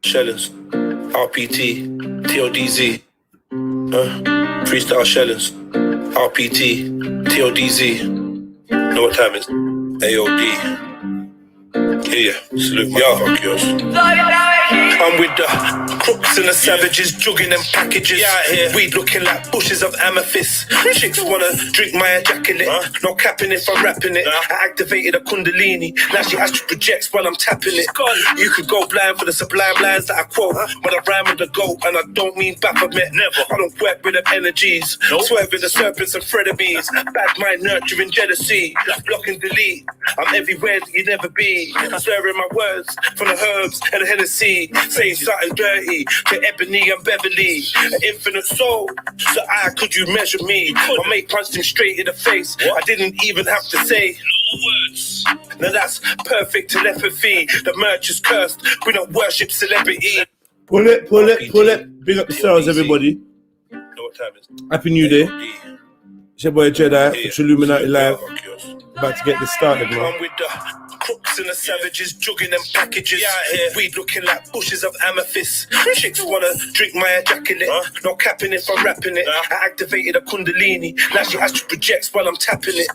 Shellings, RPT, TODZ, freestyle shellings, RPT, TODZ. Know what time is? AOD. Yeah, salute y'all. I'm with the crooks and the savages, jugging them packages. Weed looking like bushes of amethyst. Chicks wanna drink my ejaculate. No capping if I'm rapping it. I activated a kundalini. Now she astral projects while I'm tapping it. You could go blind for the sublime lines that I quote. But I rhyme with the goat and I don't mean Baphomet. Never. I don't work with them energies. Swerving the serpents and frenemies. Bad mind nurturing jealousy. Block and delete. I'm everywhere that you never be. Slurring my words from the herbs and the Hennessy. Saying something dirty to Ebony and Beverly. An infinite soul, so could you measure me? My mate punched him straight in the face. I didn't even have to say words. Now that's perfect telepathy. The merch is cursed. We don't worship celebrity. Pull it. Big up yourselves, everybody. Happy New Day. It's your boy Jedi, Trilluminati Live. About to get this started, man. I'm with the crooks and the savages, jugging them packages. Weed looking like bushes of amethyst. Chicks wanna drink my ejaculate. No capping if I'm rapping it. I activated a kundalini. Now she astral projects while I'm tapping it.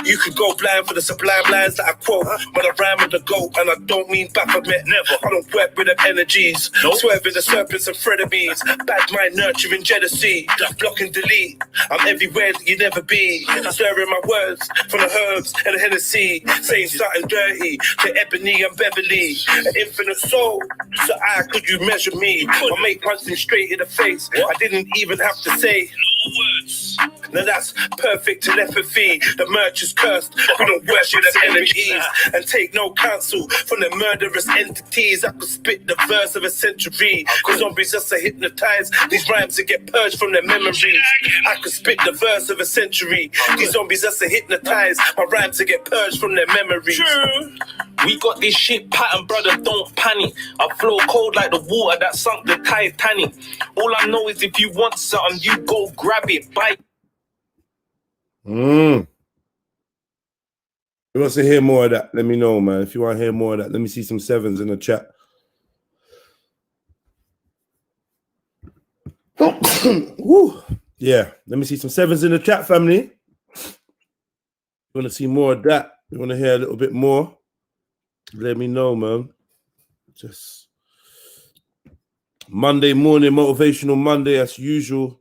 You could go blind for the sublime lines that I quote. But I rhyme with the goat and I don't mean Baphomet. Never. I don't work with them energies. Swerving the serpents and frenemies. Bad mind nurturing jealousy. Block and delete. I'm everywhere that you never be. Slurring my words from the herbs and the Hennessy. Saying something dirty to Ebony and Beverly. An infinite soul, so could you measure me? My mate punched him straight in the face. I didn't even have to say words. Now that's perfect telepathy. The merch is cursed. We don't worship the energies and take no counsel from the murderous entities. I could spit the verse of a century. Cause zombies just are hypnotized. These rhymes to get purged from their memories. I could spit the verse of a century. These zombies just are hypnotized. My rhymes to get purged from their memories. We got this shit pattern, brother, don't panic. I flow cold like the water that sunk the Titanic. All I know is if you want something, you go grab it, bite. Who wants to hear more of that? Let me know, man. If you want to hear more of that, let me see some sevens in the chat. Woo. Yeah, let me see some sevens in the chat, family. You want to see more of that? You want to hear a little bit more? Let me know, man. Just Monday morning, motivational Monday as usual.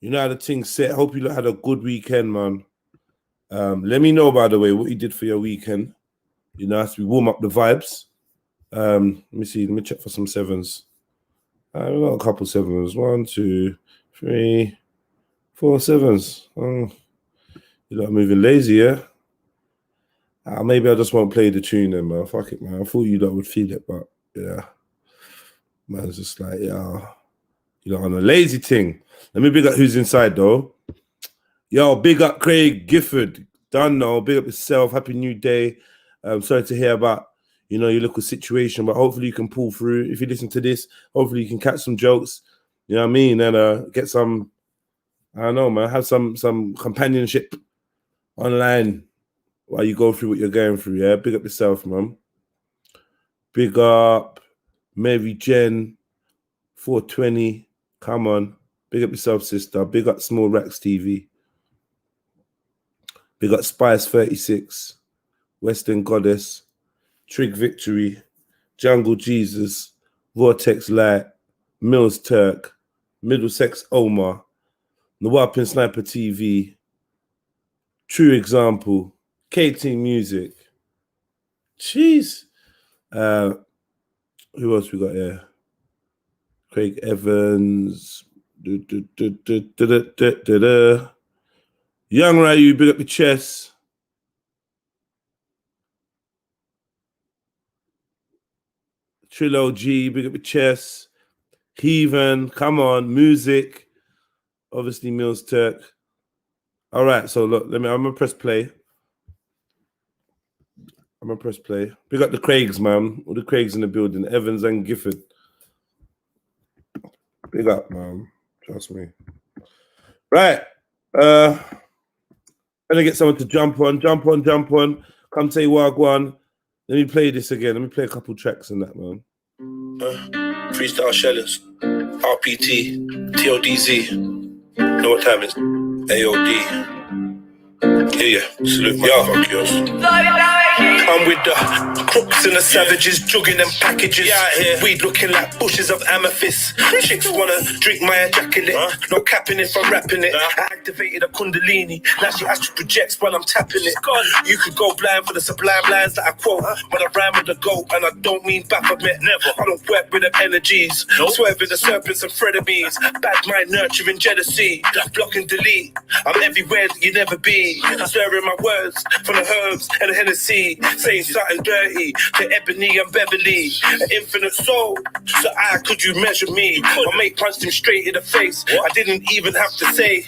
You know how the thing's set. Hope you had a good weekend, man. Let me know, by the way, what you did for your weekend. You know, as we warm up the vibes. Let me see. Let me check for some sevens. We've got a couple sevens. 1, 2, 3, 4 sevens. You're not moving lazy, yeah? Maybe I just won't play the tune then, man. Fuck it, man. I thought you lot would feel it, but yeah. Man's just like, yeah. You know, on a lazy thing. Let me big up who's inside, though. Yo, big up Craig Gifford. Done now. Big up yourself. Happy New Day. Sorry to hear about, you know, your local situation, but hopefully you can pull through. If you listen to this, hopefully you can catch some jokes. You know what I mean? And get some, I don't know, man, have some companionship online while you go through what you're going through, yeah? Big up yourself, man. Big up Mary Jen, 420. Come on. Big up yourself, sister. Big up Small Racks TV. Big up Spice 36. Western Goddess. Trig Victory. Jungle Jesus. Vortex Light. Mills Turk. Middlesex Omar. Nawapin Sniper TV. True Example. KT Music. Jeez. Who else we got here? Craig Evans. Young Ryu, big up your chest. Trilogy, big up your chest. Heathen, come on, music. Obviously, Mills Turk. All right, so look, I'm gonna press play. Big up the Craigs, man. All the Craigs in the building, Evans and Gifford. Big up, man. Trust me. Right. Gonna get someone to jump on. Come say Wagwan. Let me play this again. Let me play a couple tracks in that, man. Freestyle shellers, RPT, TODZ. Know what time is? AOD. Yeah, salute my fuck yours. I'm with the crooks and the savages, jugging them packages. Weed looking like bushes of amethyst. Chicks wanna drink my ejaculate. No capping if I'm rapping it. I activated a kundalini. Now she astral projects while I'm tapping it. You could go blind for the sublime lines that I quote. But I rhyme with the goat and I don't mean Baphomet. Never. I don't work with them energies. Swerving the serpents and frenemies. Bad mind nurturing jealousy. Block and delete. I'm everywhere that you never be. Swearing my words from the herbs and the Hennessy. Saying something dirty to Ebony and Beverly. An infinite soul, so could you measure me? My mate punched him straight in the face. I didn't even have to say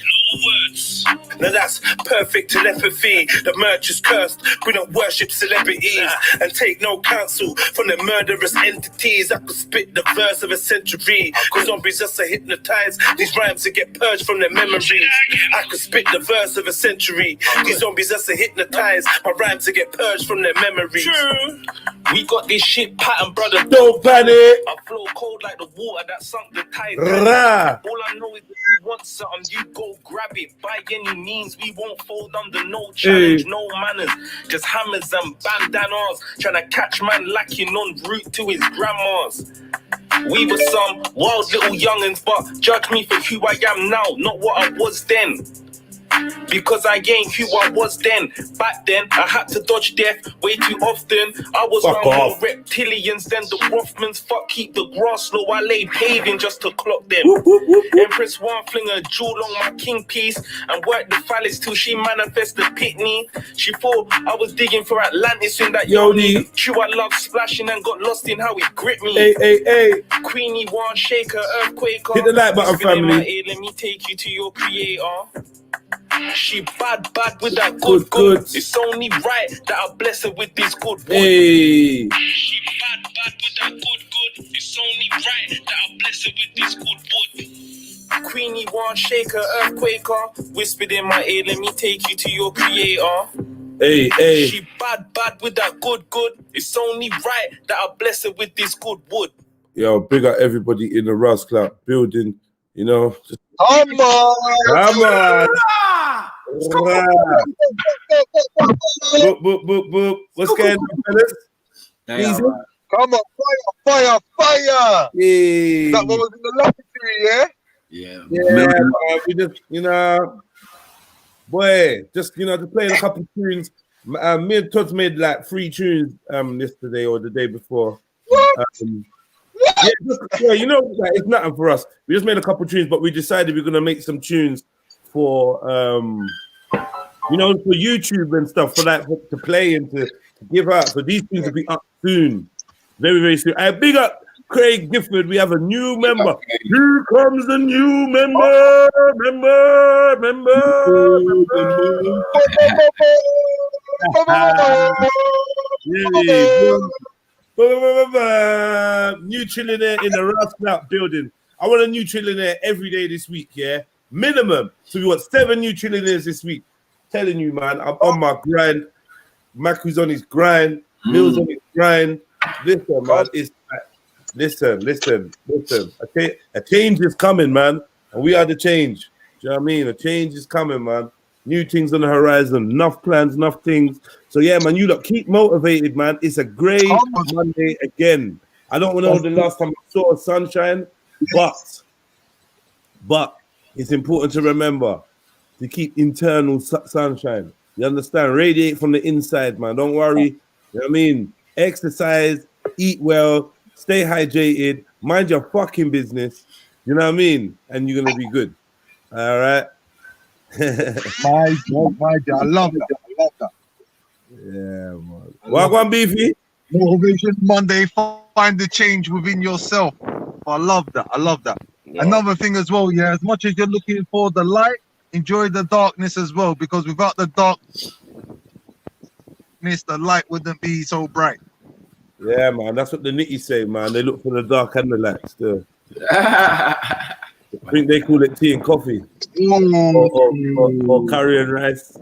words. Now that's perfect telepathy. The merch is cursed. We don't worship celebrities and take no counsel from the murderous entities. I could spit the verse of a century. Cause zombies just are hypnotized. These rhymes to get purged from their memories. I could spit the verse of a century. These zombies just are hypnotized. My rhymes to get purged from their memories. True. We got this shit pattern, brother. Don't panic. I flow cold like the water that sunk the tide. All I know is if you want something, you go grab it. By any means, we won't fold under no challenge, no manners. Just hammers and bandanas. Trying to catch man lacking on route to his grandma's. We were some wild little youngins, but judge me for who I am now, not what I was then. Because I ain't who I was then. Back then, I had to dodge death way too often. I was around more reptilians than the Rothmans. Fuck, keep the grass low. I lay paving just to clock them. Empress one fling a jewel on my king piece and worked the phallus till she manifest the pitney. She thought I was digging for Atlantis in that yoni. True, I love splashing and got lost in how it gripped me. Hey. Queenie one shaker, earthquaker. Hit the like button, family. Let me take you to your creator. She bad with that good. It's only right that I bless her with this good wood. Hey. She bad with that good. It's only right that I bless her with this good wood. Queenie one shaker, earthquaker. Whispered in my ear, let me take you to your creator. Hey. She bad with that good. It's only right that I bless her with this good wood. Yo, big up everybody in the Rust Club building, you know. Come on. Boop. What's going on, fellas? Easy. Come on, fire. Hey. That one was in the laboratory, yeah? Yeah, we just, you know, just playing a couple of tunes. Me and Todd's made like 3 tunes yesterday or the day before. You know, like, it's nothing for us. We just made a couple of tunes, but we decided we're gonna make some tunes for for YouTube and stuff, for that to play and to give out. So these things will be up soon, very, very soon. I big up Craig Gifford. We have a new member. Here comes the new member. New trillionaire in the Rust building. I want a new trillionaire every day this week, yeah? Minimum. So we want 7 new trillionaires this week. Telling you, man, I'm on my grind. Maku's on his grind. Mill's on his grind. Listen, man, listen. Okay, a change is coming, man. And we are the change. Do you know what I mean? A change is coming, man. New things on the horizon, enough plans, enough things. So yeah, man, you lot keep motivated, man. It's a great Monday again. I don't know the last time I saw sunshine, but it's important to remember to keep internal sunshine. You understand? Radiate from the inside, man. Don't worry. You know what I mean? Exercise, eat well, stay hydrated, mind your fucking business. You know what I mean? And you're gonna be good. All right. My God, I love that. Yeah, man. What one, Beefy? Motivation Monday, find the change within yourself. I love that. Yeah. Another thing as well, yeah, as much as you're looking for the light, enjoy the darkness as well, because without the darkness, the light wouldn't be so bright. Yeah, man, that's what the nitty say, man. They look for the dark and the light still. I think they call it tea and coffee. Or curry and rice.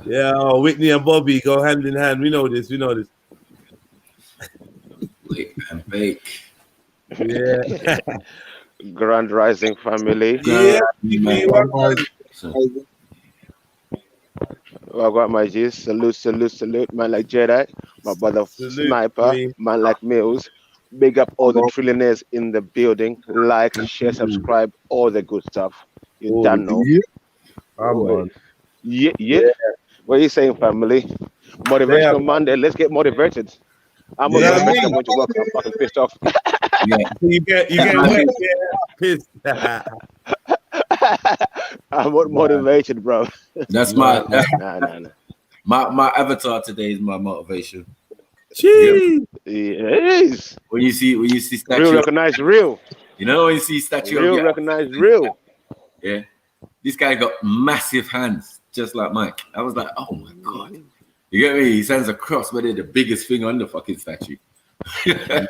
Yeah, Whitney and Bobby go hand in hand. We know this. Wait and bake. Yeah. Grand Rising family. Yeah. So, I got my G's. Salute, man like Jedi. My brother Salute, Sniper, me. man like Mills. Big up all the trillionaires in the building. Like, share, subscribe, all the good stuff. You All done the know. Come on. Yeah. What are you saying, family? Motivational Monday. Let's get motivated. I'm Yeah, motivated. me. I'm going to work. I'm fucking pissed off. yeah. You get wet, pissed. I'm not motivated, bro. That's Nah. my avatar today is my motivation. Jeez. It is. When you see statue, Real recognize real. you know, when you see statue, Real recognize real. Yeah, this guy got massive hands, just like Mike. I was like, oh my god, you get me? His hands are crossed, but they're the biggest thing on the fucking statue. yeah,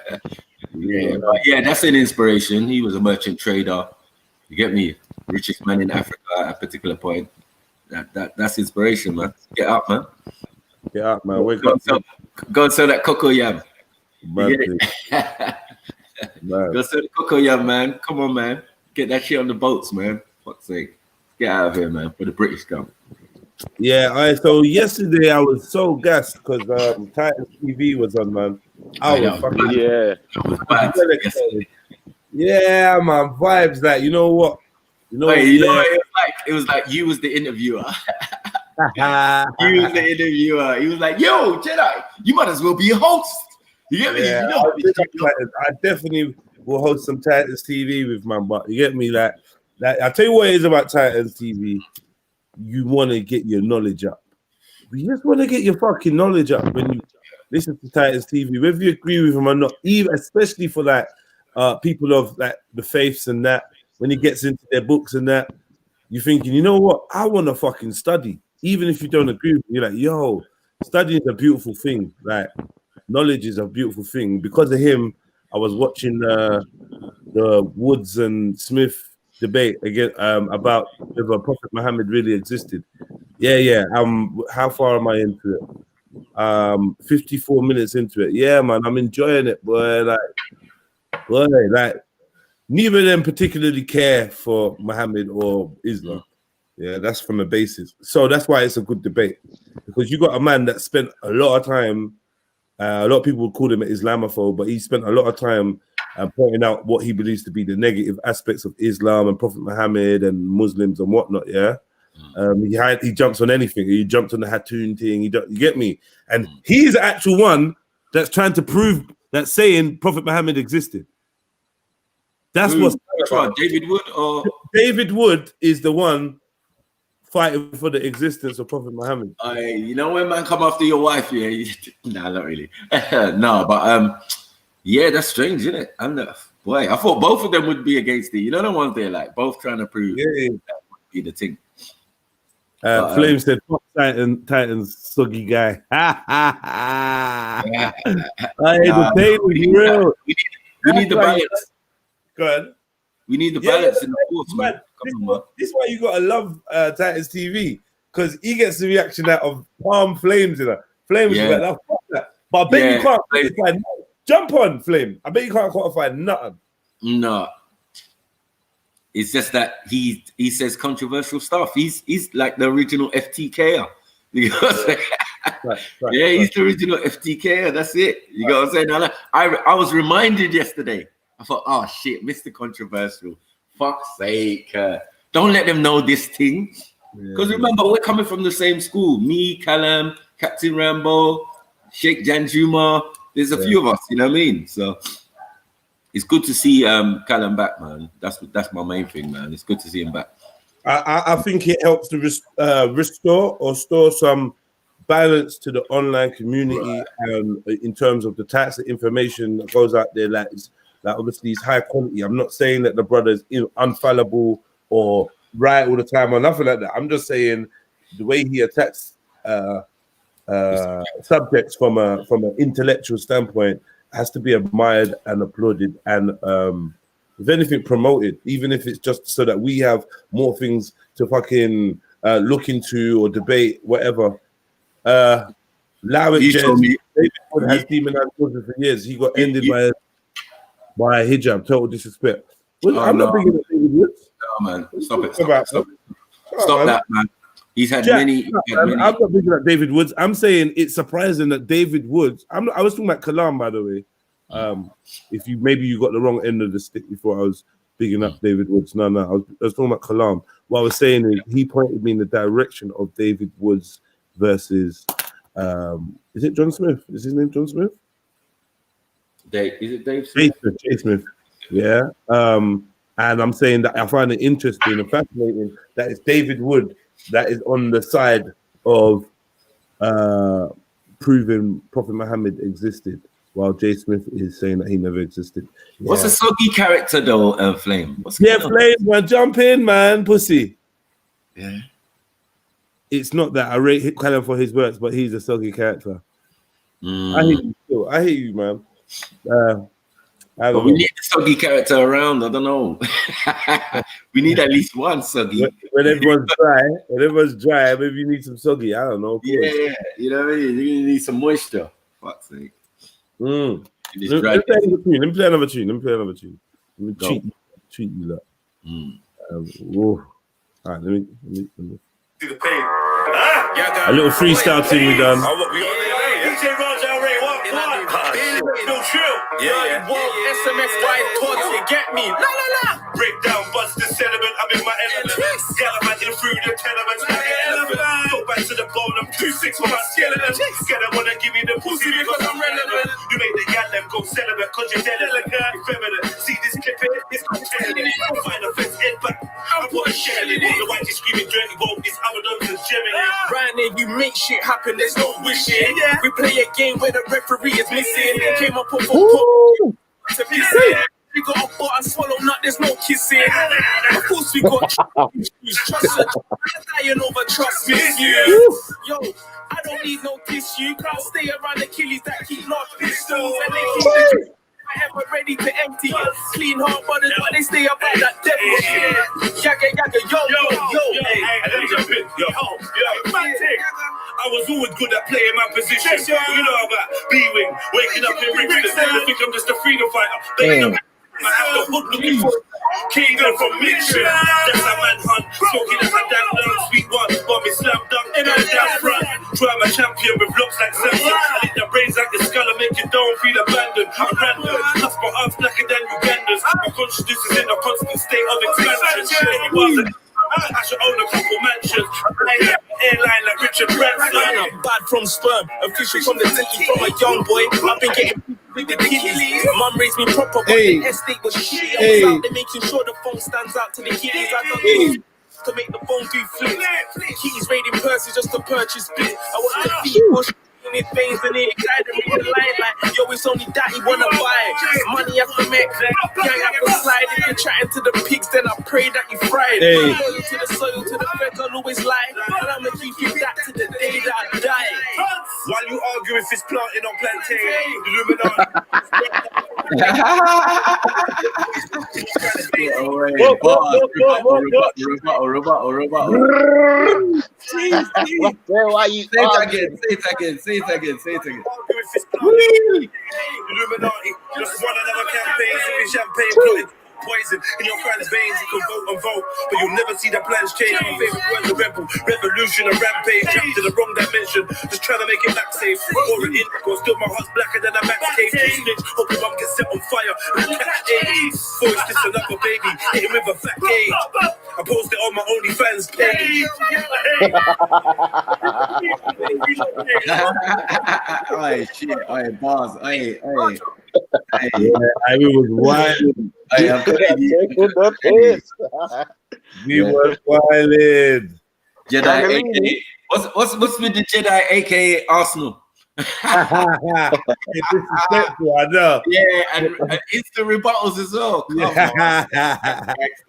that's an inspiration. He was a merchant trader. You get me? Richest man in Africa at a particular point. That's inspiration, man. Get up, man. Get up, man. Wake Go up. and go and sell that cocoa yam. Man, Go sell the cocoa yam, man. Come on, man. Get that shit on the boats, man. Fuck's sake. Get out of here, man. For the British come. Yeah, all right. So yesterday I was so gassed because Titans TV was on, man. I was fucking yeah, man. Vibes like, you know what? You know what it was like you was the interviewer. You was the interviewer. He was like, yo, Jedi, you might as well be a host. You get me? Yeah, you know, I definitely will host some Titans TV with my butt. You get me? Like I tell you what it is about Titans TV. You want to get your knowledge up. You just want to get your fucking knowledge up when you listen to Titans TV, whether you agree with them or not, even especially for like people of like the faiths and that, when he gets into their books and that, you're thinking, you know what? I want to fucking study. Even if you don't agree with me, you're like, yo, studying is a beautiful thing. Like, knowledge is a beautiful thing. Because of him, I was watching the Woods and Smith debate again about whether Prophet Muhammad really existed. Yeah. How far am I into it? 54 minutes into it. Yeah, man, I'm enjoying it, boy. Like neither of them particularly care for Muhammad or Islam. Yeah, that's from the basis. So that's why it's a good debate, because you got a man that spent a lot of time. A lot of people would call him an Islamophobe, but he spent a lot of time pointing out what he believes to be the negative aspects of Islam and Prophet Muhammad and Muslims and whatnot. Yeah, he jumps on anything. He jumped on the Hatun thing. You get me? And he's the actual one that's trying to prove that saying Prophet Muhammad existed. That's what's David Wood or David Wood is the one fighting for the existence of Prophet Muhammad. You know when man come after your wife, yeah? Nah, not really. No, but yeah, that's strange, isn't it? Boy, I thought both of them would be against it. You know the ones they're like both trying to prove that would be the thing. Flame said, "Fuck Titans, soggy guy." We need the balance. Go ahead. We need the balance in the force, man. This is why you gotta love Titans TV, because he gets the reaction out of Palm Flames, you know. Flames is like, oh, fuck that. But I bet you can't quantify nothing. Jump on, Flame. I bet you can't quantify nothing. No. It's just that he says controversial stuff. He's like the original FTKer. You know what I'm saying? Right. He's the original FTKer. That's it. You know what I'm saying? I was reminded yesterday. I thought, oh shit, Mr. Controversial. Fuck's sake. Don't let them know this thing. Because remember, we're coming from the same school. Me, Callum, Captain Rambo, Sheikh Janjuma. There's a few of us, you know what I mean? So it's good to see Callum back, man. That's my main thing, man. It's good to see him back. I think it helps to restore or store some balance to the online community, in terms of the types of information that goes out there. Like obviously it's high quality. I'm not saying that the brother is unfallible or right all the time or nothing like that. I'm just saying the way he attacks subjects from an intellectual standpoint has to be admired and applauded, and if anything promoted, even if it's just so that we have more things to fucking look into or debate, whatever. David Wood has demonized Muslims for years. He got ended by a hijab. Total disrespect. Well, I'm not big into David Woods. No, man. Stop it. Stop That, man. He's had many. I'm not thinking about David Woods. I'm saying it's surprising that David Woods. I was talking about Kalam, by the way. If you got the wrong end of the stick before I was bigging up David Woods. No, I was talking about Kalam. What I was saying is he pointed me in the direction of David Woods versus. Is it John Smith? Is his name John Smith? Is it Dave Smith? Jay Smith. Yeah. And I'm saying that I find it interesting and fascinating that it's David Wood that is on the side of proving Prophet Muhammad existed, while Jay Smith is saying that he never existed. Yeah. What's a soggy character though, Flame? Flame, man, jump in, man, pussy. Yeah. It's not that I rate Callum for his works, but he's a soggy character. I hear you, man. We need a soggy character around. I don't know. We need at least one soggy. When everyone's dry, maybe you need some soggy. I don't know. Yeah, you know what I mean? You need some moisture. Fuck's sake. Let me play another tune. Let me treat you that. All right, let me. See the pain. A little freestyle thing we done. SMS wide thoughts, you get me. La. Break down, bust the sediment. I'm in my element. Gallivanting through the tenements like an elephant. Go back to the bone. I'm 2-6 for my skeleton. Get them wanna give me the pussy because I'm relevant. You make the gal them go celibate because you're delicate, effeminate. See this clip here? It's compelling. Find a fence head back. I put a shell in it. The white is screaming dirty bolt. It's Abaddon's and Gemini. Right there, you make shit happen. There's no wishing. We play a game where the referee is missing. Came up with to be said. We got a bought and swallow nut, there's no kissing. Of course we got trust dying over trust you. Yo, I don't need no tissue. Can't stay around Achilles that keep large pistols and they keep the ever ready to empty it. Clean heart brothers, but they stay about that devil shit. Yaga, yo. Hey, let me jump in. Yo. I was always good at playing my position. You know about B-Wing, waking up in Richmond. I think I'm just a freedom fighter. I have the hood looking for kingdom from Mitchell. That's a manhunt, smoking as a damn down, sweet one. But me slam dunk in the down front. Try my champion with looks like Samson. I lick the brains like the skull and make you don't feel abandoned. I'm random, that's my arms blacker than Ugandans. My consciousness is in a constant state of expansion. I should own a couple mansions. Airline like Richard Branson. I'm bad from sperm, official from the city from a young boy. I've been getting with the kiddies. Mum raised me proper, but the estate was shit. I was out there making sure the phone stands out to the kiddies. I don't need to make the phone do flips. Keys raiding purses just to purchase bits. I want to feed push. His veins and it excited me to lie like yo, it's only that he wanna buy. Money have to make, gang have to slide. If you're chatting to the pigs, then I pray that you fried. Loyal to the soil, to the feds, I'll always lie. And I'ma keep you that to the day that I die. While you argue if it's planting on Where are you? Say it again. Illuminati, just run another campaign, sipping champagne, plotting poison in your friend's veins. You can vote, but you'll never see the plans change. My favorite word, the rebel, revolution, a rampage, jumped to the wrong dimension, just trying to make it back safe. Or it in, or still my heart's blacker than a max cave. Snitch, hope your mum gets set on fire. Catch AIDS, voice this another baby, hit him with a fat gauge. I posted on my OnlyFans page. Oh shit! Oh bars! I was wild. We were wild. Jedi, aka what's with the Jedi, aka Arsenal? I know. Yeah, and instant rebuttals as well. Come on.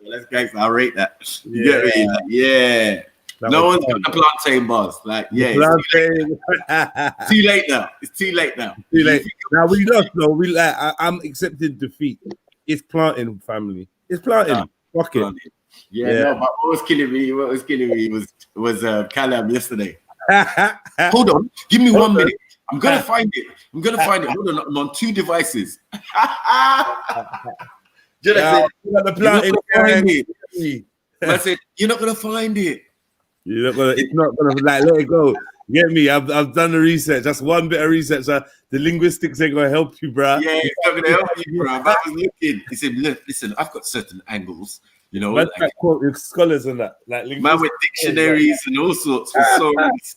Let's gangster. I rate that. You get me? Like, yeah. No one's got the plantain bars. Like, yeah. It's too late now. It's too late now. Too late. Now we lost. No, we like. I'm accepting defeat. It's planting, family. It's planting. Fuck it. Yeah. No, but what was killing me was Callum yesterday. Hold on. Give me 1 minute. I'm gonna find it. Hold on, I'm on 2 devices. You're not gonna find it. I said, you're not gonna find it. You're not gonna. It's not gonna like let it go. You get me? I've done the research. That's one bit of research. The linguistics ain't gonna help you, bro. Yeah, it's not gonna help you, bro. But I was looking. He said, "Look, listen, I've got certain angles, you know, like with scholars and that, like man with dictionaries and all sorts for stories."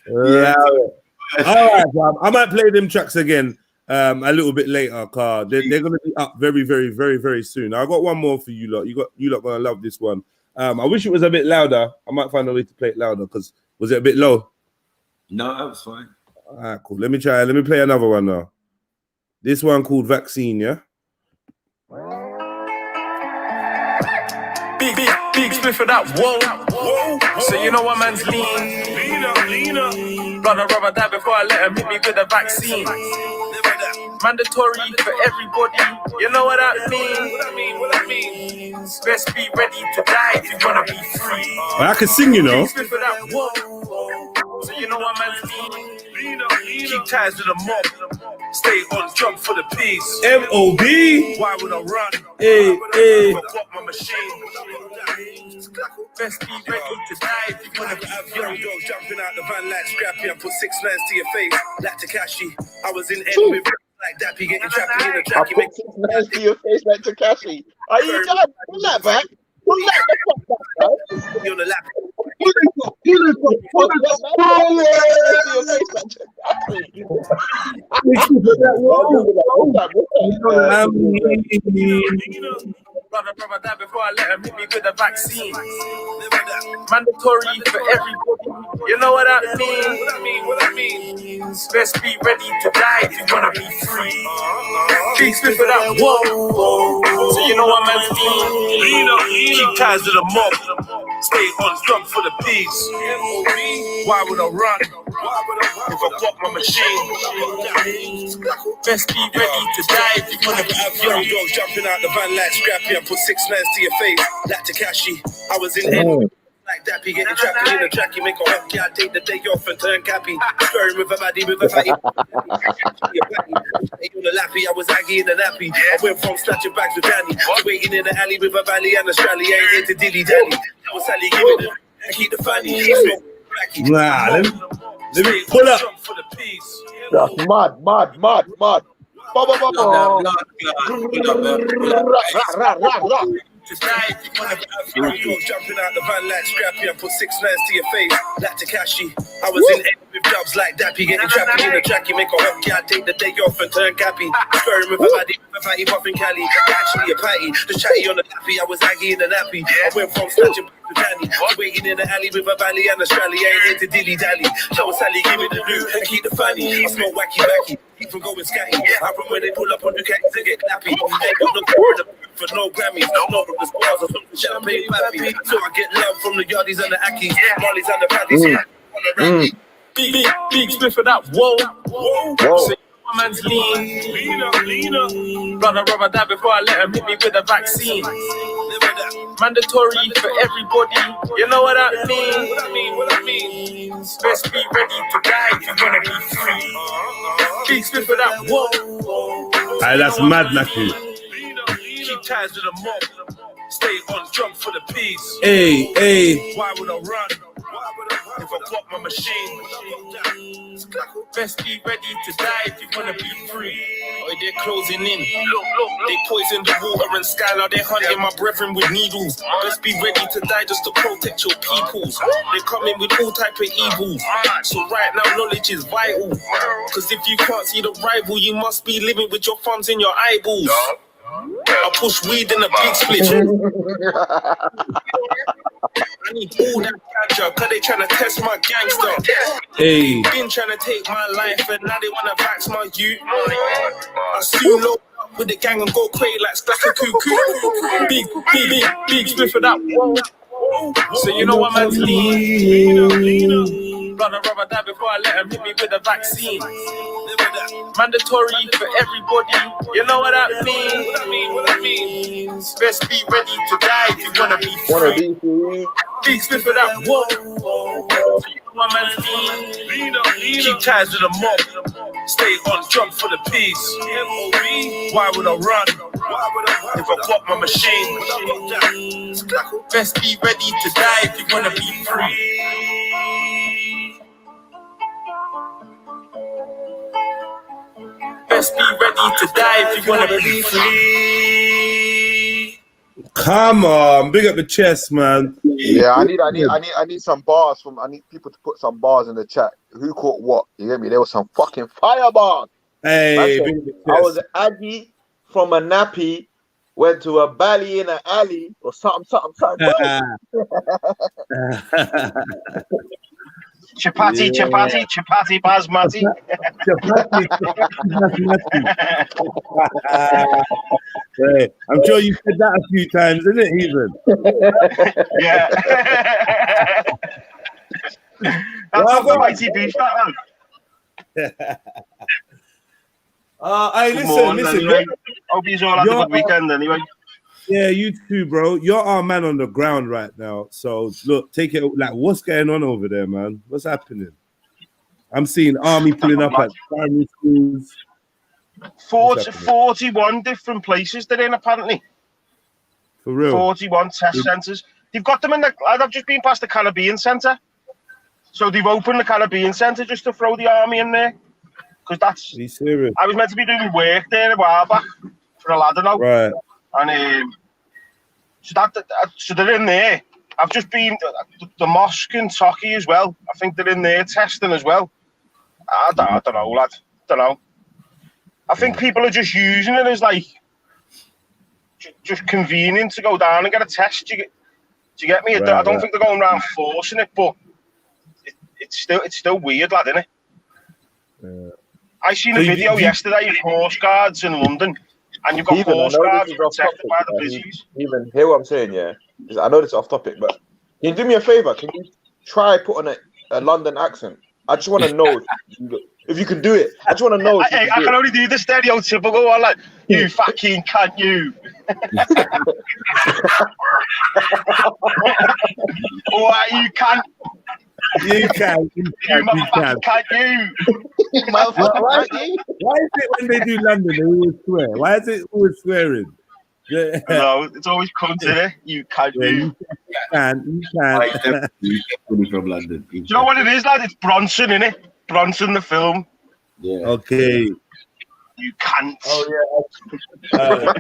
Yeah. All right, bro. I might play them tracks again a little bit later, car. They're gonna be up very, very, very, very soon. I got one more for you lot. You lot gonna love this one. I wish it was a bit louder. I might find a way to play it louder because was it a bit low? No, that was fine. All right, cool. Let me try. Let me play another one now. This one called Vaccine, yeah? Big split for that, whoa. So you know what man's lean. Blood and rubber die before I let him hit me with a vaccine. Mandatory for everybody, you know what that means. Best be ready to die if you wanna be free. I can sing, you know. Big split for that, whoa. So you know what man's lean. Keep ties to the mob. Stay on jump for the peace. M.O.B. Why would I run? Hey. Fuck my machine. Best be ready to die if you wanna be young. Yo, jumping out the van like Scrappy and put 6 lines to your face like Takashi. I was in end with like Dappy getting trapped in the I tracky. put 6 lines to your face like Takashi. Are you done? Pull that back. Pull that back, bro. You on the lap. Brother, die before I let him hit me with a vaccine. Mandatory for everybody. You know what that means. Best be ready to die if you wanna be free. Big split for that, whoa. So you know what man's lean. Keep ties to the mob. Stay on jump for the peace. Why would I run? If I fuck my machine. Best be ready to die if you wanna be young. Yo, jumping out the van like Scrappy and put 6 lines to your face like Takashi. I was in end like Dappy getting trapped in the tracky. Make a hot guy take the day off and turn cappy. Stirring with a fatty. You on the lappy, I was aggy in the nappy. I went from snatching bags with Danny to waiting in the alley with a valley and a strally. I ain't here to dilly dally. That was Sally giving it. Keep the fanny. Nah, let me pull up. That's mad. Jumping out the van like Scrappy and put 6 lines to your face like Takashi. I was in end with dubs like Dappy getting trapped in the tracky. Make a hot guy take the day off and turn cappy. Stirring with a fatty puffing Cali. Actually a patty, just chatty on the lappy. I was aggy in the nappy. I went from snatching back to Danny to waiting in the alley with a valley and a strally. I ain't here to dilly dally. Show Sally, give it the new and keep the fanny. I smell wacky backy. Keep from going scatty. I run when they pull up on the cats and get clappy. Ain't got no for no Grammys. No the bars or something champagne pappy. So I get love from the yardies and the ackies, Marlies and the paddies. Big split for that, whoa. So man's lean. Brother, die before I let him hit me with a vaccine. Mandatory for everybody. You know what that means. Best be ready to die if you wanna be free. Big split for that, whoa. Aye, that's mad, Matthew. Keep ties to the mob. Stay on jump for the peace. Hey. Why would I run? If I pop my machine. Best be ready to die if you wanna be free. Oh, they're closing in. Look, they poison the water and skylar. They're hunting my brethren with needles. Best be ready to die just to protect your peoples. They're coming with all type of evils. So right now knowledge is vital. Cause if you can't see the rival, you must be living with your thumbs in your eyeballs. I push weed in a big split. I need all that ganja, cause they tryna test my gangster. Hey. Been tryna take my life and now they wanna vax my youth. I soon load up with the gang and go crazy like Splatter Cuckoo. Big split for that. So you know what man's lean. Brother, die before I let him hit me with a vaccine. Mandatory for everybody. You know what that means. Best be ready to die if you wanna be free. Big split for that, whoa. So you know Keep ties with the mob. Stay on job for the peace. Why would I run? If I got my machine. Best be ready to die if you wanna be free. Best be ready to die if you wanna be free. Come on, big up the chest, man. Yeah, I need some bars from. I need people to put some bars in the chat. Who caught what? You get me? There was some fucking fire bars. Hey, Said, I was Aggie from a nappy, went to a bally in an alley or something. Chapati, basmati. Hey, I'm sure you said that a few times, isn't it, even? Yeah. That's not the mighty beach, that man. Hey, listen. Anyway. Hope you all had a good weekend anyway. Yeah, you too, bro. You're our man on the ground right now. So look, take it. Like, what's going on over there, man? What's happening? I'm seeing army pulling up at primary schools. 41 different places they're in, apparently. For real. 41 test centres. They've got them in the. I've just been past the Caribbean Centre. So they've opened the Caribbean Centre just to throw the army in there. Because that's. Are you serious? I was meant to be doing work there a while back for a lad, I know. Right. And so they're in there. I've just been the mosque in Turkey as well. I think they're in there testing as well. I don't know, lad. Don't know. I think people are just using it as like just convenient to go down and get a test. Do you get me? Right, I don't think they're going around forcing it, but it's still weird, lad, isn't it? Yeah. I seen a video yesterday of horse guards in London. And you've got horse guards protected by the busies. Even hear what I'm saying, yeah? I know this is off topic, but can you do me a favor? Can you try put on a London accent? I just want to know if you can do it. I just want to know. I can only do the stereotypical one, like, you fucking can't you. Or you can't. You can. You motherfucking can't you. Why is it when they do London, they always swear? Why is it always swearing? Yeah. No, it's always come to it. You can't Yeah, you. you can. He's definitely from London. Do you know what it is, lad? It's Bronson, innit? Bronson, the film. Yeah. Okay. You can't. Oh, Uh,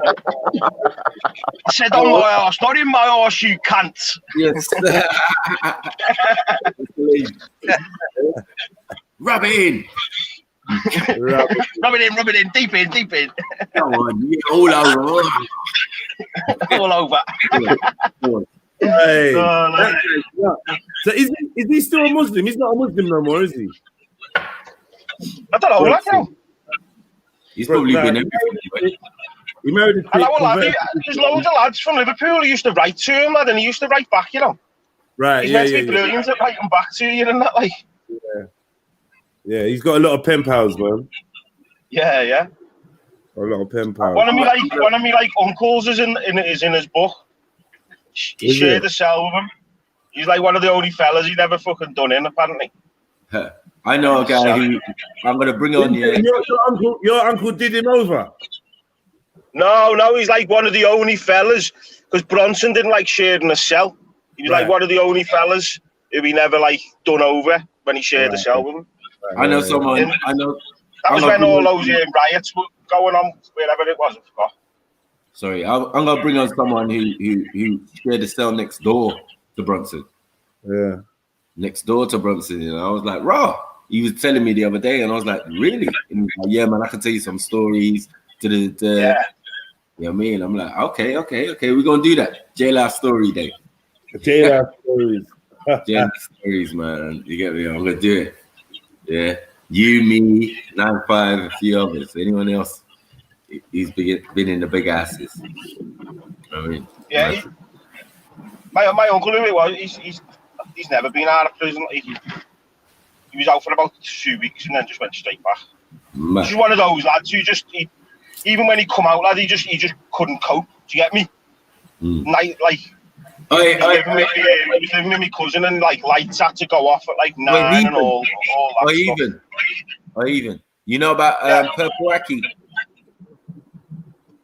I said on my arse, not in my arse, you can't. Yes. Rub it in. Rub it in, deep in. Come on, yeah, all over. All over. Hey. No. So is he still a Muslim? He's not a Muslim no more, is he? I don't know, like, you know. He's probably been everything. He married a And there's loads of lads from Liverpool who used to write to him, lad, and he used to write back, you know. Right, He's meant to be brilliant at writing back to you and that, like. Yeah, he's got a lot of pen pals, man. Yeah. A lot of pen pals. One of me uncles is in his book. He shared a cell with him. He's like one of the only fellas he'd ever fucking done in, apparently. I know a guy who I'm gonna bring on here. Your uncle did him over. No, he's like one of the only fellas, because Bronson didn't like sharing a cell. He was like one of the only fellas who he never like done over when he shared a cell with him. I know someone. That was when all those riots were going on, wherever it was. I forgot. Sorry, I'm gonna bring on someone who shared a cell next door to Bronson. Yeah. Next door to Bronson, you know. I was like, raw. He was telling me the other day, and I was like, really? And he was like, yeah, man, I can tell you some stories. You know what I mean? I'm like, okay, we're gonna do that. J-Life story day. J-Life stories. J-Life stories, man. You get me? I'm gonna do it. Yeah. You, me, 95, a few others. Anyone else? He's been in the big asses. I mean, yeah. My uncle, who it was, he's never been out of prison. He was out for about 2 weeks and then just went straight back. He's one of those lads who even when he come out, lad, he just couldn't cope. Do you get me? Like He was living with my cousin, and like lights had to go off at like 9 and all that stuff. Or even, you know about Purple Aki?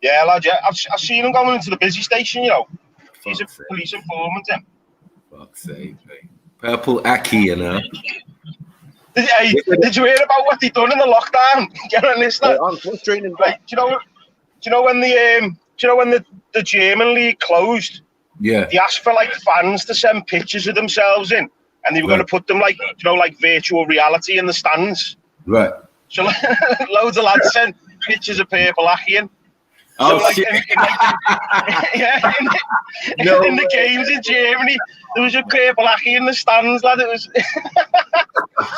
Yeah, lad. Yeah, I've seen him going into the busy station. You know, he's a police informant. Him. Fuck's sake, mate. Purple Aki, you know. Did you hear about what they done in the lockdown? Get on this, lad. What's training? Like, do you know when the German league closed? Yeah. They asked for like fans to send pictures of themselves in, and they were going to put them like like virtual reality in the stands. Right. So loads of lads sent pictures of Purple Aki in. Oh, so, like, shit. In the games in Germany, there was a Purple Aki in the stands, lad. It was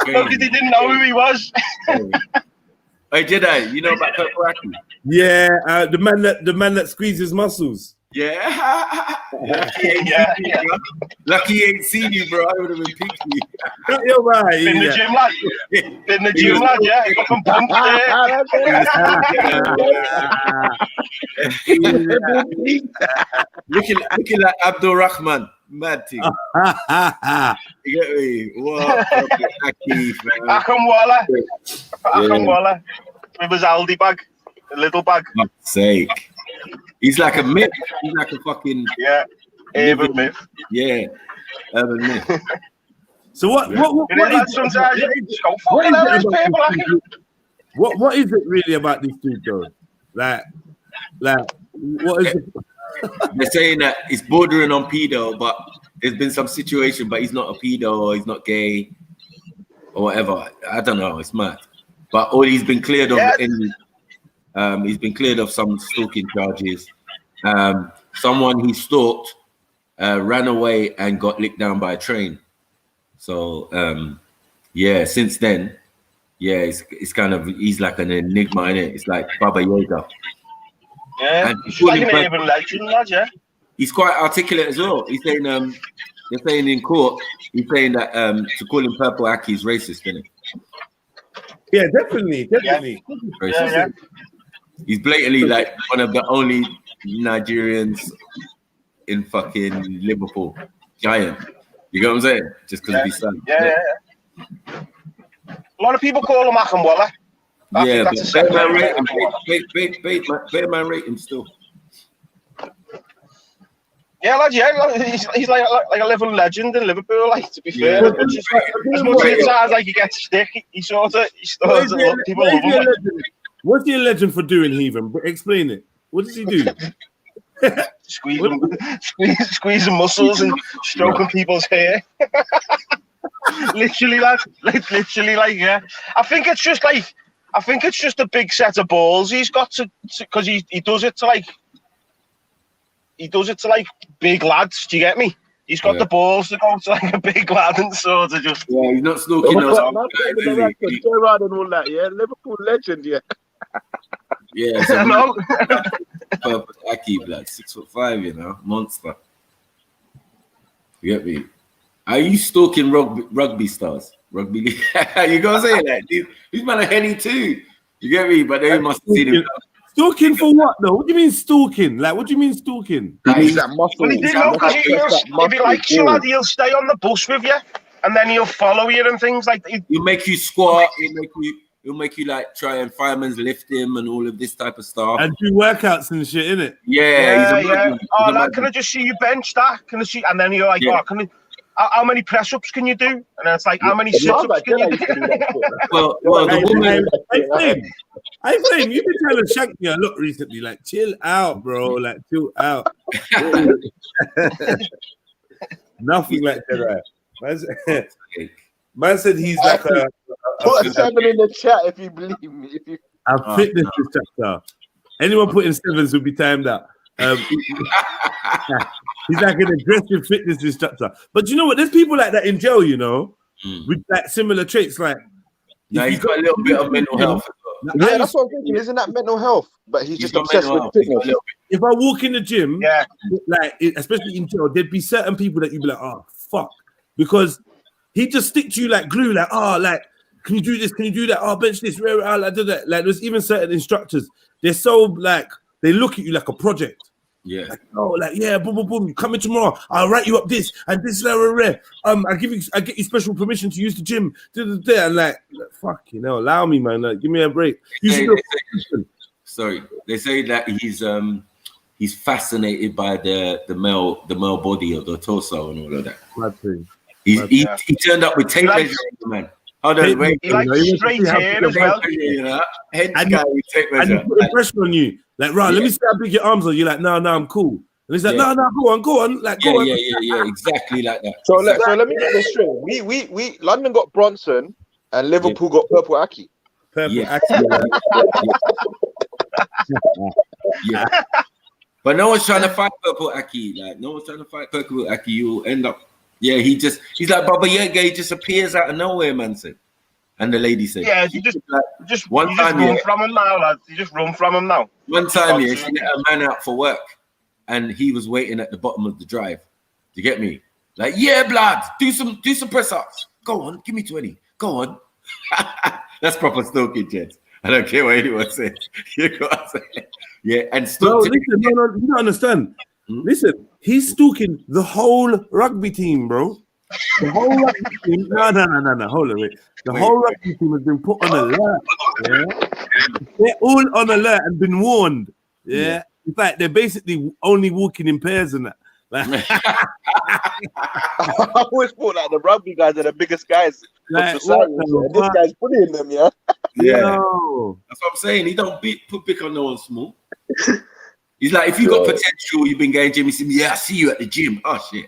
nobody didn't know who he was. Hey, Jedi, you know about Purple Aki? Yeah, the man that squeezes muscles. Yeah. Lucky he ain't seen you, bro. I would have been pinky. You're right. In the gym, lad. In the gym, lad. Yeah, fucking pumped looking like Abdul Rahman. Mad thing. You get me? What? Akam Walla. With his Aldi bag. A little bag. For fuck's sake. He's like a myth. He's like a fucking urban myth. Yeah, urban myth. So what is it really about this dude though? Like what is it? They're saying that it's bordering on pedo, but there's been some situation, but he's not a pedo or he's not gay or whatever. I don't know. It's mad. But he's been cleared of he's been cleared of some stalking charges. Someone he stalked ran away and got licked down by a train. So since then, it's kind of, he's like an enigma, innit? It's like Baba Yaga. Yeah, he's like an urban legend, lad, yeah. He's quite articulate as well. He's saying they're saying in court, he's saying that to call him Purple Aki is racist, isn't it? Yeah, definitely. Yeah. He's blatantly like one of the only Nigerians in fucking Liverpool. Giant. You know what I'm saying? Just because of his son. Yeah. A lot of people call him Akam Walla. Yeah, but better man rate him still. Yeah, lad, he's like a living legend in Liverpool, like, to be fair. As much as it sounds like he gets stick, he sort of people love him. What's he a legend for doing, Heathen? Explain it. What does he do? Squeezing muscles and stroking people's hair. Literally, lad. Literally, like, yeah. I think it's just a big set of balls he's got to because he does it to like big lads. Do you get me? He's got the balls to go to like a big lad and sort of just. Yeah, he's not stalking those. And all that, yeah. Liverpool legend, yeah. Yeah, so no. Purple Aki, like 6'5", you know, monster. You get me? Are you stalking rugby stars? Rugby league? You gotta say that. These men are henny too. You get me? But they must have seen him. Stalking for what though? What do you mean stalking? Like, what do you mean stalking? He's that muscle. Well, if he likes you, lad, he'll stay on the bus with you, and then he'll follow you and things like that. He'll make you squat. He'll make you like try and fireman's lift him and all of this type of stuff. And do workouts and shit, innit? Yeah. Oh, lad, can I just see you bench that? Can I see? And then you're like, how many press-ups can you do? And then it's like, how many sit-ups can you do? Well, the woman. I think you've been trying to shank me a lot recently. Like, chill out, bro. Like, chill out. Nothing like that. Man said he's like a put a 7 in the chat if you believe me. A fitness instructor. Anyone putting 7s will be timed out. He's like an aggressive fitness instructor. But you know what? There's people like that in jail, you know, with like similar traits. Like, now he's got a little bit of mental health. Yeah, that's what I'm thinking. Isn't that mental health? But he's just obsessed with fitness. If I walk in the gym, like especially in jail, there'd be certain people that you'd be like, oh fuck, because he just stick to you like glue. Like, oh, like, can you do this? Can you do that? Oh, bench this. Like, do that. Like, there's even certain instructors. They're so like they look at you like a project. Yeah. Like, oh, like, yeah, boom, boom, boom. You come in tomorrow. I'll write you up this and this. I get you special permission to use the gym. And like, fuck, allow me, man. Like, give me a break. They say that he's fascinated by the male body or the torso and all of that. He turned up with tape measure, man. Hold on, wait. He likes straight hair as well. Head guy with tape measure. And put pressure on you. Like, right, let me see how big your arms are. You're like, no, I'm cool. And he's like, no, go on. Like, go on. Yeah, exactly like that. So let me get this straight. We London got Bronson and Liverpool got Purple Aki. Purple Aki. Yeah. But no one's trying to fight Purple Aki. Like, no one's trying to fight Purple Aki. You'll end up. Yeah, he's like Baba Yaga. He just appears out of nowhere, man. Said, and the lady said, "Yeah, you just run from him now, lads. You just run from him now." One time, she let a man out for work, and he was waiting at the bottom of the drive. Do you get me? Like, yeah, blood, do some press ups. Go on, give me 20. Go on. That's proper stalking, gents. I don't care what anyone says. You know what I'm saying? Yeah, and no, listen, no, you don't understand. Listen, he's stalking the whole rugby team, bro. The whole rugby team. No. Hold on, wait. The whole rugby team has been put on alert. Yeah? They're all on alert and been warned. Yeah. In fact, they're basically only walking in pairs and that. Like, I always thought that the rugby guys are the biggest guys of society. This guy's bullying them, yeah. No. That's what I'm saying. He don't put pick on no one small. He's like, if you got potential, you've been going gym. He said, yeah, I see you at the gym. Oh shit,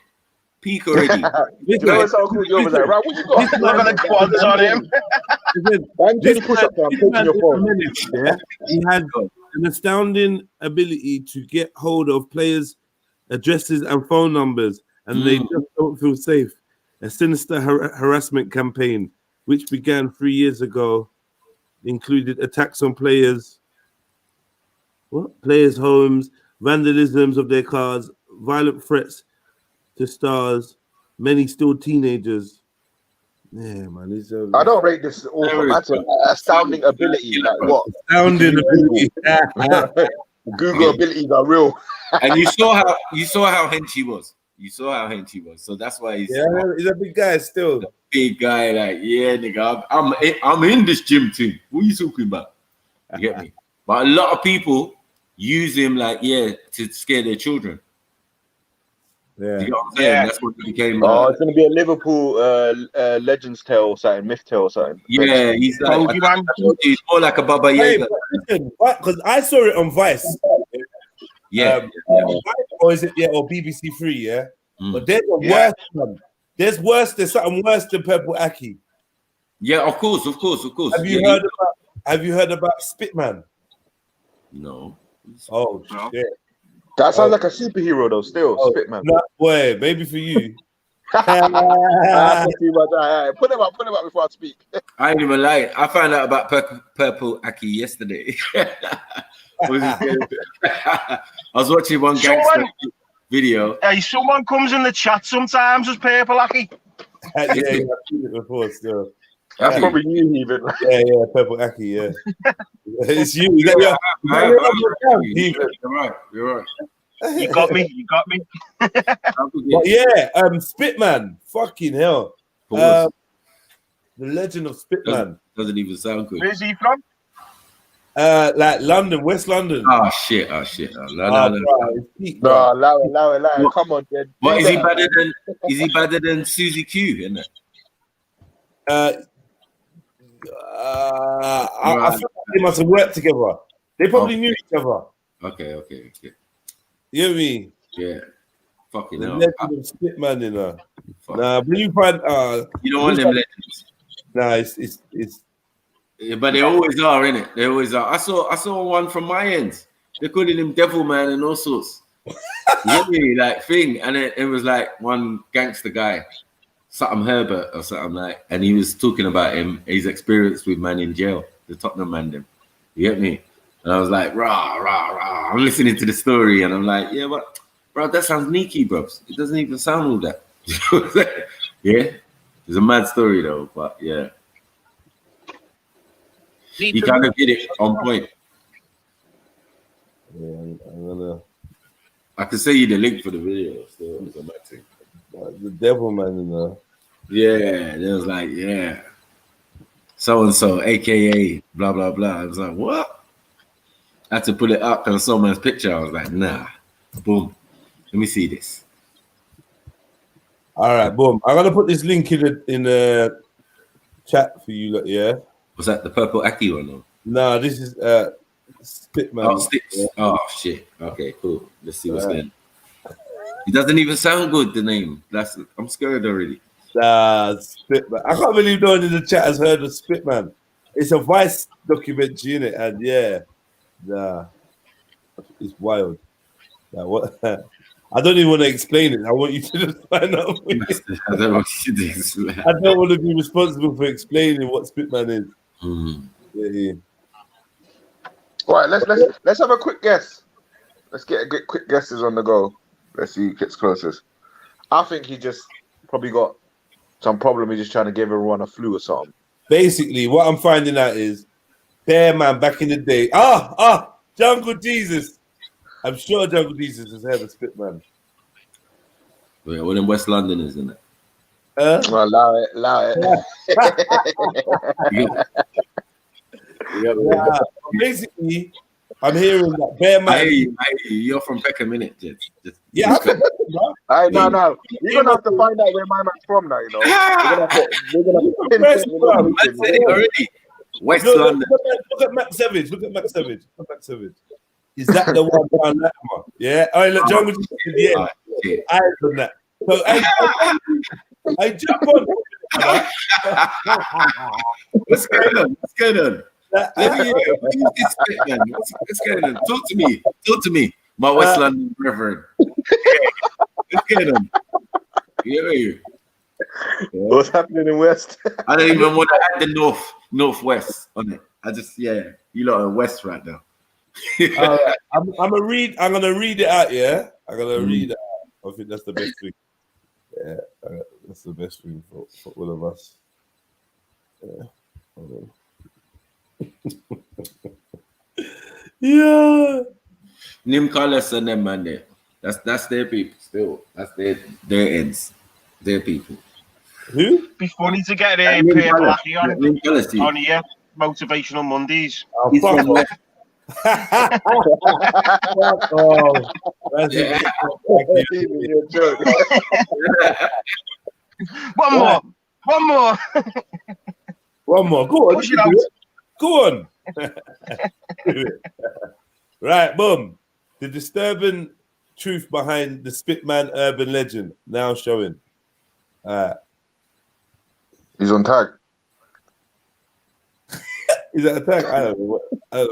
peak already. You know what's so cool? You're like, right, what you got? Look at the quads on him. He had an astounding ability to get hold of players' addresses and phone numbers, and they just don't feel safe. A sinister harassment campaign, which began 3 years ago, included attacks on players' homes, vandalisms of their cars, violent threats to stars, many still teenagers. Yeah, man. I don't rate this awful. That's an astounding ability. Like what? Astounding ability. Google abilities are real. And you saw how hench he was. So that's why he's a big guy still. Big guy, like, yeah, nigga, I'm in this gym team. What are you talking about? You get me? But a lot of people use him like, to scare their children. Yeah. You know what I'm saying? That's what it became. It's gonna be a Liverpool Legends tale or something, myth tale or something. Yeah, he's like he's more like a Baba Yaga. Because I saw it on Vice. Or is it or BBC Three? Yeah, but there's a worse one. There's something worse than Purple Aki. Yeah, of course. Have you heard about Spitman? No. Oh shit. That sounds like a superhero though. Still, Spitman. No way, maybe for you. Put them up before I speak. I ain't even lying. I found out about Purple Aki yesterday. I was watching one gangster video. Hey, someone comes in the chat sometimes as Purple Aki. I've seen it before still. That's probably you even. Yeah, Purple Aki, yeah. It's you. You're right. You got me. But yeah, Spitman. Fucking hell. The legend of Spitman. Doesn't even sound good. Where's he from? Like London, West London. Oh shit. No. Allow it. Come on, Jed. What is he better than Susie Q, isn't it? I feel like they must have worked together. They probably knew each other. Okay. You know what I mean? Yeah. Fucking the hell. legend of Spitman, you know. Nah, but you find you don't want them legends. Nah, it's but they always are, innit? They always are. I saw one from my end. They're calling him Devil Man and all sorts. You get me? Like thing. And it was like one gangster guy, something Herbert or something like, and he was talking about his experience with man in jail, the Tottenham man them. You get me? And I was like, rah. I'm listening to the story and I'm like, yeah, but bro, that sounds sneaky, bro. It doesn't even sound all that. Yeah. It's a mad story though, but yeah. You kind of get it on point. Yeah, I'm gonna I can send you the link for the video. Still, it's a bad thing. The devil man, you know. Yeah, there was like, yeah, so and so, aka blah blah blah. I was like, what? I had to pull it up and I saw man's picture. I was like, nah. Boom. Let me see this. All right, boom. I'm gonna put this link in the chat for you. Yeah. Was that the purple Aki or no? No, this is Spitman. Oh, Sticks. Yeah. Oh shit. Okay, cool. Let's see what's there. It doesn't even sound good. The name. I'm scared already. Spitman. I can't believe no one in the chat has heard of Spitman. It's a Vice documentary in it, and yeah, it's wild. What? I don't even want to explain it. I want you to just find out. I don't want you to explain. I don't want to be responsible for explaining what Spitman is. Yeah. All right, let's have a quick guess. Let's get quick guesses on the go. Let's see who gets closest. I think he just probably got some problem. He's just trying to give everyone a flu or something. Basically, what I'm finding out is, Bear Man back in the day. Jungle Jesus. I'm sure Jungle Jesus has heard of Spitman. Wait, well, in West London, isn't it? Allow it. Yeah. Basically, I'm hearing that Bear Man. Hey, you're from Peckham, innit? Yeah, I'm from Peckham, bro. No. You're gonna have to find out where my man's from now. You know, we're gonna I said it already. West London. Look at Max Savage. Is that the one down that one? Yeah. All right, look, Jungle Jesus. Yeah. I done that. So I jump on. What's going on? Let me hear it. What's going on? Talk to me. My West London brethren. What's going on? Yeah. What's happening in West? I don't even want to add the northwest on it. I just you lot are west right now. I'm gonna read it out. Yeah, I'm gonna read it out. I think that's the best thing. Yeah, that's the best thing for all of us. Yeah. Hold on. Yeah. Nim Carlos and them man there. That's their people still. That's their ends. Their people. Who? Be funny to get a Blackie on here. Motivational Mondays. Oh, fuck off. One more. Go on. Go on. Right, boom. The disturbing truth behind the Spitman urban legend now showing. He's on tag. Is that a tag? I don't know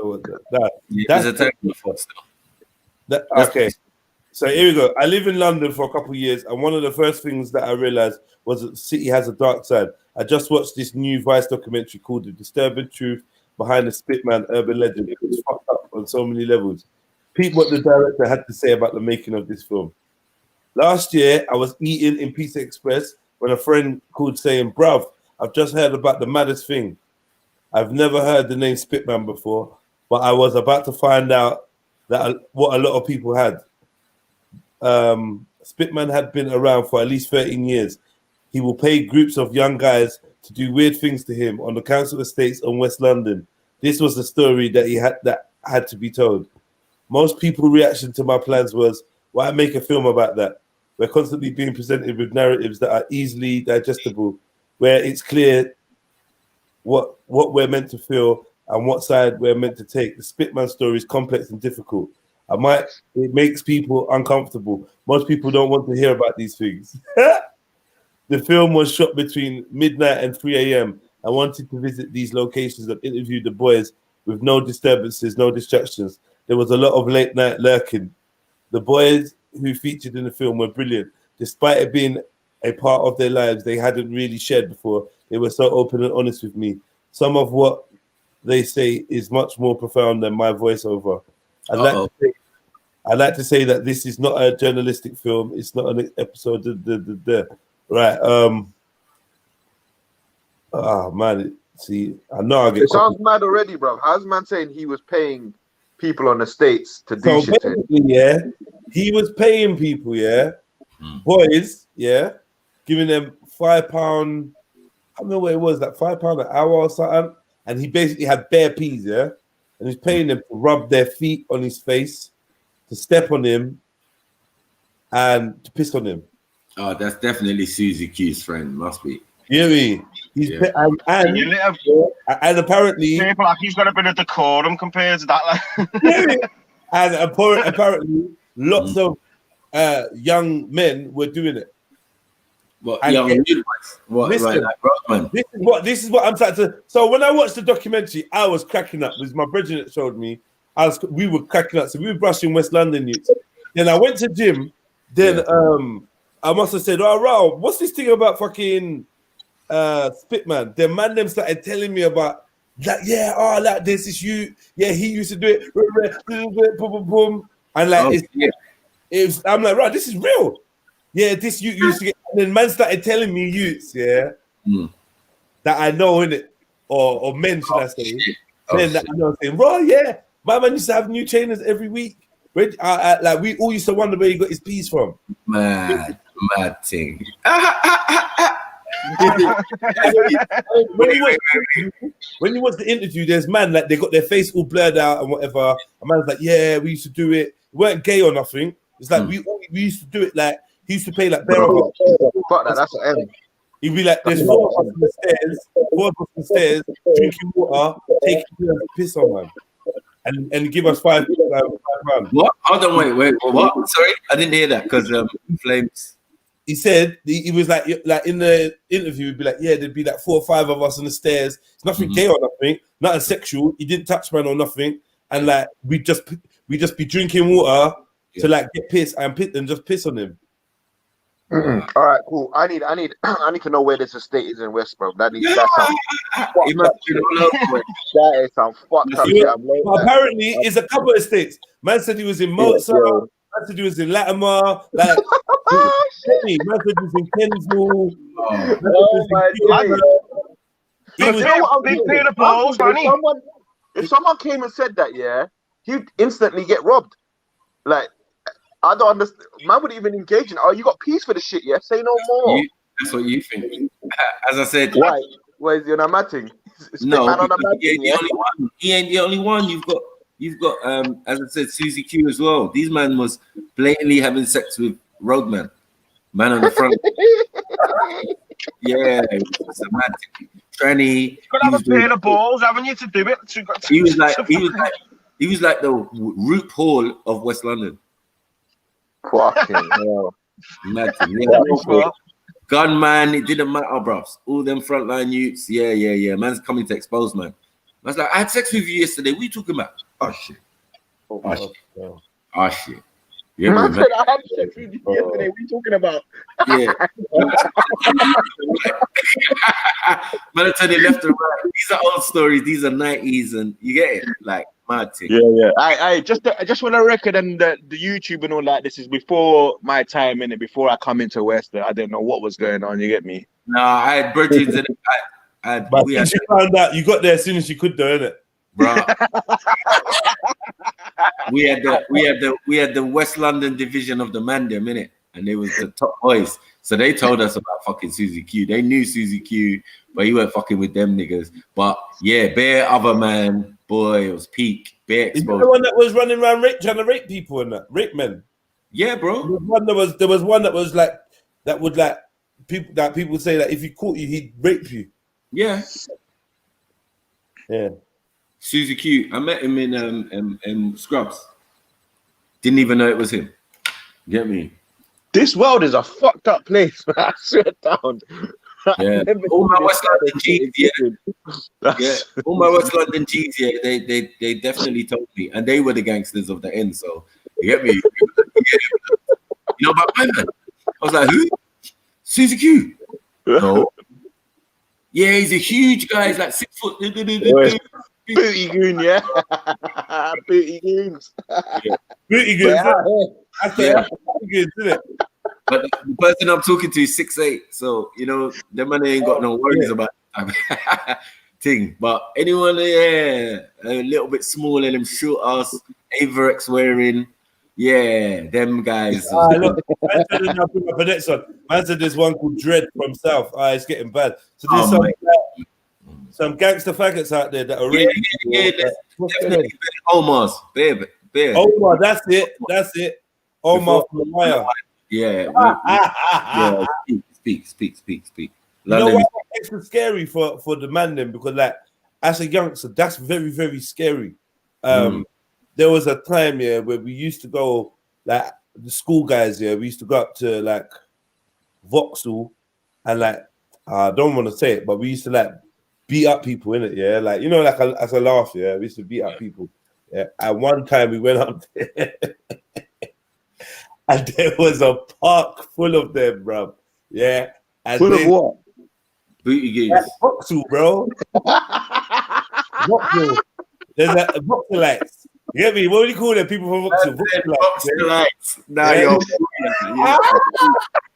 what that. That's a tag before still. Okay. So here we go. I live in London for a couple of years, and one of the first things that I realized was that the city has a dark side. I just watched this new Vice documentary called The Disturbing Truth Behind the Spitman Urban Legend. It was fucked up on so many levels. Peep what the director had to say about the making of this film. Last year, I was eating in Pizza Express when a friend called saying, bruv, I've just heard about the maddest thing. I've never heard the name Spitman before, but I was about to find out that what a lot of people had. Spitman had been around for at least 13 years. He will pay groups of young guys to do weird things to him on the council estates in West London. This was the story that had to be told. Most people's reaction to my plans was, why make a film about that? We're constantly being presented with narratives that are easily digestible, where it's clear what we're meant to feel and what side we're meant to take. The Spitman story is complex and difficult. It makes people uncomfortable. Most people don't want to hear about these things. The film was shot between midnight and 3 a.m. I wanted to visit these locations and interview the boys with no disturbances, no distractions. There was a lot of late night lurking. The boys who featured in the film were brilliant. Despite it being a part of their lives they hadn't really shared before, they were so open and honest with me. Some of what they say is much more profound than my voiceover. I'd like to say that this is not a journalistic film. It's not an episode. Right. Man. See, I know I get. It sounds mad already, bro. How's man saying he was paying people on the states to do shit? Yeah, He was paying people, yeah, boys, yeah, giving them £5. I can't remember what it was, like £5 an hour or something. And he basically had bare peas, yeah, and he's paying them to rub their feet on his face, to step on him, and to piss on him. Oh, that's definitely Susie Q's friend. Must be. You know what I mean? He's and apparently people like he's got a bit of decorum compared to that. Like. and apparently lots of young men were doing it. What And young midwives? What listen, like Rodman? This is what I'm trying to. So when I watched the documentary, I was cracking up. It was my brethren that showed me. We were cracking up. So we were brushing West London youths. Then I went to gym. Then I must have said, "Oh, Raul, what's this thing about fucking Spitman?" Then man them started telling me about that. Yeah, oh, like this is you. Yeah, he used to do it. Boom, boom, boom. And like it was. I'm like, right, this is real. Yeah, this you used to get. And then man started telling me youths, yeah, that I know in it, or men should I say? Then that I know saying, right, yeah, my man used to have new trainers every week. Like we all used to wonder where he got his peas from. Mad thing. When you watch the interview, there's man like they got their face all blurred out and whatever. A man's like, yeah, we used to do it. We weren't gay or nothing. It's like we used to do it like he used to pay like bear. Fuck that, that's an M. He'd be like, there's 4 of us on the stairs, drinking water, taking piss on man. And give us £5. What? Hold on, wait. What? Sorry, I didn't hear that because Flames. He said he was like in the interview, he'd be like, yeah, there'd be like 4 or 5 of us on the stairs. It's nothing gay or nothing, nothing sexual. He didn't touch man or nothing, and like we just be drinking water to like get pissed and just piss on him. All right, cool. I need to know where this estate is in West, bro. That is some fucked up shit. Apparently, it's a couple of estates. Man said he was in Mozart. Man said he was in Latimer. Like, man said he was in Kensal. Oh my God! If someone came and said that, yeah, he'd instantly get robbed. Like, I don't understand. Man wouldn't even engage in. Oh, you got peace for the shit, yeah? Say no more. That's what you think. As I said, why? Where's your matting? No, he ain't the only one. You've got as I said, Susie Q as well. These man was blatantly having sex with Roadman, man on the front. Yeah, it's a mad thing. Tranny. You've got to have a pair of balls, haven't you, to do it? He was like the Root Hall of West London. Fucking hell. Mad thing. Gunman, it didn't matter, bros. All them frontline youths, yeah. Man's coming to expose, man. I was like, I had sex with you yesterday. What are you talking about? Oh shit. Oh shit. Yeah, man said I had sex with you yesterday. What are you talking about? Yeah. Man, I tell you left and right. These are old stories. These are 90s, and you get it. Like, mad thing. Yeah. I just want to record and the YouTube and all that. This is before my time in it. Before I come into West, I didn't know what was going on. You get me? No, I had bridges in it. But you found out, you got there as soon as you could, though, innit? Bro. we had the West London division of the Mandem, innit? And they was the top boys. So they told us about fucking Susie Q. They knew Susie Q, but he weren't fucking with them niggas. But yeah, bare other man, boy, it was peak. Bare exposed. Is that the one that was running around trying to rape people and that? Rape men? Yeah, bro. There was one that was like, that would like, people say that if he caught you, he'd rape you. Yeah. Yeah. Susie Q. I met him in Scrubs. Didn't even know it was him. Get me? This world is a fucked up place, man. I swear down. Yeah. All my West London G's, yeah. All my West London G's, yeah. They definitely told me, and they were the gangsters of the end. So you get me? You know about my man? I was like, who? Susie Q. No. Yeah, he's a huge guy. He's like 6 foot. Booty goon, yeah. Booty goons. Yeah. Booty goons. Yeah. Booty goons, isn't it? But the person I'm talking to is 6'8", so you know them man ain't got no worries about that thing. But anyone, a little bit smaller, them short ass Averex wearing, Yeah, them guys. Look, man said now bring up the next one. Man said there's one called Dread from South. It's getting bad. So there's some gangster faggots out there that are definitely Omar's, baby. Omar, that's it. Omar from the Wire. Yeah. Speak. You know why it's extra scary for the man then? Because like as a youngster, that's very, very scary. There was a time where we used to go, like the school guys we used to go up to like Vauxhall and like I don't want to say it, but we used to like beat up people in it, like you know, like as a laugh, we used to beat up people. At one time we went up there and there was a park full of them, bro. And full of what? Booty games. Vauxhall, bro. Vauxhall. There's a Vauxhallites. You get me? What do you call them? People from Vauxhall. Vauxhallites. Nah,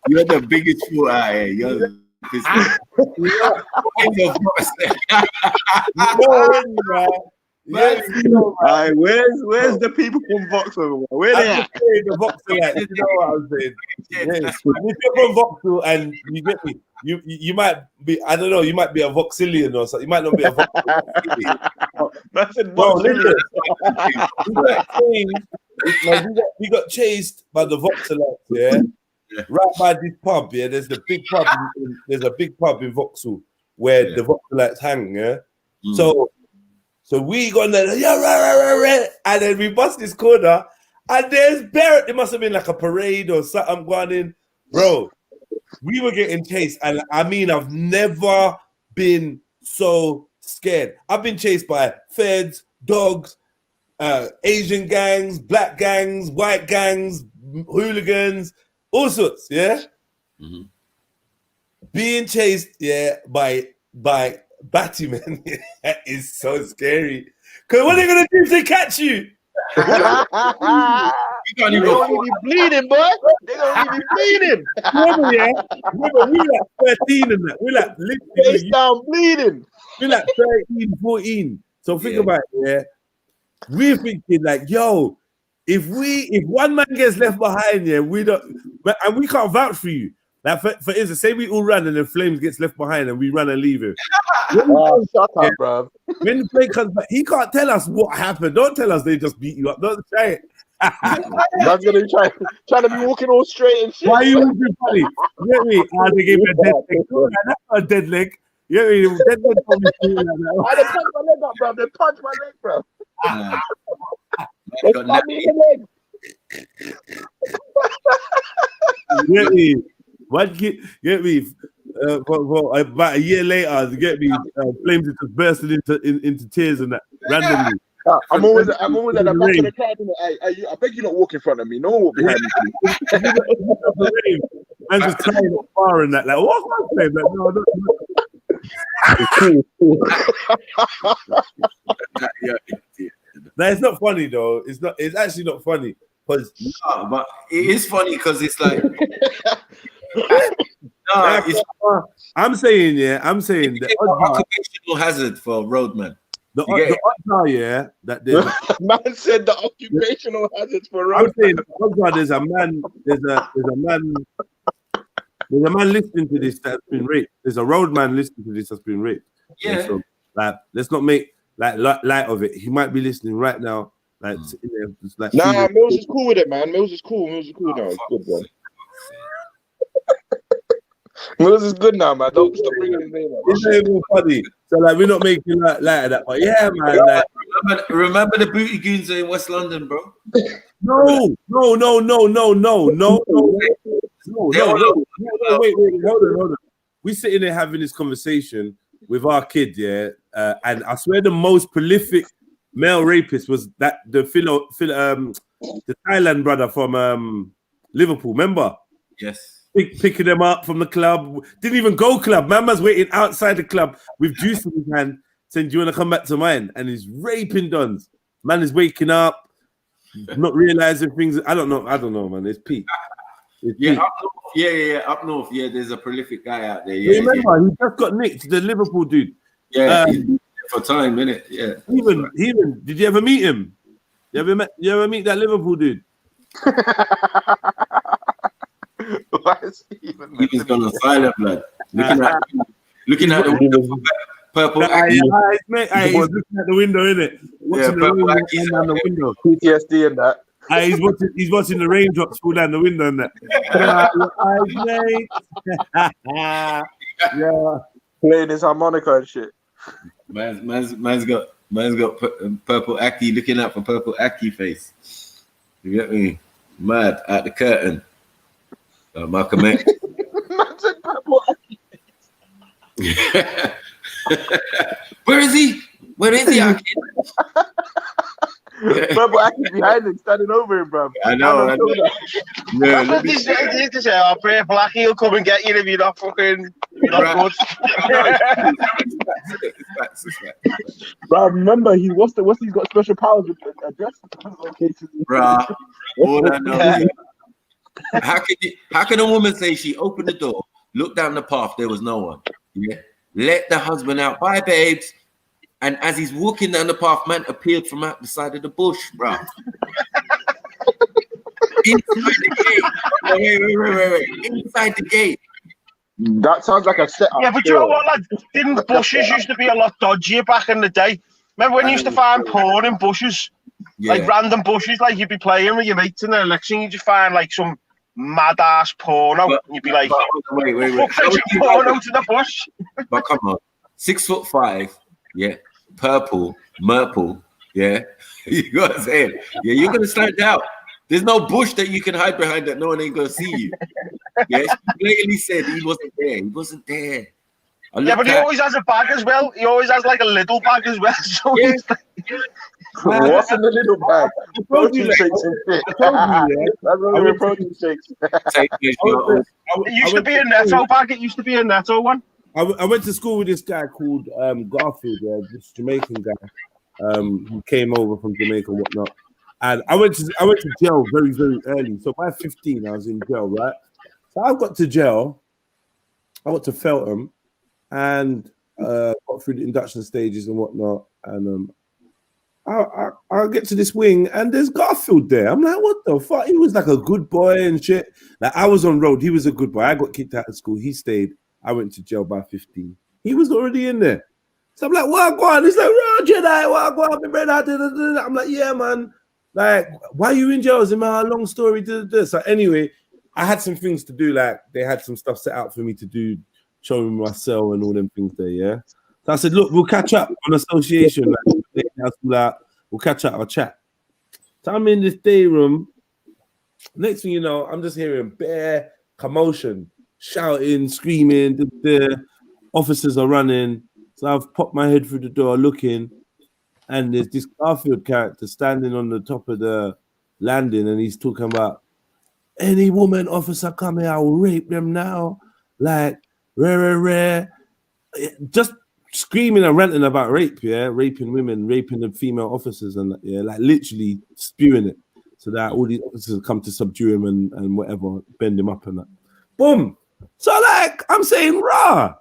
you're the biggest fool out here. You're the where's the people from Vauxhall? Where they at? The Vauxhallites. You know what I'm saying? If you're from Vauxhall and you get me, you might be, I don't know, you might be a Vauxhallian or something. You might not be a Vauxhallian. That's a Vauxhallian. We got chased by the Vauxhallites, right by this pub, there's the big pub. There's a big pub in Vauxhall where the Vauxhallites hang, So we got there, and then we bust this corner, and there's Barrett. It must have been like a parade or something going in, bro. We were getting chased, and I mean, I've never been so scared. I've been chased by feds, dogs, Asian gangs, black gangs, white gangs, hooligans, all sorts. Being chased, by Batman is so scary. Cause what are they gonna do if they catch you? They're gonna be bleeding, boy. They're gonna be bleeding. Remember, we like 13 and that. We like literally down bleeding. We like 13, 14. So think about it, we're thinking like, yo, if one man gets left behind, we don't, and we can't vouch for you. Like for instance, say we all run and then Flames gets left behind and we run and leave him. Shut up, bro. When the play comes back, he can't tell us what happened. Don't tell us they just beat you up. Don't say it. Man's gonna be trying to be walking all straight and shit. Why are you walking funny? You get me? They gave me a dead leg. That's not a dead leg. You get me? Dead leg told me to do that. They punched my leg up, bro. They punched my leg, bro. They stabbed me in the leg. You get me? Get me? About a year later, get me? Flames is just bursting into tears and that randomly. I'm always at the back of the car. I beg you not walk in front of me. No one walk behind me. I'm just crying on fire and that. Like, what am I saying? Like, no. No, it's not funny though. It's not. It's actually not funny. But it is funny because it's like. I'm saying the occupational hazard for roadman. The odds are, that there's man said the occupational hazards for roadman. I'm saying the odds are there's a man listening to this that's been raped. There's a roadman listening to this that's been raped. Yeah. So, like, let's not make light of it. He might be listening right now. Like, sitting there, just like. Nah, Mills is cool with it, man. Mills is cool now. It's good, bro. Mills is good now, man. Don't stop bringing his name up. It's not even funny. So like, we're not making light of that. But yeah, man. Like, remember the booty goons in West London, bro? No. Wait, hold on. We sitting there having this conversation with our kid, and I swear the most prolific male rapist was that the Thailand brother from Liverpool. Remember? Yes. Picking them up from the club. Didn't even go club. Man was waiting outside the club with juice in his hand, saying, "Do you want to come back to mine?" And he's raping dons. Man is waking up, not realizing things. I don't know, man. It's peak. Up north. Yeah, there's a prolific guy out there. Yeah, remember, he just got nicked, the Liverpool dude. Yeah, for time, innit? Yeah. Even, did you ever meet him? You ever meet that Liverpool dude? Why is he even? He was gone on silent, blood. Looking at the window for purple. He's looking at the window, innit? Watching the rain fall down the window. PTSD and that. He's watching the raindrops fall down the window and that. Yeah, playing his harmonica and shit. Man's got purple Aki looking out for purple Aki face. You get me? Mad at the curtain. Malcolm X. Man said purple Aki. Where is he? Where is he, Aki? Purple Aki behind him, standing over him, bro. I know. Yeah, that's what they say. I'll pray Blackie, he'll come and get you if you're not fucking not good. Bro, remember what's he's got special powers with address locations. Bruh, all I know. How can a woman say she opened the door, looked down the path, there was no one? Yeah. Let the husband out. Bye, babes. And as he's walking down the path, man appeared from out the side of the bush, bro. Inside the gate. Wait. Inside the gate. That sounds like a setup. Yeah, but you know what, lad? Didn't bushes used to be a lot dodgier back in the day? Remember when you used to find porn in bushes? Yeah. Like random bushes, like you'd be playing with your mates in the election, you just find like some mad ass porno, and you'd be like, wait. Porno to the bush. But come on, 6'5", yeah, purple, yeah. You know what I'm saying? Yeah, you're gonna stand out. There's no bush that you can hide behind that no one ain't gonna see you. Yeah, she blatantly said he wasn't there. He wasn't there. Yeah, but he always has a bag as well. He always has like a little bag as well. So yeah. What's in the little bag? Protein shakes and shit. That's only protein shakes. It used to be a Netto bag. It used to be a Netto one. I went to school with this guy called Garfield, this Jamaican guy who came over from Jamaica and whatnot. And I went to jail very, very early. So by 15, I was in jail, right? So I got to jail. I went to Feltham and got through the induction stages and whatnot. And I'll get to this wing and there's Garfield there. I'm like, what the fuck? He was like a good boy and shit. Like I was on road. He was a good boy. I got kicked out of school. He stayed. I went to jail by 15. He was already in there. So I'm like, what go on? He's like, Jedi, what go on, my brother? I'm like, yeah, man. Like, why are you in jail? Is it a long story? So anyway, I had some things to do. Like, they had some stuff set out for me to do, showing me my cell and all them things there, yeah? So I said, look, we'll catch up on association. Like, we'll catch up, I'll chat. So I'm in this day room. Next thing you know, I'm just hearing bare commotion, shouting, screaming. The officers are running. So I've popped my head through the door looking, and there's this Garfield character standing on the top of the landing, and he's talking about any woman officer come here, I will rape them now. Like, rare. Just screaming and ranting about rape, yeah, raping women, raping the female officers, and yeah, like literally spewing it so that all these officers come to subdue him and whatever, bend him up and that. Boom. So like, I'm saying, rah,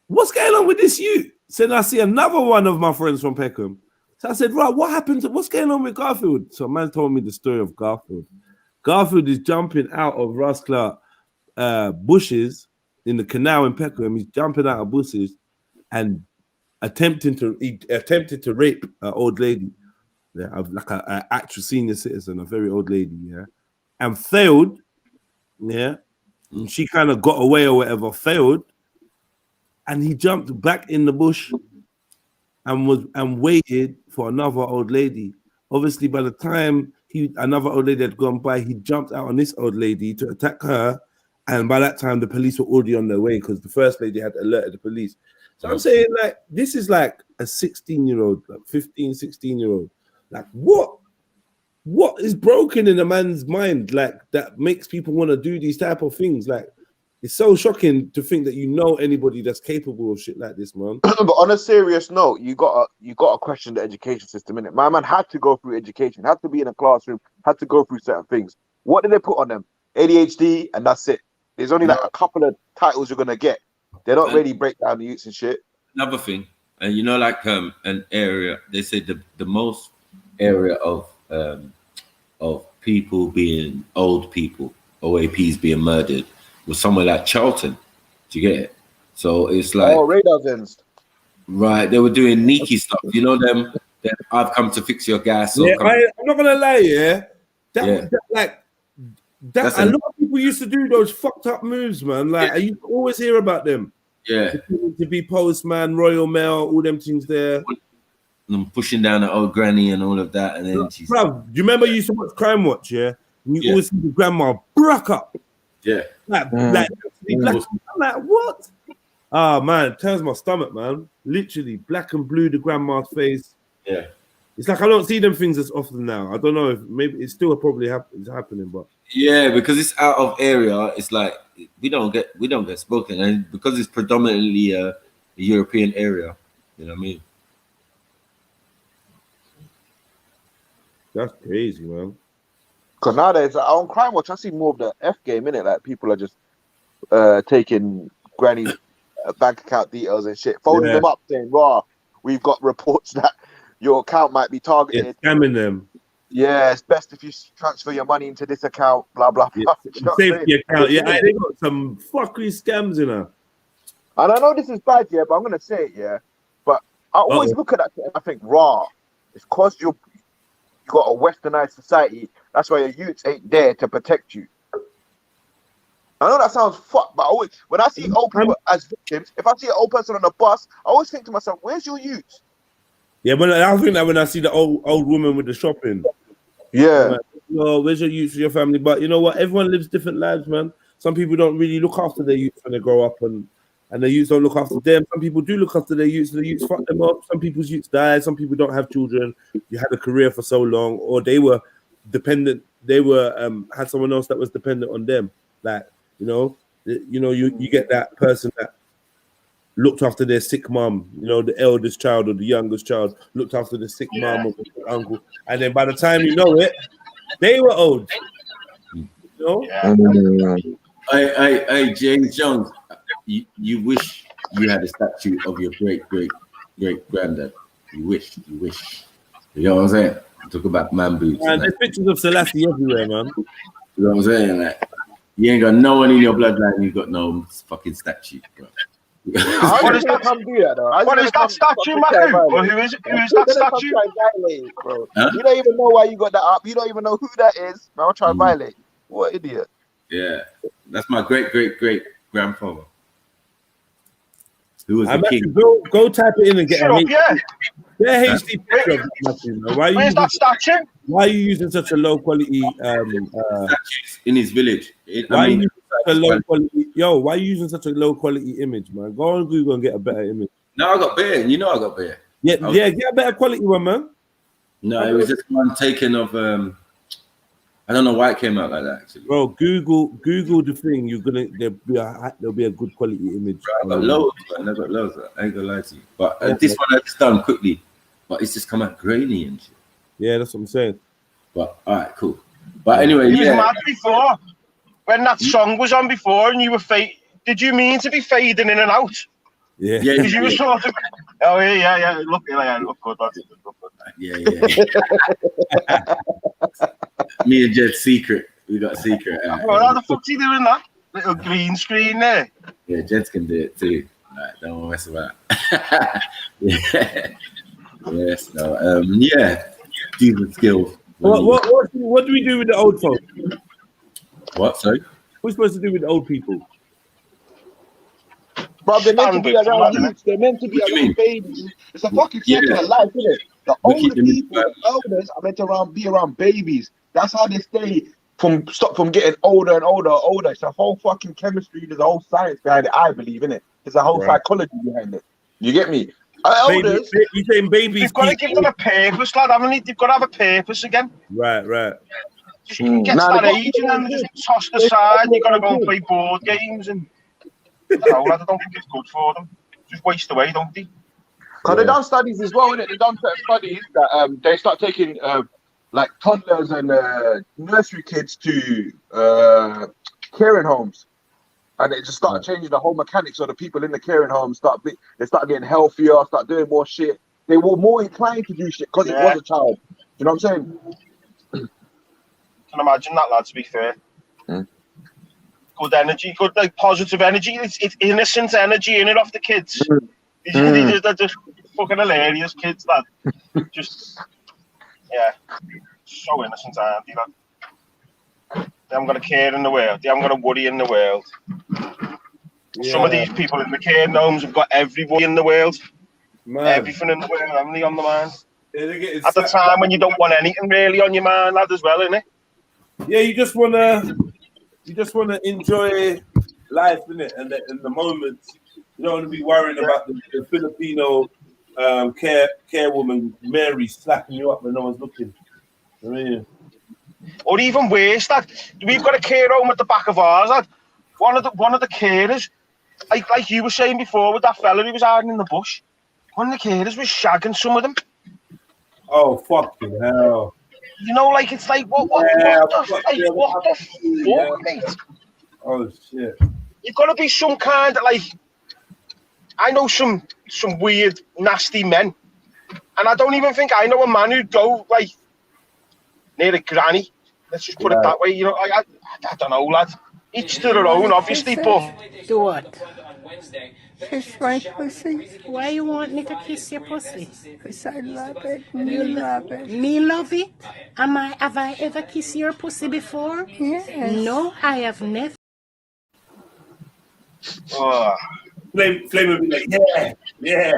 what's going on with this youth? So then I see another one of my friends from Peckham. So I said, rah, what happened what's going on with Garfield? So a man told me the story of Garfield. Garfield is jumping out of Ross Clark bushes in the canal in Peckham. He's jumping out of bushes and attempted to rape an old lady, yeah, like an actual senior citizen, a very old lady, yeah, and failed, yeah. And she kind of got away or whatever, failed, and he jumped back in the bush and waited for another old lady. Obviously, by the time another old lady had gone by, he jumped out on this old lady to attack her, and by that time the police were already on their way because the first lady had alerted the police. So I'm saying, like, this is like a 16-year-old, like 15, 16-year-old. Like, what is broken in a man's mind, like, that makes people want to do these type of things? Like, it's so shocking to think that you know anybody that's capable of shit like this, man. But on a serious note, you gotta question the education system, innit? My man had to go through education, had to be in a classroom, had to go through certain things. What did they put on them? ADHD, and that's it. There's only like a couple of titles you're gonna get. They don't really break down the youths and shit. Another thing, and you know, like an area, they say the most area of people being old people, OAPs being murdered, was somewhere like Charlton. Do you get it? So it's like, radars ends. right, they were doing sneaky stuff. You know them, I've come to fix your gas. Or Yeah, I'm not gonna lie, that That's a lot of people used to do those fucked up moves, man. Like I used to always hear about them. Yeah. To be postman, Royal Mail, all them things there. And pushing down the old granny and all of that. And then she's... Bruv, do you remember you used to watch Crime Watch, yeah? And you always see the grandma bruck up. Yeah. I'm like, what? Oh, man, it turns my stomach, man. Literally, black and blue, the grandma's face. Yeah. It's like I don't see them things as often now. I don't know if maybe it's still probably happening, but yeah, because it's out of area. It's like we don't get spoken, and because it's predominantly a European area, you know what I mean? That's crazy, man. Because nowadays on Crime Watch, I see more of the F game in it. Like people are just taking granny's bank account details and shit, folding them up, saying, "Raw, we've got reports that your account might be targeted." Scamming them. Yeah, it's best if you transfer your money into this account. Blah blah blah. Safety account. Yeah, they got some fucking scams in her. And I know this is bad, but I'm gonna say it, But I always look at that and I think, raw. It's cause you got a westernized society. That's why your youths ain't there to protect you. I know that sounds fucked, but when I see old people as victims, if I see an old person on a bus, I always think to myself, "Where's your youth?" Yeah, but I think that when I see the old woman with the shopping, like, well, where's your youth, your family? But you know what? Everyone lives different lives, man. Some people don't really look after their youth when they grow up, and their youth don't look after them. Some people do look after their youth, and the youth fuck them up. Some people's youth die. Some people don't have children. You had a career for so long, or they were dependent. They were had someone else that was dependent on them. Like you get that person that looked after their sick mum, the eldest child or the youngest child looked after the sick mum or the uncle, and then by the time you know it, they were old. Hey, James Jones, you wish you had a statue of your great granddad. You wish. You know what I'm saying? Talk about man boobs. Man, there's pictures of Selassie everywhere, man. You know what I'm saying? Like, you ain't got no one in your bloodline. You got no fucking statue, bro. What is that statue, Maku? Or who is that statue? Bro. Huh? You don't even know why you got that up. You don't even know who that is. Man, I'll try to violate. What idiot. Yeah, that's my great grandfather. Who was the king? Go type it in and get HD picture of Matthew. Where's that statue? Why are you using such a low quality statues in his village? Why are you using such a low quality image, man? Go on Google and get a better image. No, I got better. You know I got better. Yeah, get a better quality one, man. No, it was just one taken of I don't know why it came out like that actually. Bro, Google the thing. There'll be a good quality image. Bro, I got loads, man. I got loads. I ain't gonna lie to you. But this one I just done quickly, but it's just come out grainy and shit. Yeah, that's what I'm saying. But all right, cool. But anyway, you was mad before when that song was on before, and you were did you mean to be fading in and out? Yeah. Because you were sort of. Oh yeah. Look good. That's it. Look good. Yeah. Me and Jed's secret. We got a secret. How the fuck's he doing that? Little green screen there. Yeah, Jed's can do it too. Right, don't mess about. Yes. No. Decent skills. What do we do with the old folks? What? Sorry. What are we supposed to do with the old people? Bro, they're meant to be around youths. They're meant to be around babies. It's a fucking circle of life, isn't it? The older people, elders, are meant to be around babies. That's how they stop from getting older and older. It's a whole fucking chemistry. There's a whole science behind it, I believe, in it. There's a whole psychology behind it. You get me? Elders, you saying babies? You've got to give them a purpose, lad, haven't you? They've got to have a purpose again. Right. You get to that age and then just tossed aside. You've got to go and play board games and. I don't think it's good for them. Just waste away, don't they? Because they've done studies as well, innit? They've done certain studies that they start taking like toddlers and nursery kids to caring homes, and they just start changing the whole mechanics of the people in the caring homes. They start getting healthier, start doing more shit. They were more inclined to do shit because it was a child. You know what I'm saying? can imagine that, lad, to be fair. Good energy, good, like, positive energy. It's innocent energy in it off the kids. They're just fucking hilarious kids, lad. Just, yeah, so innocent, aren't they, lad? They haven't got a care in the world. They haven't got a worry in the world. Yeah. Some of these people in the care homes have got every worry in the world. Man. Everything in the world, haven't they, on the mind? At the time when you don't want anything really on your mind, lad, as well, innit? Yeah, you just wanna enjoy life, innit, and the moments. You don't want to be worrying about the Filipino care woman Mary slapping you up when no one's looking. I mean, or even worse, lad. We've got a care home at the back of ours, lad. One of the carers, like you were saying before with that fella who was hiding in the bush. One of the carers was shagging some of them. Oh, fucking hell. You know, like, it's like, what the fuck, mate? Oh, shit. You've got to be some kind of, like, I know some weird, nasty men. And I don't even think I know a man who'd go, like, near a granny. Let's just put it that way. You know, I don't know, lad. Each to their own, obviously, but... Do what? Kiss my pussy. Why you want me to kiss your pussy? Because I love it. You love it. Me love it? Have I ever kissed your pussy before? Yes. No, I have never. Flame would be like, yeah.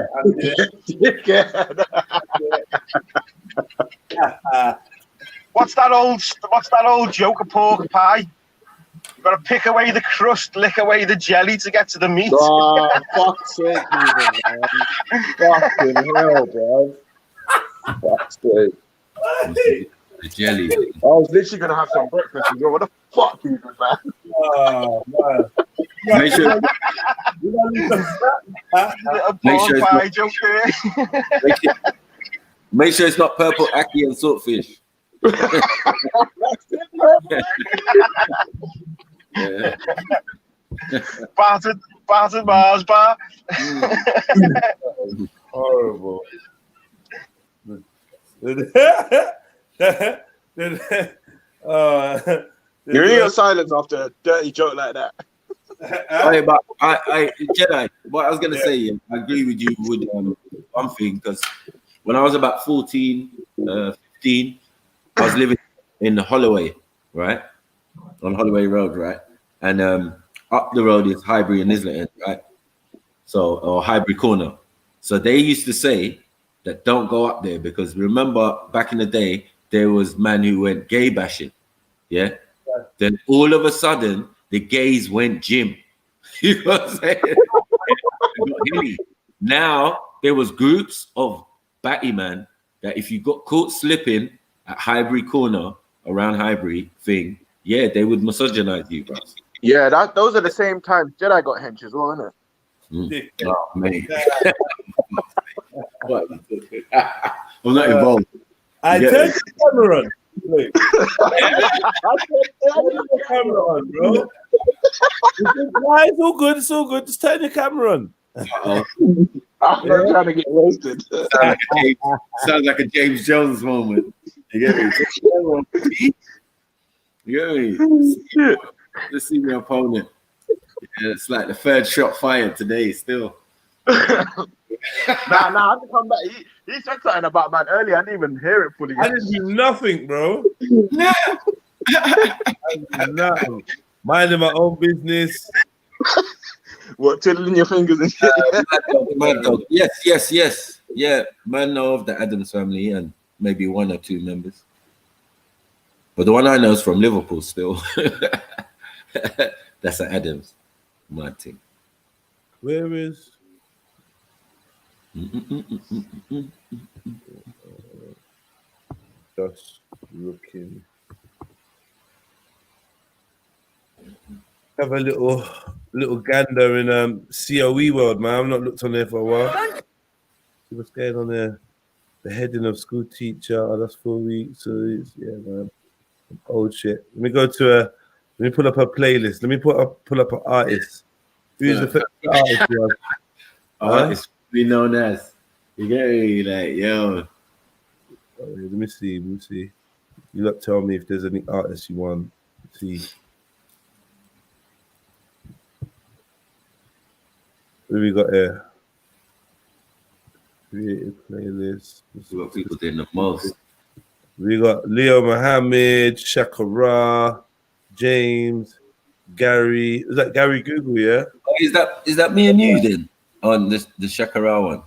What's that old joke of pork pie? You've got to pick away the crust, lick away the jelly to get to the meat. Oh, fuck's sake, man. Fucking hell, bro. Fuck's sake. The jelly. I was literally going to have some breakfast. You go, what the fuck, even, man? Oh, man. Make sure make sure it's not purple ackee and swordfish. Yeah. Battered Mars bar. Horrible. You're in your silence after a dirty joke like that. Hey, but I Jedi, what I was gonna say, I agree with you with one thing, because when I was about 14, 15, I was living in Holloway, right? On Holloway Road, right? And up the road is Highbury and Islington, right? So, or Highbury Corner. So they used to say that don't go up there, because remember back in the day, there was man who went gay bashing, yeah? Then all of a sudden, the gays went gym. You know what I'm saying? Now, there was groups of batty man that if you got caught slipping at Highbury Corner, around Highbury thing, yeah, they would misogynize you, bro. Yeah, those are the same times Jedi got hench as well, isn't it? Oh, man. I'm not involved. I turned the camera on. I turned the camera on, bro. It's all good. It's all good. Just turn the camera on. I'm not trying to get roasted. Sounds like a James Jones moment. You get me? You get me? Let's see my opponent. Yeah, it's like the third shot fired today still. Nah, I had to come back. He said something about man earlier. I didn't even hear it fully. I didn't do nothing, bro. Nothing. Minding my own business. What, twiddling your fingers and shit? Mad dog. Yes. Yeah, man know of the Adams family and maybe one or two members. But the one I know is from Liverpool still. That's an Adams. Mad thing. Where is... Just looking. Have a little gander in COE world, man. I've not looked on there for a while. See what's going on there. The heading of school teacher. Oh, that's 4 weeks. So it's, yeah, man. Old shit. Let me pull up a playlist. Let me pull up an artist. Who's the first artist you have? Artist be known as. You get me? Like, yo. Let me see. You lot tell me if there's any artists you want to see. What we got here? Creative playlist. We got people doing the most. We got Leo Muhammad, Shakara, James, Gary. Is that Gary Google? Yeah. Oh, is that me and you then on the Shakara one?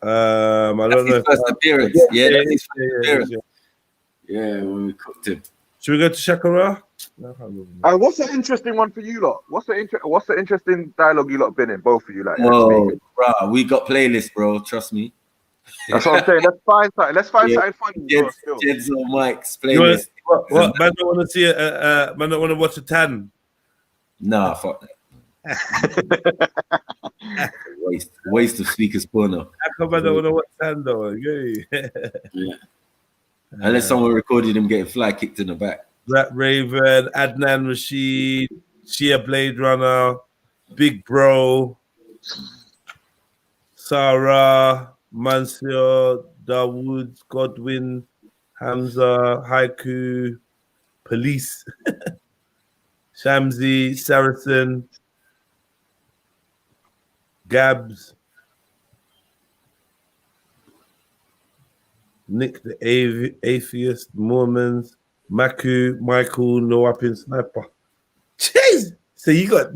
I don't know. His first appearance. Yeah, that's his first appearance. Yeah, when we cooked him. Should we go to Shakara? What's the interesting one for you lot? What's the interesting dialogue you lot been in, both of you? Like, oh, bro, we got playlists, bro. Trust me. That's what I'm saying. Let's find something. Let's find something funny. Jed's or Mike's playlist. What? Man don't want to see man don't want to watch a tan. Nah, fuck that. waste of speakers porno. How come I don't want to watch tan though? Yeah. Unless someone recorded him getting fly kicked in the back. Rat Raven, Adnan Rashid, Shia Blade Runner, Big Bro, Sarah, Mansur, Dawood, Godwin, Hamza, Haiku, Police, Shamsi, Saracen, Gabs, Nick the Atheist, Mormons, Maku, Michael, No Upping Sniper. Jeez! So you got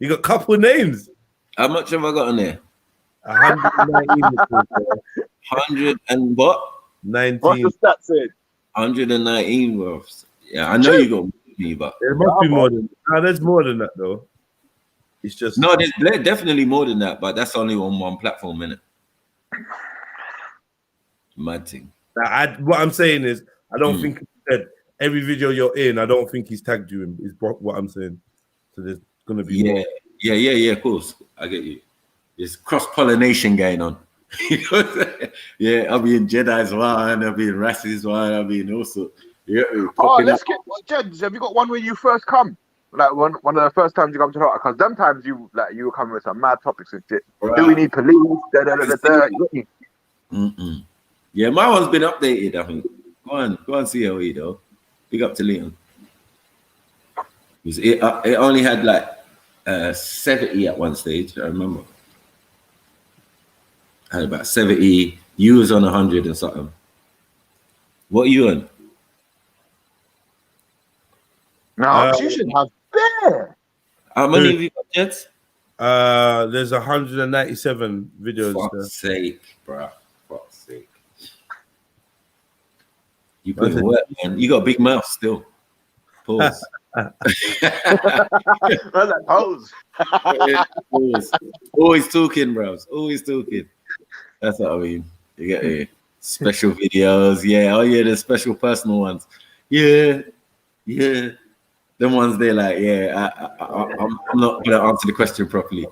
a couple names. How much have I got on there? 119. 100 and what? 19. What's the stats saying? 119, bro. Yeah, I know you got me, but there must be more than that. No, there's more than that though. It's just there's definitely more than that, but that's only on one platform, innit? Mad thing. What I'm saying is, I don't think he said every video you're in. I don't think he's tagged you in. Is what I'm saying. So there's gonna be more. Yeah. Of course, I get you. There's cross-pollination going on. Yeah, I'll be in Jedi's one, I'll be in Rassi's one, I'll be in all sorts. Yeah. Let's get Jeds. Have you got one where you first come? Like one of the first times you come to the because sometimes you were coming with some mad topics and shit. Right. Do we need police? Yeah, my one's been updated, I think. Go on, see how he though. Big up to Leon. It only had like 70 at one stage, I remember. I had about 70. You was on 100 and something. What are you on? No, you should have there. How many have you got, Jets? There's 197 videos. Fuck's sake, bro. Fuck's sake. You put in work, man. You got a big mouth still. Pause. Pause. Always talking, bros. Always talking. That's what I mean. You get it. Special videos. Yeah. Oh, yeah. The special personal ones. Yeah. Them ones they're like, I'm not gonna answer the question properly.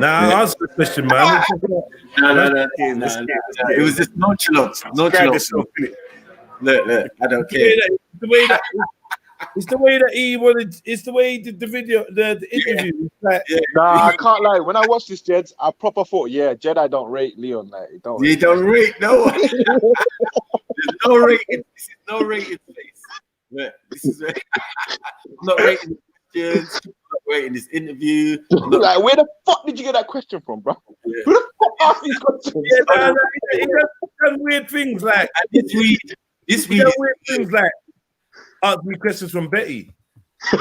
Answer the question, man. No. It was just nonchalant. Look, I don't care. It's the way that he wanted. It's the way he did the video, the interview. Like, I can't lie. When I watched this, Jeds, I proper thought, Jedi don't rate Leon. Like, he don't rate no one. There's no rating. This is no rating place. Look, this is I'm not rating the questions. I'm not rating this interview. Like, where the fuck did you get that question from, bro? Yeah. Who the fuck asked these questions? He does weird things like this week. Weird things like ask me questions from Betty.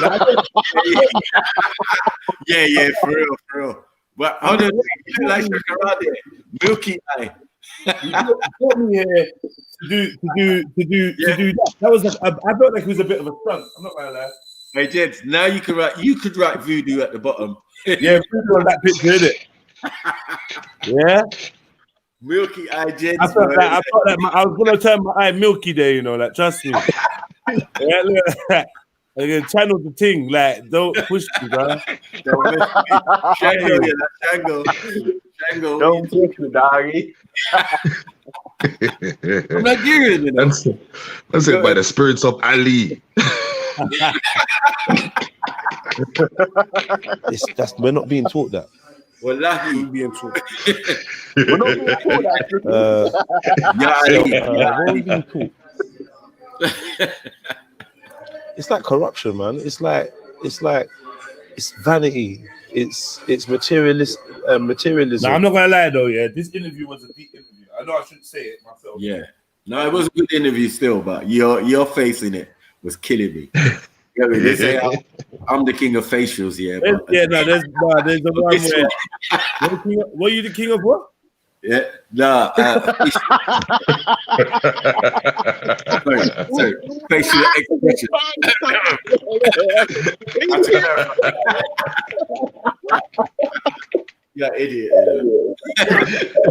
Like, yeah, for real. But how do you like Shakara there? Milky eye. You got me here to do that. That was I felt like it was a bit of a stunt. I'm not gonna lie. Hey Jeds, now you could write voodoo at the bottom. Yeah, voodoo on that picture, innit? Yeah. Milky eye Jeds. I thought that I was gonna turn my eye milky there, you know, like trust me. Yeah, look, I'm gonna channel the thing, like don't push me, bro. Shango. Don't push me, doggy. I'm Nigerian, you know. That's it by the spirits of Ali. We're not being taught that. Wallahi, we're being taught. We're not being taught that. We're being taught. It's like corruption, man. It's vanity. It's materialism. No, I'm not gonna lie though. Yeah, this interview was a deep interview. I know I shouldn't say it myself. Yeah. No, it was a good interview still, but your face in it was killing me. Yeah, they say I'm the king of facials, yeah. But, there's the one where. What are you the king of what? Yeah, nah. Sorry, facial expression. Yeah, idiot.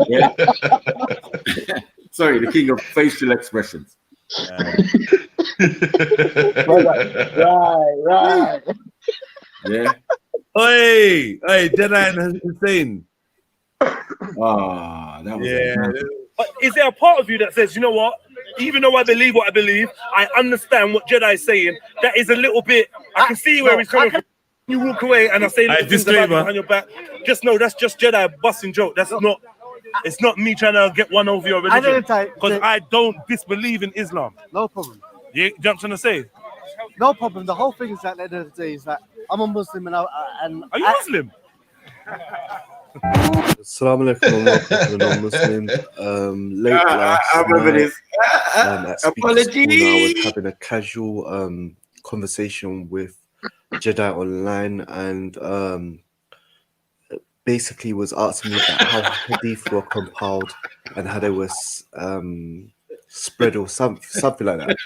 Yeah. Sorry, the king of facial expressions. Right. Yeah. Hey, Jedi and Hussein. That was But is there a part of you that says, you know what? Even though I believe what I believe, I understand what Jedi is saying. That is a little bit. I can see where he's coming from. You walk away and I say little things about you behind your back. Just know that's just Jedi busting joke. That's not. It's not me trying to get one over your religion. Because I don't disbelieve in Islam. No problem. You know what I'm trying to say? No problem. The whole thing is that at the end of the day is that I'm a Muslim and are you Muslim? Assalamu alaikum and welcome to the non-Muslim. Late last I remember night, this. at Apologies. School, I was having a casual conversation with JEDIONLINE and basically was asking me about how hadith were compiled and how they were spread or something like that.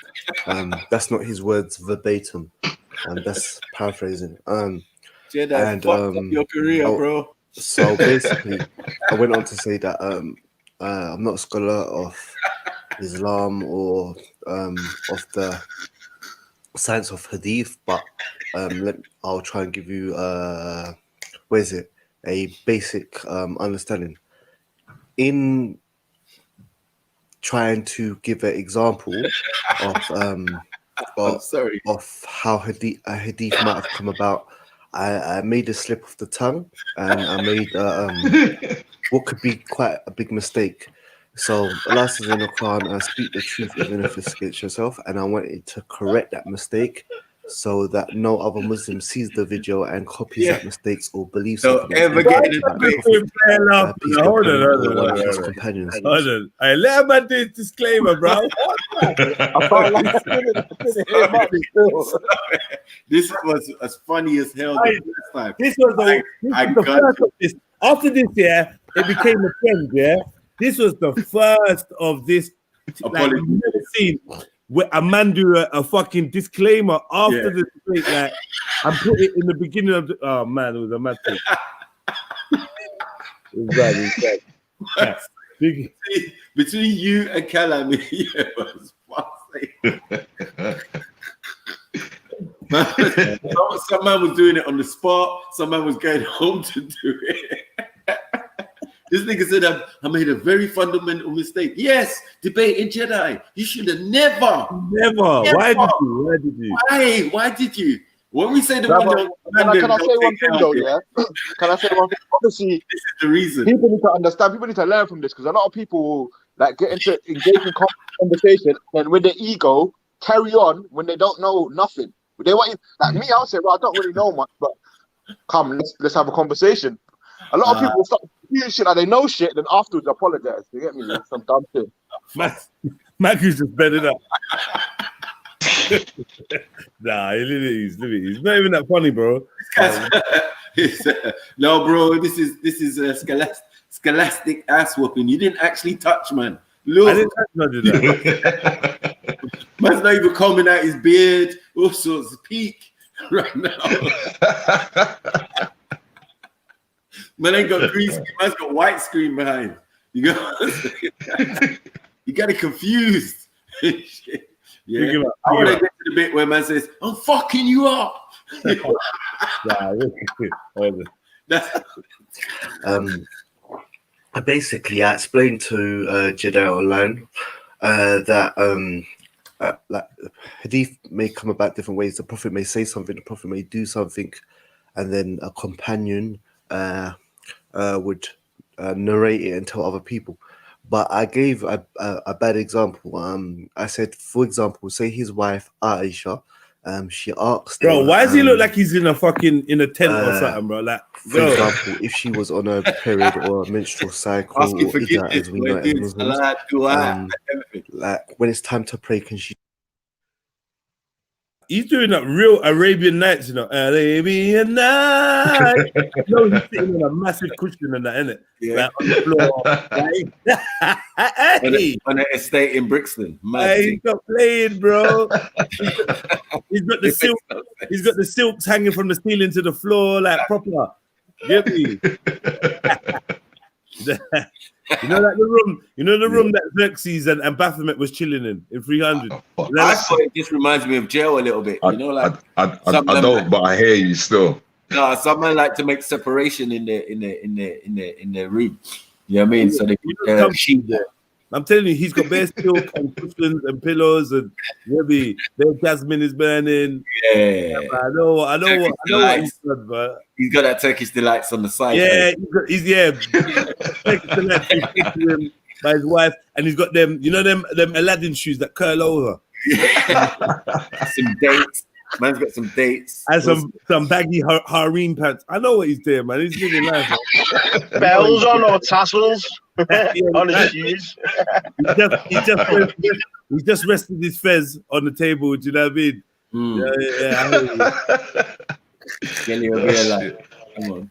That's not his words verbatim. That's paraphrasing. Jedi, fucked up your career, bro. So basically, I went on to say that I'm not a scholar of Islam or of the science of hadith, but I'll try and give you a basic understanding. In trying to give an example of how a hadith might have come about, I made a slip of the tongue and I made what could be quite a big mistake. So Allah says in the Quran, speak the truth even if it's against yourself, and I wanted to correct that mistake so that no other Muslim sees the video and copies that mistakes or believes something. Hold on. Companions. Hold on. Hey, let him have this disclaimer, bro. This was as funny as hell the first time. This was the first of this. After this, yeah, it became a trend, yeah. This was the first of this. Like, you've never seen where a man do a fucking disclaimer after the debate, like, and put it in the beginning of the. Oh man, it was a mad thing. It was bad. Between you and Kalam, it was some man was doing it on the spot. Some man was going home to do it. This nigga said, I made a very fundamental mistake. Yes, debating Jedi. You should have never. Why did you? Why did you? When we say the Can one, I say one thing though? Yeah. Can I say one thing? Obviously, this is the reason. People need to understand. People need to learn from this because a lot of people like get into engaging conversation and with their ego carry on when they don't know nothing. They want like me. I'll say, well, I don't really know much, but come, let's have a conversation. A lot of people will start doing shit like they know shit, then afterwards apologize. You get me? Like some dumb shit. Maggie's just bed it up. Nah, he's not even that funny, bro. No, bro, this is scholastic ass whooping. You didn't actually touch, man. Look, I didn't that. Man's not even combing out his beard. All sorts of peak right now. Man ain't got green screen, man's got white screen behind. You got it confused. Yeah. I want to get to the bit where man says, I'm fucking you up. Basically, I explained to JEDIONLINE that like hadith may come about different ways. The Prophet may say something, the Prophet may do something, and then a companion would narrate it and tell other people. but I gave a bad example. I said, for example, say his wife Aisha, she asked, bro, why does he look like he's in a tent or something, bro? Like, for example, if she was on a period or a menstrual cycle, or Ida, as we know it in Muslims, like when it's time to pray, can she? He's doing that real Arabian Nights, you know. Arabian Nights. No, he's sitting on a massive cushion and that, innit? Yeah. Like on the floor. Hey. On an estate in Brixton. Hey, he's not playing, bro. He's got the silk. He's got the silks hanging from the ceiling to the floor, like proper. Get me? You know, like the room. You know the room that Xerxes and Baphomet was chilling in 300. I thought it just reminds me of jail a little bit. You know, like I don't, but I hear you still. No, someone like to make separation in the room. You know what I mean? So they put sheep there. I'm telling you, he's got bare silk and cushions and pillows, and maybe their jasmine is burning. Yeah, I know what he's done, but he's got that Turkish delights on the side. Yeah, Turkish delights to him by his wife, and he's got them, you know, them Aladdin shoes that curl over. Some dates. Man's got some dates and some baggy harem pants. I know what he's doing, man. He's living life. Bells on or tassels on his shoes. He just rested his fez on the table. Do you know what I mean? Kelly will be like, come on.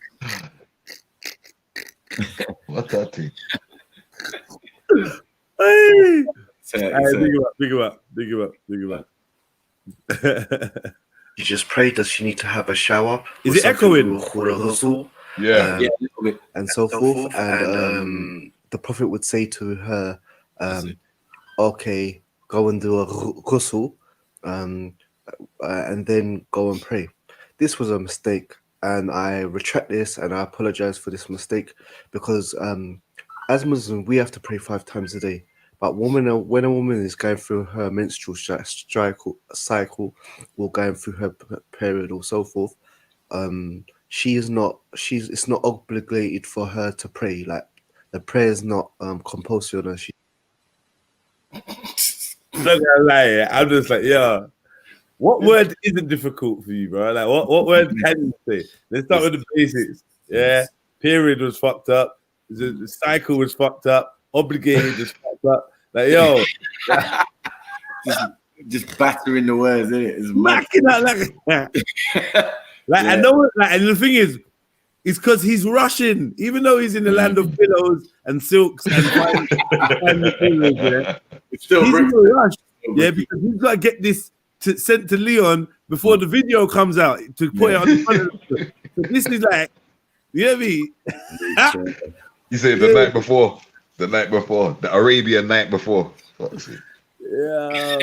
What's that thing? Hey, big him up. You just pray. Does she need to have a shower? Is it echoing? Yeah, and so forth. And the Prophet would say to her, "Okay, go and do a ghusl, and then go and pray." This was a mistake, and I retract this, and I apologize for this mistake, because as Muslims we have to pray 5 times a day. But when a woman is going through her menstrual cycle or going through her period or so forth, it's not obligated for her to pray. Like, the prayer is not compulsory on her. I'm not gonna lie, I'm just like, yeah. What word isn't difficult for you, bro? Like, what word can you say? Let's start with the basics. Yeah, period was fucked up. The cycle was fucked up. Obligated was fucked up. Like, yo, just battering the words, isn't it? It's macking out like like, I know, like, and the thing is, it's because he's Russian, even though he's in the land of pillows and silks and fine materials, yeah. It's still he's in a rush, because he's got to get this sent to Leon before the video comes out to put it on the front of the. So this is like, you know what I mean? You said the night before. The night before, the Arabian night before. Yeah.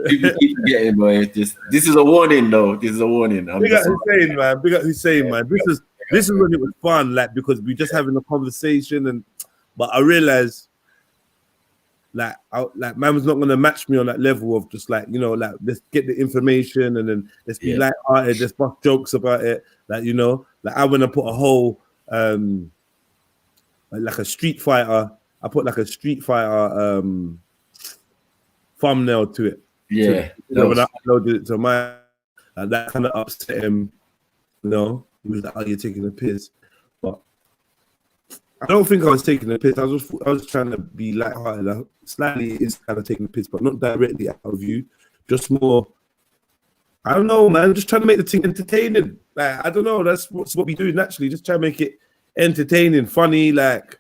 Keep forgetting, boy. This is a warning, though. This is a warning. Big up Hussein, man. Big up Hussein, man. This is when it was fun, like, because we just having a conversation, but I realized, like, man was not gonna match me on that level of just like, you know, like, let's get the information and then let's be light-hearted, just bust jokes about it, like, you know, like, I want to put a whole like a Street Fighter. I put like a Street Fighter thumbnail to it. Yeah. So when I uploaded it to my, that kind of upset him. You know, he was like, "Oh, you're taking a piss," but I don't think I was taking a piss. I was trying to be lighthearted. Slightly is kind of taking a piss, but not directly out of you. Just more. I don't know, man. Just trying to make the thing entertaining. Like, I don't know. That's what we do naturally. Just try to make it entertaining, funny, like,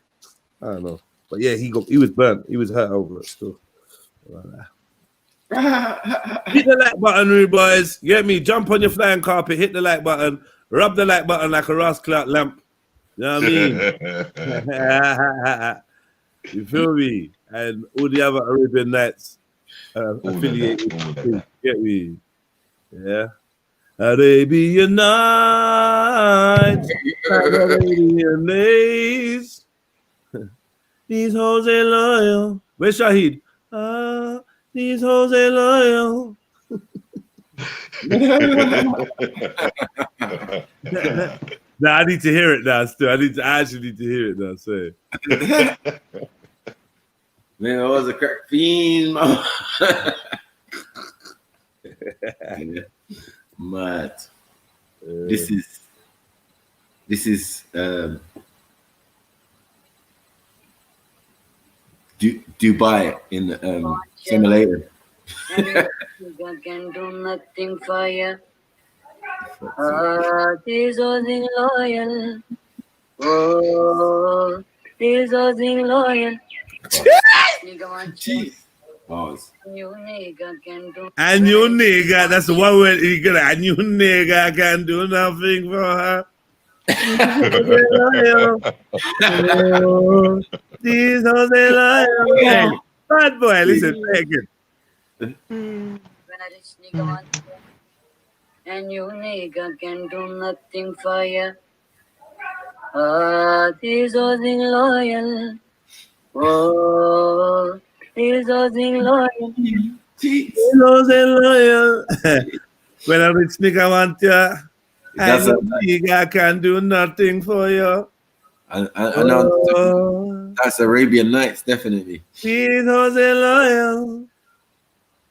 I don't know. But yeah, he was burnt. He was hurt over it still. Hit the like button, rude boys. You get me? Jump on your flying carpet, hit the like button, rub the like button like a rascal lamp. You know what I mean? You feel me? And all the other Arabian Nights affiliated. Get me? Yeah. Arabian Nights, Arabian days. These hoes ain't loyal. Where's Shahid? These hoes ain't loyal. Nah, I need to hear it now. Still, I actually need to hear it now. Say, Man, I was a crack fiend. Mad. This is Dubai in simulated. God can do nothing for you. This was in loyal. Oh, this was in loyal. Pause. You nigga can do. And you nigga, that's the one word you get. And you nigga can do nothing for her. Oh, these are the loyal. Hey, bad boy, listen, again. When I reach nigga want you, and you nigga can do nothing for you. This was in loyal. Oh, this was in loyal. This was in loyal. When a rich nigga want you, and a nigga can do nothing for you. That's Arabian Nights, definitely. This was in loyal.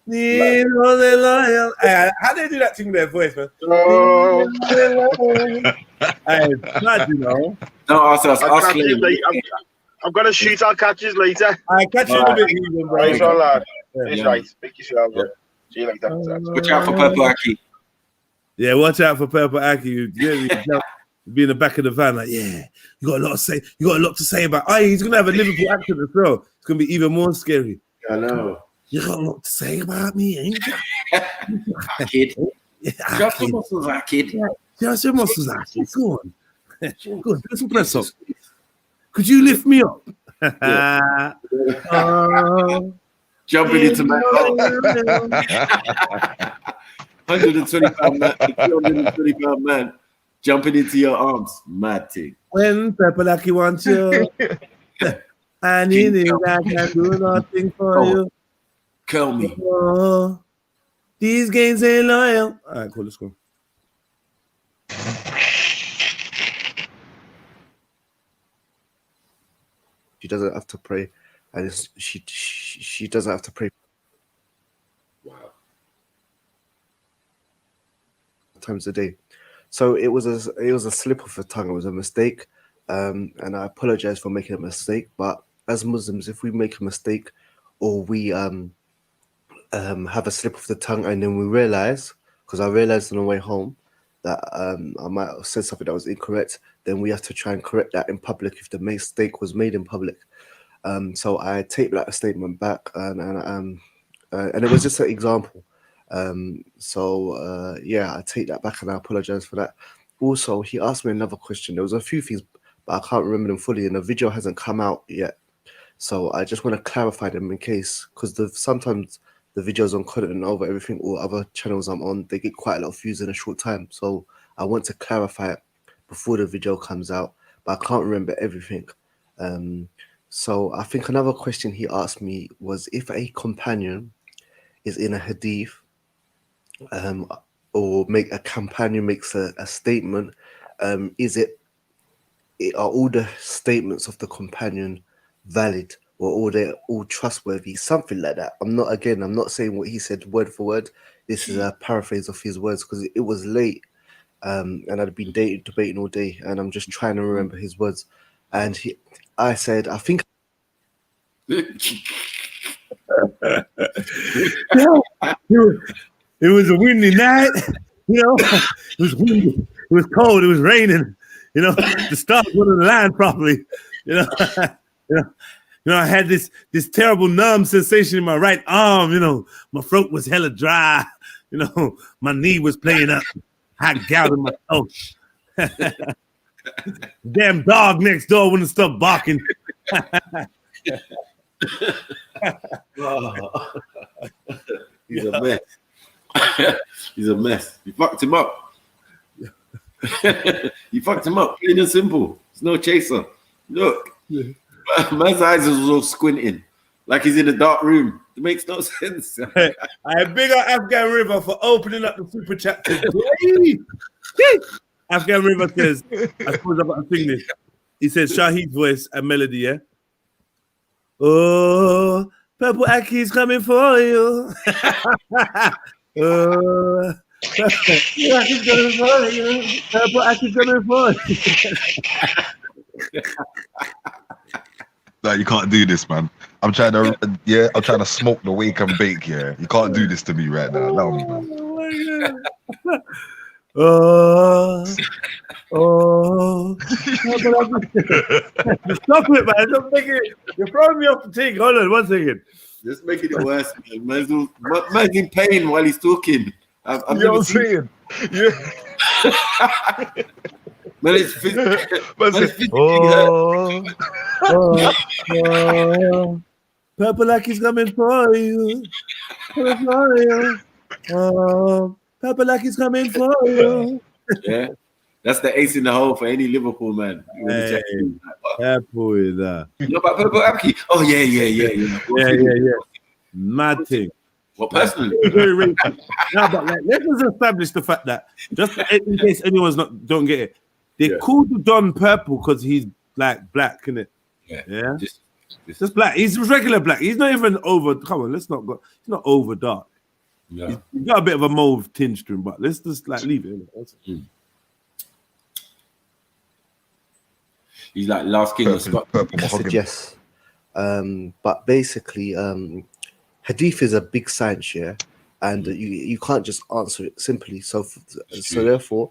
This was in loyal. How do they do that thing with their voice, man? Mad, you know. No, ask us. I'm gonna shoot. I'll catch you later. I catch you in a bit, even, bro. Right, on, lad. It's Yeah. right. Make yourself. Yeah. See you later. Watch out for Purple Aki. Yeah, watch out for Purple Aki. You be in the back of the van, like, yeah, you got a lot to say. You got a lot to say about. Oh, he's gonna have a Liverpool accent as well. It's gonna be even more scary. I know. You got a lot to say about me, ain't you? Kid. Yeah, Just your muscles, kid. Just your muscles, kid. Go on. Go on, do some press up. Could you lift me up? Jumping into my 120-pound man, 220-pound man, jumping into your arms. Mad thing. When Purple Aki wants you, and you think I can do nothing for you. Kill me. Oh, these games ain't loyal. All right, cool. Let's go. She doesn't have to pray, and she doesn't have to pray. Wow. Times a day. So it was a slip of the tongue. It was a mistake, and I apologize for making a mistake. But as Muslims, if we make a mistake or we have a slip of the tongue, and then we realize, because I realized on the way home that I might have said something that was incorrect, then we have to try and correct that in public if the mistake was made in public. So I take that statement back, and it was just an example. Yeah, I take that back and I apologize for that. Also, he asked me another question. There was a few things, but I can't remember them fully, and the video hasn't come out yet. So I just want to clarify them in case, because sometimes the videos on Content Over Everything or other channels I'm on, they get quite a lot of views in a short time. So I want to clarify it before the video comes out, but I can't remember everything. So I think another question he asked me was if a companion is in a hadith, or a companion makes a statement, are all the statements of the companion valid, or are they all trustworthy? Something like that. I'm not saying what he said word for word. This is a paraphrase of his words because it was late, and I'd been debating all day, and I'm just trying to remember his words. And I said, I think. It was a windy night, you know. It was windy. It was cold. It was raining. You know, the stars wouldn't align properly. You know, I had this terrible numb sensation in my right arm. You know, my throat was hella dry. You know, my knee was playing up. I had gout in my throat. Damn dog next door wouldn't stop barking. He's a mess. He's a mess. You fucked him up. You fucked him up. Plain and simple. There's no chaser. Look. Man's eyes was all squinting. Like he's in a dark room. It makes no sense. I big up Afghan River for opening up the super chat today. Afghan River says, I suppose I've got to sing this. He says Shahid's voice and melody, yeah? Oh, Purple Aki's coming for you. Oh, Purple Aki's coming for you. Purple Aki's coming for you. No, you can't do this, man. I'm trying to smoke the wake and bake. Yeah, you can't do this to me right now. Allow me, man. Oh, stop it, man! Don't make it. You're throwing me off the thing. Hold on, 1 second. Just making it worse, man. Man's in pain while he's talking. I've You know never what I'm seen. saying? Yeah. Man, it's physically Purple Aki's coming for you. Coming for you. Oh, Purple Aki's coming for you. Yeah, that's the ace in the hole for any Liverpool man. Hey, Purple is that. You know about Purple Aki? Oh yeah. Mad thing. Well, personally, no, but like, let's just establish the fact that just in case anyone's don't get it, they called the Don Purple because he's like black, isn't it? Yeah. Just black. He's regular black. He's not even over. Come on, let's not go. He's not over dark. Yeah. He's got a bit of a mauve tinge to him, but let's just like leave it. He's like last king of Scotland. I said yes. But basically, Hadith is a big science, yeah, and you can't just answer it simply. So therefore,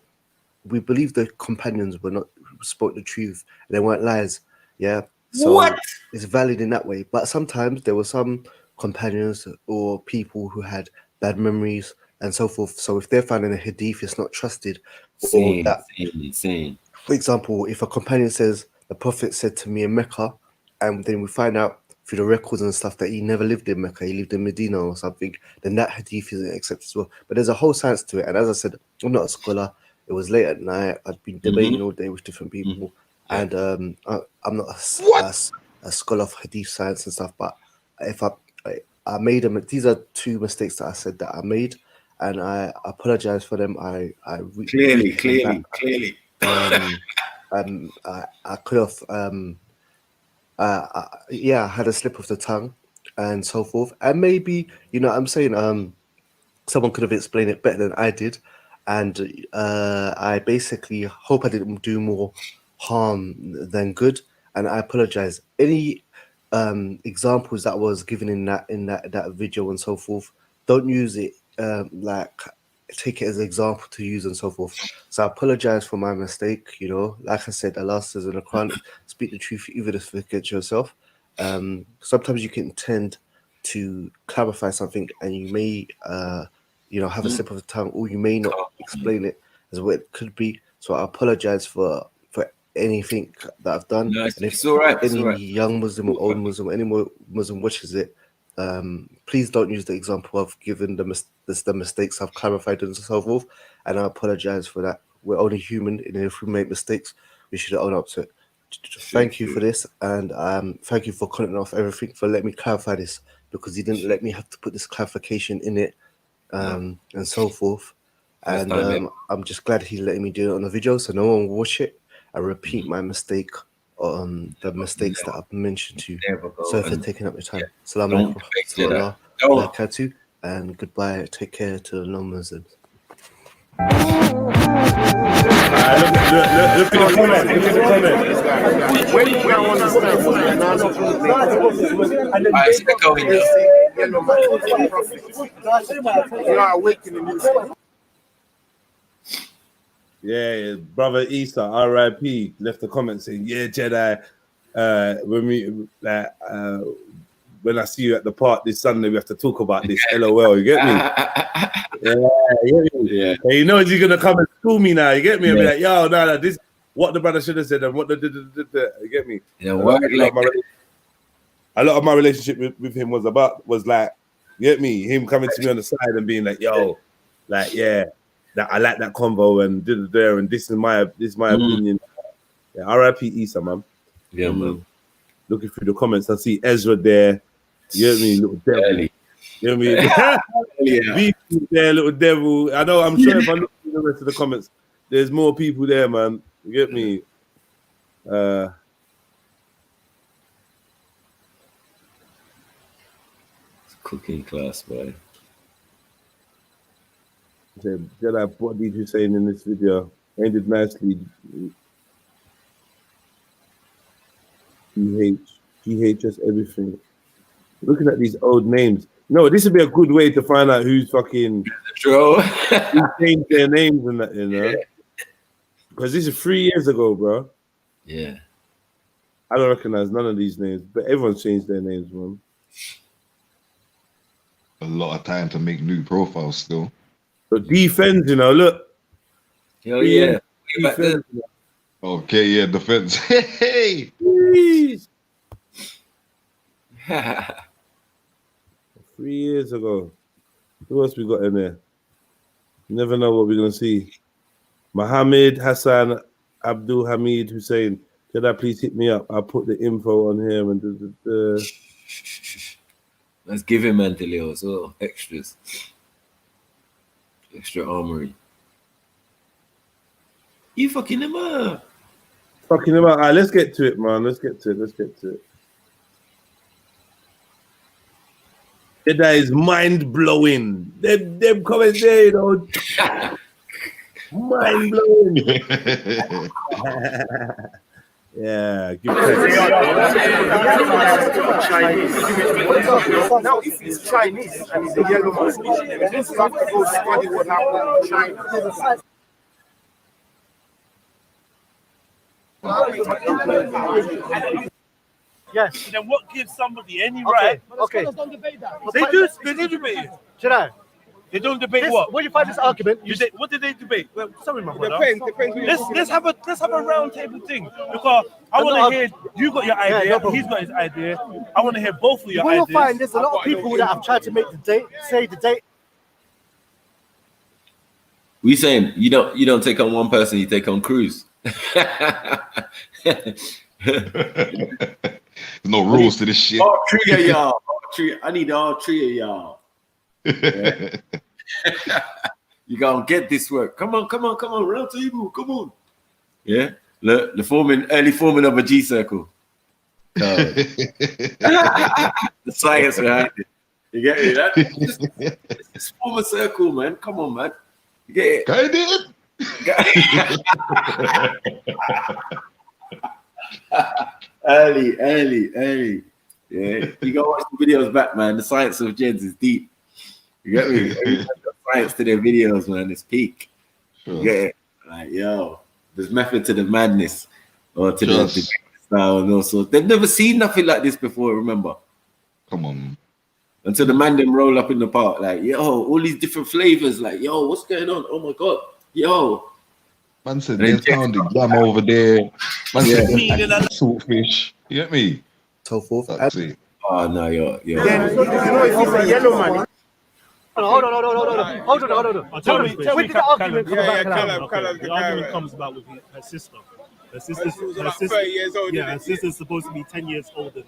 we believe the companions spoke the truth. They weren't lies, yeah. So it's valid in that way. But sometimes there were some companions or people who had bad memories and so forth. So if they're found in a Hadith, it's not trusted. Insane. For example, if a companion says the Prophet said to me in Mecca, and then we find out through the records and stuff that he never lived in Mecca, he lived in Medina or something, then that Hadith isn't accepted as well. But there's a whole science to it. And as I said, I'm not a scholar. It was late at night. I'd been debating all day with different people. And I'm not a scholar of Hadith science and stuff. But if I made them, these are two mistakes that I said that I made, and I apologize for them. I clearly. I could have, I had a slip of the tongue and so forth. And maybe, I'm saying, someone could have explained it better than I did. And I basically hope I didn't do more harm than good. And I apologize. Any examples that was given in that video and so forth, don't use it take it as an example to use and so forth. So I apologize for my mistake. Like I said, Allah says in the Quran, speak the truth even if it gets yourself. Sometimes you can tend to clarify something and you may have a slip of the tongue, or you may not explain it as what it could be. So I apologize for anything that I've done. No, and if it's all right. any young Muslim or old Muslim, any more Muslim watches it, please don't use the example of giving the mistakes I've clarified and so forth. And I apologize for that. We're only human, and if we make mistakes, we should own up to it. Thank you for this, and thank you for cutting off everything, for letting me clarify this, because you didn't let me have to put this clarification in it, and so forth. And I'm just glad he's letting me do it on the video so no one will watch it. I repeat my mistake on the mistakes that I've mentioned to you. So for taking up your time. Assalamu alaikum, and goodbye. Take care to the non-Muslims. Look at the comment. When you don't understand, yeah, brother Isa, R.I.P. left a comment saying, "Yeah, Jedi. When I see you at the park this Sunday, we have to talk about this." LOL, you get me? Yeah. Hey, you know he's gonna come and school me now. You get me? I'll be like, "Yo, no, this what the brother should have said and what the you get me?" Yeah, a lot of my relationship with him was like, you get me? Him coming to me on the side and being like, "Yo, like, yeah, that I like that convo and there and this is my opinion." Yeah, R.I.P. Isa, man. Yeah, man. Looking through the comments, I see Ezra there. You know what I mean? Little devil. You know what I mean? Beefy there, little devil. I know, I'm sure if I look through the rest of the comments, there's more people there, man. You get me? cooking class, boy. Jedi bodied Hussein in this video. Ended nicely. GHS everything. Looking at these old names. No, this would be a good way to find out who's fucking who changed their names and that, you know. Because this is 3 years ago, bro. Yeah. I don't recognize none of these names, but everyone's changed their names, man. A lot of time to make new profiles still. But defense, you know, look. Oh yeah. Defense. Okay, yeah, defense. Hey. Jeez. 3 years ago. Who else we got in there? You never know what we're gonna see. Mohammed Hassan Abdul Hamid Hussein. Could I please hit me up? I'll put the info on here and Let's give him Mantilio as well. Extras. Extra armory. You fucking him up. Fucking him up. All right, let's get to it, man. Let's get to it. That is mind blowing. Them comments there, you know. Mind blowing. Yeah, give Now it's Chinese and the yellow man. This is after go study what happened in China. Yes. Then what gives somebody any right? Okay. They do debate it. Should I? They don't debate This, what? when you find this argument, What did they debate? Well, sorry, my brother. Depends. Let's have a round table thing because I want to hear you got your idea, no problem. he's got his idea. I want to hear both of your you will ideas. find there's a lot of people that have tried to make the date, say the date. We saying you don't take on one person, you take on crews. No rules to this shit. All three of y'all. I need all three of y'all. Yeah. You gonna get this work. Come on, round table, come on. Yeah, look, the early forming of a G circle. The science behind it. You get me? It's form a circle, man. Come on, man. You get it? I did. Early. Yeah, you gotta watch the videos back, man. The science of Jeds is deep. You get me? Everyone's got science to their videos, man. It's peak. Sure. You get it? Like, yo, there's method to the madness or to the style and also. They've never seen nothing like this before, remember? Come on. Until the man them roll up in the park, like, yo, all these different flavors, like, yo, what's going on? Oh my God, yo. Man said they found the yam over there. Man said saltfish. You get me? So forth. That's it. Oh no, yo. You know if he's a yellow man. Hold on. Tell me When did the argument come about? The argument comes about with her sister. Her sister's 30 years old. Yeah, her sister's supposed to be 10 years older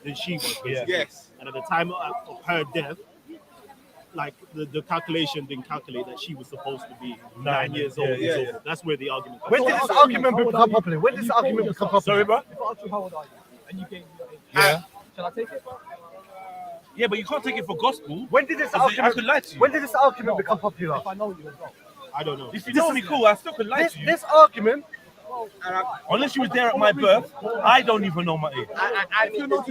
than she was. Basically. Yes. And at the time of her death, like the calculation didn't calculate that she was supposed to be 9 years old. Yeah. That's where the argument comes When from. did this argument become popular? When did this argument become popular? Sorry, bro? How old are you? And you gave me your age. Yeah. Shall I take it? Yeah, but you can't take it for gospel. When did this I argument? could lie to you. When did this argument become popular? If I know you as well. I don't know. If you know me, cool. I still could lie to you. This argument. Unless you were there at my birth, I don't even know my age. I think there's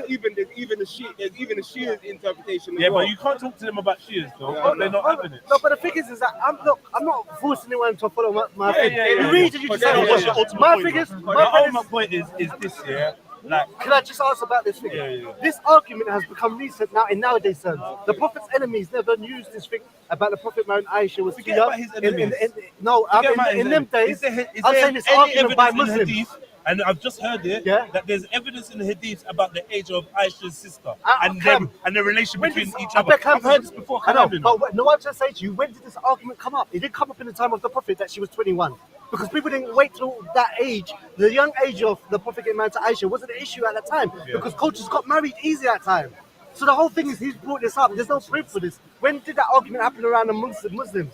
even the Shia's interpretation. Yeah, but you can't talk to them about Shias though. They're not having it. No, but the thing is that I'm not forcing anyone to follow my thing. The reason you just my thing is, my point is this, yeah. Like, can I just ask about this thing? Yeah. This argument has become recent now in nowadays terms. The Prophet's enemies never used this thing about the Prophet marrying Aisha was too young. In them days, I'm saying this argument by Muslims. And I've just heard it that there's evidence in the hadith about the age of Aisha's sister and the relation between each other. I've heard this before. I know, but no, I'm trying to say to you, when did this argument come up? It didn't come up in the time of the Prophet that she was 21. Because people didn't wait till that age. The young age of the Prophet getting married to Aisha wasn't an issue at that time because cultures got married easy at that time. So the whole thing is he's brought this up. There's no proof for this. When did that argument happen around the Muslims?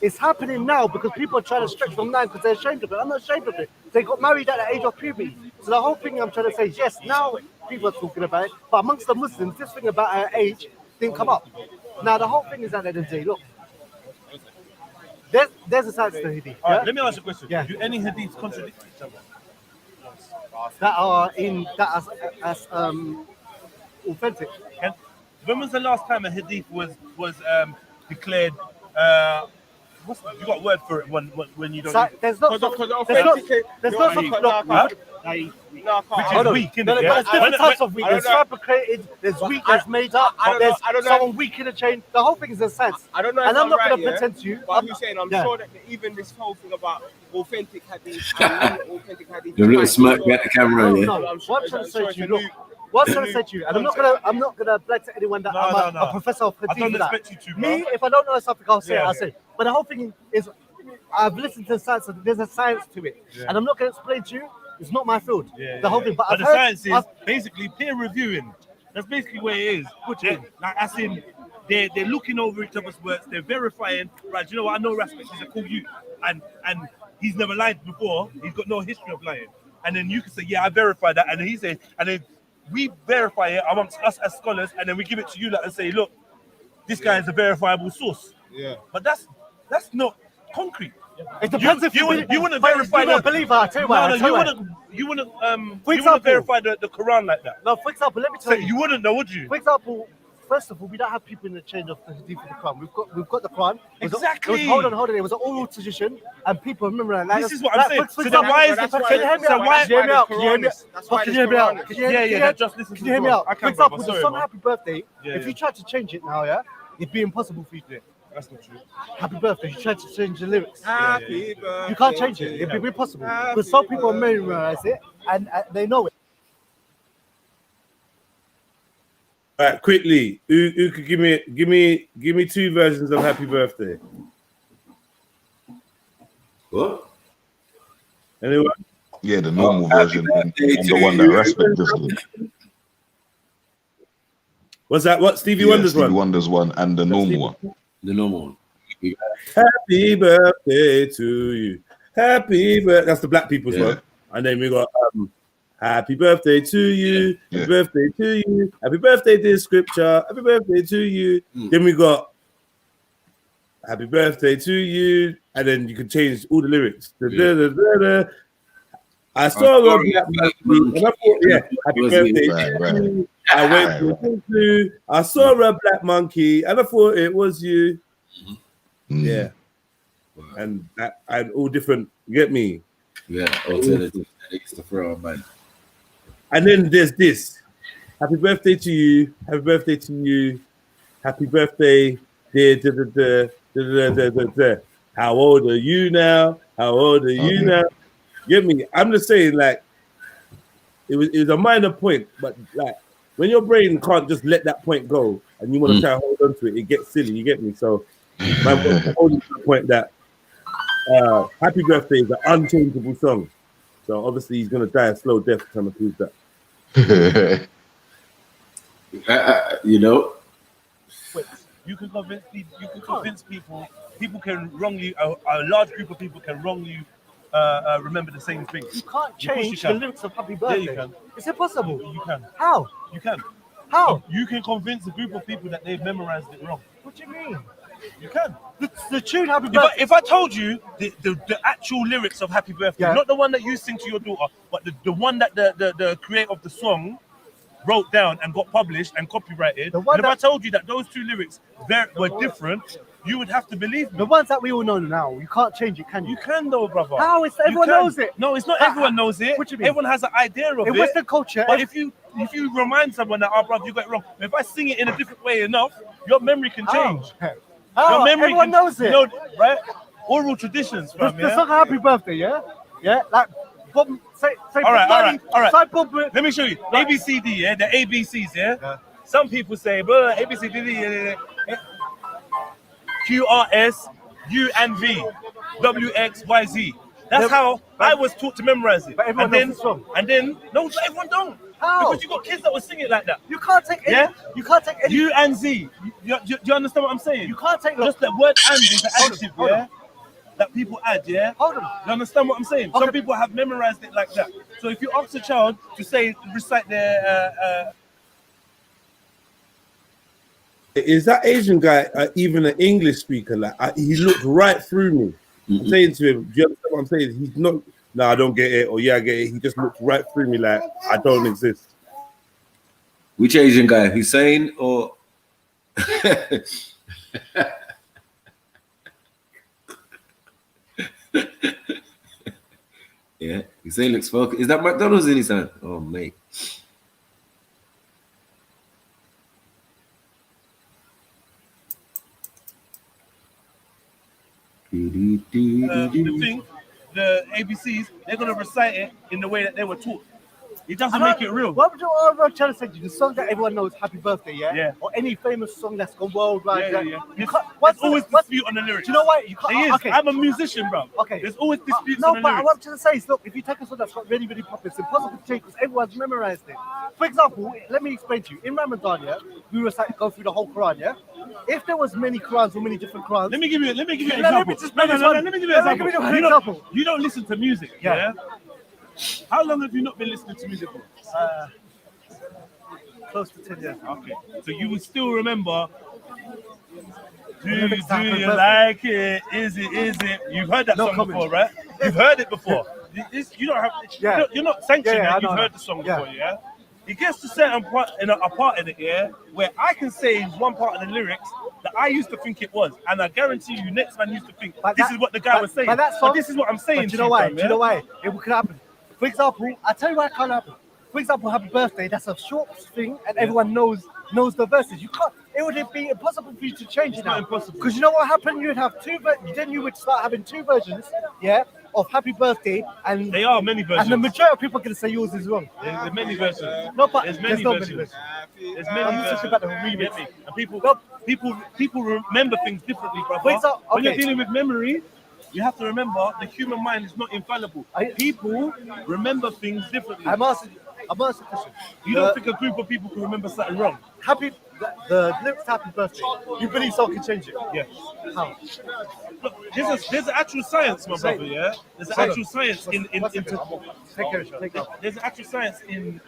It's happening now because people are trying to stretch from 9 because they're ashamed of it. I'm not ashamed of it. They got married at the age of puberty. So the whole thing I'm trying to say is yes, now people are talking about it. But amongst the Muslims, this thing about our age didn't come up. Now, the whole thing is at the end of the day, look, there's a side to the hadith. All right, let me ask you a question. Yeah. Do any hadiths contradict each other? That are as authentic. And when was the last time a hadith was declared? You got a word for it when you don't. So, there's not. There's not. Which is weak, isn't it? There's different types of weak. There's fabricated, there's weak, there's made up, there's someone weak in a chain. The whole thing is a sense. I don't know. And if I'm not right, going to pretend to you. But Hussein, I'm sure that even this whole thing about authentic hadith and authentic hadith. The little smirk at the camera, yeah. No, what I'm trying to say to you, look. What I'm trying to say to you, and I'm not gonna black to anyone that I'm a professor of hadith. I don't expect you to, bro. Me, if I don't know something, I'll say it. I'll say it. But the whole thing is, I've listened to science. And there's a science to it, and I'm not going to explain to you. It's not my field. The whole thing. But the science is basically peer reviewing. That's basically where it is. Like, as in, they're looking over each other's works. They're verifying. Right? You know what? I know Raspberry is a cool youth, and he's never lied before. He's got no history of lying. And then you can say, yeah, I verified that. And then he says, and then we verify it amongst us as scholars, and then we give it to you and say, look, this guy is a verifiable source. Yeah. But that's not concrete. It depends if you wouldn't verify the believer. I tell you what. You wouldn't verify the Quran like that. No, for example, let me tell you. You wouldn't know, would you? For example, first of all, we don't have people in the chain of the hadith of the Quran. We've got the Quran. Exactly. Hold on. It was an oral tradition, and people remember that. This is what I'm saying. So then why is the Can you hear me out? Can you hear me out? Can you hear me out? Yeah. Just listen. Can you hear me out? For example, the song man. "Happy Birthday." Yeah, if you try to change it now, it'd be impossible for you to do it. That's not true. Happy birthday. You try to change the lyrics. Happy birthday. You can't change it. It'd be impossible because some people memorize it and they know it. All right, quickly, who could give me two versions of Happy Birthday? What? Anyone? Yeah, the normal version and the one that Respect just did. What's that? What Stevie Wonder's one? Stevie Wonder's one and the normal one. The normal one. Happy birthday to you. Happy birthday. That's the black people's one. And then we got happy birthday to you. Happy birthday to you. Happy birthday, dear scripture. Happy birthday to you. Then we got happy birthday to you. And then you can change all the lyrics. I saw a black monkey and I thought, happy birthday to you. I went to I saw a black monkey and I thought it was you. Yeah. And all different, you get me? Yeah, alternative to throw on, man. And then there's this. Happy birthday to you. Happy birthday to you. Happy birthday. How old are you now? How old are you now? Get me? I'm just saying, like, it was a minor point, but like when your brain can't just let that point go and you want to try to hold on to it, it gets silly. You get me? So, man, holding to the point that Happy Birthday is an unchangeable song. So obviously he's gonna die a slow death trying to prove that. You know, you can convince people. You can convince people. People can wrongly. A large group of people can wrongly remember the same thing. You can't change the lyrics of Happy Birthday. Yeah, you can. Is it possible? You can. How? You can. How? You can convince a group of people that they've memorized it wrong. What do you mean? You can. The tune Happy Birthday. If I told you the actual lyrics of Happy Birthday, not the one that you sing to your daughter, but the one that the creator of the song wrote down and got published and copyrighted, and if I told you that those two lyrics were different, you would have to believe me. The ones that we all know now, you can't change it, can you? You can though, brother. How? Everyone knows it. No, it's not everyone knows it. What do you mean? Everyone has an idea of it. In Western culture, but if you remind someone that, oh, brother, you got it wrong. If I sing it in a different way enough, your memory can change. Your memory everyone knows it. You know, right? Oral traditions, fam, the song Happy Birthday, yeah, like. Say all right. Let me show you. ABCD, yeah, the ABCs, yeah. Some people say, bro, ABCD, QRS, U and V, WXYZ. That's how I was taught to memorize it. But everyone knows it's wrong. And then no, everyone don't. How? Because you got kids that will sing it like that. You can't take any. Yeah? You can't take any. U and Z. Do you understand what I'm saying? You can't take just the word and is an adjective, yeah? That people add, yeah? Hold on. You understand what I'm saying? Okay. Some people have memorized it like that. So if you ask a child to say, recite their Is that Asian guy even an English speaker? Like he looked right through me. I'm saying to him, do you understand what I'm saying? He's not. No, I don't get it. Or yeah, I get it. He just looked right through me like I don't exist. Which Asian guy? Hussein or? Yeah, Hussein looks focused. Is that McDonald's in his hand? Oh, mate. the thing, the ABCs, they're gonna recite it in the way that they were taught. It doesn't make it real. What I'm trying to say to you, the song that everyone knows, Happy Birthday, yeah? Or any famous song that's gone worldwide. There's always dispute on the lyrics. Do you know why? You can't. There is. Okay. I'm a musician, bro. Okay. There's always disputes No, on the but lyrics. what I'm trying to say is, look, if you take a song that's got really, really popular, it's impossible to change because everyone's memorized it. For example, let me explain to you. In Ramadan, yeah, we recite, go through the whole Quran, yeah? If there was many Qurans or many different Qurans... Let me give you an example. Let me just Let me give you an example. You don't listen to music, yeah? How long have you not been listening to music for? Close to 10 years. Okay. So you will still remember, do you like it? Is it? You've heard that song before, right? You've heard it before. You don't have, you're not sanctioned that you've heard the song before, yeah? It gets to certain part in a part in it, yeah, where I can say one part of the lyrics that I used to think it was, and I guarantee you, next man used to think this is what the guy was saying. But this is what I'm saying. Do you know why? Do you know why? It could happen. For example, I tell you why it can't happen. For example, Happy Birthday, that's a short thing, and everyone knows the verses. You can't. It would be impossible for you to change it now. Impossible. Because you know what happened? You'd have then you would start having two versions, yeah, of Happy Birthday, and they are many versions. And the majority of people are going to say yours is wrong. There's many versions. No, but there's many versions. There's many I'm versions. talking about the remix. And people remember things differently, brother. When you're dealing with memory, you have to remember the human mind is not infallible. People remember things differently. I'm asking a question. You don't think a group of people can remember something wrong? The lyrics Happy Birthday, you believe someone can change it? Yeah. How? Look, there's an actual science, my brother, yeah? There's an actual science there's an actual science in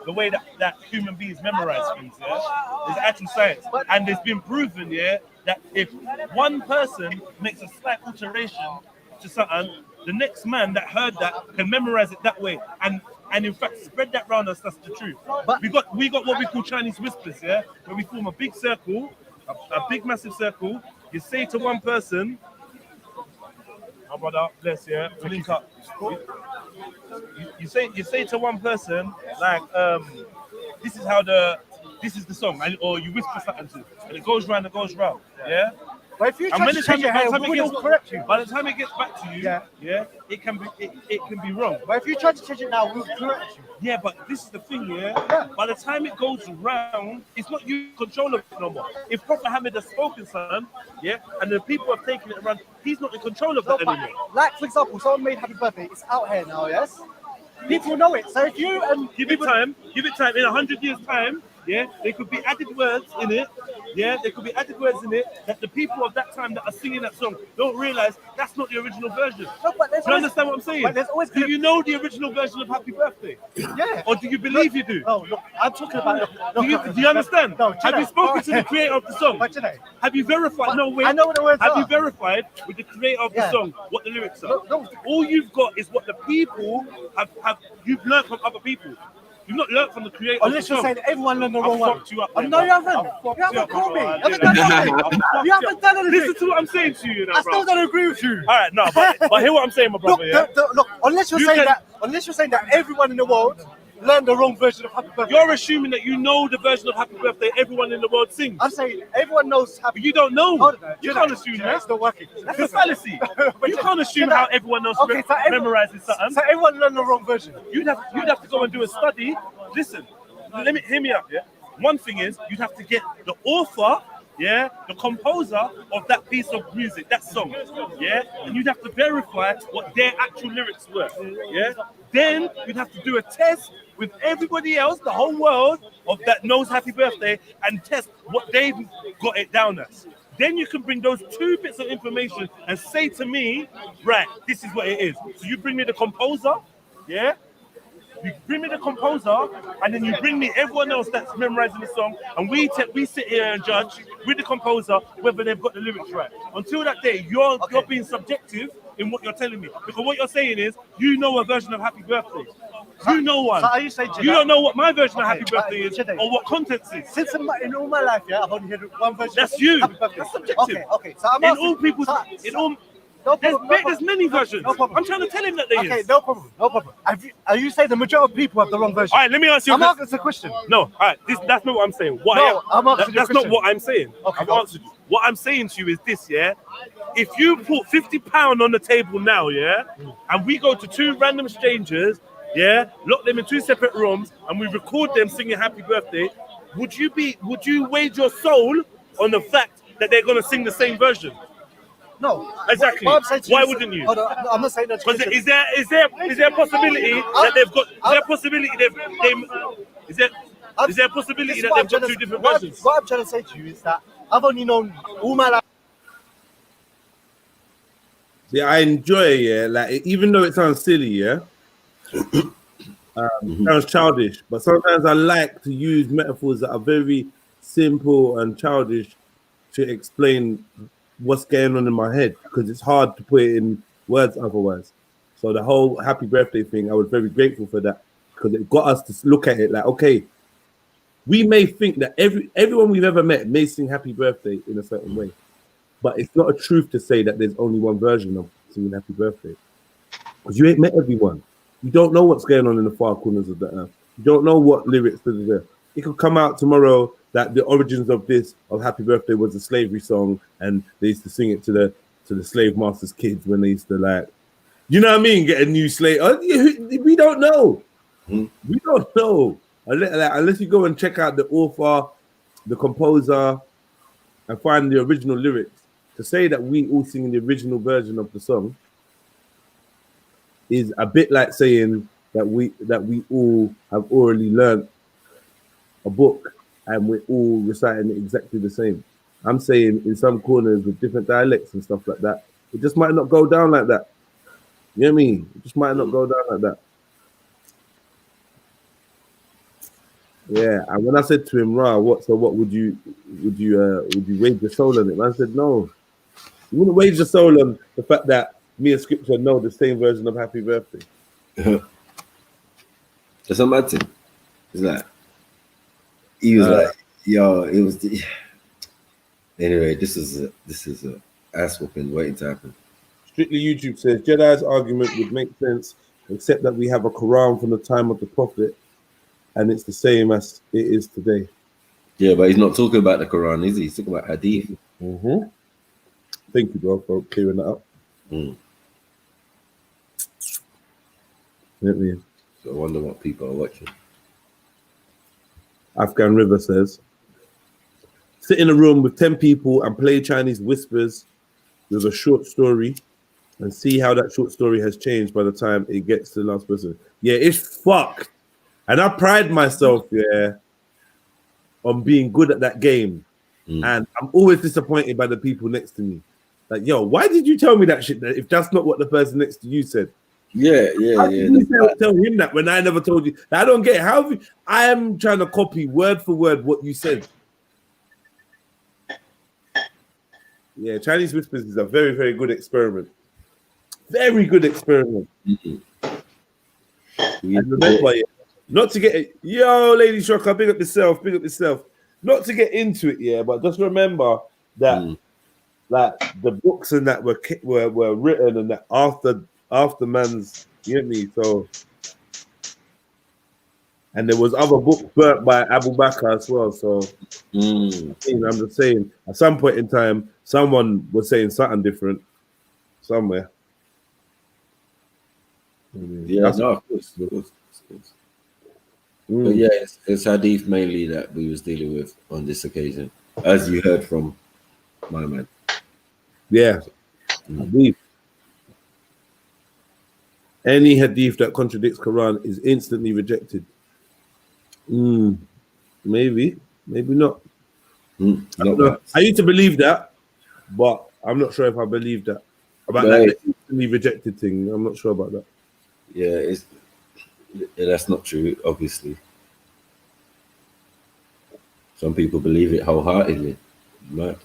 the way that human beings memorize things, yeah? There's actual science. And it's been proven, yeah, that if one person makes a slight alteration to something, the next man that heard that can memorize it that way and in fact spread that round us. That's the truth. But we got what we call Chinese whispers, yeah, where we form a big circle, a big massive circle. You say to one person, "My brother, bless you, link up." You say to one person like, "This is the song," or you whisper something to, and it goes round, yeah. But if you try to change it, correct you. By the time it gets back to you, yeah, it can be wrong. But if you try to change it now, we'll correct you. Yeah, but this is the thing, yeah. By the time it goes round, it's not you in control of it no more. If Prophet Muhammad has spoken, son, yeah, and the people have taken it around, he's not in control of that anymore. Like, for example, someone made Happy Birthday. It's out here now, yes. People know it. So if you give it time. In 100 years' time, yeah, there could be added words in it. Yeah, there could be added words in it that the people of that time that are singing that song don't realize that's not the original version. No, but do you understand what I'm saying? But there's always do you know the original version of Happy Birthday? Yeah. Or do you believe you do? No, look, I'm talking about. Do you understand? No, have you spoken to the creator of the song? Have you verified? No, wait. I know what the words are. Have you verified with the creator of the song what the lyrics are? No. All you've got is what the people have you've learned from other people. You've not learned from the creator. Unless you're saying everyone learned the wrong one. You up, no, you haven't. You haven't called me. You haven't done nothing. You haven't done anything. Listen to what I'm saying to you now, I still don't agree with you. All right, no, but hear what I'm saying, my brother. Look, unless you're saying that everyone in the world learned the wrong version of Happy Birthday. You're assuming that you know the version of Happy Birthday everyone in the world sings. I'm saying everyone knows Happy. You don't know. You can't assume that. It's not working. That's a fallacy. You can't assume how everyone else memorizes something. So everyone learned the wrong version. You'd have to go and do a study. Listen, hear me out. Yeah. One thing is you'd have to get the author, yeah, the composer of that piece of music, that song, yeah, and you'd have to verify what their actual lyrics were, yeah. Then you'd have to do a test with everybody else, the whole world of that knows Happy Birthday, and test what they've got it down as. Then you can bring those two bits of information and say to me, right, this is what it is. So you bring me the composer, yeah, You bring me the composer, and then you bring me everyone else that's memorizing the song, and we sit here and judge with the composer whether they've got the lyrics right. Until that day, you're being subjective in what you're telling me, because what you're saying is you know a version of Happy Birthday. You know one. So are you saying, you don't know what my version of Happy Birthday is, or what context is. Since in all my life, I've only heard one version. That's you. Happy Birthday. That's subjective. Okay. So I'm in asking, all people's, there's many versions. I'm trying to tell him that there is. Okay, no problem. Are you saying the majority of people have the wrong version? All right, let me ask you. I'm asking a question. No, all right, that's not what I'm saying. That's not what I'm saying. I've answered you. What I'm saying to you is this, yeah? If you put £50 on the table now, yeah, and we go to 2 random strangers, yeah, lock them in 2 separate rooms, and we record them singing Happy Birthday, would you wage your soul on the fact that they're gonna sing the same version? No, exactly. Why wouldn't you? Hold on, I'm not saying that. Because is there a possibility that they've got? Is there a possibility is there a possibility that they've got 2 different versions? What I'm trying to say to you is that I've only known all my life. Yeah, I enjoy it, yeah. Like, even though it sounds silly, yeah, sounds childish, but sometimes I like to use metaphors that are very simple and childish to explain what's going on in my head, because it's hard to put it in words otherwise. So the whole Happy Birthday thing, I was very grateful for that, because it got us to look at it like, okay, we may think that everyone we've ever met may sing Happy Birthday in a certain way, but it's not a truth to say that there's only one version of singing Happy Birthday, because you ain't met everyone. You don't know what's going on in the far corners of the earth. You don't know what lyrics are there. It could come out tomorrow that the origins of Happy Birthday was a slavery song, and they used to sing it to the slave masters' kids when they used to, like, you know what I mean, get a new slave. We don't know. We don't know unless you go and check out the author, the composer, and find the original lyrics. To say that we all sing the original version of the song is a bit like saying that we all have orally learned a book and we're all reciting it exactly the same. I'm saying in some corners with different dialects and stuff like that, it just might not go down like that. You know what I mean? It just might not go down like that. Yeah, and when I said to him, "Ra, what would you wage your soul on it?" Man said, "No, you wouldn't wage your soul on the fact that me and Scripture know the same version of Happy Birthday." That's a mad thing. It's like he was like, "Yo, it was." Anyway, this is a ass whooping waiting to happen. Strictly YouTube says Jedi's argument would make sense, except that we have a Quran from the time of the Prophet, and it's the same as it is today. Yeah, but he's not talking about the Quran, is he? He's talking about Hadith. Thank you, bro, for clearing that up. So I wonder what people are watching. Afghan River says, sit in a room with 10 people and play Chinese whispers with a short story and see how that short story has changed by the time it gets to the last person. Yeah, it's fucked. And I pride myself, on being good at that game. And I'm always disappointed by the people next to me. Like, yo, why did you tell me that shit if that's not what the person next to you said? Yeah. Tell him that when I never told you. I don't get it. How I am trying to copy word for word what you said. Yeah, Chinese whispers is a very, very good experiment. Very good experiment. And remember, not to get it. Yo, Lady Shocker, big up yourself. Not to get into it, but just remember that like the books and that were written and that after man's, you get me? So, and there was other books burnt by Abu Bakr as well. So I'm just saying, at some point in time, someone was saying something different somewhere. Yeah, no, of course. But yeah, it's Hadith mainly that we was dealing with on this occasion, as you heard from my man. Yeah, Hadith. Any Hadith that contradicts Quran is instantly rejected. Maybe not. I used to believe that, but I'm not sure if I believe that about that instantly rejected thing. I'm not sure about that. Yeah, Yeah, that's not true, obviously. Some people believe it wholeheartedly. Right?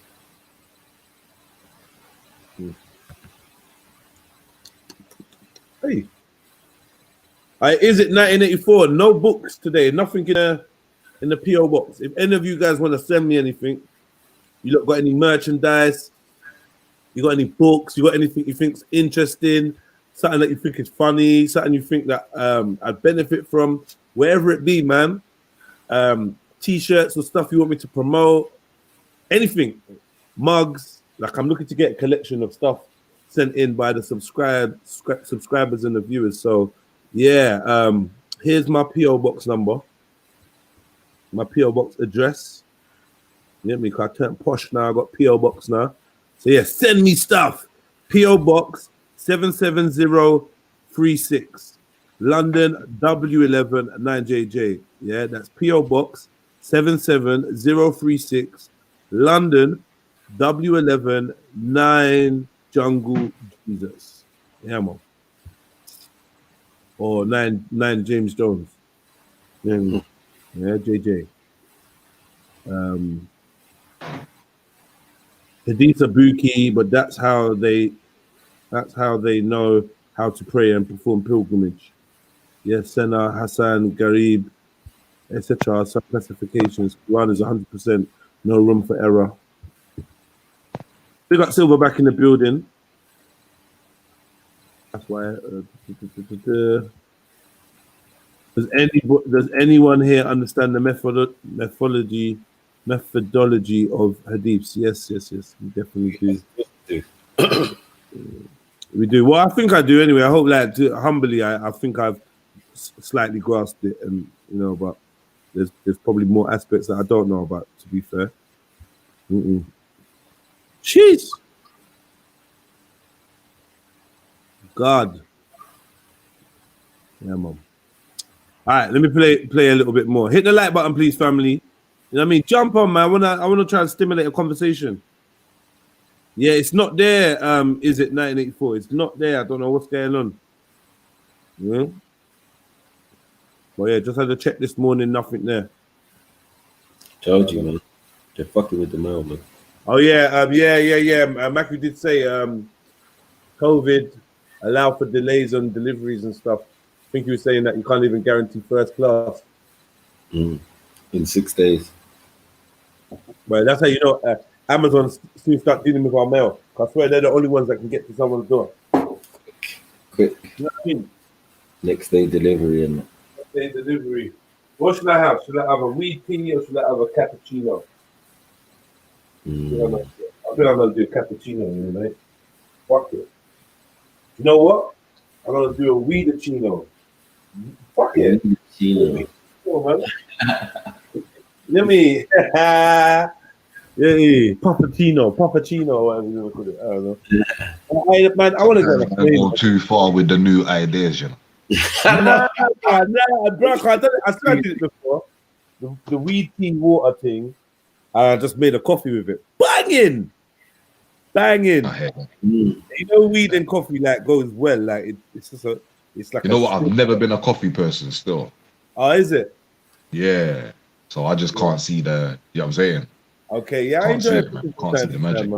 Hey. Is it 1984? No books today. Nothing in the PO box. If any of you guys want to send me anything, you lot got any merchandise? You got any books? You got anything you think's interesting? Something that you think is funny? Something you think that I'd benefit from? Wherever it be, man. T-shirts or stuff you want me to promote? Anything? Mugs? Like I'm looking to get a collection of stuff sent in by the subscribers and the viewers. So yeah, here's my PO box number, my PO box address. You get me? Cause I turned posh now. I got PO box now. So yeah, send me stuff. PO box 77036, London W11 9JJ. Yeah, that's PO box 77036, London W11 9 Jungle Jesus. Yeah, man. Or 9 James Jones. Yeah, JJ. Hadith Abuki, but that's how they know how to pray and perform pilgrimage. Yes, Senna, Hassan, Garib, etc. Some classifications. Quran is 100%, no room for error. We got Silver back in the building. That's why. Does anyone here understand the methodology of hadiths? Yes, we definitely do. We do. Well, I think I do anyway. I hope that humbly, I think I've slightly grasped it, and but there's probably more aspects that I don't know about. To be fair. Jeez. God. Yeah, mom. All right, let me play a little bit more. Hit the like button, please, family. You know what I mean? Jump on, man. I wanna try and stimulate a conversation. Yeah, it's not there. Is it 1984? It's not there. I don't know what's going on. Yeah. Well, yeah, just had to check this morning. Nothing there. Told you, man. They're fucking with the mail, man. Oh yeah, Matthew did say COVID allow for delays on deliveries and stuff. I think he was saying that you can't even guarantee first class. In 6 days. Well, that's how you know Amazon soon start dealing with our mail. I swear they're the only ones that can get to someone's door. Quick. You know what I mean? Next day delivery and. Next day delivery. What should I have? Should I have a weed tea or should I have a cappuccino? I think I'm gonna do cappuccino, mate. Fuck it. You know what? I'm gonna do a weedachino. Fuck it. Oh, man. Let me. Yeah, Papachino, whatever you want to call it. I don't know. Man, I want to go too far with the new ideas, you know. Nah, bro. I started it before. The weed tea water thing. I just made a coffee with it. Banging. You know, weed and coffee like goes well. Like it's just it's like. You know what? I've never been a coffee person. Still. Oh, is it? Yeah. So I just can't see the. You know what I'm saying? Okay. Yeah, I enjoy it. Can't see the magic.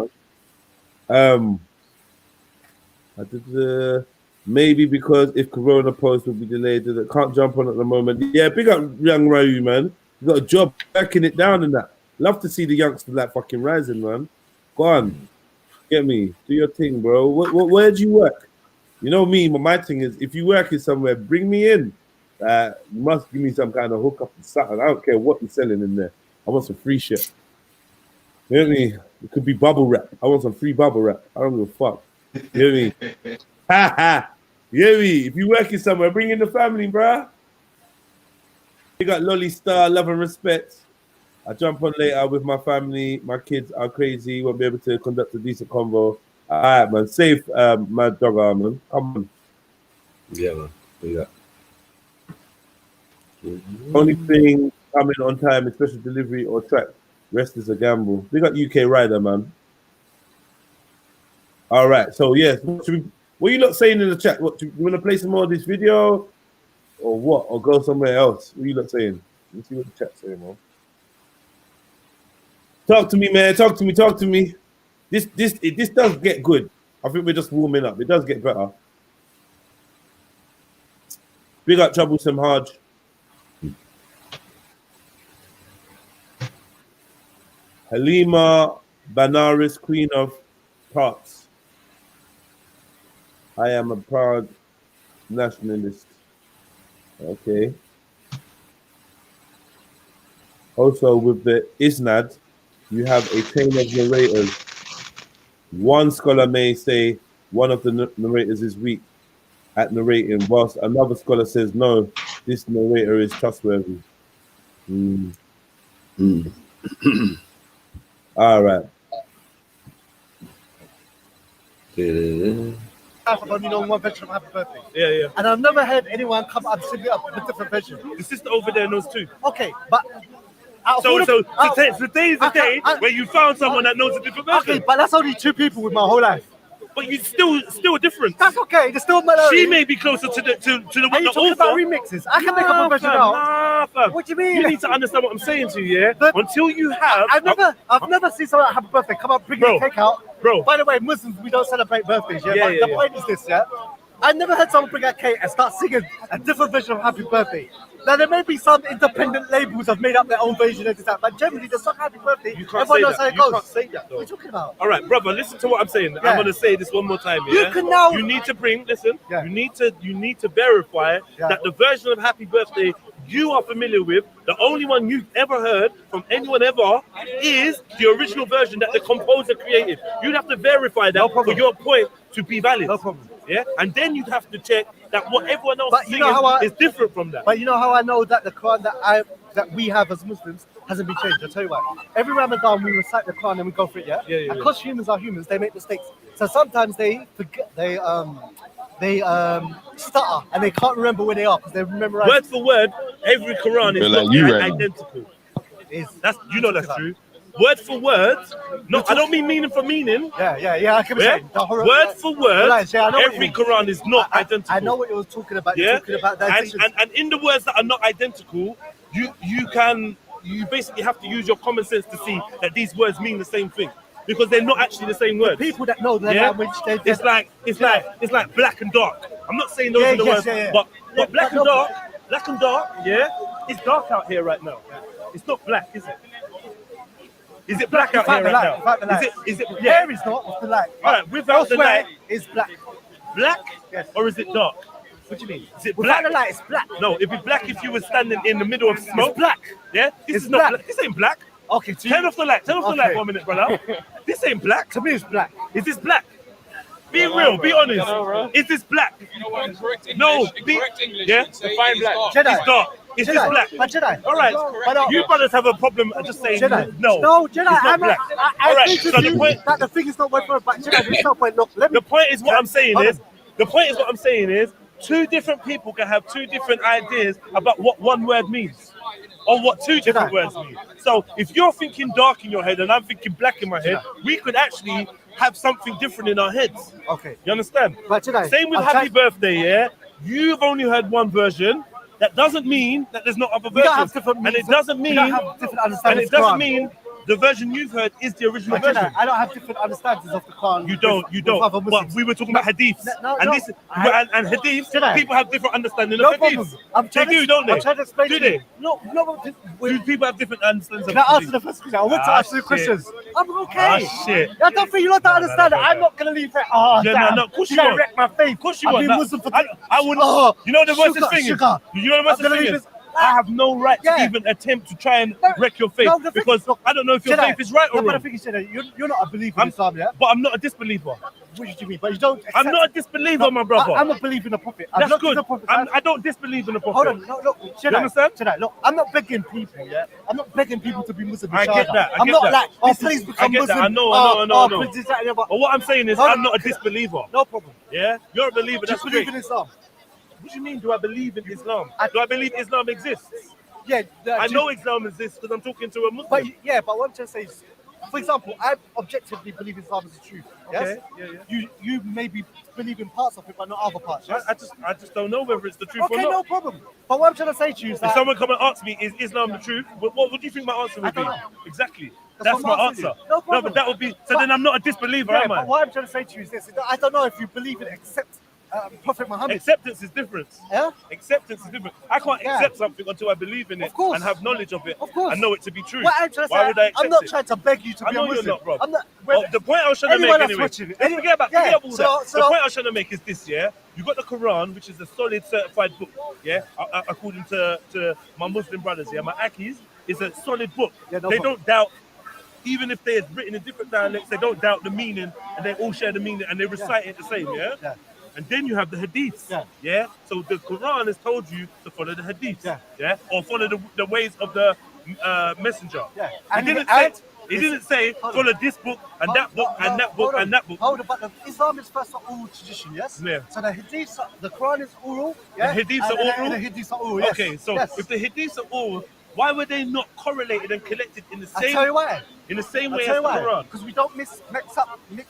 I did maybe because if Corona post will be delayed, I can't jump on at the moment. Yeah, big up young Ryu, man. You got a job backing it down and that. Love to see the youngsters like fucking rising, man. Go on, get me, do your thing, bro. Where do you work? You know me, my thing is if you working somewhere, bring me in. You must give me some kind of hookup or something. I don't care what you're selling in there. I want some free shit. You know me? It could be bubble wrap. I want some free bubble wrap. I don't give a fuck. You know me? Ha ha. You know me? If you working somewhere, bring in the family, bro. You got Lolly Star, love and respect. I jump on later with my family. My kids are crazy. Won't be able to conduct a decent convo. All right, man. Safe, my dog, man. Come on. Yeah, man. Yeah. Only thing coming on time, especially delivery or track. Rest is a gamble. We got UK Rider, man. All right. So yes, what are you not saying in the chat? What you want to play some more of this video? or what? Or go somewhere else? What are you not saying? Let's see what the chat's saying, man. Talk to me, man. Talk to me. Talk to me. This does get good. I think we're just warming up. It does get better. Big up Troublesome Hodge. Halima Banaras, Queen of Parts. I am a proud nationalist. Okay. Also, with the Isnad, you have a chain of narrators. One scholar may say one of the narrators is weak at narrating, whilst another scholar says, no, this narrator is trustworthy. All right. I've only known one version of Happy Birthday. Yeah, yeah. And I've never heard anyone come up and sing it up with a different version. The sister over there knows too. Okay, but today is the day where you found someone that knows a different version. Okay, but that's only 2 people with my whole life. But you still a difference. That's okay. There's still melody. She may be closer to the Are you talking about remixes? I can make up a version now. Nah, fam. What do you mean? You need to understand what I'm saying to you, yeah? Until you have... I've never seen someone at Happy Birthday come up, bring a cake out. Bro. By the way, Muslims, we don't celebrate birthdays, yeah? Yeah, But the point is this, yeah? I never heard someone bring a cake and start singing a different version of Happy Birthday. Now, there may be some independent labels that have made up their own version of this, but generally, the song Happy Birthday, everyone knows how it goes. You can't say that, though. What are you talking about? All right, brother, listen to what I'm saying. Yeah. I'm going to say this one more time, You yeah? can now... You need to bring, listen, you need to verify that the version of Happy Birthday you are familiar with, the only one you've ever heard from anyone ever, is the original version that the composer created. You'd have to verify that for your point to be valid. No problem. Yeah, and then you'd have to check that what everyone else But is you singing know how is different from that. But you know how I know that the Quran that we have as Muslims hasn't been changed? I'll tell you why. Every Ramadan we recite the Quran and we go through it, yeah? And because humans are humans, they make mistakes. So sometimes they forget, they stutter and they can't remember where they are because they memorize. Word for word, every Quran is Like not you right now. identical. That's that's true. Word for word, no, I don't mean meaning for meaning. Yeah, I can be saying. Word for word, every Quran is not identical. I know what you're talking about. Yeah? You're talking about that. And in the words that are not identical, you basically have to use your common sense to see that these words mean the same thing. Because they're not actually the same words. The people that know their language, it's like black and dark. I'm not saying those are the words, but black and dark, yeah, it's dark out here right now. It's not black, is it? Is it black out here right now? Is it? Yeah, Here is not. It's the light. All right, without the light, is black. Black, or is it dark? What do you mean? Is it Without black? the light, it's black. No, it'd be black if you were standing in the middle of smoke. It's black. Yeah, this is not black. This ain't black. Okay, turn off the light. Turn off the light for a minute, brother. This ain't black. To me, it's black. Is this black? Be real. Be honest. Is this black? No. Yeah. Define black. Jedi. It's dark. Is this black? Jedi. All right. You brothers have a problem just saying Jedi. no. No, Jedi. It's not black. I All right. think So the point. that the thing is not worth it, but Jedi, there's no point. Look, let me. The point is what I'm saying is. The point is what I'm saying is. 2 different people can have 2 different ideas about what one word means, or what 2 different words mean. So if you're thinking dark in your head and I'm thinking black in my head, we could actually have something different in our heads. Okay. You understand? But Same with Happy Birthday, yeah? You've only heard one version. That doesn't mean that there's not other versions. And it doesn't mean the version you've heard is the original version. I don't have different understandings of the Quran. You don't. But we were talking about hadith. And hadith, people have different understanding of hadith. They do, don't they? I'm trying to explain do to you. they? No. Do people have different understandings of Can I hadith? answer the first question? I want to answer the questions. I'm okay. Shit. I don't think you don't understand it. I'm not going to leave it. Oh, Yeah, no, of course you can't won't. wreck my faith. Of course you I've won't. been No, Muslim for I wouldn't. Oh, You know the worst thing is. sugar. You know the worst I'm gonna thing leave is. this- I have no right to even attempt to try and wreck your faith because I don't know if your faith is right or But I wrong. think you said that you're not a believer in Islam, yeah? But I'm not a disbeliever. What do you mean? But you don't. I'm not a disbeliever, my brother. I'm a believer in the Prophet. That's good. I don't disbelieve in the Prophet. Hold on, look, You understand? Look, I'm not begging people, yeah? I'm not begging people to be Muslim. I get that. I'm not like, oh, please become I get that. Muslim. I know. Please this, that, and the other. But what I'm saying is, Hold I'm on. not a disbeliever. No problem. Yeah, you're a believer. Do you That's believe great. in Islam? What do you mean? Do I believe in Islam? Do I believe Islam exists? Yeah. I know Islam exists because I'm talking to a Muslim. But what I'm trying to say is, for example, I objectively believe Islam is the truth. Yes. Okay, yeah. You maybe believe in parts of it, but not other parts. Yes? I just don't know whether it's the truth or Okay, not. no problem. But what I'm trying to say to you is If that someone come and ask me, is Islam the truth? What do you think my answer would be? Exactly. That's my answer. No problem. But that would be, so then I'm not a disbeliever, am I? But what I'm trying to say to you is this: I don't know if you believe in except Prophet Muhammad. Acceptance is different. Yeah? Acceptance is different. I can't accept something until I believe in it and have knowledge of it and know it to be true. What I'm trying to Why would I accept I'm not it? trying to beg you to I be know a Muslim. you're not, bro. I'm not, The point I was trying to make anyway. Let's forget about all that. The point I was trying to make is this, yeah? You got the Quran, which is a solid certified book, yeah? According to my Muslim brothers, yeah? My Akis is a solid book. They don't doubt, even if they're written in different dialects, they don't doubt the meaning, and they all share the meaning, and they recite it the same, yeah? And then you have the hadiths, yeah? So the Quran has told you to follow the hadiths, yeah? Or follow the ways of the messenger. And He didn't say follow this book and that book and that book and that book. Hold on, but Islam is first of all tradition, yes? Yeah. So the hadiths, the Quran is oral, yeah? The hadiths And are oral? The hadiths are oral, yes. Okay, so Yes. if the hadiths are oral, why were they not correlated and collected in the I'll same tell you why. in the same I'll way tell as you the why. Quran? Because we don't mix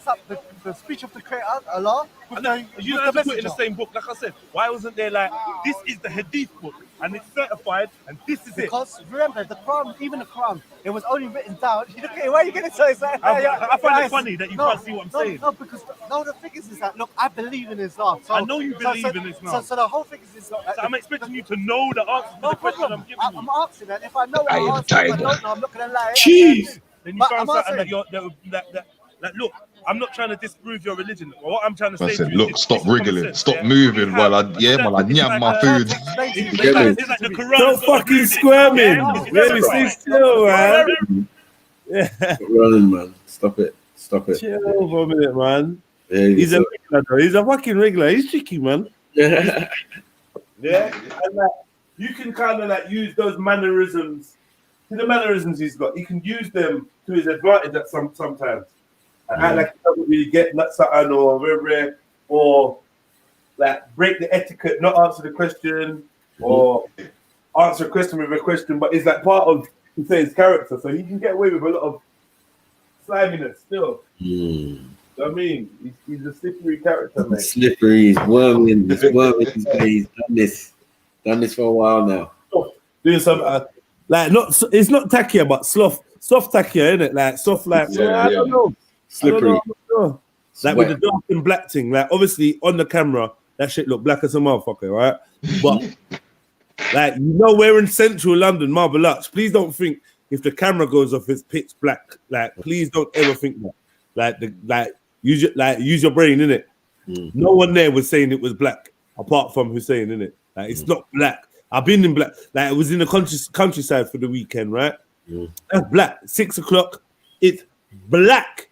up the speech of the Creator, Allah, with You with don't have the to put it in the messenger. same book. Like I said, why wasn't there like this is the hadith book and it's certified and this is it? Because remember, the Quran, even the Quran, it was only written down. Why are you getting so excited? I find it funny that you can't see what I'm saying. No, because the thing is that look, I believe in Islam. So, I know you believe in Islam. So the whole thing is So I'm expecting you to know the answer to the question I'm giving you. I'm asking that. If I know what I'm asking, if I don't know, I'm not gonna lie. Jeez. Then you But found I'm something answering. that like look, I'm not trying to disprove your religion. What I'm trying to I say said, to you look, is stop this is common wriggling, sense, stop yeah? moving while I nyam my food. It's like the Quran. Don't fucking squirming. Really, stay still, man. Yeah. Running, man. Stop it. Chill for a minute, man. Yeah, He's a regular, though. He's a fucking regular. He's tricky, man. Yeah. Yeah. And like, you can kind of like use those mannerisms. See the mannerisms he's got. He can use them to his advantage at sometimes. And act like he doesn't really get something or like break the etiquette, not answer the question, or answer a question with a question, but it's like part of his character, so he can get away with a lot of sliminess still. You know what I mean? He's a slippery character, mate. Slippery, he's worming his way. He's done this for a while now. Doing some like it's not tachia, but soft tachia, isn't it? Like soft, like I don't know. Slippery. I don't know. Like with the dark and black thing. Like obviously on the camera, that shit look black as a motherfucker, right? But like we're in central London, Marble Arch. Please don't think if the camera goes off, it's pitch black. Like please don't ever think that. Use your brain, innit? No one there was saying it was black, apart from Hussein, innit? Like it's not black. I've been in black. Like I was in the countryside for the weekend, right? That's black. 6 o'clock. It's black.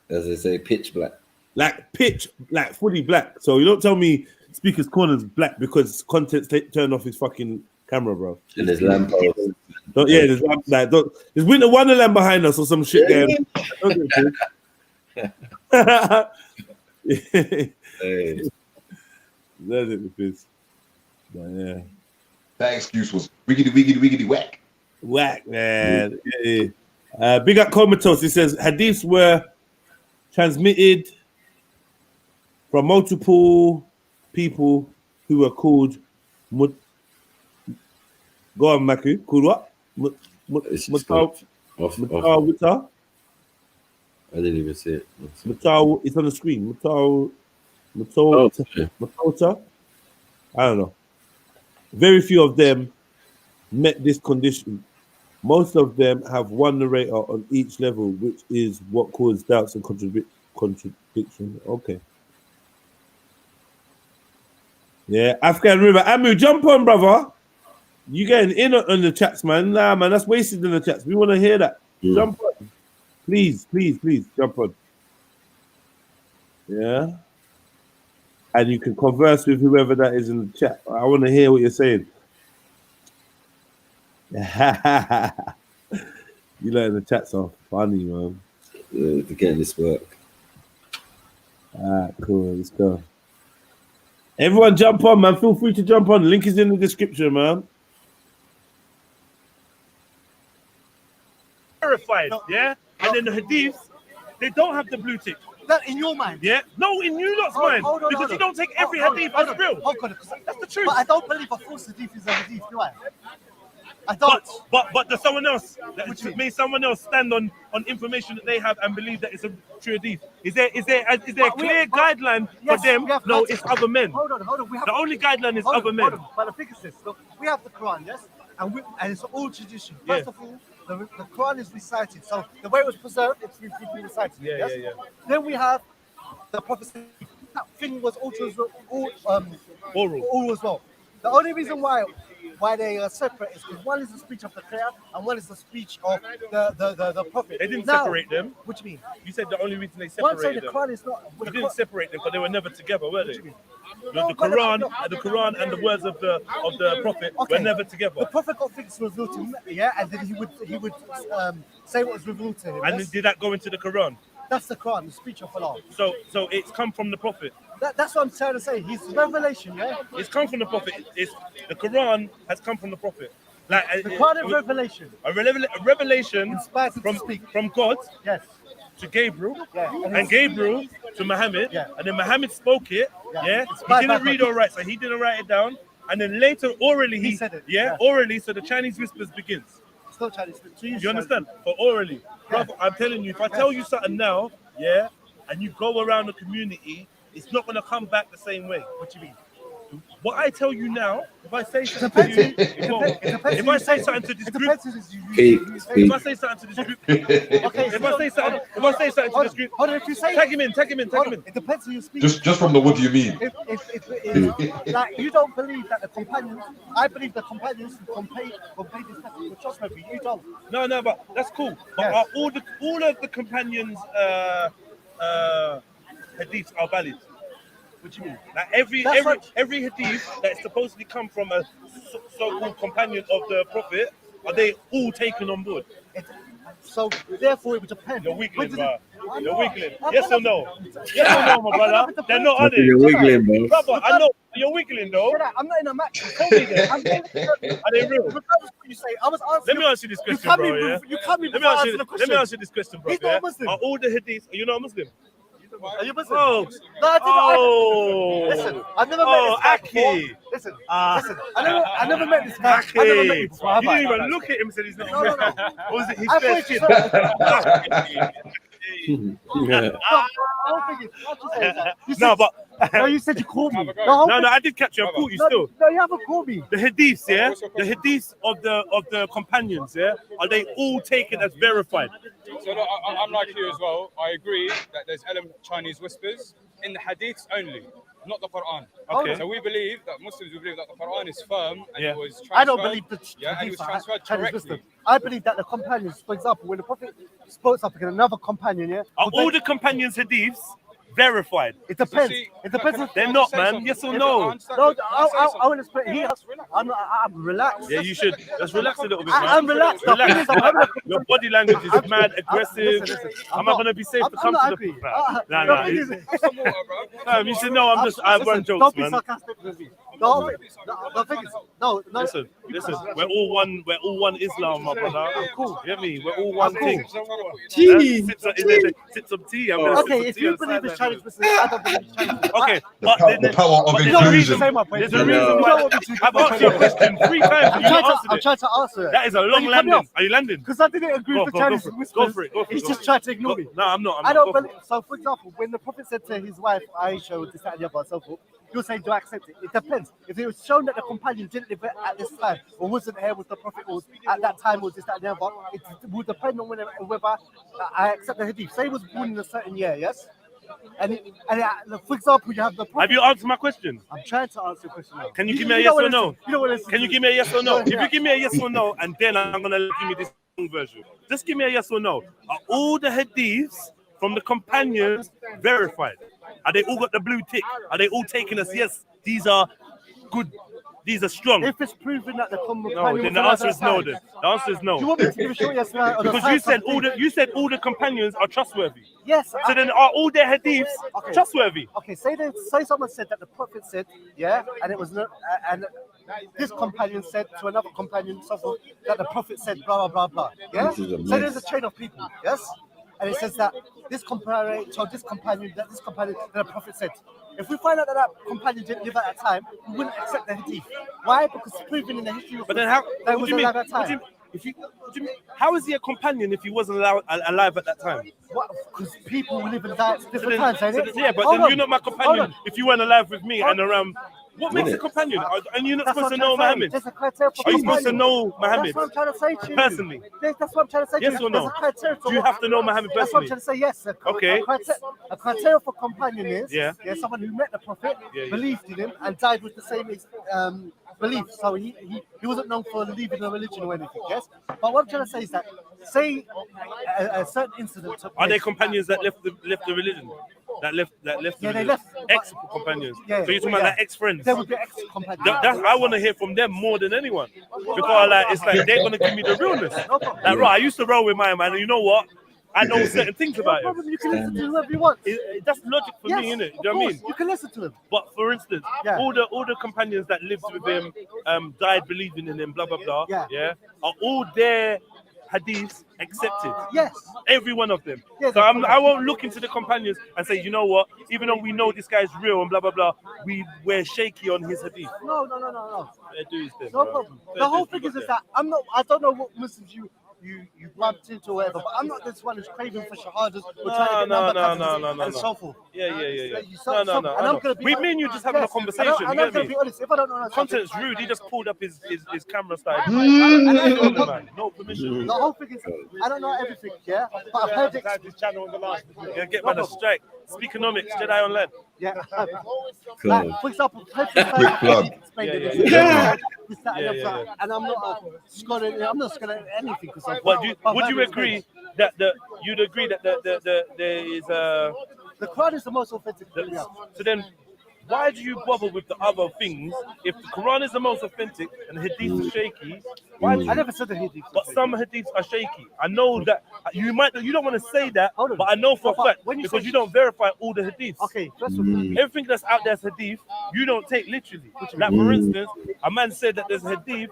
As they say, pitch black. Like pitch, like fully black. So you don't tell me Speaker's Corner's black because content's turned off his fucking camera, bro. And there's lampposts. There's there's Winter Wonderland behind us or some shit there. Hey. That's it with this. But yeah. That excuse was wiggity whack. Whack, man. Yeah. Big up Comatose. It says hadiths were transmitted from multiple people who were called go on, Maku. Called what? Mutawita. I didn't even see it. Mutaw, it's on the screen. Mutawita. I don't know. Very few of them met this condition. Most of them have one narrator on each level, which is what caused doubts and contradiction. Okay. Yeah, Afghan River. Amu, jump on, brother. You getting in on the chats, man. Nah, man, that's wasted in the chats. We want to hear that. Jump on. Please, jump on. Yeah. And you can converse with whoever that is in the chat. I want to hear what you're saying. You know, the chats are funny, man. To get this work. Cool. Let's go. Everyone jump on, man. Feel free to jump on. Link is in the description, man. verified, yeah? And then the hadiths, they don't have the blue tick. That in your mind? Yeah? No, in you lot's mind. Because you don't take every hadith as real. That's the truth. But I don't believe a false hadith is a hadith, do I? I don't. But there's someone else. May someone else stand on information that they have and believe that it's a true hadith? Is there a clear guideline for them? No, it's other men. Hold on. The only guideline is other men. But the thing is this: look, we have the Quran, yes, and it's all tradition. First of all, the Quran is recited, so the way it was preserved, it's been recited. Yes? Yeah. Then we have the prophecy. That thing was oral as well. The only reason why they are separate is because one is the speech of the prayer and one is the speech of the prophet. They didn't separate them. What do you mean? You said the only reason they separated them. Quran is not. You didn't separate them because they were never together, were they? The Quran and the words of the prophet were never together. The prophet got things revealed to him, yeah, and then he would say what was revealed to him. And did that go into the Quran? That's the Quran, the speech of Allah. So it's come from the prophet. That's what I'm trying to say. His revelation, yeah. It's come from the prophet. The Quran has come from the prophet. Like the Quran is revelation. A revelation inspired from God. Yes. To Gabriel, yeah. And Gabriel to Muhammad, and then Muhammad spoke it. Yeah. He didn't read or write, so he didn't write it down. And then later, orally, he said it. Yeah, orally. So the Chinese whispers begins. It's not Chinese. You understand? For orally, brother, I'm telling you, if I tell you something now, yeah, and you go around the community, it's not gonna come back the same way. What do you mean? What I tell you now, if I say something to you, if I say something to this group, if I say something to this group, if I say something to this group, hold on, if you say, tag him in. It depends who you speak. Just from the what do you mean? If like you don't believe that the companions, I believe the companions who compare this message were trustworthy. You don't. No, but that's cool. But are all of the companions' hadiths are valid? What do you mean? Like every hadith that supposedly come from a so-called companion of the prophet, are they all taken on board? So therefore, it would depend. You're wiggling, bro. You're wiggling. Yes or no? Yes or no, my brother? They're not, are they? You're wiggling, bro. Brother, I know. You're wiggling, though. I'm not in a match. Tell me that. Are they real? Regardless of what you say, I was answering. Let me ask you this question, bro. Yeah? You come in. Let me ask you this question, bro. He's not Muslim. Are all the hadiths? Are you not Muslim? Are you Muslim? Oh, no, I didn't. Listen, I've never met this guy Aki. Listen, I never met this guy. Aki. I never met him before. You didn't even look at him and said he's not Muslim. Or was it his first kid? No, you said you called me. No, I did catch you. I caught you still. No, you haven't called me. The hadiths, yeah, the hadiths of the companions, yeah, are they all taken as verified? So I'm like you as well. I agree that there's element of Chinese whispers in the hadiths only, not the Quran. Okay. So we believe that Muslims believe that the Quran is firm and it was transferred. I don't believe that. And it was transferred Chinese correctly. wisdom. I believe that the companions, for example, when the Prophet spoke something, another companion, yeah. Are all the companions' hadiths verified? It depends. It depends. They're not, man. Yes or no? No, I want to split here. I'm relaxed. Yeah, you should. Let's relax a little bit, man. I'm relaxed. Relax. Your body language is mad aggressive. Am I gonna be safe to come to the? No. You should know. I run jokes, don't be man. sarcastic with me. The thing is, no. Listen. We're all one. We're all one Islam, my brother. Cool. You get me? We're all one thing. Sip some tea. Okay, if you believe it's Chinese wisdom, I don't believe it's Chinese wisdom. Okay, the power of inclusion. There's a reason why I've asked you a question 3 times and you answered I'm trying to answer it. That is a long landing. Are you landing? Because I didn't agree with the Chinese whispers. Go for it. He's just trying to ignore me. No, I'm not. I don't believe. So, for example, when the Prophet said to his wife Aisha, this, that, and the other, and so forth, you're saying, do I accept it? It depends. If it was shown that the companion didn't live at this time, or wasn't here with the Prophet, or at that time, or this, that, and the other, it would depend on whether I accept the hadith. Say he was born in a certain year, yes? And for example, you have the Prophet. Have you answered my question? I'm trying to answer your question now. Can you give me a yes or no? Can you give me a yes or no? If you give me a yes or no, and then I'm going to give you this long version. Just give me a yes or no. Are all the hadiths from the companions verified? Are they all got the blue tick? Are they all taken as yes? These are good. These are strong. If it's proven that the companion, no, then the answer is no. Then the answer is no. Do you want me to give a short yes or no? Because you said all the companions are trustworthy. Yes. So then are all their hadiths trustworthy? Okay. Say someone said that the Prophet said, yeah, and it was not, and this companion said to another companion, so forth, that the prophet said, blah, blah, blah, blah. Yeah? This is a So mess. there's a chain of people, yes? And it says that this companion told this companion that the prophet said. If we find out that that companion didn't live at that time, we wouldn't accept the hadith. Why? Because it's proven in the history of But then how? that What was do you mean? alive at that What do time. what do you mean? How is he a companion if he wasn't alive at that time? Because people live and die at So different then- times, ain't so it? then- yeah, but Hold then on. you're not my Hold companion on. if you weren't alive with me and around. What makes a Minute. companion? And you're not That's supposed what to I'm know trying to say. Muhammad. There's a criteria for Are you supposed to companion. know Muhammad That's what I'm trying to say to you. personally? That's what I'm trying to say Yes to you. or no? There's a criteria for Do you what- have to know Muhammad That's what I'm personally? trying to say, yes. Okay. A criteria for companion is Yeah. someone who met the prophet, Yeah, yeah. believed in him, and died with the same belief. So he wasn't known for leaving a religion or anything, yes? But what I'm trying to say is that, say a certain incident took Are they place. companions that left the religion? That left the Yeah, they religion? left. Ex companions. Yeah, So you're talking about yeah. like ex friends. They would be ex-companions. I want to hear from them more than anyone because like it's like they're gonna give me the realness. Like right, I used to roll with my man, and you know what? I know certain things No about him. problem, you can listen to whoever you want. That's logic for me, innit? You know what I mean? You can listen to him. But for instance, all the companions that lived with him, died believing in him, blah blah blah. Yeah. Are all their hadiths accepted? Yes. Every one of them. Yeah, So I won't look into the companions and say, you know what? Even though we know this guy's real and blah blah blah, we're shaky on his hadith. No. They do his thing, No bro. problem. They The do whole his thing is thing. that I don't know what Muslims you bumped into or whatever, but I'm not this one who's craving for shahadas or trying to get number cousins and so forth. Yeah. So- No. and I'm gonna be We mean you just having a yes, conversation. And You I'm get gonna me? be honest. If I don't know that Content's rude. He just pulled up his camera side. No permission. The whole thing is, I don't know everything, yeah, but I've heard it. This channel on the last. Yeah, get man a strike. Speakonomics, JEDIONLINE. Yeah. Cool. Like, for example, Quick plug. Yeah. Yeah. And I'm not scholar. I'm not scholar anything because Would you agree that you'd agree that there is the Quran is the most authentic? So then, why do you bother with the other things if the Quran is the most authentic and the hadith is shaky? Why do you, I never said the hadith, but some hadiths are shaky. I know that you don't want to say that, but I know for a fact because you don't verify all the hadiths. Okay, everything that's out there as hadith, you don't take literally. Like for instance, a man said that there's a hadith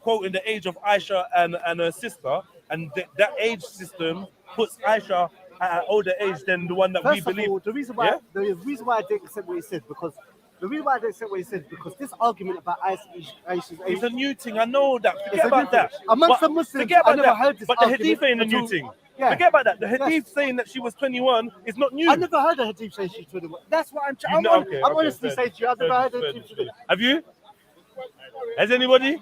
quoting the age of Aisha and her sister, and that age system puts Aisha at an older age than the one that we First of believe. all, the reason why I didn't accept what he said because this argument about Aisha's age. It's a new thing. I know that. It's Forget a about new that. thing. Amongst But the Muslims, forget I about never that. heard this But the argument hadith ain't a new until- thing. Yeah. Forget about that. The hadith saying that she was 21 is not new. I never heard a hadith saying she's 21. That's what I'm trying. You know- I'm okay, honestly fair saying to you, I've never heard a hadith. Have you? Has anybody?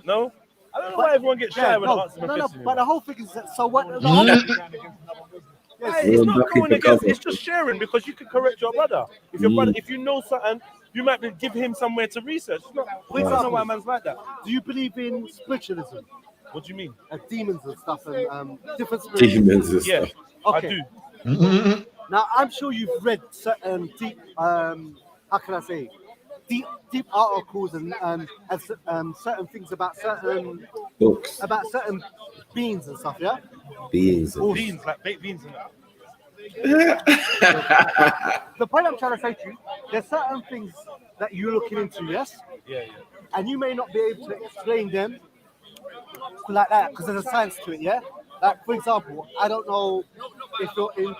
No? I don't know why everyone gets shy when I ask them a question. But the whole thing is that, so what? Hey, it's not going against. It's just sharing because you can correct your brother. If your brother, if you know something, you might give him somewhere to research. It's not, I don't know why man's like that. Do you believe in spiritualism? What do you mean? Demons and stuff and different spirits. Demons and Yeah, stuff. Okay. I do. Now I'm sure you've read certain deep, how can I say, deep articles and certain things about certain books, about certain beings and stuff. Yeah. beings. Beans, like baked beans and that. The point I'm trying to say to you, there's certain things that you're looking into, yes? Yeah. And you may not be able to explain them like that because there's a science to it, yeah? Like, for example, I don't know if you're in...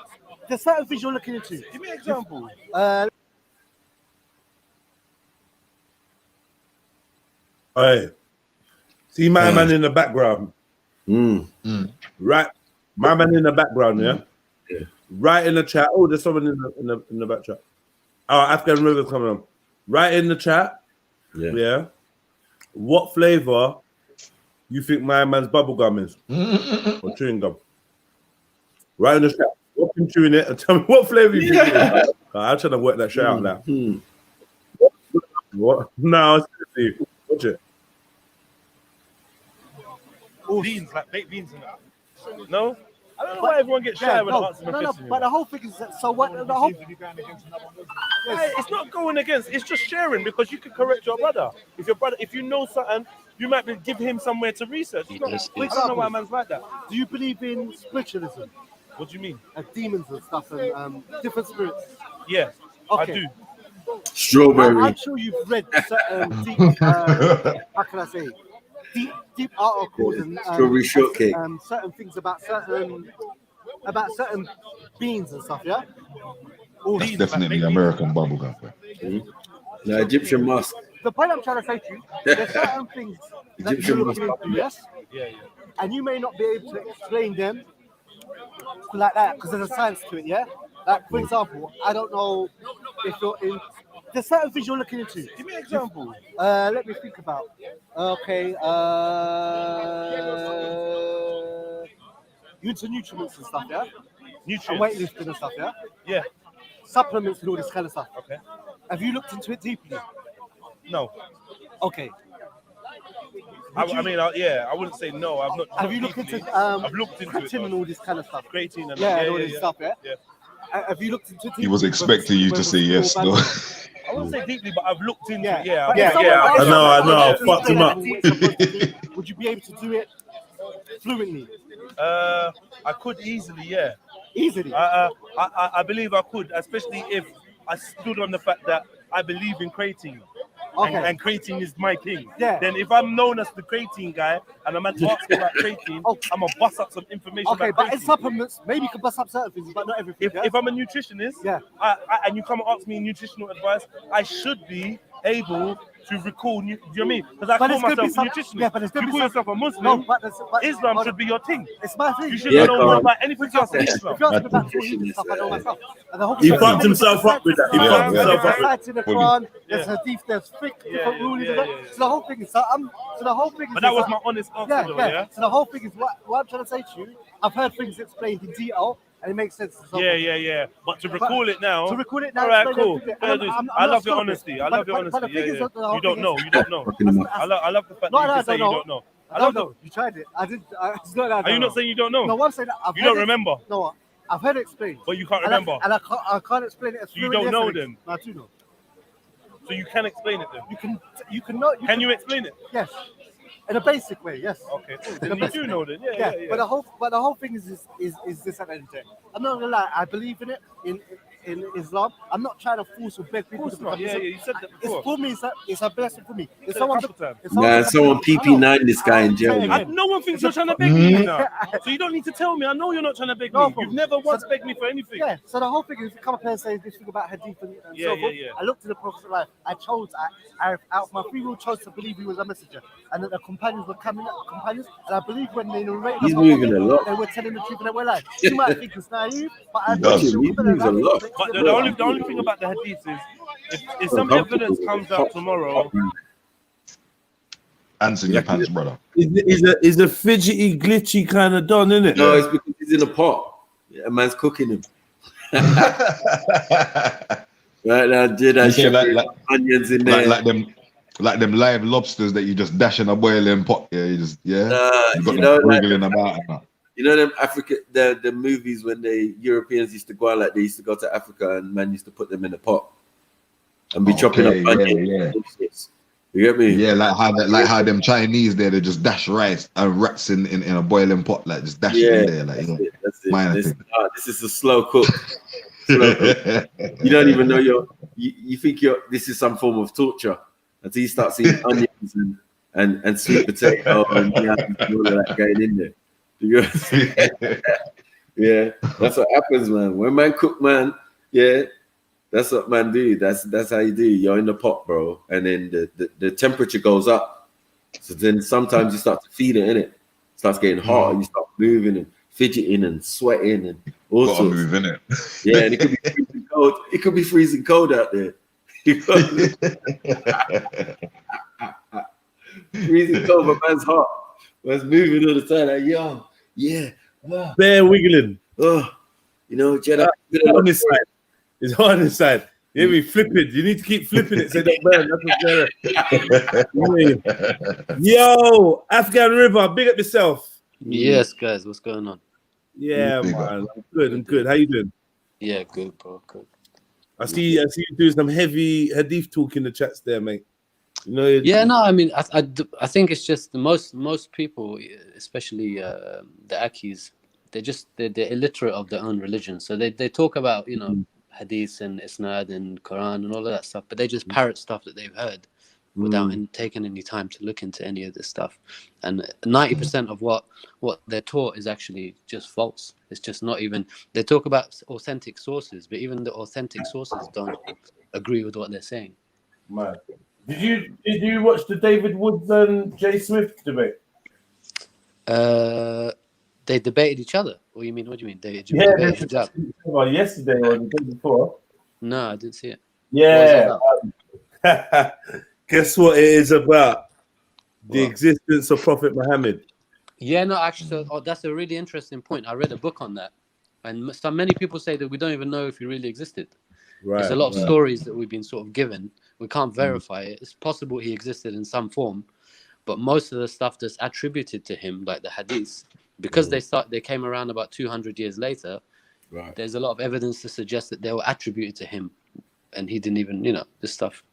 There's certain things you're looking into. Give me an example. Hey, see my man in the background. Right, my man in the background, yeah? Right in the chat. Oh, there's someone in the back chat. Oh, Afghan River's coming on. Right in the chat. Yeah. What flavor you think my man's bubble gum is? Or chewing gum? Right in the chat. What can chewing it and tell me what flavor you think it is. I'm trying to work that shit out now. What? No, seriously. Watch it. Beans, like baked beans and that. No? I don't know why everyone gets shy when I ask them a question. But the whole thing is that, so what, the whole... Hey, it's not going against, it's just sharing because you can correct your brother. If you know something, you might give him somewhere to research. It's not, I don't know why man's like that. Do you believe in spiritualism? What do you mean? Demons and stuff and different spirits? Yeah, Okay. I do. Strawberry. I'm sure you've read certain deep, how can I say, deep articles and Strawberry shortcake. certain things about certain beans and stuff. Yeah. That's definitely American bubblegum. The Egyptian mask. The point I'm trying to say to you, there's certain things that Egyptian you're looking into, yes? Yeah. And you may not be able to explain them like that because there's a science to it, yeah? Like, for example, I don't know if you're in... There's certain things you're looking into. Give me an example. Let me think about. Okay. You into nutrients and stuff, yeah? Nutrients. And weightlifting and stuff, yeah? Yeah. Supplements and all this kind of stuff. Okay. Have you looked into it deeply? No. Okay. I wouldn't say no. I've not. Have you looked into I've looked into it, creatine and all this kind of stuff? Creatine and and all this stuff, yeah? Have you looked into it? He was expecting you to say yes, though. I wouldn't say deeply, but I've looked into it. I know. I fucked him up. Would you be able to do it fluently? I could easily, yeah. Easily? I believe I could, especially if I stood on the fact that I believe in creatine. Okay. And creatine is my thing. Yeah. Then if I'm known as the creatine guy and I'm asking about creatine, I'm gonna bust up some information. Okay, about but creatine. in supplements, maybe you can bust up certain things, but not everything. If I'm a nutritionist, and you come and ask me nutritional advice, I should be able to recall. Do you know what I mean? Because I call myself a nutritionist. Yeah, but it's you call yourself a Muslim. No, but Islam should be your thing. It's my thing. You shouldn't know more about anything else than Islam. If you ask me about Tawheed stuff, I know myself. And the whole He fucked himself up with that. He fucked himself up. There's in the Quran, there's hadith, there's fiqh, different rulings. So the whole thing is, so the whole thing is. But that was my honest answer, though, yeah? So the whole thing is what I'm trying to say to you. I've heard things explained in detail, and it makes sense. Yeah. But to recall it now. To recall it now. All right, cool. I love your stupid. honesty. I love your But the honesty. thing is that the whole You don't thing know. is- You don't know. I love the fact No, that you I can say don't you know. don't know. I don't know. You tried it. I didn't. It's not that I Are you don't not know. saying you don't know? No, I'm saying that I've You heard don't it- remember? No, I've heard it explained. But you can't And I- remember. And I can't explain it as You fluently don't know as I- then? No, I do know. So you can explain it then? You can know. Can you explain it? Yes. In a basic way, yes. Okay. Then you do know then. Yeah. But the whole thing is this at the end of the day. I'm not gonna lie. I believe in it in Islam. I'm not trying to force or beg people to become Yeah, Muslim. you said that before. It's for me. It's a blessing for me. If said it a someone, couple times. Someone PP9 this guy in jail. man. No one thinks you're trying to beg me now. So you don't need to tell me. I know you're not trying to beg No me. problem. You've never once begged me for anything. Yeah. So the whole thing is, you come up here and say this thing about hadith and so forth. Yeah. I looked at the Prophet's life. I out of my free will, chose to believe he was a messenger, and that the companions were coming up, and I believe when they narrated, He's about moving it, a lot. they were telling the truth and they were lying. You might think it's naive, but I does. He moves a lot. But the only thing about the hadith is if some evidence comes out tomorrow. Hands in your pants, brother. He's a fidgety, glitchy kind of don, isn't it? No, it's because he's in a pot. A man's cooking him. Right now, You say like onions in there. like them live lobsters that you just dash in a boiling pot. Yeah, you got you them know, wriggling about. And that. You know them the movies when the Europeans used to go out, like they used to go to Africa and man used to put them in a pot and be chopping up onions. Yeah. You get me? Yeah, like how them Chinese there, they just dash rice and rats in a boiling pot, like just dash it in there. Like, That's it. This is a slow cook. You don't even know you think this is some form of torture until you start seeing onions and sweet potato and all of that going in there. Yeah, that's what happens, man. When man cook, man, yeah, that's what man do. That's how you do. You're in the pot, bro, and then the temperature goes up. So then sometimes you start to feel it in it. Starts getting hot, and you start moving and fidgeting and sweating and all Gotta sorts. move, innit? Yeah, and it could be freezing cold. It could be freezing cold out there. Freezing cold, but man's hot. Man's moving all the time. Like, yo, yeah. Bare wiggling. Oh, you know, Jedi. On this side. It's on this side. You hear me? Flipping. You need to keep flipping it so it don't burn. That's what's going. Yo, Afghan River, big up yourself. Yes, guys, what's going on? Yeah, man. I'm good. How you doing? Yeah, good, bro. Good. I see you doing some heavy hadith talk in the chats there, mate. You know. Yeah, no, I mean, I think it's just the most people, especially the Akis, they're illiterate of their own religion. So they talk about hadiths and isnad and Quran and all of that stuff, but they just parrot stuff that they've heard without taking any time to look into any of this stuff. And 90% of what they're taught is actually just false. It's just not even, they talk about authentic sources, but even the authentic sources don't agree with what they're saying. Man. Did you watch the David Woods and Jay Smith debate? They debated each other. What do you mean? They debated each other. Yesterday or the day before. No, I didn't see it. Yeah. Guess what it is about? The existence of Prophet Muhammad. Yeah, no, actually, that's a really interesting point. I read a book on that, and many people say that we don't even know if he really existed. Right. There's a lot of stories that we've been sort of given. We can't verify it. It's possible he existed in some form, but most of the stuff that's attributed to him, like the hadiths, because they came around about 200 years later. Right. There's a lot of evidence to suggest that they were attributed to him, and he didn't even, this stuff.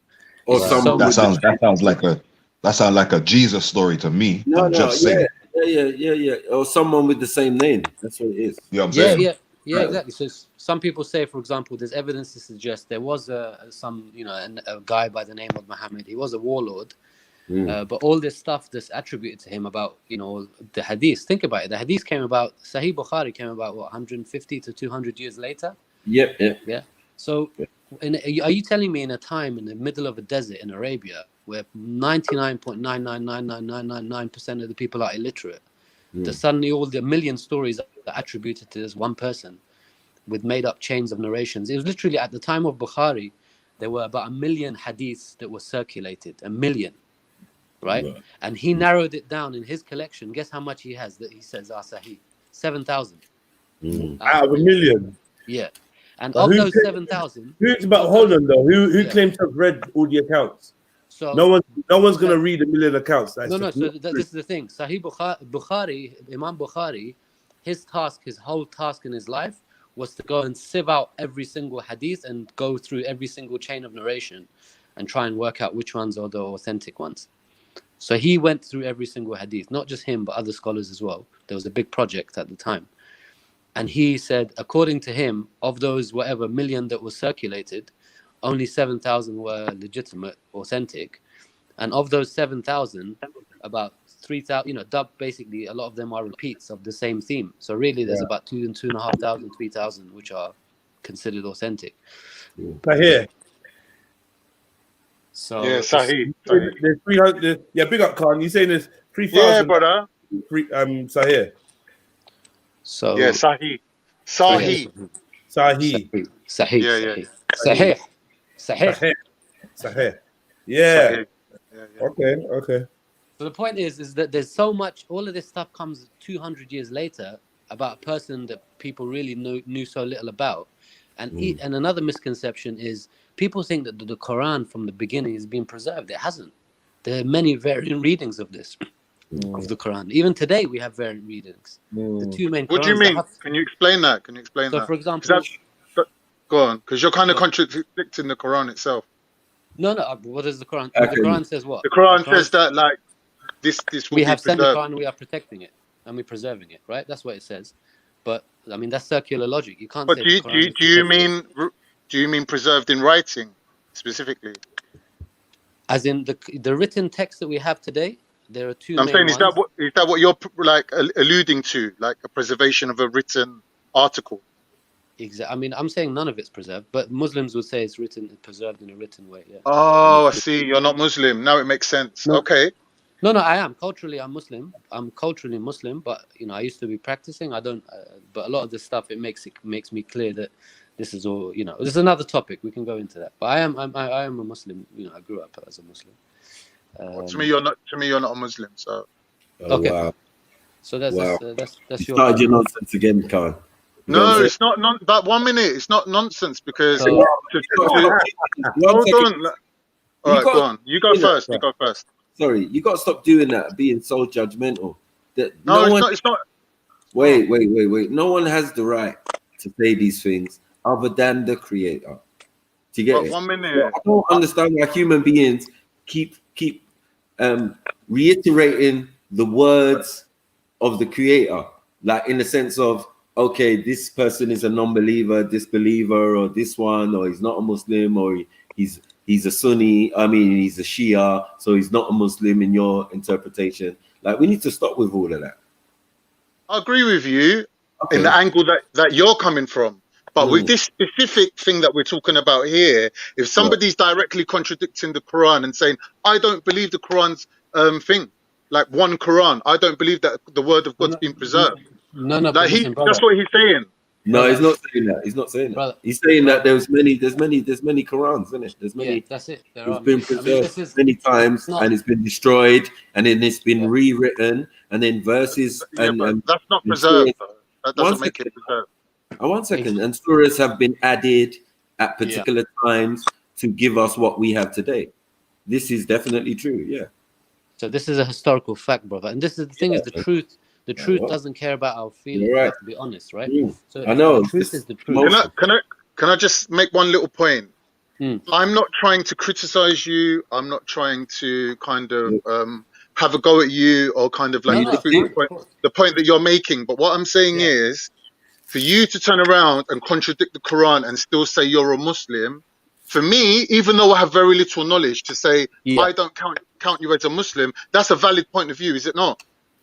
Or that sounds like a Jesus story to me. Yeah. Or someone with the same name. That's what it is. You know what I'm saying? Yeah, exactly. So some people say, for example, there's evidence to suggest there was a guy by the name of Muhammad. He was a warlord, but all this stuff that's attributed to him about the hadith. Think about it. The hadith came about. Sahih Bukhari came about 150 to 200 years later. Yeah. So, are you telling me in a time in the middle of a desert in Arabia where 99.9999999% of the people are illiterate, that suddenly all the million stories are attributed to this one person with made-up chains of narrations? It was literally at the time of Bukhari, there were about 1 million hadiths that were circulated, 1 million, right? And he narrowed it down in his collection. Guess how much he has that he says are Sahih? 7,000. Out of 1 million? Yeah. And of those 7,000, hold on though. Who claims to have read all the accounts? So no one's gonna read 1 million accounts. So this is the thing. Sahih Bukhari, Imam Bukhari, his whole task in his life was to go and sieve out every single hadith and go through every single chain of narration and try and work out which ones are the authentic ones. So he went through every single hadith, not just him, but other scholars as well. There was a big project at the time. And he said, according to him, of those whatever million that was circulated, only 7,000 were legitimate, authentic. And of those 7,000, about 3,000, basically a lot of them are repeats of the same theme. So really there's about 2,500, 3,000 which are considered authentic. Sahih. So yeah, Sahih. There's 300. Yeah, big up, Khan. You're saying there's 3,000. Yeah, brother. Sahih. So yeah, Sahih. Sahih. Yeah. Okay. So the point is that there's so much. All of this stuff comes 200 years later about a person that people really knew so little about. And another misconception is people think that the Quran from the beginning has been preserved. It hasn't. There are many varying readings of this. Of the Quran. Even today we have variant readings. The two main What do you mean? Can you explain that? So for example, go on, because you're kind of contradicting the Quran itself. No, what does the Quran? The Quran says what? The Quran says that like this will we be have sent the preserved. Quran, we are protecting it and we're preserving it, right? That's what it says. But I mean that's circular logic. You can't But say do you mean preserved in writing specifically? As in the written text that we have today? There are two. I'm saying, is that what you're like alluding to, like a preservation of a written article? Exactly. I mean, I'm saying none of it's preserved, but Muslims would say it's preserved in a written way. Yeah. Oh, I see. You're not Muslim. Now it makes sense. No. Okay. No, I am culturally. I'm Muslim. I'm culturally Muslim, but I used to be practicing. I don't. But a lot of this stuff, it makes me clear that this is all. This is another topic. We can go into that. But I am a Muslim. I grew up as a Muslim. To me, you're not a Muslim. So. Okay. Wow. So that's you your. Started your nonsense again, Khan. No, it's not. But 1 minute, it's not nonsense because. So, hold on. All right, go on. You go first. You go first. Sorry, you got to stop doing that. Being so judgmental. It's not. Wait. No one has the right to say these things other than the Creator. Do you get it? 1 minute. I don't understand why human beings keep reiterating the words of the Creator, like in the sense of, okay, this person is a non-believer, disbeliever, or this one, or he's not a Muslim, or he's a Sunni, I mean, he's a Shia, so he's not a Muslim in your interpretation. Like, we need to stop with all of that. I agree with you in the angle that you're coming from. But with this specific thing that we're talking about here, if somebody's directly contradicting the Quran and saying, I don't believe the Quran's thing, like one Quran, I don't believe that the word of God's been preserved. No, like listen, that's what he's saying. No, he's not saying that. He's not saying that. He's saying that there's many Qurans, isn't it? There's many. Yeah, that's it. It's been preserved many times, and it's been destroyed, and then it's been rewritten, and then verses. And that's not preserved. That doesn't make it preserved. One second. And surahs have been added at particular times to give us what we have today. This is definitely true. Yeah. So this is a historical fact, brother. And this is the thing: is the truth. The truth doesn't care about our feelings. Right. To be honest, right? So I know. The truth is the truth. Can I just make one little point? I'm not trying to criticize you. I'm not trying to kind of have a go at you or kind of like the point that you're making. But what I'm saying is, for you to turn around and contradict the Quran and still say you're a Muslim, for me, even though I have very little knowledge, to say I don't count you as a Muslim, that's a valid point of view, is it not?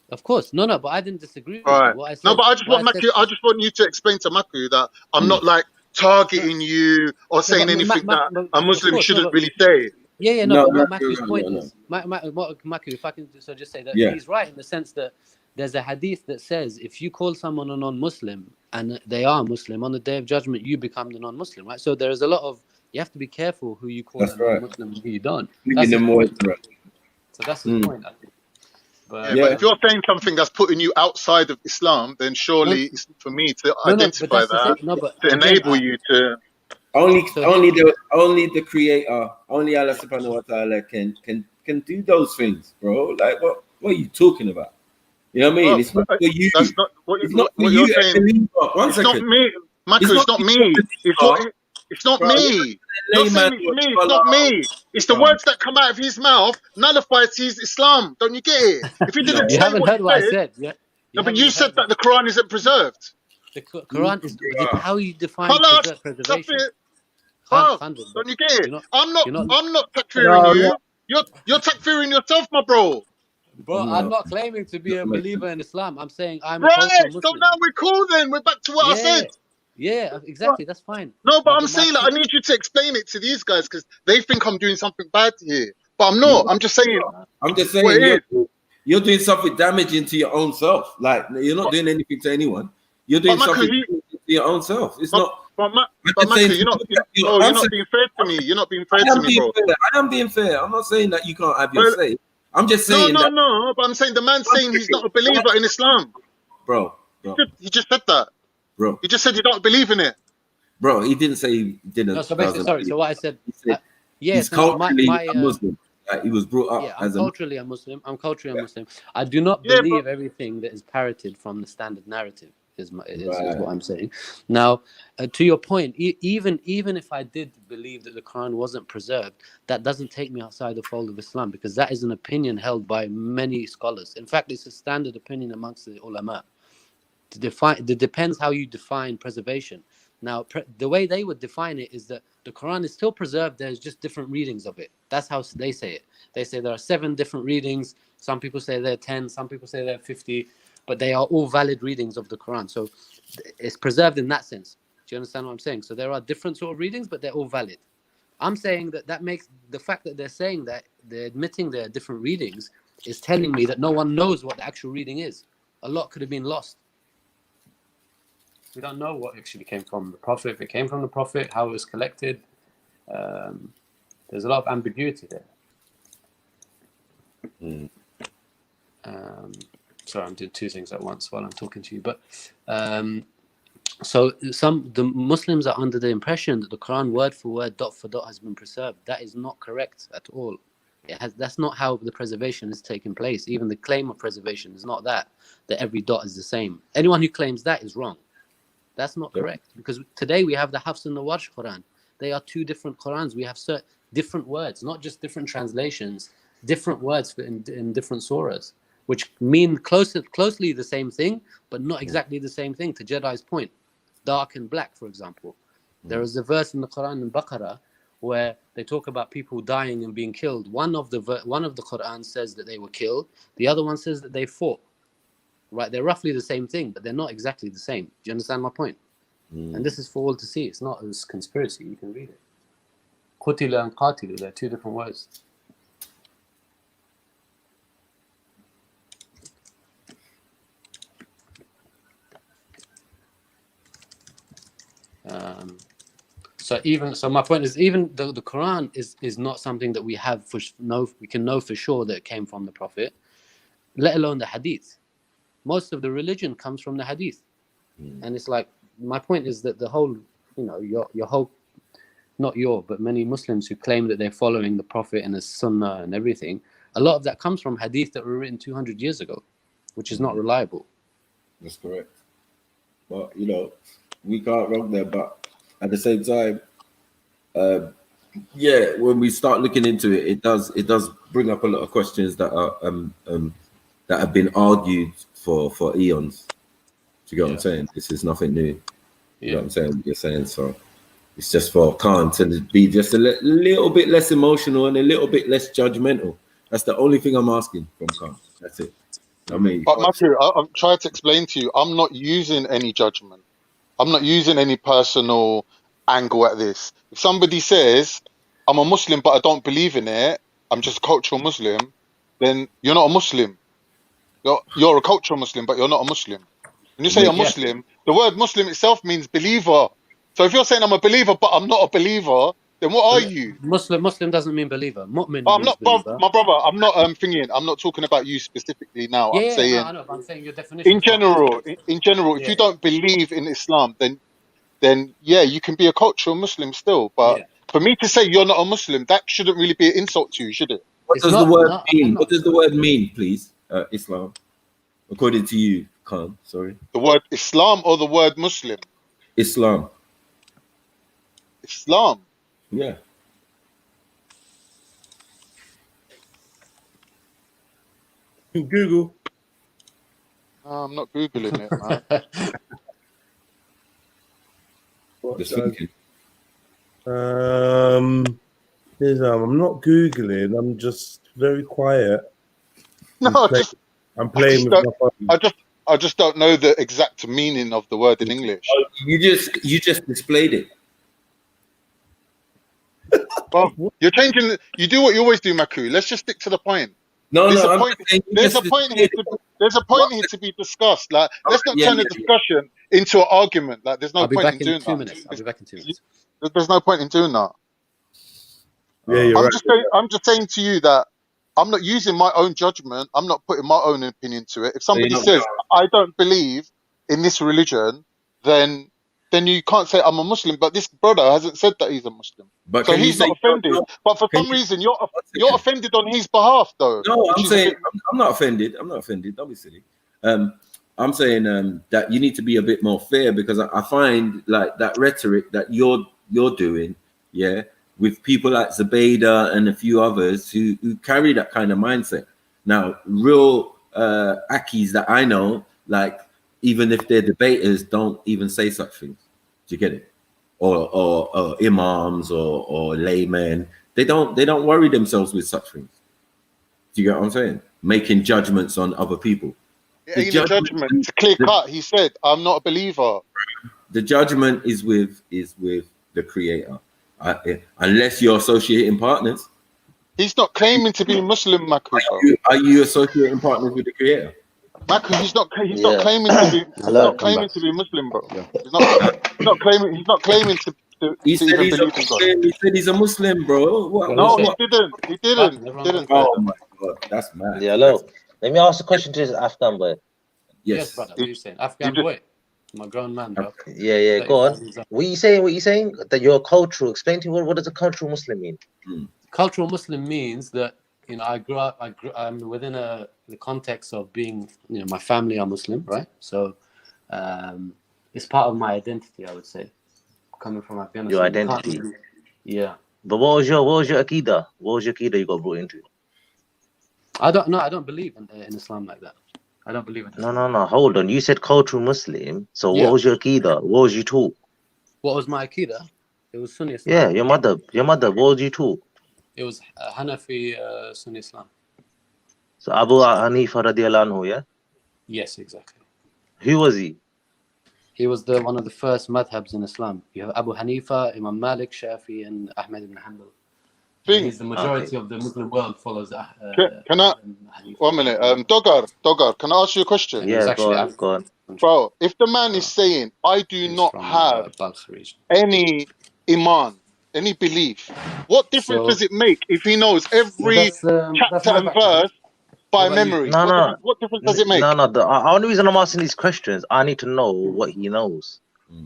Of course, no, but I didn't disagree. All right. What I said, no, but I just want Maku. I just want you to explain to Maku that I'm not like targeting you or saying anything that a Muslim shouldn't really say. Yeah, no. But Maku's point is, Maku, if I can just say that he's right in the sense that there's a hadith that says if you call someone a non-Muslim and they are Muslim, on the Day of Judgment you become the non-Muslim, right? So there is a lot of, you have to be careful who you call a non-Muslim and who you don't. That's the point. So that's the point, I think. But if you're saying something that's putting you outside of Islam, then surely it's for me to identify that, to enable you to. Only the Creator, only Allah Subhanahu wa Taala can do those things, bro. Like what are you talking about? You know what I mean? It's not for you. That's not what, it's not what you're saying. It's not me, Michael. It's not me. It's not me. You're saying it's me. It's not me. It's the words that come out of his mouth nullifies his Islam. Don't you get it? If he didn't say haven't heard what I said. No, but you said that the Quran isn't preserved. The Quran is how you define preservation. Don't you get it? I'm not takfiring you. You're takfiring yourself, my bro. Bro, I'm not claiming to be a believer in Islam. I'm saying I'm right. a Muslim. So now we're cool. Then we're back to what I said. Yeah, exactly. That's fine. No, but I'm saying I need you to explain it to these guys because they think I'm doing something bad here, but I'm not. I'm just saying. You're doing something damaging to your own self. Like you're not doing anything to anyone. You're doing something to your own self. It's not. But Michael, you're not being fair to me. You're not being fair to me, bro. I am being fair. I'm not saying that you can't have your say. I'm just saying. No. But I'm saying the man's saying he's not a believer in Islam. Bro. He just said that. Bro. He just said you don't believe in it. Bro, he didn't say he didn't. No, so basically, sorry. So what I said, he's culturally a Muslim. He was brought up as culturally a Muslim. I'm culturally a Muslim. I do not believe everything that is parroted from the standard narrative. Is what I'm saying. Now, to your point, even if I did believe that the Quran wasn't preserved, that doesn't take me outside the fold of Islam because that is an opinion held by many scholars. In fact, it's a standard opinion amongst the ulama. It depends how you define preservation. Now, the way they would define it is that the Quran is still preserved. There's just different readings of it. That's how they say it. They say there are 7 different readings. Some people say there are 10. Some people say there are 50. But they are all valid readings of the Quran. So it's preserved in that sense. Do you understand what I'm saying? So there are different sort of readings, but they're all valid. I'm saying that makes the fact that they're saying that, they're admitting there are different readings, is telling me that no one knows what the actual reading is. A lot could have been lost. We don't know what actually came from the Prophet, if it came from the Prophet, how it was collected. There's a lot of ambiguity there. Sorry, I'm doing 2 things at once while I'm talking to you. But so the Muslims are under the impression that the Quran word for word, dot for dot has been preserved. That is not correct at all. That's not how the preservation is taking place. Even the claim of preservation is not that every dot is the same. Anyone who claims that is wrong. That's not correct because today we have the Hafs and the Warsh Quran. They are 2 different Qurans. We have different words, not just different translations, different words in different surahs. which mean closely the same thing, but not exactly the same thing. To Jedi's point, dark and black, for example. There is a verse in the Quran in Baqarah where they talk about people dying and being killed. One of the Quran says that they were killed. The other one says that they fought. Right? They're roughly the same thing, but they're not exactly the same. Do you understand my point? And this is for all to see. It's not a conspiracy. You can read it. Qutila and qatilu, they're two different words. So my point is, even the Quran is not something that we have we can know for sure that it came from the Prophet, let alone the Hadith. Most of the religion comes from the Hadith, and it's like, my point is that the whole, your whole, but many Muslims who claim that they're following the Prophet and his Sunnah and everything, a lot of that comes from Hadith that were written 200 years ago, which is not reliable. That's correct. But we can't wrong there, but at the same time, when we start looking into it, it does bring up a lot of questions that are that have been argued for eons. Do you get what I'm saying? This is nothing new. You know what I'm saying? You're saying so. It's just for Khan to be just a little bit less emotional and a little bit less judgmental. That's the only thing I'm asking from Khan. That's it. I mean, but Matthew, I'm trying to explain to you, I'm not using any judgment. I'm not using any personal angle at this. If somebody says, I'm a Muslim, but I don't believe in it, I'm just a cultural Muslim, then you're not a Muslim. You're a cultural Muslim, but you're not a Muslim. When you say a Muslim, the word Muslim itself means believer. So if you're saying I'm a believer, but I'm not a believer, then what are you? Muslim doesn't mean believer. Mu'min I'm means not, believer. my brother. I'm not thinking. I'm not talking about you specifically now. I'm saying, I know, but I'm saying your definition. In general, if you don't believe in Islam, then you can be a cultural Muslim still. But for me to say you're not a Muslim, that shouldn't really be an insult to you, should it? What does the word mean? What does the word mean, please? Islam, according to you, Khan. Sorry. The word Islam or the word Muslim? Islam. Islam. Yeah. Google. I'm not Googling it, man. Just thinking. I'm not Googling. I'm just very quiet. No, I'm playing with my phone. I just don't know the exact meaning of the word in English. You just displayed it. Well, you're changing. You do what you always do, Maku. Let's just stick to the point. There's a point here to be discussed. Like, let's not turn the discussion into an argument. Like, there's no point in doing that. I'll be back in 2 minutes. There's no point in doing that. Yeah, you're right. I'm just saying to you that I'm not using my own judgment. I'm not putting my own opinion to it. If somebody says I don't believe in this religion, then you can't say I'm a Muslim. But this brother hasn't said that he's a Muslim, so he's not offended. But for some reason, you're offended on his behalf, though. No, I'm saying I'm not offended. I'm not offended. Don't be silly. I'm saying that you need to be a bit more fair, because I find like that rhetoric that you're doing, with people like Zubaydah and a few others who carry that kind of mindset. Now, real Akis that I know, like, even if they're debaters, don't even say such things. Do you get it? Or imams or laymen, they don't worry themselves with such things. Do you get what I'm saying? Making judgments on other people. It ain't a judgment. It's clear cut. He said, "I'm not a believer." The judgment is with the Creator, unless you're associating partners. He's not claiming to be Muslim, Maku. Are you associating partners with the Creator? Maku, he's not claiming to be. He's not claiming to be Muslim, bro. He's not claiming. He's not claiming to. He said he's a Muslim. He said he's a Muslim, bro. No, he didn't. He didn't. Oh my God, that's mad. Yeah, hello. Let me ask a question to this Afghan boy. Yes, brother. What are you saying? Afghan boy. I'm a grown man, bro. Yeah. Go on. What are you saying? That you're cultural. Explain to me what does a cultural Muslim mean? Cultural Muslim means that I grew up. I'm within the context of being. My family are Muslim, right? So, it's part of my identity. I would say, coming from Afghanistan. Your identity. Yeah. But what was your Aqidah? What was your Aqidah you got brought into? I don't know. I don't believe in Islam like that. I don't believe in Islam. No. Hold on. You said cultural Muslim. So Yeah. what was your Aqidah? What was you taught? What was my Aqidah? It was Sunni Islam. Yeah, your mother. What was you taught? It was Hanafi Sunni Islam. So Abu Hanifa radiallahu anhu, yeah? Yes, exactly. Who was he? He was one of the first madhabs in Islam. You have Abu Hanifa, Imam Malik, Shafi, and Ahmed ibn Hanbal. He's the majority of the Muslim world follows. Can I? 1 minute. Dogar, can I ask you a question? Yeah, go on. Bro, if the man is saying, I do not have any iman, any belief, what difference does it make if he knows every chapter and verse by memory? What difference does it make? No. The only reason I'm asking these questions, I need to know what he knows.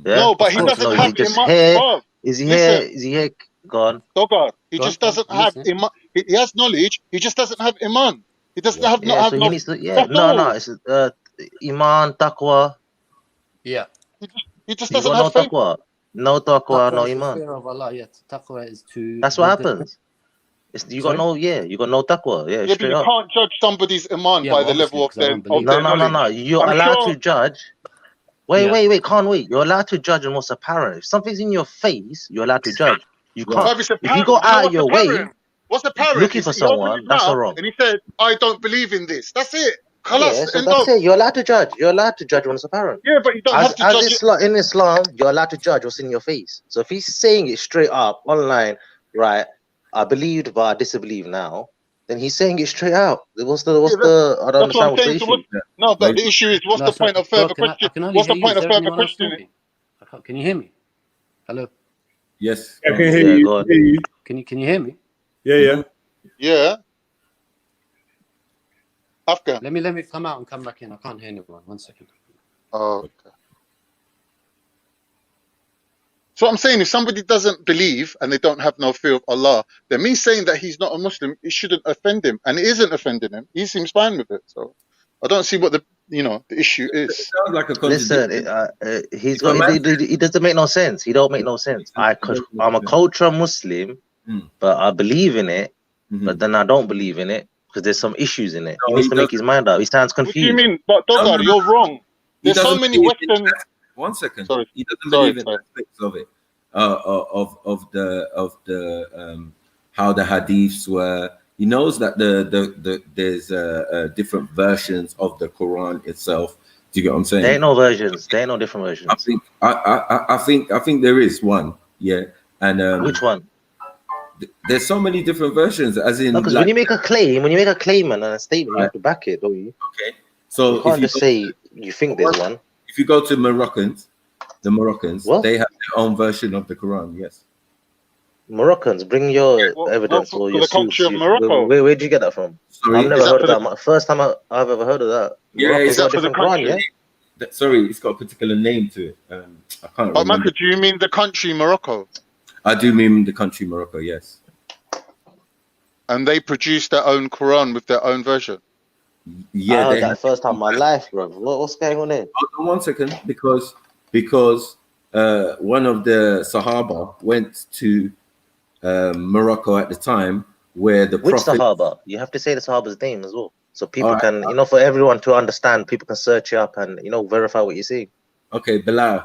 Yeah? No, but he doesn't have iman. Is he here? Is he here? Gone. Dogar, he just doesn't have iman. He has knowledge. He just doesn't have iman. He doesn't have He needs to, no. It's iman, taqwa. Yeah. He just You doesn't got have no faith. taqwa. No taqwa, no is the iman. fear of Allah. Yeah, taqwa is to. That's what happens. You got no taqwa. Yeah, Yeah, but straight you up. can't judge somebody's iman by the level of their knowledge. No. You're I'm allowed sure- to judge. Wait, can't wait. You're allowed to judge on what's apparent. If something's in your face, you're allowed to judge. You can't. If you go out of your way, what's apparent? looking for He opened someone, his that's mouth wrong. And he said, I don't believe in this. That's it. Yeah, Khalas, so end that's of. it. You're allowed to judge. You're allowed to judge when it's apparent. Yeah, but you don't have to judge it. In Islam, you're allowed to judge what's in your face. So if he's saying it straight up online, right? I believed, but I disbelieve now. Then he's saying it straight out. I don't understand what's the issue. No, but the issue is, what's the point of further questioning? What's the point of further questioning? Can you hear me? Hello. Yes. I can hear you. Go on. Can you hear me? Yeah. Yeah. Afghan. Let me come out and come back in. I can't hear anyone. 1 second. Oh, okay. So I'm saying, if somebody doesn't believe and they don't have no fear of Allah, then me saying that he's not a Muslim, it shouldn't offend him, and it isn't offending him. He seems fine with it. So I don't see what the issue is. It sounds like a Listen, he doesn't make no sense. He don't make no sense. I'm a cultural Muslim, but I believe in it, but then I don't believe in it because there's some issues in it. He needs to make his mind up. He sounds confused. What do you mean? But Dogar, you're wrong. There's so many Western. 1 second. Sorry. He doesn't believe in aspects of it, of the how the hadiths were. He knows that there's different versions of the Quran itself. Do you get what I'm saying? There ain't no versions. There ain't no different versions. I think there is one. Yeah, and which one? There's so many different versions. As in, because when you make a claim, and a statement, you have to back it, don't you? Okay. So you can't just say you think there's one. If you go to the Moroccans, they have their own version of the Quran. Yes. Moroccans, bring your evidence or your the country of source. Morocco. Where did you get that from? Sorry, I've never heard of that. First time I've ever heard of that. Yeah, it's got a different Quran, yeah? Sorry, it's got a particular name to it. I can't remember. Maka, do you mean the country Morocco? I do mean the country Morocco, yes. And they produce their own Quran with their own version? Yeah, I heard that first time in my life, bro. What's going on there? Hold on 1 second, because one of the Sahaba went to Morocco at the time where the Which Prophet... Sahaba? You have to say the Sahaba's name as well. So people can, for everyone to understand, people can search it up and, verify what you're saying. Okay, Bilal.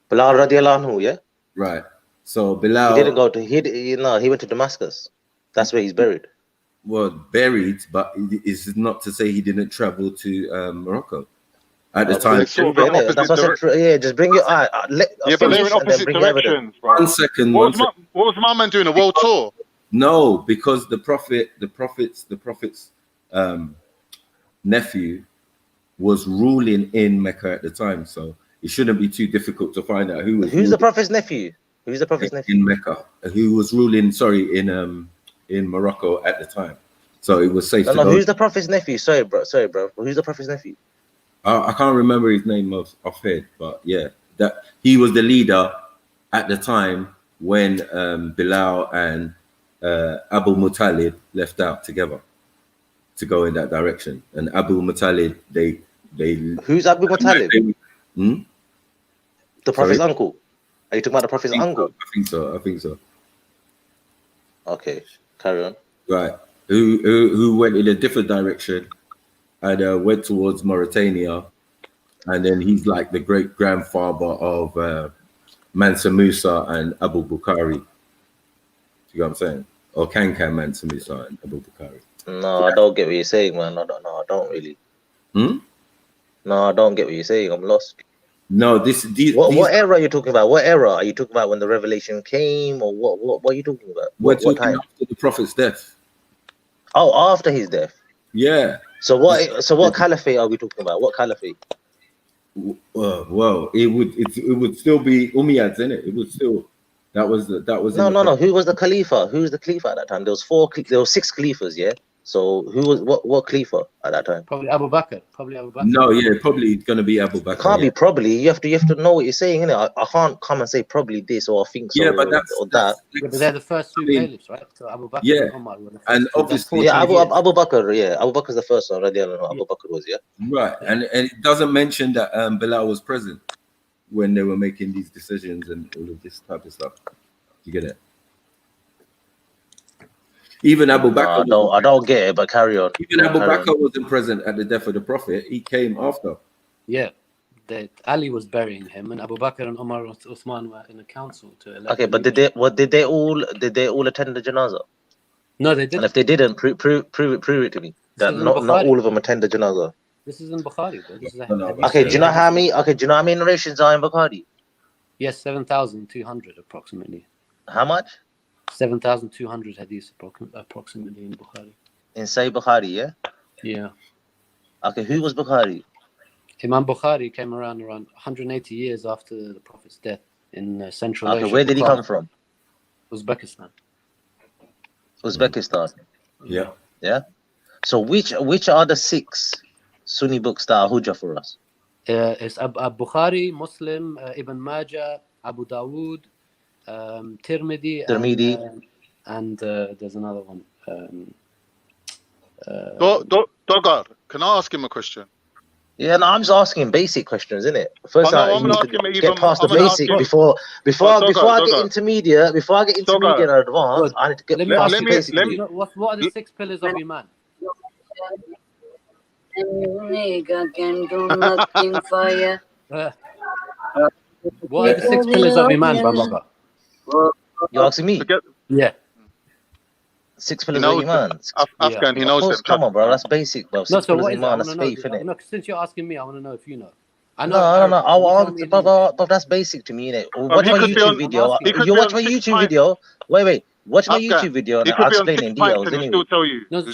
Bilal radiallahu anhu, yeah? Right. So Bilal... He didn't go to, he went to Damascus. That's where he's buried. Well, buried, but it's not to say he didn't travel to Morocco at the time. That's what I said. Yeah, just bring your eye. Yeah, but they're in opposite directions. Right? 1 second. What was my man doing? A world tour? No, because the prophet's nephew was ruling in Mecca at the time, so it shouldn't be too difficult to find out who's the prophet's nephew. Who's the prophet's nephew in Mecca? Who was ruling? Sorry, in Morocco at the time, so it was safe. No, who's the prophet's nephew? Sorry, bro. Who's the prophet's nephew? I can't remember his name off head, but yeah, that he was the leader at the time when Bilal and Abu Muttalib left out together to go in that direction. And Abu Muttalib, they who's Abu Muttalib? The prophet's Sorry? uncle. Are you talking about the prophet's uncle? I think so. Okay, carry on. Right. who went in a different direction and went towards Mauritania, and then he's like the great grandfather of Mansa Musa and Abu Bukhari. You know what I'm saying? Or Kankan Mansa Musa and Abu Bukhari. No, I don't get what you're saying, man. I don't really. No, I don't get what you're saying. I'm lost. No, what era are you talking about? What era are you talking about? When the revelation came, or what are you talking about? We're talking after the Prophet's death. Oh, after his death. Yeah. So what caliphate are we talking about? What caliphate? Well, it would still be Umayyads, innit? It would still that was. No. Who was the Khalifa? Who was the Khalifa at that time? There was 6 Khalifas, yeah. So who was what Khalifa at that time? Probably Abu Bakr. No, yeah, probably gonna be Abu Bakr. Can't be probably. You have to know what you're saying, innit? I can't come and say probably this or I think so. Yeah, but that. Yeah, but they're the first 2 caliphs, right? So Abu Bakr and Umar were the first and obviously Abu Bakr. Yeah, Abu Bakr's the first one. Abu Bakr was right, and it doesn't mention that Bilal was present when they were making these decisions and all of this type of stuff. You get it? Even Abu Bakr. I don't get it, but carry on. Even Abu Bakr wasn't present at the death of the Prophet. He came after. Yeah, Ali was burying him, and Abu Bakr and Umar and Uthman were in a council to elect. Okay, but did they all attend the janazah? No, they didn't. And if they didn't, prove it to me that not all of them attend the janazah. This is in Bukhari, bro. This is okay, do you know how many? Okay, do you know how many narrations are in Bukhari? Yes, 7,200 approximately. How much? 7,200 hadiths approximately in Bukhari. In Sahih Bukhari, yeah? Yeah. Okay, who was Bukhari? Imam Bukhari came around 180 years after the Prophet's death in Central Asia. Okay, where did he come from? Uzbekistan. Uzbekistan. Yeah. Yeah? So which are the 6 Sunni books that are Hujjah for us? It's Bukhari, Muslim, Ibn Majah, Abu Dawood, Tirmidhi, and there's another one. Dogar, can I ask him a question? Yeah, no, I'm just asking basic questions, isn't it? First, I need to get past the basic before I get intermediate. Before I get intermediate and advanced, I need to get past the basic. What are the 6 pillars of Iman? Nigga can do nothing for you. What are the 6 pillars of Iman, Baba? You're asking me? Yeah. 6 pillars of Iman. Afghan, he knows them. Come on, bro. That's basic, bro. 6 so pillars what of is Iman, it? that's faith, innit? No, since you're asking me, I want to know if you know. No. I'll answer, but that's basic to me, innit? Watch my YouTube video. If you watch my YouTube video, wait. Watch my YouTube video and I'll explain in details. Anyway. Still tell you. Can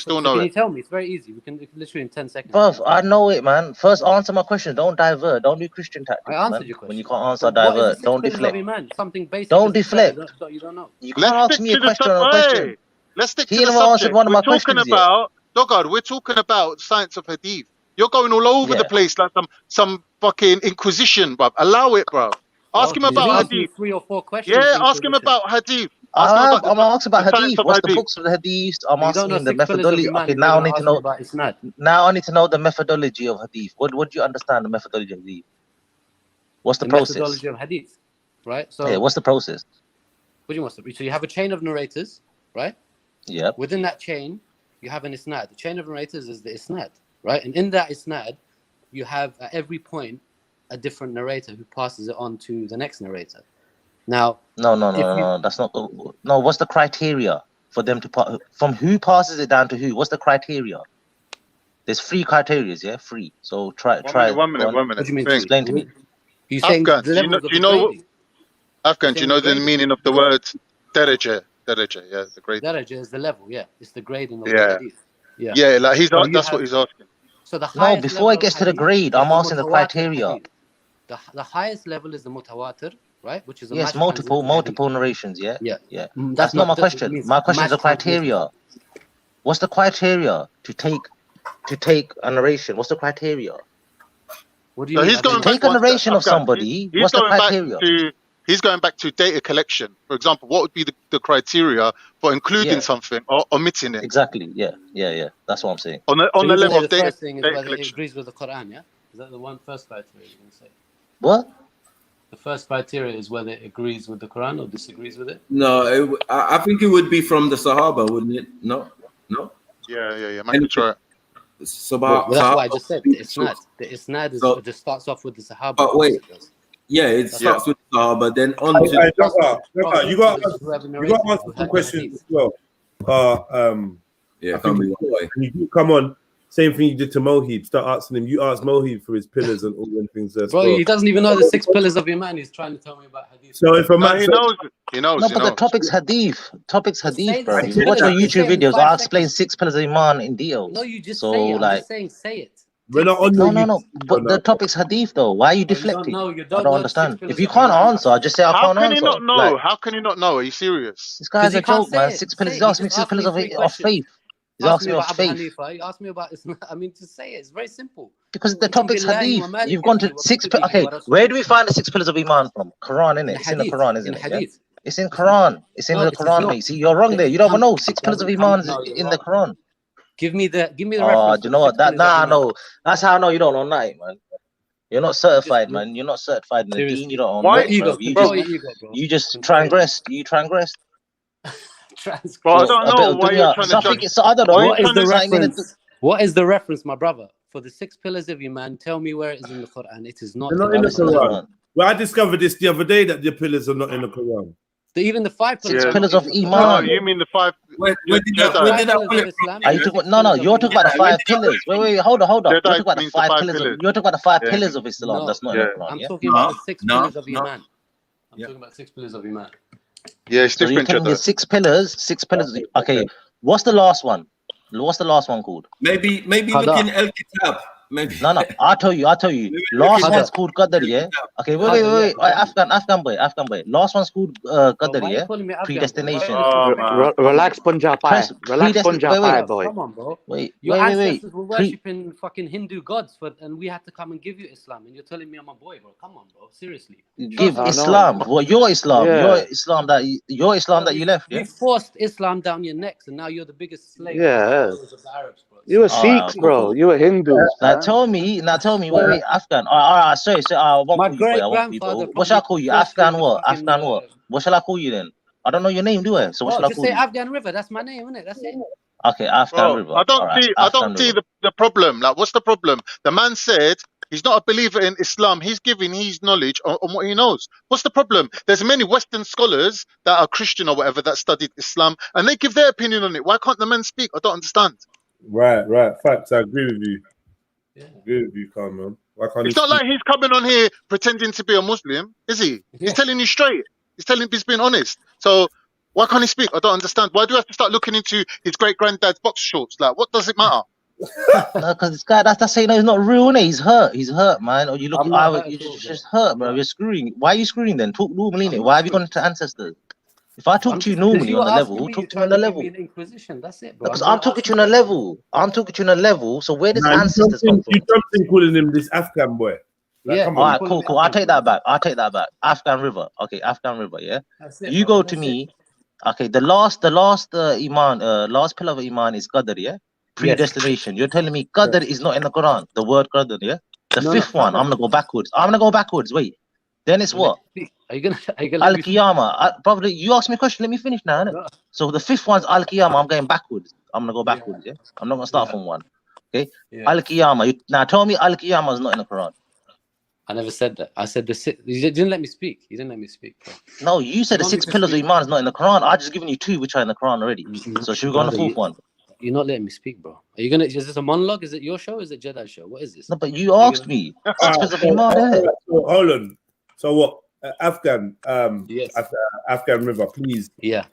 you tell me? It's very easy. We can literally in 10 seconds. Bruv, I know it, man. First, answer my question. Don't divert. Don't do Christian tactics. I answered your question. When you can't answer, divert. Don't deflect. Something basic. Don't deflect. You don't know. You can't ask me a question on a question. Let's stick to the subject. Answered one of my questions yet. Dogard, we're talking about science of hadith. You're going all over the place like some fucking inquisition, bruv. Allow it, bruv. Ask him about hadith. 3 or 4 questions. Yeah, ask him about hadith. I'm asking about hadith. What's the books of the hadith? I'm asking him the methodology. Okay, now I need to know. Now I need to know the methodology of hadith. What do you understand the methodology of hadith? What's the process? Methodology of hadith, right? So yeah, what's the process? What do you want? So you have a chain of narrators, right? Yeah. Within that chain, you have an isnad. The chain of narrators is the isnad, right? And in that isnad, you have at every point a different narrator who passes it on to the next narrator. Now, no, that's not. No, what's the criteria for them to from who passes it down to who? What's the criteria? There's 3 criteria, yeah, 3. So try. One minute. What do you mean? Explain to me. Afghan, do you know the meaning of the word daraja? Daraja, yeah, the grade. Daraja is the level, yeah. It's the grading of the hadith. Yeah, like that's what he's asking. So before it gets to the grade, I'm asking the criteria. The highest level is the mutawatir, right? Which is multiple narrations, yeah. Yeah. That's not my question. My question is the criteria. What's the criteria to take a narration? What's the criteria? What do you mean? To take a narration of somebody, what's the criteria? He's going back to data collection. For example, what would be the criteria for including something or omitting it? Exactly. Yeah. That's what I'm saying. On the level of data collection. It agrees with the Quran, yeah? Is that the first criteria you're going to say? What? The first criteria is whether it agrees with the Quran or disagrees with it? No, I think it would be from the Sahaba, wouldn't it? No. Yeah. Man can try it. So Well, that's what I just said. The isnad is, just starts off with the Sahaba. But wait, it starts with Sahaba, then on to you got to answer some questions as well. You do come on. Same thing you did to Mohib. Start asking him. You asked Mohib for his pillars and all them things. Bro, he doesn't even know the 6 pillars of Iman. He's trying to tell me about hadith. So if a man, he knows. No, but the topic's hadith. Topic's hadith, bro. If you watch my YouTube videos, I explain 6 pillars of Iman in detail. No, you just so, say it. I'm like, just saying, say it. We're not on no. But the topic's hadith, though. Why are you deflecting? You I don't understand. If you can't answer, just say I can't answer. How can you not know? How can you not know? Are you serious? This guy's a joke, man. 6 pillars. He's asking me 6 pillars of faith. He's asking me about faith. He asked me about Islam. I mean, just say it. It's very simple. Because the topic's hadith. You've gone to 6. Okay, where do we find the 6 pillars of Iman from? Quran, innit? It's in the Quran, isn't it? Yeah? It's in Quran. It's in the Quran, mate. See, you're wrong there. You don't even know 6 pillars of Iman in the Quran. Give me the reference. Oh, do you know what? No. That's how I know you don't know nothing, man. You're not certified, man. You're not certified in the deen. You don't know nothing, bro. You just transgressed. You transgressed. Well, I don't know why you're trying to judge. So I don't know. What is the reference? What is the reference, my brother? For the 6 pillars of Iman, tell me where it is in the Quran. It is not in the Quran. Well, I discovered this the other day that the pillars are not in the Quran. Even the 5 pillars. 6 pillars of Iman. No, you mean the 5? Where did that? Are you talking? No. You're talking about the 5 pillars. Wait. Hold on. You're talking about the 5 pillars. You're talking about the 5 pillars of Islam. That's not in the Quran. I'm talking about the 6 pillars of Iman. I'm talking about 6 pillars of Iman. Yeah, it's different. So you're telling me 6 pillars. 6 pillars. Okay. What's the last one? What's the last one called? Maybe look in El Kitab. Maybe. No. I'll tell you. Last one's called Qadr, yeah? Okay, wait. Afghan boy. Last one's called Qadr, yeah? Predestination. Relax, Punjab. Relax, Punjab, boy. Come on, bro. Wait. Your ancestors were worshipping fucking Hindu gods, and we had to come and give you Islam, and you're telling me I'm a boy, bro. Come on, bro. Seriously. Give Islam. Well, your Islam. Your Islam that you left, yeah? You forced Islam down your necks, and now you're the biggest slave of the Arabs, bro. You were Sikhs, bro. You were Hindus. Now tell me, wait, Afghan. Sorry, my great grandfather. What shall I call you? Afghan what? What shall I call you then? I don't know your name, do I? So what shall I call you? Just say Afghan River. That's my name, isn't it? That's it. Okay, Afghan River. I don't see the problem. Like, what's the problem? The man said he's not a believer in Islam. He's giving his knowledge on what he knows. What's the problem? There's many Western scholars that are Christian or whatever that studied Islam, and they give their opinion on it. Why can't the man speak? I don't understand. Right. Facts. I agree with you. Agree with you, Carmen. Why can't it's not like he's coming on here pretending to be a Muslim, is he? He's telling you straight. He's being honest. So why can't he speak? I don't understand. Why do I have to start looking into his great granddad's box shorts? Like, what does it matter? No, because this guy, that's saying he's not real, innit? He's hurt, man. Or you look, you're just hurt, bro. You're screwing. Why are you screwing then? Talk normally, innit? Why have you gone to Ancestors? If I talk to you normally on the level, talk to me on the level. Inquisition, that's it, bro. Because I'm talking to you on a level. So where does Ancestors come from? You jumped in calling him this Afghan boy. Like, yeah. All right, cool. I'll take that back. Afghan River. Okay, Afghan River. Yeah. You go to me. Okay, the last Iman, last pillar of Iman is Qadr. Yeah. Predestination. You're telling me Qadr is not in the Quran. The word Qadr. Yeah. The fifth one. I'm gonna go backwards. Wait. Then it's what? Are you gonna Al-Qiyamah. Probably you asked me a question. Let me finish now. No. So the fifth one's Al-Qiyamah. I'm going backwards. I'm gonna go backwards. Yeah. I'm not gonna start from one. Okay. Yeah. Al-Qiyamah. Now tell me Al-Qiyamah is not in the Quran. I never said that. I said you didn't let me speak. You didn't let me speak, bro. No, you said the 6 pillars of Iman is not in the Quran. I just given you 2 which are in the Quran already. So should we go on the 4th one? You're not letting me speak, bro. Are you gonna? Is this a monologue? Is it your show? Is it Jedi show? What is this? No, but you asked me. 6 pillars of Iman. Hold on. So what? Afghan, yes. Afghan River, please. Yeah.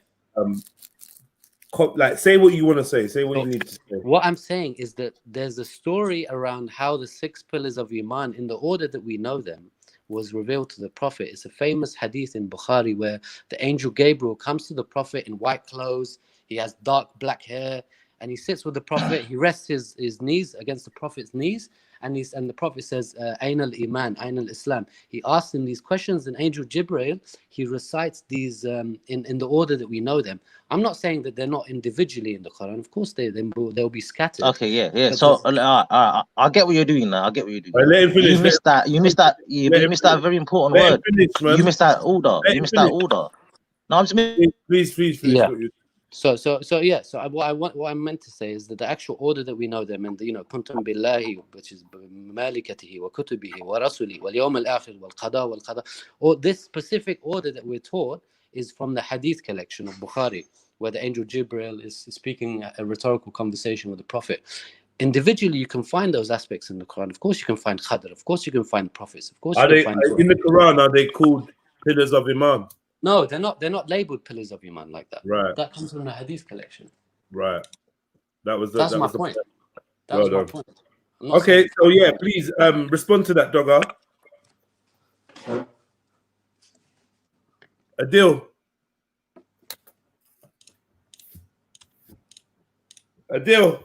Like, say what you want to say. Say what you need to say. What I'm saying is that there's a story around how the 6 pillars of Iman, in the order that we know them, was revealed to the Prophet. It's a famous hadith in Bukhari where the angel Gabriel comes to the Prophet in white clothes. He has dark black hair, and he sits with the Prophet. He rests his knees against the Prophet's knees, and the Prophet says, Ayn al-Iman, Ayn al-Islam. He asks him these questions, and Angel Jibreel, he recites these in the order that we know them. I'm not saying that they're not individually in the Quran. Of course, they'll be scattered. Okay, yeah. So I get what you're doing now. You missed that. You missed that very important word. You missed that order. No, I'm just please. Yeah. So what I meant to say is that the actual order that we know them, and kuntum billahi, which is malikatihi wa kutubihi wa rasulihi wal yawm al akhir wal qada, or this specific order that we're taught is from the hadith collection of Bukhari, where the angel Jibril is speaking a rhetorical conversation with the Prophet. Individually, you can find those aspects in the Quran. Of course, you can find Qadr. Of course, you can find prophets. Of course, Are you they can find in the Quran? Are they called pillars of Iman? No, they're not. They're not labeled pillars of Iman like that. Right. That comes from the hadith collection. Right. That's my point. That Well was my done. point. I'm not Okay, saying- so yeah, please respond to that, Dogger. Adil. Adil.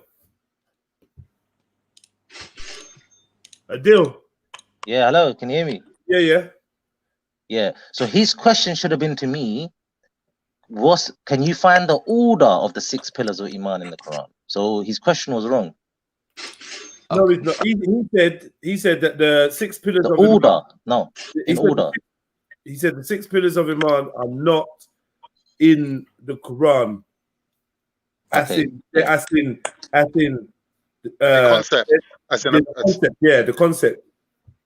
Yeah, hello, can you hear me? Yeah. Yeah. So his question should have been to me, can you find the order of the 6 pillars of Iman in the Quran? So his question was wrong. No, he's not. He said that the 6 pillars The of order, Iman, no, he in said order. He said the 6 pillars of Iman are not in the Quran. As Okay. in the concept. As in the concept. Yeah, the concept.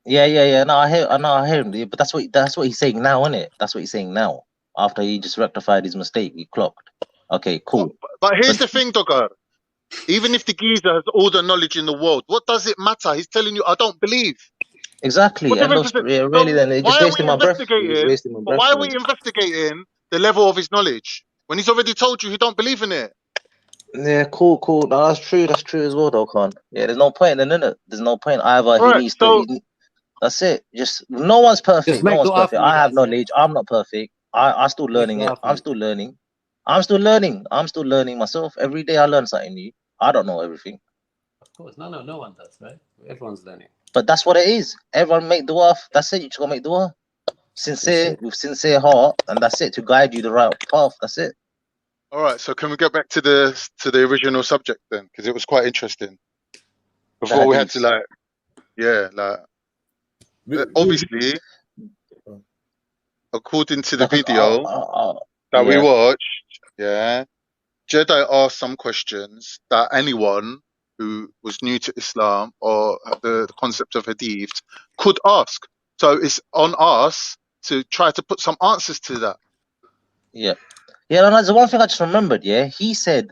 Yeah. No, I hear him. But that's what he's saying now, isn't it? That's what he's saying now. After he just rectified his mistake, he clocked. Okay, cool. But here's the thing, Dogger. Even if the geezer has all the knowledge in the world, what does it matter? He's telling you, I don't believe. Exactly. What And difference does it? really, then it just Why are wasting we my breath. It was investigating? wasting my breath. Why are we investigating the level of his knowledge when he's already told you he don't believe in it? Yeah, cool. No, that's true as well, though, Khan. Yeah, there's no point then, innit? There's no point. Either Right, he needs to. That's it. Just no one's perfect. make No one's dua perfect. for me, I have guys, knowledge. I'm not perfect. I'm still learning dua it. for I'm me. still learning. I'm still learning myself. Every day I learn something new. I don't know everything. Of course, no one does, right? Everyone's learning. But that's what it is. Everyone make dua. That's it. You just gotta make dua. Sincere, with sincere heart, and that's it, to guide you the right path. That's it. All right, so can we go back to the original subject then? Because it was quite interesting. Before we had to obviously, according to the video that we watched, Jedi asked some questions that anyone who was new to Islam or the concept of hadith could ask. So it's on us to try to put some answers to that. Yeah, no, that's the one thing I just remembered. Yeah, he said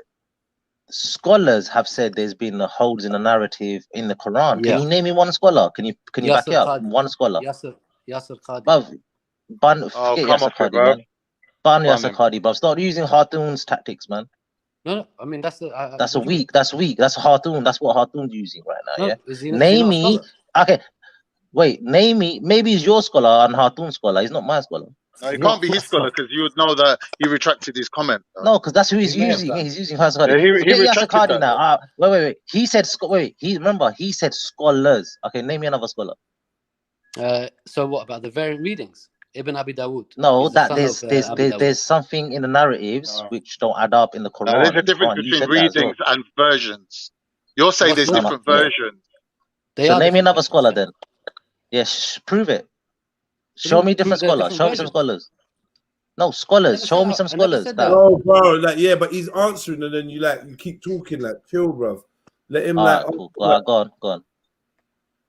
scholars have said there's been holes in the narrative in the Quran. Can you name me one scholar? Can you back it up? One scholar. Yasser Qadi. Forget Yasser Qadi, man. Ban Yasser Qadi, bruv. Start using Hartoon's tactics, man. No, I mean that's weak. That's Hartoon. That's what Hartoon's using right now. No, Yeah. Name me. Okay. Wait. Name me. Maybe he's your scholar and Hartoon's scholar. He's not my scholar. No, it can't be his scholar because you would know that he retracted his comment. No, because that's who he's using. He's using Yasser Qadi. Yeah, he Forget Yasser retracted Qadi that, now. Wait. He said remember he said scholars. Okay, name me another scholar. So what about the variant readings? Ibn Abi Dawood. No, that there's something in the narratives which don't add up in the Quran. There's a difference between readings and versions. You're saying there's different versions. So name me another scholar then. Yes, prove it. Show me different scholars. Show me some scholars. No, scholars. Show me some scholars. No, bro. But he's answering, and then you keep talking. Chill, bro. Let him cool. Go on.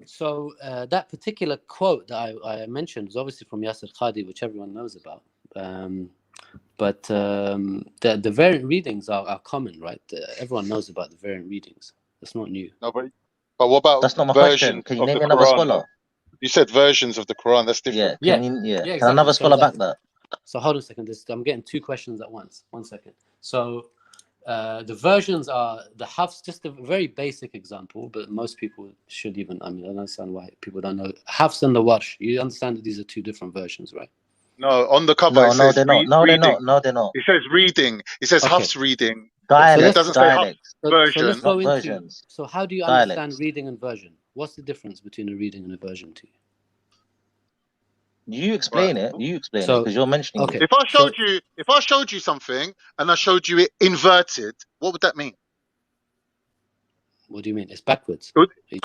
So that particular quote that I mentioned is obviously from Yasser Qadi, which everyone knows about. But the variant readings are common, right? Everyone knows about the variant readings. That's not new. No, but what about that's not my question? Can you name another scholar? You said versions of the Quran. That's different. Can another scholar back that? So hold on a second. I'm getting 2 questions at once. 1 second. So the versions are the Hafs, just a very basic example, but most people should I understand why people don't know. Hafs and the Warsh. You understand that these are 2 different versions, right? No, on the cover it says they're not. No, they're not. It says reading. It says Hafs reading. Dialect. It doesn't say Hafs version. So let's go into versions. So how do you understand reading and version? What's the difference between a reading and a version to you? You explain it. You explain it because you're mentioning it. If I showed you something and I showed you it inverted, what would that mean? What do you mean? It's backwards.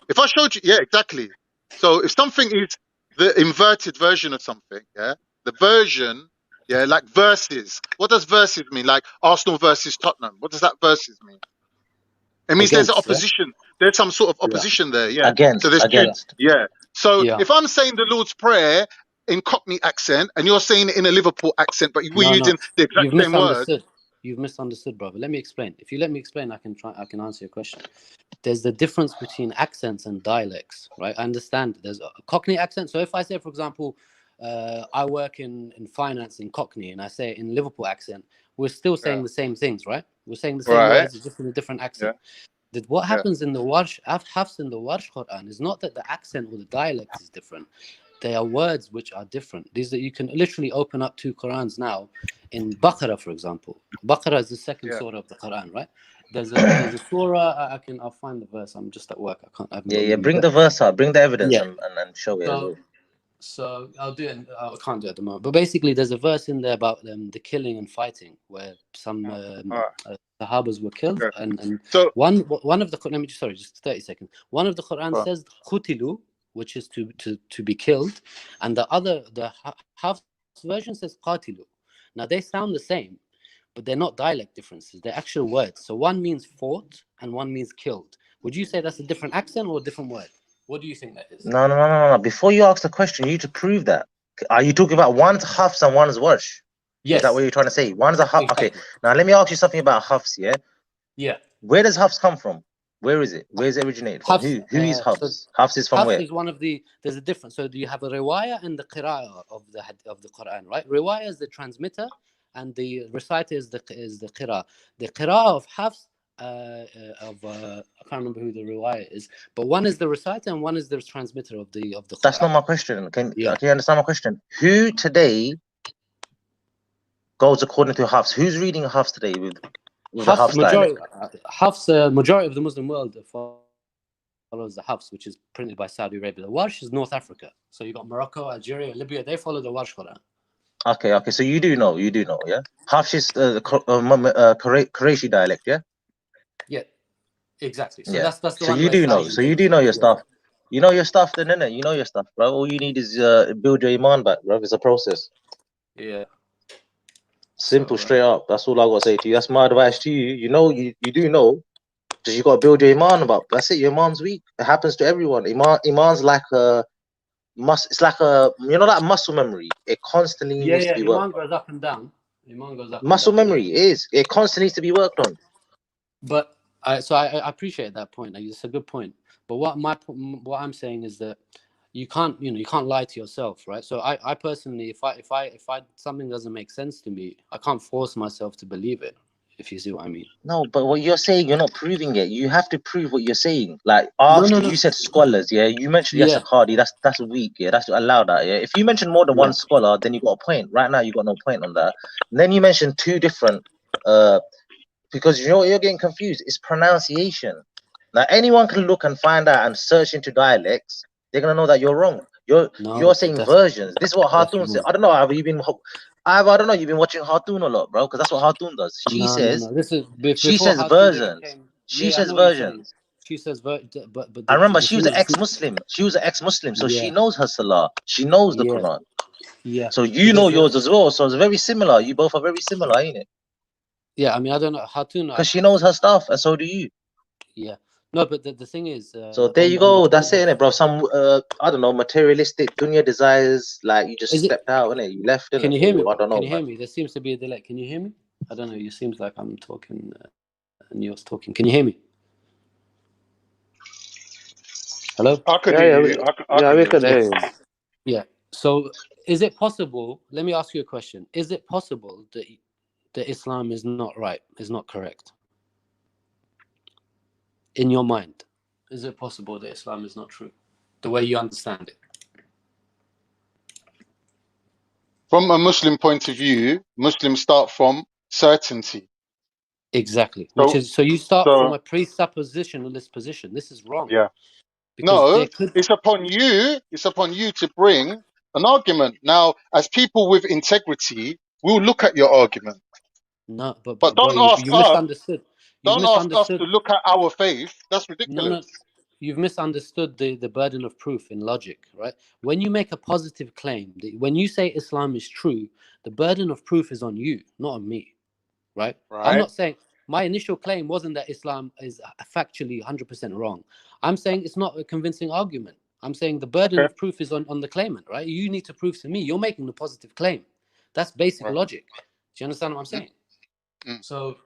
If I showed you, exactly. So if something is the inverted version of something, the version Yeah, like versus. What does versus mean? Like Arsenal versus Tottenham. What does that versus mean? It means there's an Against, yeah? opposition. There's some sort of Yeah. opposition there. Yeah. So Against, there's two. against. Yeah. So Yeah. if I'm saying the Lord's Prayer in Cockney accent and you're saying it in a Liverpool accent, but we're No, using the exact you've same word. misunderstood. You've misunderstood, brother. Let me explain. If you let me explain, I can answer your question. There's the difference between accents and dialects, right? I understand there's a Cockney accent. So if I say, for example, I work in finance in Cockney and I say it in Liverpool accent, we're still saying the same things, right? We're saying the same words, it's just in a different accent. What happens in the Warsh, Hafs in the Warsh Quran is not that the accent or the dialect is different. They are words which are different. These that you can literally open up 2 Qurans now. In Baqarah, for example, Baqarah is the second surah of the Quran, right? There's a surah. I'll find the verse. I'm just at work. I haven't. Yeah, bring the verse out, bring the evidence, and show it. So, so I'll do it. I can't do it at the moment. But basically, there's a verse in there about the killing and fighting, where some Sahabas were killed, and so one of the let me just 30 seconds. One of the Quran says khutilu, which is to be killed, and the Hafs version says qatilu. Now they sound the same, but they're not dialect differences. They're actual words. So one means fought and one means killed. Would you say that's a different accent or a different word? What do you think that is? No. Before you ask the question, you need to prove that. Are you talking about one's Hafs and one's Warsh? Yes. Is that what you're trying to say? One's a Hafs. Exactly. Okay. Now let me ask you something about Hafs. Yeah. Yeah. Where does Hafs come from? Where is it? Where is it originated from? Hafs, who is Hafs? Hafs is from Hafs where? Is one of the. There's a difference. So you have a riwayah and the qira'ah of the Quran, right? Riwayah is the transmitter, and the reciter is the qira'ah. The qira'ah of Hafs. I can't remember who the riwayah is, but one is the reciter and one is the transmitter of the Quran. That's not my question. Can you understand my question? Who today goes according to Hafs? Who's reading Hafs today with the Hafs dialect? Hafs, majority of the Muslim world follows the Hafs, which is printed by Saudi Arabia. The Warsh is North Africa, so you got Morocco, Algeria, Libya. They follow the Warsh Quran. Okay. So you do know, yeah. Hafs is Qurayshi dialect, yeah. Yeah, exactly. So yeah. that's the so one. You do know. So you do know your stuff. You know your stuff, then, innit? You know your stuff, bro. All you need is build your iman back, bro. It's a process. Yeah. Simple, straight up. That's all I gotta say to you. That's my advice to you. You know, you do know. Just you gotta build your iman up. That's it. Your iman's weak. It happens to everyone. Iman's like a it's like a that muscle memory. It constantly needs to be worked. Iman goes up and down. Iman goes up. Muscle memory is. It constantly needs to be worked on. But I appreciate that point. It's a good point. But what I'm saying is that you can't lie to yourself, right? So I personally, if I something doesn't make sense to me, I can't force myself to believe it. If you see what I mean. No, but what you're saying, you're not proving it. You have to prove what you're saying. Like you said scholars, yeah. You mentioned Yasser Qadi. That's weak, yeah. That's allow that, yeah. If you mention more than one scholar, then you got a point. Right now, you got no point on that. And then you mentioned 2 different, because you know what you're getting confused. It's pronunciation. Now anyone can look and find out and search into dialects. They're gonna know that you're wrong. You're saying versions. This is what Hartoon said. I don't know. You've been watching Hartoon a lot, bro, because that's what Hartoon does. She says versions. She says versions. She says but I remember she was an ex-Muslim. So she knows her Salah. She knows the Quran. Yeah. So you know yours as well. So it's very similar. You both are very similar, ain't it? Yeah, I mean, I don't know Hartoon. Because she knows her stuff, and so do you. Yeah. No, but the thing is. So there you go. That's it, innit, bro? Some I don't know, materialistic dunya desires. Like you just stepped out, innit? You left. Can you hear me? I don't know. Can you hear me? There seems to be a delay. Can you hear me? I don't know. It seems like I'm talking, and you're talking. Can you hear me? Hello. I could hear you. We can hear you. Yeah. So is it possible? Let me ask you a question. Is it possible that Islam is not right? Is not correct? In your mind, is it possible that Islam is not true, the way you understand it? From a Muslim point of view, Muslims start from certainty. Exactly. So you start from a presuppositionalist position. This is wrong. Yeah. No, it's upon you. It's upon you to bring an argument. Now, as people with integrity, we'll look at your argument. No, but don't ask you us. misunderstood. Don't ask us to look at our faith. That's ridiculous. you've misunderstood the burden of proof in logic, right? When you make a positive claim, when you say Islam is true, the burden of proof is on you, not on me, right? I'm not saying my initial claim wasn't that Islam is factually 100% wrong. I'm saying it's not a convincing argument. I'm saying the burden of proof is on the claimant, right? You need to prove to me. You're making the positive claim. That's basic logic. Do you understand what I'm saying? So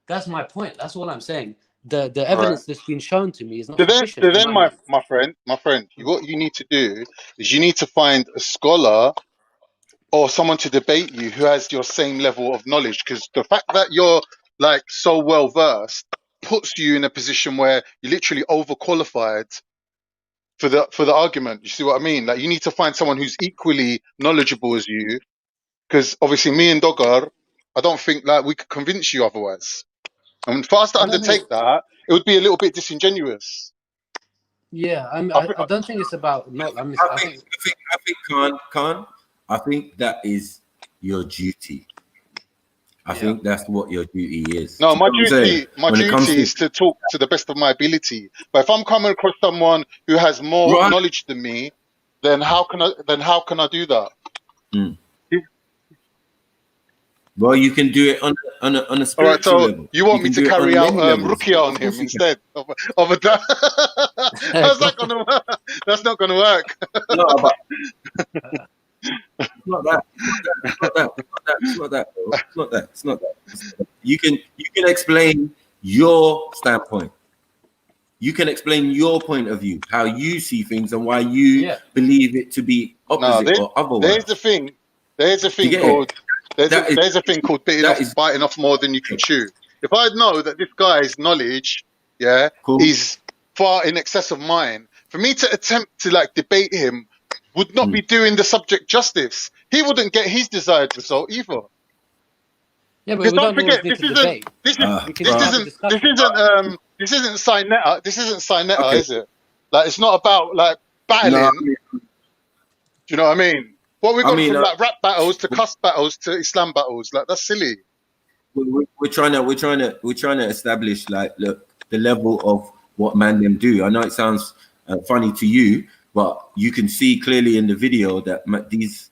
that's my point. That's all I'm saying. The evidence that's been shown to me is not sufficient. So then my friend, what you need to do is you need to find a scholar or someone to debate you who has your same level of knowledge, because the fact that you're like so well versed puts you in a position where you're literally overqualified for the argument. You see what I mean? Like, you need to find someone who's equally knowledgeable as you, because obviously me and Dogar, I don't think like we could convince you otherwise. And for us to undertake that, it would be a little bit disingenuous. Yeah, I don't think it's about not. I think Khan, I think that is your duty. I think that's what your duty is. No, my duty is to talk to the best of my ability. But if I'm coming across someone who has more knowledge than me, then how can I do that? Well, you can do it on a spiritual level. You want me to carry out ruqya on him instead of a How's that gonna work? That's not gonna work. No, but it's not that. You can explain your standpoint. You can explain your point of view, how you see things, and why you believe it to be opposite or otherwise. There's a thing called there's a thing called biting off more than you can chew. If I know that this guy's knowledge, is far in excess of mine, for me to attempt to like debate him would not be doing the subject justice. He wouldn't get his desired result either. Yeah, but because don't forget, this isn't Sinetta. This isn't Sinetta, is it? Like, it's not about like battling. Do you know what I mean? What we've gone from like rap battles to cuss battles to Islam battles, like that's silly. We're trying to establish like the level of what man them do. I know it sounds funny to you, but you can see clearly in the video that these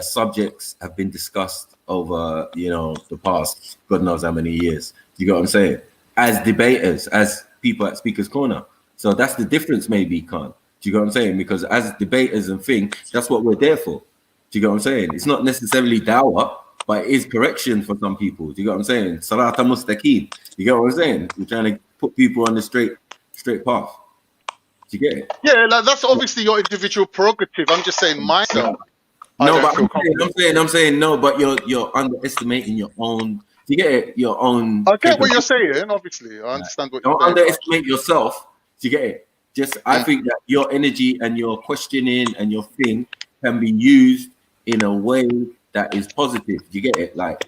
subjects have been discussed over the past God knows how many years. You got what I'm saying? As debaters, as people at Speaker's Corner. So that's the difference, maybe, Khan. Do you got what I'm saying? Because as debaters and things, that's what we're there for. Do you get what I'm saying? It's not necessarily dawah, but it is correction for some people. Do you get what I'm saying? Salata mustaqim. You get what I'm saying? We're trying to put people on the straight path. Do you get it? Yeah, like, that's obviously your individual prerogative. I'm just saying myself. No, but I'm saying no, but you're underestimating your own. Do you get it? Your own. I get what you're saying. Obviously, I understand what you're saying. Don't underestimate yourself. Do you get it? I think that your energy and your questioning and your thing can be used in a way that is positive. Do you get it? Like,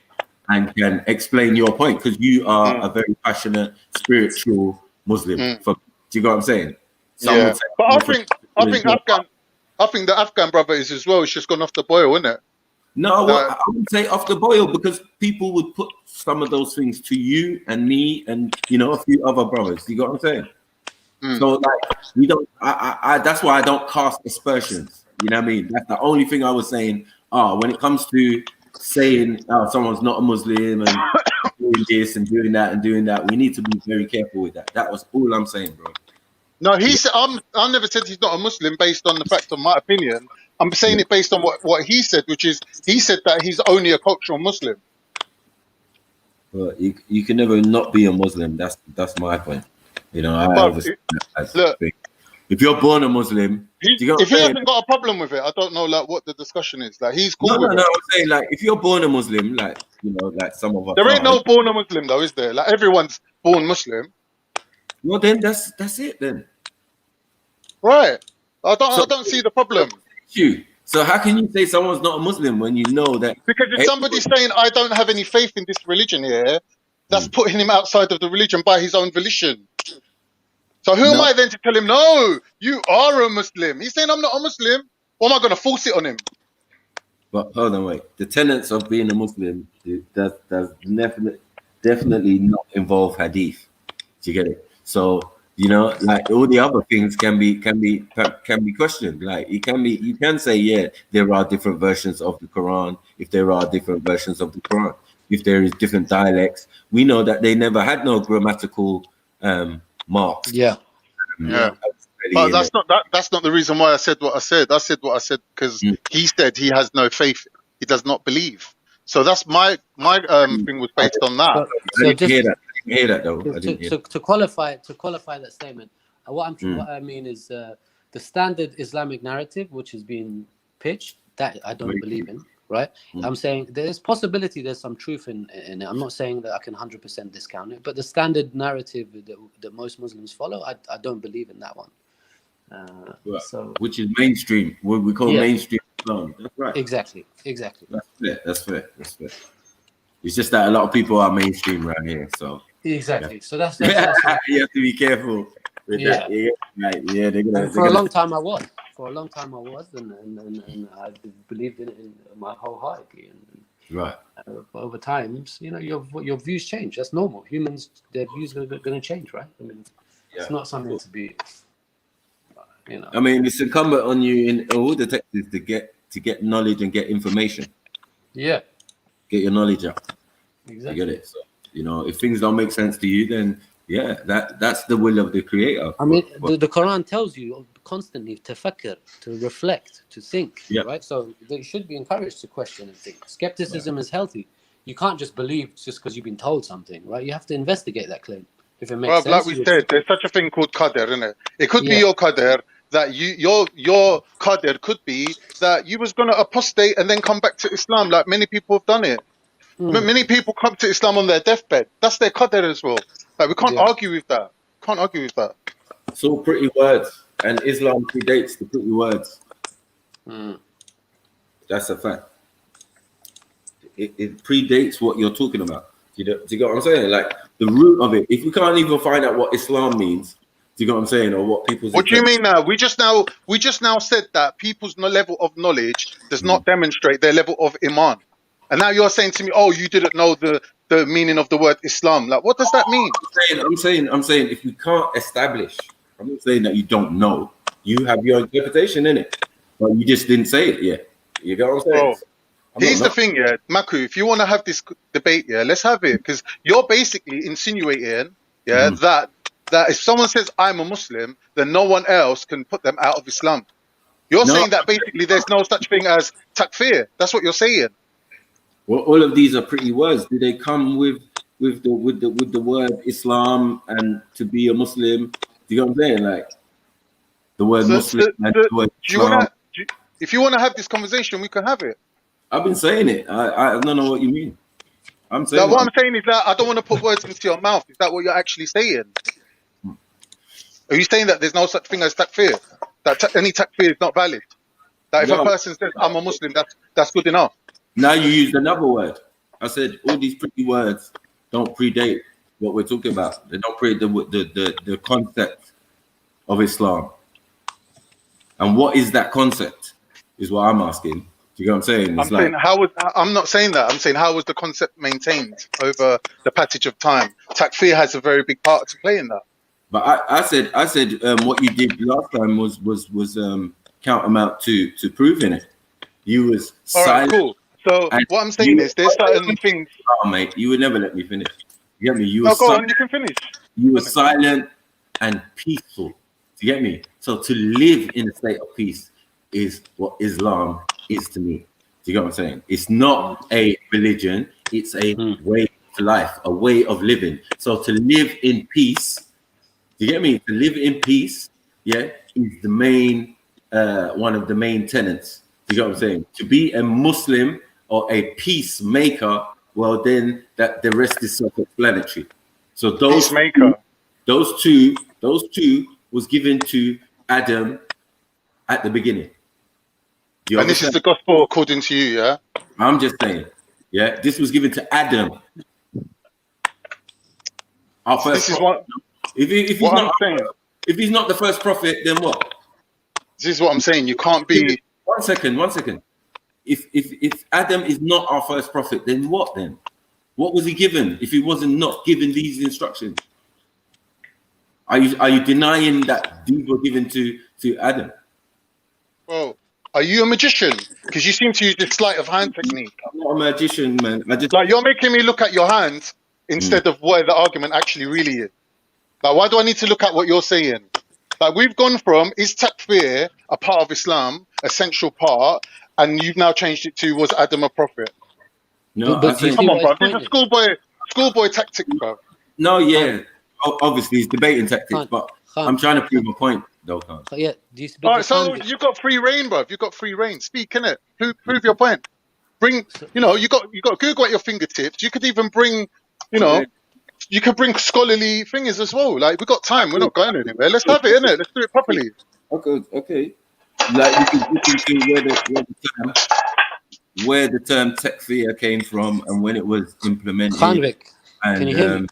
and can explain your point, because you are a very passionate spiritual Muslim. Do you get what I'm saying? Yeah. But I think the Afghan brother is as well. It's just gone off the boil, isn't it? No, I wouldn't say off the boil, because people would put some of those things to you and me and a few other brothers. You got what I'm saying? So like, we don't. I that's why I don't cast aspersions. You know what I mean? That's the only thing I was saying. When it comes to saying someone's not a Muslim and doing this and doing that and doing that, we need to be very careful with that. That was all I'm saying, bro. No, he said I never said he's not a Muslim based on the fact of my opinion. I'm saying it based on what he said, which is he said that he's only a cultural Muslim. Well, you can never not be a Muslim. That's my point. Look, if you're born a Muslim, if he hasn't got a problem with it, I don't know like what the discussion is. Like, he's cool with it. No, I'm saying like if you're born a Muslim, like like some of us. There ain't no born a Muslim though, is there? Like, everyone's born Muslim. Well, then that's it then. Right. I don't see the problem. So how can you say someone's not a Muslim when you know that? Because if somebody's saying I don't have any faith in this religion here, that's putting him outside of the religion by his own volition. So who am I then to tell him, no, you are a Muslim? He's saying I'm not a Muslim. Or am I going to force it on him? But hold on, wait. The tenets of being a Muslim does definitely not involve hadith. Do you get it? So You know, like all the other things can be questioned. Like you can say, yeah, there are different versions of the Quran. If there are different versions of the Quran, if there is different dialects, we know that they never had no grammatical marks. Yeah. But that's not the reason why I said what I said. I said what I said because he said he has no faith. He does not believe. So that's my thing was based on that. I didn't hear that though. To qualify that statement, what I mean is the standard Islamic narrative which is being pitched, that I don't believe in, right? I'm saying there's possibility there's some truth in it. I'm not saying that I can 100% discount it, but the standard narrative that most Muslims follow, I don't believe in that one. So which is mainstream, what we call mainstream Islam. That's right. Exactly. That's fair. It's just that a lot of people are mainstream around here, so exactly. So that's you have to be careful with that. They're gonna, for a long time I was, and I believed in it in my wholeheartedly. Right. But over time, you know, your views change. That's normal. Humans, their views are going to change, right? I mean, it's not something to be. You know. I mean, it's incumbent on you in all the texts to get knowledge and get information. Yeah. Get your knowledge up. Exactly. You get it. So, you know, if things don't make sense to you, then that's the will of the Creator. I mean, the Quran tells you constantly to fakir, to reflect, to think. Right. So they should be encouraged to question and think. Skepticism is healthy. You can't just believe just because you've been told something, right? You have to investigate that claim. If it makes sense. Like we said, there's such a thing called qadr, isn't it? It could be your qadr that your qadr could be that you was going to apostate and then come back to Islam, like many people have done it. Many people come to Islam on their deathbed. That's their qadr as well. Like we can't argue with that. It's all pretty words, and Islam predates the pretty words. That's a fact. It predates what you're talking about. Do you get what I'm saying? Like the root of it. If we can't even find out what Islam means, do you get what I'm saying, or what people's? What do you mean now? We just now said that people's level of knowledge does not demonstrate their level of iman, and now you're saying to me, "Oh, you didn't know the meaning of the word Islam." Like, what does that mean? I'm saying, if we can't establish, I'm not saying that you don't know. You have your interpretation in it, but you just didn't say it yet. You get what I'm saying? Here's the thing, Maku, if you want to have this debate, let's have it, because you're basically insinuating, that if someone says I'm a Muslim, then no one else can put them out of Islam. You're saying that basically there's no such thing as takfir. That's what you're saying. Well, all of these are pretty words. Do they come with the word Islam and to be a Muslim? Do you know what I'm saying? Like the word Muslim and the word Islam. If you want to have this conversation, we can have it. I've been saying it. I don't know what you mean. I'm saying. What I'm saying is that I don't want to put words into your mouth. Is that what you're actually saying? Are you saying that there's no such thing as takfir? That any takfir is not valid? That if a person says I'm a Muslim, that's good enough? Now you used another word. I said all these pretty words don't predate what we're talking about. They don't predate the concept of Islam. And what is that concept? Is what I'm asking. You know what I'm saying? I'm not saying that. I'm saying how was the concept maintained over the passage of time? Takfir has a very big part to play in that. But I said what you did last time was tantamount to proving it. You was silent. All right, cool. So what I'm saying is there's certain things. Oh, mate, you would never let me finish. You get me? You go on, you can finish. You were silent and peaceful. Do you get me? So to live in a state of peace is what Islam is to me. Do you get what I'm saying? It's not a religion, it's a way of life, a way of living. So to live in peace, do you get me? To live in peace, is the main one of the main tenets. Do you get what I'm saying? To be a Muslim or a peacemaker, well then that the rest is self-explanatory. So those two was given to Adam at the beginning. And this is the gospel according to you, yeah? I'm just saying, this was given to Adam. Our first. This is what. If he's not the first prophet, then what? This is what I'm saying. You can't be. One second. If Adam is not our first prophet, then what? Then what was he given? If he wasn't not given these instructions, Are you denying that these were given to Adam? Bro, are you a magician? Because you seem to use this sleight of hand technique. I'm not a magician, man. Like, you're making me look at your hands instead of where the argument actually really is. Like, why do I need to look at what you're saying? Like, we've gone from, is takfir a part of Islam, essential part, and you've now changed it to, was Adam a prophet? No, Come on, bro. This is schoolboy tactics, bro. No, yeah. Obviously, it's debating tactics, but I'm trying to prove my point, though, Khan. Yeah. All right, so you've got free reign, bro. You've got free reign. Speak, innit? Prove your point. Bring, you got Google at your fingertips. You could even bring, you could bring scholarly things as well. Like, we got time. We're not going anywhere. Let's have it, innit? Let's do it properly. Okay. Like, you can see where the term takfir came from and when it was implemented. Khanvik, can you hear me?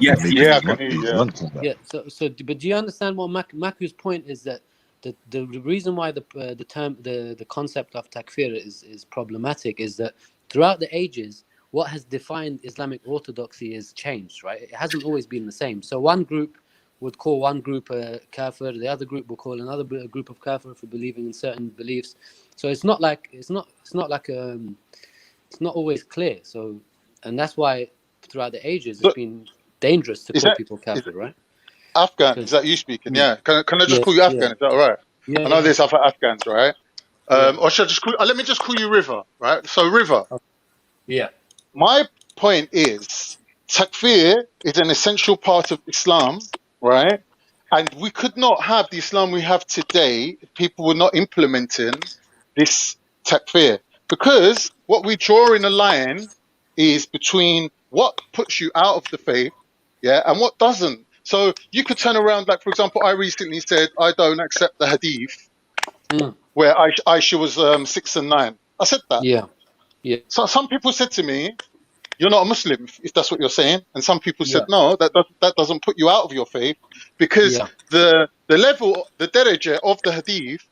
Yes. Yeah, I can hear you. Yeah. So, but do you understand what Maku's point is, that the reason why the concept of takfir is problematic is that throughout the ages, what has defined Islamic orthodoxy is changed, right? It hasn't always been the same. So one group would call one group kafir, the other group will call another group of kafir for believing in certain beliefs. So it's not always clear. So, and that's why throughout the ages it's been dangerous to call people kafir, right? Afghan, is that you speaking? Yeah. Can I just call you Afghan? Is that all right? Yeah, I know there's other Afghans, right? Or should I just let me just call you River, right? So River. Yeah. My point is, takfir is an essential part of Islam, right? And we could not have the Islam we have today if people were not implementing this takfir. Because what we draw in a line is between what puts you out of the faith, and what doesn't. So you could turn around, like, for example, I recently said, I don't accept the hadith where Aisha was 6 and 9. I said that. Yeah. So some people said to me, you're not a Muslim, if that's what you're saying. And some people said, no, that doesn't put you out of your faith, because the level, the daraja of the hadith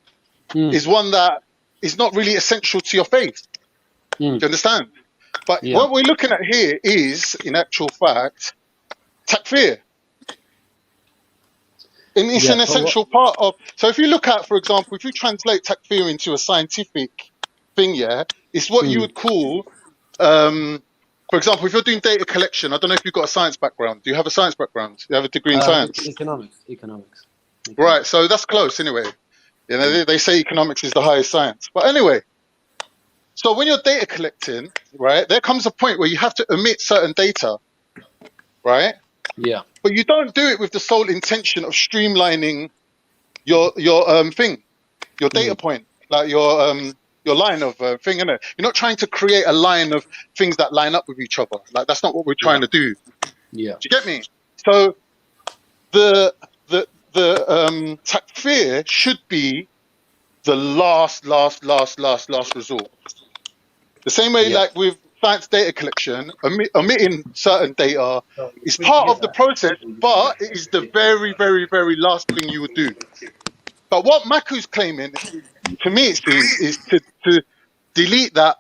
is one that is not really essential to your faith. Do you understand? But what we're looking at here is, in actual fact, takfir. And it's an essential part of... So if you look at, for example, if you translate takfir into a scientific thing, it's what you would call... for example, if you're doing data collection, I don't know if you've got a science background. Do you have a science background? Do you have a degree in science? Economics. Right, so that's close anyway. You know, they say economics is the highest science. But anyway, so when you're data collecting, right, there comes a point where you have to omit certain data, right? Yeah. But you don't do it with the sole intention of streamlining your thing, your data point, like your line of thing, innit? You're not trying to create a line of things that line up with each other. Like, that's not what we're trying to do. Yeah. Do you get me? So the takfir should be the last resort. The same way, like with science data collection, omitting certain data is part of the process, but it is the very, very, very last thing you would do. But what Maku's claiming, to me it seems, is to delete that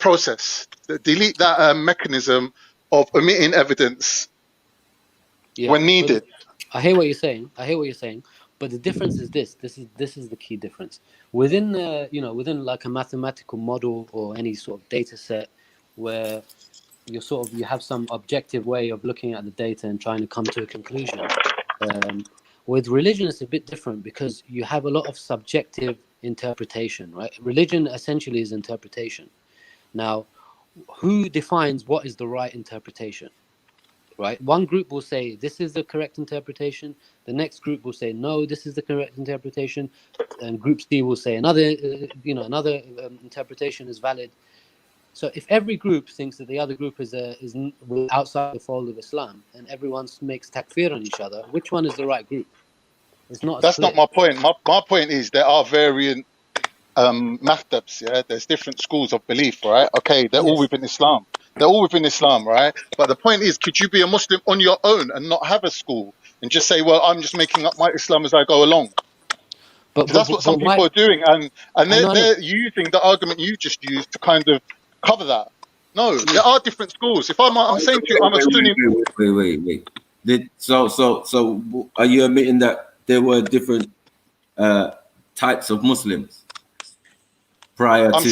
process, delete that mechanism of omitting evidence when needed. I hear what you're saying. But the difference is this is the key difference. Within within like a mathematical model or any sort of data set where you have some objective way of looking at the data and trying to come to a conclusion. With religion, it's a bit different because you have a lot of subjective interpretation, right? Religion essentially is interpretation. Now, who defines what is the right interpretation? Right? One group will say this is the correct interpretation. The next group will say no, this is the correct interpretation, and Group C will say another interpretation is valid. So if every group thinks that the other group is outside the fold of Islam, and everyone makes takfir on each other, which one is the right group? It's not. That's not my point. My point is there are variant madhabs. Yeah, there's different schools of belief, right? Okay, they're all within Islam. They're all within Islam, right? But the point is, could you be a Muslim on your own and not have a school and just say, well, I'm just making up my Islam as I go along? But that's what some people are doing, and they're using the argument you just used to kind of cover that. No, there are different schools. If I'm saying to you, I'm a Sunni. Wait. So are you admitting that there were different types of Muslims prior I'm to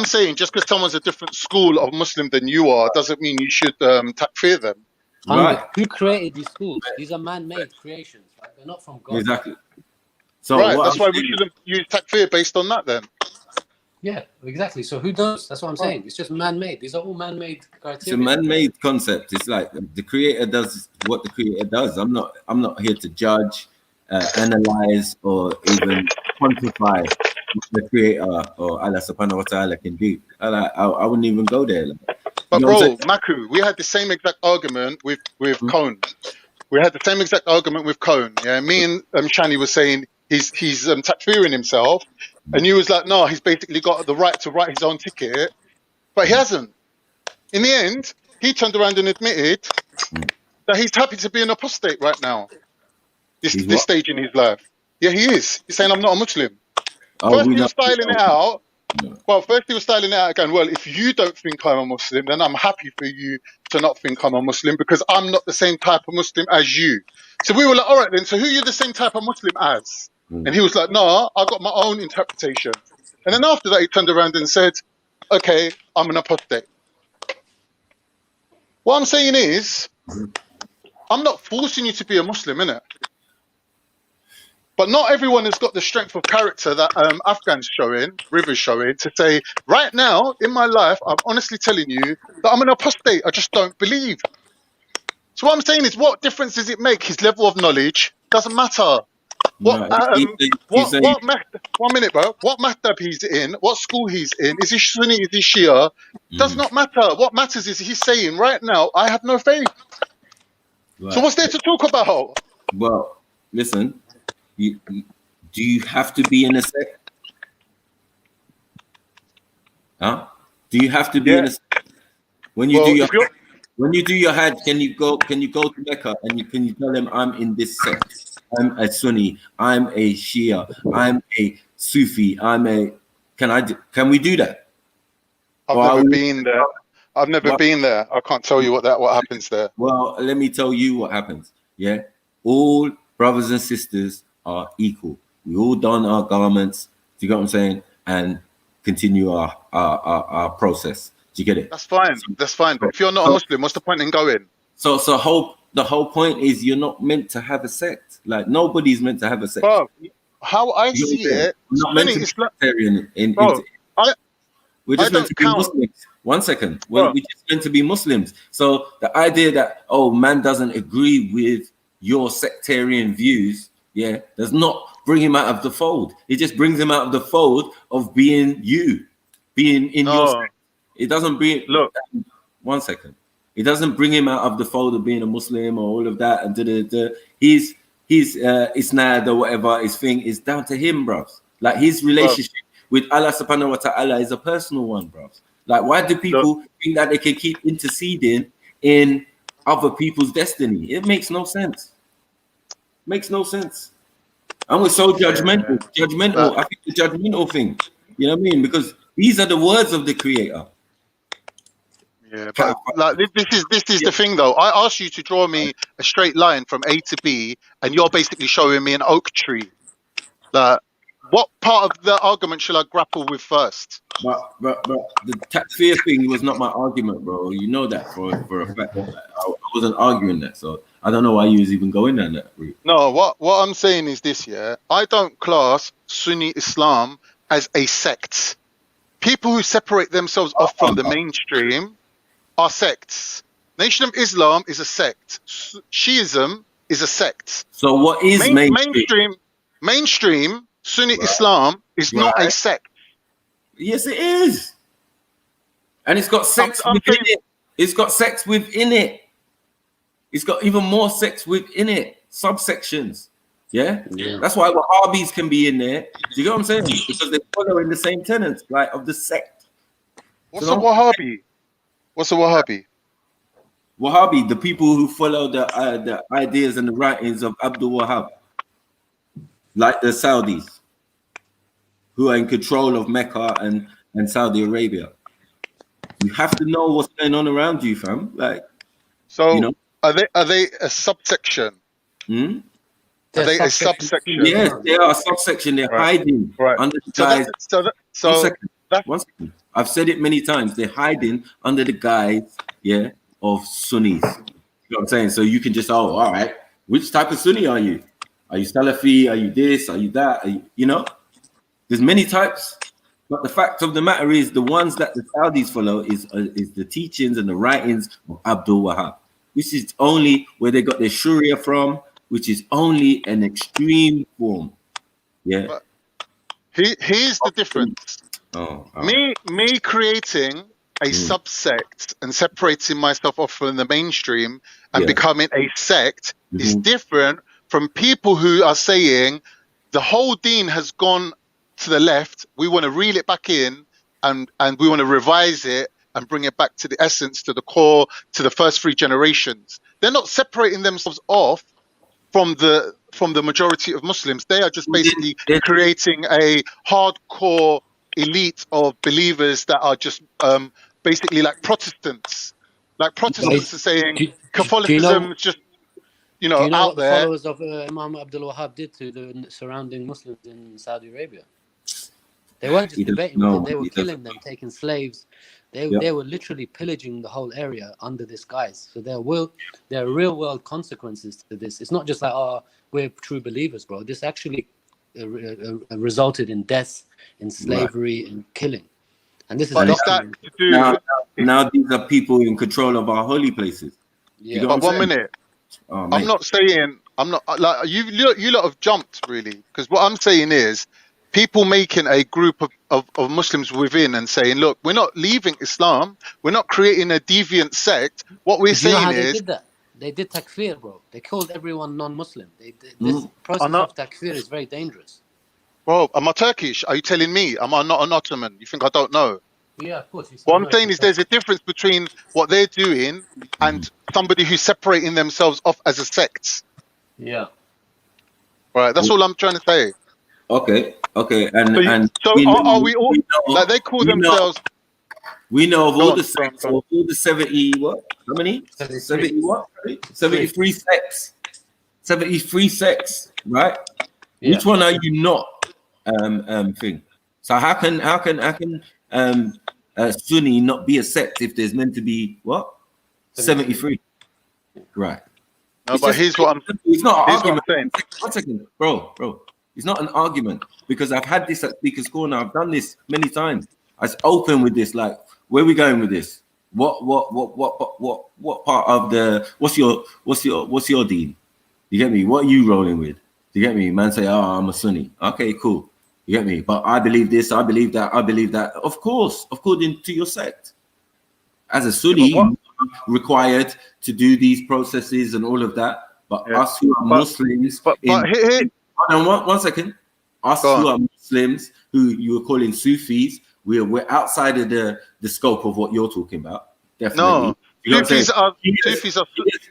saying just because someone's a different school of Muslim than you are doesn't mean you should takfir them. Right. Who created these schools? These are man-made creations, right? They're not from God. Exactly. So right, what that's I'm why saying, we shouldn't use takfir based on that then. Yeah, exactly. So who does? That's what I'm saying. It's just man-made. These are all man-made it's a criteria. man-made concept. It's like the creator does what the creator does. I'm not here to judge, analyze, or even quantify what the creator or Allah subhanahu wa ta'ala can do. I wouldn't even go there. But You know what I'm bro, Maku, we had the same exact argument with Cone. We had the same exact argument with Cone. Yeah, me and Shani was saying he's takfiring himself, and you was like, no, he's basically got the right to write his own ticket, but he hasn't. In the end, he turned around and admitted that he's happy to be an apostate right now. This stage in his life. Yeah, he is. He's saying I'm not a Muslim. First he was styling it out. Well, first he was styling it out again. Well, if you don't think I'm a Muslim, then I'm happy for you to not think I'm a Muslim because I'm not the same type of Muslim as you. So we were like, all right then, so who are you the same type of Muslim as? And he was like, no, I got my own interpretation. And then after that, he turned around and said, okay, I'm an apostate. What I'm saying is, I'm not forcing you to be a Muslim, innit? But not everyone has got the strength of character that Afghan's showing, River's showing, to say, right now, in my life, I'm honestly telling you that I'm an apostate. I just don't believe. So what I'm saying is, what difference does it make? His level of knowledge doesn't matter. What, one minute, bro. What maktab he's in, what school he's in, is he Sunni, is he Shia? Does not matter. What matters is he's saying, right now, I have no faith. Right. So what's there to talk about? Well, listen. Do you have to be in a sect? Huh? Do you have to be in a sect? When you do your Hajj, can you go to Mecca and can you tell them I'm in this sect? I'm a Sunni, I'm a Shia, I'm a Sufi, can we do that? I've never been there. I've never been there. I can't tell you what happens there. Well, let me tell you what happens. Yeah. All brothers and sisters are equal. We all don our garments, do you get what I'm saying? And continue our process. Do you get it? That's fine. That's fine. But if you're not a Muslim, what's the point in going? So the whole point is you're not meant to have a sect. Like nobody's meant to have a sect. Bro, how I see it, not meant to be sectarian we're just meant to be Muslims. 1 second. We're just meant to be Muslims. So the idea that man doesn't agree with your sectarian views, does not bring him out of the fold. It just brings him out of the fold of being you, being in your sect. It doesn't bring 1 second. It doesn't bring him out of the fold of being a Muslim or all of that. And he's isnad or whatever his thing is down to him, bro. Like his relationship with Allah subhanahu wa ta'ala is a personal one, bro. Like why do people think that they can keep interceding in other people's destiny? It makes no sense. Makes no sense. And we're so judgmental. I think the judgmental thing. You know what I mean? Because these are the words of the creator. Yeah, but like this is the thing though. I asked you to draw me a straight line from A to B, and you're basically showing me an oak tree. Like, what part of the argument should I grapple with first? But the takfir thing was not my argument, bro. You know that for a fact. I wasn't arguing that, so I don't know why you was even going down that route. No, what I'm saying is this, I don't class Sunni Islam as a sect. People who separate themselves off from the mainstream are sects. Nation of Islam is a sect. Shiism is a sect. So what is mainstream? Mainstream Sunni Islam is not a sect. Yes, it is. And it's got sex within it. It's got sex within it. It's got even more sex within it. Subsections. Yeah? That's why Wahhabis can be in there. Do you get what I'm saying? Because they're following the same tenets, like of the sect. What's a Wahhabi? What's a Wahhabi? Wahhabi, the people who follow the ideas and the writings of Abdul Wahhab, like the Saudis, who are in control of Mecca and Saudi Arabia. You have to know what's going on around you, fam. Like, so, you know? Are they a subsection? Hmm? Are they a subsection? Yes, they are a subsection. They're hiding under the guise. One second. I've said it many times. They're hiding under the guise, yeah, of Sunnis. You know what I'm saying? So you can just, oh, all right. Which type of Sunni are you? Are you Salafi? Are you this? Are you that? Are you, you know? There's many types. But the fact of the matter is, the ones that the Saudis follow is the teachings and the writings of Abdul Wahab, which is only where they got their Sharia from, which is only an extreme form. Yeah. But here's the difference. Me creating a subsect and separating myself off from the mainstream and becoming a sect is different from people who are saying the whole deen has gone to the left. We want to reel it back in and we want to revise it and bring it back to the essence, to the core, to the first 3 generations. They're not separating themselves off from the majority of Muslims. They are just basically creating a hardcore elite of believers that are just basically like Protestants. Like Protestants are saying Catholicism is just, do you know out what the there. followers of Imam Abdul Wahab did to the surrounding Muslims in Saudi Arabia? They weren't just debating with them, they were killing them, taking slaves. They were literally pillaging the whole area under this guise. So there are real world consequences to this. It's not just like, oh, we're true believers, bro. This actually resulted in deaths, in slavery, and killing. And this is documented. Now these are people in control of our holy places. Yeah. But 1 minute. Oh, I'm not saying, I'm not like you lot have jumped really, because what I'm saying is people making a group of Muslims within and saying, look, we're not leaving Islam, we're not creating a deviant sect. What we're saying is they did takfir, bro. They killed everyone non-Muslim. This process of takfir is very dangerous. Bro, am I Turkish? Are you telling me? Am I not an Ottoman? You think I don't know? Yeah, of course. What I'm saying is there's a difference between what they're doing and somebody who's separating themselves off as a sect. Yeah. Right, that's all I'm trying to say. Okay. So are we all like they call themselves? We know of all the sects, of all the 70 what? How many? 70 what? 73 sects. 73 sects, right? Yeah. Which one are you not? Thing. So how can Sunni not be a sect if there's meant to be what? 73. Right. No, but here's what I'm. It's not an argument. Saying. 1 second, bro. It's not an argument because I've had this at Speaker's Corner. I've done this many times. I was open with this. Like, where are we going with this? What part of the? What's your deen? You get me? What are you rolling with? You get me? Man say, oh, I'm a Sunni. Okay, cool. You get me? But I believe this. I believe that. I believe that. Of course, according to your sect. As a Sunni, you are required to do these processes and all of that. But us who are Muslims, one second. Us who are Muslims, who you were calling Sufis, we're outside of the scope of what you're talking about. Definitely. No, Sufis are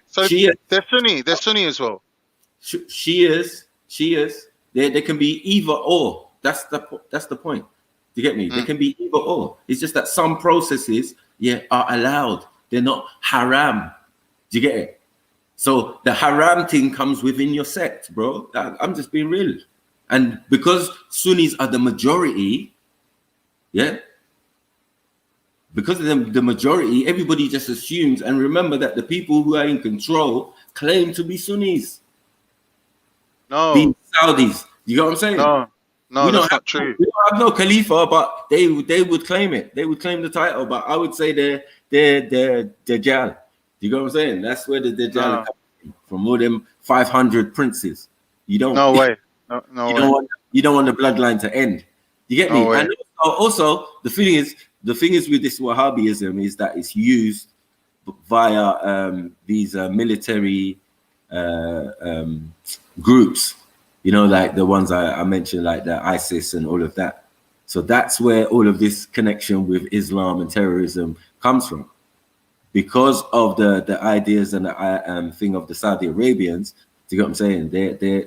so they're Sunni. They're Sunni as well. Shias, they can be either or. That's the point. Do you get me? They can be either or. It's just that some processes, are allowed. They're not haram. Do you get it? So the haram thing comes within your sect, bro. I'm just being real. And because Sunnis are the majority, because of the majority, everybody just assumes. And remember that the people who are in control claim to be Sunnis. No. Being Saudis. You know what I'm saying? No, that's not true. We don't have no Khalifa, but they would claim it. They would claim the title, but I would say they're Dajjal. You know what I'm saying? That's where the Dajjal comes from more than 500 princes. You don't. No way. You don't want the bloodline to end. You get me? No way. And also the thing is with this Wahhabism is that it's used via these military groups. You know, like the ones I mentioned, like the ISIS and all of that. So that's where all of this connection with Islam and terrorism comes from. Because of the ideas and the thing of the Saudi Arabians, do you get what I'm saying?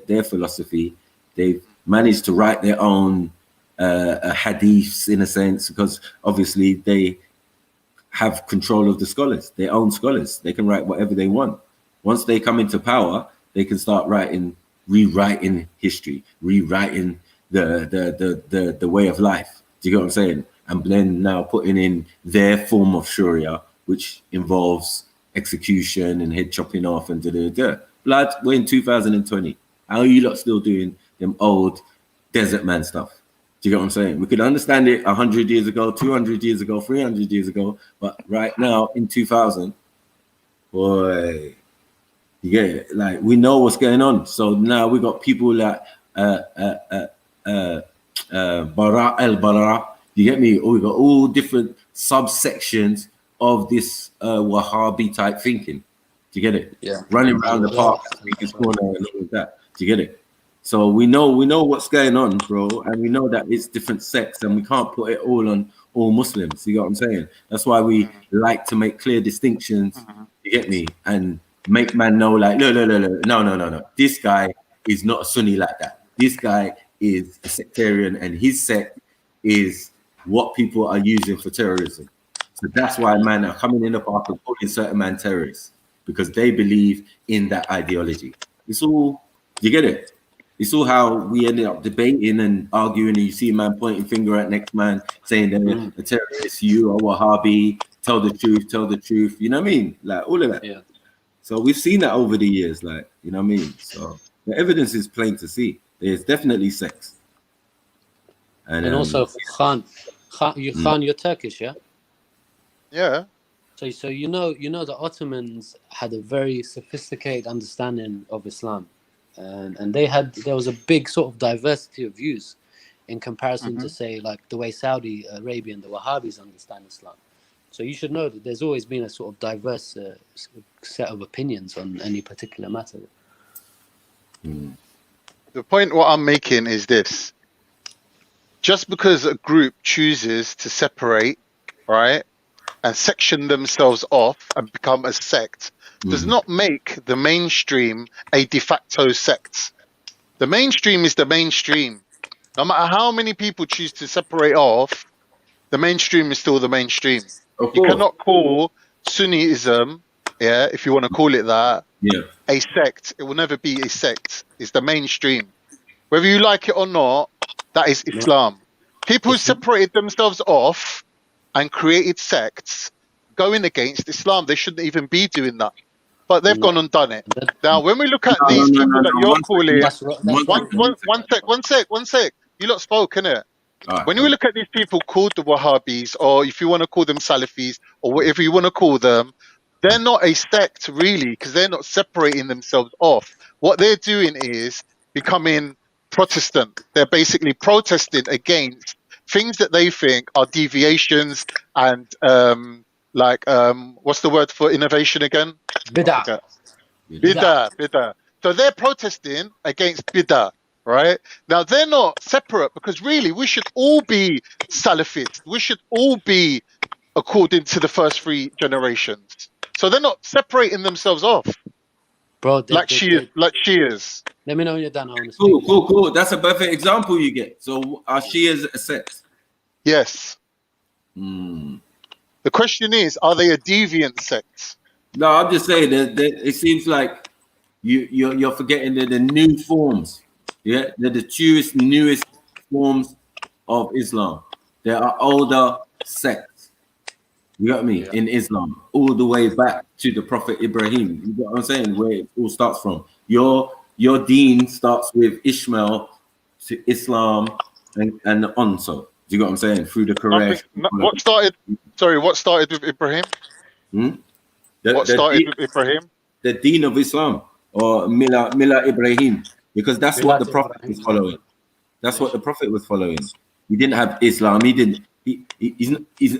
Their philosophy, they've managed to write their own hadiths in a sense, because obviously they have control of the scholars, their own scholars. They can write whatever they want. Once they come into power, they can start rewriting history, rewriting the way of life. Do you get what I'm saying? And then now putting in their form of Sharia, which involves execution and head chopping off and Blood, we're in 2020. How are you lot still doing them old desert man stuff? Do you get what I'm saying? We could understand it 100 years ago, 200 years ago, 300 years ago, but right now in 2000, boy, you get it? Like, we know what's going on. So now we got people like Bara al-Bara, you get me? Or we got all different subsections of this Wahhabi type thinking. Do you get it? Yeah. Running around the park, making corner and all of that. Do you get it? So we know what's going on, bro, and we know that it's different sects, and we can't put it all on all Muslims. You get what I'm saying? That's why we like to make clear distinctions. You get me? And make man know, like, no. This guy is not a Sunni like that. This guy is a sectarian, and his sect is what people are using for terrorism. So that's why man are coming in the park and calling certain man terrorists, because they believe in that ideology. It's all, you get it? It's all how we ended up debating and arguing, and you see a man pointing finger at next man, saying that a terrorist, you are Wahhabi, tell the truth, you know what I mean? Like, all of that. Yeah. So we've seen that over the years, like, you know what I mean? So the evidence is plain to see. There's definitely sex. And also, Khan, you're Turkish, yeah? Yeah. So you know the Ottomans had a very sophisticated understanding of Islam, and there was a big sort of diversity of views in comparison to, say, like the way Saudi Arabia and the Wahhabis understand Islam. So you should know that there's always been a sort of diverse set of opinions on any particular matter. The point what I'm making is this: just because a group chooses to separate, right, and section themselves off and become a sect, does not make the mainstream a de facto sect. The mainstream is the mainstream. No matter how many people choose to separate off, the mainstream is still the mainstream. You cannot call Sunniism, yeah, if you want to call it that, a sect. It will never be a sect. It's the mainstream. Whether you like it or not, that is Islam. People who separated themselves off and created sects going against Islam, they shouldn't even be doing that. But they've gone and done it. Now, when we look at these people that you're calling, one sec. You lot spoke, innit? When we look at these people called the Wahhabis, or if you want to call them Salafis, or whatever you want to call them, they're not a sect really, because they're not separating themselves off. What they're doing is becoming Protestant. They're basically protesting against things that they think are deviations and what's the word for innovation again? Bid'ah. Bid'ah. So they're protesting against bid'ah, right? Now they're not separate, because really we should all be Salafists. We should all be according to the first three generations. So they're not separating themselves off. Bro, like Shias. Let me know when you're done. Cool. That's a perfect example you get. So are Shias a sect? Yes. The question is, are they a deviant sect? No, I'm just saying that it seems like you're forgetting the new forms. Yeah, they're the truest, newest forms of Islam. There are older sects. You got me? In Islam, all the way back to the Prophet Ibrahim. You got what I'm saying? Where it all starts from. Your deen starts with Ishmael to Islam and on. So do you got what I'm saying? Through the Quran. What started with Ibrahim? What started with Ibrahim? The deen of Islam, or Mila Ibrahim, because that's what the Prophet was following. That's what the Prophet was following. He didn't have Islam. He didn't. He's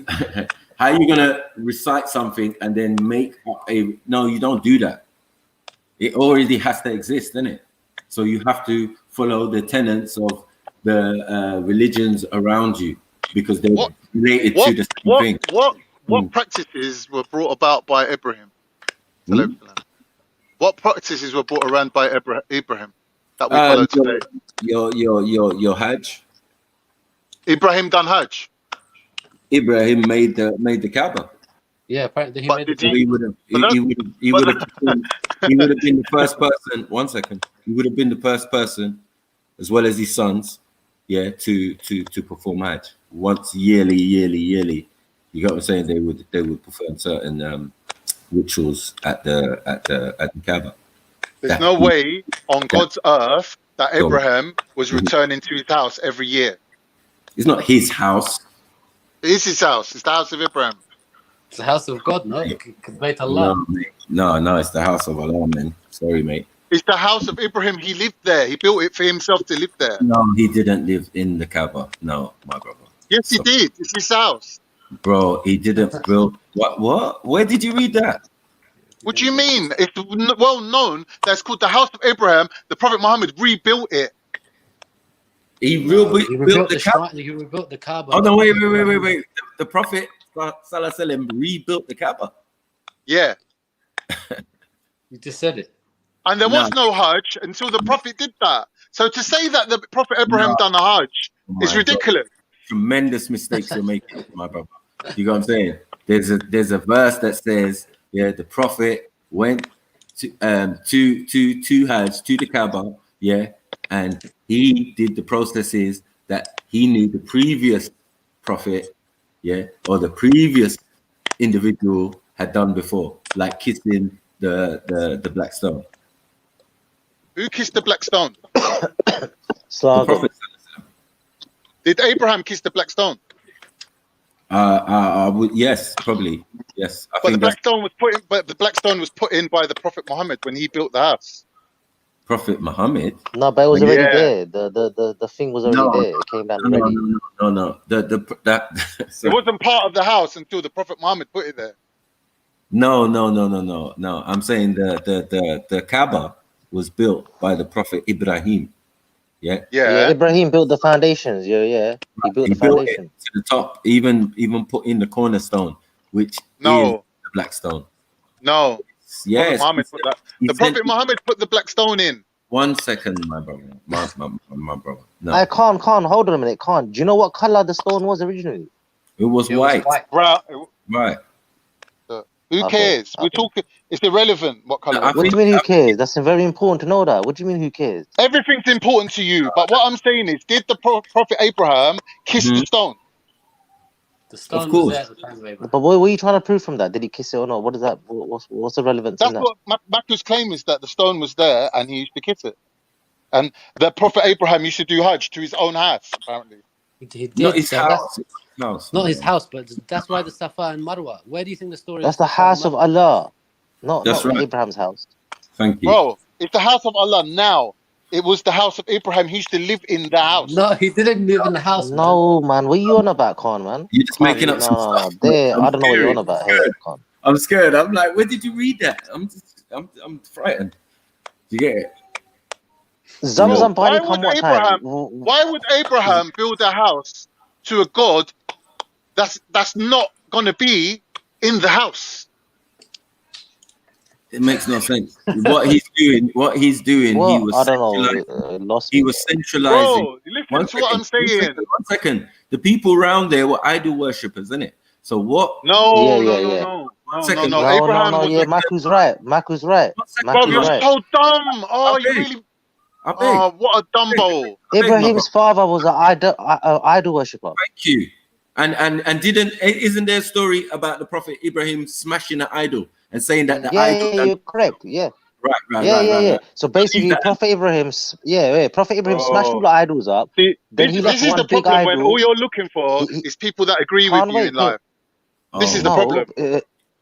how are you gonna recite something and then make up a? No, you don't do that. It already has to exist, doesn't it? So you have to follow the tenets of the religions around you, because they're related to the same thing. What practices were brought about by Ibrahim? What practices were brought around by Ibrahim that we follow today? Your Hajj. Ibrahim done Hajj. Ibrahim made the Kaaba. Yeah, apparently he he would have been the first person. 1 second. He would have been the first person, as well as his sons, yeah, to perform Hajj once yearly. You got what I'm saying? They would perform certain rituals at the Kaaba. There's no way on God's earth that Abraham was returning to his house every year. It's not his house. It is his house. It's the house of Abraham. It's the house of God, no? Wait Allah. No, it's the house of Allah, man. Sorry, mate. It's the house of Abraham. He lived there. He built it for himself to live there. No, he didn't live in the Kaaba. No, my brother. Yes, he did. It's his house. Bro, he didn't build. What? Where did you read that? What do you mean? It's well known that it's called the house of Abraham. The Prophet Muhammad rebuilt it. He rebuilt the Kaaba. He rebuilt the Kaaba. Oh no! Wait! The Prophet ﷺ rebuilt the Kaaba. Yeah. You just said it. And there was no Hajj until the Prophet did that. So to say that the Prophet Abraham done a Hajj is ridiculous. God. Tremendous mistakes you're making, my brother. You know what I'm saying? There's a verse that says, yeah, the Prophet went to Hajj, to the Kaaba, yeah, and he did the processes that he knew the previous prophet, yeah, or the previous individual had done before, like kissing the black stone. Who kissed the black stone? The Prophet. Did Abraham kiss the black stone? Yes, probably. Yes. But the black stone was put in by the Prophet Muhammad when he built the house. Prophet Muhammad? No, but it was already there. The thing was already there. It came down already. No. It wasn't part of the house until the Prophet Muhammad put it there. No. I'm saying the Kaaba was built by the Prophet Ibrahim. Yeah. Ibrahim built the foundations. Yeah. He built the foundation it to the top. Even put in the cornerstone, which is the black stone. No. Yes. The Prophet Muhammad put the black stone in. 1 second, my brother. My brother. No. I can't. Hold on a minute. Can't. Do you know what color the stone was originally? It was white. Right. Who cares? We're talking. It's irrelevant what color. What do you mean? Who cares? That's very important to know that. What do you mean? Who cares? Everything's important to you. But what I'm saying is, did the Prophet Abraham kiss the stone? The stone of course. was there at the time of Abraham. But what were you trying to prove from that? Did he kiss it or not? What is that? What's the relevance in that? That's what Maku's claim is, that the stone was there and he used to kiss it. And the Prophet Abraham used to do Hajj to his own house, apparently. He did. Not his house. Not his house, but that's why the Safa and Marwa. Where do you think the story? That's the house of Allah, not right. Abraham's house. Thank you. Bro, it's the house of Allah now. It was the house of Abraham. He used to live in the house. No, he didn't live in the house. No, man. What are you on about, Khan, man? You're just making up some stuff. I don't know what you're on about here, Khan. I'm scared. I'm like, where did you read that? I'm frightened. Do you get it? Why would Abraham build a house to a God that's not gonna be in the house? It makes no sense. What he's doing, he was centralizing. Bro, listen to what I'm saying. 1 second. The people around there were idol worshippers, isn't it? So what? No. Second. Maku's right. Bro, you're so dumb. Oh, you really. Oh, what a dumbo. Ibrahim's father was an idol worshipper. Thank you. And isn't there a story about the Prophet Ibrahim smashing an idol and saying that the idol? Yeah, you're correct. Yeah. Right. So basically, Prophet Ibrahim smashed all the idols up. Then he left this is one the big problem when idol. all you're looking for is people that agree with you in life. This is the problem.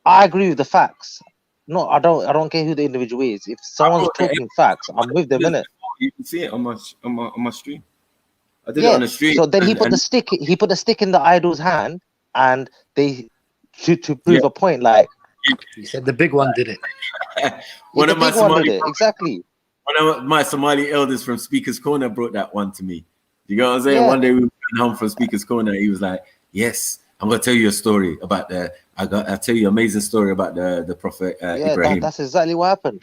I agree with the facts. No, I don't care who the individual is. If someone's talking facts, I'm with them, innit? You can see it on my stream. I did it on the stream. So then he put the stick. He put the stick in the idol's hand, and they to prove a point. Like he said, the big one did it. One of my Somali elders from Speaker's Corner brought that one to me. You know what I'm saying? Yeah. One day we went home from Speaker's Corner. He was like, "Yes, I'm gonna tell you a story about I'll tell you an amazing story about the Prophet Ibrahim." That's exactly what happened.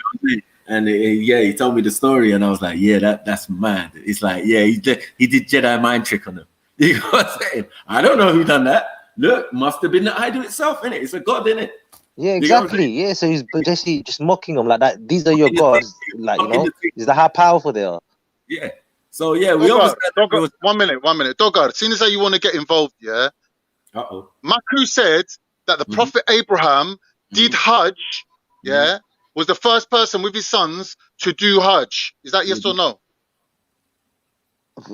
And he told me the story, and I was like, "Yeah, that's mad." It's like, yeah, he did Jedi mind trick on him. You know what I'm saying? I don't know who done that. Look, must have been the idol itself, innit? It's a god, innit? Yeah, You get what I'm exactly. Yeah, so he's basically just mocking them like that. These are your gods, like, you know. Is that how powerful they are? Yeah. So yeah, we Dogard, understand. one minute. Dogard, as soon as you want to get involved, yeah. Uh-oh. Maku said that the Prophet Abraham did Hajj, yeah, was the first person with his sons to do Hajj. Is that yes or no?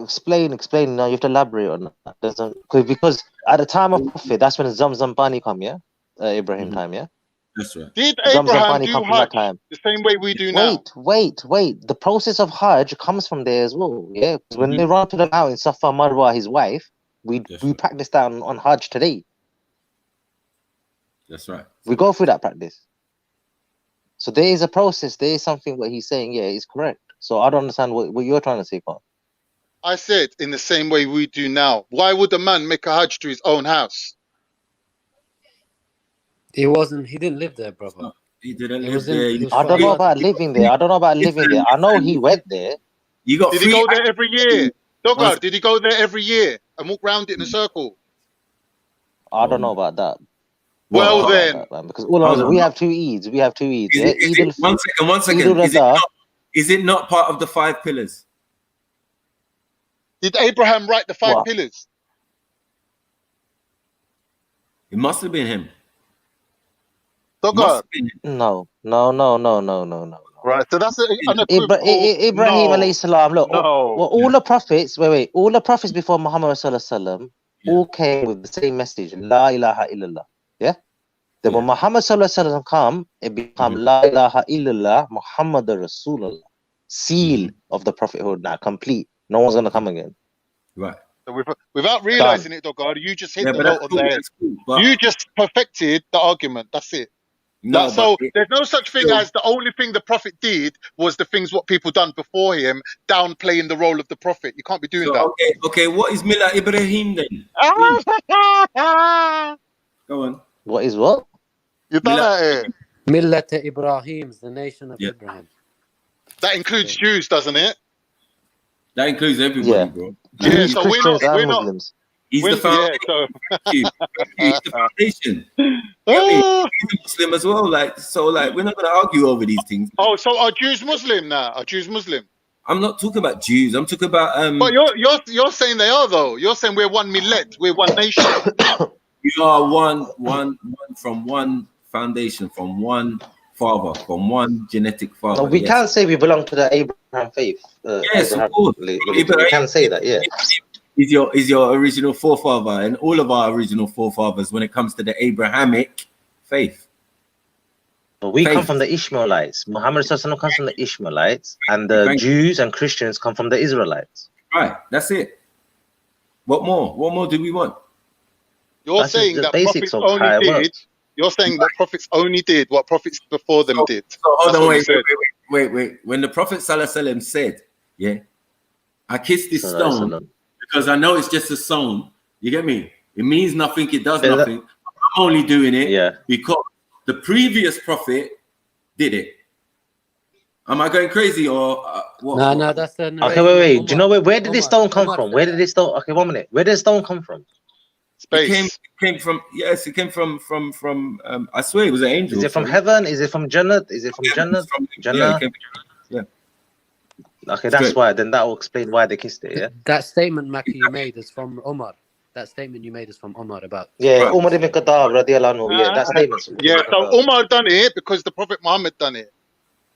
Explain. No, you have to elaborate on that. Because at the time of Prophet, that's when Zamzam Pani come, yeah? Ibrahim time, yeah? That's right. Did Zamzam Abraham Pani do come from that Hajj time. the same way we do now? Wait. The process of Hajj comes from there as well, yeah? Because when they run to the mountain, Safa Marwa, his wife, we practice that on Hajj today. That's right. We go through that practice. So there is a process. There is something what he's saying, yeah, is correct. So I don't understand what you're trying to say, Carl. I said in the same way we do now. Why would a man make a Hajj to his own house? He didn't live there, brother. He didn't live there. I don't know about living there. I know he went there. You got Did he go there every year? Dogard, did he go there every year and walk around it in a circle? I don't know about that. Well then, because all I know, we have two Eids. Yeah? One second. Is it not part of the 5 pillars? Did Abraham write the 5 pillars? It must have been him. Dogard. No. Right, so that's Ibrahim alayhi salam. Look, all the prophets. All the prophets before Muhammad sallallahu all came with the same message: La ilaha illallah. Yeah. Then when Muhammad sallallahu come, it became La ilaha illallah Muhammadur Rasulullah, seal of the prophethood. Now complete. No one's gonna come again. Right. So without realizing it, Dogard, you just hit the note on the head. You just perfected the argument. That's it. No, so there's no such thing as the only thing the prophet did was the things what people done before him, downplaying the role of the prophet. You can't be doing that. Okay. What is Millat Ibrahim then? Go on. What is what? You done that here. Millat Ibrahim is the nation of Ibrahim. That includes Jews, doesn't it? That includes everybody, bro. Yeah, so we're not Muslims. He's the foundation. He's the foundation. He's a Muslim as well. We're not going to argue over these things. Oh, so are Jews Muslim now? Are Jews Muslim? I'm not talking about Jews. I'm talking about. But you're saying they are though. You're saying we're one millet. We're one nation. We are one from one foundation, from one father, from one genetic father. No, we can't say we belong to the Abraham faith. Yes, of course. We can say that. Yeah. Is your original forefather and all of our original forefathers when it comes to the Abrahamic faith. But we come from the Ishmaelites. Muhammad sallallahu comes from the Ishmaelites, and the Jews and Christians come from the Israelites. Right, that's it. What more? What more do we want? You're saying that prophets only did. You're saying that prophets only did what prophets before them did. So hold on, wait. When the Prophet sallallahu said, "Yeah, I kissed this stone." Because I know it's just a song. You get me? It means nothing. It does nothing. I'm only doing it because the previous prophet did it. Am I going crazy or what? No, that's the. Okay, wait. Do you know where did this stone come from? Where did this stone? Okay, 1 minute. Where did this stone come from? Space. It came from. Yes, it came from. I swear it was an angel. Is it from heaven? Is it from Jannah? Is it from Jannah? Jannah. Yeah. Okay, that's why. Then that will explain why they kissed it. Yeah. That statement, Maki, you made is from Omar. That statement you made is from Omar about. Yeah, Umar ibn Khattab radiyallahu anhu. Yeah, that statement. Yeah, so Umar done it because the Prophet Muhammad done it.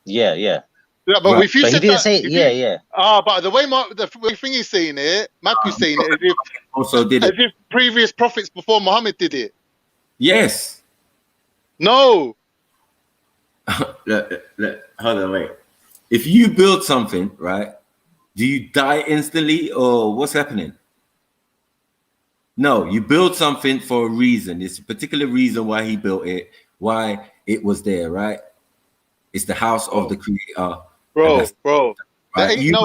Yeah. But if you said he didn't that, say yeah. But the way the thing he's saying it, Maku's saying it as if previous prophets before Muhammad did it. Yes. No. Hold on, wait. If you build something, right, do you die instantly or what's happening? No, you build something for a reason. It's a particular reason why he built it, why it was there, right? It's the house of the creator. Bro. There ain't no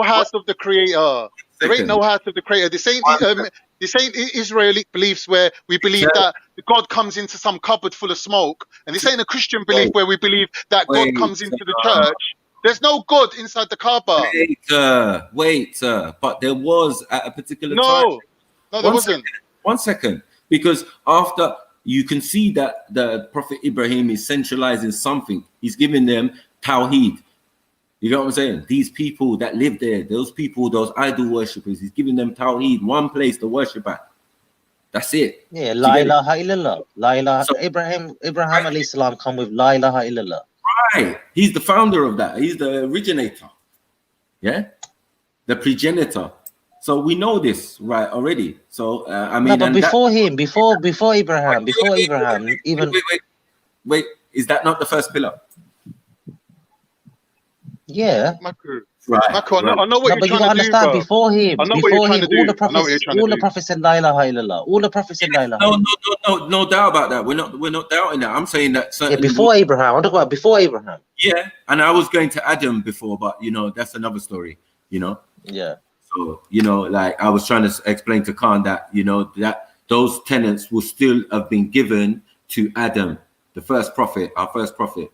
house of the creator. There ain't no house of the creator. This ain't Israeli beliefs where we believe that God comes into some cupboard full of smoke. And this ain't a Christian belief where we believe that God comes into the church. There's no God inside the Kaaba. Wait, but there was at a particular time. No, there wasn't. 1 second. Because after you can see that the Prophet Ibrahim is centralizing something. He's giving them tawheed. You know what I'm saying? These people that live there, those people, those idol worshippers, he's giving them tawheed, one place to worship at. That's it. Yeah, la ilaha illallah. La ilaha. Abraham alayhi salam come with la ilaha illallah. Right. He's the founder of that. He's the originator. Yeah. The progenitor. So we know this, right, already. So I mean, no, but before Abraham, wait, is that not the first pillar? Yeah. Right. Marco, I know what but you're you trying to do, bro. Before him, I know what you're trying to do. all the prophets said la ilaha illallah. All the prophets said la ilaha. No doubt about that. We're not doubting that. I'm saying that before Abraham. I'm talking about before Abraham. Yeah, and I was going to Adam before, but you know, that's another story, you know. Yeah. So, you know, like I was trying to explain to Khan that, you know, that those tenets will still have been given to Adam, the first prophet, our first prophet.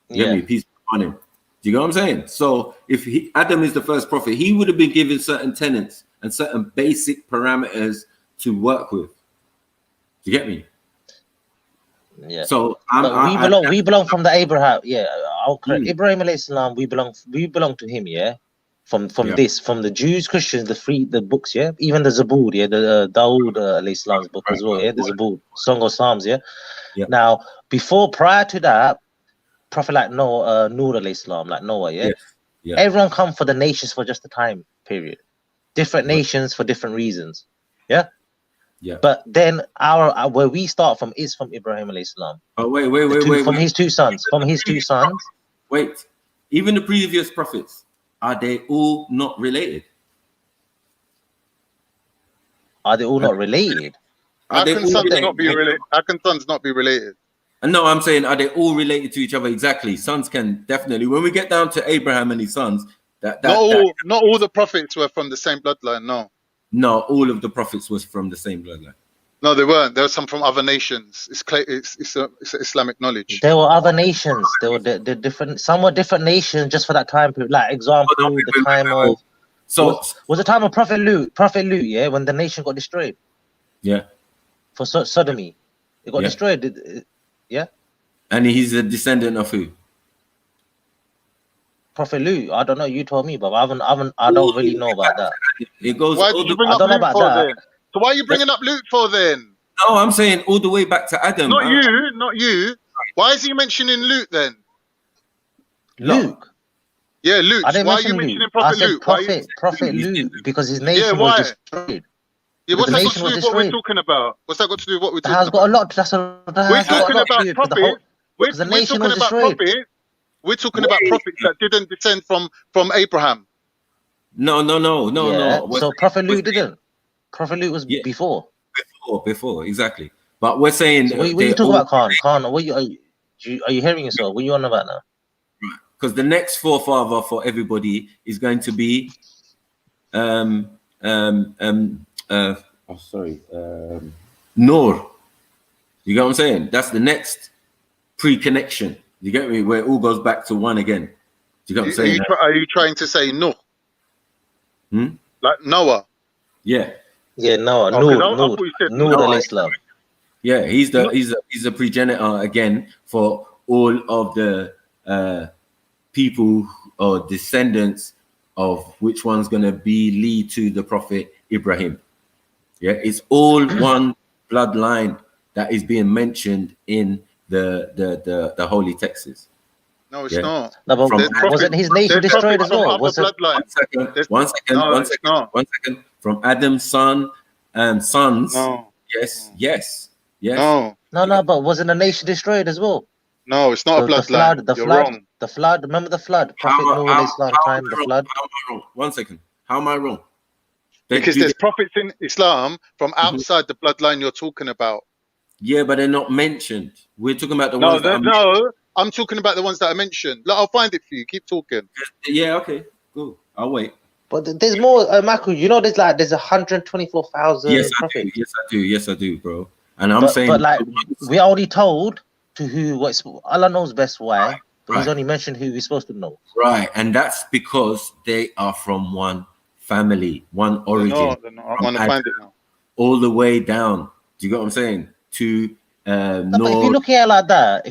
You get me? Peace on him. Do you know what I'm saying? So if Adam is the first prophet, he would have been given certain tenets and certain basic parameters to work with. Do you get me? Yeah. So we belong from the Abraham. Yeah, I'll correct. Ibrahim alayhi salam, we belong to him. Yeah. From the Jews, Christians, the books, yeah, even the Zabur, yeah, the Dawood alayhi salam's book as well, yeah, the Zabur, Song of Psalms, yeah. Now, prior to that, prophet like Noah, Nur alayhi salam, like Noah, yeah. Everyone come for the nations for just a time period, different nations for different reasons, yeah. Yeah. But then our where we start from is from Ibrahim alayhi salam. Oh wait. From his two sons. Wait, even the previous prophets. Are they all not related? Are they all not related? How can sons not be related? How can sons not be related? No, I'm saying, are they all related to each other? Exactly. Sons can definitely. When we get down to Abraham and his sons, not all the prophets were from the same bloodline. No, all of the prophets was from the same bloodline. No, they weren't. There were some from other nations. It's Islamic knowledge. There were other nations. There were the different. Some were different nations just for that time period. Like example, the time of. So was the time of Prophet Lut, yeah, when the nation got destroyed. Yeah. For sodomy, it got destroyed. Yeah. And he's a descendant of who? Prophet Lut. I don't know. You told me, but I don't really know about that. It goes. Why did you bring up Lut for then? So why are you bringing up Lut for then? No, I'm saying all the way back to Adam. Not you. Why is he mentioning Lut then? Luke. Yeah, Lut. Why are you mentioning Prophet Lut? Prophet Lut, because his nation was destroyed. Yeah, what's that got to do with what we're talking about? What's that got to do with what we're talking about? Got a lot. We're talking about prophets. We're talking about prophets. We're talking about prophets that didn't descend from Abraham. No. So Prophet Lut didn't. Prophet Lut was before. Before, exactly. But we're saying. So what are you talking about, Khan? Are you hearing yourself? What are you on about now? Because the next forefather for everybody is going to be, Noor. You get what I'm saying? That's the next pre-connection. You get me? Where it all goes back to one again. Do you get what I'm saying? Are you trying to say Noor? Like Noah? Yeah. Yeah, Noah. Noor al-Islam. Yeah, he's the progenitor again for all of the people or descendants of which one's gonna lead to the Prophet Ibrahim. Yeah, it's all one bloodline that is being mentioned in the holy texts. No, it's not. No, but wasn't his nation destroyed as well? One second. From Adam's sons. No. Yes. No, but wasn't the nation destroyed as well? No, it's not a bloodline. You're wrong. The flood. Remember the flood? Prophet Noah Islam time. The flood. How am I wrong? 1 second. How am I wrong? Because there's prophets in Islam from outside the bloodline you're talking about. Yeah, but they're not mentioned. We're talking about the ones. I'm talking about the ones that I mentioned. Look, I'll find it for you. Keep talking. Yeah. Okay. Cool. I'll wait. But there's more, Michael. You know, there's 124,000. Yes, I do, bro. And I'm saying, but like we already told to who. Allah knows best why. But he's only mentioned who we're supposed to know. Right, and that's because they are from one family, one origin. I want to find it now. All the way down. Do you get what I'm saying? to No, but if nor you're looking at it like that,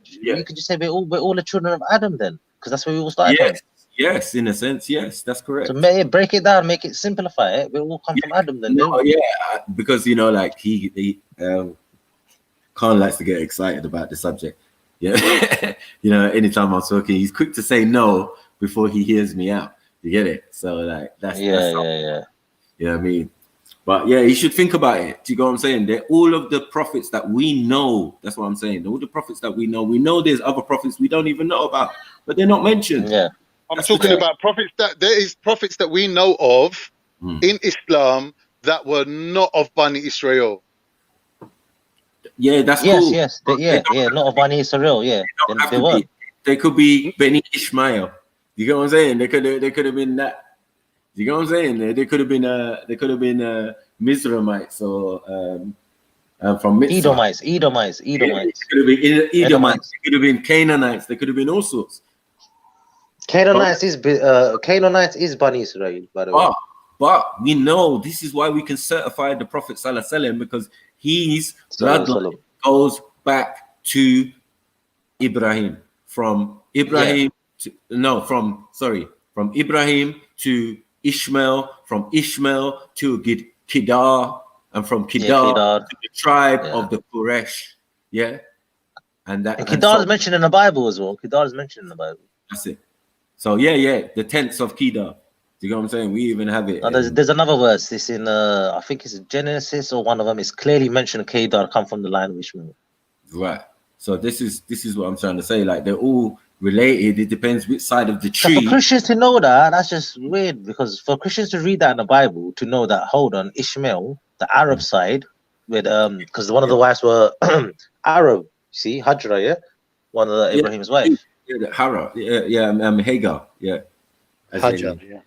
you could just say we're all the children of Adam then, because that's where we all started from. Yes, in a sense, yes, that's correct. So break it down, make it simplify it. We all come from Adam then, don't we? Because you know, like he Khan likes to get excited about the subject. Yeah, you know, anytime I'm talking, he's quick to say no before he hears me out. You get it? So like that's yeah. You know what I mean? But yeah, you should think about it. Do you know what I'm saying? They're all of the prophets that we know. That's what I'm saying. All the prophets that we know there's other prophets we don't even know about, but they're not mentioned. Yeah. I'm talking about prophets that there is prophets that we know of in Islam that were not of Bani Israel. Yeah, that's cool. Yes, not of Bani Israel. Yeah, they were. They could be Beni Ishmael. You get what I'm saying? They could have been that. You get what I'm saying? They could have been Mizramites or from Mitzvah. Edomites. They could have been Edomites. They could have been Canaanites. They could have been all sorts. Canaanites is Bani Israel, by the way. But we know this is why we can certify the Prophet Sallallahu Alaihi Wasallam, because his bloodline goes back to Ibrahim. From Ibrahim from Ibrahim to Ishmael, from Ishmael to Kedar, and from Kedar to the tribe of the Quraysh. Yeah. And Kedar is mentioned in the Bible as well. Kedar is mentioned in the Bible. That's it. So the tents of Kedar. Do you know what I'm saying? We even have it. There's another verse. This in I think it's Genesis or one of them. It's clearly mentioned Kedar come from the line of Ishmael. Right. So this is what I'm trying to say. Like they're all related. It depends which side of the tree. So for Christians to know that's just weird, because for Christians to read that in the Bible, to know that, hold on, Ishmael, the Arab side, with because one of the wives were Arab. See, Hajra, yeah, one of Ibrahim's wives. Yeah, Hagar. Hagar. Yeah. Hajra. Yeah.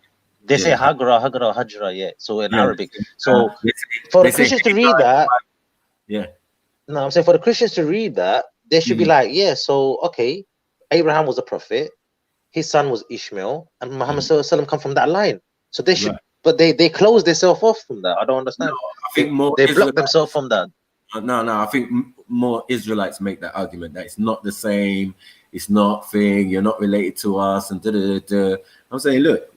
They say Hagra, Hajra. Yeah. So in Arabic. So for the Christians to read that, no, I'm saying for the Christians to read that, they should be like, so okay, Abraham was a prophet, his son was Ishmael, and Muhammad Sallallahu come from that line. So they should, but they close themselves off from that. I don't understand. No, I think they block themselves from that. No, I think more Israelites make that argument that it's not the same, it's not thing, you're not related to us, and I'm saying, look,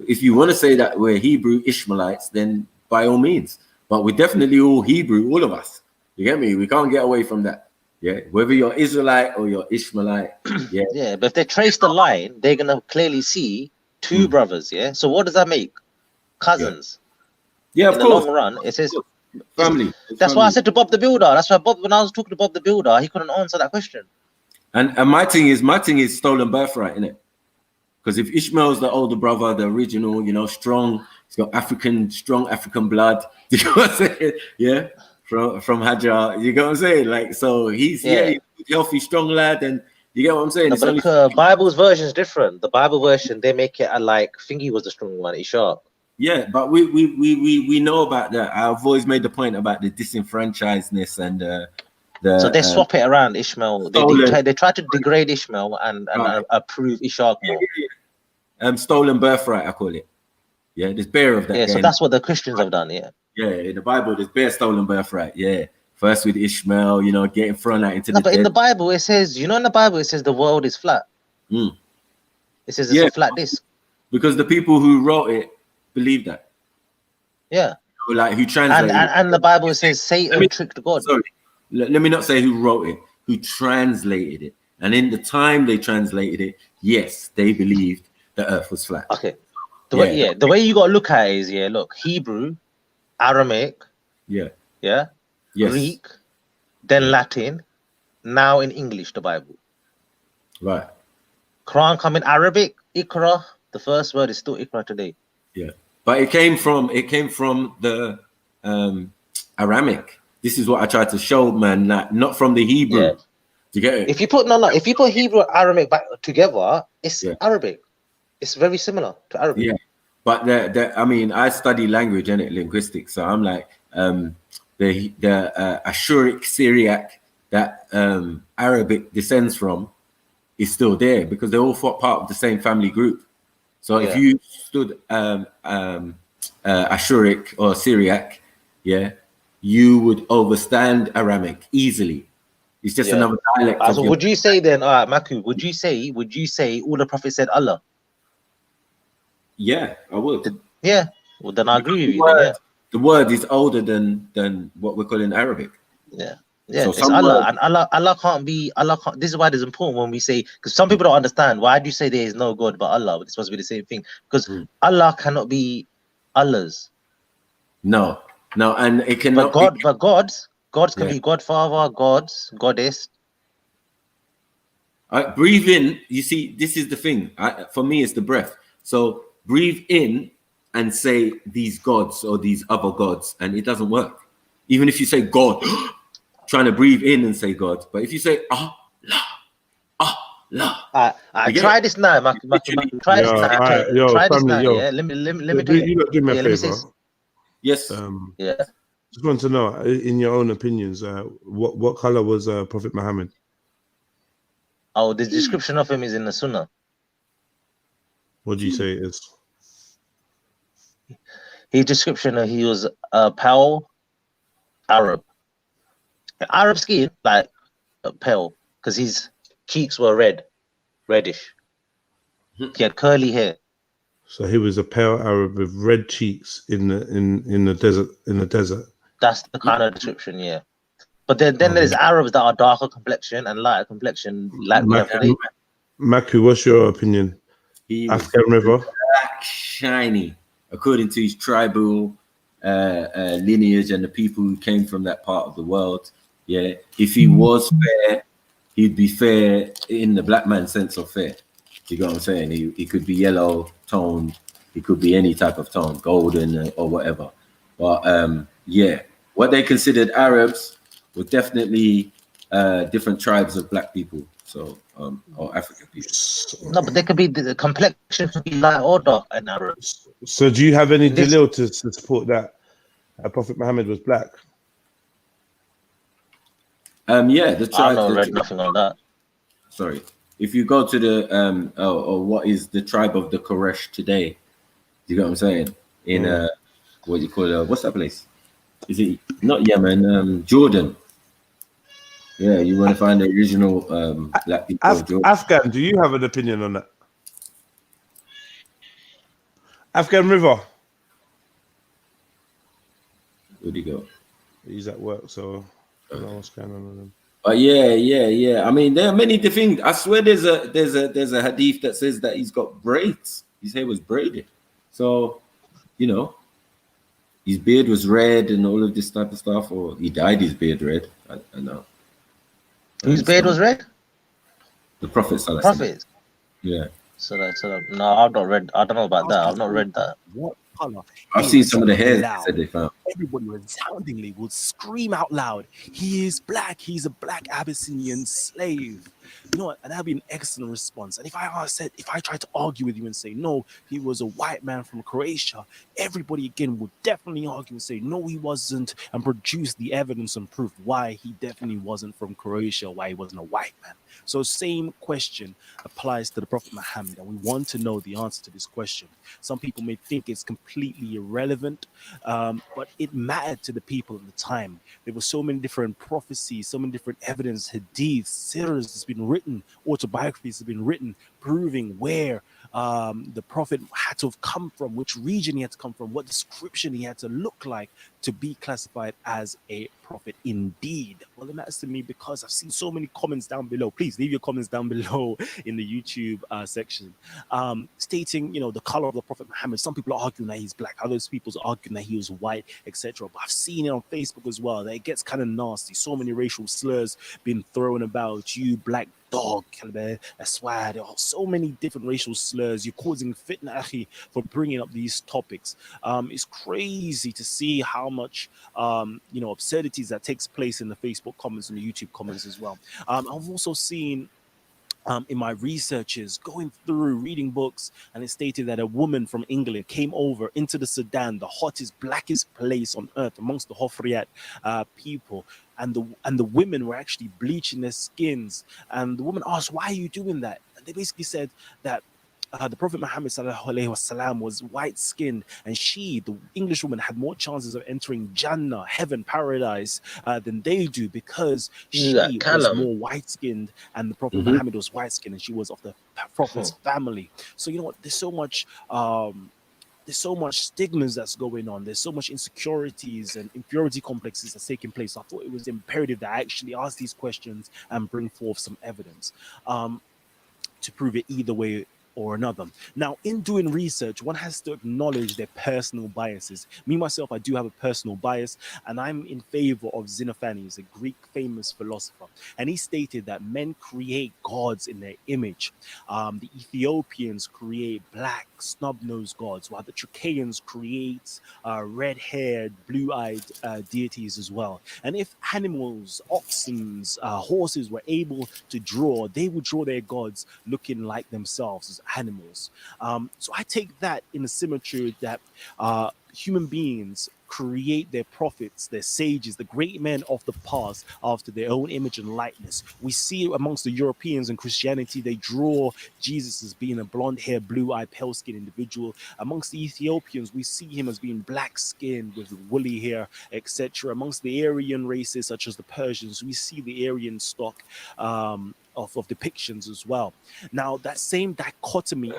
if you want to say that we're Hebrew Ishmaelites, then by all means, but we're definitely all Hebrew, all of us. You get me? We can't get away from that. Yeah, whether you're Israelite or you're Ishmaelite. Yeah, but if they trace the line, they're gonna clearly see two brothers. Yeah, so what does that make? Cousins. Yeah, in the long run, it says family. That's why I said to Bob the Builder. That's why when I was talking to Bob the Builder, he couldn't answer that question. And my thing is stolen birthright, innit? Because if Ishmael's the older brother, the original, strong, he's got strong African blood. You know what I'm saying? Yeah. From Hajar, you get what I'm saying? Like, so he's he's a healthy, strong lad, and you get what I'm saying? No, but the Bible's version is different. The Bible version, they make it like Thingy was the strong one, Ishaq. Yeah, but we know about that. I've always made the point about the disenfranchisedness and so they swap it around Ishmael. They try to degrade Ishmael and approve Ishaq more. Stolen birthright, I call it. Yeah, there's bear of that. Yeah, so that's what the Christians have done. Yeah. Yeah, in the Bible, there's bare stolen birthright. Yeah, first with Ishmael, getting thrown out into the. But in the Bible, it says, in the Bible, it says the world is flat. It says it's a flat disc. Because the people who wrote it believe that. Yeah. Like who translated and the Bible says Satan tricked God. Sorry, let me not say who wrote it, who translated it. And in the time they translated it, yes, they believed the earth was flat. Okay. The way you got to look at it is, look, Hebrew, Aramaic, Greek, then Latin, now in English, the Bible. Right. Quran come in Arabic, Iqra, the first word is still Iqra today. Yeah. But it came from the Aramaic. This is what I tried to show, man, not from the Hebrew. Yeah. You get it? If you put Hebrew and Aramaic back together, it's Arabic. It's very similar to Arabic. Yeah. But I study language and linguistics, so I'm like the Ashuric Syriac that Arabic descends from is still there because they're all part of the same family group. So if you stood Ashuric or Syriac, you would overstand Aramic easily. It's just another dialect. So would you say then, all right, Maku, would you say all the prophets said Allah? Yeah, I would. Yeah, well then I agree with you. Then, yeah, the word is older than what we're calling Arabic. Yeah, yeah, So it's some Allah, words- and Allah can't be Allah. This is why it's important when we say, because some people don't understand why do you say there is no God but Allah, but it's supposed to be the same thing, because Allah cannot be Allah's. No, and it But cannot. Gods can be Godfather, gods, goddess. Breathe in. You see, this is the thing. For me, it's the breath. So breathe in and say these gods or these other gods, and it doesn't work. Even if you say God, trying to breathe in and say God, but if you say Allah, Try this now, try this now. Try this now. Yeah, let me do You got to do me a favor. Yes. Yeah. Just want to know, in your own opinions, what color was Prophet Muhammad? Oh, the description of him is in the Sunnah. What do you say it is? His description, he was pale Arab. Arab skin, like pale, because his cheeks were reddish. He had curly hair. So he was a pale Arab with red cheeks in the desert. That's the kind of description, yeah. But then there's Arabs that are darker complexion and lighter complexion, like we have today. Maku, what's your opinion? Afghan River, black, shiny, according to his tribal lineage and the people who came from that part of the world. Yeah, if he was fair, he'd be fair in the black man's sense of fair. You know what I'm saying? He could be yellow toned, he could be any type of tone, golden or whatever. But yeah, what they considered Arabs were definitely different tribes of black people. So or African people. No, but they could be the complexion could be light or dark in Arabs. So do you have any dalil to support that Prophet Muhammad was black? Yeah, the tribe. I read nothing on that. Sorry, if you go to the or what is the tribe of the Quraysh today? You know what I'm saying? In what do you call it? What's that place? Is it not Yemen? Jordan. Yeah, you want to find the original black people of Jordan. Afghan, do you have an opinion on that? Afghan River. Where'd he go? He's at work, so I don't know what's going on with him. Yeah. I mean, there are many different things. I swear there's a hadith that says that he's got braids. His hair was braided. So, you know, his beard was red and all of this type of stuff, or he dyed his beard red. I know. Whose beard was red? The Prophet. Prophet. Yeah. So no, I've not read. I don't know about that. I've not read that. What color? I've seen some of the hairs that said they found. Everybody resoundingly would scream out loud, "He is black. He's a black Abyssinian slave." You know what? And that'd be an excellent response. And if I tried to argue with you and say, no, he was a white man from Croatia, everybody again would definitely argue and say, no, he wasn't, and produce the evidence and proof why he definitely wasn't from Croatia, why he wasn't a white man. So same question applies to the Prophet Muhammad, and we want to know the answer to this question. Some people may think it's completely irrelevant, but it mattered to the people at the time. There were so many different prophecies, so many different evidence, hadiths, sirs has been written, autobiographies have been written, proving where the Prophet had to have come from, which region he had to come from, what description he had to look like to be classified as a prophet indeed. Well, it matters to me because I've seen so many comments down below. Please leave your comments down below in the YouTube section, stating, you know, the color of the Prophet Muhammad. Some people are arguing that he's black, others people are arguing that he was white, etc. But I've seen it on Facebook as well that it gets kind of nasty. So many racial slurs being thrown about, you black dog, that's why there are so many different racial slurs. You're causing fitna, akhi, for bringing up these topics. It's crazy to see how much absurdities that takes place in the Facebook comments and the YouTube comments as well. I've also seen in my researches, going through reading books, and it stated that a woman from England came over into the Sudan, the hottest, blackest place on earth amongst the Hofriyat people, and the women were actually bleaching their skins. And the woman asked, "Why are you doing that?" And they basically said that the Prophet Muhammad sallallahu alaihi wasallam was white-skinned, and she, the English woman, had more chances of entering Jannah, heaven, paradise, than they do, because she was more white-skinned, and the Prophet Muhammad was white-skinned, and she was of the Prophet's family. So you know what? There's so much stigmas that's going on. There's so much insecurities and inferiority complexes that's taking place. So I thought it was imperative that I actually ask these questions and bring forth some evidence to prove it either way or another. Now, in doing research, one has to acknowledge their personal biases. Me, myself, I do have a personal bias, and I'm in favor of Xenophanes, a Greek famous philosopher. And he stated that men create gods in their image. The Ethiopians create black, snub-nosed gods, while the Tracheans create red-haired, blue-eyed deities as well. And if animals, oxen, horses were able to draw, they would draw their gods looking like themselves as animals. So I take that in the symmetry that human beings create their prophets, their sages, the great men of the past after their own image and likeness. We see amongst the Europeans and Christianity, they draw Jesus as being a blonde-haired, blue-eyed, pale-skinned individual. Amongst the Ethiopians, we see him as being black-skinned with woolly hair, etc. Amongst the Aryan races, such as the Persians, we see the Aryan stock of depictions as well. Now, that same dichotomy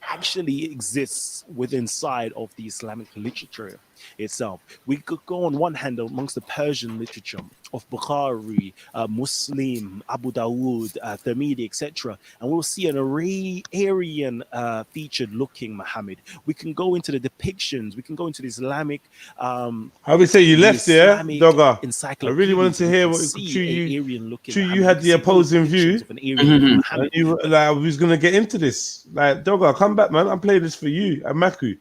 actually exists within side of the Islamic literature itself. We could go on one hand amongst the Persian literature of Bukhari, Muslim, Abu Dawood, Tirmidhi, etc., and we'll see an Aryan featured looking Muhammad. We can go into the depictions, we can go into the Islamic how we say you left there, Dogger. I really wanted to hear what you had the opposing view. And you like we was gonna get into this. Like, Dogger, come back, man. I'm playing this for you and Maku.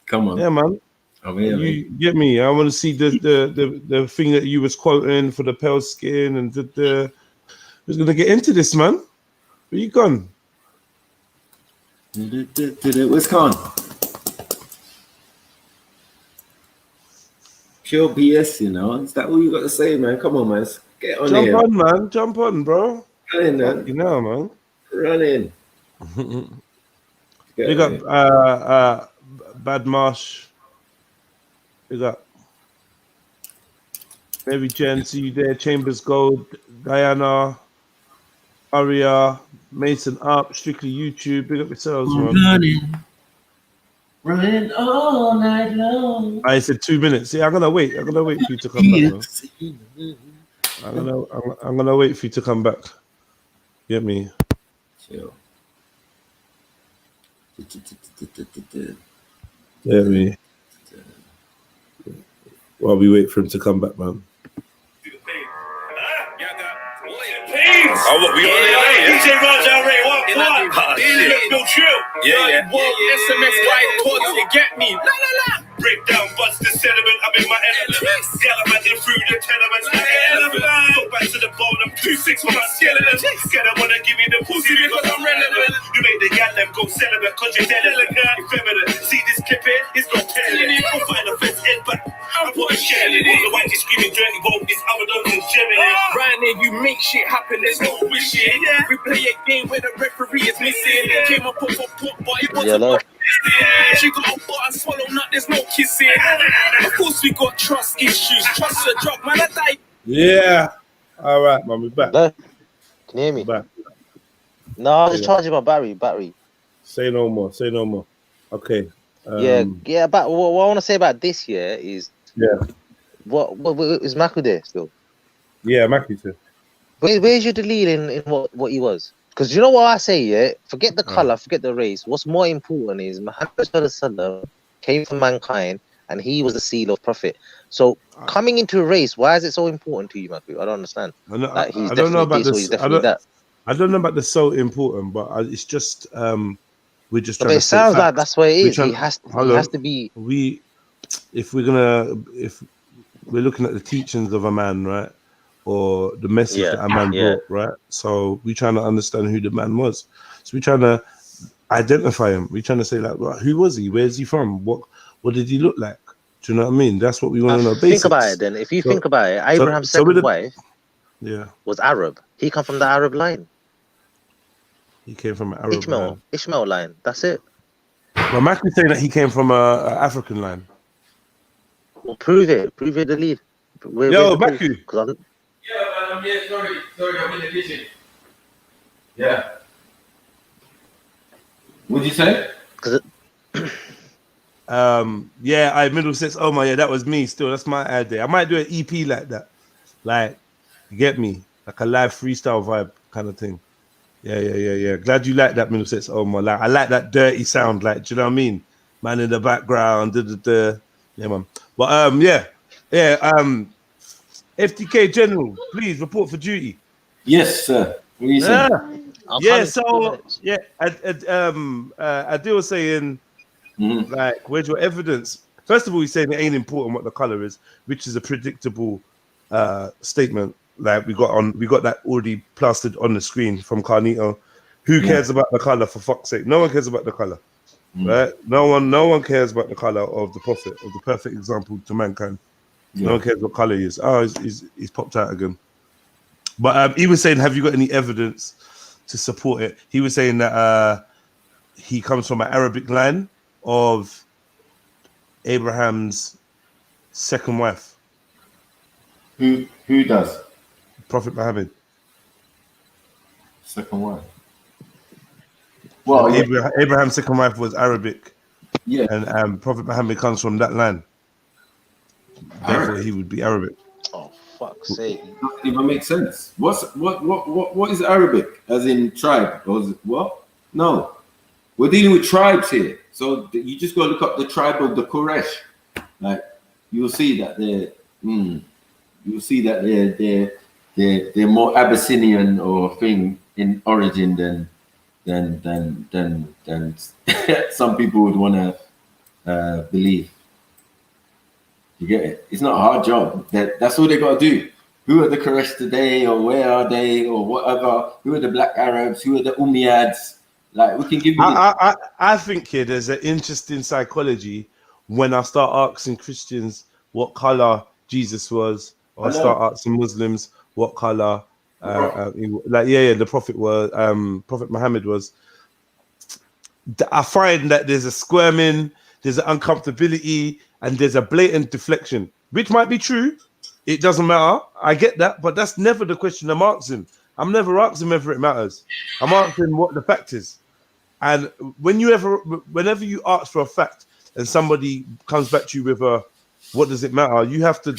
Come on. Yeah, man. You get me? I want to see the thing that you was quoting for the pale skin and the who's gonna get into this, man? Where you gone? Where's gone? Pure BS, you know. Is that all you got to say, man? Come on, man. Get on Jump here. on, man. Jump on, bro. Run in, man. You know, man. Run in. We got Bad Marsh. We got Mary Jen, see you there. Chambers Gold, Diana, Aria, Mason Up, Strictly YouTube. Big up yourselves, man. Running all night long. I said 2 minutes. Yeah, I'm gonna wait. I'm gonna wait for you to come back, man. I'm gonna wait for you to come back. Get me? Chill. Get me? While we wait for him to come back, man. Oh, what we on there? DJ Raja Ray, what? Liverpool Trill. Yeah. SMS white court, you get me? La. Break down, bust the sediment. I'm in my element. Gallivanting through the tenements like an elephant. Go back to the bone. I'm 2-6 for my skeleton. Get them wanna give me the pussy because I'm relevant. You make the gal them go celibate because you're delicate, effeminate. See this clip here? It's not telling it. I'll find a fence head back. I'm putting shell in it. The white is screaming dirty vote. This other dog is jamming it. Right there, you make shit happen, there's no wishing. We play a game where the referee is missing. Came up off a pop, but it wasn't. She got a butt and swallow nut, there's no kissing. Of course we got trust issues. Trust a drug, man, I die. Yeah. All right, man, we're back. Can you hear me? Back. No, I was charging my battery. Say no more. Okay. Yeah. But what I want to say about this year is, what is Maku there still? Yeah, Maku's here. Where's your Dalil in what he was? Because you know what I say, yeah? Forget the color, forget the race. What's more important is Muhammad came from mankind and he was the seal of prophet. So coming into a race, why is it so important to you, Maku? I don't understand. I don't know about this. I don't know about the so important, but it's just we're just trying to. It sounds like that's what it is. He has to be. If we're looking at the teachings of a man, right? Or the message that a man brought, right? So we're trying to understand who the man was. So we're trying to identify him. We're trying to say, like, well, who was he? Where's he from? What did he look like? Do you know what I mean? That's what we want to know. Think about it then. If you think about it, Abraham's second wife was Arab. He come from the Arab line. He came from an Arab line. Ishmael line. That's it. Well, Mackie's saying that he came from a African line. Well, prove it. Prove it. The lead. Yo, Mackie. Yeah, sorry, I'm in the kitchen. Yeah. What'd you say? Yeah, Middlesex. Oh my, yeah, that was me. Still, that's my idea. I might do an EP like that, like, you get me, like a live freestyle vibe kind of thing. Yeah. Glad you like that, Middlesex. Oh my, like I like that dirty sound. Like, do you know what I mean? Man in the background. Yeah, man. But FTK General, please report for duty. Yes, sir. What are you saying? Adil was saying, like, where's your evidence? First of all, he's saying it ain't important what the color is, which is a predictable statement. Like we got that already plastered on the screen from Carnito. Who cares about the color, for fuck's sake? No one cares about the color, right? No one cares about the color of the prophet, of the perfect example to mankind. No one cares what color he is. Oh, he's popped out again. But he was saying, have you got any evidence to support it? He was saying that he comes from an Arabic line of Abraham's second wife. Who does? Prophet Muhammad. Second wife. Well, Abraham's second wife was Arabic. Yeah. And Prophet Muhammad comes from that line. Therefore, he would be Arabic. Oh, fuck's sake. Doesn't even make sense. What is Arabic? As in tribe? Or is it, what? No. We're dealing with tribes here. So you just go look up the tribe of the Quraysh. Like, you'll see that they're more Abyssinian or thing in origin than some people would want to believe. You get it? It's not a hard job. That's all they got to do. Who are the Quraysh today, or where are they, or whatever? Who are the Black Arabs? Who are the Umayyads? Like, we can give you. I think here there's an interesting psychology when I start asking Christians what color Jesus was, or I start asking Muslims what color, the Prophet was, Prophet Muhammad was. I find that there's a squirming, there's an uncomfortability, and there's a blatant deflection, which might be true. It doesn't matter. I get that, but that's never the question I'm asking. I'm never asking whether it matters. I'm asking what the fact is. And whenever you ask for a fact and somebody comes back to you with a, what does it matter? You have to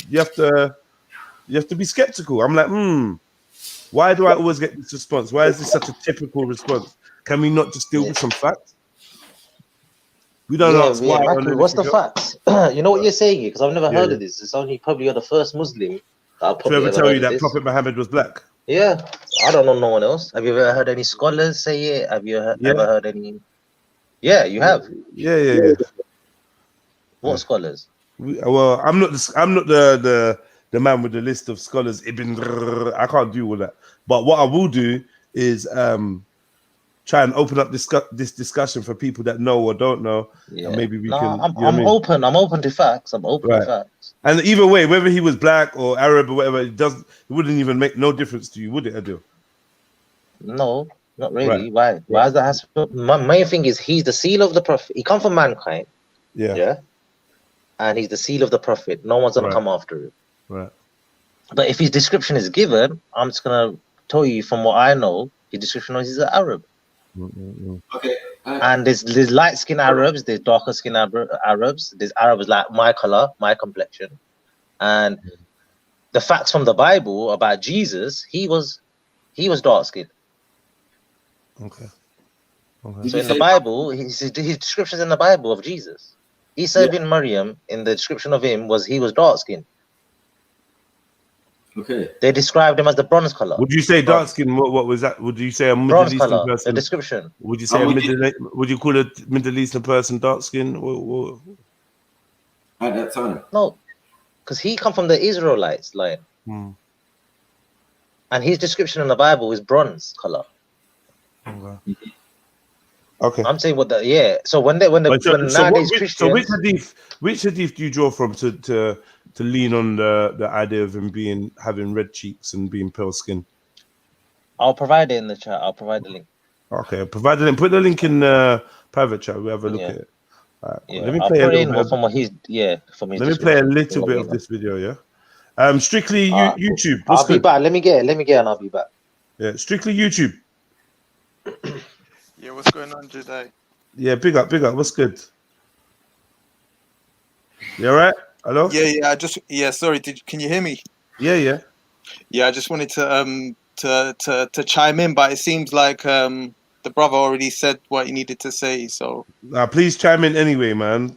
be skeptical. I'm like, why do I always get this response? Why is this such a typical response? Can we not just deal with some facts? We don't ask why. Matthew, what's the facts? You know what you're saying here? Because I've never heard of this. It's only probably you're the first Muslim that to ever tell you that Prophet Muhammad was black. Yeah, I don't know no one else. Have you ever heard any scholars say it? Have you ever heard any? Yeah, you have. Yeah. What scholars? I'm not the man with the list of scholars. I can't do all that. But what I will do is try and open up this discussion for people that know or don't know. Yeah. And maybe we can. I'm open. I'm open to facts. I'm open to facts. And either way, whether he was black or Arab or whatever, it wouldn't even make no difference to you, would it, Adil? No, not really. Right. Why is that? My main thing is he's the seal of the prophet. He come from mankind. Yeah. And he's the seal of the prophet. No one's gonna come after him. Right. But if his description is given, I'm just gonna tell you from what I know. His description is he's an Arab. Okay. And there's light skinned Arabs, there's darker skinned Arabs, there's Arabs like my color, my complexion. And the facts from the Bible about Jesus, he was dark skinned. Okay. So in the Bible, his descriptions in the Bible of Jesus, Isa bin Maryam, in the description of him he was dark skinned. Okay. They described him as the bronze color. Would you say dark skin? What was that? Would you say a Middle Eastern color, person? the description. Would you say would you call a Middle Eastern person dark skin? At that time? No, because he come from the Israelites line. And his description in the Bible is bronze color. Okay. I'm saying So when nowadays Christians. So which hadith do you draw from to lean on the idea of him having red cheeks and being pale skin? I'll provide it in the chat. I'll provide the link. Okay, provide the link. Put the link in private chat. We have a look at it. All right, cool. Yeah, Let me I'll play a put it little in bit. from what he's from his Let me play a description. little bit of this video. Yeah. Strictly Alright, YouTube. cool. What's I'll be good? back. Let me get it and I'll be back. Yeah, strictly YouTube. Yeah, what's going on today? Yeah, big up. What's good? You all right? Hello? Yeah. Sorry, can you hear me? Yeah. Yeah, I just wanted to chime in, but it seems like the brother already said what he needed to say. So Please chime in anyway, man.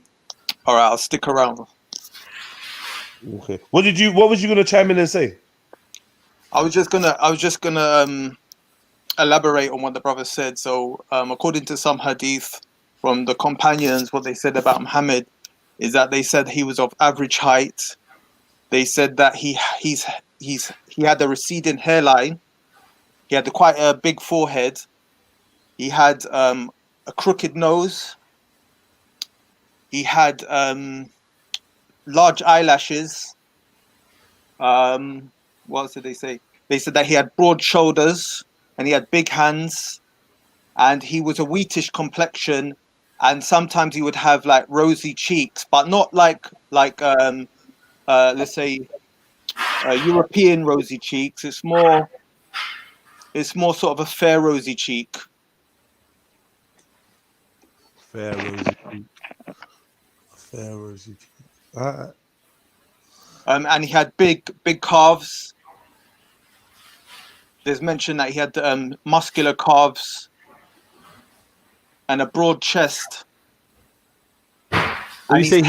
all right, I'll stick around. Okay. What was you gonna chime in and say? I was just gonna elaborate on what the brother said. So according to some hadith from the companions, what they said about Muhammad is that they said he was of average height. They said that he had a receding hairline. He had quite a big forehead. He had a crooked nose. He had large eyelashes. What else did they say? They said that he had broad shoulders and he had big hands, and he was a wheatish complexion, and sometimes he would have like rosy cheeks, but not like let's say European rosy cheeks. It's more sort of a fair rosy cheek. Fair rosy cheek. Alright. And he had big calves. There's mention that he had muscular calves and a broad chest. When you say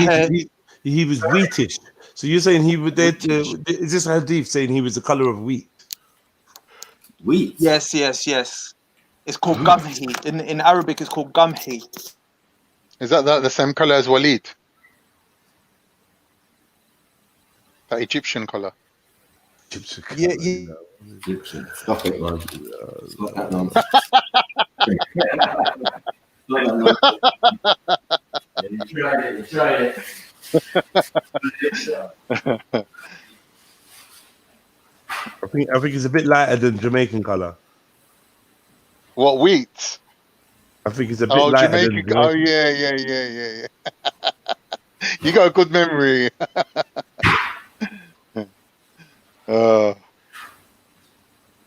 he was wheatish, so you're saying he was there to? Is this hadith saying he was the color of wheat? Wheat. Yes. It's called gamhi. In Arabic, it's called gamhi. Is that the same color as Walid? That Egyptian color. Yeah. Egyptian. Stop it, man. Stop that nonsense. You tried it. I think it's a bit lighter than Jamaican color. What, wheat? I think it's a bit lighter than Jamaican. Oh yeah. You got a good memory.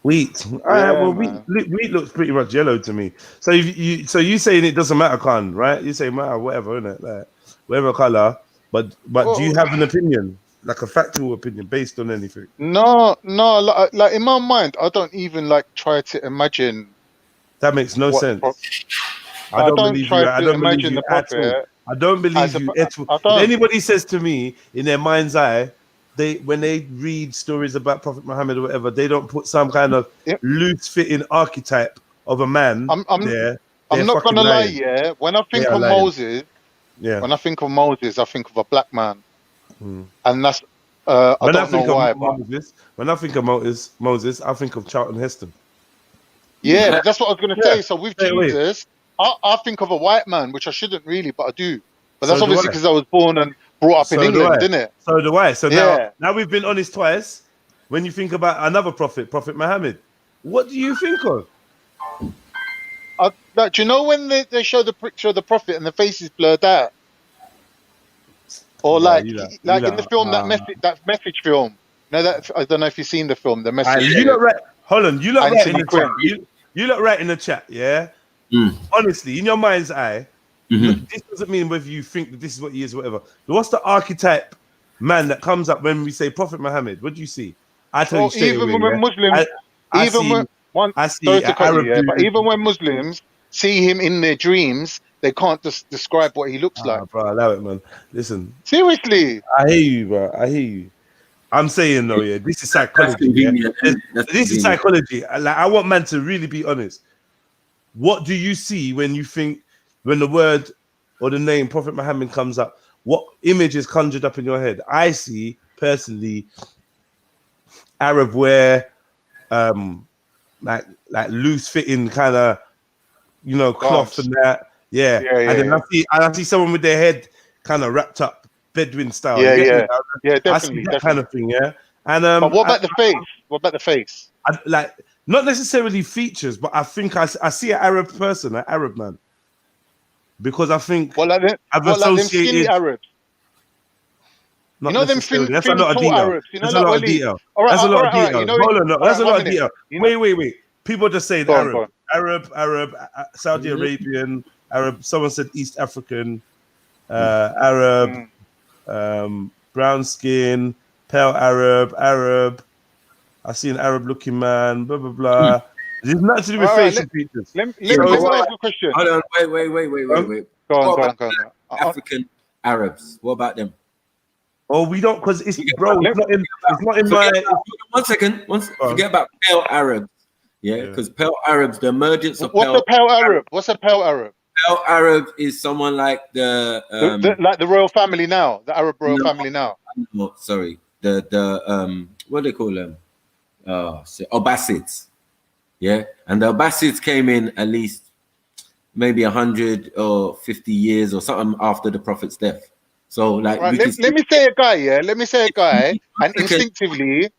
Wheat. Wheat looks pretty much yellow to me. So you saying it doesn't matter, Khan, right? You say matter whatever, innit? Like whatever color. But do you have an opinion, like a factual opinion based on anything? No. Like in my mind, I don't even like try to imagine. That makes no sense. I don't believe you. I don't believe you at all. I don't believe you at all. If anybody says to me in their mind's eye, when they read stories about Prophet Muhammad or whatever, they don't put some kind of loose-fitting archetype of a man there. I'm not gonna lie, yeah. When I think of Moses, when I think of Moses, I think of a black man, and that's I don't know why. When I think of Moses, I think of Charlton Heston. Yeah, that's what I was gonna say. So with Jesus, I think of a white man, which I shouldn't really, but I do. But that's obviously because I was born and brought up in England, didn't it? So do I. So now we've been honest twice. When you think about another prophet, Prophet Muhammad, what do you think of? Do you know when they show the picture of the prophet and the face is blurred out? Or like in the film, that message film. No, that I don't know if you've seen the film, the message. You look right, Holland. You look right in the chat. You look right in the chat. Yeah. Honestly, in your mind's eye, this doesn't mean whether you think that this is what he is, or whatever. What's the archetype man that comes up when we say Prophet Muhammad? What do you see? I tell you straight away. Even when Muslims, even when Muslims see him in their dreams, they can't just describe what he looks like. Bro, allow it, man. Listen. Seriously. I hear you, bro. I hear you. I'm saying though, yeah, this is psychology. This is psychology. Like, I want man to really be honest. What do you see when the word or the name Prophet Muhammad comes up? What image is conjured up in your head? I see personally Arab wear, like loose fitting kind of, cloth and that. Yeah. And then I see someone with their head kind of wrapped up Bedouin style. Yeah, definitely. I see that kind of thing. Yeah. And but what about the face? What about the face? Not necessarily features, but I think I see an Arab person, an Arab man, because I think I've them silly associated. Arabs. Not You know them necessarily. That's a thin lot of tall detail. Arabs. You know, That's like a lot of Wally. detail. All right, That's a lot of all right. detail. You know, Hold on, no, all that's right, a lot 1 of minute. detail. You know, Wait. People just say go Arab, on. Saudi Arabian, Arab. Someone said East African, Arab, brown skin, pale Arab. I see an Arab-looking man. Blah blah blah. It's not to do with All right, facial features. let me ask you a question. Hold on, wait. Go on. What about African Arabs? What about them? Oh, we don't, because it's bro. It's not in my. One second. Forget about pale Arabs. Yeah, because pale Arabs, the emergence of What's a pale Arab? What's a pale Arab? Pale Arab is someone like like the royal family now, the Arab royal family now. No, sorry, the what do they call them? Abbasids. Yeah, and the Abbasids came in at least maybe 100 or 50 years or something after the Prophet's death. So, like, right, let me say a guy, Let me say a guy, and instinctively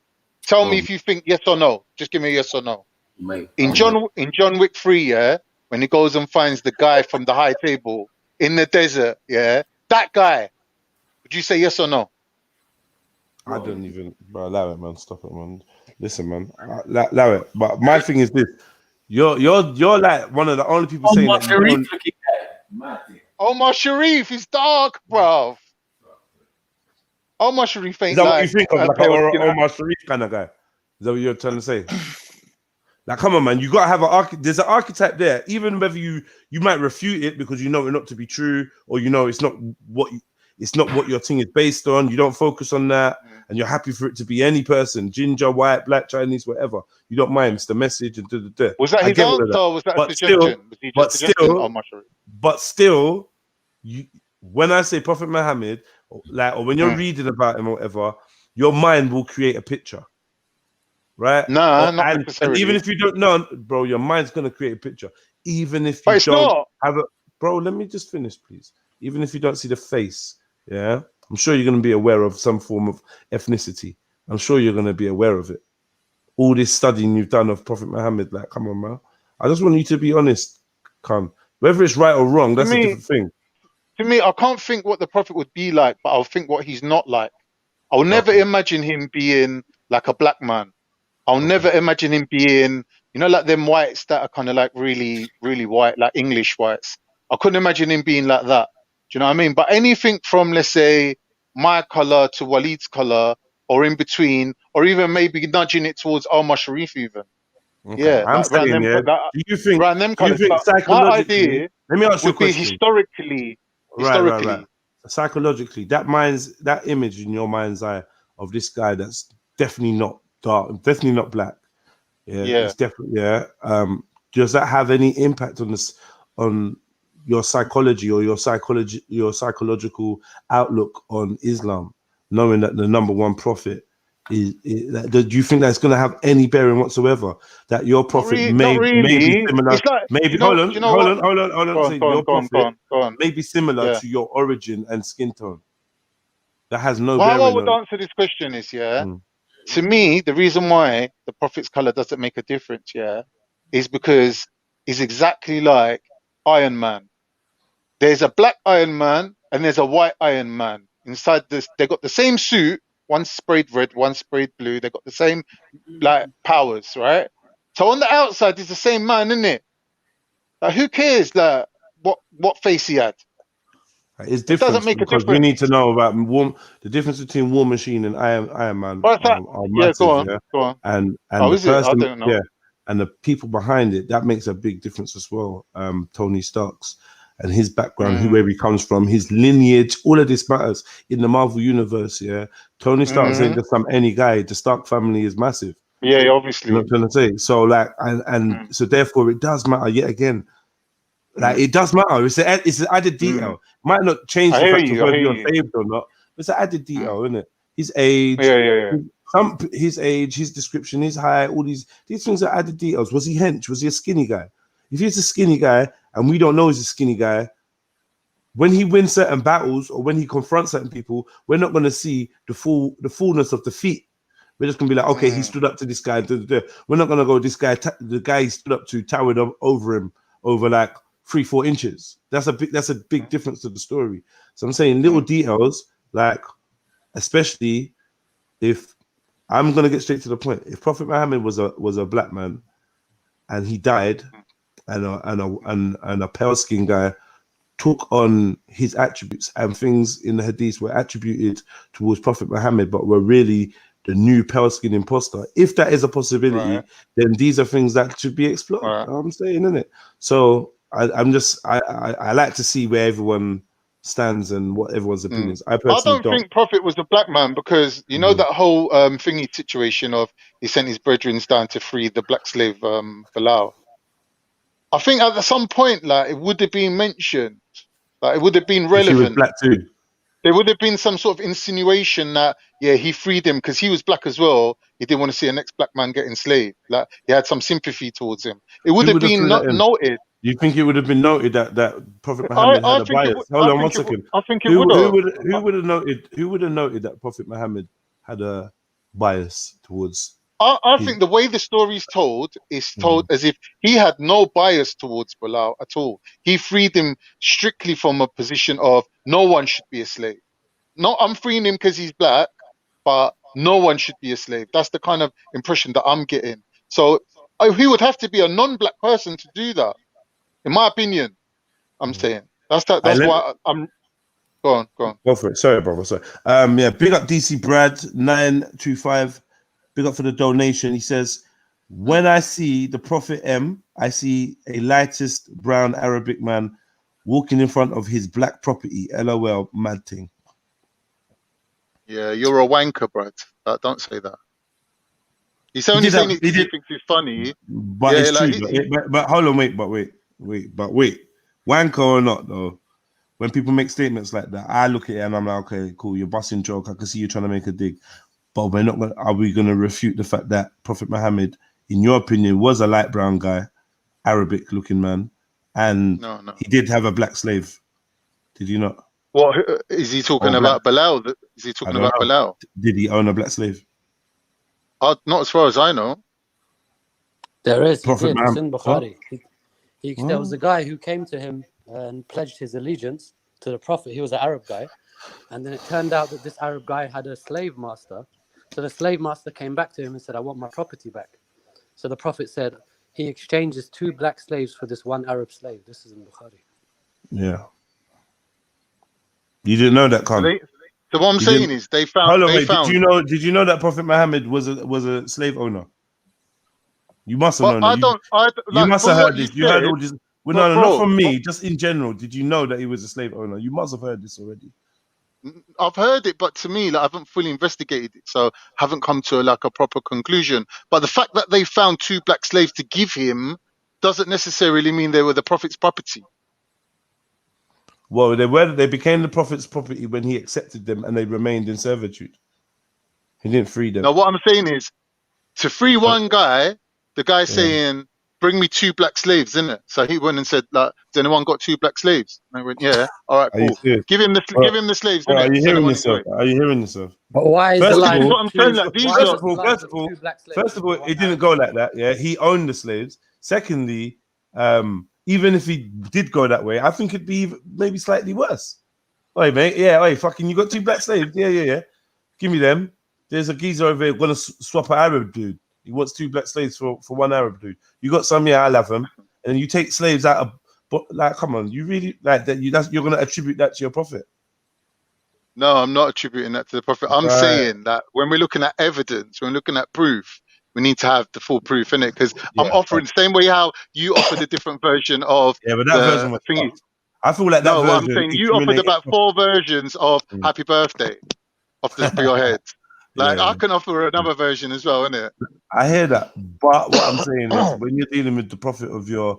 tell me if you think yes or no. Just give me a yes or no. Mate, in John Wick 3, when he goes and finds the guy from the high table in the desert, that guy, would you say yes or no? I don't even, bro. Allow it, man. Stop it, man. Listen, man. Allow it. But my thing is this: you're like one of the only people saying that. Omar Sharif is dark, bro. Omar Sharif ain't Is that like what you think of, like an Omar Sharif kind of guy? Is that what you're trying to say? Like, come on, man. You gotta have there's an archetype there. Even whether you might refute it because you know it not to be true, or you know it's not what your thing is based on. You don't focus on that, and you're happy for it to be any person, ginger, white, black, Chinese, whatever. You don't mind. It's the message and da. Was that his answer, or was that a suggestion? Was he just suggesting Omar Sharif? But still, when I say Prophet Muhammad, or when you're reading about him or whatever, your mind will create a picture, right? Nah, not and necessarily. even if you don't know, bro, your mind's gonna create a picture. Even if you don't have a, bro, let me just finish, please. Even if you don't see the face, I'm sure you're gonna be aware of some form of ethnicity. I'm sure you're gonna be aware of it. All this studying you've done of Prophet Muhammad, like, come on, man. I just want you to be honest, whether it's right or wrong, that's a different thing. To me, I can't think what the Prophet would be like, but I'll think what he's not like. I'll never imagine him being like a black man. I'll never imagine him being, like them whites that are kind of like really, really white, like English whites. I couldn't imagine him being like that. Do you know what I mean? But anything from, let's say, my color to Waleed's color, or in between, or even maybe nudging it towards Omar Sharif even. Okay. Yeah, I'm like, saying, do you think psychologically? Let me ask you a question. Historically. Right. Psychologically, that image in your mind's eye of this guy that's definitely not dark, definitely not black. It's definitely does that have any impact on your psychology or your psychological outlook on Islam, knowing that the number one prophet do you think that's going to have any bearing whatsoever? That your prophet may be similar, may be similar to your origin and skin tone. That has no bearing. How I would answer this question is, to me, the reason why the prophet's color doesn't make a difference, is because he's exactly like Iron Man. There's a black Iron Man and there's a white Iron Man. Inside this, they got the same suit. One sprayed red, one sprayed blue. They got the same like powers, right? So on the outside, it's the same man, isn't it? Like, who cares like what face he had? It's different. It doesn't make a difference. We need to know about the difference between War Machine and Iron Man. Are massive, go on. And the person, I don't know. And the people behind it, that makes a big difference as well. Tony Stark's and his background, where he comes from, his lineage, all of this matters in the Marvel universe. Tony Stark ain't just any guy. The Stark family is massive. Yeah, obviously. You know what I'm trying to say? So like, and so therefore it does matter yet again. Like it does matter. It's an added detail. Might not change the fact of whether you're saved or not. It's an added detail, isn't it? His age, his age, his description, his height, all these things are added details. Was he hench? Was he a skinny guy? If he's a skinny guy and we don't know he's a skinny guy, when he wins certain battles or when he confronts certain people, we're not going to see the fullness of the feat. We're just gonna be like, okay, he stood up to this guy. We're not gonna go, this guy, the guy he stood up to towered over him over like 3-4 inches. That's a big difference to the story. So I'm saying little details, like, especially if I'm gonna get straight to the point. If Prophet Muhammad was a black man and he died, and a pale skinned guy took on his attributes, and things in the hadith were attributed towards Prophet Muhammad, but were really the new pale skin imposter. If that is a possibility, then these are things that should be explored. You know what I'm saying, isn't it? So I like to see where everyone stands and what everyone's opinions. I personally don't think Prophet was a black man, because you know that whole thingy situation of he sent his brethren down to free the black slave Bilal. I think at some point, like, it would have been mentioned, like, it would have been relevant. He was black too. There would have been some sort of insinuation that, yeah, he freed him because he was black as well. He didn't want to see a next black man get enslaved. Like, he had some sympathy towards him. It would have been noted. You think it would have been noted that Prophet Muhammad had a bias? Hold on 1 second. I think it would have. Who would have noted that Prophet Muhammad had a bias towards? I think the way the story is told as if he had no bias towards Bilal at all. He freed him strictly from a position of no one should be a slave. No, I'm freeing him because he's black, but no one should be a slave. That's the kind of impression that I'm getting. So he would have to be a non-black person to do that, in my opinion. I'm saying that's why I'm. Go on. Go for it. Sorry, brother. Sorry. Yeah. Big up DC Brad 925. Big up for the donation. He says, when I see the Prophet M, I see a lightest brown Arabic man walking in front of his black property. LOL, mad thing. Yeah, you're a wanker, Brad. Don't say that. He's only saying it because he thinks it's funny. But it's true. But hold on, wait. Wanker or not, though, when people make statements like that, I look at it and I'm like, okay, cool, you're busting joke. I can see you trying to make a dig. But we're not gonna. Are we going to refute the fact that Prophet Muhammad, in your opinion, was a light brown guy, Arabic-looking man, and he did have a black slave? Did you not? What is he talking about? Bilal? Is he talking about Bilal? Did he own a black slave? Not as far as I know. There is. Prophet It's in Bukhari. There was a guy who came to him and pledged his allegiance to the Prophet. He was an Arab guy, and then it turned out that this Arab guy had a slave master. So the slave master came back to him and said, I want my property back. So the Prophet said, he exchanges 2 black slaves for this 1 Arab slave. This is in Bukhari. Yeah. You didn't know that, Khan? So what I'm saying is they found... Hold on, wait. Did you know that Prophet Muhammad was a slave owner? You must have known that. You must have heard this. You heard all this. Well, no, not from me. Just in general. Did you know that he was a slave owner? You must have heard this already. I've heard it, but to me, like, I haven't fully investigated it, so haven't come to a proper conclusion. But the fact that they found 2 black slaves to give him doesn't necessarily mean they were the Prophet's property. Well, they became the Prophet's property when he accepted them, and they remained in servitude. He didn't free them. Now, what I'm saying is, to free one guy, the guy saying, bring me 2 black slaves, isn't it? So he went and said, like, has anyone got 2 black slaves? And I went, yeah. All right, cool. Give him the slaves. Are you hearing yourself? Are you hearing yourself? But why is first the line? First of all, it didn't go like that. Yeah, he owned the slaves. Secondly, even if he did go that way, I think it'd be maybe slightly worse. Oi, mate. Yeah, oi, fucking, you got 2 black slaves. Yeah. Give me them. There's a geezer over here gonna swap an Arab dude. He wants 2 black slaves for 1 Arab dude. You got some, yeah, I'll have them. And you take slaves out of, but like, come on, you really like that? You're gonna attribute that to your Prophet? No, I'm not attributing that to the Prophet. I'm saying that when we're looking at evidence, when we're looking at proof, we need to have the full proof, innit? Because I'm offering the same way how you offered a different version of but that version was thingy. I feel like that version. I'm saying you offered about 4 versions of Happy Birthday off the top of your head. Like, I can offer another version as well, innit? I hear that, but what I'm saying is, when you're dealing with the Prophet of your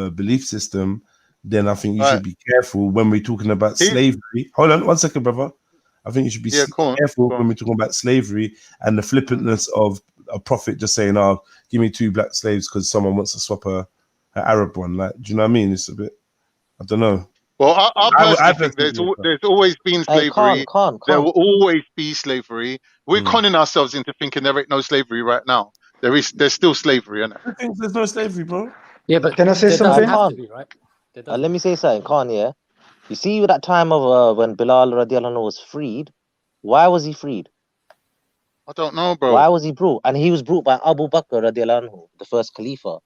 belief system, then I think you should be careful when we're talking about slavery. Hold on 1 second, brother. I think you should be careful when we're talking about slavery and the flippantness of a Prophet just saying, "Oh, give me 2 black slaves because someone wants to swap an Arab one." Like, do you know what I mean? It's a bit, I don't know. Well, I personally think personally there's always been slavery. Khan. There will always be slavery. We're conning ourselves into thinking there ain't no slavery right now. There's still slavery, isn't I think there's no slavery, bro. Yeah, but Can I say there something? doesn't have to be, right? Let me say something, Khan. Yeah, you see that time of when Bilal radiallahu anhu was freed. Why was he freed? I don't know, bro. Why was he brought? And he was brought by Abu Bakr radiallahu anhu, the first Khalifa.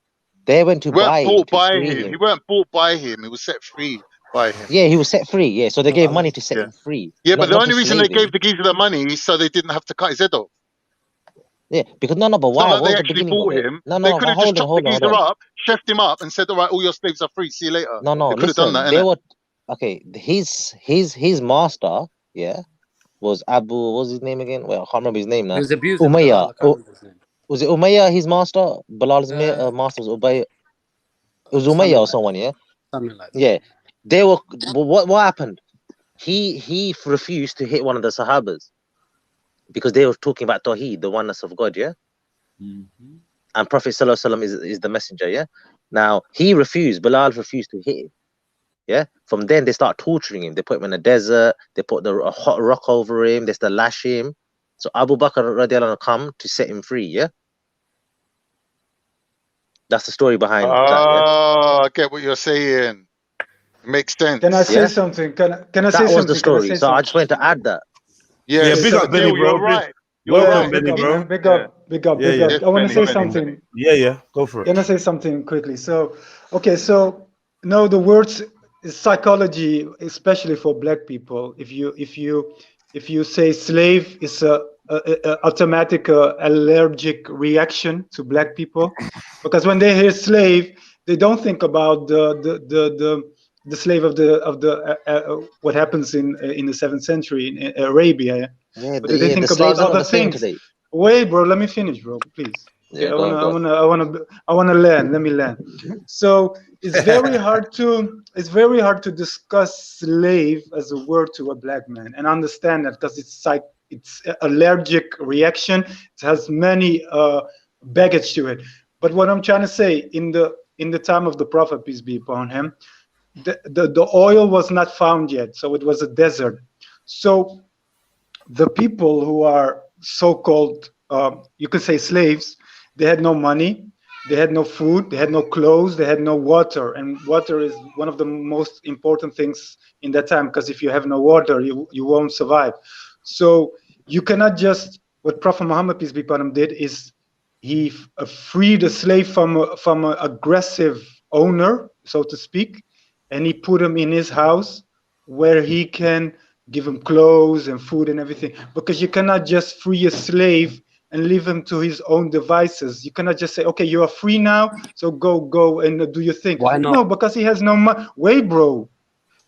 They went to He weren't buy him bought to by free him. him. He weren't bought by him. He was set free by him. Yeah, he was set free. Yeah, so they gave money to set him free. Yeah, but the not only to reason slave they him. gave the geezer the money is so they didn't have to cut his head off. Yeah, because no, but It's why? not like What they was the actually beginning of bought it? him. No, They could have just chopped the hold geezer on. up, chefed him up, and said, "All right, all your slaves are free. See you later." No, They could have done listen. that, They innit? were okay. His master, yeah, was Abu. What was his name again? Well, I can't remember his name now. He was abusing Umayyah. Bilal. I can't remember his name. Was it Umayyah? His master, Bilal's master was Umayyah. It was Umayyah or someone, yeah. Something like that. Yeah, they were. What happened? He refused to hit one of the Sahabas because they were talking about Tawheed, the oneness of God, yeah. And Prophet Sallallahu Alaihi Wasallam is the messenger, yeah. Now he refused. Bilal refused to hit him. Yeah. From then they start torturing him. They put him in a desert. They put a hot rock over him. They start lash him. So Abu Bakr radiallahu anhu come to set him free. Yeah. That's the story behind that. Yeah? Oh, I get what you're saying. It makes sense. Can I say something? Can I say that something? was the story. So I just wanted to add that. Yeah, big up, Benny, bro. You're right. Welcome, Benny, bro. Big up. I want to say something. Yeah, go for it. Can I say something quickly? So, okay, so no, the words psychology, especially for Black people. If you say slave, it's a automatic allergic reaction to Black people, because when they hear slave, they don't think about the slave of the what happens in the 7th century in Arabia. Yeah, But they think about other things. Wait, bro, let me finish, bro, please. Okay, Yeah, I wanna learn. Let me learn. So it's very hard to discuss slave as a word to a Black man and understand that, because it's allergic reaction. It has many baggage to it. But what I'm trying to say, in the time of the Prophet, peace be upon him, the oil was not found yet, so it was a desert. So the people who are so-called, you could say slaves, they had no money, they had no food, they had no clothes, they had no water. And water is one of the most important things in that time, because if you have no water, you won't survive. So you cannot just, what Prophet Muhammad, peace be upon him, did is he freed a slave from an aggressive owner, so to speak, and he put him in his house where he can give him clothes and food and everything. Because you cannot just free a slave and leave him to his own devices. You cannot just say, okay, you are free now, so go and do your thing. Why not? No, because he has no money. Wait, bro.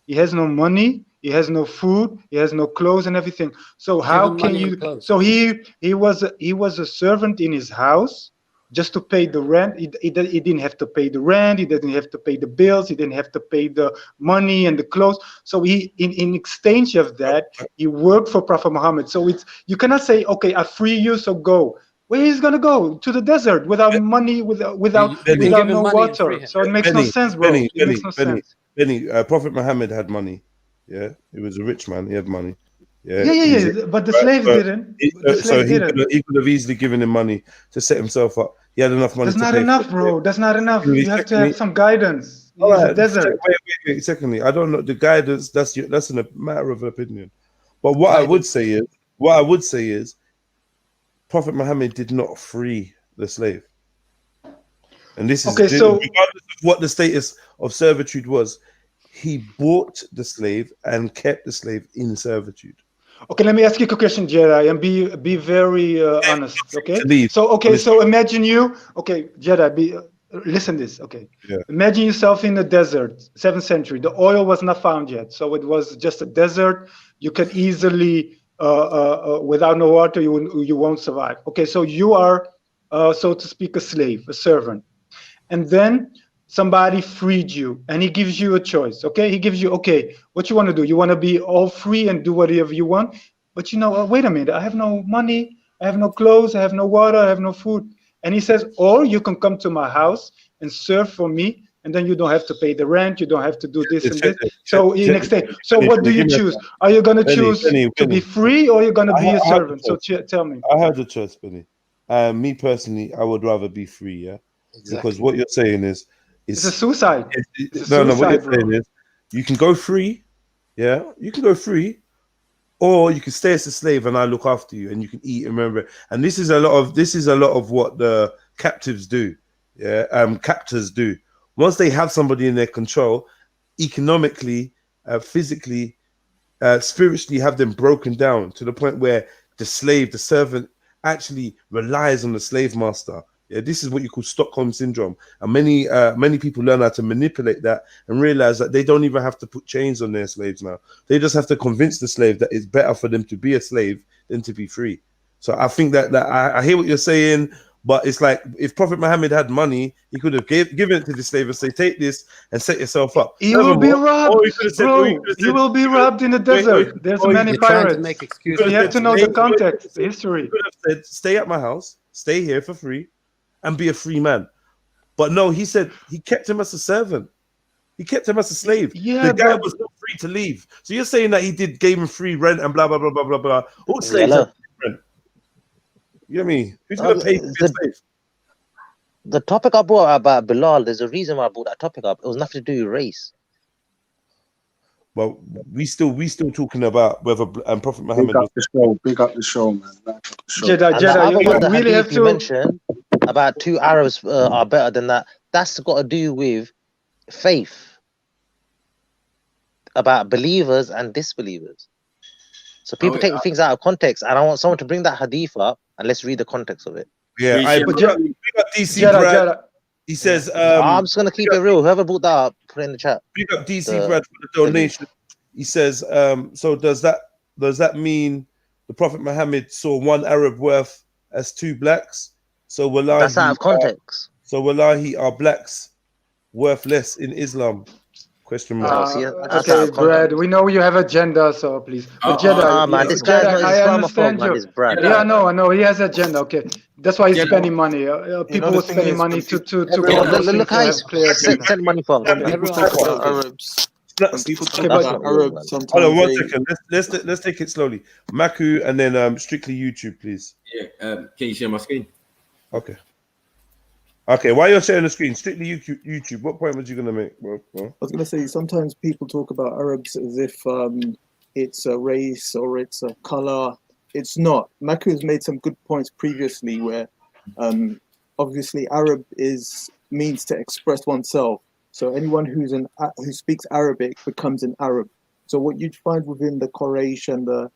He has no money, he has no food, he has no clothes and everything. So how can you? So he was a servant in his house just to pay the rent. He didn't have to pay the rent, he didn't have to pay the bills, he didn't have to pay the money and the clothes. So he, in exchange of that, he worked for Prophet Muhammad. So you cannot say, okay, I free you, so go. Where he's gonna go? To the desert without money, without no water. So it makes no sense, bro. It makes no sense. Benny, Prophet Muhammad had money. Yeah, he was a rich man. He had money. Yeah. But the slaves didn't. He could have easily given him money to set himself up. He had enough money. That's not enough, bro. That's not enough. You have to have some guidance. It's a desert. Wait. Secondly, I don't know the guidance. That's a matter of opinion. But what I would say is, Prophet Muhammad did not free the slave. And this is regardless of what the status of servitude was, he bought the slave and kept the slave in servitude. Okay, let me ask you a question, Jedi, and be very honest. Okay. So imagine you. Okay, Jedi, listen this. Okay. Yeah. Imagine yourself in the desert, 7th century. The oil was not found yet, so it was just a desert. You can easily, without no water, you won't survive. Okay, so you are, so to speak, a slave, a servant. And then somebody freed you and he gives you a choice. Okay, he gives you, okay, what you want to do? You want to be all free and do whatever you want, but wait a minute, I have no money, I have no clothes, I have no water, I have no food. And he says, or you can come to my house and serve for me and then you don't have to pay the rent, you don't have to do this and this. So in exchange, so what do you choose? Are you going to choose to be free, or are you going to be a servant? So tell me. I had the choice, Benny. Me personally, I would rather be free, yeah, because what you're saying is it's a suicide. No, what you're saying is you can go free, yeah, you can go free, or you can stay as a slave and I look after you and you can eat and remember. And this is a lot of what the captives do, yeah, captors do. Once they have somebody in their control, economically, physically, spiritually, have them broken down to the point where the slave, the servant, actually relies on the slave master. Yeah, this is what you call Stockholm syndrome, and many people learn how to manipulate that and realize that they don't even have to put chains on their slaves now. They just have to convince the slave that it's better for them to be a slave than to be free. So I think that I hear what you're saying, but it's like if Prophet Muhammad had money, he could have given it to the slave and say, "Take this and set yourself up." You will be robbed, bro. You will be robbed in the desert. There's many pirates. So you have to know the context, the history. He could have said, "Stay at my house, stay here for free, and be a free man." But no, he said he kept him as a servant. He kept him as a slave. Yeah, the guy was not free to leave. So you're saying that he gave him free rent and blah blah blah blah blah blah. All slaves have free rent. You know what I mean? Who's gonna pay for your slave? The topic I brought up about Bilal, there's a reason why I brought that topic up. It was nothing to do with race. Well, we still talking about whether Prophet Muhammad. Big up the show, man. Jedi, you really have to mention about two Arabs are better than that. That's got to do with faith, about believers and disbelievers. So people take things out of context, and I want someone to bring that hadith up and let's read the context of it. Yeah, I got DC Brad. He says, I'm just gonna keep it real. Whoever brought that up, put it in the chat. Big up DC Brad for the donation. He says, so does that mean the Prophet Muhammad saw one Arab worth as two blacks? So wallahi, that's out of context. So wallahi, are blacks worth less in Islam? Question mark. Okay, Brad, we know you have agenda, so please. But Jedi, man, this guy's not I understand you. Yeah, I know, he has agenda. Okay, that's why he's spending money. People were spending money to look how he's spending money for. Arabs. People talk about Arabs sometimes. Hold on 1 second. Let's take it slowly. Maku and then strictly YouTube, please. Yeah. Can you share my screen? Okay. Okay, while you're sharing the screen, strictly YouTube, what point was you going to make? I was going to say, sometimes people talk about Arabs as if it's a race or it's a color. It's not. Maku has made some good points previously where obviously Arab means to express oneself. So anyone who speaks Arabic becomes an Arab. So what you'd find within the Quraysh and the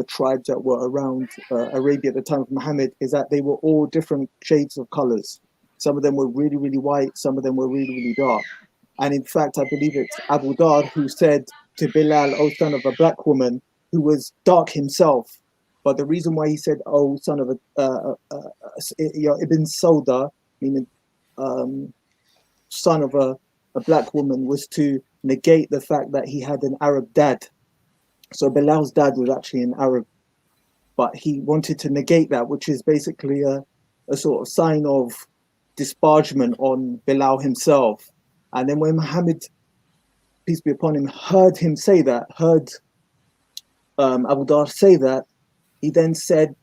tribes that were around Arabia at the time of Muhammad is that they were all different shades of colors. Some of them were really, really white. Some of them were really, really dark. And in fact, I believe it's Abu Dhar who said to Bilal, "Oh, son of a black woman," who was dark himself. But the reason why he said, "Oh, son of Ibn Sauda," meaning son of a black woman, was to negate the fact that he had an Arab dad. So Bilal's dad was actually an Arab, but he wanted to negate that, which is basically a sort of sign of disparagement on Bilal himself. And then when Muhammad, peace be upon him, heard Abu Dhar say that, he then said,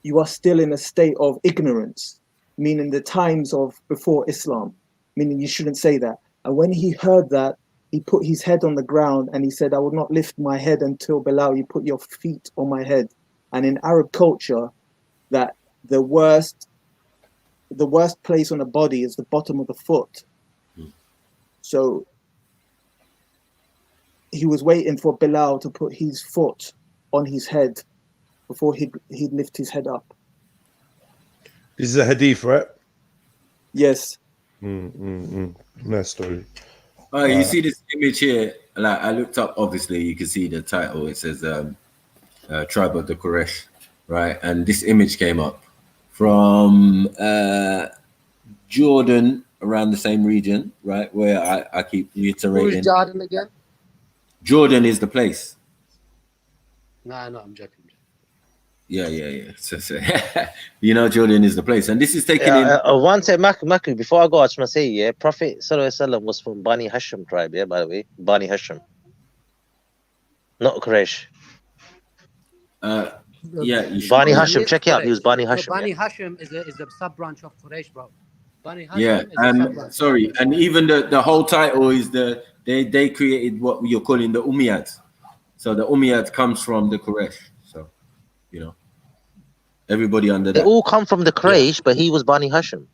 "You are still in a state of ignorance," meaning the times of before Islam, meaning you shouldn't say that. And when he heard that, he put his head on the ground and he said, "I will not lift my head until, Bilal, you put your feet on my head." And in Arab culture, that the worst place on a body is the bottom of the foot. So he was waiting for Bilal to put his foot on his head before he'd lift his head up. This is a hadith, right? Yes. Nice story. Oh, you see this image here? Like I looked up, obviously you can see the title. It says Tribe of the Quraysh, right? And this image came up from Jordan, around the same region, right? Where I keep reiterating. Who's Jordan again? Jordan is the place. No, I'm joking. Yeah. So, you know, Jordan is the place, and this is taken in. One second, Maku, before I go, I just want to say, yeah, Prophet Sallallahu Alaihi Wasallam was from Bani Hashim tribe, yeah, by the way, Bani Hashim, not Quraysh. Yeah, Bani Hashim, check it out. He was Bani Hashim. No, Bani Yeah. Hashim is a sub branch of Quraysh, bro. Bani Hashim Yeah, is a sub branch. sorry, and even the whole title is they created what you're calling the Umayyads. So the Umayyad comes from the Quraysh. So, you know, everybody under They that. all come from the Quraysh, but he was Bani Hashim.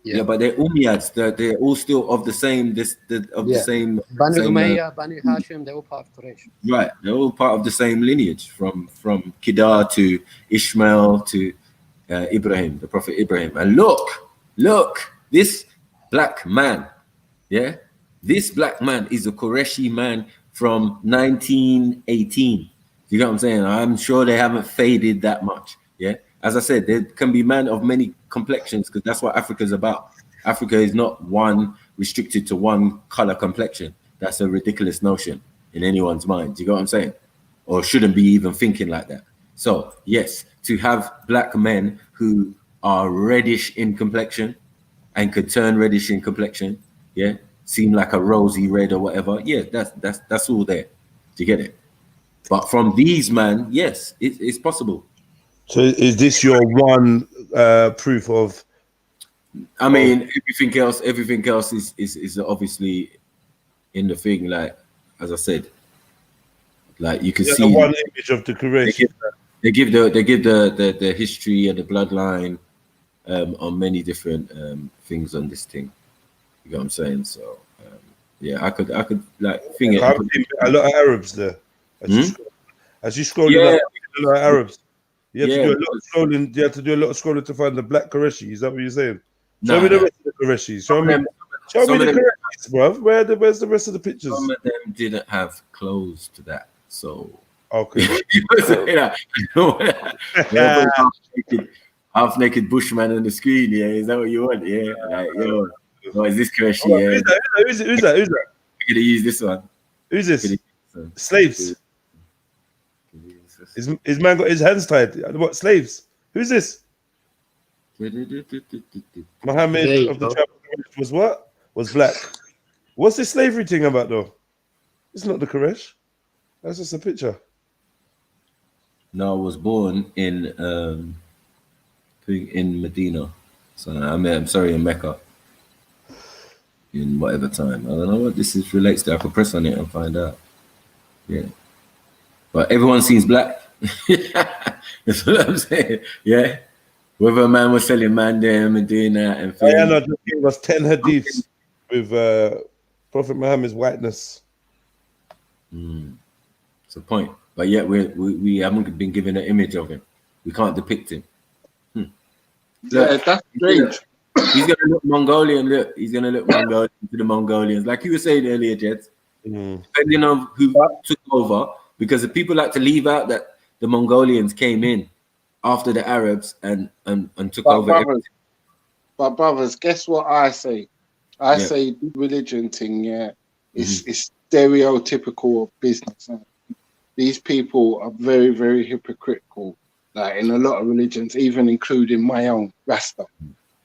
Yeah, but they're Umayyads. They're all still of the same. The same. Bani same, Umayyah, Bani Hashim, they're all part of Quraysh. right, they're all part of the same lineage, from Kedar to Ishmael to Ibrahim, the Prophet Ibrahim. And look, this black man, yeah, this black man is a Qureshi man from 1918. You know what I'm saying? I'm sure they haven't faded that much. Yeah, as I said, there can be man of many complexions, because that's what Africa is about. Africa is not one restricted to one color complexion. That's a ridiculous notion in anyone's mind. You know what I'm saying? Or shouldn't be even thinking like that. So yes, to have black men who are reddish in complexion and could turn reddish in complexion, yeah, seem like a rosy red or whatever. Yeah, that's all there. Do you get it? But from these man, yes, it's possible. So is this your one proof of? I mean, everything else is obviously in the thing. Like, as I said, like you can see the one image of the Quraysh. They give the history and the bloodline on many different things on this thing. You know what I'm saying? So yeah, I could like think it. I've seen a lot of Arabs there. As you scroll, Yeah. a lot of Arabs. You have Yeah. to do a lot of scrolling. You have to do a lot of scrolling to find the black Qureshi. Is that what you're saying? Show Nah, me the nah. rest of the Qureshis. Show Some me of the them- Qureshis, bruv. Where's the rest of the pictures? Some of them didn't have clothes to that, so okay. You know what I'm saying? Half naked bushman on the screen. Yeah, is that what you want? Yeah, like yo, oh, is this Qureshi? Oh, Yeah, Who's that? we're gonna use this one. Who's this? Slaves. His man got his hands tied. What slaves? Who's this? Muhammad There you of the go. tribe of Quraysh was what? Was black. What's this slavery thing about though? It's not the Quraysh. That's just a picture. No, I was born in Medina. So I'm sorry, in Mecca. In whatever time. I don't know what this is relates to. I could press on it and find out. Yeah. But everyone seems black. That's what I'm saying. Yeah. Whether a man was selling mandem and doing that and Diana just gave us 10 hadiths with Prophet Muhammad's whiteness. It's a point. But yet we haven't been given an image of him. We can't depict him. Yeah, that's strange. He's gonna look Mongolian. Look, he's gonna look Mongolian to the Mongolians, like you were saying earlier, Jed. Depending on who took over, because the people like to leave out that the Mongolians came in after the Arabs and took over. Brothers, but brothers, guess what I say? I say religion thing, yeah, it's stereotypical of business. These people are very, very hypocritical, like in a lot of religions, even including my own Rasta.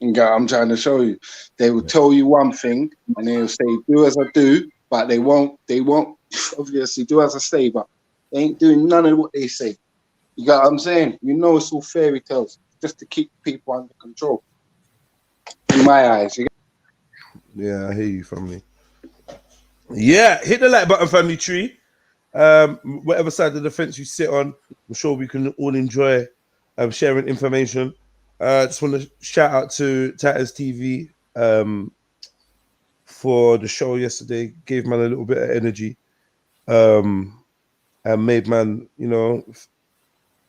And I'm trying to show you. They will tell you one thing and they'll say, do as I do, but they won't obviously do as I say, but they ain't doing none of what they say. You got what I'm saying? You know it's all fairy tales, just to keep people under control. In my eyes. Yeah, I hear you, family. Yeah, hit the like button, family tree. Whatever side of the fence you sit on, I'm sure we can all enjoy sharing information. Just want to shout out to Tatters TV for the show yesterday. Gave man a little bit of energy and made man, you know,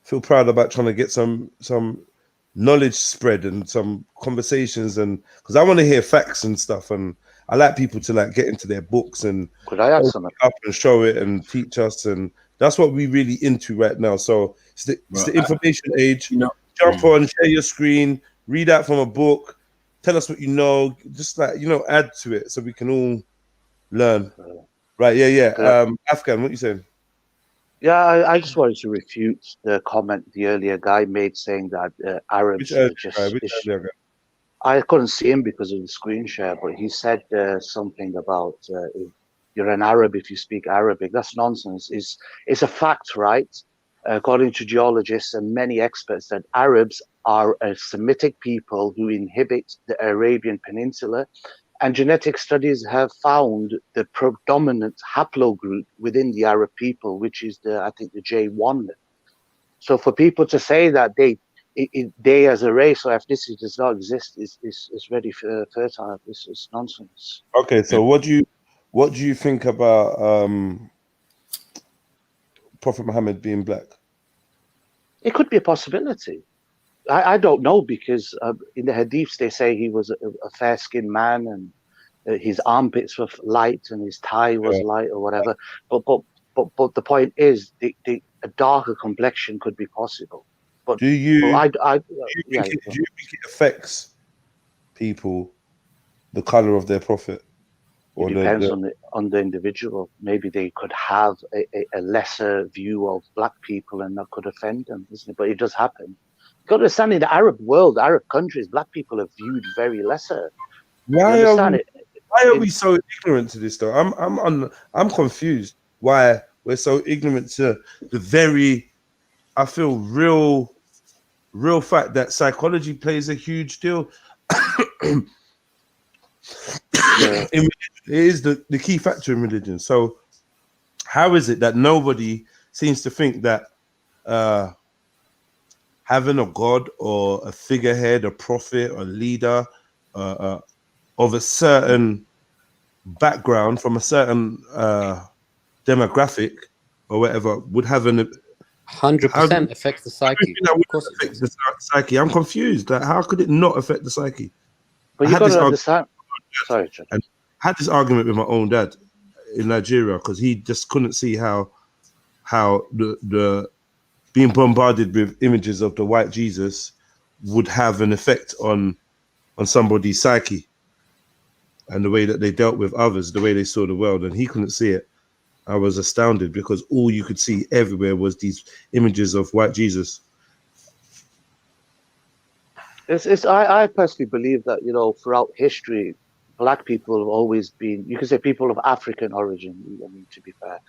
feel proud about trying to get some knowledge spread and some conversations, and because I want to hear facts and stuff, and I like people to like get into their books and Could I add something? up and show it and teach us, and that's what we're really into right now. So it's the information age. You know, jump on, share your screen, read out from a book, tell us what you know, just like, you know, add to it so we can all learn. Right? Yeah. Afghan, what you saying? Yeah, I just wanted to refute the comment the earlier guy made saying that Arabs are just. I couldn't see him because of the screen share, but he said something about if you're an Arab if you speak Arabic. That's nonsense. It's a fact, right? According to geologists and many experts, that Arabs are a Semitic people who inhabit the Arabian Peninsula. And genetic studies have found the predominant haplogroup within the Arab people, which is I think the J1. So for people to say that they as a race or ethnicity does not exist is very fertile. This is nonsense. Okay, so what do you think about Prophet Muhammad being black? It could be a possibility. I don't know, because in the hadiths they say he was a fair-skinned man and his armpits were light and his tie was light or whatever. But the point is, a darker complexion could be possible. But do you think yeah, it affects people, the color of their prophet? It depends on the individual. Maybe they could have a lesser view of black people and that could offend them, isn't it? But it does happen. You've got to understand, in the Arab world, Arab countries, black people are viewed very lesser. Why are we so ignorant to this though? I'm confused why we're so ignorant to the very, I feel, real fact that psychology plays a huge deal. It is the key factor in religion. So how is it that nobody seems to think that having a god or a figurehead, a prophet, a leader of a certain background from a certain demographic or whatever would have 100% affect the psyche? Of course, affect the psyche. I'm confused. Like, how could it not affect the psyche? But you got to understand. Sorry, John. And I had this argument with my own dad in Nigeria because he just couldn't see how the being bombarded with images of the white Jesus would have an effect on somebody's psyche and the way that they dealt with others, the way they saw the world, and he couldn't see it. I was astounded because all you could see everywhere was these images of white Jesus. I personally believe that, throughout history, black people have always been, you could say people of African origin, I mean, to be fair,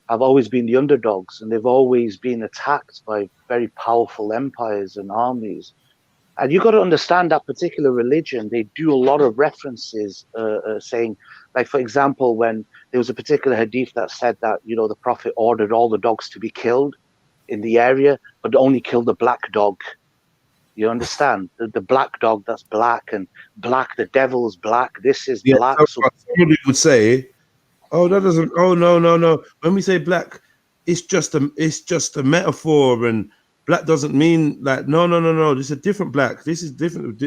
have always been the underdogs, and they've always been attacked by very powerful empires and armies. And you got to understand that particular religion, they do a lot of references saying, like, for example, when there was a particular hadith that said that, the Prophet ordered all the dogs to be killed in the area, but only killed the black dog. You understand? The black dog that's black, and black, the devil's black, this is black. So somebody would say, oh, that doesn't, oh, no. When we say black, it's just a metaphor, and black doesn't mean like, no. This is a different black. This is different.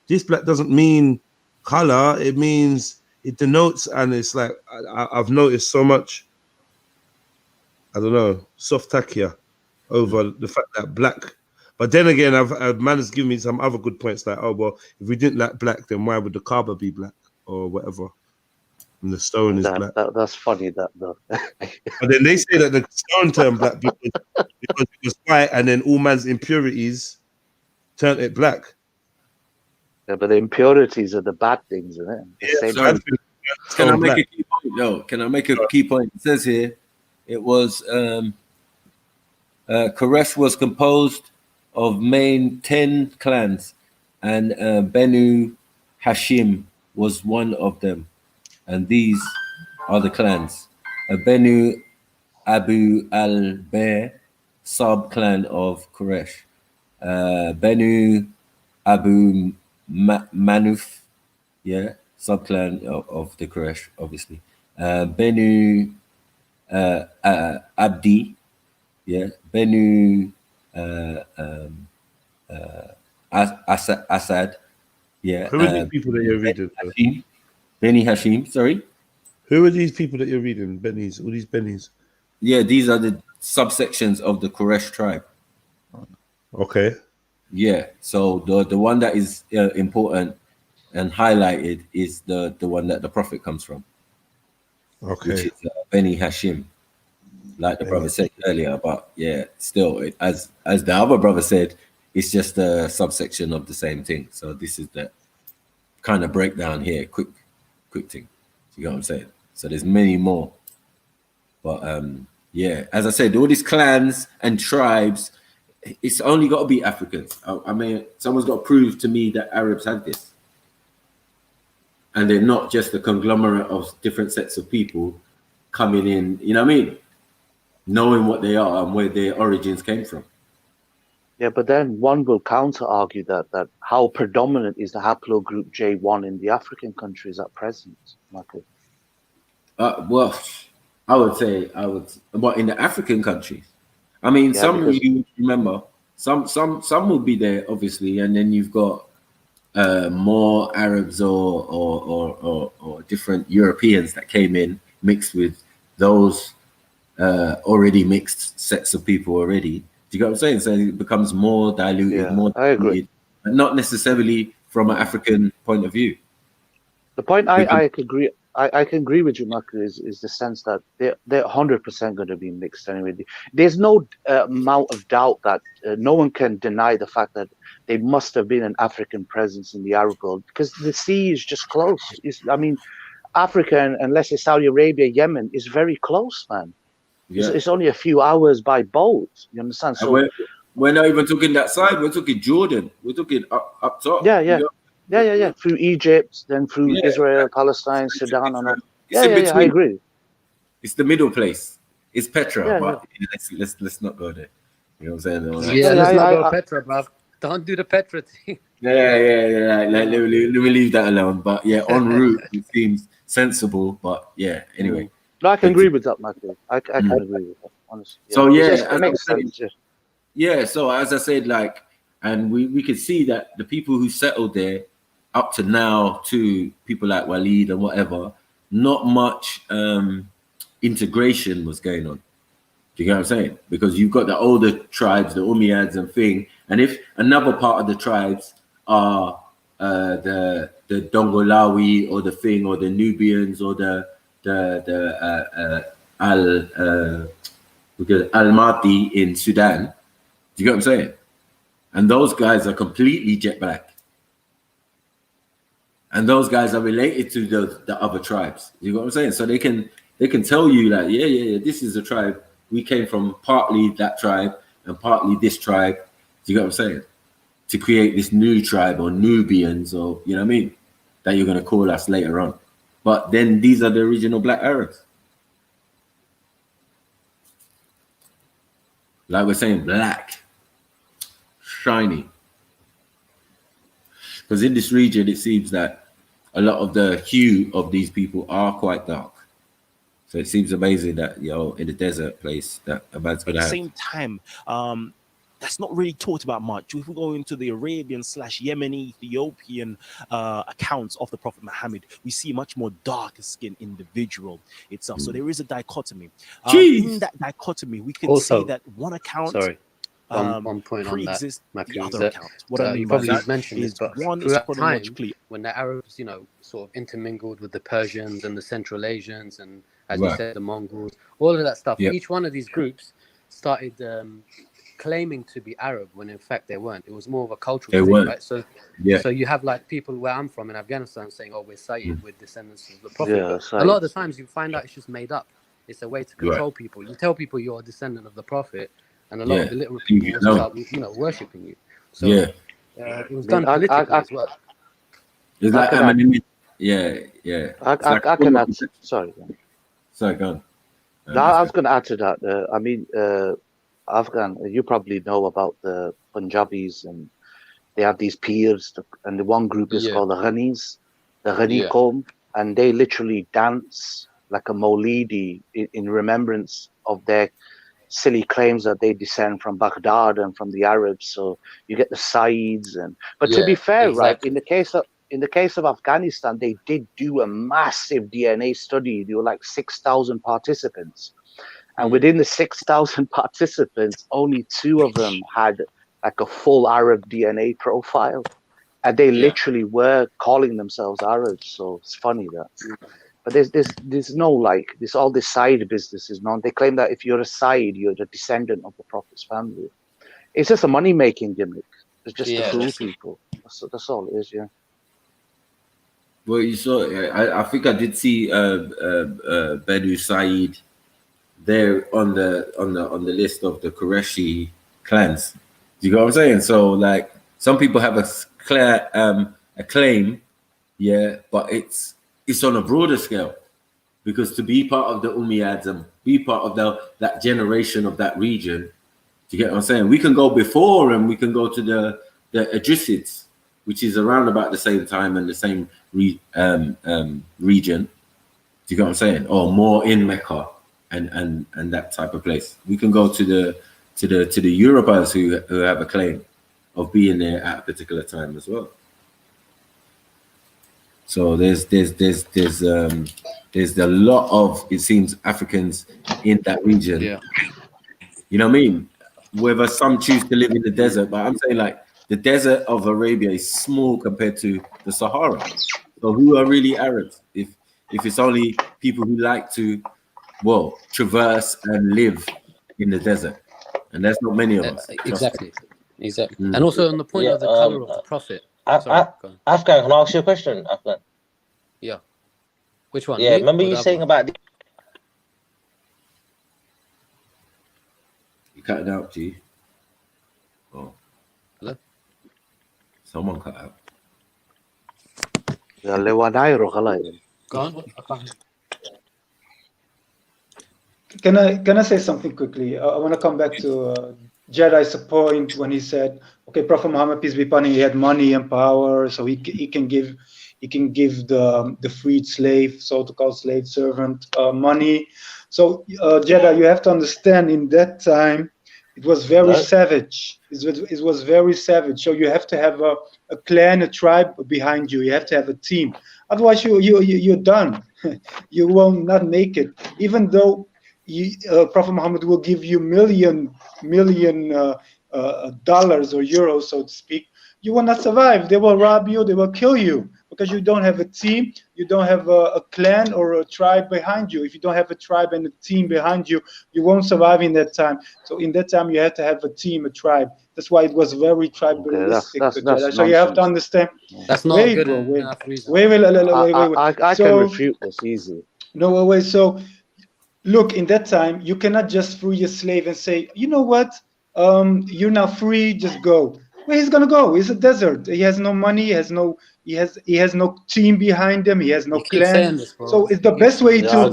This black doesn't mean color. It means, it denotes, and it's like, I've noticed so much, I don't know, soft takia over the fact that black. But then again, man has given me some other good points, like, oh, well, if we didn't like black, then why would the Kaaba be black or whatever? And the stone is black. That's funny, that though. But then they say that the stone turned black because it was white, and then all man's impurities turned it black. Yeah, but the impurities are the bad things, isn't it? Can I make a key point? No, can I make a key point? It says here, it was Quraysh was composed of main 10 clans, and Benu Hashim was one of them. And these are the clans. Benu Abu al-Bair, sub-clan of Quraysh. Benu Abu Manuf, sub-clan of the Quraysh, obviously. Benu Abdi, Benu Asad, Who are these people that you're reading? Beni Hashim, sorry. Who are these people that you're reading? Bennies, all these Bennies. Yeah, these are the subsections of the Quraysh tribe. Okay. Yeah, so the one that is important and highlighted is the one that the Prophet comes from. Okay. Which is Beni Hashim. like the brother said earlier. But yeah, still, as the other brother said, it's just a subsection of the same thing. So this is the kind of breakdown here, quick thing. You know what I'm saying? So there's many more. But yeah, as I said, all these clans and tribes, it's only got to be Africans. I mean, someone's got to prove to me that Arabs have this. And they're not just a conglomerate of different sets of people coming in, you know what I mean? Knowing what they are and where their origins came from. Yeah, but then one will counter-argue that how predominant is the haplogroup J1 in the African countries at present, Michael? Well, I would say, but in the African countries, I mean, Yeah, some because- you remember, some will be there, obviously, and then you've got more Arabs or different Europeans that came in mixed with those already mixed sets of people already. Do you get what I'm saying? So it becomes more diluted, more diluted, I agree, but not necessarily from an African point of view. The point I can agree with you, Michael, is the sense that they're 100% going to be mixed anyway. There's no amount of doubt that no one can deny the fact that they must have been an African presence in the Arab world because the sea is just close. I mean, Africa and let's say Saudi Arabia, Yemen is very close, man. Yeah. It's only a few hours by boat. You understand? So we're not even talking that side. We're talking Jordan. We're talking up top. Yeah. You know? Yeah. Through Egypt, then through Israel, Palestine, Sudan, and all. Yeah. I agree. It's the middle place. It's Petra, Yeah, but let's not go there. You know what I'm saying? Yeah, let's not go Petra, bruv. Don't do the Petra thing. Yeah. Let me leave that alone. But yeah, en route it seems sensible. But yeah, anyway. No, I can agree with that, Michael. I can agree with that, honestly. So it makes sense. Yeah. So as I said, like, and we could see that the people who settled there up to now, to people like Walid and whatever, not much integration was going on. Do you get what I'm saying? Because you've got the older tribes, the Umayyads and thing, and if another part of the tribes are the Dongolawi or the thing or the Nubians or the Almaty in Sudan. Do you get what I'm saying? And those guys are completely jet black. And those guys are related to the other tribes. You know what I'm saying? So they can tell you that, yeah, this is a tribe. We came from partly that tribe and partly this tribe. Do you get what I'm saying? To create this new tribe or Nubians or, you know what I mean? That you're going to call us later on. But then these are the original black Arabs. Like we're saying, black, shiny. Because in this region, it seems that a lot of the hue of these people are quite dark. So it seems amazing that, in the desert place, that a man's going to have. At the same time, that's not really talked about much. If we go into the Arabian/Yemeni, Ethiopian accounts of the Prophet Muhammad, we see much more darker skinned individual itself. So there is a dichotomy. In that dichotomy, we can Also, see that one account. Sorry. One point on that, the other that account. What I mean you by probably that mentioned is this, but one is throughout time, chronologically. when the Arabs, sort of intermingled with the Persians and the Central Asians and, as you said, the Mongols, all of that stuff, each one of these groups started claiming to be Arab when in fact they weren't. It was more of a cultural thing, right? So you have like people where I'm from in Afghanistan saying, "Oh, we're Sayyid, we're descendants of the Prophet." Yeah, a lot of the times you find out it's just made up. It's a way to control people. You tell people you're a descendant of the Prophet, and a lot of the literal people will start, worshipping you. So it was done politically as well. It's like anonymity. Yeah. I can add. Sorry, go on. No, I was going to add to that. I mean, Afghan, you probably know about the Punjabis, and they have these peers, and the one group is called the Ghanis, the Ghani Qawm, and they literally dance like a Maulidi in remembrance of their silly claims that they descend from Baghdad and from the Arabs. So you get the Saids, but to be fair, right, in the case of Afghanistan, they did do a massive DNA study. There were like 6,000 participants. And within the 6,000 participants, only 2 of them had like a full Arab DNA profile. And they literally were calling themselves Arabs. So it's funny that. But there's no like this all this side businesses. No, they claim that if you're a side, you're the descendant of the Prophet's family. It's just a money making gimmick. It's just to fool people. That's all it is. Yeah. Well, you saw. I think I did see Bedu Said there on the list of the Qureshi clans. Do you know what I'm saying? So like some people have a clear a claim, yeah, but it's on a broader scale, because to be part of the Umayyads and be part of that generation of that region, do you get what I'm saying? We can go before and we can go to the Idrisids, which is around about the same time and the same region. Do you get what I'm saying? Or more in Mecca and that type of place. We can go to the Europeans who have a claim of being there at a particular time as well. So there's a lot of, it seems, Africans in that region. Yeah. You know what I mean? Whether some choose to live in the desert, but I'm saying like the desert of Arabia is small compared to the Sahara. So who are really Arabs? If it's only people who like to, well, traverse and live in the desert, and there's not many of us. Exactly. And also on the point of the color of the Prophet. Afghan, can I ask you a question, Afghan? Yeah. Which one? Yeah, Me remember or you the saying other one? about You cut it out, G. Oh. Hello? Someone cut out. Go on. Can I say something quickly? I want to come back to Jedi's point when he said, okay, Prophet Muhammad, peace be upon him, he had money and power, so he can give the freed slave, so-called slave servant, money. So Jedi, you have to understand, in that time it was very savage. It was very savage. So you have to have a clan, a tribe behind you. You have to have a team. Otherwise, you're done. You will not make it. Even though Prophet Muhammad will give you million dollars or euros, so to speak, you will not survive. They will rob you. They will kill you because you don't have a team. You don't have a clan or a tribe behind you. If you don't have a tribe and a team behind you, you won't survive in that time. So in that time, you have to have a team, a tribe. That's why it was very tribalistic. That's so you have to understand. That's not wait, good bro, enough reason. Wait. I can refute this easy. No, wait. So look, in that time, you cannot just free a slave and say, you know what, you're now free, just go. Where he's gonna go? It's a desert. He has no money. He has no team behind him. He has no clan. So it's the best way to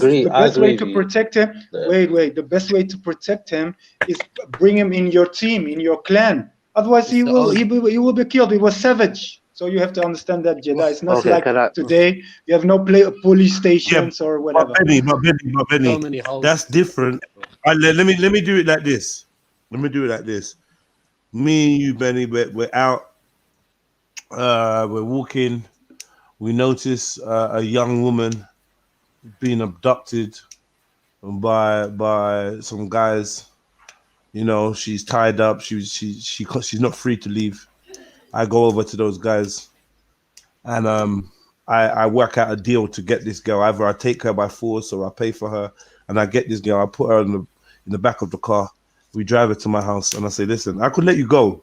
protect him. Yeah. Wait. The best way to protect him is bring him in your team, in your clan. Otherwise, he will be killed. He was savage. So you have to understand that, Jedi. It's not like today. You have no police stations or whatever. But Benny, that's different. Let me do it like this. Me and you, Benny, we're out. We're walking. We notice a young woman being abducted by some guys. You know, she's tied up. She's not free to leave. I go over to those guys, and I work out a deal to get this girl. Either I take her by force or I pay for her, and I get this girl. I put her in the back of the car. We drive her to my house, and I say, "Listen, I could let you go,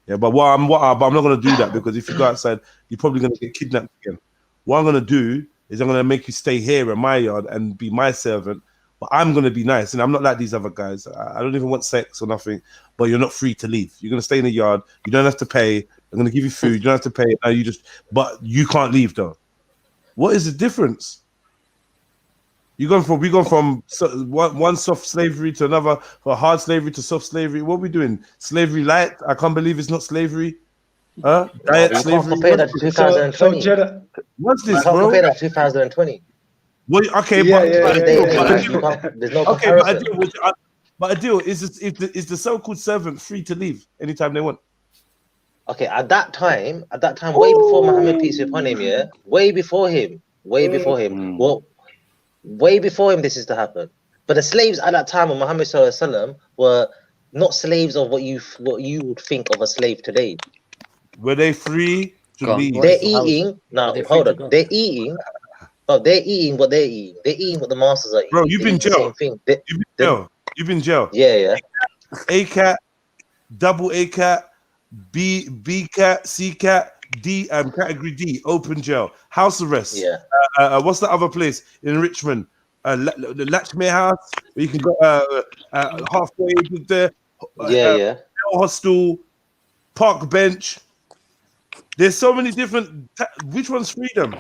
yeah, but but I'm not going to do that, because if you go outside, you're probably going to get kidnapped again. What I'm going to do is I'm going to make you stay here in my yard and be my servant, but I'm going to be nice, and I'm not like these other guys. I don't even want sex or nothing, but you're not free to leave. You're going to stay in the yard. You don't have to pay. I'm going to give you food. You don't have to pay. But you can't leave though. What is the difference? We gone from one soft slavery to another, or hard slavery to soft slavery. What are we doing? Slavery light? I can't believe it's not slavery. Diet slavery. Can't compare that to 2020. What's this, bro? Compare that to 2020. Well, okay, There's no comparison. But Adil, is the so-called servant free to leave anytime they want? Okay, at that time, way before Muhammad, peace be upon him, yeah, way before him. Well, way before him, this is to happen. But the slaves at that time of Muhammad Sallallahu Alaihi Wasallam were not slaves of what you would think of a slave today. Were they free to leave? They're eating. Now, hold on. They're eating. But they're eating what they're eating. They're eating what the masters are eating. Bro, you've been jail. You've been jail. You've been jail. Yeah. A cat, double A cat, B cat, C cat, D category D, open jail, house arrest. Yeah. What's the other place in Richmond? The Latchmere House, where you can go halfway there. Hostel, park bench. There's so many different. Which one's freedom?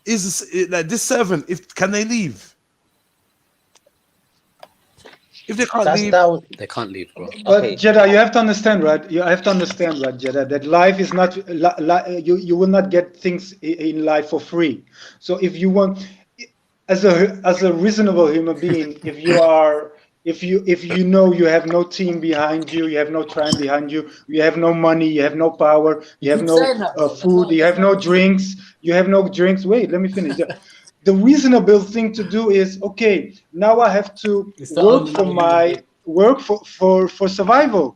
Is like this servant? Can they leave? If they can't leave, they can't leave, bro. But Jedi, you have to understand, right? You have to understand, right, Jedi, that life is not you will not get things in life for free. So if you want, as a reasonable human being, if you know you have no team behind you, you have no tribe behind you, you have no money, you have no power, you have no food, you have no drinks, Wait, let me finish. The reasonable thing to do is, okay, now I have to work for survival.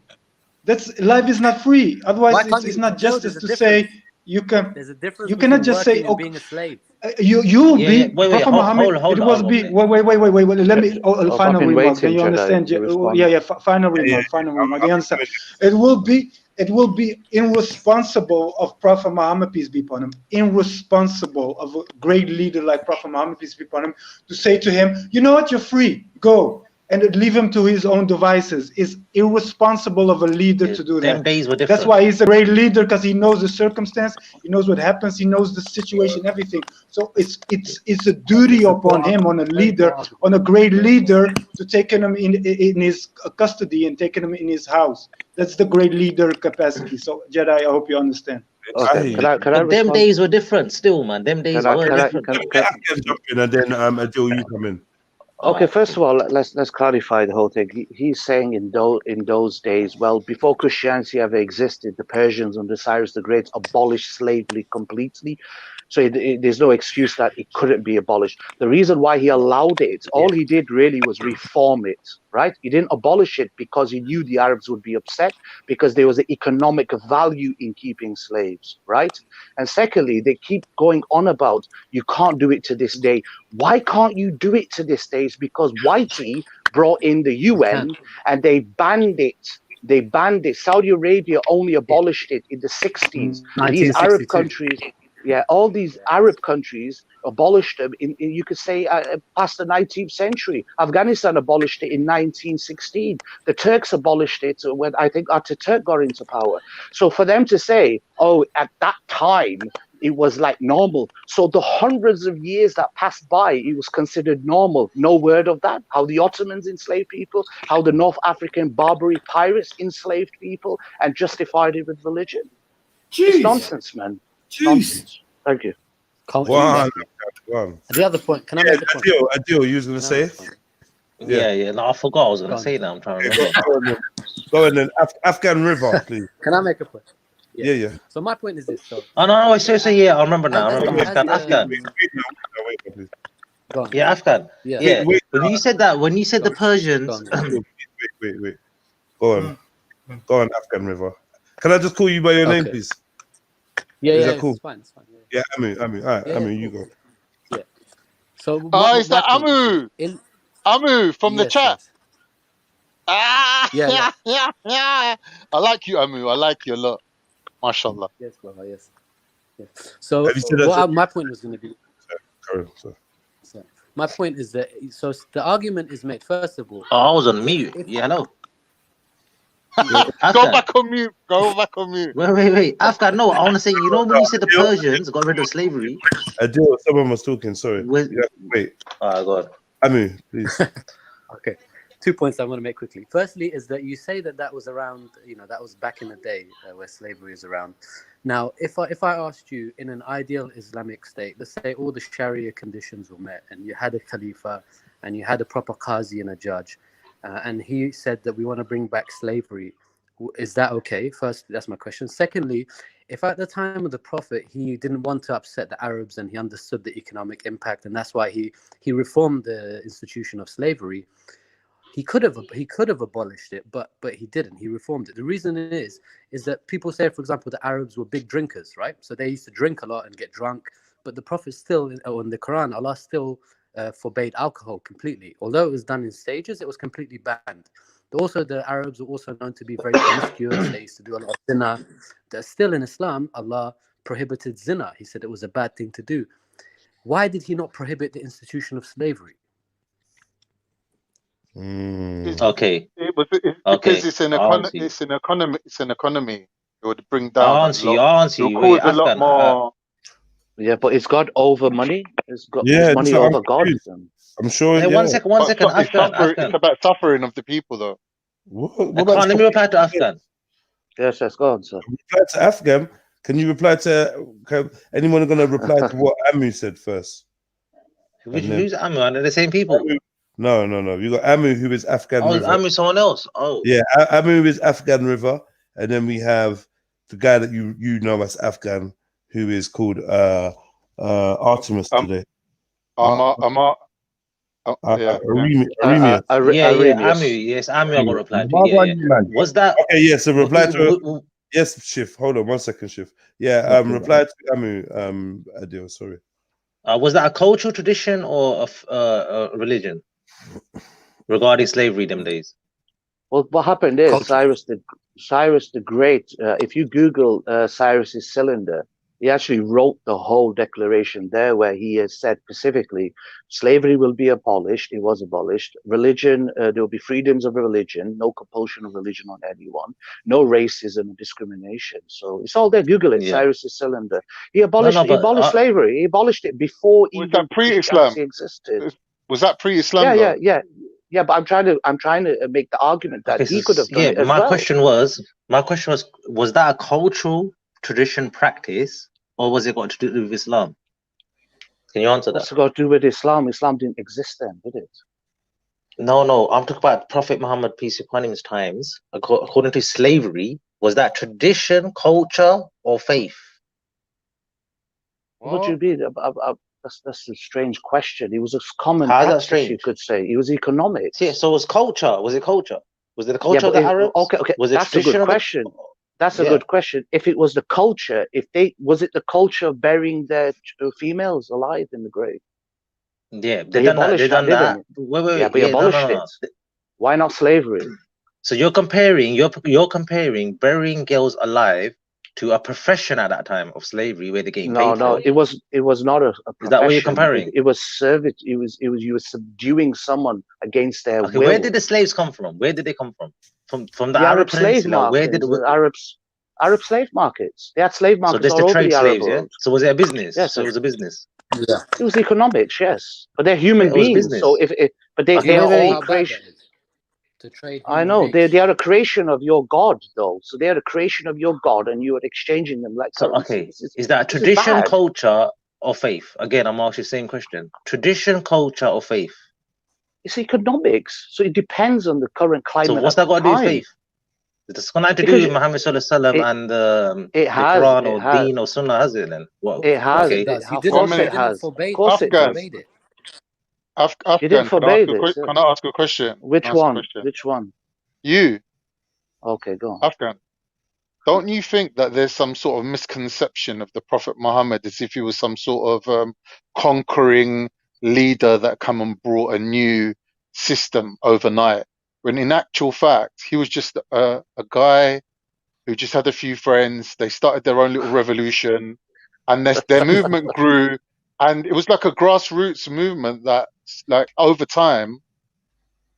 That's life is not free. Otherwise, it's not justice to say you can. There's a difference. You cannot just say, okay, being a slave. You'll be Prophet Muhammad. It was be wait. Let me final remark. Can you understand? Final remark. You understand? It will be irresponsible of Prophet Muhammad, peace be upon him, irresponsible of a great leader like Prophet Muhammad, peace be upon him, to say to him, you know what, you're free, go, and leave him to his own devices. Is irresponsible of a leader to do that. That's why he's a great leader, because he knows the circumstance, he knows what happens, he knows the situation, everything. So it's a duty upon him, on a leader, on a great leader, to take him in his custody and take him in his house. That's the great leader capacity. So Jedi, I hope you understand. Okay. But them days were different still, man. Them days were different. I can jump in, and then Adil, you come in. Okay, first of all, let's clarify the whole thing. He's saying in those days, well, before Christianity ever existed, the Persians under Cyrus the Great abolished slavery completely. So there's no excuse that it couldn't be abolished. The reason why he allowed it, all he did really was reform it, right? He didn't abolish it because he knew the Arabs would be upset, because there was an economic value in keeping slaves, right? And secondly, they keep going on about, you can't do it to this day. Why can't you do it to this day? It's because Whitey brought in the UN and they banned it. Saudi Arabia only abolished it in the 60s. These Arab countries, all these Arab countries abolished them in you could say past the 19th century. Afghanistan abolished it in 1916. The Turks abolished it when I think Ataturk got into power. So for them to say, oh, at that time it was like normal. So the hundreds of years that passed by, it was considered normal. No word of that. How the Ottomans enslaved people, how the North African Barbary pirates enslaved people and justified it with religion. It's nonsense, man. Nonsense. Thank you. Wow. The other point, can I make the point? Adil, you was going to say? Yeah. No, I forgot I was going to say that. I'm trying to remember. Go on then. Afghan River, please. Can I make a point? Yeah. So my point is this. So, no, seriously, I remember now. Afghan. Afghan. Yeah. When you said the Persians. Wait. Go on, Afghan River. Can I just call you by your name, please? Is that cool? It's fine. Yeah, Amu. All right, Amu, you go. Yeah. So. Is that Amu? Amu from the chat. Yes. Yeah. I like you, Amu. I like you a lot. MashaAllah. Yes, brother. Yes. So my point was going to be. So my point is that the argument is made, first of all. I was on mute. Hello. Go back on mute. Wait. Afghan, no, I want to say, when you said the Persians got rid of slavery. Adil, someone was talking, sorry. Wait. Go on. Amu, please. Okay. 2 points I want to make quickly. Firstly, is that you say that was around, that was back in the day where slavery is around. Now, if I asked you, in an ideal Islamic state, let's say all the Sharia conditions were met, and you had a Khalifa, and you had a proper Qazi and a judge, and he said that we want to bring back slavery, is that okay? First, that's my question. Secondly, if at the time of the Prophet he didn't want to upset the Arabs and he understood the economic impact, and that's why he reformed the institution of slavery, He could have abolished it, but he didn't. He reformed it. The reason is that people say, for example, the Arabs were big drinkers, right? So they used to drink a lot and get drunk. But the Prophet still, in the Quran, Allah still forbade alcohol completely. Although it was done in stages, it was completely banned. Also, the Arabs were also known to be very promiscuous. They used to do a lot of zina. Still in Islam, Allah prohibited zina. He said it was a bad thing to do. Why did he not prohibit the institution of slavery? Okay. Because it's an economy. It's an economy. It would bring down. I'll answer you. Cause a lot more. Yeah, but it's God over money. It's got Yeah, money that's what over God. I'm sure. Hey, yeah. one second. Afghan. It's about suffering of the people, though. What Let me reply to Afghan. Yes, go on, sir. Reply to Afghan. Can you reply to? Anyone going to reply to what Amu said first? Who's Amu? Are they the same people? No. You got Amu, who is Afghan River. Amu, someone else. Oh, yeah. Amu is Afghan River, and then we have the guy that you know as Afghan, who is called Artemis today. Aremius. Amu. Yes, Amu. I got reply to. Yeah. Was that? Okay, yes. So reply to. Yes, Shift. Hold on 1 second, Shift. Yeah. Reply to Amu. Adil. Sorry. Was that a cultural tradition or a religion regarding slavery them days? Well, what happened is Cyrus the Great. If you Google Cyrus's cylinder, he actually wrote the whole declaration there, where he has said specifically, slavery will be abolished. It was abolished. Religion, there will be freedoms of religion, no compulsion of religion on anyone, no racism and discrimination. So it's all there. Google it. Cyrus's cylinder. He abolished. He abolished slavery. He abolished it before even pre-Islam existed. Was that pre-Islam? Yeah. But I'm trying to make the argument that he could have done it as my well. question was, was that a cultural tradition practice, or was it got to do with Islam? Can you answer that? What's it got to do with Islam? Islam didn't exist then, did it? No. I'm talking about Prophet Muhammad, peace be upon him's times. According to slavery, was that tradition, culture, or faith? What do you mean? That's a strange question. It was a common How's that practice, strange? you could say. It was economics. Yeah, so was culture. Was it culture? Was it the culture of the Arabs? Okay. Was it That's a good question. That's a good question. If it was the culture, was it the culture of burying their females alive in the grave? Yeah, they abolished that. Wait, we abolished it. Why not slavery? So you're comparing burying girls alive to a profession at that time of slavery, where they're getting paid for it. It was not a profession. Is that what you're comparing? It was servitude. It was you were subduing someone against their will. Where did the slaves come from? Where did they come from? From the Arab slave markets. Where did Arab slave markets? They had slave markets. So there's the trade slaves, yeah? So was it a business? Yes, so it was a business. Yeah, it was economics, yes. But they're human beings. So they are all creation. To trade. I know they are a creation of your God, though. So they are a creation of your God, and you are exchanging them like. So is that a tradition, culture, or faith? Again, I'm asking the same question: tradition, culture, or faith? It's economics, so it depends on the current climate. So what's that got to do with faith? It's got to do with Muhammad Sallallahu Alaihi Wasallam and the Quran or Deen or Sunnah, has it then? Well, it has. Of course it has. Of course it does. Afghan, can I ask a question? Which one? Which one? You. Okay, go on. Afghan. Don't you think that there's some sort of misconception of the Prophet Muhammad as if he was some sort of conquering leader that come and brought a new system overnight, when in actual fact he was just a guy who just had a few friends. They started their own little revolution, and their movement grew, and it was like a grassroots movement that, like, over time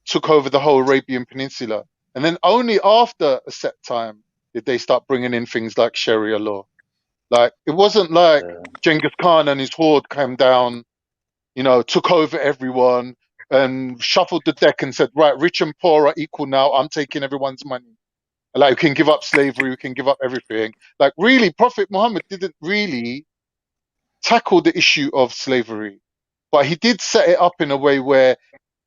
took over the whole Arabian Peninsula. And then only after a set time did they start bringing in things like Sharia law. Like, it wasn't like Genghis Khan and his horde came down, took over everyone and shuffled the deck and said, right, rich and poor are equal now. I'm taking everyone's money. Like, we can give up slavery, we can give up everything. Like, really, Prophet Muhammad didn't really tackle the issue of slavery, but he did set it up in a way where,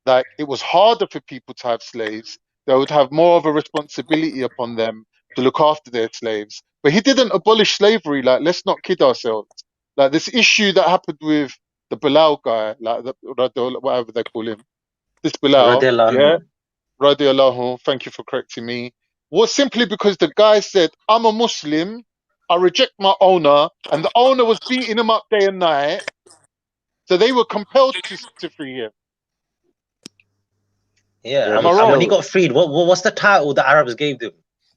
like, it was harder for people to have slaves. They would have more of a responsibility upon them to look after their slaves. But he didn't abolish slavery. Like, let's not kid ourselves. Like, this issue that happened with the Bilal guy, like whatever they call him, this Bilal, radiallahu, thank you for correcting me, was simply because the guy said, I'm a Muslim, I reject my owner, and the owner was beating him up day and night, so they were compelled to free him. Yeah, Am I and wrong? when he got freed, what's the title the Arabs gave him?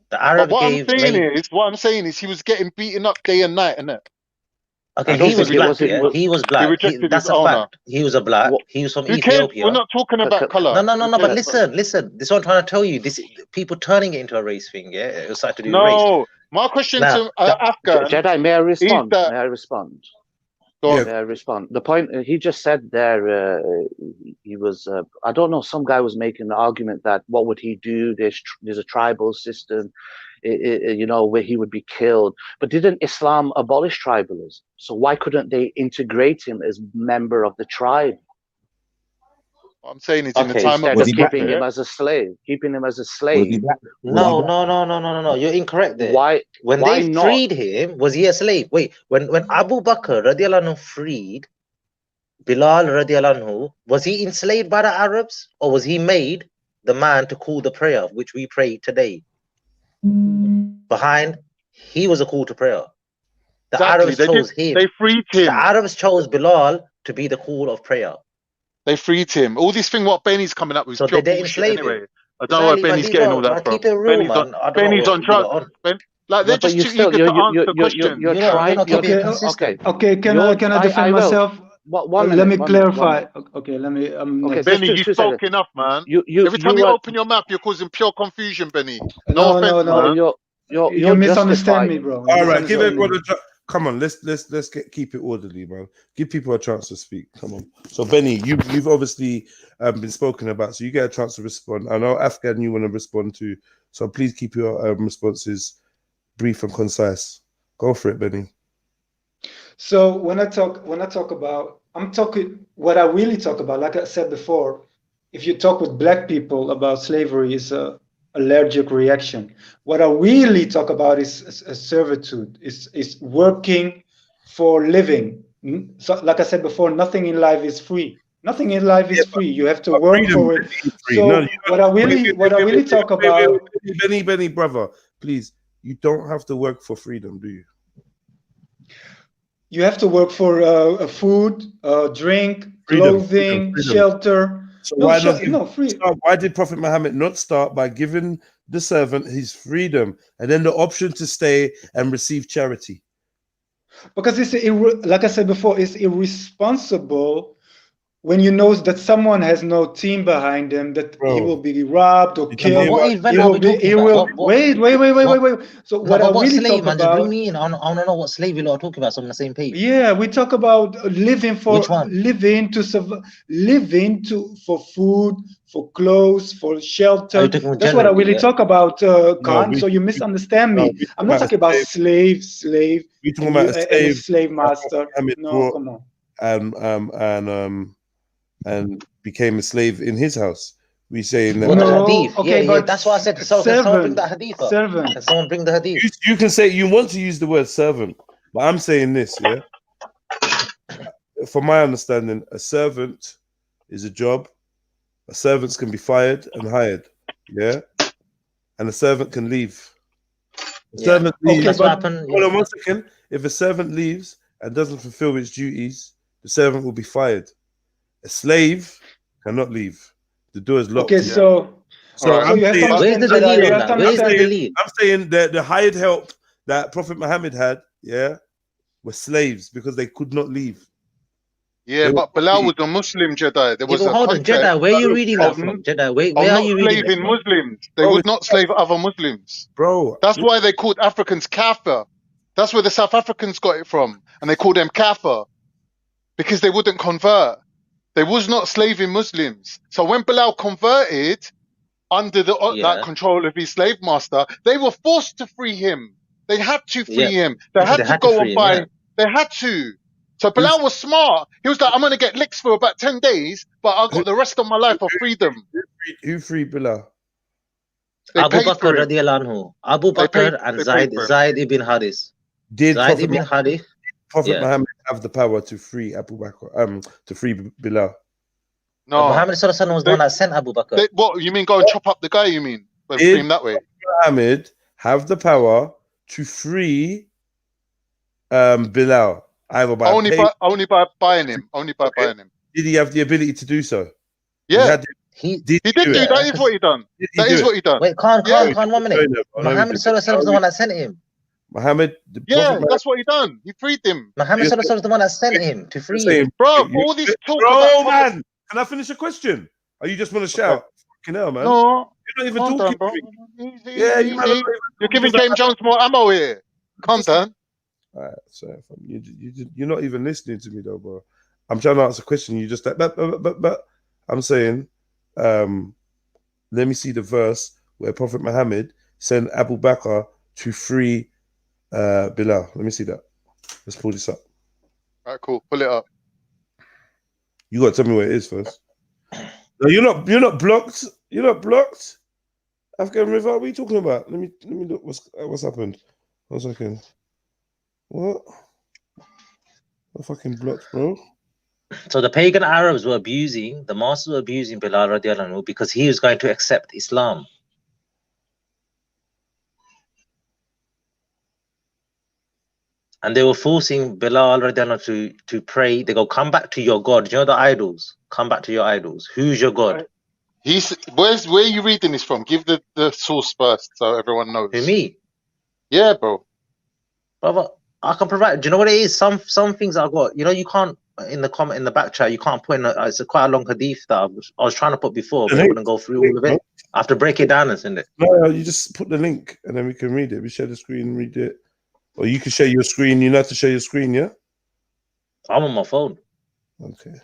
The Arabs But gave. what I'm saying is, he was getting beaten up day and night, innit? Okay, he was black. Yeah, he was black. He rejected That's his a owner. fact. He was a black. He was from Who cares? Ethiopia. We're not talking about color. No. But listen. This is what I'm trying to tell you. This people turning it into a race thing. Yeah, it was started to do with race. No, my question to Afghan Jedi, may I respond? is that- May I respond? Go on. May I respond? The point he just said there, he was, I don't know, some guy was making the argument that what would he do? There's a tribal system, you know, where he would be killed. But didn't Islam abolish tribalism? So why couldn't they integrate him as member of the tribe? What I'm saying is, in the time instead of of keeping him as a slave, No. You're incorrect there. Why? When why they not? freed him, was he a slave? Wait, when Abu Bakr radiallahu anhu freed Bilal radiallahu anhu, was he enslaved by the Arabs, or was he made the man to call the prayer, which we pray today? Behind, he was a call to prayer. The Arabs chose him. They freed him. The Arabs chose Bilal to be the call of prayer. They freed him. All this thing what Benny's coming up with is So pure they bullshit enslave him. anyway. I don't know where Benny's getting all that from. Keep it real, man. Benny's on drugs. Like, they're just too eager to answer questions. You're trying. Okay. Can I defend myself? Let me clarify. Okay, let me. Benny, you spoke enough, man. Every time you open your mouth, you're causing pure confusion, Benny. No offense, man. You misunderstand me, bro. All right, give everyone a come on. Let's keep it orderly, man. Give people a chance to speak. Come on. So Benny, you've obviously been spoken about, so you get a chance to respond. I know Afghan, you want to respond too. So please keep your responses brief and concise. Go for it, Benny. So when I talk about, what I really talk about, like I said before, if you talk with black people about slavery, is a allergic reaction. What I really talk about is servitude, is working for living. So like I said before, nothing in life is free. Nothing in life is free. You have to work for it. So what I really talk about, Benny, brother, please, you don't have to work for freedom, do you? You have to work for food, drink, clothing, shelter. So why did Prophet Muhammad not start by giving the servant his freedom and then the option to stay and receive charity? Because it's like I said before, it's irresponsible when you know that someone has no team behind him, that he will be robbed or killed. Wait. So what I really talk about? Bring me in. I want to know what slave you are talking about. So I'm on the same page. Yeah, we talk about living for food, for clothes, for shelter. That's what I really talk about, Khan. So you misunderstand me. I'm not talking about slave. We're talking about a slave master. No, come on. And became a slave in his house. We say in the hadith. Okay, but that's why I said so. Can someone bring that hadith up? Servant. Can someone bring the hadith? You can say you want to use the word servant, but I'm saying this, yeah. From my understanding, a servant is a job. A servant can be fired and hired, yeah, and a servant can leave. A servant leaves. That's what happened. Hold on 1 second. If a servant leaves and doesn't fulfill its duties, the servant will be fired. A slave cannot leave. The door is locked. Okay, so I'm saying, where's the delete on that? Where's the delete? I'm saying that the hired help that Prophet Muhammad had, yeah, were slaves because they could not leave. Yeah, but Bilal was a Muslim, Jedi. There was a hold on, Jedi. Where are you reading that from, Jedi? Where are you reading that from? Muslims. They would not slave other Muslims, bro. That's why they called Africans kafir. That's where the South Africans got it from, and they called them kafir because they wouldn't convert. They was not slaving Muslims. So when Bilal converted under the that control of his slave master, they were forced to free him. They had to free him. They had to go and buy. They had to. So Bilal was smart. He was like, I'm going to get licks for about 10 days, but I got the rest of my life of freedom. Who freed Bilal? Abu Bakr radiallahu anhu. Abu Bakr and Zaid ibn Haris. Did Zaid ibn Haris? Prophet Muhammad have the power to free Abu Bakr, to free Bilal? No. Muhammad sallallahu alaihi wasallam was the one that sent Abu Bakr. What you mean? Go and chop up the guy? You mean? Free him that way? Muhammad have the power to free Bilal either by only by buying him. Only by buying him. Did he have the ability to do so? Yeah. He did do it. That is what he done. That is what he done. Wait, Khan, 1 minute. Muhammad sallallahu alaihi wasallam was the one that sent him. Muhammad, that's what he done. He freed him. Muhammad sallallahu alaihi wasallam was the one that sent him to free him. Bro, all this talk about man. Can I finish a question? Or you just want to shout? Fucking hell, man. No. You're not even talking. Bro. You're giving James Jones more ammo here. Calm down. All right, so you're not even listening to me though, bro. I'm trying to answer a question. You just like, but I'm saying, let me see the verse where Prophet Muhammad sent Abu Bakr to free Bilal. Let me see that. Let's pull this up. All right, cool. Pull it up. You got to tell me where it is first. No, you're not blocked. You're not blocked. Afghan River, what are you talking about? Let me look. What's happened? 1 second. What? I'm fucking blocked, bro. So the pagan Arabs were abusing, the masters were abusing Bilal radiallahu anhu because he was going to accept Islam. And they were forcing Bilal radiallahu anhu to pray. They go, come back to your God. You know the idols? Come back to your idols. Who's your God? Where are you reading this from? Give the source first so everyone knows. Who, me? Yeah, bro. Brother, I can provide. Do you know what it is? Some things I got. You know, you can't in the back chat. You can't put in. It's quite a long hadith that I was trying to put before, but I wouldn't go through all of it. I have to break it down and send it. No, you just put the link and then we can read it. We share the screen, read it, or you can share your screen. You know how to share your screen, yeah? I'm on my phone. Okay.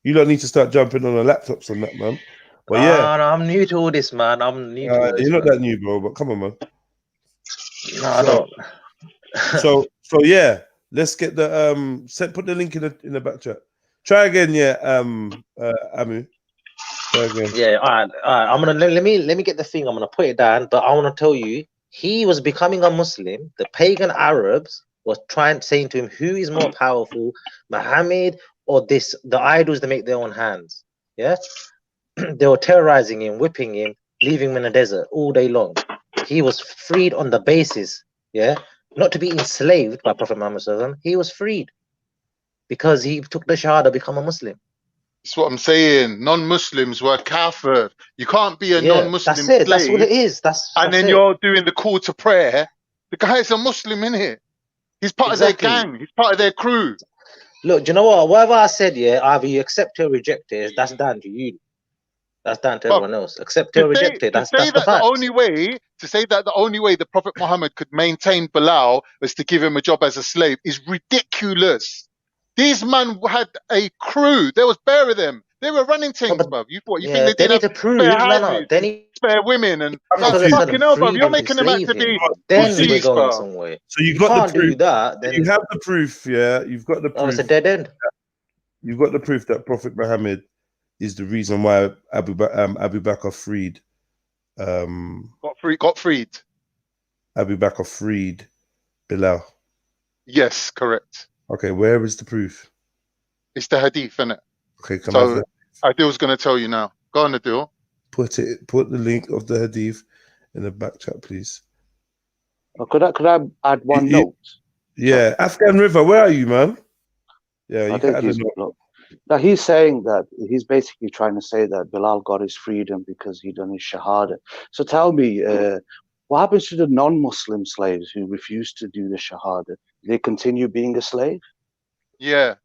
You don't need to start jumping on the laptops on that, man. But no, yeah, no, I'm new to all this, man. I'm new to all this. You're not that new, bro. But come on, man. No, I don't. so yeah, let's get the put the link in the back chat. Try again, yeah, Amu. Try again. Yeah, all right. I'm gonna let me get the thing. I'm gonna put it down, but I want to tell you, he was becoming a Muslim. The pagan Arabs was saying to him, who is more powerful, Muhammad or the idols that make their own hands? Yeah, they were terrorizing him, whipping him, leaving him in the desert all day long. He was freed on the basis, yeah, not to be enslaved by Prophet Muhammad sallallahu alaihi wasallam. He was freed because he took the Shahada, become a Muslim. That's what I'm saying. Non-Muslims were kafir. You can't be a non-Muslim that's it. slave. That's what it is. And then you're doing the call to prayer. The guy is a Muslim, in it. He's part of their gang. He's part of their crew. Look, do you know what? Whatever I said, yeah, either you accept it or reject it. That's down to you. That's down to everyone else. Accept it or reject it. That's the fact. To say that the only way the Prophet Muhammad could maintain Bilal was to give him a job as a slave is ridiculous. These men had a crew. There was bare of them. They were running things, bruv. You think they didn't have spare houses, spare women, and fucking hell, bruv. You're making them out to be pussies, bruv. So you've got the proof. You have the proof, yeah. You've got the proof. Oh, it's a dead end. You've got the proof that Prophet Muhammad is the reason why Abu Bakr freed. Got freed. Abu Bakr freed Bilal. Yes, correct. Okay, where is the proof? It's the hadith, innit? Okay, come on. Adil's going to tell you now. Go on, Adil. Put the link of the hadith in the back chat, please. Could I add one note? Yeah, Afghan River, where are you, man? Yeah, I think he's saying that he's basically trying to say that Bilal got his freedom because he done his shahada. So tell me, what happens to the non-Muslim slaves who refuse to do the shahada? Do they continue being a slave? Yeah,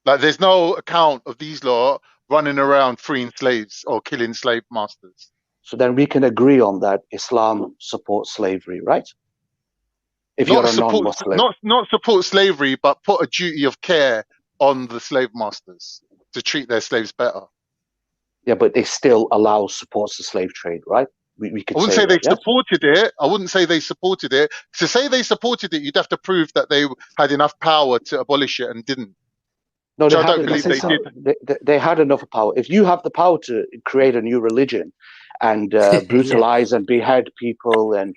like there's no account of these lot running around freeing slaves or killing slave masters. So then we can agree on that Islam supports slavery, right? If you're a non-Muslim. Not support slavery, but put a duty of care on the slave masters to treat their slaves better. Yeah, but they still supports the slave trade, right? We could I wouldn't say they supported it. I wouldn't say they supported it. To say they supported it, you'd have to prove that they had enough power to abolish it and didn't. No, I don't believe they did. They had enough power. If you have the power to create a new religion and brutalize and behead people and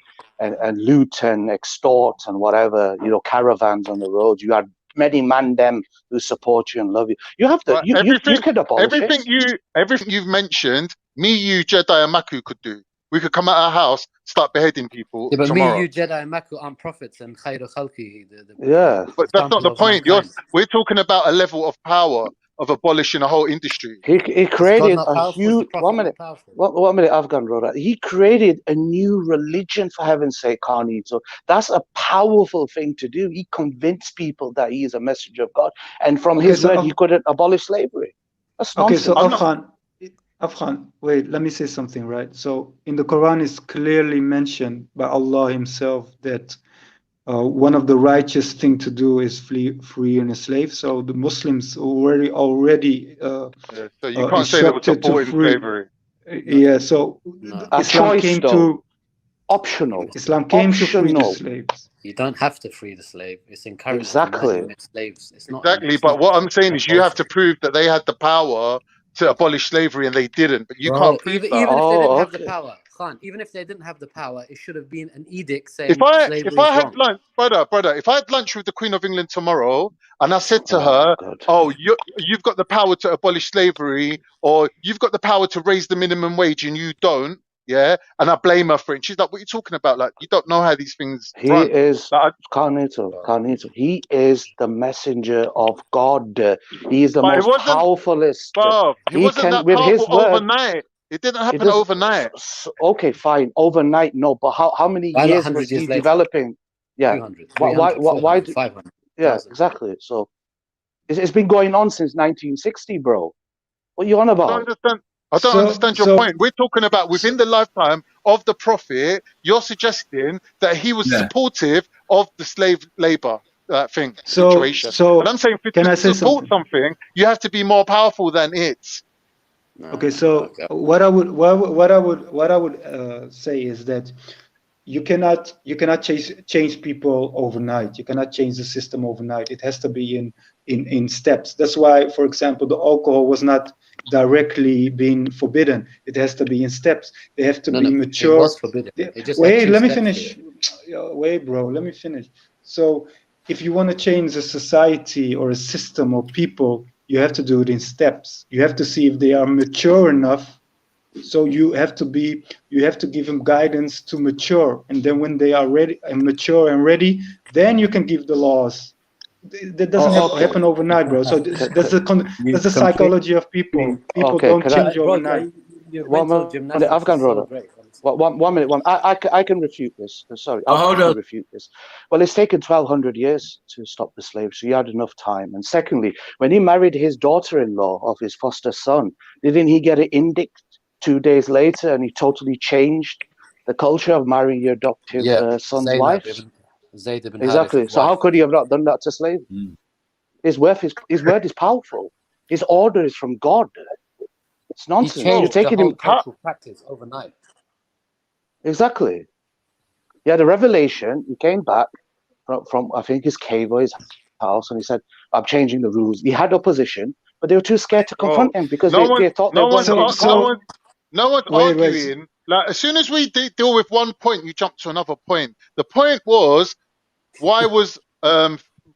loot and extort and whatever, caravans on the roads, you had many man them who support you and love you. You have to. Right, You can abolish it. everything you've mentioned, me, you, Jedi, and Maku could do. We could come at our house, start beheading people Yeah, but tomorrow. me, you, Jedi, and Maku aren't prophets and khayru khalqi. Yeah, but that's not the point. We're talking about a level of power of abolishing a whole industry. He created a huge. 1 minute. 1 minute, Afghan brother. He created a new religion, for heaven's sake, Carnito. That's a powerful thing to do. He convinced people that he is a messenger of God, and from his word, he couldn't abolish slavery. That's nonsense. Okay, so Afghan, wait, let me say something, right? So in the Quran is clearly mentioned by Allah himself that one of the righteous thing to do is free a slave. So the Muslims already so you can't say they were supporting slavery. Yeah, so Islam came to optional. Islam came to free the slaves. You don't have to free the slave. It's encouraged exactly. to slaves. It's not exactly. But what I'm saying is, you have to prove that they had the power to abolish slavery and they didn't. But you can't prove even that. Even if they didn't have the power, Khan. Even if they didn't have the power, it should have been an edict saying slavery if I is had wrong. lunch, brother, if I had lunch with the Queen of England tomorrow and I said to her, "Oh, you've got the power to abolish slavery, or you've got the power to raise the minimum wage and you don't," yeah, and I blame her for it. She's like, "What are you talking about? Like, you don't know how these things run." Is Carnito. He is the messenger of God. He is the most powerfulest. He wasn't that powerful overnight. It didn't happen overnight. Okay, fine, overnight, no. But how many years was he developing? Yeah, 200, 300, why 500. Yeah, exactly. So it's been going on since 1960, bro. What are you on about? I don't understand your point. We're talking about within the lifetime of the Prophet. You're suggesting that he was supportive of the slave labor situation. And I'm saying, to support something, you have to be more powerful than it. Okay, so what I would say is that you cannot change people overnight. You cannot change the system overnight. It has to be in steps. That's why, for example, the alcohol was not directly being forbidden. It has to be in steps. They have to be mature. It was forbidden. Wait, let me finish. Wait, bro, let me finish. So if you want to change a society or a system or people, you have to do it in steps. You have to see if they are mature enough. So you have to give them guidance to mature, and then when they are ready and mature and ready, then you can give the laws. That doesn't happen overnight, bro. So that's the psychology of people. People don't change overnight. Afghan brother. 1 minute. I can refute this. Sorry, I can refute this. Well, it's taken 1,200 years to stop the slaves, so he had enough time. And secondly, when he married his daughter-in-law of his foster son, didn't he get an indict 2 days later, and he totally changed the culture of marrying your adoptive son's wife? Exactly. So how could he have not done that to slaves? His word is powerful. His order is from God. It's nonsense. You're taking him practice overnight. Exactly. He had a revelation. He came back from I think his cave or his house, and he said, "I'm changing the rules." He had opposition, but they were too scared to confront him because they thought they were going to. No one's arguing. Like, as soon as we deal with one point, you jump to another point. The point was, why was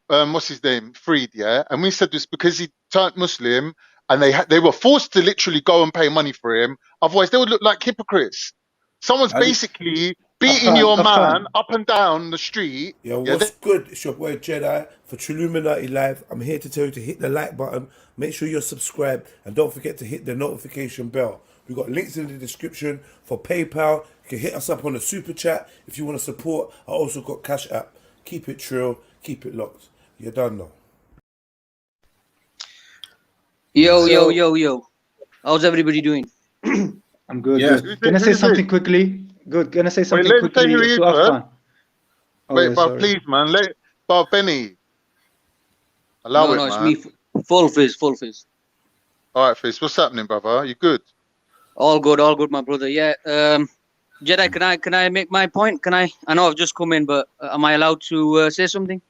what's his name freed? Yeah, and we said this because he turned Muslim, and they were forced to literally go and pay money for him. Otherwise, they would look like hypocrites. Someone's basically beating your man up and down the street. Yo, what's good? It's your boy Jedi for Trilluminati Live. I'm here to tell you to hit the like button. Make sure you're subscribed, and don't forget to hit the notification bell. We've got links in the description for PayPal. You can hit us up on the super chat if you want to support. I also got CASHAPP. Keep it trill, keep it locked. You're done now. Yo. How's everybody doing? I'm good. Yeah. Good. Can I say something quickly? Good. Can I say something quickly to Afghan? Wait, but please, man. Benny. Allow it, man. No, it's me. Full face. All right, Fizz. What's happening, brother? You good? All good, my brother. Yeah. Jedi, can I make my point? Can I? I know I've just come in, but am I allowed to say something?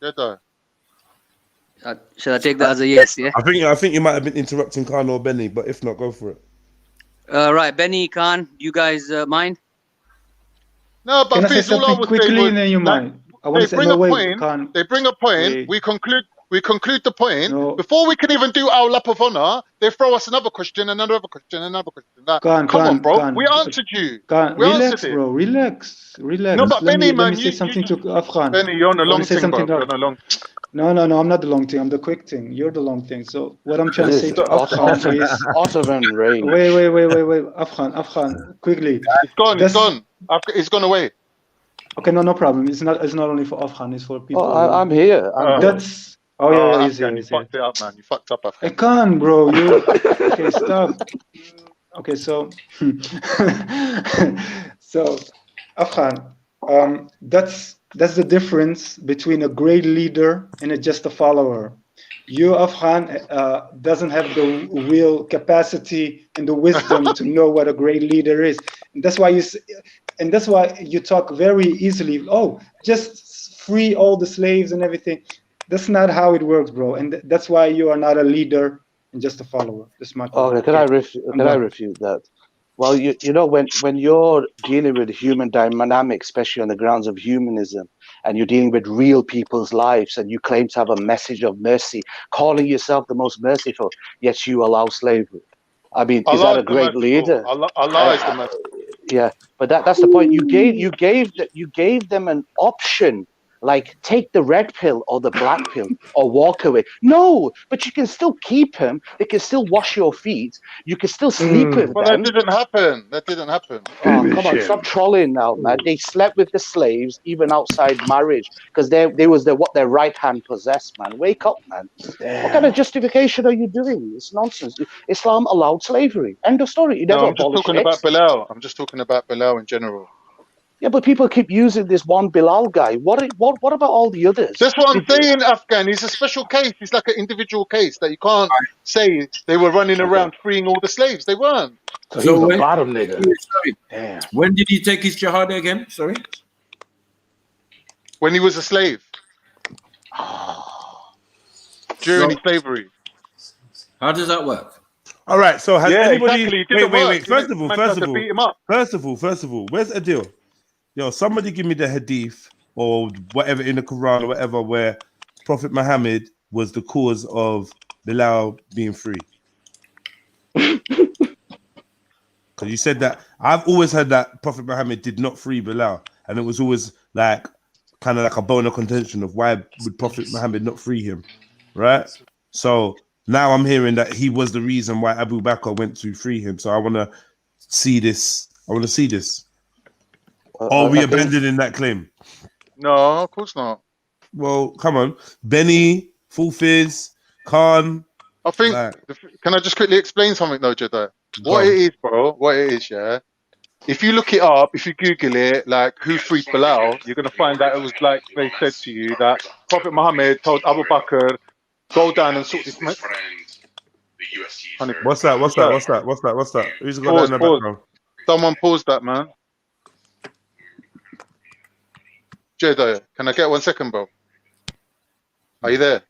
Jedi. Should I take that as a yes? Yeah. I think you might have been interrupting Khan or Benny, but if not, go for it. Right, Benny, Khan, you guys mind? No, but Can I say Fizz, all I something would say quickly was and then you like, mind? I want to say no way. Can't. they bring a point, Wait. we conclude the point. No. Before we can even do our lap of honor, they throw us another question, another question, another question. Like, come on, bro. We answered you. We Relax, answered it. bro. Relax. No, but Let Benny, me man, say something to Afghan. Benny, you're on a I long want to say thing, bro. something. You're on a long. No, I'm not the long thing. I'm the quick thing. You're the long thing. So what I'm trying to say to Afghan is Ottoman reign. Wait. Afghan, quickly. It's gone. It's gone away. Okay, no problem. It's not only for Afghan. It's for people. Oh, I'm here. That's. Oh yeah, he's Afghan, you fucked it up, man. You fucked up, Afghan. I can't, bro. You. Okay, stop. Okay, so. So, Afghan. That's the difference between a great leader and just a follower. You, Afghan, doesn't have the real capacity and the wisdom to know what a great leader is, and that's why you talk very easily. Oh, just free all the slaves and everything. That's not how it works, bro, and that's why you are not a leader and just a follower. That's my point. Okay, can I refute that? Well, you know, when you're dealing with human dynamics, especially on the grounds of humanism, and you're dealing with real people's lives, and you claim to have a message of mercy, calling yourself the most merciful, yet you allow slavery. I mean, is that a great leader? Allah is the merciful. Yeah, but that's the point. You gave them an option. Like, take the red pill or the black pill or walk away. No, but you can still keep him. They can still wash your feet. You can still sleep with them. That didn't happen. Oh, come on, stop trolling now, man. They slept with the slaves even outside marriage because they was what their right hand possessed, man. Wake up, man. What kind of justification are you doing? It's nonsense. Islam allowed slavery. End of story. You never No, I'm just abolished talking it. about Bilal. I'm just talking about Bilal in general. Yeah, but people keep using this one Bilal guy. What about all the others? That's what I'm saying, Afghan. He's a special case. He's like an individual case that you can't say they were running around freeing all the slaves. They weren't. So he was a bottom nigga. Sorry. When did he take his shahada again? Sorry. When he was a slave. During slavery. How does that work? All right. So has anybody? Exactly. Wait. First of all, where's Adil? Yo, somebody give me the hadith or whatever in the Quran or whatever where Prophet Muhammad was the cause of Bilal being free. Because you said that. I've always heard that Prophet Muhammad did not free Bilal, and it was always like kind of like a bone of contention of why would Prophet Muhammad not free him, right? So now I'm hearing that he was the reason why Abu Bakr went to free him. So I want to see this. Are we abandoning that claim? No, of course not. Well, come on. Benny, Full Fizz, Khan. I think, can I just quickly explain something though, Jedi? What it is, bro, yeah. If you look it up, if you Google it, like who freed Bilal, you're going to find that it was like they said to you that Prophet Muhammad told Abu Bakr, go down and sort this. What's that? Who's got that in the background? Someone pause that, man. Jedi, can I get 1 second, bro? Are you there?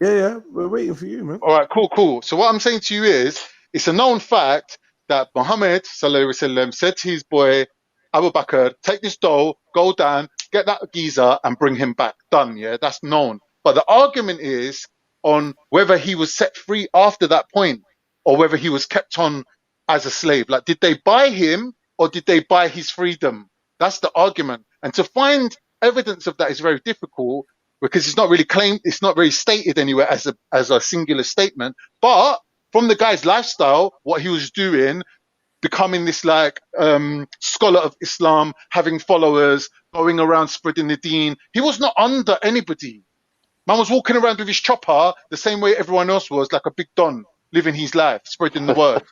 Yeah, we're waiting for you, man. All right, cool. So what I'm saying to you is, it's a known fact that Muhammad ﷺ said to his boy Abu Bakr, take this dough, go down, get that geezer, and bring him back. Done. Yeah, that's known. But the argument is on whether he was set free after that point, or whether he was kept on as a slave. Like, did they buy him, or did they buy his freedom? That's the argument. And to find evidence of that is very difficult because it's not really claimed, it's not really stated anywhere as a singular statement. But from the guy's lifestyle, what he was doing, becoming this like scholar of Islam, having followers, going around spreading the deen, he was not under anybody. Man was walking around with his chopper the same way everyone else was, like a big don, living his life, spreading the word.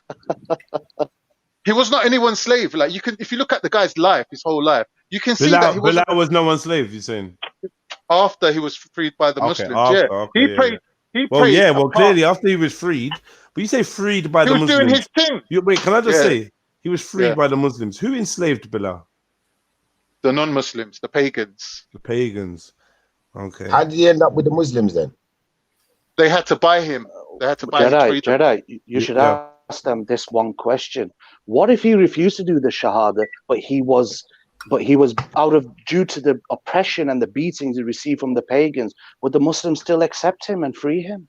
He was not anyone's slave. Like, you can, if you look at the guy's life, his whole life, you can see that he Bilal was no one's slave. You're saying after he was freed by the Muslims. He prayed. Well, clearly after he was freed. But you say freed by the Muslims. He was doing his thing. Wait, can I just say he was freed by the Muslims? Who enslaved Bilal? The non-Muslims, the pagans. The pagans. Okay. How did he end up with the Muslims then? They had to buy him. They had to buy him. Jedi, you should ask ask them this one question: what if he refused to do the shahada, but he was due to the oppression and the beatings he received from the pagans? Would the Muslims still accept him and free him?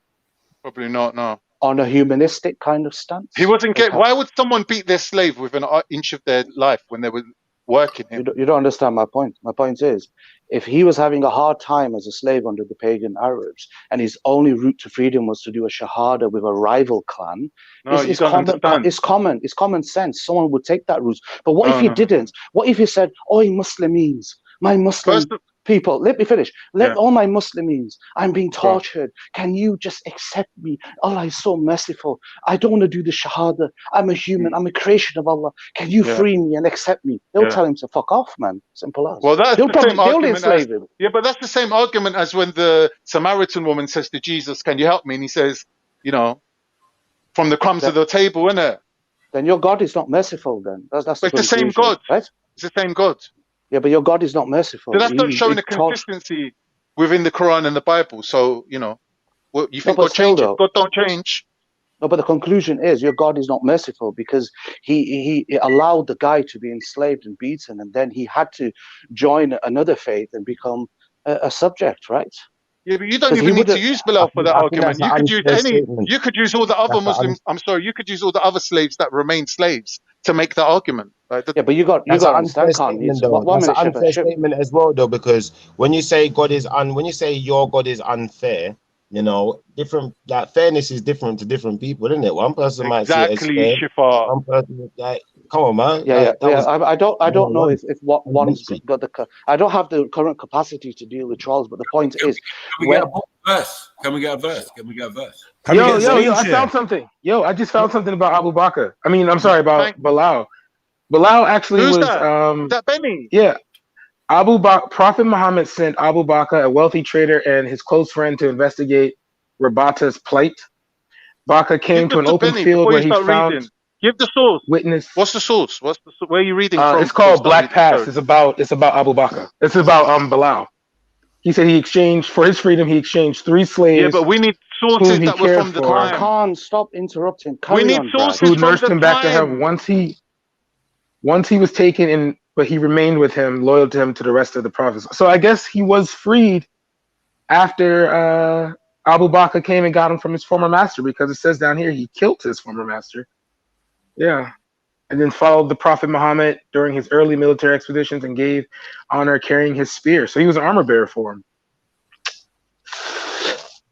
Probably not. No. On a humanistic kind of stance. He wasn't getting. Why would someone beat their slave with an inch of their life when they were working him? You don't understand my point. My point is, if he was having a hard time as a slave under the pagan Arabs, and his only route to freedom was to do a shahada with a rival clan, it's common sense. Someone would take that route. But what if he didn't? What if he said, "Oi, Muslims, my Muslim people, let me finish. All my Muslims, I'm being tortured. Can you just accept me? Allah is so merciful. I don't want to do the shahada. I'm a human. I'm a creation of Allah. Can you free me and accept me?" They'll tell him to fuck off, man. Simple as. Well, that's they'll the same argument. him. Yeah, but that's the same argument as when the Samaritan woman says to Jesus, "Can you help me?" And he says, "You know, from the crumbs of the table, innit?" Then your God is not merciful. Then that's but it's the same God, right? It's the same God. Yeah, but your God is not merciful. So that's not showing a consistency within the Quran and the Bible. So, you know, you think God changes, God don't change. No, but the conclusion is your God is not merciful because he allowed the guy to be enslaved and beaten, and then he had to join another faith and become a subject, right? Yeah, but you don't even need to use Bilal for that argument. You could use you could use all the other Muslims. I'm sorry, you could use all the other slaves that remain slaves to make that argument. Right? Yeah, but you got to understand, that's an unfair statement as well, though, because when you say when you say your God is unfair, you know, different, like fairness is different to different people, isn't it? One person might see it as fair. One person, like, come on, man. Yeah. I don't know if one's got I don't have the current capacity to deal with trials, but the point is, Can we get a verse? Can we get a verse? Yo, I found something. I just found something about Abu Bakr. I mean, I'm sorry, about Bilal. Bilal actually was that Benny. Yeah. Prophet Muhammad sent Abu Bakr, a wealthy trader, and his close friend to investigate Rabata's plight. Bakr came to an open field where he found. Give the source. Witness. What's the source? Where are you reading from? It's called Black Pass. It's about Abu Bakr. It's about Bilal. He said he exchanged for his freedom. He exchanged 3 slaves. Yeah, but we need sources that were from the time. Khan, stop interrupting. We need sources who nursed him back to heaven once he was taken in, but he remained with him, loyal to him to the rest of the prophets. So I guess he was freed after Abu Bakr came and got him from his former master, because it says down here he killed his former master. Yeah. And then followed the Prophet Muhammad during his early military expeditions and gave honor carrying his spear. So he was an armor bearer for him.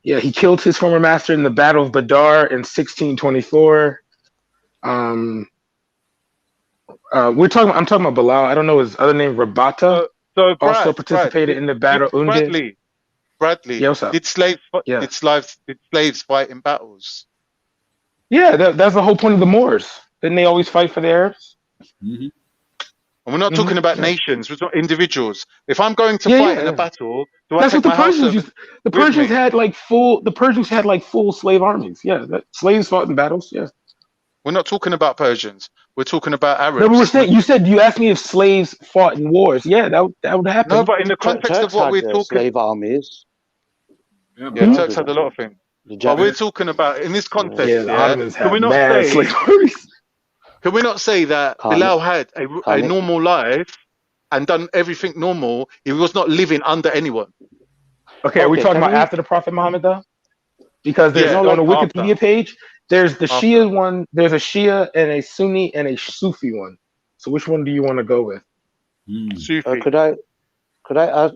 Yeah, he killed his former master in the Battle of Badr in 1624. I'm talking about Bilal. I don't know his other name, Rabata. So Brad, also participated in the battle. Bradley. Yeah, what's up? Did slaves fight in battles? Yeah, that's the whole point of the Moors. Didn't they always fight for the Arabs? And we're not talking about nations. We're talking individuals. If I'm going to fight in a battle, that's what the Persians used. The Persians had like full slave armies. Yeah, slaves fought in battles. Yeah. We're not talking about Persians. We're talking about Arabs. No, but we're saying, you asked me if slaves fought in wars. Yeah, that would happen. No, but in the context of what we're talking, slave armies. Yeah, Turks had a lot of things. But we're talking about in this context. Can we not say that Bilal had a normal life and done everything normal? He was not living under anyone. Okay, are we talking about after the Prophet Muhammad though? Because there's on the Wikipedia page, there's the Shia one, there's a Shia and a Sunni and a Sufi one. So which one do you want to go with? Sufi. Could I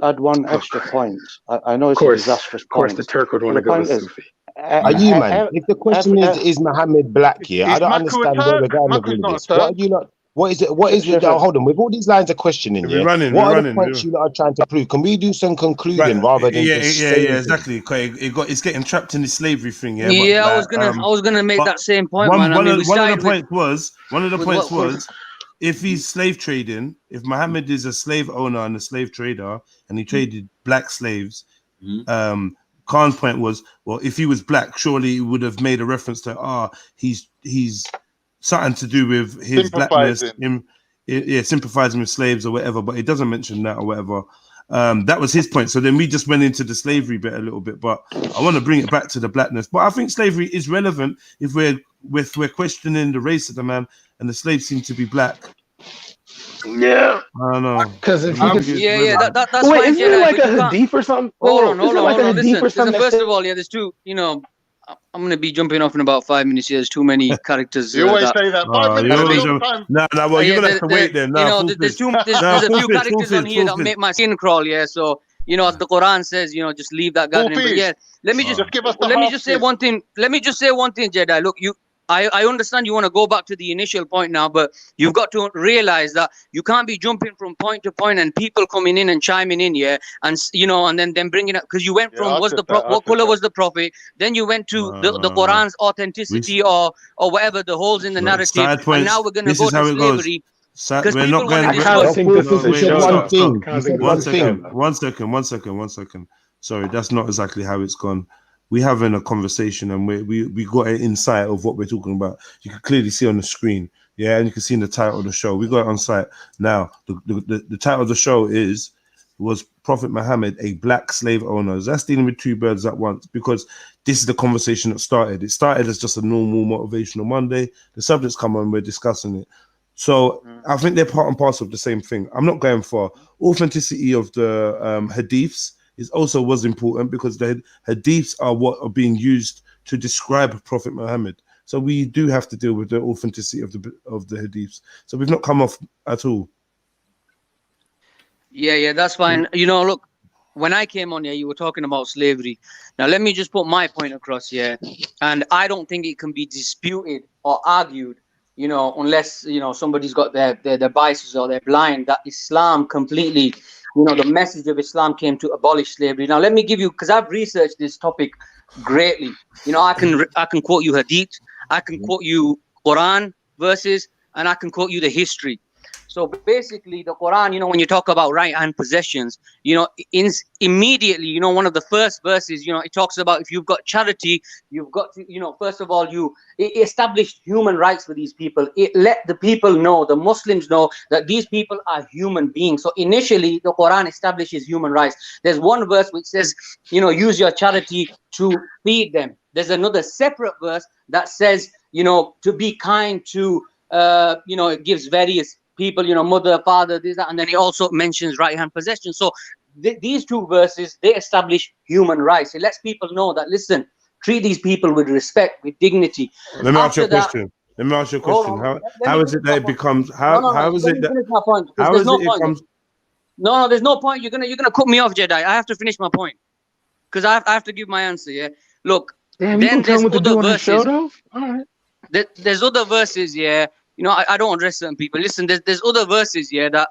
add one extra point? I know it's a disastrous point. Of course, the Turk would want to go with Sufi. Are you, man? If the question is Muhammad black here, I don't understand where we're going with this. What are you not? What is it? Hold on. With all these lines of questioning, what are the points you are trying to prove? Can we do some concluding rather than exactly? It's getting trapped in the slavery thing. Yeah, I was gonna make that same point. One of the points was if he's slave trading, if Muhammad is a slave owner and a slave trader, and he traded black slaves, Khan's point was, well, if he was black, surely he would have made a reference to he's something to do with his blackness, sympathizing with slaves or whatever, but it doesn't mention that or whatever. That was his point. So then we just went into the slavery bit a little bit, but I want to bring it back to the blackness. But I think slavery is relevant if we're questioning the race of the man, and the slaves seem to be black. Yeah, I don't know. Because that's wait, fine. isn't there like a hadith or something? Hold on. Listen, First of all, there's two. I'm going to be jumping off in about 5 minutes here. There's too many characters. You always say that. 5 minutes is a long time. Well, you're going to have to wait then. There's a few characters on here that make my skin crawl, yeah. So, as the Quran says, just leave that garden. But yeah, let me just say one thing. Jedi. Look, I understand you want to go back to the initial point now, but you've got to realize that you can't be jumping from point to point and people coming in and chiming in, yeah, and and then bringing up, because you went from what color was the prophet, then you went to the Quran's authenticity or whatever, the holes in the narrative, and now we're going to go to slavery. We're not going to. One second. Sorry, that's not exactly how it's gone. We having a conversation, and we got an insight of what we're talking about. You can clearly see on the screen, yeah, and you can see in the title of the show. We got it on site now. The title of the show was Prophet Muhammad, a black slave owner. That's dealing with two birds at once, because this is the conversation that started. It started as just a normal motivational Monday. The subjects come on, we're discussing it. So I think they're part and parcel of the same thing. I'm not going for authenticity of the hadiths. It also was important because the hadiths are what are being used to describe Prophet Muhammad. So we do have to deal with the authenticity of the hadiths. So we've not come off at all. Yeah, that's fine. Look, when I came on here, you were talking about slavery. Now, let me just put my point across here. And I don't think it can be disputed or argued, unless, somebody's got their biases or they're blind, that Islam completely... the message of Islam came to abolish slavery. Now, let me give you, because I've researched this topic greatly. I can quote you hadith, I can quote you Quran verses, and I can quote you the history. So basically, the Quran, when you talk about right-hand possessions, immediately, one of the first verses, it talks about if you've got charity, you've got to, first of all, it established human rights for these people. It let the people know, the Muslims know, that these people are human beings. So initially, the Quran establishes human rights. There's one verse which says, use your charity to feed them. There's another separate verse that says, to be kind to, it gives various people, mother, father, this, that, and then he also mentions right-hand possession. So these two verses, they establish human rights. It lets people know that, listen, treat these people with respect, with dignity. Let me ask you a question. How is it that it becomes? How is it that? How is it it comes? No, there's no point. You're gonna cut me off, Jedi. I have to finish my point because I have to give my answer. Yeah, look. Damn, you can tell what to do on the show, though. All right. There's other verses, yeah. I don't address certain people. Listen, there's other verses, yeah, that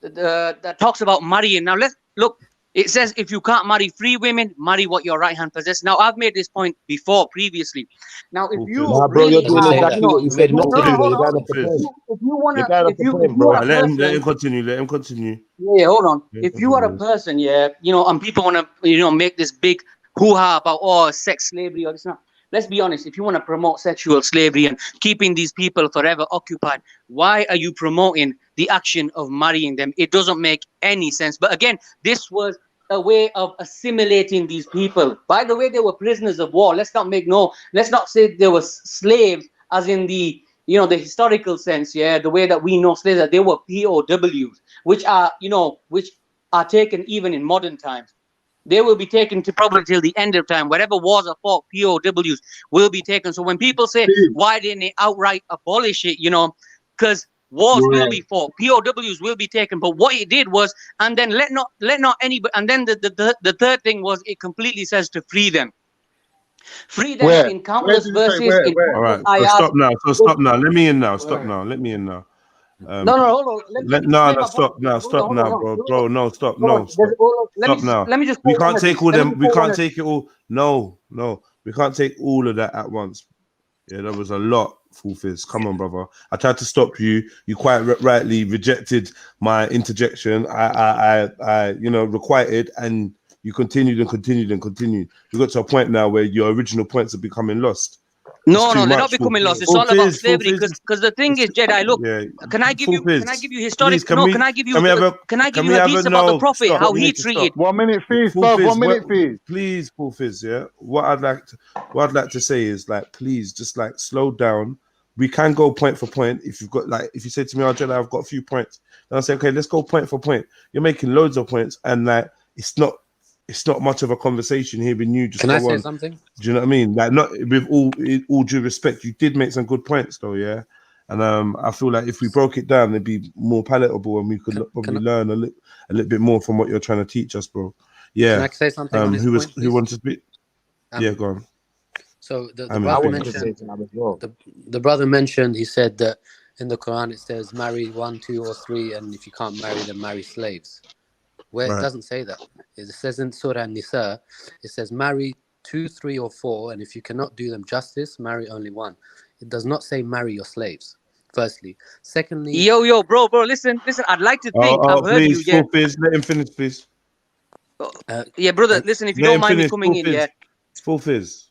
that talks about marrying. Now let's look. It says if you can't marry free women, marry what your right hand possesses. Now I've made this point before previously. Now if you you're doing exactly what you said not to do. Let him continue. Yeah, hold on. If you are a person, yeah, and people want to, make this big hoo-ha about sex slavery or this not. Let's be honest, if you want to promote sexual slavery and keeping these people forever occupied, why are you promoting the action of marrying them? It doesn't make any sense. But again, this was a way of assimilating these people. By the way, they were prisoners of war. Let's not say they were slaves as in the, the historical sense, yeah, the way that we know slaves, that they were POWs, which are taken even in modern times. They will be taken to probably till the end of time. Whatever wars are fought, POWs will be taken. So when people say, why didn't they outright abolish it? Because wars will be fought, POWs will be taken. But what it did was, and then let not anybody. And then the third thing was, it completely says to free them. Free them in countless verses. All right, stop now. Let me in now. Stop now. Let me in now. Hold on. Stop now, bro. No, stop. Stop now. Let me just. We can't take all them. We can't take it all. No, we can't take all of that at once. Yeah, there was a lot. Full fizz. Come on, brother. I tried to stop you. You quite rightly rejected my interjection. I requited, and you continued. You got to a point now where your original points are becoming lost. No, they're not becoming lost. It's all about slavery. Because the thing is, Jedi, look, can I give you historic? Can I give you hadiths about the Prophet, how he treated? 1 minute, please, Bob. 1 minute, please. Please, Paul Fizz, yeah. What I'd like to say is, like, please just like slow down. We can go point for point. If you've got, like, if you say to me, "Oh, Jedi, I've got a few points," then I say, "Okay, let's go point for point." You're making loads of points, and like, it's not much of a conversation here. When you just can I say on. something? Do you know what I mean? Like, not with all due respect, you did make some good points though, yeah. And I feel like if we broke it down, it'd be more palatable, and we could probably learn a little bit more from what you're trying to teach us, bro. Yeah. Can I say something? On his point, who wants to speak? Yeah, go on. So the brother mentioned, he said that in the Quran it says marry 1, 2, or 3, and if you can't marry them, marry slaves. Where it doesn't say that. It says in Surah An-Nisa, it says marry 2, 3, or 4, and if you cannot do them justice, marry only 1. It does not say marry your slaves. Firstly, secondly, Yo, bro, listen. I'd like to think I've heard you. Yeah, Fizz, let him finish, please. Yeah, brother. Listen, if you don't mind me coming in, yeah. Full Fizz.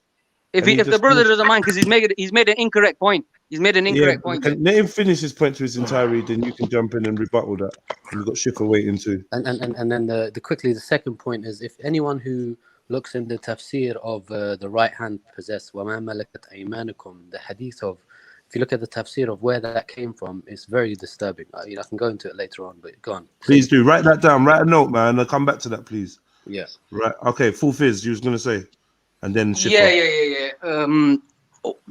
If the brother doesn't mind, because he's made an incorrect point. He's made an incorrect point. Let him finish his point to his entirety, then you can jump in and rebuttal that. We've got Shifa waiting too. And then the second point is, if anyone who looks in the tafsir of the right hand possessed, وَمَا مَلَكَتْ أَيْمَانُكُمْ, the hadith of, if you look at the tafsir of where that came from, it's very disturbing. I can go into it later on, but go on. Please do. Write that down. Write a note, man. I'll come back to that, please. Yeah. Right. Okay, Full Fizz, you was going to say. And then Shifa. Yeah.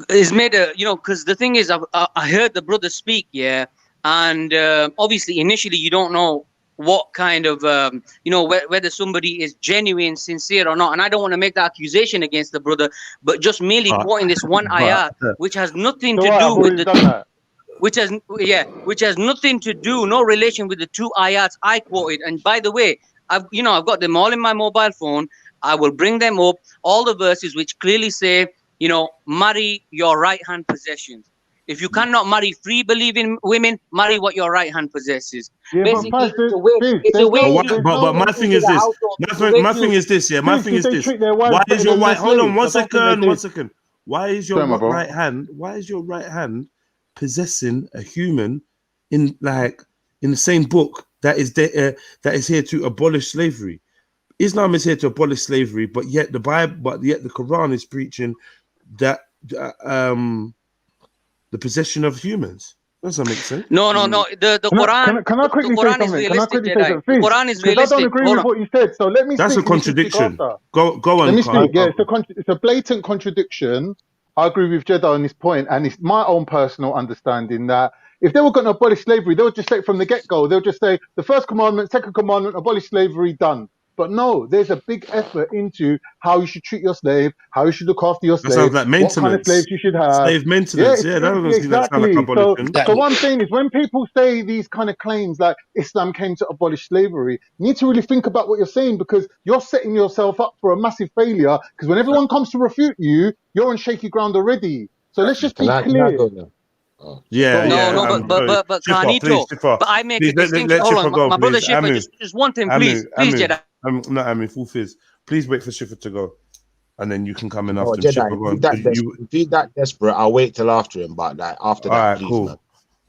It's made a, because the thing is, I heard the brother speak, yeah, and obviously initially you don't know what kind of, whether somebody is genuine, sincere or not, and I don't want to make that accusation against the brother, but just merely quoting this one ayat, which has nothing to do with the, which has nothing to do, no relation with the 2 ayats I quoted. And by the way, I've got them all in my mobile phone. I will bring them up, all the verses which clearly say, marry your right hand possessions. If you cannot marry free believing women, marry what your right hand possesses. Yeah, basically, it's a way. But my thing is this. My thing is this. Yeah, my thing is this. Why is your right? Hold on, 1 second. 1 second. Why is your right hand? Why is your right hand possessing a human in the same book that is here to abolish slavery? Islam is here to abolish slavery, but yet the Quran is preaching that the possession of humans. Does that make sense? No. The Quran. Can I quickly say something? The Quran is realistic. I don't agree with what you said. So let me. That's a contradiction. Go on. Let me speak. Yeah, it's a blatant contradiction. I agree with Jedi on this point, and it's my own personal understanding that if they were going to abolish slavery, they would just say it from the get-go. They'll just say the first commandment, second commandment, abolish slavery, done. But no, there's a big effort into how you should treat your slave, how you should look after your slave, sounds like maintenance. What kind of slaves you should have. Slave maintenance, that doesn't exactly. Sound like abolition. So what I'm saying is, when people say these kind of claims like Islam came to abolish slavery, you need to really think about what you're saying, because you're setting yourself up for a massive failure, because when everyone comes to refute you, you're on shaky ground already. So let's just be clear. But Carnito, but I make a distinction. Hold on, my brother Shifa, just one thing, please, Jedi. Full Fizz. Please wait for Shifa to go, and then you can come in after Jedi, if he's that desperate, I'll wait till after him. But after that, all right, please, cool. Man.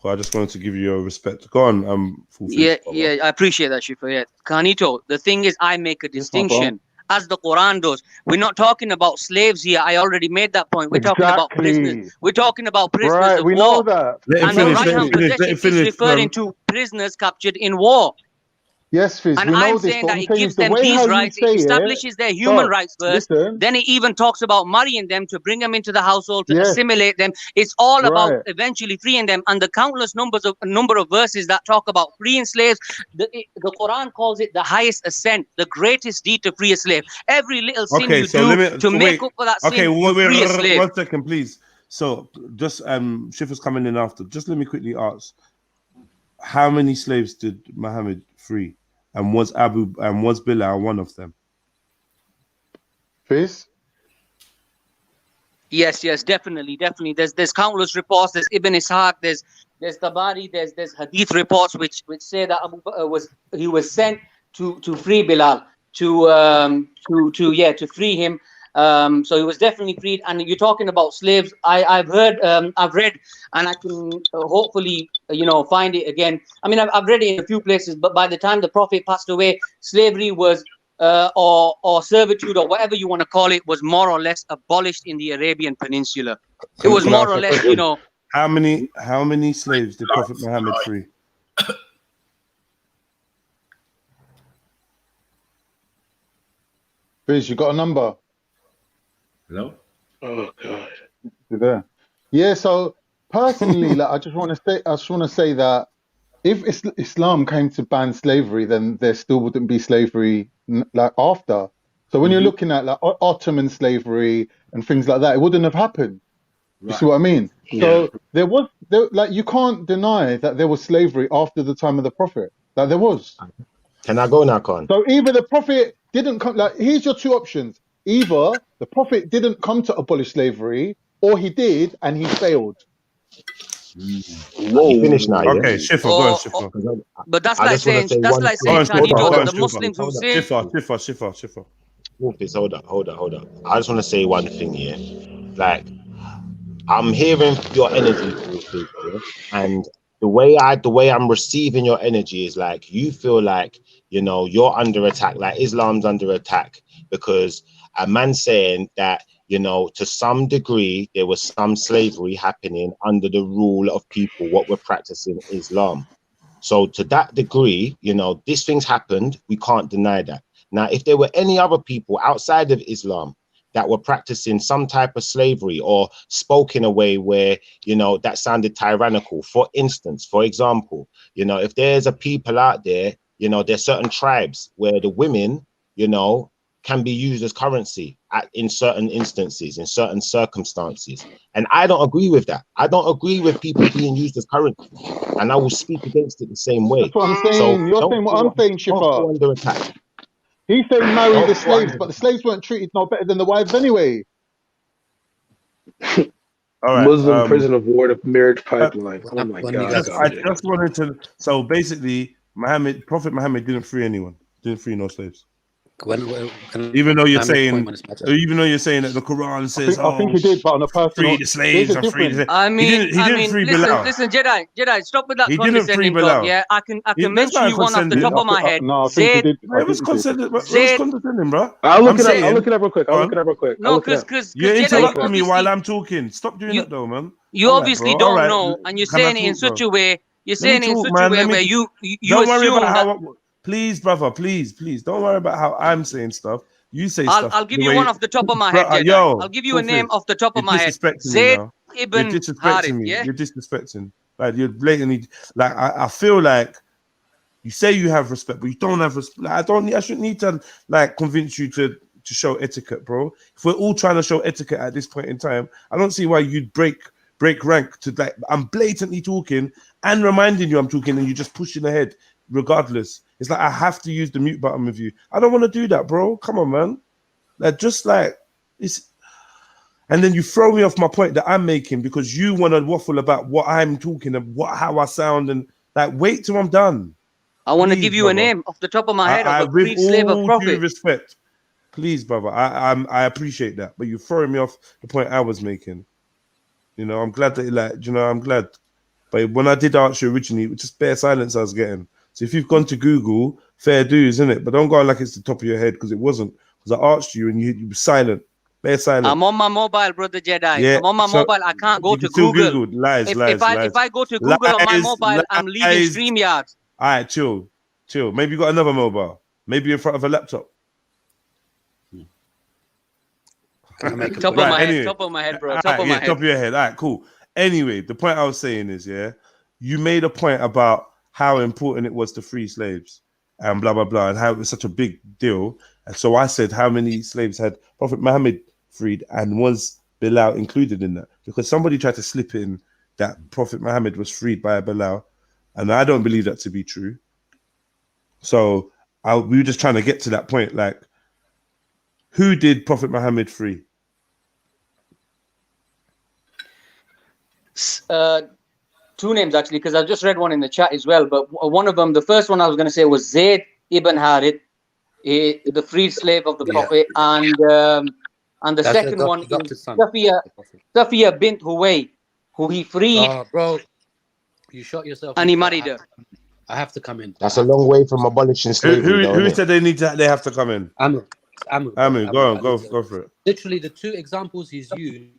Well, I just wanted to give you your respect. Go on, Full Fizz. Yeah, I appreciate that, Shifa. Yeah, Carnito, the thing is, I make a distinction. As the Quran does. We're not talking about slaves here. I already made that point. We're talking about prisoners. We're talking about prisoners of war. Know that. And the right-hand possession is referring to prisoners captured in war. Yes, Fizz, and I'm saying that it gives them these rights, it establishes their human rights first, then it even talks about marrying them to bring them into the household, to assimilate them. It's all about eventually freeing them. And the countless number of verses that talk about freeing slaves, the Quran calls it the highest ascent, the greatest deed to free a slave. Every little sin you do to make up for that sin, free a slave. 1 second, please. So just Shifa's coming in after. Just let me quickly ask, how many slaves did Muhammad free? And was Bilal one of them? Fizz? Yes, definitely. There's countless reports. There's Ibn Ishaq. There's Tabari. There's hadith reports which say that Abu was sent to free Bilal, to free him. So he was definitely freed. And you're talking about slaves. I've heard, I've read, and I can hopefully, find it again. I mean, I've read it in a few places, but by the time the Prophet passed away, slavery was, or servitude, or whatever you want to call it, was more or less abolished in the Arabian Peninsula. It was more or less, How many slaves did Prophet Muhammad free? Biz, you got a number? No. Oh God. You there? Yeah. So personally, like, I just want to say that if Islam came to ban slavery, then there still wouldn't be slavery like after. So when you're looking at like Ottoman slavery and things like that, it wouldn't have happened. You see what I mean? Yeah. So like you can't deny that there was slavery after the time of the Prophet. Like there was. Can I go now, Khan? So either the Prophet didn't come. Like here's your two options: either the Prophet didn't come to abolish slavery, or he did and he failed. Whoa. You finished now, yeah? Okay, Shifa, go on, Shifa. But that's like saying, the Muslims who say. Shifa. Wolfis, hold up. I just want to say one thing here. Like, I'm hearing your energy, Wolfis, yeah? And the way I'm receiving your energy is like you feel like you're under attack, like Islam's under attack, because a man saying that to some degree there was some slavery happening under the rule of people what were practicing Islam. So to that degree, these things happened. We can't deny that. Now, if there were any other people outside of Islam that were practicing some type of slavery or spoke in a way where, that sounded tyrannical, for example, if there's a people out there, there's certain tribes where the women, can be used as currency in certain instances, in certain circumstances. And I don't agree with that. I don't agree with people being used as currency. And I will speak against it the same way. That's what I'm saying. So You're saying what I'm saying, Shifa. Under attack. He's saying marry the slaves, but the slaves weren't treated no better than the wives anyway. All right, Muslim prison of war to marriage pipeline. Oh my God. I just wanted to. So basically, Prophet Muhammad didn't free anyone. Didn't free no slaves. Even though you're saying that the Quran says, I think he did, but on a personal, free the slaves or free the. I mean, he didn't free Bilal. Listen, Jedi, stop with that He didn't free condescending Bilal. talk. Yeah, I can mention you one off the top of my head. No, I think he did. It was condescending, bro. I'll look it up real quick. No, because you're interrupting me while I'm talking. Stop doing that, though, man. You obviously don't know, and you're saying it in such a way. You're saying it in such a way where you assume that. Please, brother, please. Don't worry about how I'm saying stuff. You say stuff. I'll give you one off the top of my head. I'll give you a name off the top of my head. Zayd ibn Harith. Yeah? You're disrespecting. Like you're blatantly. Like I feel like you say you have respect, but you don't have respect. Like, I shouldn't need to like convince you to show etiquette, bro. If we're all trying to show etiquette at this point in time, I don't see why you'd break rank to like. I'm blatantly talking and reminding you I'm talking, and you're just pushing ahead. Regardless, it's like I have to use the mute button with you. I don't want to do that, bro. Come on, man. Like just like it's, and then you throw me off my point that I'm making because you want to waffle about what I'm talking about, how I sound, and like wait till I'm done. I want to give you a name off the top of my head of a freed slave of Prophet. With all due respect, please, brother. I appreciate that, but you're throwing me off the point I was making. I'm glad that I'm glad. But when I did ask you originally, it was just bare silence I was getting. So if you've gone to Google, fair dues, isn't it? But don't go like it's the top of your head because it wasn't. Because I asked you and you were silent, bare silent. I'm on my mobile, brother Jedi. Yeah, I'm on my mobile. I can't go to Google. Lies. If I go to Google on my mobile, I'm leaving StreamYard. All right, chill. Maybe you got another mobile. Maybe in front of a laptop. Top of my head, bro. Top of your head. All right, cool. Anyway, the point I was saying is, you made a point about how important it was to free slaves and blah, blah, blah, and how it was such a big deal. And so I said, how many slaves had Prophet Muhammad freed and was Bilal included in that? Because somebody tried to slip in that Prophet Muhammad was freed by Bilal, and I don't believe that to be true. So we were just trying to get to that point, like, who did Prophet Muhammad free? Two names actually, because I've just read one in the chat as well. But one of them, the first one I was going to say was Zayd ibn Harith, the freed slave of the Prophet, and And the That's second one adopted is son. Safiya bint Huway, who he freed. Oh, bro, you shot yourself. And he married her. I have to come in. That's a long way from abolishing slavery. Who said they have to come in? Amu, go for it. Literally, the two examples he's used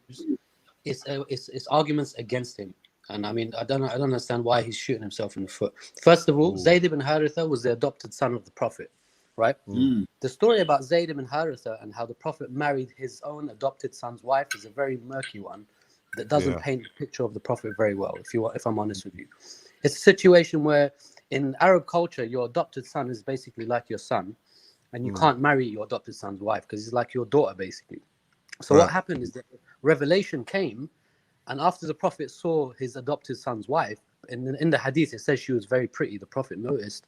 is arguments against him. And I mean, I don't understand why he's shooting himself in the foot. First of all, Zayd ibn Haritha was the adopted son of the Prophet, right? The story about Zayd ibn Haritha and how the Prophet married his own adopted son's wife is a very murky one that doesn't paint the picture of the Prophet very well, if I'm honest with you. It's a situation where in Arab culture, your adopted son is basically like your son, and you can't marry your adopted son's wife because he's like your daughter, basically. So what happened is that revelation came, and after the Prophet saw his adopted son's wife, in the hadith, it says she was very pretty. The Prophet noticed.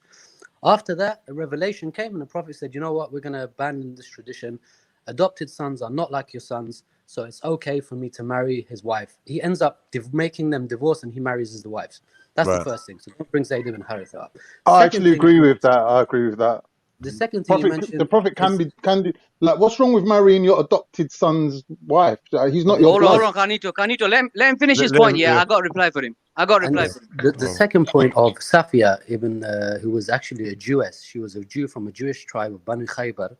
After that, a revelation came, and the Prophet said, you know what, we're going to abandon this tradition. Adopted sons are not like your sons, so it's okay for me to marry his wife. He ends up making them divorce, and he marries his wives. That's the first thing. So don't bring Zayd ibn Haritha up. I actually agree with that. The second thing you mentioned, the Prophet can be like, what's wrong with marrying your adopted son's wife? He's not your Hold on, Canito. Let him finish his point. Yeah, I got a reply for him. The second point of Safiya ibn, who was actually a Jewess, she was a Jew from a Jewish tribe of Banu Khaybar.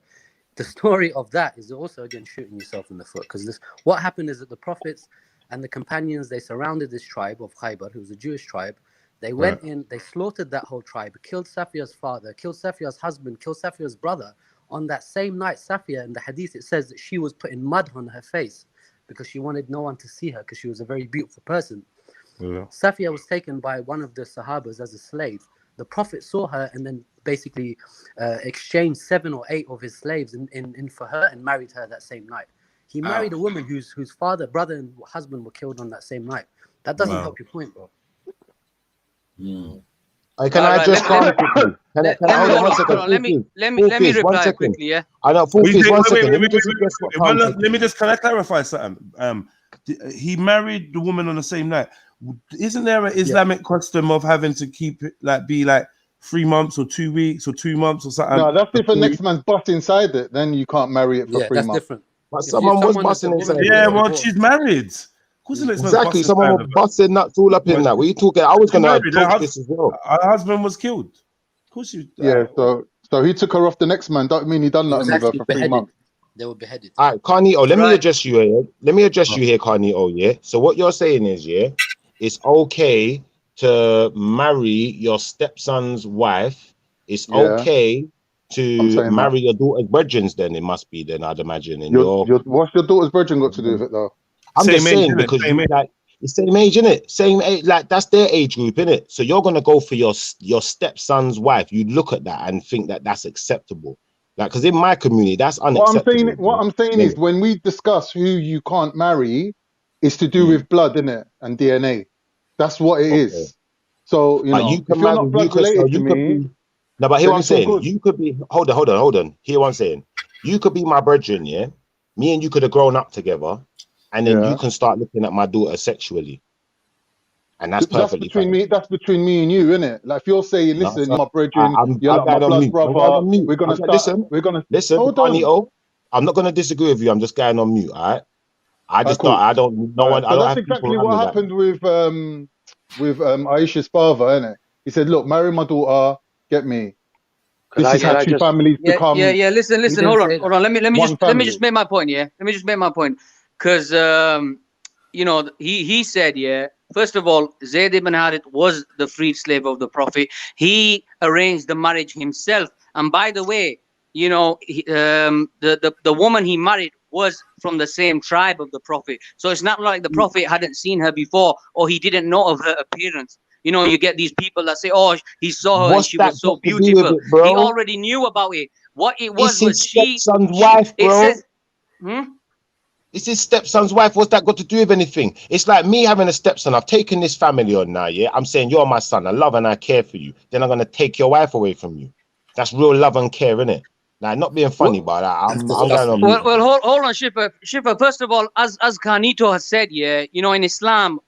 The story of that is also, again, shooting yourself in the foot, because what happened is that the prophets and the companions, they surrounded this tribe of Khaybar, who was a Jewish tribe. They went in, they slaughtered that whole tribe, killed Safiya's father, killed Safiya's husband, killed Safiya's brother. On that same night, Safiya, in the hadith, it says that she was putting mud on her face because she wanted no one to see her, because she was a very beautiful person. Safiya was taken by one of the Sahabas as a slave. The Prophet saw her and then basically exchanged 7 or 8 of his slaves in for her and married her that same night. He married a woman whose father, brother, and husband were killed on that same night. That doesn't help your point, bro. Can I just comment quickly? Let me reply quickly. Yeah. I know. Let me just. Can I clarify something? He married the woman on the same night. Isn't there an Islamic custom of having to keep it be 3 months or 2 weeks or 2 months or something? No, that's if the next man's butt inside it. Then you can't marry it for 3 months. That's different. But someone was busting inside. Yeah, well, she's married. Exactly, someone was busting nuts all up in that. What are you talking? I was going to approach this as well. Her husband was killed. Of course, yeah. So he took her off the next man. Don't mean he done nothing with her for 3 months. They were beheaded. All right, Carnito, let me address you here. Carnito. Yeah. So what you're saying is, it's okay to marry your stepson's wife. It's okay to marry your daughter's brethren. Then it must be. Then I'd imagine. What's your daughter's brethren got to do with it, though? I'm just saying because it's same age, innit? Same age, that's their age group, innit? So you're gonna go for your stepson's wife. You look at that and think that that's acceptable, because in my community that's unacceptable. What I'm saying is when we discuss who you can't marry, it's to do with blood, innit, and DNA. That's what it is. So you know, if you're not blood related to me. No, but hear what I'm saying. You could be. Hold on. Hear what I'm saying. You could be my brethren, yeah. Me and you could have grown up together. And then you can start looking at my daughter sexually, and that's perfectly fine. That's between me and you, isn't it? Like if you're saying, "Listen, my brethren, you're like my blood brother. We're gonna start. Listen. Anito, I'm not gonna disagree with you. I'm just going on mute. All right. I just thought I don't. No one. That's exactly what happened with Aisha's father, isn't it? He said, "Look, marry my daughter. Get me." This is how two families become. Yeah. Listen. Hold on. Let me just make my point. Yeah. Let me just make my point. Because, he said, first of all, Zayd ibn Harith was the freed slave of the Prophet. He arranged the marriage himself. And by the way, the woman he married was from the same tribe of the Prophet. So it's not like the Prophet hadn't seen her before or he didn't know of her appearance. You get these people that say, oh, he saw her and she was so beautiful. He already knew about it. What it was she... Stepson's wife, bro. It's his stepson's wife. What's that got to do with anything? It's like me having a stepson. I've taken this family on now, yeah? I'm saying you're my son. I love and I care for you. Then I'm going to take your wife away from you. That's real love and care, innit? Like, not being funny about that. I'm going on. Well, hold on, Shipper. First of all, as Carnito has said, in Islam,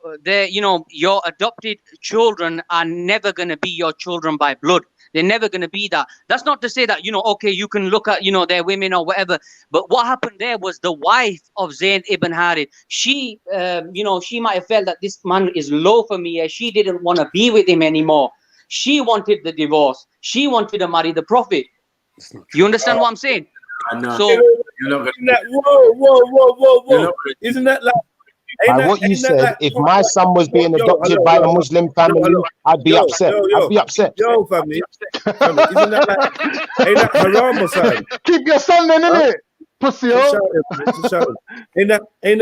your adopted children are never going to be your children by blood. They're never going to be that. That's not to say that, you know, okay, you can look at, you know, their women or whatever. But what happened there was the wife of Zayd ibn Harith. She, you know, she might have felt that this man is low for me. And she didn't want to be with him anymore. She wanted the divorce. She wanted to marry the Prophet. You understand what I'm saying? So, whoa. Isn't that like? By what you said, like, if my son was being adopted by a Muslim family, I'd be upset. I'd be upset. Yo, family, isn't that like, ain't that haram or something? Keep your son then, innit? Pussy. Ain't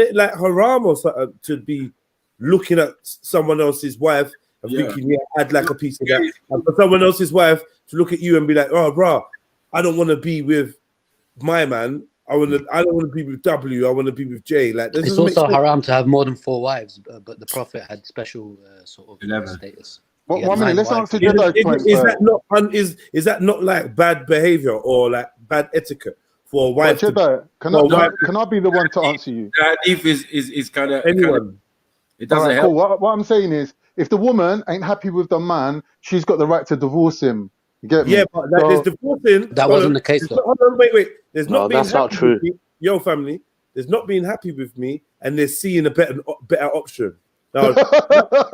it like haram or something to be looking at someone else's wife and thinking, yeah, I'd like a piece of that, and for someone else's wife to look at you and be like, oh, bro, I don't want to be with my man. I don't want to be with W. I want to be with J. Like, it's also haram to have more than 4 wives, but the Prophet had special sort of status. One minute, let's answer Jedi's point. Is that not like bad behavior or like bad etiquette for a wife? Jedi, can I be the one to answer you? If is kind of anyone. It doesn't help. Cool. What I'm saying is, if the woman ain't happy with the man, she's got the right to divorce him. You get me? Yeah, but like, there's divorcing. That wasn't the case. Hold on, wait. There's not being that's not happy true. with me. Yo, family, there's not being happy with me, and they're seeing a better option. Now, I don't know.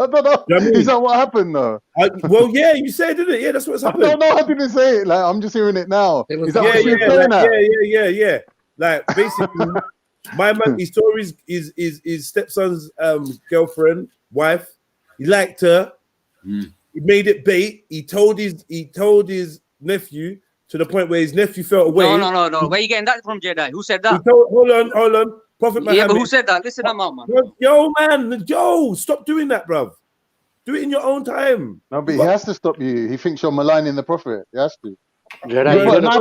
You know what I mean? Is that what happened though? Well, yeah, you said, didn't it? Yeah, that's what's happened. No, I didn't say it. Like, I'm just hearing it now. Is that what she was saying? Yeah. Like, basically, my man, his story is his stepson's girlfriend, wife. He liked her. He made it bait. He told his nephew to the point where his nephew felt away. No. Where are you getting that from, Jedi? Who said that? Hold on. Prophet Muhammad. Yeah, but who said that? Listen up, man. Yo, stop doing that, bruv. Do it in your own time. No, but he has to stop you. He thinks you're maligning the Prophet. He has to. You can put a knife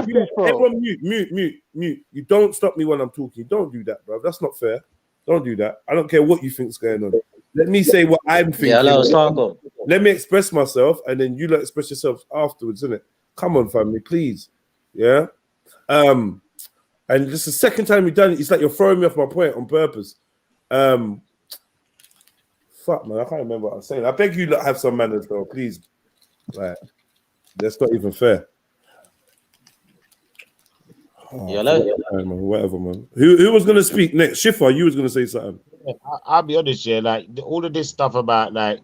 to his throat. Everyone mute. You don't stop me when I'm talking. Don't do that, bruv. That's not fair. Don't do that. I don't care what you think's going on. Let me say what I'm thinking. Let me express myself, and then you express yourself afterwards, isn't it? Come on, family, please. Yeah. And this is the second time you've done it. It's like you're throwing me off my point on purpose. Fuck, man, I can't remember what I was saying. I beg you, have some manners, though, please. Like, that's not even fair. Whatever, man. Who was gonna speak next? Shifa, you was gonna say something. I'll be honest, yeah. Like all of this stuff about like,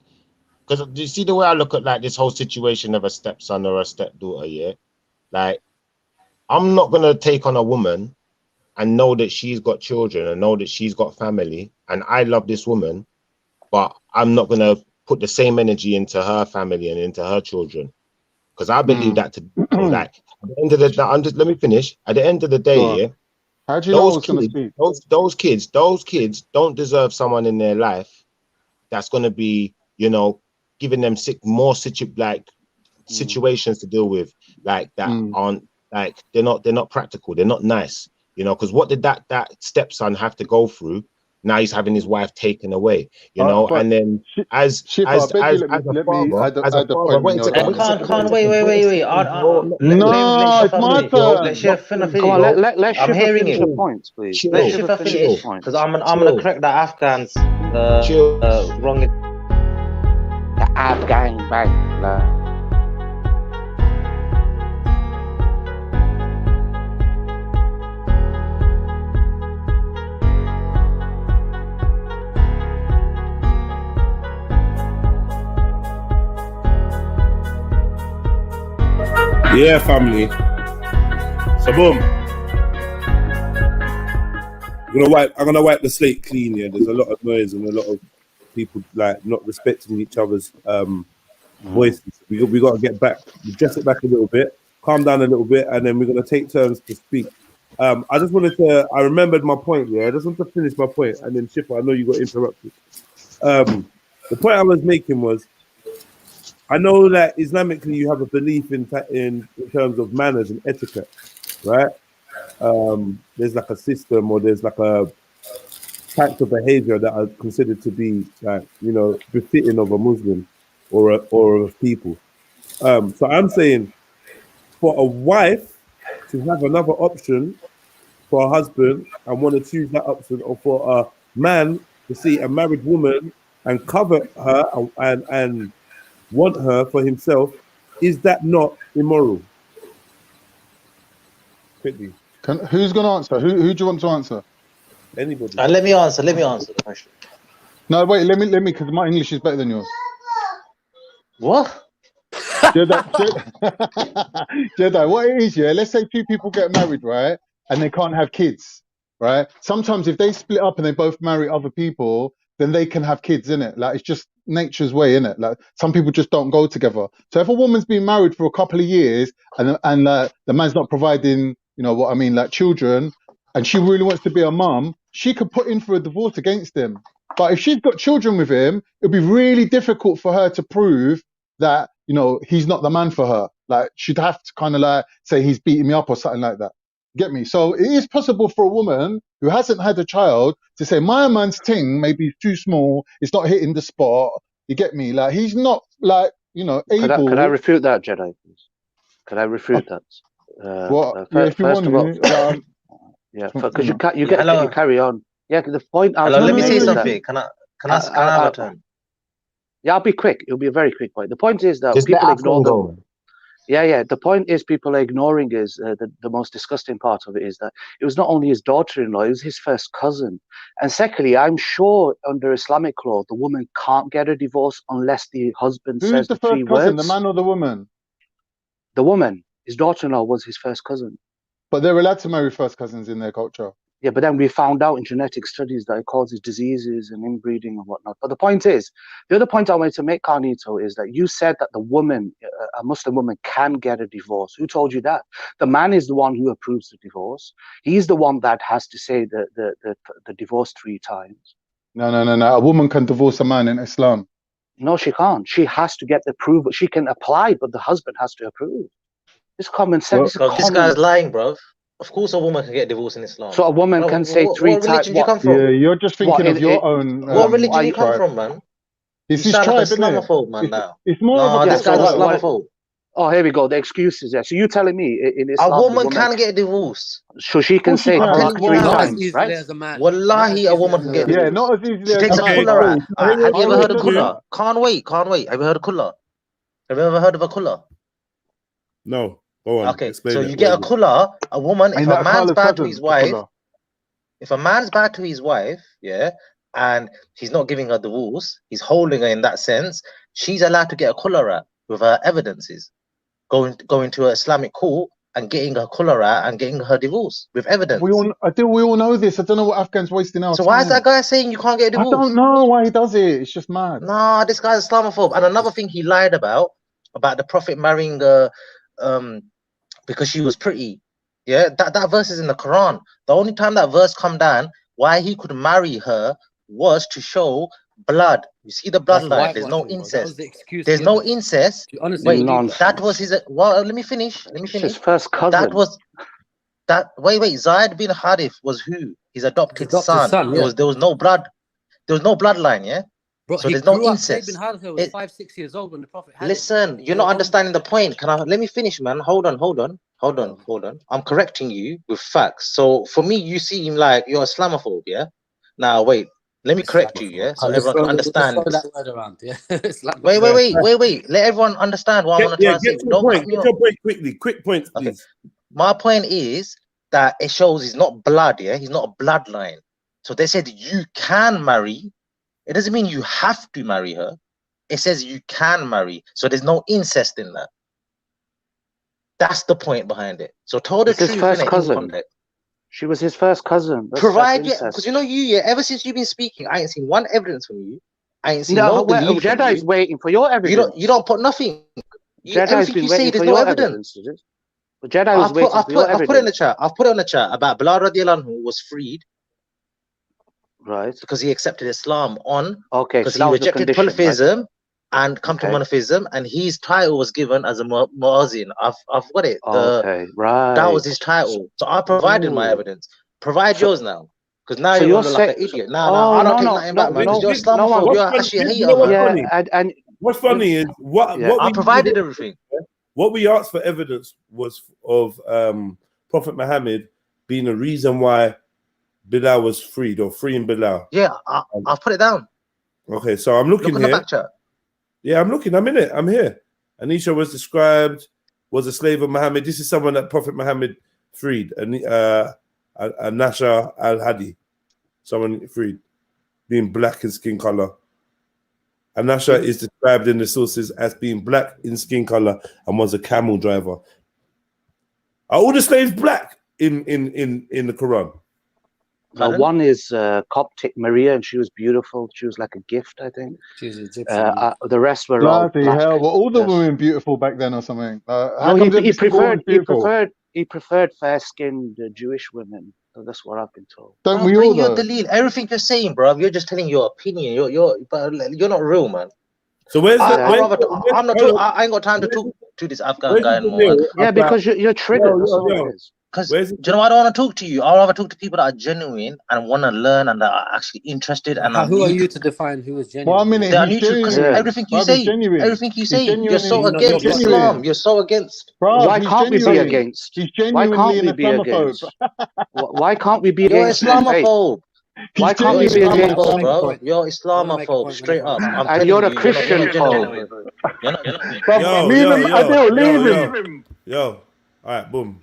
because you see the way I look at like this whole situation of a stepson or a stepdaughter, yeah. Like, I'm not gonna take on a woman and know that she's got children and know that she's got family, and I love this woman, but I'm not gonna put the same energy into her family and into her children, because I believe that to like. At the end of the day, let me finish. At the end of the day, yeah, how do you know what's gonna speak? Those kids don't deserve someone in their life that's gonna be, you know, giving them more situations to deal with, like that aren't like they're not practical, they're not nice, you know, because what did that stepson have to go through? Now he's having his wife taken away, you know, and then as a father, wait. No, it's my turn. Let Chef finish. Come on, let I'm hearing it. Points, please. Let Chef finish, because I'm gonna correct the Afghans wrong. The Afghan bank. Yeah, family. So boom. I'm gonna wipe the slate clean. Yeah, there's a lot of noise and a lot of people like not respecting each other's voices. We got to get back, dress it back a little bit, calm down a little bit, and then we're gonna take turns to speak. I remembered my point. Yeah, I just want to finish my point, and then Shifa, I know you got interrupted. The point I was making was, I know that Islamically you have a belief in terms of manners and etiquette, right? There's like a system, or there's like a types of behavior that are considered to be like, you know, befitting of a Muslim or of people. So I'm saying, for a wife to have another option for a husband and want to choose that option, or for a man to see a married woman and covet her and want her for himself, is that not immoral? Quickly. Who's going to answer? Who do you want to answer? Anybody. Let me answer the question. No, wait, let me, because my English is better than yours. What? Jedi, what it is, yeah, let's say two people get married, right? And they can't have kids, right? Sometimes if they split up and they both marry other people, then they can have kids, innit? Like, it's just nature's way, innit? Like, some people just don't go together. So if a woman's been married for a couple of years and the man's not providing, you know what I mean, like children, and she really wants to be a mum, she could put in for a divorce against him. But if she's got children with him, it'd be really difficult for her to prove that, you know, he's not the man for her. Like, she'd have to kind of like say he's beating me up or something like that. Get me? So it is possible for a woman who hasn't had a child to say, my man's ting may be too small, it's not hitting the spot. You get me? Like, he's not, like, you know, able. Could I refute that, Jedi, please? Could I refute that? What? Yeah, if you first want of all, yeah, because you carry on. Yeah, the point. Let me say something. Can I have a turn? Yeah, I'll be quick. It'll be a very quick point. The point is that people ignore them. Yeah. The point is people are ignoring is the most disgusting part of it is that it was not only his daughter-in-law, it was his first cousin. And secondly, I'm sure under Islamic law, the woman can't get a divorce unless the husband says the 3 words. Who's the first cousin, the man or the woman? The woman. His daughter-in-law was his first cousin. But they're allowed to marry first cousins in their culture. Yeah, but then we found out in genetic studies that it causes diseases and inbreeding and whatnot. But the point is, the other point I wanted to make, Carnito, is that you said that the woman, a Muslim woman, can get a divorce. Who told you that? The man is the one who approves the divorce. He's the one that has to say the divorce 3 times. No. A woman can divorce a man in Islam. No, she can't. She has to get the approval. She can apply, but the husband has to approve. It's common sense. This guy's lying, bro. Of course, a woman can get divorced in Islam. So a woman can say 3 times. What religion do you come from? Yeah, you're just thinking of your own. What religion do you come from, man? It's his tribe, isn't it? Islamophobe, man. Now. It's more of a. This guy's Islamophobe. Oh, here we go. The excuses there. So you're telling me in Islam, a woman can get divorced. So she can say 3 times, right? Wallahi, a woman can get divorced. Yeah, not as easily she as takes a kulla. Have you ever heard of kulla? Can't wait. Have you heard of kulla? Have you ever heard of a kulla? No. Go on. Okay, so you get a kulla, a woman, if a man's bad to his wife, yeah, and he's not giving her divorce, he's holding her in that sense, she's allowed to get a kulla with her evidences, going to an Islamic court and getting her kulla and getting her divorce with evidence. We all know this. I don't know what Afghan's wasting our time. So why is that guy saying you can't get a divorce? I don't know why he does it. It's just mad. Nah, this guy's Islamophobe. And another thing he lied about the Prophet marrying because she was pretty. Yeah, that verse is in the Quran. The only time that verse come down, why he could marry her was to show blood. You see the bloodline. There's no incest. There's no incest. Wait, that was his. Well, let me finish. His first cousin. That was that. Wait. Zayd bin Harith was who? His adopted son. Yeah. There was no blood. There was no bloodline. Yeah. Bro, so there's no incest. Ibn Harith was 5-6 years old when the Prophet had Listen, you're not understanding the point. Let me finish, man. Hold on. I'm correcting you with facts. So for me, you seem like you're Islamophobe, yeah? Now wait, let me correct you, yeah? So everyone can understand. That word around, yeah? Wait. Let everyone understand what I want to try to say. Get your point quickly. Quick points, please. Okay. My point is that it shows he's not blood, yeah? He's not a bloodline. So they said you can marry. It doesn't mean you have to marry her. It says you can marry. So there's no incest in that. That's the point behind it. So told the truth. His first cousin. She was his first cousin. Because ever since you've been speaking, I ain't seen one evidence from you. I ain't seen no belief. Jedi's waiting for your evidence. You don't put nothing. Jedi's been waiting for your evidence. Jedi was waiting for your evidence. I've put it in the chat about Bilal radiallahu anhu was freed. Right. Because he accepted Islam because so he rejected polytheism and come to monotheism, and his title was given as a muazzin. I've got it. Right. That was his title. So I provided my evidence. Provide yours now. Because now you're like an idiot. I don't take nothing back, man. You're Islamophobe. You're actually a hater, man. What's funny is what I provided everything. What we asked for evidence was of Prophet Muhammad being a reason why Bilal was freed or freeing Bilal. Yeah, I'll put it down. Okay, so I'm looking here. Yeah, I'm looking. I'm in it. I'm here. Anisha was described was a slave of Muhammad. This is someone that Prophet Muhammad freed. Nasha al-Hadi. Someone freed. Being black in skin color. Anasha is described in the sources as being black in skin color and was a camel driver. Are all the slaves black in the Quran? One is Coptic Maria, and she was beautiful. She was like a gift, I think. She's Egyptian. The rest were all Bloody black. hell! Were all the women beautiful back then, or something? No, he preferred fair-skinned Jewish women. So that's what I've been told. Don't bro, we bring all? your delete. Everything you're saying, bro, you're just telling your opinion. You're not real, man. So where's the? I ain't got time to talk to this Afghan guy anymore. Yeah, because you're triggered. That's all it is. Because do you know, I don't want to talk to you. I'd rather talk to people that are genuine and want to learn and that are actually interested. And who are you to define who is genuine? Well, I mean, they are neutral because everything you say, you're so against Islam. You're so against. Bro, why can't we be against? He's genuinely an Islamophobe. Why can't we be You're against? Islamophobe. Why can't we be against? Bro? You're Islamophobe, straight up. And you're a Christian phobe. Yo, all right, boom.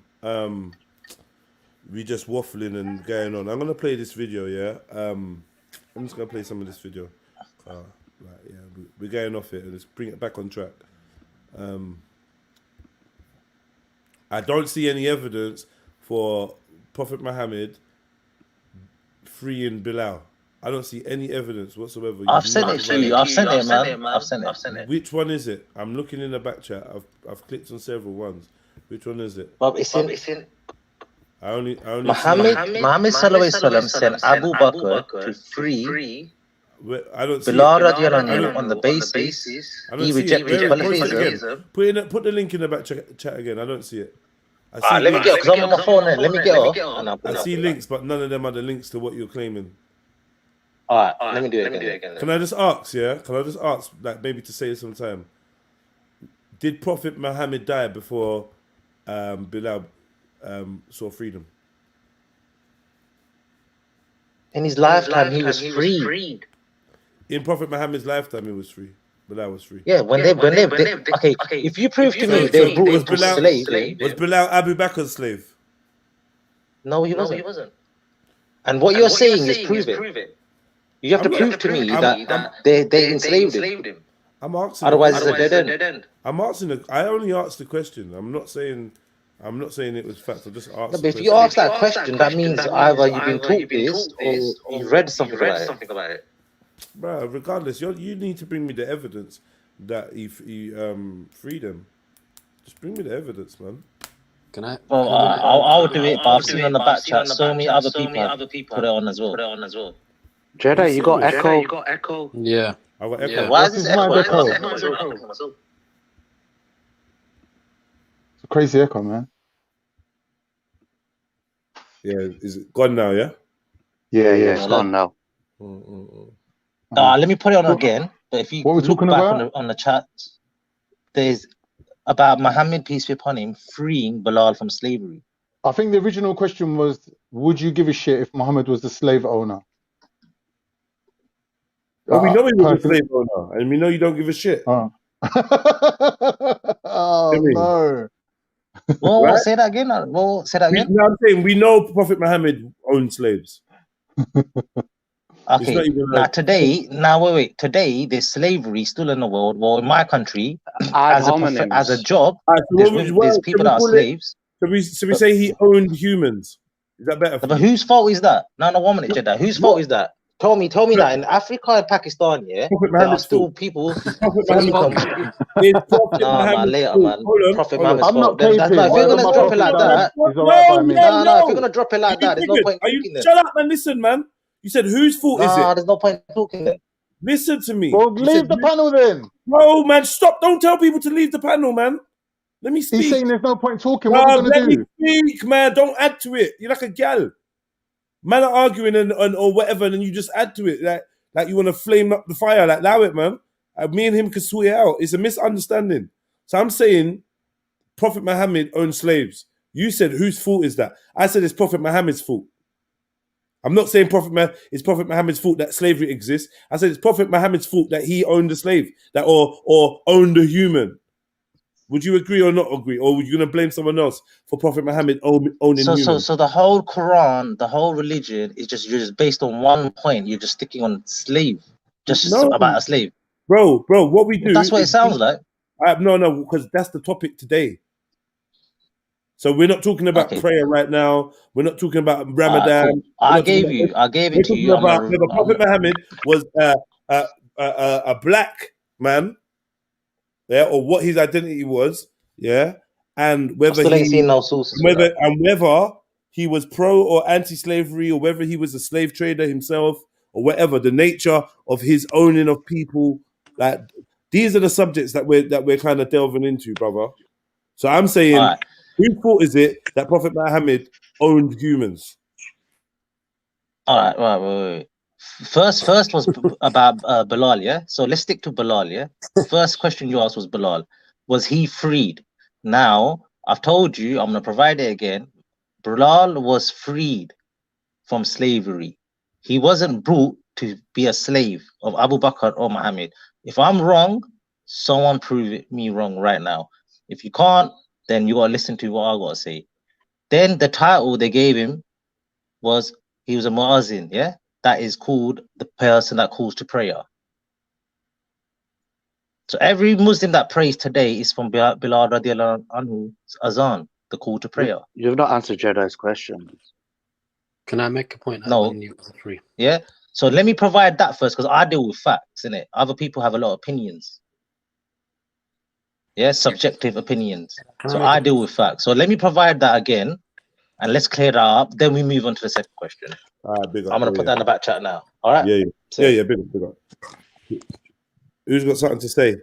We just waffling and going on. I'm gonna play this video, yeah. I'm just gonna play some of this video. We're going off it and let's bring it back on track. I don't see any evidence for Prophet Muhammad freeing Bilal. I don't see any evidence whatsoever. I've sent it to you. I've sent it, man. I've sent it. Which one is it? I'm looking in the back chat. I've clicked on several ones. Which one is it? Bob, it's in. I only Muhammad Sallallahu Alaihi Wasallam sent Abu Bakr to free Bilal radiallahu on the basis he rejected polytheism. Put the link in the back chat again. I don't see it. Let me get, because I'm on my phone. Let me get off. I see links, but none of them are the links to what you're claiming. All right, let me do it again. Can I just ask, like maybe to save some time? Did Prophet Muhammad die before Bilal saw freedom? In his lifetime, he was freed. In Prophet Muhammad's lifetime, he was free. Bilal was free. Yeah, when they okay, if you prove to me they brought him to slave. Was Bilal Abu Bakr's slave? No, he wasn't. And what you're saying is prove it. You have to prove to me that they enslaved him. I'm asking. Otherwise, it's a dead end. I'm asking. I only asked the question. I'm not saying it was fact. I just asked. No, but if you ask that question, that means either you've been taught this or you read something about it. Bro, regardless, you need to bring me the evidence that he freed him. Just bring me the evidence, man. Can I? Well, I'll do it, but I've seen on the back chat so many other people put it on as well. Jedi, you got echo. Yeah. I got echo. Yeah. Why is this echo? It's a crazy echo, man. Yeah, is it gone now? Yeah. Yeah, it's gone now. Let me put it on again. But if you what we're talking about on the chat, there's about Muhammad, peace be upon him, freeing Bilal from slavery. I think the original question was, would you give a shit if Muhammad was the slave owner? Well, we know he was a slave owner, and we know you don't give a shit. Oh no. Well, Right? say that again. Well, say that again. No, I'm saying we know Prophet Muhammad owned slaves. Okay. Now today, today there's slavery still in the world. Well, in my country, as a job, there's people that are slaves. So we say he owned humans. Is that better? But whose fault is that? No, 1 minute, Jedi. Whose fault is that? Tell me that in Africa and Pakistan, yeah, there are still people. Later, man. Prophet Muhammad's fault. If you're gonna drop it like that, if you're gonna drop it like that, there's no point talking there. Shut up, man. Listen, man. You said whose fault is it? There's no point talking there. Listen to me. Well, leave the panel then. No, man, stop. Don't tell people to leave the panel, man. Let me speak. He's saying there's no point talking. What are we Let gonna do? me speak, man. Don't add to it. You're like a gal. Man are arguing and or whatever, and then you just add to it like you want to flame up the fire. Like, allow it, man. Me and him can sort it out. It's a misunderstanding. So I'm saying Prophet Muhammad owned slaves. You said whose fault is that? I said it's Prophet Muhammad's fault. I'm not saying it's Prophet Muhammad's fault that slavery exists. I said it's Prophet Muhammad's fault that he owned a slave, that or owned a human. Would you agree or not agree, or were you going to blame someone else for Prophet Muhammad owning humans? So the whole Quran, the whole religion is you're just based on one point. You're just sticking on slave, about a slave, bro. What we do? That's what it sounds like. No, because that's the topic today. So we're not talking about prayer right now. We're not talking about Ramadan. Cool. I gave it to you. Prophet Muhammad was a black man, yeah, or what his identity was, yeah, and whether whether he was pro or anti-slavery, or whether he was a slave trader himself, or whatever. The nature of his owning of people, like these are the subjects that we're kind of delving into, brother. So I'm saying. Whose fault is it that Prophet Muhammad owned humans? All right, wait. First was about Bilal, yeah? So let's stick to Bilal, yeah? The first question you asked was Bilal. Was he freed? Now, I've told you, I'm going to provide it again. Bilal was freed from slavery. He wasn't brought to be a slave of Abu Bakr or Muhammad. If I'm wrong, someone prove me wrong right now. If you can't, then you gotta listen to what I gotta say. Then the title they gave him was he was a muazzin, yeah? That is called the person that calls to prayer. So every Muslim that prays today is from Bilal radiallahu anhu's azan, the call to prayer. You've not answered Jedi's question. Can I make a point? No. Yeah. So let me provide that first, because I deal with facts, innit? Other people have a lot of opinions. Yeah, subjective opinions. So I deal with facts. So let me provide that again, and let's clear that up. Then we move on to the second question. Big up, I'm gonna put that in the back chat now. All right. Yeah. Big up. Who's got something to say?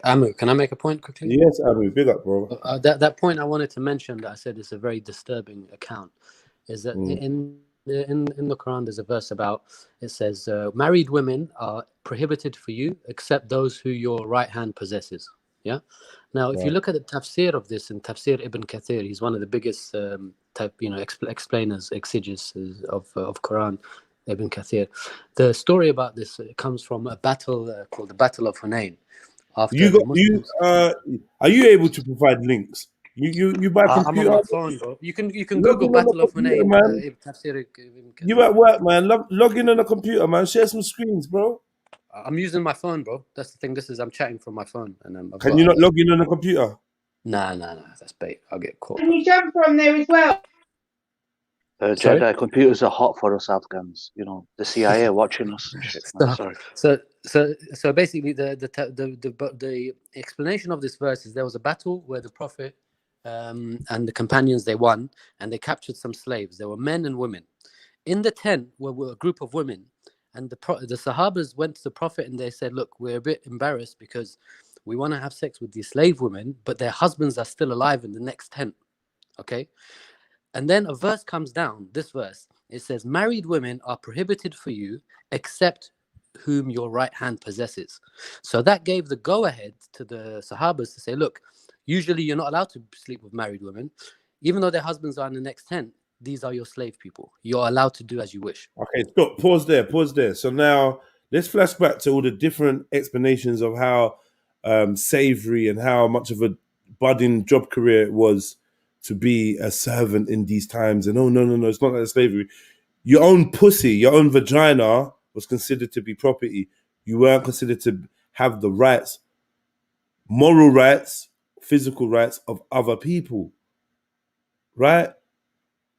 Amu, can I make a point quickly? Yes, Amu, big up, bro. That point I wanted to mention that I said is a very disturbing account. Is that in the Quran there's a verse about, it says married women are prohibited for you except those who your right hand possesses. Yeah. Now, if you look at the tafsir of this in Tafsir Ibn Kathir, he's one of the biggest explainers, exegetes of Quran, Ibn Kathir. The story about this comes from a battle called the Battle of Hunain. Are you able to provide links? You buy computer? I'm on my phone, bro. You can Google Battle of Hunain. Tafsir Ibn Kathir. You at work, man? Log in on a computer, man. Share some screens, bro. I'm using my phone, bro. That's the thing. I'm chatting from my phone, and can you not log in on a computer? Nah. That's bait. I'll get caught. Can you jump from there as well? Jedi, computers are hot for us Afghans. You know, the CIA are watching us. And shit. Sorry. So basically, the explanation of this verse is there was a battle where the Prophet and the companions, they won, and they captured some slaves. There were men and women. In the tent were a group of women. And the Sahabas went to the Prophet and they said, look, we're a bit embarrassed because we want to have sex with these slave women, but their husbands are still alive in the next tent. Okay? And then a verse comes down, this verse. It says, married women are prohibited for you except whom your right hand possesses. So that gave the go-ahead to the Sahabas to say, look, usually you're not allowed to sleep with married women. Even though their husbands are in the next tent, these are your slave people. You're allowed to do as you wish. Okay, stop. Pause there. So now let's flash back to all the different explanations of how savory and how much of a budding job career it was to be a servant in these times. And no, it's not like slavery. Your own pussy, your own vagina was considered to be property. You weren't considered to have the rights, moral rights, physical rights of other people. Right?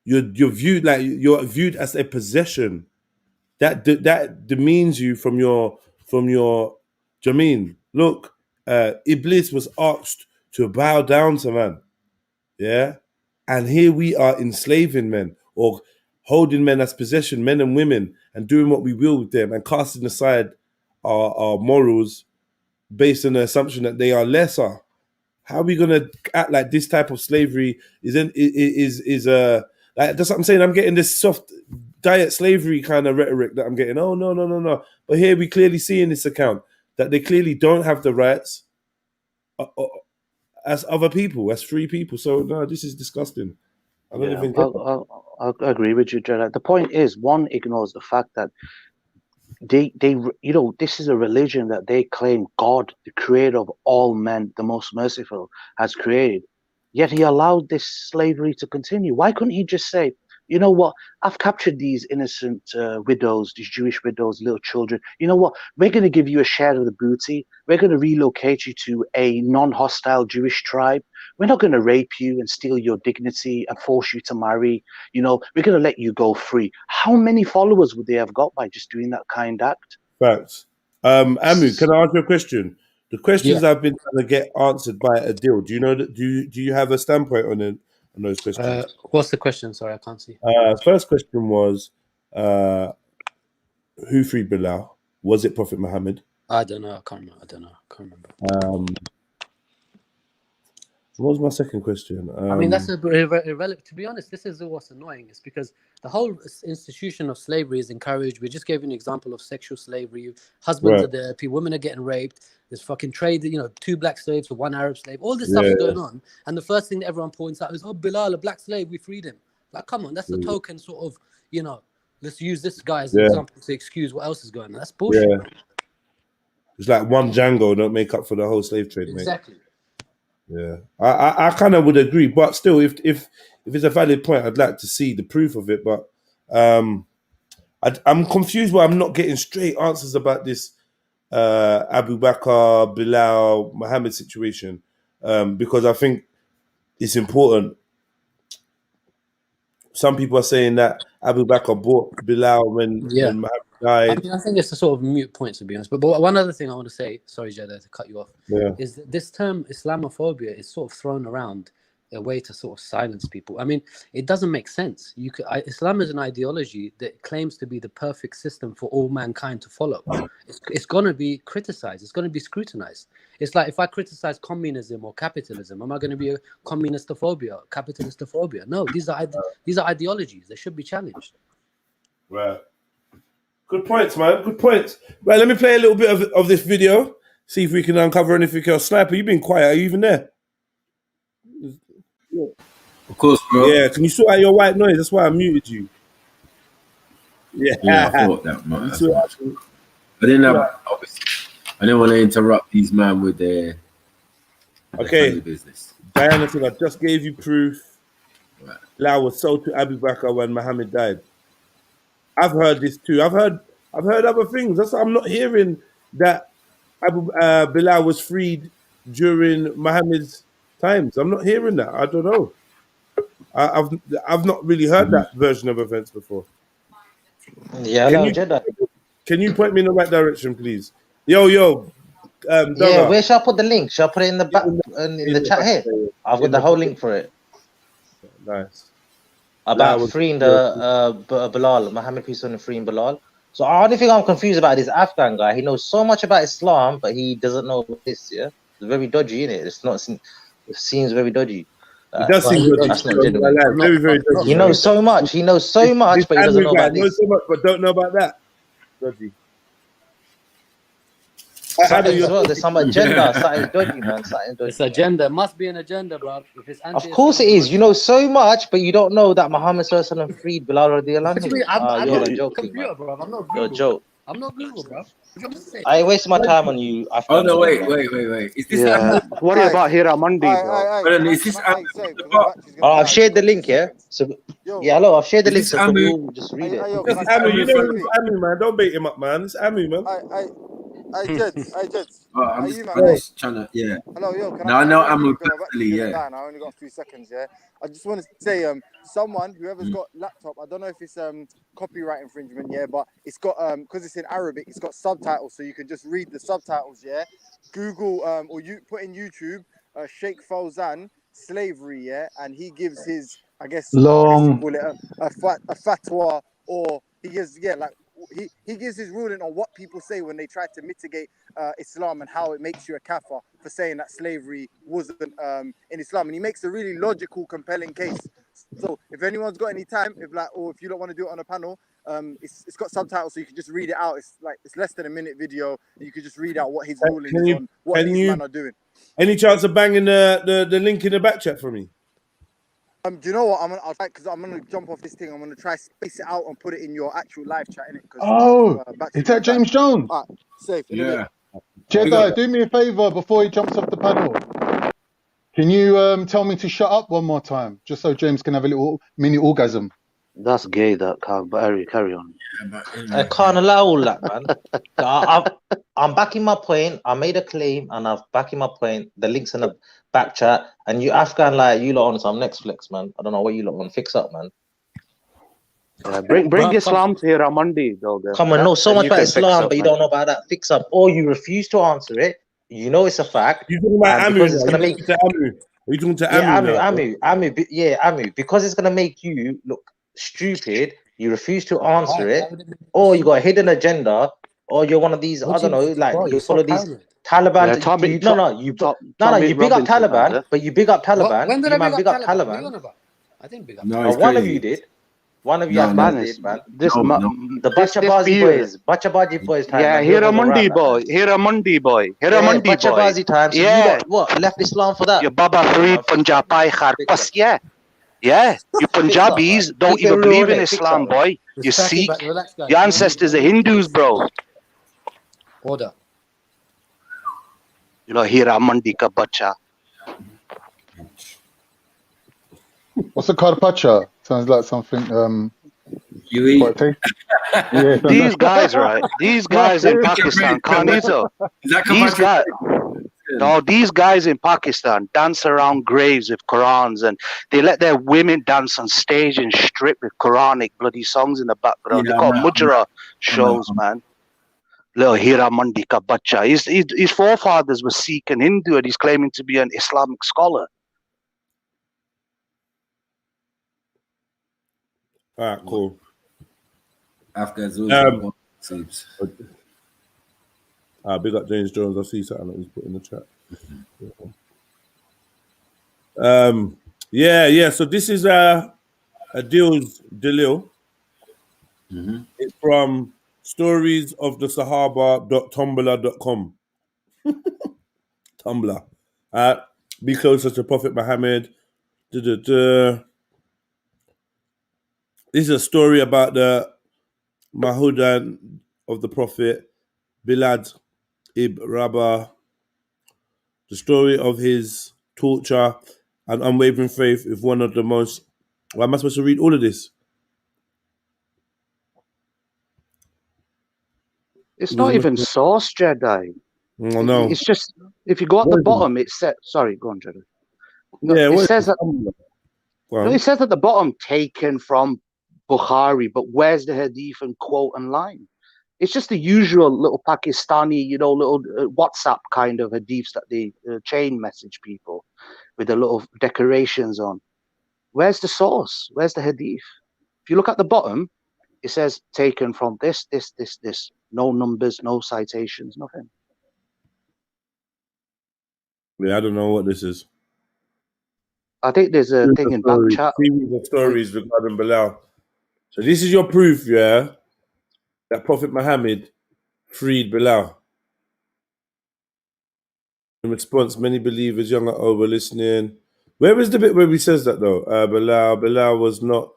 You're viewed as a possession. That demeans you from your. Do you know what I mean? Look, Iblis was asked to bow down to man, yeah, and here we are enslaving men or holding men as possession, men and women, and doing what we will with them and casting aside our morals based on the assumption that they are lesser. How are we gonna act like this type of slavery like, that's what I'm saying. I'm getting this soft diet slavery kind of rhetoric that I'm getting. Oh, no. But here we clearly see in this account that they clearly don't have the rights as other people, as free people. So, no, this is disgusting. I don't even get I agree with you, Jedi. The point is, one ignores the fact that they this is a religion that they claim God, the creator of all men, the most merciful, has created. Yet he allowed this slavery to continue. Why couldn't he just say, you know what, I've captured these innocent widows, these Jewish widows, little children. You know what, we're going to give you a share of the booty. We're going to relocate you to a non-hostile Jewish tribe. We're not going to rape you and steal your dignity and force you to marry. You know, we're going to let you go free. How many followers would they have got by just doing that kind act? Facts. Amu, can I ask you a question? The questions I've been trying to get answered by Adil. Do you know that? Do you have a standpoint on those questions? What's the question? Sorry, I can't see. First question was, who freed Bilal? Was it Prophet Muhammad? I don't know. I can't remember. I don't know. I can't remember. What was my second question? I mean, that's irrelevant. To be honest, this is what's annoying. It's because the whole institution of slavery is encouraged. We just gave you an example of sexual slavery. Husbands are there. Women are getting raped. There's fucking trade, 2 black slaves for 1 Arab slave. All this stuff is going on. And the first thing that everyone points out is, oh, Bilal, a black slave, we freed him. Like, come on, that's the token sort of, let's use this guy as an example to excuse what else is going on. That's bullshit. Yeah. It's like one Django don't make up for the whole slave trade, mate. Exactly. Yeah, I kind of would agree, but still, if it's a valid point, I'd like to see the proof of it. But I'm confused why I'm not getting straight answers about this Abu Bakr, Bilal, Muhammad situation, because I think it's important. Some people are saying that Abu Bakr bought Bilal when Muhammad died. I think it's a sort of mute point, to be honest. But one other thing I want to say, sorry, Jada, to cut you off, is that this term Islamophobia is sort of thrown around a way to sort of silence people. I mean, it doesn't make sense. Islam is an ideology that claims to be the perfect system for all mankind to follow. It's going to be criticized. It's going to be scrutinized. It's like if I criticize communism or capitalism, am I going to be a communistophobia, capitalistophobia? No, these are ideologies. They should be challenged. Right. Good points, man. Good points. Right, let me play a little bit of this video. See if we can uncover anything else. Sniper, you've been quiet. Are you even there? Of course, bro. Yeah, can you sort out your white noise? That's why I muted you. Yeah, I thought that, man. I didn't want to interrupt these man with their business. Diana said, I just gave you proof. Right. Bilal was sold to Abu Bakr when Muhammad died. I've heard this too. I've heard other things. That's why I'm not hearing that Bilal was freed during Muhammad's times. I'm not hearing that. I don't know. I've not really heard that version of events before. Yeah, can you point me in the right direction, please? Yo. Yeah, where shall I put the link? Shall I put it in the back in the chat here? I've got the whole link for it. Nice. About freeing the Bilal, Muhammad peace on freeing Bilal. So the only thing I'm confused about is this Afghan guy. He knows so much about Islam, but he doesn't know this. Yeah, it's very dodgy, isn't it? It seems very dodgy. It does seem dodgy. That's not genuine. Very, very dodgy. He knows so much. He knows so much, but he doesn't know about this. Knows so much, but don't know about that. Dodgy. There's some agenda. Something dodgy, man. Something dodgy. It's agenda. It must be an agenda, bro. If it's of course it is. You know so much, but you don't know that Muhammad freed Bilal radiallahu anhu. I'm not joking, computer, bro. I'm not Google. You're a joke. I'm not Google, bro. I waste my time on you. Oh no! Wait! Is this? What about Hiramundi, bro? Is this? I've shared the link. Yeah. So hello. I've shared the link. So you just read it. It's Amu. You know it's Amu, man. Don't bait him up, man. It's Amu, man. I just. I'm just trying to. Yeah. Hello, yo. Now I know Amu personally. Yeah. I only got 3 seconds. Yeah. I just want to say, whoever's got laptop, I don't know if it's copyright infringement, yeah, but it's got because it's in Arabic, it's got subtitles, so you can just read the subtitles, yeah. Google or you put in YouTube Sheikh Fawzan slavery, yeah, and he gives his, I guess, long a fatwa, or he gives he gives his ruling on what people say when they try to mitigate Islam and how it makes you a kafir for saying that slavery wasn't in Islam, and he makes a really logical, compelling case. So if anyone's got any time, if you don't want to do it on a panel, it's got subtitles, so you can just read it out. It's less than a minute video, and you can just read out what his ruling is on what these men are doing. Any chance of banging the link in the back chat for me? Do you know what? I'll try because I'm gonna jump off this thing. I'm gonna try space it out and put it in your actual live chat, innit? Oh, is that James Jones? Safe. Yeah. Jedi, do me a favor before he jumps off the panel. Can you tell me to shut up one more time, just so James can have a little mini orgasm? That's gay, that can't. But carry on. I can't allow all that, man. I'm backing my point. I made a claim, and I'm backing my point. The link's in the back chat. And you Afghan, like, you lot on some Netflix, man. I don't know what you lot want to fix up, man. Bring Islam to here on Monday, though. Come on, know so much about Islam, but you don't know about that fix up, or you refuse to answer it. You know it's a fact. You're talking about Amu. Because it's gonna make Are you talking to Amu? Amu. Because it's gonna make you look stupid. You refuse to answer it, or you got a hidden agenda, or you're one of these. I don't know, like you follow these Taliban. You big up Taliban, but you big up Taliban. When did I big up Taliban? I didn't big up. No, one of you did. One of you did, man. The Bachabazi boys. Yeah, here a Monday boy. Here a Monday boy. Here a Monday boy. Bachabazi time. So yeah. What? Left Islam for that? Your Baba Farid Punjabi Kharpas. Yeah. Yeah. You Punjabis don't even believe in Islam, boy. You Sikh. Your ancestors are Hindus, bro. Order. You know, here a Monday ka bacha. What's a Karpacha? Sounds like something. You eat. These guys, right? These guys in Pakistan, Khanito. These guys. No, these guys in Pakistan dance around graves with Qurans, and they let their women dance on stage and strip with Quranic bloody songs in the background. They call Mujra shows, man. Little Hira Mandi ka bacha. His forefathers were Sikh and Hindu, and he's claiming to be an Islamic scholar. All right, cool. Afghans seems. Big up James Jones. I see something that he's put in the chat. Yeah. So this is a Dalil. It's from storiesofthesahaba.tumblr.com. Tumblr. Be closer to Prophet Muhammad. This is a story about the Mahudan of the Prophet, Bilad ibn Rabah, the story of his torture and unwavering faith with one of the most... Why am I supposed to read all of this? It's not even source, Jedi. Oh, no. It's just, if you go at the bottom, it says... Sorry, go on, Jedi. No, Yeah, it says that... No, it says at the bottom, taken from Bukhari, but where's the hadith and quote and line? It's just the usual little Pakistani, little WhatsApp kind of hadiths that they chain message people with the little decorations on. Where's the source? Where's the hadith? If you look at the bottom, it says taken from this. No numbers, no citations, nothing. Yeah, I don't know what this is. I think there's a thing in back chat. Series of stories regarding Bilal. So this is your proof, yeah, that Prophet Muhammad freed Bilal. In response, many believers, young and old, were listening. Where is the bit where he says that though? Bilal was not.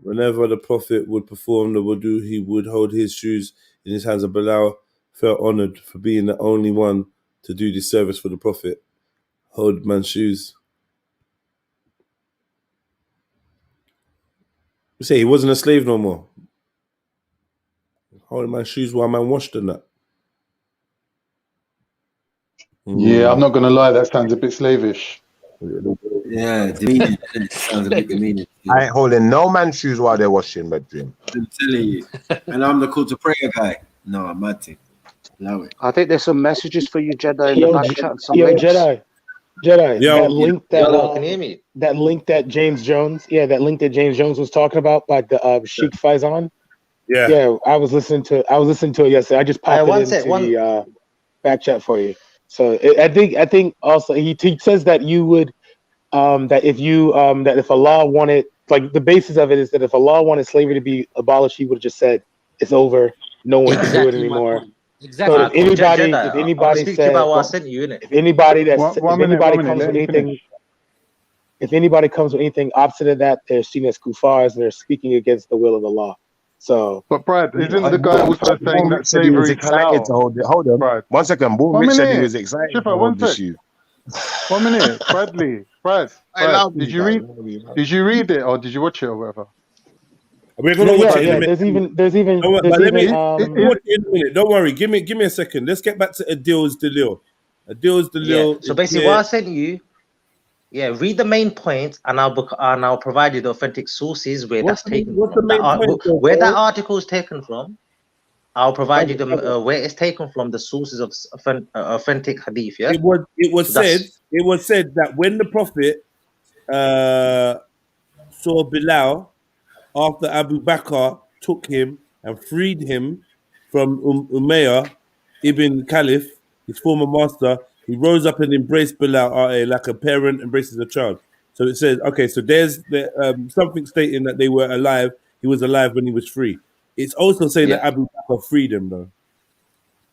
Whenever the Prophet would perform the wudu, he would hold his shoes in his hands, and Bilal felt honored for being the only one to do this service for the Prophet. Hold man's shoes. You say he wasn't a slave no more. Holding my shoes while man washed and that. Yeah, I'm not gonna lie, that sounds a bit slavish. Yeah, demeaning. It sounds a bit demeaning. I ain't holding no man's shoes while they're washing, my dream. I'm telling you. And I'm the call to prayer guy. No, I'm mad to. Allow it. I think there's some messages for you, Jedi, in the back chat. And some Yo, links. Jedi, that link that James Jones was talking about by the Sheikh Faizan. Yeah, I was listening to it yesterday. I just popped it into the back chat for you. So I think also he says that you would that if Allah wanted, like, the basis of it is that if Allah wanted slavery to be abolished, he would have just said it's over, no one can do it anymore. Exactly. So if anybody says, if anybody comes with anything, if anybody comes with anything opposite of that, they're seen as kuffars and they're speaking against the will of Allah. So, but Brad, isn't the guy also saying that slavery is halal? Hold on. Brad. 1 second. Boom Rich said he was excited to hold this issue. 1 minute, Bradley. Brad, did you read it or did you watch it or whatever? We're gonna watch it in a minute. There's even. Don't worry. Give me a second. Let's get back to Adil's Dalil. Adil's Dalil. Yeah. So basically, what I sent you. Yeah, read the main points, and I'll provide you the authentic sources where that's taken from. Where that article is taken from, I'll provide you the where it's taken from, the sources of authentic hadith. Yeah, it was said that when the Prophet saw Bilal after Abu Bakr took him and freed him from Umayyah ibn Khalif, his former master, he rose up and embraced Bilal like a parent embraces a child. So it says, okay, so there's something stating that they were alive. He was alive when he was free. It's also saying that Abu Bakr freed him, though.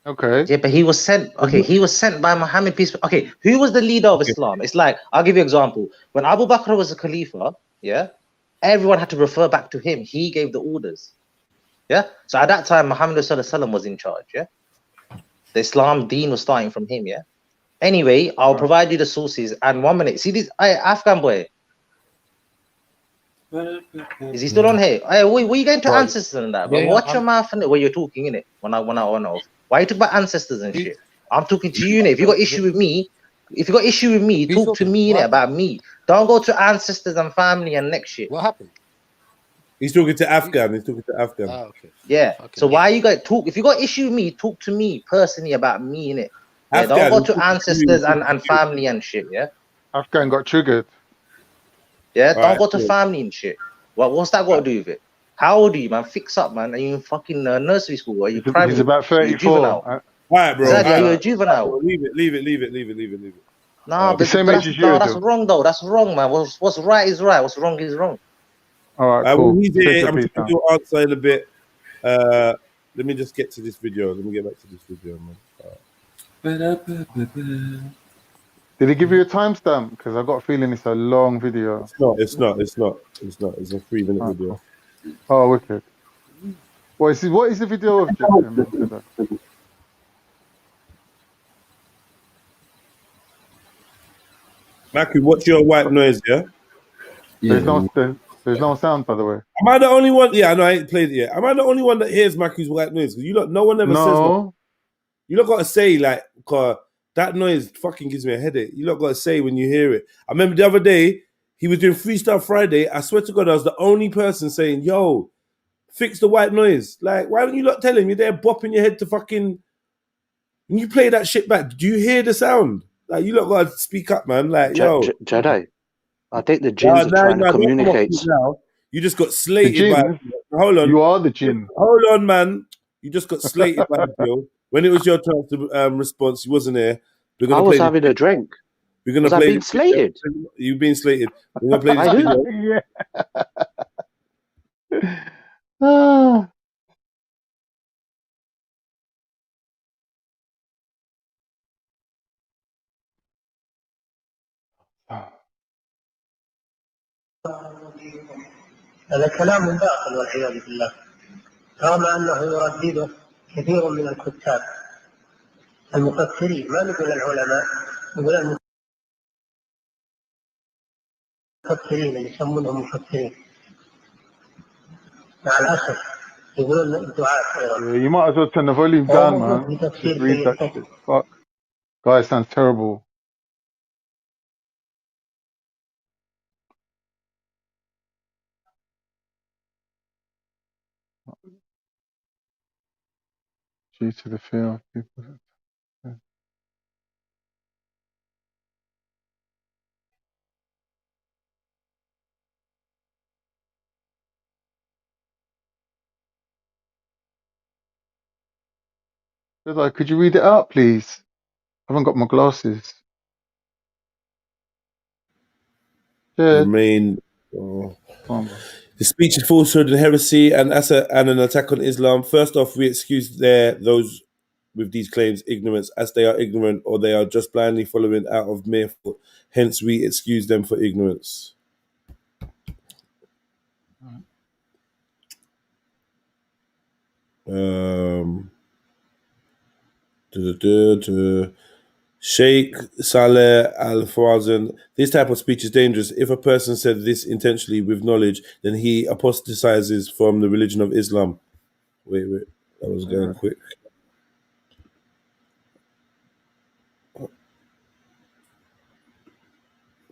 Okay. Yeah, but he was sent. Okay, he was sent by Muhammad. Peace. Okay, who was the leader of Islam? It's like, I'll give you an example. When Abu Bakr was a Khalifa, yeah, everyone had to refer back to him. He gave the orders. Yeah. So at that time, Muhammad was in charge. Yeah. The Islam deen was starting from him. Yeah. Anyway, I'll provide you the sources. And 1 minute. See this Afghan boy. Is he still on here? Hey, what are you going to ancestors and that? But watch your mouth and where you're talking in it. When I on off. Why you talking about ancestors and shit? I'm talking to you. If you got issue with me, talk to me about me. Don't go to ancestors and family and next shit. What happened? He's talking to Afghan. Oh, okay. Yeah. Okay. So why you got talk? If you got issue with me, talk to me personally about me, innit? Yeah, don't go to ancestors and family and shit, yeah? Afghan got triggered. Yeah, don't go to family and shit. What's that got to do with it? How old are you, man? Fix up, man. Are you in fucking nursery school? Are you primary? He's about 34. All right, bro. Are you a juvenile? Leave it. Nah, but that's wrong, though. That's wrong, man. What's right is right. What's wrong is wrong. All right, cool. He's here. I'm going to do answer in a bit. Let me just get to this video. Let me get back to this video, man. Did he give you a timestamp? Because I've got a feeling it's a long video. It's not. It's a 3-minute video. Oh, wicked. What is the video of? Maki, what's your white noise? Yeah. There's no sound, by the way. Am I the only one? Yeah, I know I ain't played it yet. Am I the only one that hears Maki's white noise? Because no one ever says that. You lot got to say like, that noise fucking gives me a headache. You lot got to say when you hear it. I remember the other day he was doing Freestyle Friday. I swear to God, I was the only person saying, "Yo, fix the white noise." Like, why don't you lot tell him? You're there bopping your head to fucking. When you play that shit back, do you hear the sound? Like, you lot got to speak up, man. Like, yo, Jedi. I think the jinns are trying to communicate. Now. You just got slated by. Hold on. You are the jinn. Hold on, man. You just got slated by the bill. When it was your turn to response, you wasn't there. I was having a drink. We're gonna play. Slated? You've been slated. We're gonna play this video. هذا كلام باطل والعياذ بالله، رغم انه يردده كثير من الكتاب المفكرين. ما نقول العلماء، نقول المفكرين اللي يسمونهم مفكرين. مع الاسف يقولون الدعاة ايضا. You might as well turn the volume down, man. Just read that shit. Fuck. Guys, sounds terrible. Due to the fear of people. Could you read it out, please? I haven't got my glasses. The speech is falsehood and heresy and an attack on Islam. First off, we excuse those with these claims ignorance, as they are ignorant, or they are just blindly following out of mere thought. Hence, we excuse them for ignorance. Sheikh Saleh Al-Fawzan, this type of speech is dangerous. If a person said this intentionally with knowledge, then he apostatizes from the religion of Islam. Wait, that was going quick.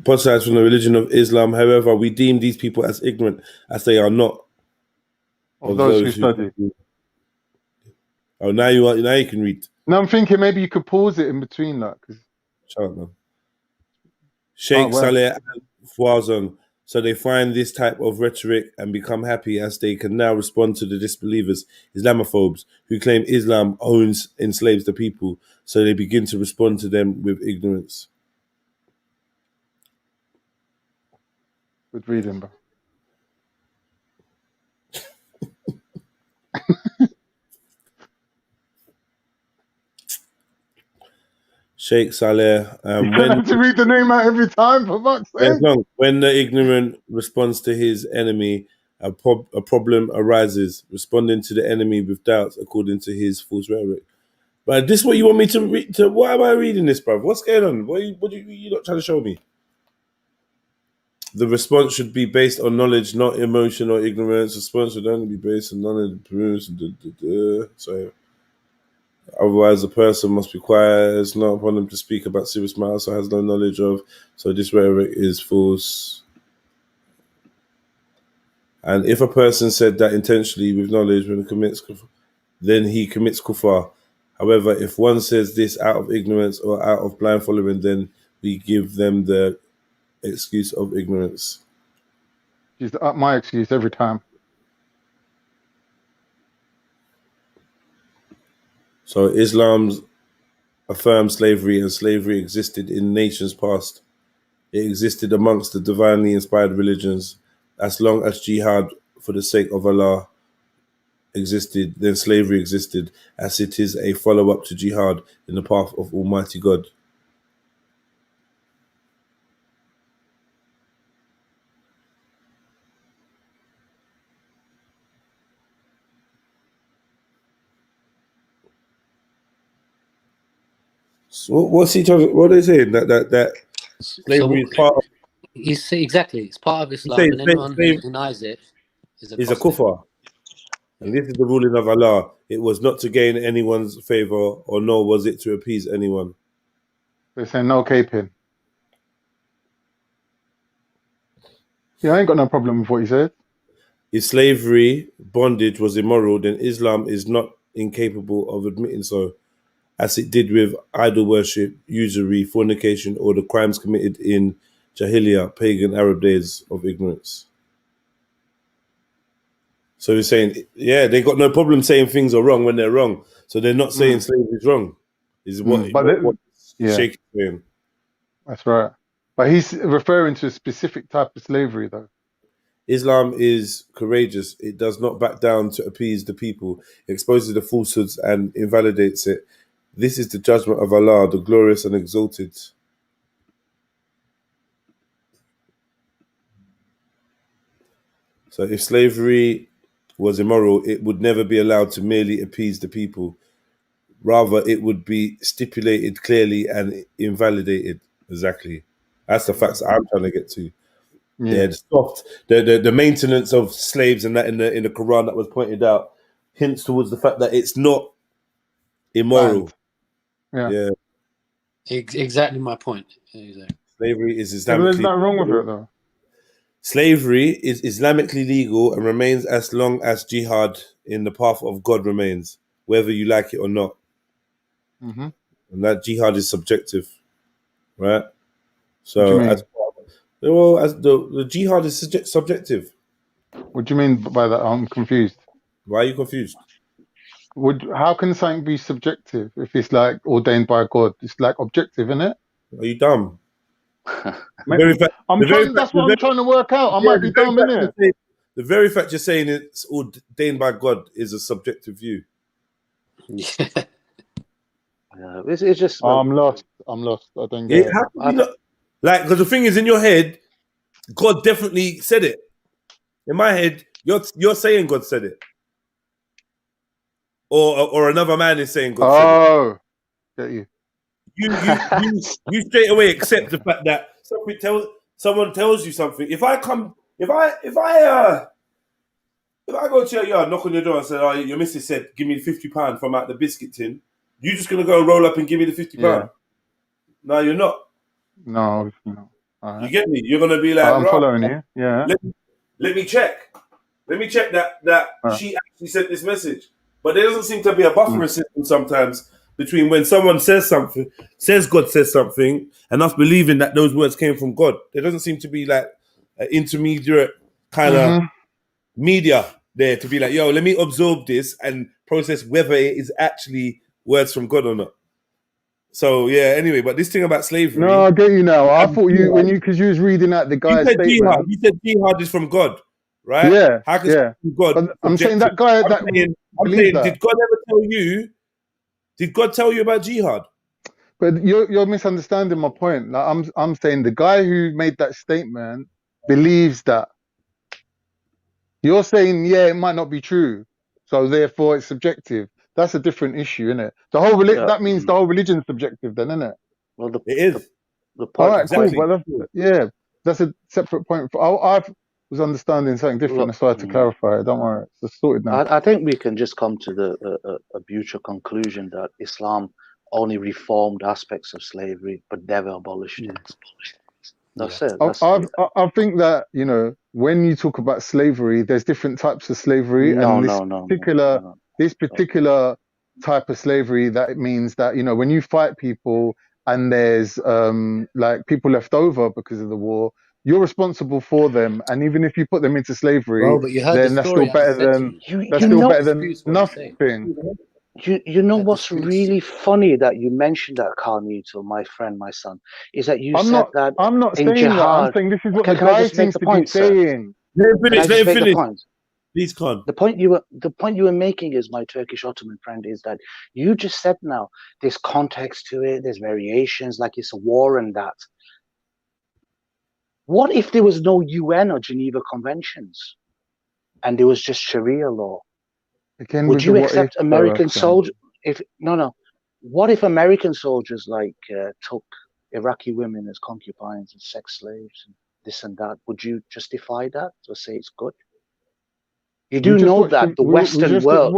Apostatize from the religion of Islam. However, we deem these people as ignorant, as they are not of those who study. Oh, now you can read. No, I'm thinking maybe you could pause it in between, like. Shut up, man. Sheikh Saleh Al-Fawzan. So they find this type of rhetoric and become happy as they can now respond to the disbelievers, Islamophobes, who claim Islam enslaves the people. So they begin to respond to them with ignorance. Good reading, bro. Sheikh Saleh. You don't have to read the name out every time, for fuck's sake. When the ignorant responds to his enemy, a problem arises, responding to the enemy with doubts according to his false rhetoric. But this is what you want me to read? Why am I reading this, bruv? What's going on? What are you not trying to show me? The response should be based on knowledge, not emotion or ignorance. Response should only be based on knowledge. So, otherwise, the person must be quiet. It's not upon them to speak about serious matters, so has no knowledge of. So this rhetoric is false. And if a person said that intentionally with knowledge when he commits kufr, then he commits kufar. However, if one says this out of ignorance or out of blind following, then we give them the excuse of ignorance. She's my excuse every time. So Islam affirms slavery, and slavery existed in nations past. It existed amongst the divinely inspired religions. As long as jihad for the sake of Allah existed, then slavery existed, as it is a follow-up to jihad in the path of Almighty God. So what's he talking? What are they saying? That slavery is part of. Exactly, it's part of Islam, and anyone who denies it is a kufar. And this is the ruling of Allah. It was not to gain anyone's favor, or nor was it to appease anyone. They're saying no caping. Yeah, I ain't got no problem with what he said. If slavery, bondage was immoral, then Islam is not incapable of admitting so, as it did with idol worship, usury, fornication, or the crimes committed in Jahiliyyah, pagan Arab days of ignorance. So he's saying, yeah, they got no problem saying things are wrong when they're wrong. So they're not saying slavery is wrong. Is what Sheikh is saying. That's right. But he's referring to a specific type of slavery, though. Islam is courageous. It does not back down to appease the people. It exposes the falsehoods and invalidates it. This is the judgment of Allah, the glorious and exalted. So if slavery was immoral, it would never be allowed to merely appease the people. Rather, it would be stipulated clearly and invalidated. Exactly. That's the facts I'm trying to get to. Yeah, the maintenance of slaves and that in the Quran that was pointed out hints towards the fact that it's not immoral. Yeah. Exactly my point. Exactly. Slavery is Islamically. There's nothing wrong with it, though. Slavery is Islamically legal and remains as long as jihad in the path of God remains, whether you like it or not. Mm-hmm. And that jihad is subjective, right? So, as the jihad is subjective. What do you mean by that? I'm confused. Why are you confused? How can something be subjective if it's like ordained by God? It's like objective, isn't it? Are you dumb? That's what I'm trying to work out. I might be dumb, innit? The very fact you're saying it's ordained by God is a subjective view. Yeah. It's just. I'm lost. I don't get it. How can you not, like, because the thing is, in your head, God definitely said it. In my head, you're saying God said it, or another man is saying God said it. Oh, get you. You straight away accept the fact that someone tells you something. If I go to your yard, knock on your door and say, "Oh, your missus said, give me the £50 from out the biscuit tin," you just gonna go and roll up and give me the £50? Yeah. No, you're not. No, obviously not. Right. You get me? You're gonna be like, I'm following you. Yeah. Let me check. Let me check that she actually sent this message. But there doesn't seem to be a buffering system sometimes between when someone says something, says God says something, and us believing that those words came from God. There doesn't seem to be like an intermediate kind of media there to be like, yo, let me absorb this and process whether it is actually words from God or not. So yeah, anyway, but this thing about slavery. No, I get you now. I thought you because you was reading out the guy's statement. You said jihad is from God, right? Yeah. How can God? But I'm saying that guy I'm saying, did God ever tell you? Did God tell you about jihad? But you're misunderstanding my point. Like I'm saying the guy who made that statement believes that. You're saying, yeah, it might not be true, so therefore it's subjective. That's a different issue, isn't it? The whole that means the whole religion's subjective, then, isn't it? Well, it is. The point. All right, exactly. Cool. Well, that's a separate point. I was understanding something different. That's why I had to clarify it. Don't worry, it's sorted now. I think we can just come to a mutual conclusion that Islam only reformed aspects of slavery, but never abolished it. That's it. I think that, you know, when you talk about slavery, there's different types of slavery, this particular type of slavery, that it means that, you know, when you fight people and there's like people left over because of the war, you're responsible for them, and even if you put them into slavery, then that's still better than nothing. You know what's really funny that you mentioned that, Carnito, my friend, my son, is that you said that I'm not in saying jihad, that. I'm saying this is what the guy seems to be saying. Let him finish. Please, Con. The point you were making is, my Turkish Ottoman friend, is that you just said now there's context to it, there's variations, like it's a war and that. What if there was no UN or Geneva Conventions and there was just Sharia law? Again, would you accept American soldiers? What if American soldiers took Iraqi women as concubines and sex slaves and this and that? Would you justify that or say it's good? You do know that the Western world.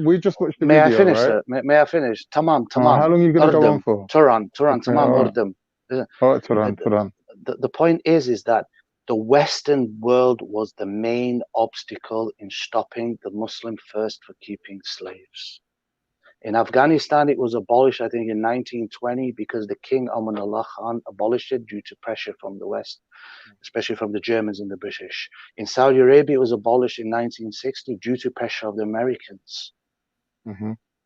We just watched the May video, I finish, right? sir? May I finish? Tamam. How long are you going to go on for? Turan, tamam, ordem. All right, Turan. The point is that the Western world was the main obstacle in stopping the Muslim first for keeping slaves. In Afghanistan, it was abolished, I think, in 1920 because the King Amanullah Khan abolished it due to pressure from the West, especially from the Germans and the British. In Saudi Arabia, it was abolished in 1960 due to pressure of the Americans.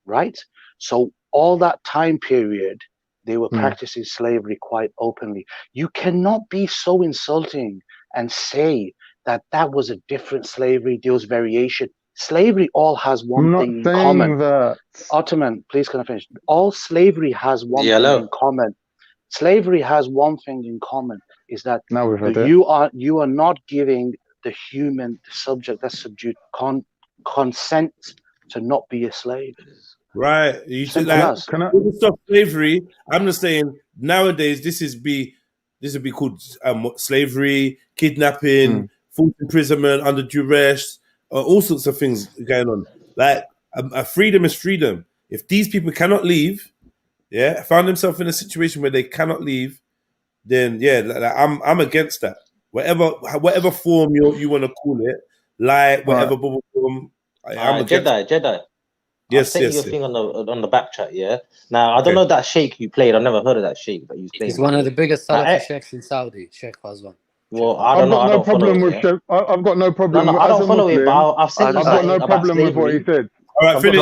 Right? So all that time period, they were practicing slavery quite openly. You cannot be so insulting and say that that was a different slavery, there was variation. Slavery all has one thing in common. Ottoman, please can I finish? All slavery has one thing in common. Slavery has one thing in common, is that you are not giving the human, the subject that's subdued, consent to not be a slave. Right. You should like stop slavery. I'm just saying nowadays this would be called slavery, kidnapping, false imprisonment under duress, all sorts of things going on. Like freedom is freedom. If these people cannot leave, found themselves in a situation where they cannot leave, then I'm against that. Whatever form you want to call it, whatever bubble form. I'm Jedi. Yes, I sent you a thing on the back chat, yeah? Now, I don't know that sheikh you played. I've never heard of that sheikh, but you played. He's one of the biggest Salafi sheikhs in Saudi, Sheikh Fazwan. Well, I don't know. I've got no problem. No, I don't follow him, but I've sent you I've got no problem with what he said. All right, finish.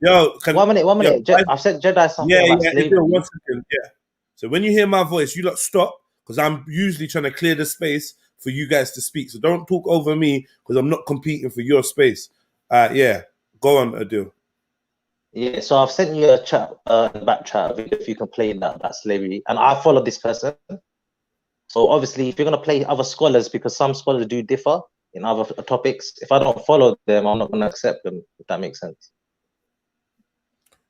Yo, one minute. I've sent Jedi something about slavery. 1 second. Yeah. So when you hear my voice, you lot stop, because I'm usually trying to clear the space for you guys to speak. So don't talk over me, because I'm not competing for your space. Go on, Adil. Yeah, so I've sent you a chat, back chat, if you can play that slavery, and I follow this person. So obviously, if you're gonna play other scholars, because some scholars do differ in other topics, if I don't follow them, I'm not gonna accept them. If that makes sense.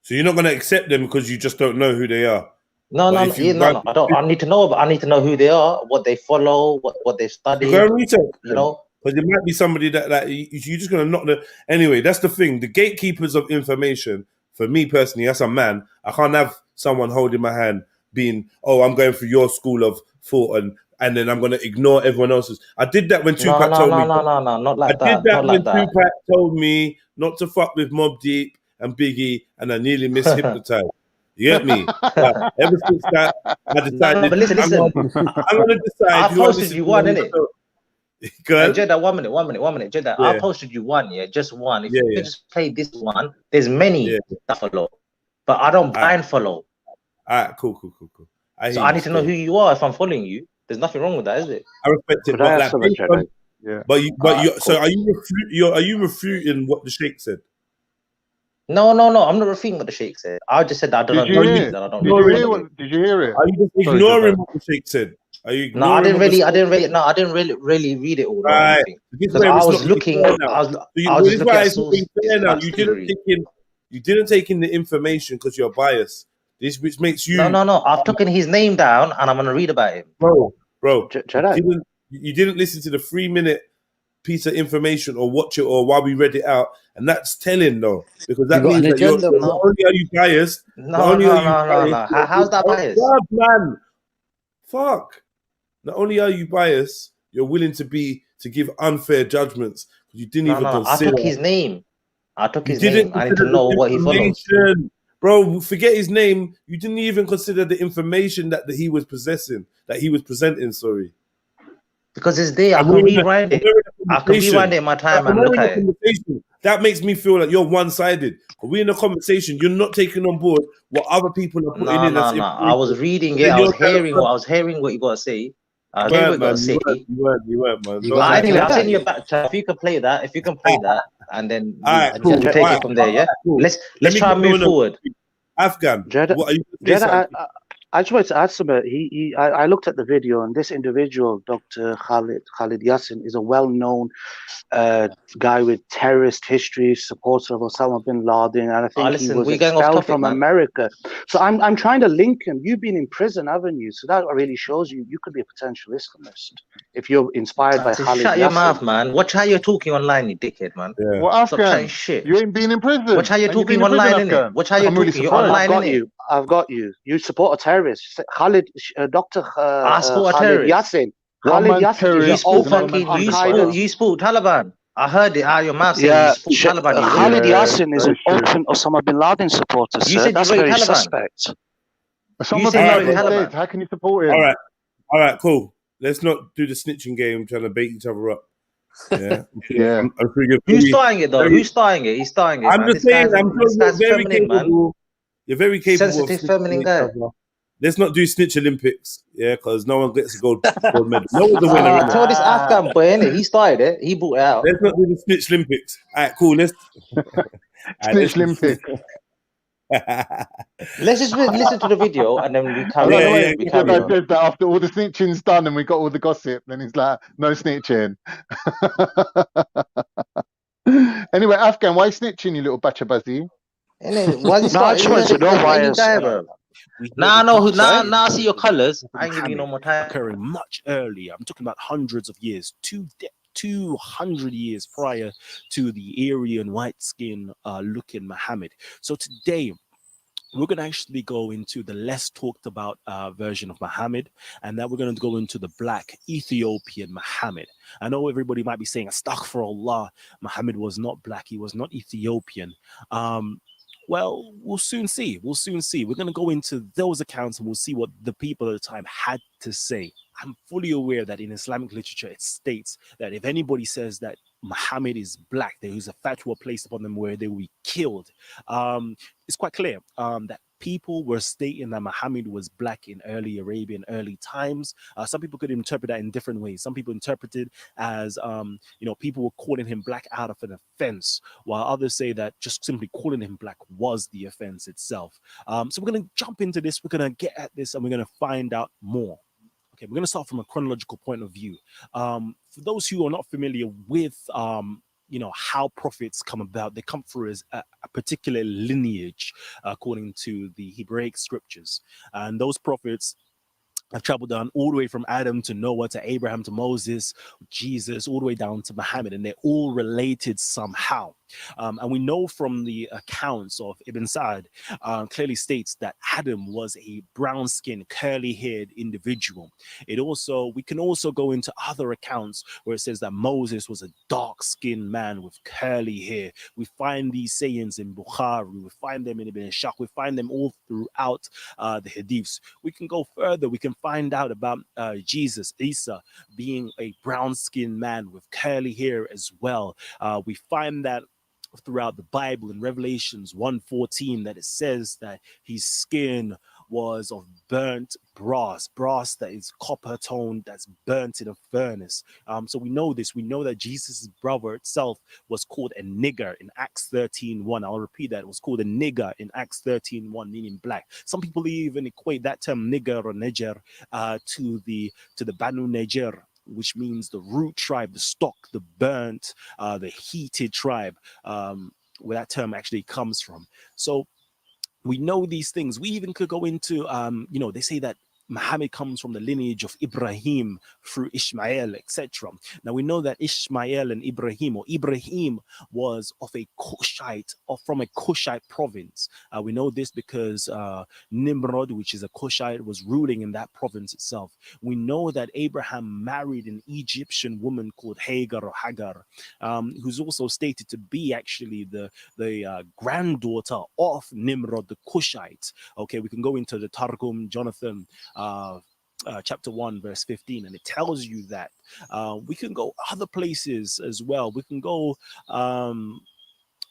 So you're not gonna accept them because you just don't know who they are. No, no, no. I don't. I need to know, but I need to know who they are, what they follow, what they study. Go and research, you know. Because it might be somebody that you're just gonna knock the. Anyway, that's the thing. The gatekeepers of information. For me personally, as a man, I can't have someone holding my hand, being, "Oh, I'm going through your school of thought," and then I'm gonna ignore everyone else's. I did that when Tupac told me. No, not like that. I did that when Tupac told me not to fuck with Mobb Deep and Biggie, and I nearly mishypnotized. You get me? But ever since that, I decided. But listen. I'm gonna decide. I posted you one, innit? Good. Jeddah, 1 minute. Jeddah, yeah. I posted you one, just one. If you just play this one, there's many that follow, but I don't blind follow. All right, cool. I need to know who you are if I'm following you. There's nothing wrong with that, is it? I respect it. But so are you refuting what the Sheikh said? No. I'm not refuting what the Sheikh said. I just said that I don't know. Did you hear it? Are you just ignoring what the Sheikh said? No, I didn't really read it all. Right. Because I was looking. I was just looking at sources. You didn't take in the information because you're biased. This which makes you. No. I've taken his name down and I'm gonna read about him. Bro. You didn't listen to the 3-minute piece of information or watch it or while we read it out, and that's telling though, because that means that not only are you biased. No. How's that biased? God, man. Fuck. Not only are you biased, you're willing to give unfair judgments. You didn't even consider. I took his name. I need to know what he follows. Bro, forget his name. You didn't even consider the information that he was presenting. Sorry. Because it's there. I can rewind it. I can rewind it in my time and look at it. That makes me feel like you're one-sided. We're in a conversation. You're not taking on board what other people are putting in. No. I was reading it. I was hearing what you got to say. You weren't, man. Anyway, I'll send you a back chat. If you can play that, and then we'll take it from there. Yeah. Let's try and move forward. Afghan. What are you I just wanted to add something. I looked at the video, and this individual, Dr. Khalid Yassin, is a well-known guy with terrorist history, supporter of Osama bin Laden, and I think he was expelled from America. So I'm trying to link him. You've been in prison, haven't you? So that really shows you could be a potential Islamist if you're inspired by Khalid Yassin. Shut your mouth, man. Watch how you're talking online, you dickhead, man. Yeah. Well, Afghan, shit. You ain't been in prison. Watch how you're talking online, innit? Watch how you're talking. You're online, innit? I've got you. You support a terrorist. Khalid, Dr. I support a terrorist. Yassin. Khalid Yassin. You support Taliban. I heard it out of your mouth. Yeah, Khalid Yassin is an open Osama bin Laden supporter, sir. You said that's very suspect. Osama bin Laden dead. How can you support him? All right, cool. Let's not do the snitching game, trying to bait each other up. Yeah. Who's starting it though? Who's starting it? He's starting it. I'm just saying. You're very capable. You're very capable. Sensitive, feminine guy. Let's not do Snitch Olympics, because no one gets a gold medal. No one's a winner. I told this Afghan boy, innit? He started it. He brought it out. Let's not do the Snitch Olympics. All right, cool. Snitch Olympics. Let's just listen to the video and then we carry on. After all the snitching's done and we got all the gossip, then he's like, no snitching. Anyway, Afghan, why snitching, you little bachabazi? Why you Now I see your colors. I ain't giving you no more time. Occurring much earlier. I'm talking about hundreds of years, 200 years prior to the Aryan white skin looking Muhammad. So today we're going to actually go into the less talked about version of Muhammad, and then we're going to go into the black Ethiopian Muhammad. I know everybody might be saying, Astaghfirullah, Muhammad was not black, he was not Ethiopian. Well, we'll soon see. We're going to go into those accounts and we'll see what the people at the time had to say. I'm fully aware that in Islamic literature, it states that if anybody says that Muhammad is black, there is a fatwa placed upon them where they will be killed. It's quite clear that people were stating that Muhammad was black in early Arabian, early times. Some people could interpret that in different ways. Some people interpreted as, people were calling him black out of an offense, while others say that just simply calling him black was the offense itself. So we're going to jump into this. We're going to get at this and we're going to find out more. Okay, we're going to start from a chronological point of view. For those who are not familiar with, how prophets come about, they come through as a particular lineage, according to the Hebraic scriptures. And those prophets have traveled down all the way from Adam to Noah to Abraham to Moses, Jesus, all the way down to Muhammad, and they're all related somehow. And we know from the accounts of Ibn Sa'd, clearly states that Adam was a brown-skinned, curly-haired individual. We can also go into other accounts where it says that Moses was a dark-skinned man with curly hair. We find these sayings in Bukhari, we find them in Ibn Ishaq, we find them all throughout the Hadiths. We can go further, we can find out about Jesus, Isa, being a brown-skinned man with curly hair as well. We find that throughout the Bible in Revelations 1:14 that it says that his skin was of burnt brass that is copper toned, that's burnt in a furnace. So we know this. We know that Jesus' brother itself was called a nigger in Acts 13:1. I'll repeat that. It was called a nigger in Acts 13:1, meaning black. Some people even equate that term nigger or neger to the Banu Neger, which means the root tribe, the stock, the burnt, the heated tribe, where that term actually comes from. So we know these things. We even could go into, they say that Muhammad comes from the lineage of Ibrahim through Ishmael, etc. Now we know that Ishmael and Ibrahim was of a Cushite, or from a Cushite province. We know this because Nimrod, which is a Cushite, was ruling in that province itself. We know that Abraham married an Egyptian woman called Hagar, who's also stated to be actually the granddaughter of Nimrod, the Cushite. Okay, we can go into the Targum, Jonathan, chapter 1 verse 15, and it tells you that. We can go other places as well. We can go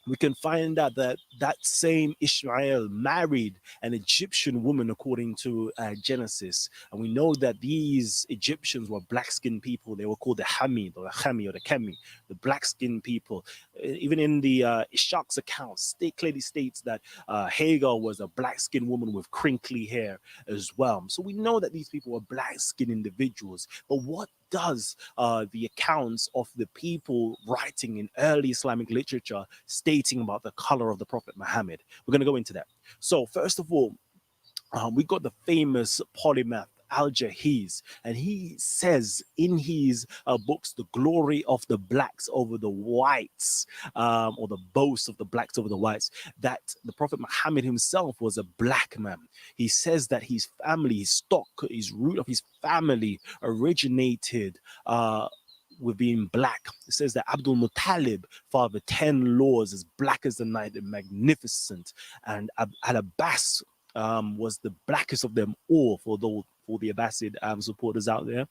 we can find out that that same Ishmael married an Egyptian woman according to Genesis. And we know that these Egyptians were black-skinned people. They were called the Hamid or the Khami or the Kemi, the black-skinned people. Even in the Ishaq's accounts, it clearly states that Hagar was a black-skinned woman with crinkly hair as well. So we know that these people were black-skinned individuals. But what does the accounts of the people writing in early Islamic literature stating about the color of the Prophet Muhammad? We're going to go into that. So first of all, we got the famous polymath Al-Jahiz, and he says in his books, The Glory of the Blacks Over the Whites, or The Boast of the Blacks Over the Whites, that the Prophet Muhammad himself was a black man. He says that his family, his stock, his root of his family originated with being black. It says that Abdul Muttalib fathered 10 lords as black as the night and magnificent, and Al-Abbas was the blackest of them all for the Abbasid supporters out there.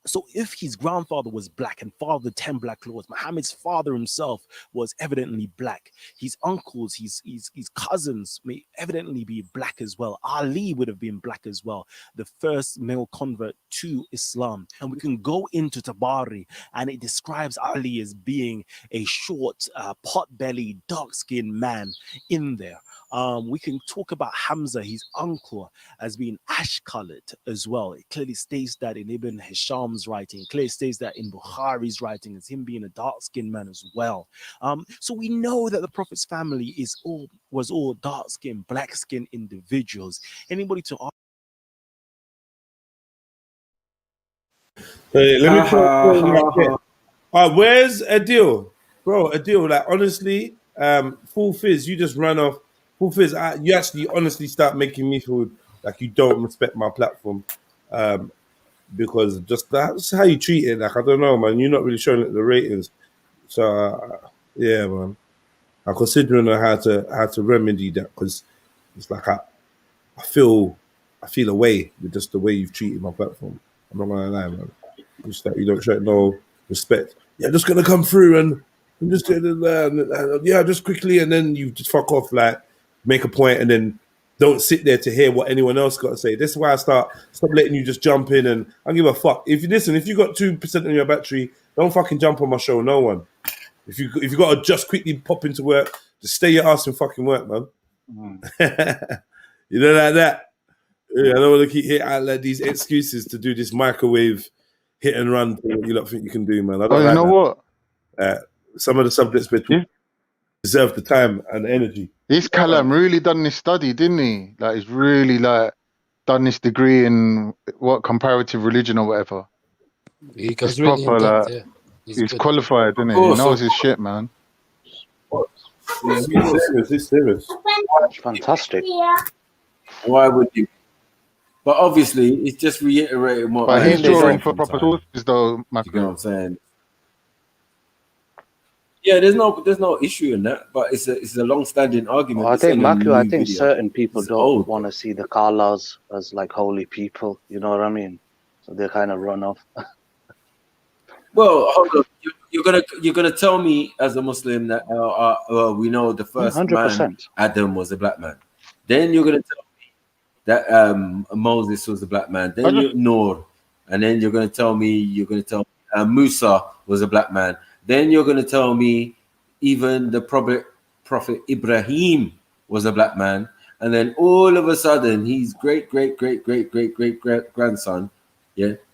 So if his grandfather was black and fathered 10 black lords, Muhammad's father himself was evidently black. His uncles, his cousins may evidently be black as well. Ali would have been black as well, the first male convert to Islam. And we can go into Tabari, and it describes Ali as being a short, pot-bellied, dark-skinned man in there. We can talk about Hamza, his uncle, as being ash-colored as well. It clearly states that in Ibn Hisham's writing. It clearly states that in Bukhari's writing as him being a dark-skinned man as well. So we know that the Prophet's family was all dark-skinned, black-skinned individuals. Anybody to ask? Hey, let me try. Where's Adil? Bro, Adil, like honestly, full fizz, you just ran off. Full fizz, you actually honestly start making me feel like you don't respect my platform. Because just that's how you treat it. Like, I don't know, man. You're not really showing it the ratings. So, yeah, man. I'm considering how to remedy that, because it's like I feel away with just the way you've treated my platform. I'm not gonna lie, man. Just that you don't show no respect. Yeah, just gonna come through and I'm just just quickly, and then you just fuck off. Like, make a point and then don't sit there to hear what anyone else got to say. This is why I stop letting you just jump in, and I give a fuck. If you got 2% on your battery, don't fucking jump on my show. No one. If you got to just quickly pop into work, just stay your ass and fucking work, man. You know, like that. Yeah, I don't want to keep hitting out like these excuses to do this microwave hit and run thing that you lot think you can do, man. I don't you know what? Some of the subjects deserve the time and the energy. This Callum really done this study, didn't he? Like, he's really like done this degree in what, comparative religion or whatever. He goes really in depth, yeah. He's qualified, isn't he? He knows his shit, man. He's serious. Fantastic. Why would you? But obviously, it's just reiterating what. But he's drawing for proper sources, though. You know what I'm saying? Yeah, there's no issue in that, but it's a long-standing argument. Well, I think certain people don't want to see the Kalas as like holy people. You know what I mean? So they kind of run off. Well, hold on. You're gonna tell me as a Muslim that we know the first 100%. Man, Adam, was a black man. Then you're gonna tell me that Moses was a black man. Then you Noor, and then you're gonna tell me Musa was a black man. Then you're gonna tell me even the prophet Ibrahim was a black man. And then all of a sudden, his great grandson,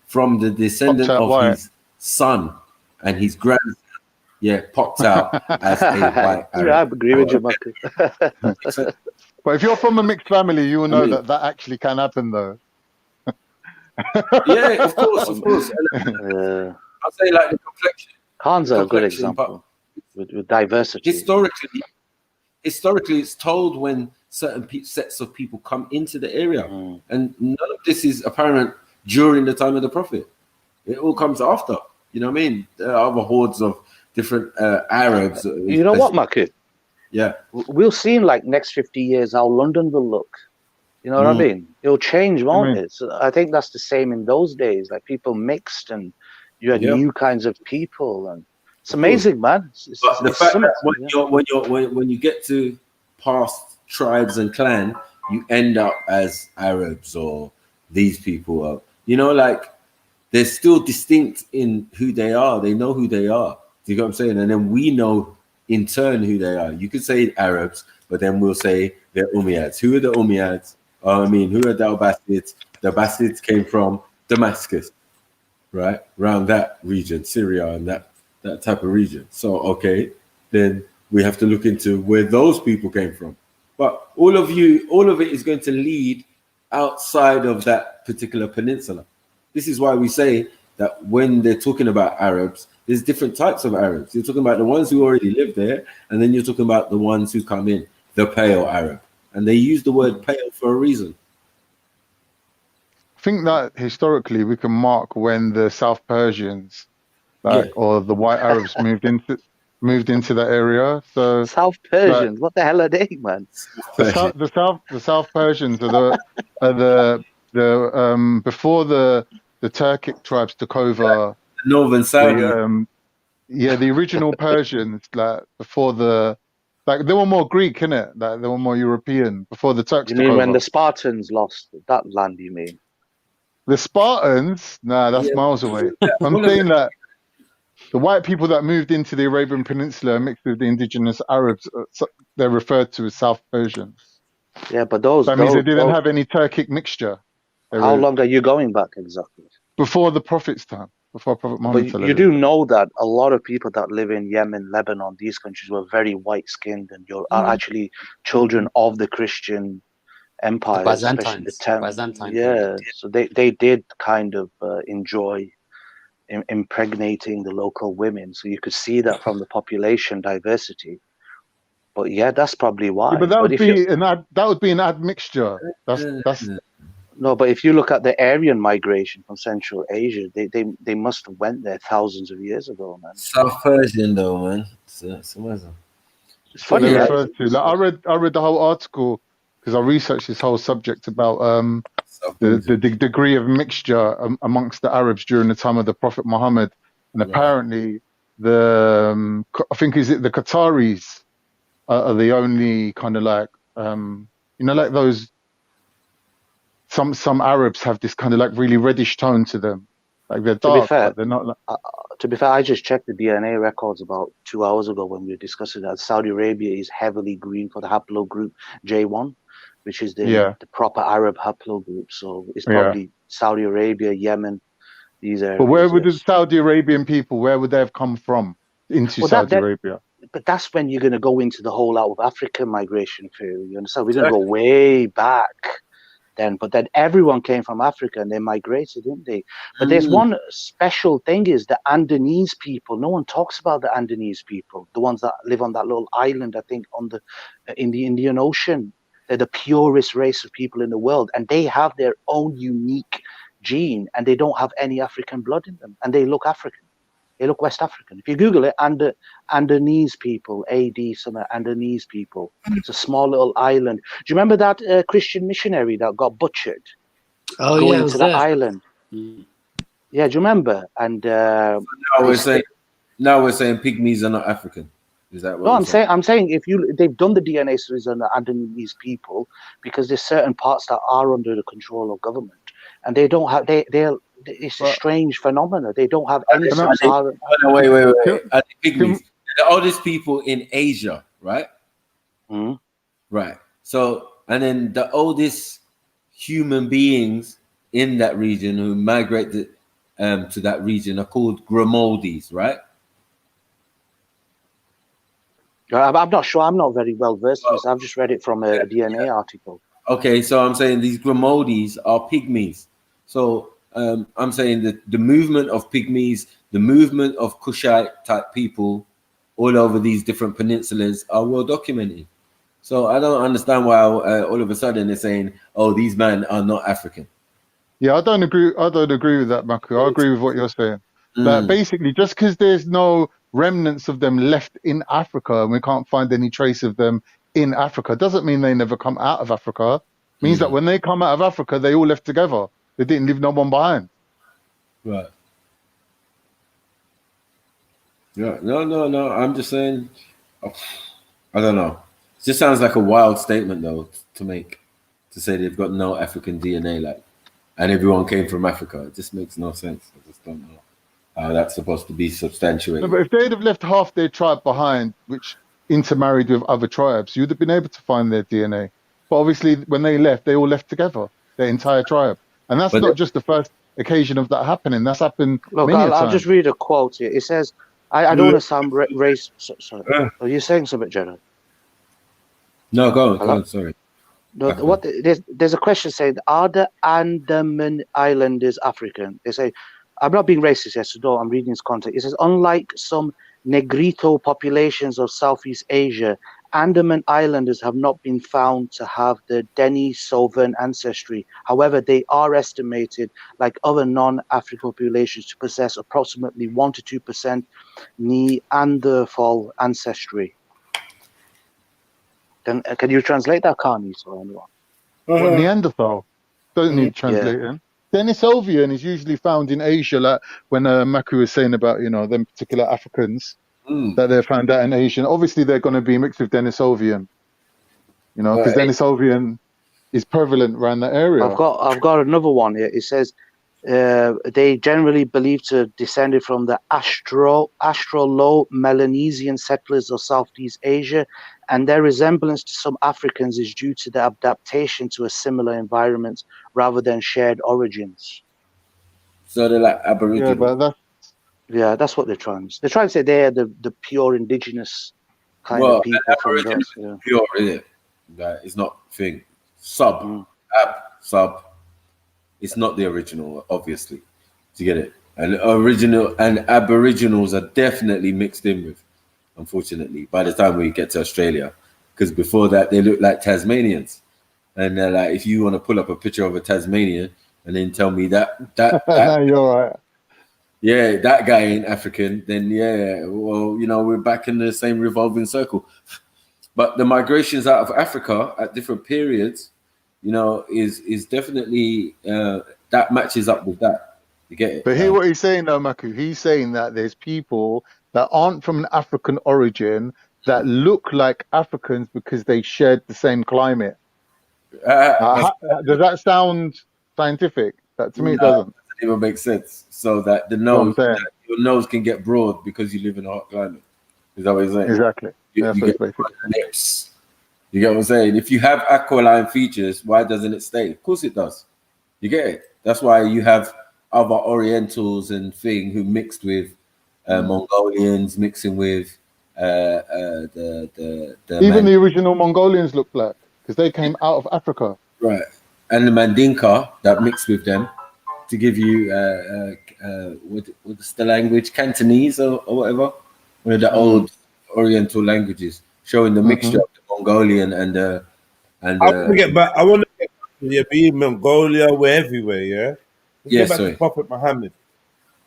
from the descendant of his son and his grandson, popped out as a white Arab. I agree with you, Marcus. But if you're from a mixed family, you will know that actually can happen, though. Yeah, of course. I'll say like the complexion. Khan's a good example with diversity. Historically, it's told when certain sets of people come into the area, and none of this is apparent during the time of the Prophet. It all comes after. You know what I mean? There are other hordes of different Arabs. You know what, Maki? Yeah. We'll see in like next 50 years how London will look. You know what I mean? It'll change, won't it? So I think that's the same in those days. Like people mixed and you had new kinds of people, and it's amazing, man. But the fact that when you get to past tribes and clan, you end up as Arabs or these people are. You know, like they're still distinct in who they are. They know who they are. Do you get what I'm saying? And then we know in turn who they are. You could say Arabs, but then we'll say they're Umayyads. Who are the Umayyads? Who are the Abbasids? The Abbasids came from Damascus, right? Around that region, Syria and that type of region. So, okay, then we have to look into where those people came from. But all of it is going to lead outside of that particular peninsula. This is why we say that when they're talking about Arabs, there's different types of Arabs. You're talking about the ones who already live there, and then you're talking about the ones who come in, the pale Arab. And they use the word pale for a reason. I think that historically we can mark when the South Persians, or the white Arabs moved into that area. So South Persians, what the hell are they, man? The South Persians are the before the Turkic tribes took over. Northern Saudi. The original Persians, like before they were more Greek, innit? Like they were more European before the Turks took over. You mean when the Spartans lost that land, you mean? The Spartans? Nah, that's miles away. I'm saying that the white people that moved into the Arabian Peninsula mixed with the indigenous Arabs, they're referred to as South Persians. Yeah, but that means they didn't have any Turkic mixture. How long are you going back exactly? Before the Prophet's time, before Prophet Muhammad. But you do know that a lot of people that live in Yemen, Lebanon, these countries were very white-skinned, and are actually children of the Christian empire, Byzantine. Yeah, so they did kind of enjoy impregnating the local women, so you could see that from the population diversity. But yeah, that's probably why. Yeah, but that would be an admixture. That's no, but if you look at the Aryan migration from Central Asia, they must have went there thousands of years ago, man. South Persian though, man. It's funny. Like, I read the whole article because I researched this whole subject about the degree of mixture amongst the Arabs during the time of the Prophet Muhammad, and apparently I think the Qataris are the only kind of like You know, like those. Some Arabs have this kind of like really reddish tone to them, like they're dark, but they're not. Like... to be fair, I just checked the DNA records about 2 hours ago when we were discussing that Saudi Arabia is heavily green for the haplogroup J1, which is the proper Arab haplogroup. So it's probably Saudi Arabia, Yemen, these areas. But where would the Saudi Arabian people? Where would they have come from into Saudi Arabia? But that's when you're going to go into the whole out of African migration theory. You understand? We're going to go way back. But then everyone came from Africa and they migrated, didn't they? But there's one special thing is the Andanese people. No one talks about the Andanese people, the ones that live on that little island, I think, in the Indian Ocean. They're the purest race of people in the world, and they have their own unique gene, and they don't have any African blood in them, and they look African. They look West African. If you Google it, Andanese people, Andanese people. It's a small little island. Do you remember that Christian missionary that got butchered? Oh, going to that island. Yeah, do you remember? And now we're saying pygmies are not African. Is that what? No, I'm saying they've done the DNA studies on the Andanese people because there's certain parts that are under the control of government, and they don't have it's a strange phenomenon. They don't have any sub-Saharan. Wait. The pygmies, the oldest people in Asia, right? Right. So, and then the oldest human beings in that region who migrated to that region are called Grimaldi's, right? I'm not sure. I'm not very well versed in this. I've just read it from a DNA article. Okay, so I'm saying these Grimaldi's are pygmies. So I'm saying that the movement of pygmies, the movement of Kushite type people all over these different peninsulas are well documented. So I don't understand why all of a sudden they're saying, "Oh, these men are not African." Yeah, I don't agree with that, Maku. I agree with what you're saying. But basically, just because there's no remnants of them left in Africa and we can't find any trace of them in Africa, doesn't mean they never come out of Africa. It means that when they come out of Africa, they all left together. They didn't leave no one behind. Right. Yeah. No. I'm just saying. I don't know. It just sounds like a wild statement, though, to make. To say they've got no African DNA, and everyone came from Africa. It just makes no sense. I just don't know how that's supposed to be substantiated. No, but if they'd have left half their tribe behind, which intermarried with other tribes, you'd have been able to find their DNA. But obviously, when they left, they all left together, their entire tribe. And that's not just the first occasion of that happening. That's happened many times. I'll just read a quote here. It says, I don't want to sound race. Sorry. Are you saying something, Gerald? No, go on. Sorry. No, there's a question saying, are the Andaman Islanders African? They say, I'm not being racist here, so no, I'm reading this context. It says, unlike some Negrito populations of Southeast Asia, Andaman Islanders have not been found to have the Denisovan ancestry. However, they are estimated, like other non-African populations, to possess approximately 1 to 2% Neanderthal ancestry. Can you translate that, Carney, or anyone? Neanderthal? Don't need translating. Denisovan is usually found in Asia, like when Maku was saying about, them particular Africans that they're found out in Asia. Obviously, they're going to be mixed with Denisovan, because Denisovan is prevalent around that area. I've got another one here. It says they generally believe to descended from the Australo-Melanesian settlers of Southeast Asia, and their resemblance to some Africans is due to their adaptation to a similar environment rather than shared origins. So they're like Aboriginal. Yeah, that's what they're trying to say. They're trying to say they're the pure indigenous kind of people. Aboriginal is pure, is it? It's not thing. Sub. It's not the original, obviously. To get it. And original and Aboriginals are definitely mixed in with, unfortunately, by the time we get to Australia. Because before that, they look like Tasmanians. And they're like, if you want to pull up a picture of a Tasmanian and then tell me that no, you're right. Yeah, that guy ain't African, then we're back in the same revolving circle. But the migrations out of Africa at different periods, is definitely that matches up with that. You get it? But hear what he's saying though, Maku. He's saying that there's people that aren't from an African origin that look like Africans because they shared the same climate. Does that sound scientific? That to me it doesn't. It doesn't even make sense. So that your nose can get broad because you live in a hot climate. Is that what you're saying? Exactly. You get lips. You get what I'm saying? If you have aquiline features, why doesn't it stay? Of course it does. You get it? That's why you have other Orientals and thing who mixed with Mongolians, mixing with even the original Mongolians look black because they came out of Africa. Right. And the Mandinka that mixed with them to give you what's the language? Cantonese or whatever? One of the old Oriental languages, showing the mixture of the Mongolian and I want to get back. Be in Mongolia, we're everywhere, yeah? Let's get back to Prophet Muhammad.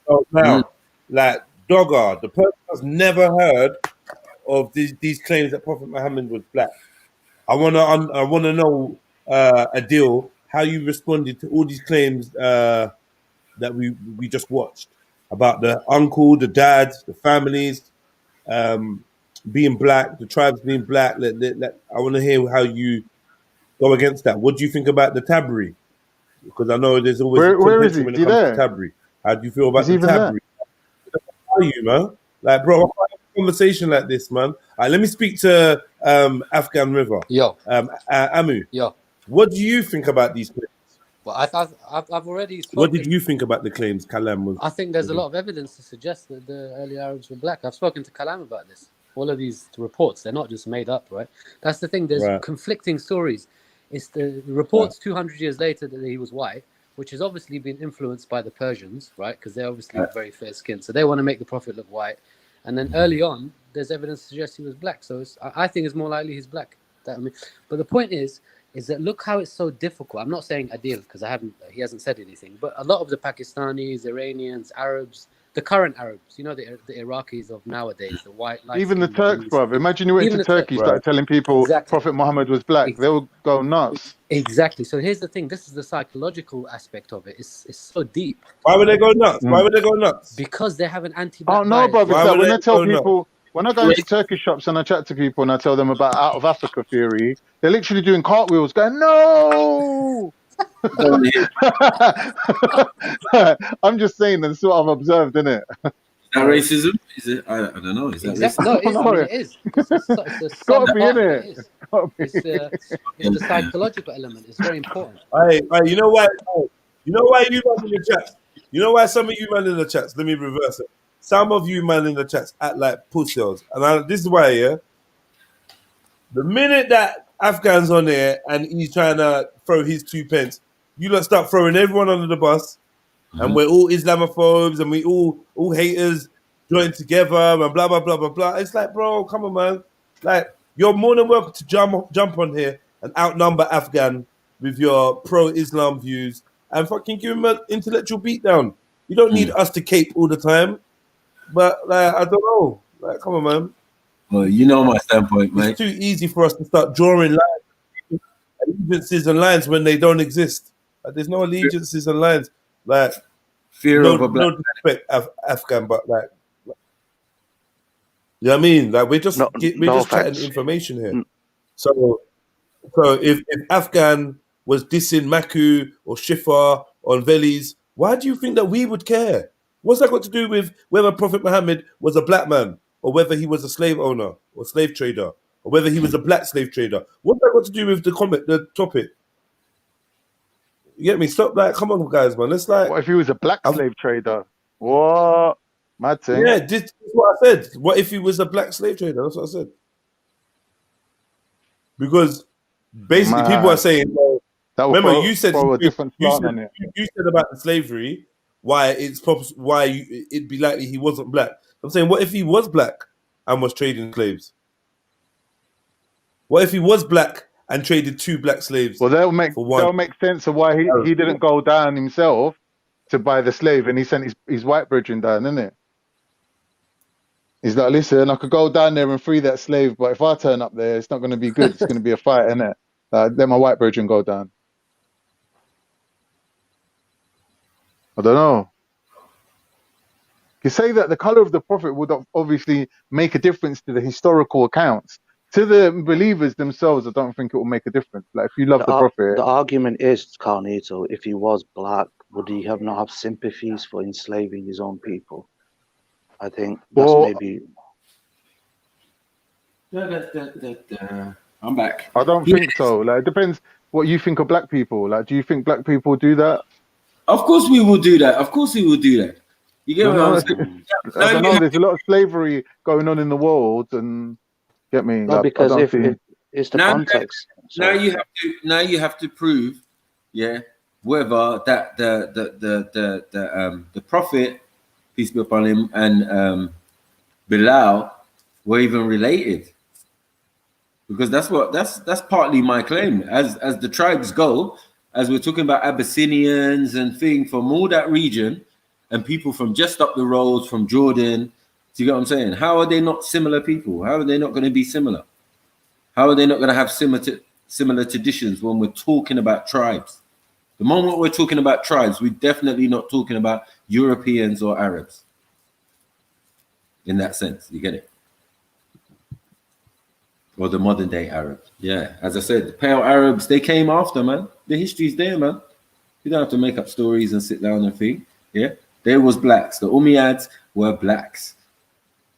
So now, like, Dogger, the person has never heard of these claims that Prophet Muhammad was black. I wanna know, Adil, how you responded to all these claims that we just watched about the uncle, the dad, the families being black, the tribes being black. I want to hear how you go against that. What do you think about the Tabri? Because I know there's always where is he? when it comes to Tabri. How do you feel about the Tabri? How are you, man? Like, bro, I have a conversation like this, man. Let me speak to Afghan River. Yo. Amu. Yo. What do you think about these claims? Well, I've already spoken. What did you think about the claims Kalam was? I think there's a lot of evidence to suggest that the early Arabs were black. I've spoken to Kalam about this. All of these reports, they're not just made up, right? That's the thing. There's conflicting stories. It's the reports 200 years later that he was white, which has obviously been influenced by the Persians, right? Because they're obviously very fair skinned. So they want to make the Prophet look white. And then early on, there's evidence to suggest he was black. So I think it's more likely he's black. But the point is that look how it's so difficult. I'm not saying Adil because he hasn't said anything, but a lot of the Pakistanis, Iranians, Arabs, the current Arabs, the Iraqis of nowadays, the white, even the Turks, bruv. Imagine you went to Turkey, started telling people Prophet Muhammad was black. They would go nuts. Exactly. So here's the thing. This is the psychological aspect of it. It's so deep. Why would they go nuts? Why would they go nuts? Because they have an anti-black Oh no, bias. brother. When I tell people, when I go into Turkish shops and I chat to people and I tell them about out of Africa theory, they're literally doing cartwheels, going, "No." I'm just saying that's what I've observed, innit? Is that racism? Is it? I don't know. Is that racism? No, it is. It's gotta be, innit? It's the psychological element. It's very important. You know why? You know why you man in the chats? You know why some of you man in the chats? Let me reverse it. Some of you man in the chats act like pussies, and this is why. The minute that Afghan's on there and he's trying to throw his 2 pence, you lot start throwing everyone under the bus, and we're all Islamophobes and we all haters joined together and blah blah blah blah blah. It's like, bro, come on, man. Like, you're more than welcome to jump on here and outnumber Afghan with your pro-Islam views and fucking give him an intellectual beatdown. You don't need us to cape all the time, but like, I don't know. Like, come on, man. Well, you know my standpoint, mate. It's too easy for us to start drawing lines, allegiances and lines when they don't exist. Like, there's no allegiances and lines. Like, fear of a black. No disrespect, Afghan, but like, you know what I mean? Like, we're just chatting information here. So if Afghan was dissing Maku or Shifa on Velis, why do you think that we would care? What's that got to do with whether Prophet Muhammad was a black man, or whether he was a slave owner or slave trader, or whether he was a black slave trader? What's that got to do with the topic? You get me? Stop, like, come on, guys, man. Let's like. What if he was a black slave trader? What? Mad thing. Yeah, this is what I said. What if he was a black slave trader? That's what I said. Because basically, people are saying, well, remember, you said about the slavery, why it'd be likely he wasn't black. I'm saying, what if he was black and was trading slaves? What if he was black and traded 2 black slaves? Well, that'll make sense of why he didn't go down himself to buy the slave, and he sent his white brethren down, isn't it? He's like, listen, I could go down there and free that slave, but if I turn up there, it's not going to be good. It's going to be a fight, isn't it? Let my white brethren go down. I don't know. You say that the color of the prophet would obviously make a difference to the historical accounts. To the believers themselves, I don't think it will make a difference. Like if you love the prophet, the argument is, Carnito, if he was black, would he not have sympathies for enslaving his own people? I think that's maybe. I'm back. I don't think so. Like it depends what you think of black people. Like, do you think black people do that? Of course we will do that. Of course we will do that. You get what I'm saying? I don't know. There's a lot of slavery going on in the world, and get me? No, like, because if it's the context. Now you have to prove, whether that the prophet, peace be upon him, and Bilal were even related. Because that's partly my claim. As the tribes go, as we're talking about Abyssinians and things from all that region, and people from just up the road from Jordan, do you get what I'm saying? How are they not similar people? How are they not going to be similar? How are they not going to have similar traditions when we're talking about tribes? The moment we're talking about tribes, we're definitely not talking about Europeans or Arabs. In that sense, you get it? Or the modern day Arabs. Yeah, as I said, the pale Arabs, they came after, man. The history's there, man. You don't have to make up stories and sit down and think. Yeah, there was blacks. The Umayyads were blacks.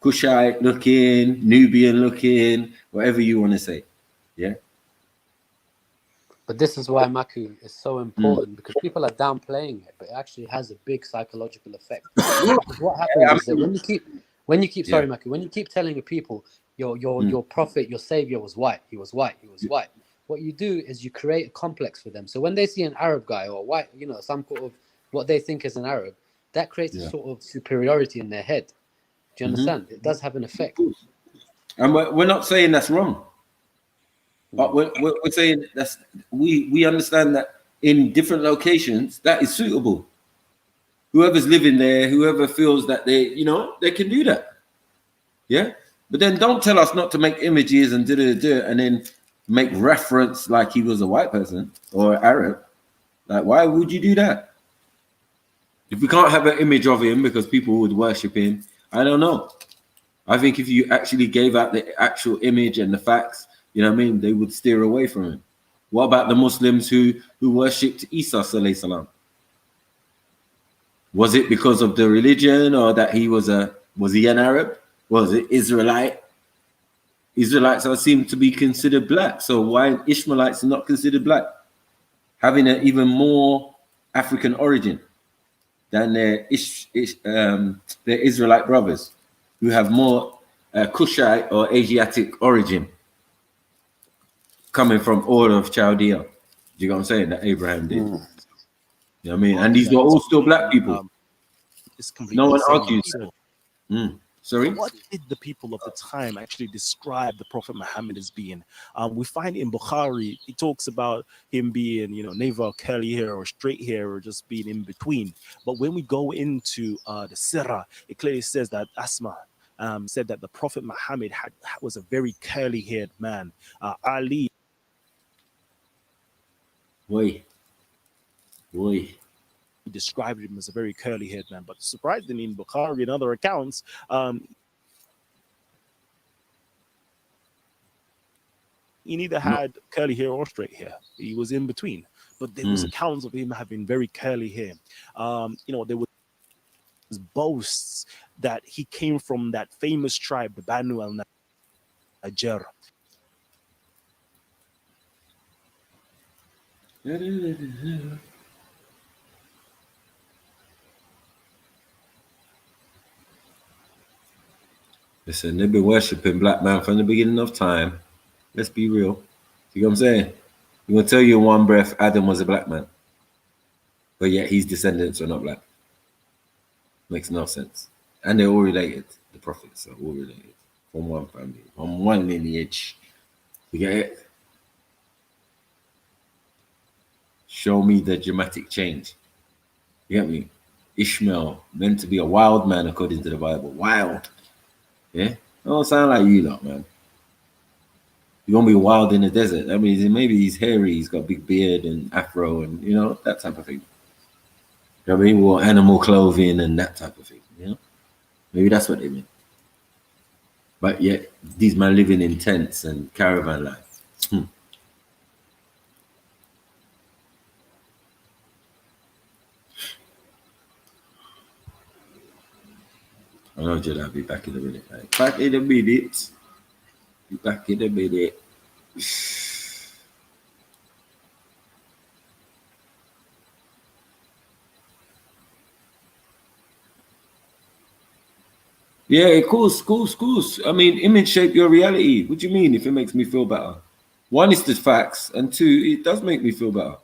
Kushite looking, Nubian looking, whatever you want to say. Yeah. But this is why Maku is so important, because people are downplaying it, but it actually has a big psychological effect. What happens is that when you keep sorry, Maku, when you keep telling people your prophet, your savior was white, he was white, what you do is you create a complex for them. So when they see an Arab guy or white, some sort of what they think is an Arab, that creates a sort of superiority in their head. Do you understand? It does have an effect. And we're not saying that's wrong, but we're saying we understand that in different locations that is suitable. Whoever's living there, whoever feels that they can do that. Yeah. But then don't tell us not to make images and and then make reference like he was a white person or Arab. Like, why would you do that? If we can't have an image of him because people would worship him, I don't know. I think if you actually gave out the actual image and the facts, you know what I mean, they would steer away from him. What about the Muslims who worshipped Isa alayhi salam? Was it because of the religion, or that he was he an Arab? Was it Israelite? Israelites are seem to be considered black. So why Ishmaelites are not considered black? Having an even more African origin than their Israelite brothers, who have more Kushite or Asiatic origin, coming from all of Chaldea. Do you know what I'm saying? That Abraham did. You know what I mean? And these were all still black people. No one argues that. Sorry? What did the people of the time actually describe the Prophet Muhammad as being? We find in Bukhari, he talks about him being, neither curly hair or straight hair, or just being in between. But when we go into the Sirah, it clearly says that Asma said that the Prophet Muhammad was a very curly-haired man. Ali. Boy. He described him as a very curly-haired man, but surprisingly in Bukhari and other accounts, he neither had curly hair or straight hair. He was in between. But there was accounts of him having very curly hair. There was boasts that he came from that famous tribe, the Banu al-Najjar. Listen, they've been worshipping black man from the beginning of time. Let's be real. You know what I'm saying? I'm going to tell you in one breath, Adam was a black man. But yet his descendants are not black. Makes no sense. And they're all related. The prophets are all related. From one family. From one lineage. You get it? Show me the dramatic change. You get me? Ishmael, meant to be a wild man according to the Bible. Wild. Yeah? Don't sound like you lot, man. You're gonna be wild in the desert. I mean, maybe he's hairy, he's got a big beard and afro and that type of thing. You know what I mean? Wore animal clothing and that type of thing, Maybe that's what they mean. But yet, these men living in tents and caravan life. I know, Jed, I'll be back in a minute. Right? Back in a minute. Be back in a minute. Yeah, of course. I mean, image shape your reality. What do you mean if it makes me feel better? One, it's the facts, and two, it does make me feel better.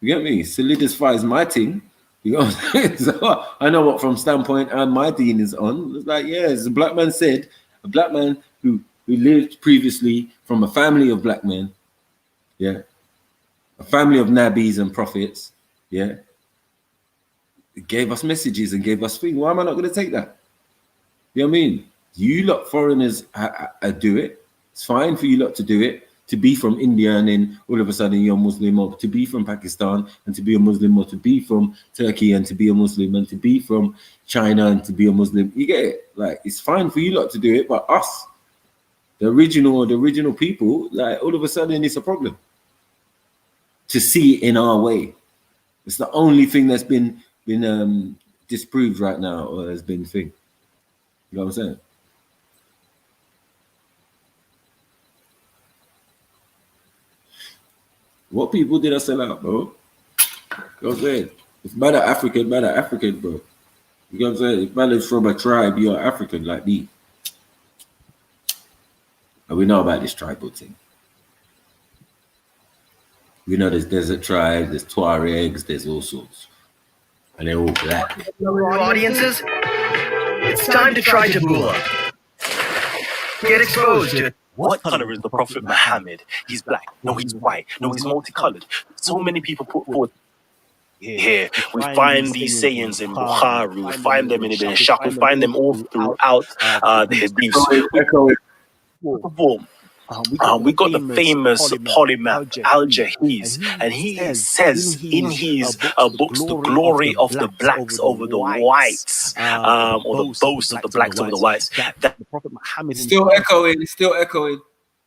You get me? Solidifies my thing. You know what I'm saying? So I know what from standpoint my dean is on. It's like, yeah, as a black man said, a black man who lived previously from a family of black men, yeah, a family of nabis and prophets, yeah, it gave us messages and gave us things. Why am I not going to take that? You know what I mean? You lot foreigners do it. It's fine for you lot to do it. To be from India and then all of a sudden you're Muslim, or to be from Pakistan and to be a Muslim, or to be from Turkey and to be a Muslim, and to be from China and to be a Muslim. You get it? Like, it's fine for you lot to do it, but us, the original people, like, all of a sudden it's a problem to see it in our way. It's the only thing that's been disproved right now, or has been thing. You know what I'm saying? What people did I sell out, bro? You know what I'm saying? If man are African, bro. You know what I'm saying? If man is from a tribe, you're African like me. And we know about this tribal thing. We know there's desert tribes, there's Tuaregs, there's all sorts. And they're all black. Audiences, it's time to try Taboola. Get exposed to what color is the Prophet Muhammad? He's black. No, he's white. No, he's multicolored. So many people put forth here. We find these sayings in Bukhari. We find them in Ibn Ishaq. We find them all throughout the Hadiths. We got the famous polymath Al-Jahiz, and he says in his books the glory of the blacks over the whites, or the boast of the blacks over the whites. That the Prophet Muhammad still echoing.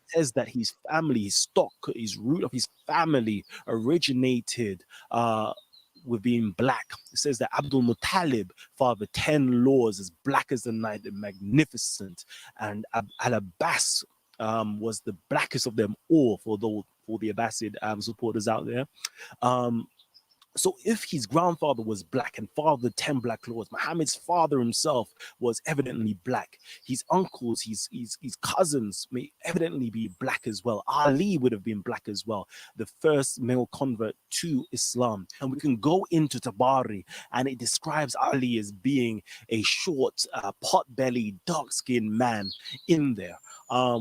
Says that his family, his stock, his root of his family originated with being black. It says that Abdul Muttalib fathered 10 lords as black as the night, magnificent, and Al-Abbas was the blackest of them all for the Abbasid supporters out there. So if his grandfather was black and fathered 10 black lords, Muhammad's father himself was evidently black. His uncles, his cousins may evidently be black as well. Ali would have been black as well, the first male convert to Islam. And we can go into Tabari, and it describes Ali as being a short, pot-bellied, dark-skinned man in there.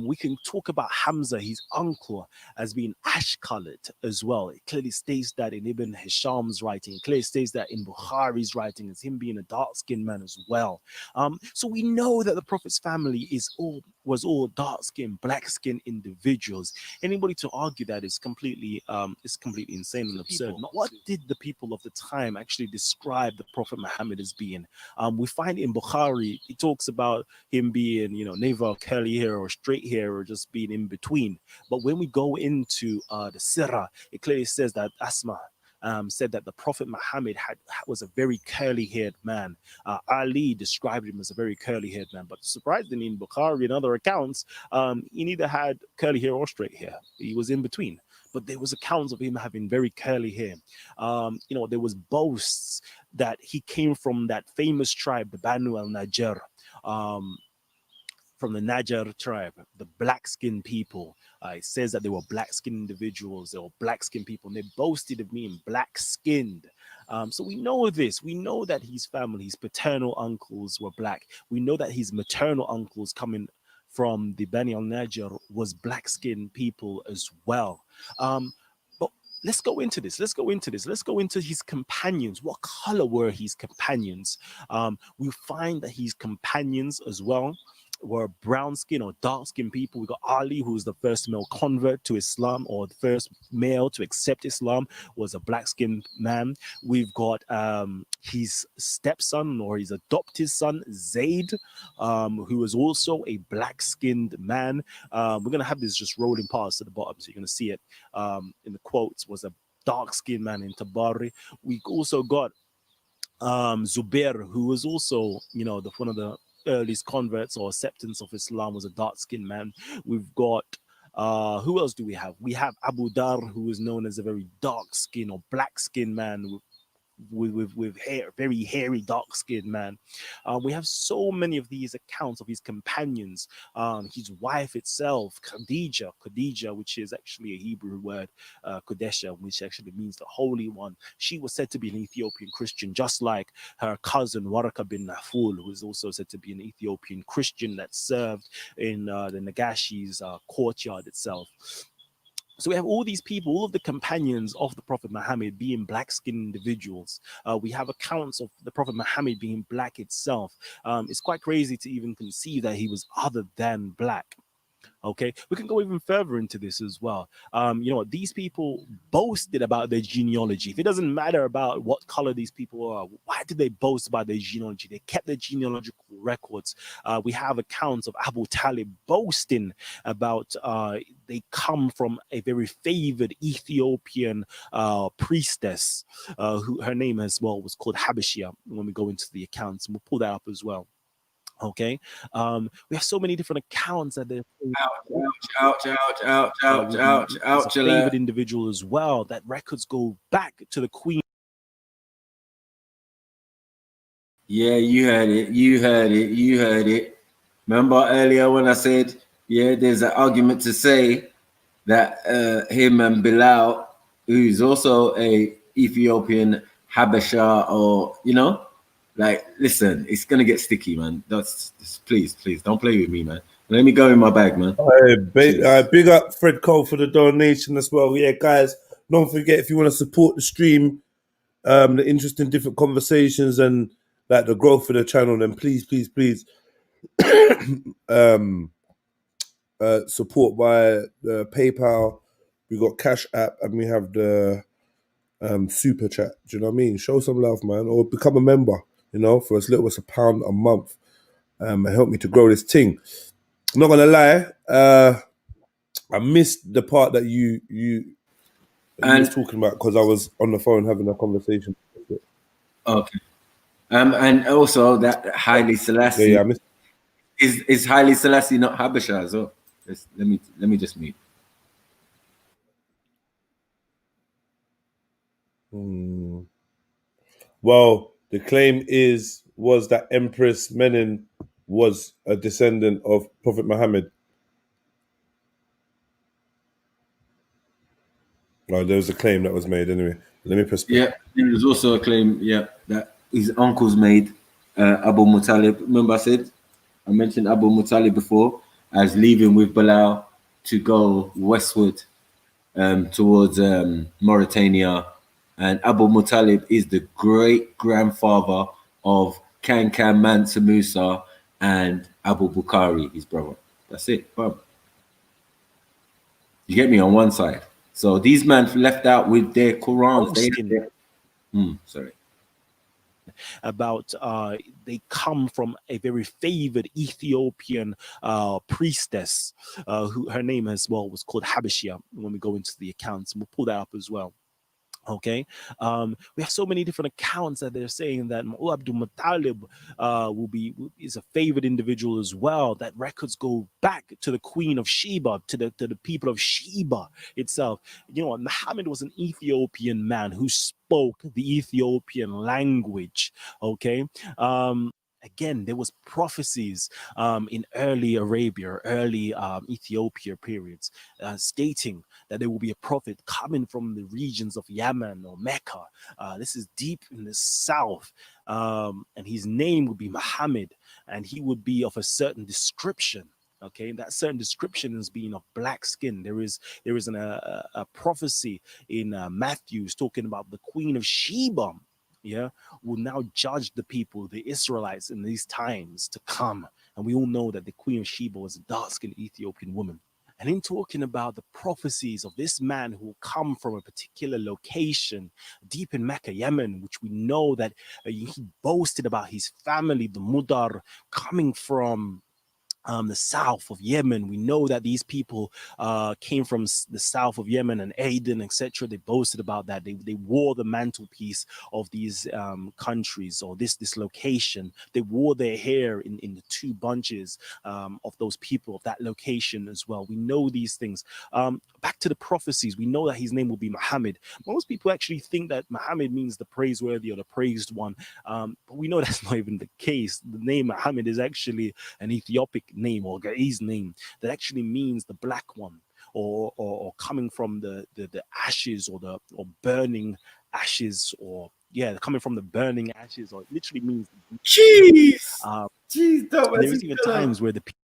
We can talk about Hamza, his uncle, as being ash-colored as well. It clearly states that in Ibn Hisham's writing. It clearly states that in Bukhari's writing as him being a dark-skinned man as well. So we know that the Prophet's family was all dark-skinned, black-skinned individuals. Anybody to argue that is completely insane and absurd. What did the people of the time actually describe the Prophet Muhammad as being? We find in Bukhari, he talks about him being, neither curly hair or straight hair, or just being in between. But when we go into the Sirah, it clearly says that Asma said that the Prophet Muhammad was a very curly-haired man. Ali described him as a very curly-haired man, but surprisingly in Bukhari and other accounts, he neither had curly hair or straight hair. He was in between. But there was accounts of him having very curly hair. There was boasts that he came from that famous tribe, the Banu al-Najjar, from the Najjar tribe, the black-skinned people. It says that they were black-skinned individuals, they were black-skinned people, and they boasted of being black-skinned. So we know this. We know that his family, his paternal uncles were black. We know that his maternal uncles coming from the Bani al-Najjar was black-skinned people as well. But let's go into this. Let's go into his companions. What color were his companions? We find that his companions as well were brown skin or dark skin people. We got Ali, who was the first male convert to Islam, or the first male to accept Islam, was a black skinned man. We've got his stepson or his adopted son, Zayd, who was also a black skinned man. We're going to have this just rolling past at the bottom, so you're going to see it in the quotes, was a dark skinned man in Tabari. We also got Zubair, who was also, you know, one of the earliest converts or acceptance of Islam, was a dark-skinned man. We've got who else do we have? We have Abu Dar, who is known as a very dark-skinned or black-skinned man with hair, very hairy, dark-skinned man. We have so many of these accounts of his companions. His wife itself, Khadija, which is actually a Hebrew word, Kodesha, which actually means the Holy One. She was said to be an Ethiopian Christian, just like her cousin Waraka bin Naful, who is also said to be an Ethiopian Christian that served in the Nagashi's courtyard itself. So we have all these people, all of the companions of the Prophet Muhammad being black-skinned individuals. We have accounts of the Prophet Muhammad being black itself. It's quite crazy to even conceive that he was other than black. Okay, we can go even further into this as well. You know, these people boasted about their genealogy. If it doesn't matter about what color these people are, why did they boast about their genealogy? They kept their genealogical records. We have accounts of Abu Talib boasting about they come from a very favored Ethiopian priestess, who her name as well was called Habashia. When we go into the accounts, and we'll pull that up as well. Okay, we have so many different accounts that they're a favored individual as well, that records go back to the Queen. Yeah, you heard it. Remember earlier when I said, yeah, there's an argument to say that him and Bilal, who's also a Ethiopian Habasha, or, you know, like, listen, it's gonna get sticky, man. Please don't play with me, man. Let me go in my bag, man. Big up Fred Cole for the donation as well. Yeah, guys, don't forget, if you want to support the stream, the interesting different conversations and like the growth of the channel, then please support by the PayPal. We got Cash App, and we have the Super Chat. Do you know what I mean? Show some love, man, or become a member. You know, for as little as £1 a month, and help me to grow this thing. I'm not gonna lie, I missed the part that you was talking about because I was on the phone having a conversation. Okay. And also that Haile Selassie. Yeah, I missed. Is Haile Selassie not Habasha as well? Let me just mute. Well, the claim was that Empress Menen was a descendant of Prophet Muhammad. No, there was a claim that was made anyway. Let me press. Yeah, there was also a claim, that his uncles made, Abu Muttalib. Remember I mentioned Abu Muttalib before as leaving with Bilal to go westward towards Mauritania. And Abu Muttalib is the great-grandfather of Kankan Mansa Musa and Abu Bukhari, his brother. That's it, bro. You get me on one side. So these men left out with their Qurans. Sorry. About they come from a very favored Ethiopian priestess, who her name as well was called Habashia. When we go into the accounts, and we'll pull that up as well. Okay, we have so many different accounts that they're saying that Abdul Muttalib is a favored individual as well. That records go back to the Queen of Sheba, to the people of Sheba itself. You know, Muhammad was an Ethiopian man who spoke the Ethiopian language. Okay. Again, there was prophecies in early Arabia, early Ethiopia periods, stating that there will be a prophet coming from the regions of Yemen or Mecca. This is deep in the south, and his name would be Muhammad, and he would be of a certain description. Okay, that certain description is being of black skin. There is a prophecy in Matthew's talking about the Queen of Sheba. Will now judge the people, the Israelites, in these times to come. And we all know that the Queen of Sheba was a dark-skinned Ethiopian woman. And in talking about the prophecies of this man who will come from a particular location deep in Mecca, Yemen, which we know that he boasted about his family, the Mudar, coming from the south of Yemen. We know that these people came from the south of Yemen and Aden, etc. They boasted about that. They wore the mantelpiece of these countries, or this location. They wore their hair in the two bunches of those people of that location as well. We know these things. Back to the prophecies, we know that his name will be Muhammad. Most people actually think that Muhammad means the praiseworthy or the praised one, but we know that's not even the case. The name Muhammad is actually an Ethiopic name, or Gai's name, that actually means the black one, or coming from the ashes, or burning ashes, or coming from the burning ashes, or it literally means there is even times where the people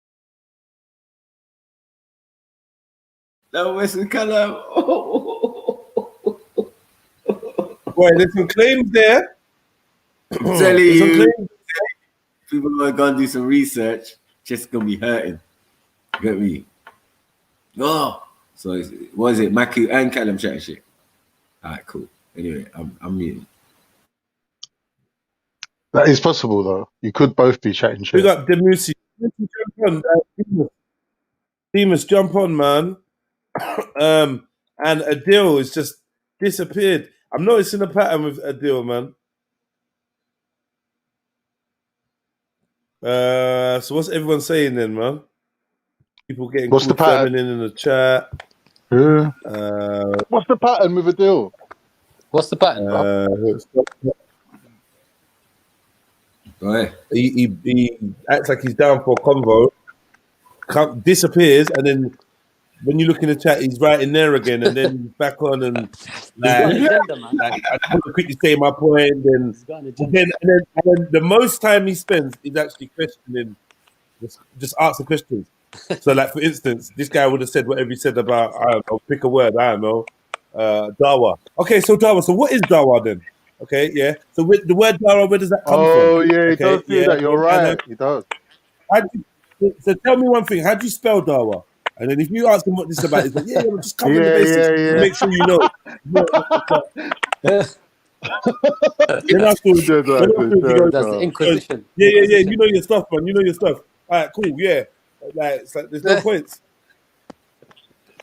Boy, there's some claims there. I'm telling you, people are gonna do some research, just gonna be hurting. Get me? Oh, so what is it? Maku and Callum chatting shit. Alright, cool. Anyway, I'm muted. That is possible though. You could both be chatting shit. We got Demusi. Demus, jump on, man. And Adil has just disappeared. I'm noticing a pattern with Adil, man. So what's everyone saying then, man? People getting What's the called pattern? feminine in the chat. Yeah. What's the pattern with Adil? What's the pattern? He acts like he's down for a convo, disappears, and then when you look in the chat, he's right in there again, and then he's back on, and I want to quickly say my point, and then the most time he spends is actually questioning, just asking questions. So, like for instance, this guy would have said whatever he said about, I don't know, pick a word, I don't know, dawa. Okay, so dawa. So what is dawa then? Okay, yeah. So with the word dawa, where does that come from? Oh yeah, he does do that. You're right. He does. So tell me one thing. How do you spell dawa? And then if you ask him what this is about, he's like, yeah, we're just covering the basics to make sure you know. Then That's the Inquisition. Yeah. You know your stuff, man. You know your stuff. All right, cool. Yeah, like it's like there's no points.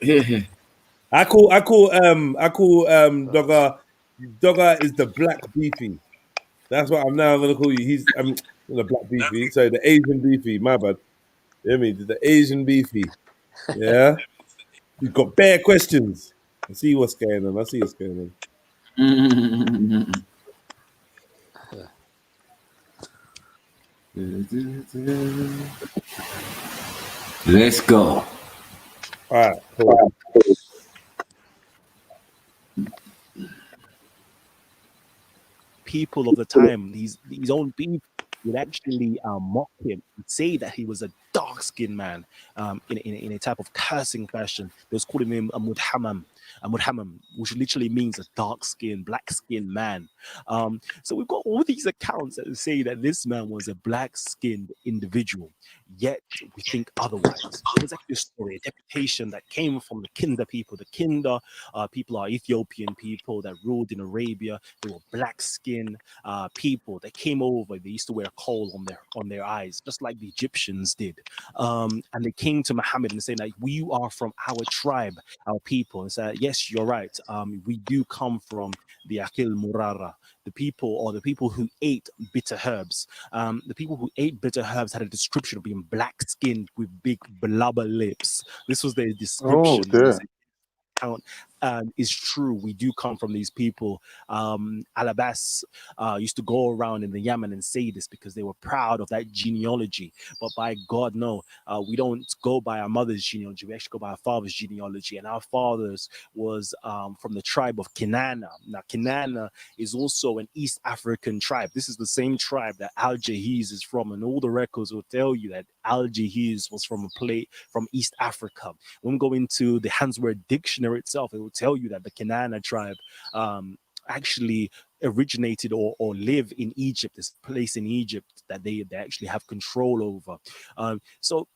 Yeah. I call Dogger is the black beefy. That's what I'm now gonna call you. He's the black beefy. Sorry, the Asian beefy. My bad. You know what I mean? The Asian beefy. Yeah. You've got bare questions. I see what's going on. Let's go. All right. Cool. people of the time, his own people would actually mock him and say that he was a dark-skinned man in a type of cursing fashion. They was calling him a mudhammam, which literally means a dark-skinned, black-skinned man. So we've got all these accounts that say that this man was a black-skinned individual, yet we think otherwise. There's actually a story, a deputation that came from the Kinda people. The Kinda people are Ethiopian people that ruled in Arabia. They were black-skinned people that came over. They used to wear coal on their eyes, just like the Egyptians did. And they came to Muhammad and saying, like, we are from our tribe, our people, and said, yes, you're right. We do come from the Akil Murara, the people who ate bitter herbs. The people who ate bitter herbs had a description of being black-skinned with big blubber lips. This was their description. Oh, dear. Is true. We do come from these people. Al-Abbas used to go around in the Yemen and say this because they were proud of that genealogy. But by God, no, we don't go by our mother's genealogy. We actually go by our father's genealogy. And our fathers was from the tribe of Kinana. Now, Kinana is also an East African tribe. This is the same tribe that Al-Jahiz is from. And all the records will tell you that Al-Jahiz was from from East Africa. When we go into the Hansword Dictionary itself, it will tell you that the Kinana tribe actually originated or live in Egypt, this place in Egypt that they actually have control over. So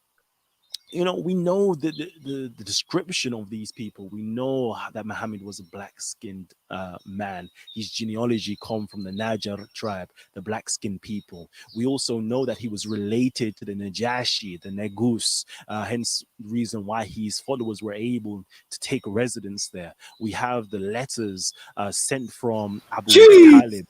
you know, we know the description of these people. We know that Muhammad was a black-skinned man. His genealogy come from the Najjar tribe, the black-skinned people. We also know that he was related to the Najashi, the Negus, hence the reason why his followers were able to take residence there. We have the letters sent from Abu Talib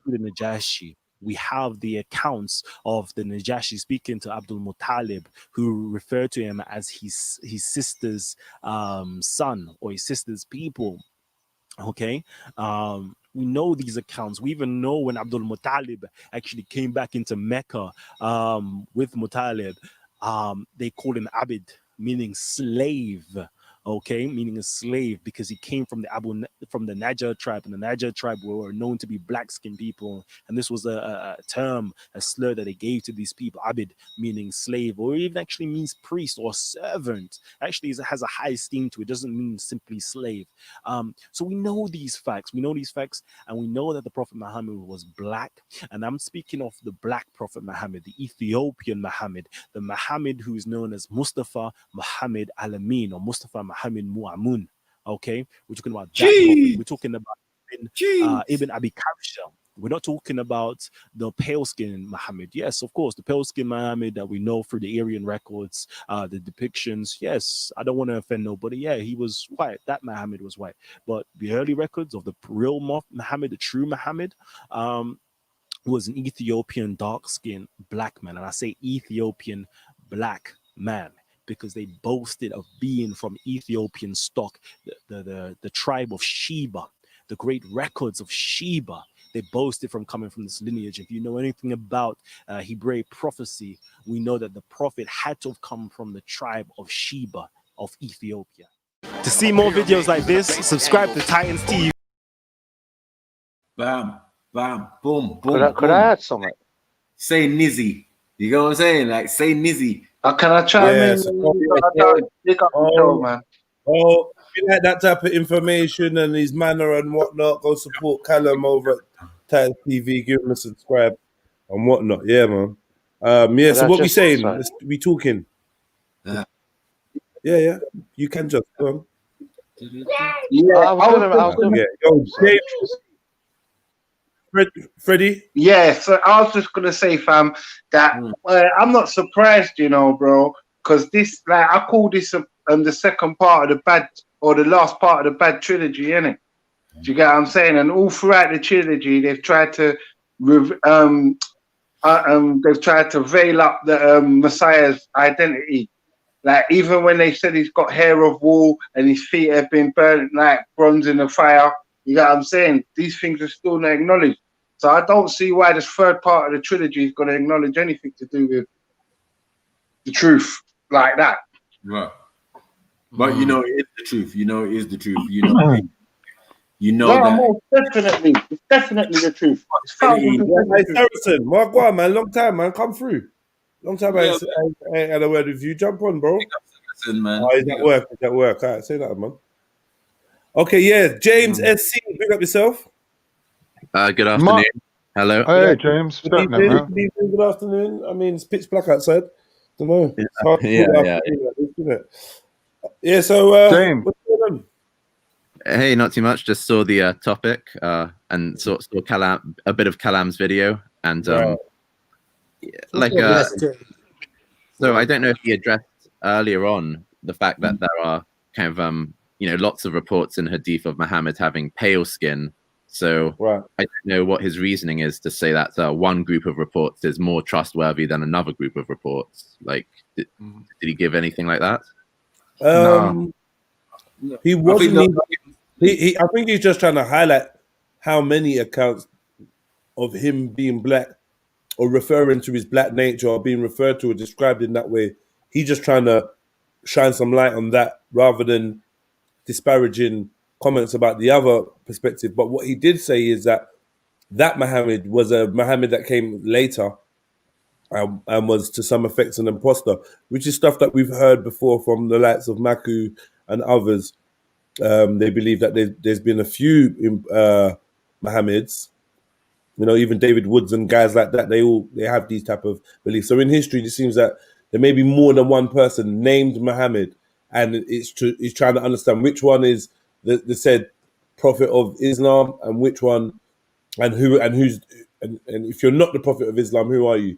to the Najashi. We have the accounts of the Najashi speaking to Abdul Muttalib, who referred to him as his sister's son or his sister's people. Okay, we know these accounts. We even know when Abdul Muttalib actually came back into Mecca with Muttalib, they called him Abid, meaning slave. Okay, meaning a slave, because he came from the Najjar tribe, and the Najjar tribe were known to be black-skinned people, and this was a term, a slur that they gave to these people. Abid meaning slave, or even actually means priest or servant. Actually, it has a high esteem to it. It doesn't mean simply slave. So we know these facts. We know these facts, and we know that the Prophet Muhammad was black. And I'm speaking of the black Prophet Muhammad, the Ethiopian Muhammad, the Muhammad who is known as Mustafa Muhammad Al-Amin, or Mustafa Muhammad Mu'amun. Okay, we're talking about that prophet. We're talking about Ibn Abi Kafsha. We're not talking about the pale-skinned Muhammad. Yes, of course, the pale-skinned Muhammad that we know through the Aryan records, the depictions. Yes, I don't want to offend nobody. Yeah, he was white. That Muhammad was white. But the early records of the real Muhammad, the true Muhammad, was an Ethiopian dark-skinned black man. And I say Ethiopian black man because they boasted of being from Ethiopian stock, the tribe of Sheba, the great records of Sheba. They boasted from coming from this lineage. If you know anything about Hebraic prophecy, we know that the prophet had to have come from the tribe of Sheba of Ethiopia. To see more videos like this, subscribe to Titans TV. Bam, bam, boom, boom. Could I add something? Say Nizzy. You know what I'm saying? Like, say Nizzy. Can I chime in? Man. Oh, if you like that type of information and his manner and whatnot, go support Callum over at Titans TV. Give him a subscribe and whatnot. Yeah, man. Yeah, so what we saying? We talking? Yeah. You can just go on. Yo, Freddie? Yeah, so I was just gonna say, fam, that I'm not surprised, you know, bro, because this, like, I call this the second part of the bad, or the last part of the bad trilogy, innit? Do you get what I'm saying? And all throughout the trilogy, they've tried to veil up the Messiah's identity. Like, even when they said he's got hair of wool and his feet have been burnt like bronze in the fire, you get what I'm saying? These things are still not acknowledged. So I don't see why this third part of the trilogy is going to acknowledge anything to do with the truth like that. Right. But you know it is the truth. You know it is the truth. You know that. Most definitely. It's definitely the truth. It's Harrison, well, go on, man. Long time, man. Come through. Long time I ain't had a word with you. Jump on, bro. Listen, man. Oh, is that work? Is that work? All right, say that, man. Okay, yeah. James SC, bring up yourself. Good afternoon. Hello. Hey, James. Good afternoon. I mean, it's pitch black outside. Don't know. Yeah. So, James. what's going on? Hey, not too much. Just saw the topic and saw a bit of Kalam's video, and so I don't know if he addressed earlier on the fact that there are kind of lots of reports in Hadith of Muhammad having pale skin. So I don't know what his reasoning is to say that one group of reports is more trustworthy than another group of reports. Like, did he give anything like that? No. He wasn't. I think he's just trying to highlight how many accounts of him being black or referring to his black nature or being referred to or described in that way. He's just trying to shine some light on that rather than disparaging comments about the other perspective. But what he did say is that Muhammad was a Muhammad that came later and was to some effects an imposter, which is stuff that we've heard before from the likes of Maku and others. They believe that there's been a few Muhammads You know, even David Woods and guys like that, they have these type of beliefs. So in history, it seems that there may be more than one person named Muhammad, and it's trying to understand which one is the said prophet of Islam and which one, and if you're not the prophet of Islam, who are you?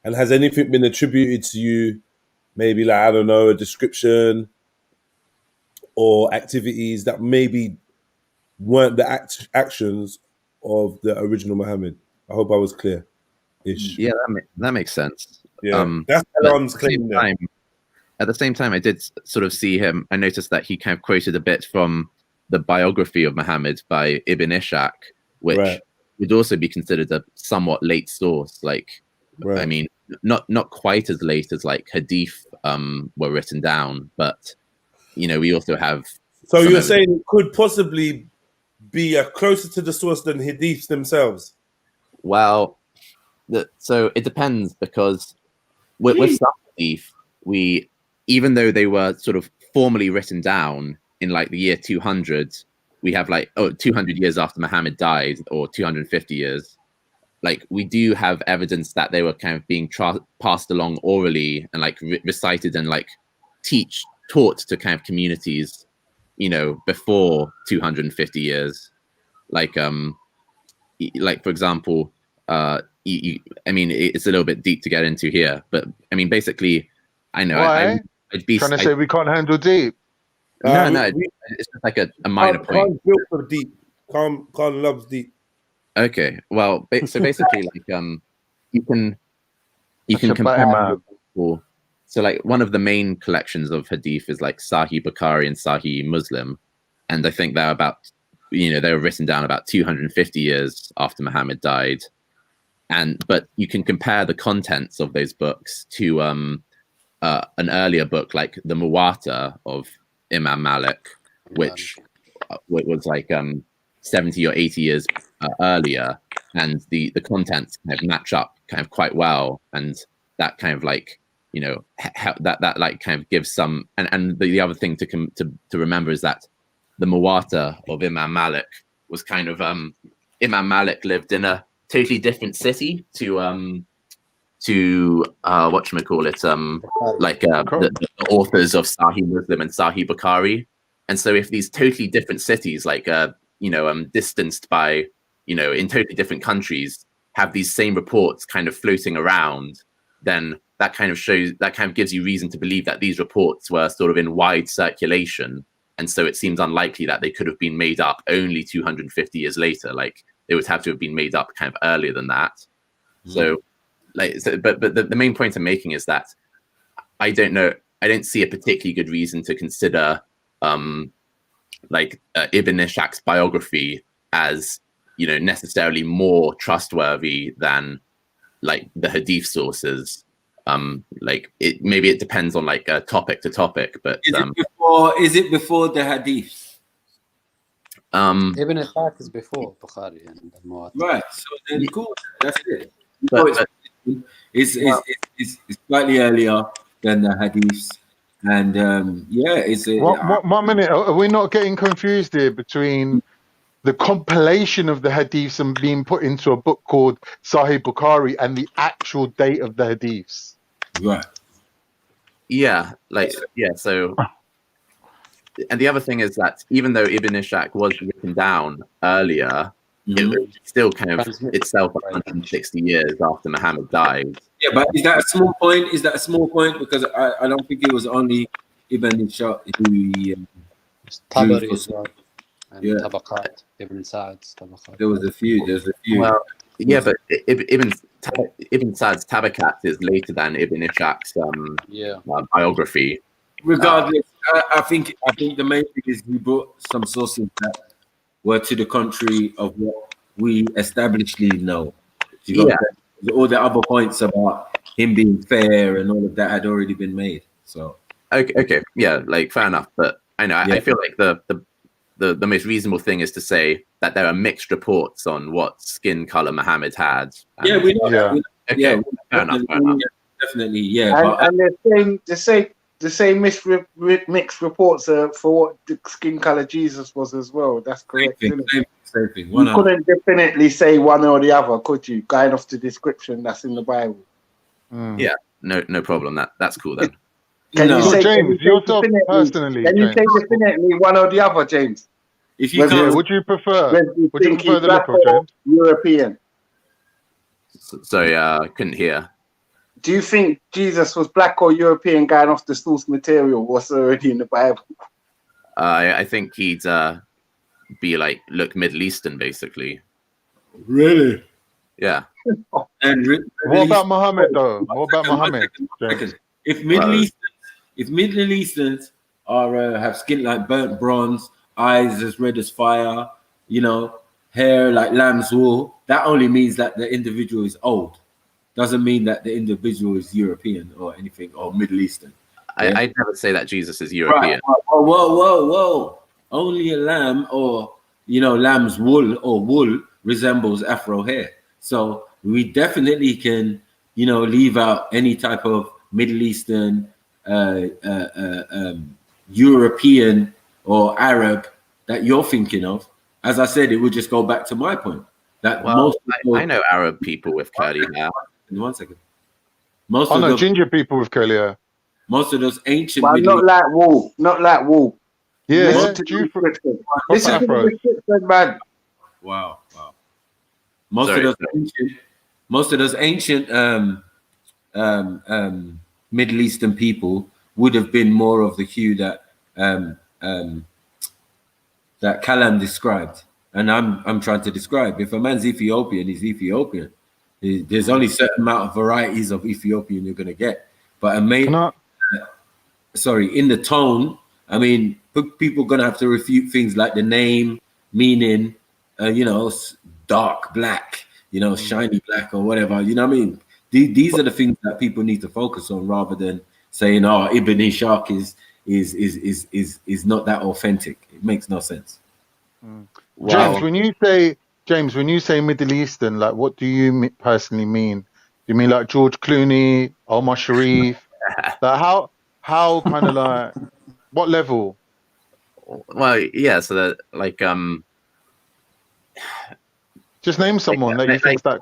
And has anything been attributed to you? Maybe like, I don't know, a description or activities that maybe weren't the actions of the original Muhammad. I hope I was clear-ish. Yeah, that makes sense. Yeah, that's Elon's claim. At the same time, I did sort of see him. I noticed that he kind of quoted a bit from the biography of Muhammad by Ibn Ishaq, which would also be considered a somewhat late source. Like, I mean, not quite as late as like hadith were written down, but you know, we also have. So you're saying it could possibly be closer to the source than hadiths themselves? Well, so it depends, because with some hadith, even though they were sort of formally written down in like the year 200, we have like 200 years after Muhammad died, or 250 years. Like, we do have evidence that they were kind of being passed along orally and like recited and like taught to kind of communities, you know, before 250 years. Like for example, I mean, it's a little bit deep to get into here, but I mean, basically, I know. I'd be trying to say we can't handle deep. No, it's just like a minor point. Can't build for deep. Can't loves deep. Okay, well, so basically, like, you can compare. So, like, one of the main collections of hadith is like Sahih Bukhari and Sahih Muslim, and I think they're about, you know, they were written down about 250 years after Muhammad died, but you can compare the contents of those books to an earlier book like the Muwatta of Imam Malik, which was like 70 or 80 years earlier, and the contents kind of match up kind of quite well, and that kind of like, you know, that like kind of gives some, and the other thing to remember is that the Muwatta of Imam Malik was kind of Imam Malik lived in a totally different city to whatchamacallit, like the authors of Sahih Muslim and Sahih Bukhari. And so if these totally different cities, like you know, distanced by, you know, in totally different countries, have these same reports kind of floating around, then that kind of gives you reason to believe that these reports were sort of in wide circulation. And so it seems unlikely that they could have been made up only 250 years later. Like, they would have to have been made up kind of earlier than that. So, like, but the main point I'm making is that I don't see a particularly good reason to consider like Ibn Ishaq's biography as, you know, necessarily more trustworthy than like the hadith sources. Like, maybe it depends on like topic to topic, but is it before the hadith? Ibn Ishaq is before Bukhari and Muwatta. Right, so then cool, that's it. It's slightly earlier than the hadiths, and it's one minute, are we not getting confused here between the compilation of the hadiths and being put into a book called Sahih Bukhari and the actual date of the hadiths? Right. Yeah, like, yeah, so, and the other thing is that even though Ibn Ishaq was written down earlier, it was still kind of itself 160 years after Muhammad died. Yeah, but is that a small point? Because I don't think it was only Ibn Ishaq who Tabari as well. And Tabaqat, Ibn Sa'd's Tabaqat. There was a few. Well, yeah, but Ibn Sa'd's Tabaqat is later than Ibn Ishaq's biography. Regardless, I think the main thing is he brought some sources that were to the contrary of what we establishedly know. All the other points about him being fair and all of that had already been made. So okay, yeah, like, fair enough. But I know I feel like the most reasonable thing is to say that there are mixed reports on what skin color Muhammad had. Yeah, we know that. Okay, fair enough. Definitely, yeah. And the same mixed reports for what the skin color Jesus was as well. That's correct. Same thing. You couldn't definitely say one or the other, could you? Going off the description that's in the Bible. Yeah, no problem. That's cool then. Can you say, James, yourself personally? Can you say definitely one or the other, James? If you can't, would you prefer? Would you prefer the black liberal, James? European? Sorry, couldn't hear. Do you think Jesus was black or European going off the source material? What's already in the Bible? I think he'd be like, look, Middle Eastern, basically. Really? Yeah. And what about Muhammad, though? What about Muhammad? If Middle Easterns are have skin like burnt bronze, eyes as red as fire, you know, hair like lamb's wool, that only means that the individual is old. Doesn't mean that the individual is European or anything, or Middle Eastern. Yeah? I'd never say that Jesus is European. Right. Whoa. Only a lamb or, you know, lamb's wool or wool resembles Afro hair. So we definitely can, you know, leave out any type of Middle Eastern, European or Arab that you're thinking of. As I said, it would just go back to my point. That I know Arab people with curly hair. 1 second. I know ginger people with curly hair. Most of those ancient. But not like wool. Not like wool. Yeah. Listen to the description, man. Wow. Most of those ancient Middle Eastern people would have been more of the hue that that Kalam described, and I'm trying to describe. If a man's Ethiopian, he's Ethiopian. There's only a certain amount of varieties of Ethiopian you're gonna get, but in the tone, I mean, people are gonna have to refute things like the name, meaning, you know, dark black, you know, shiny black or whatever. You know what I mean? These are the things that people need to focus on rather than saying, "Oh, Ibn Ishaq is not that authentic." It makes no sense. Wow. James, when you say Middle Eastern, like, what do you personally mean? Do you mean like George Clooney, Omar Sharif? Like how kind of like what level? Well, yeah. So that like just name someone that you think that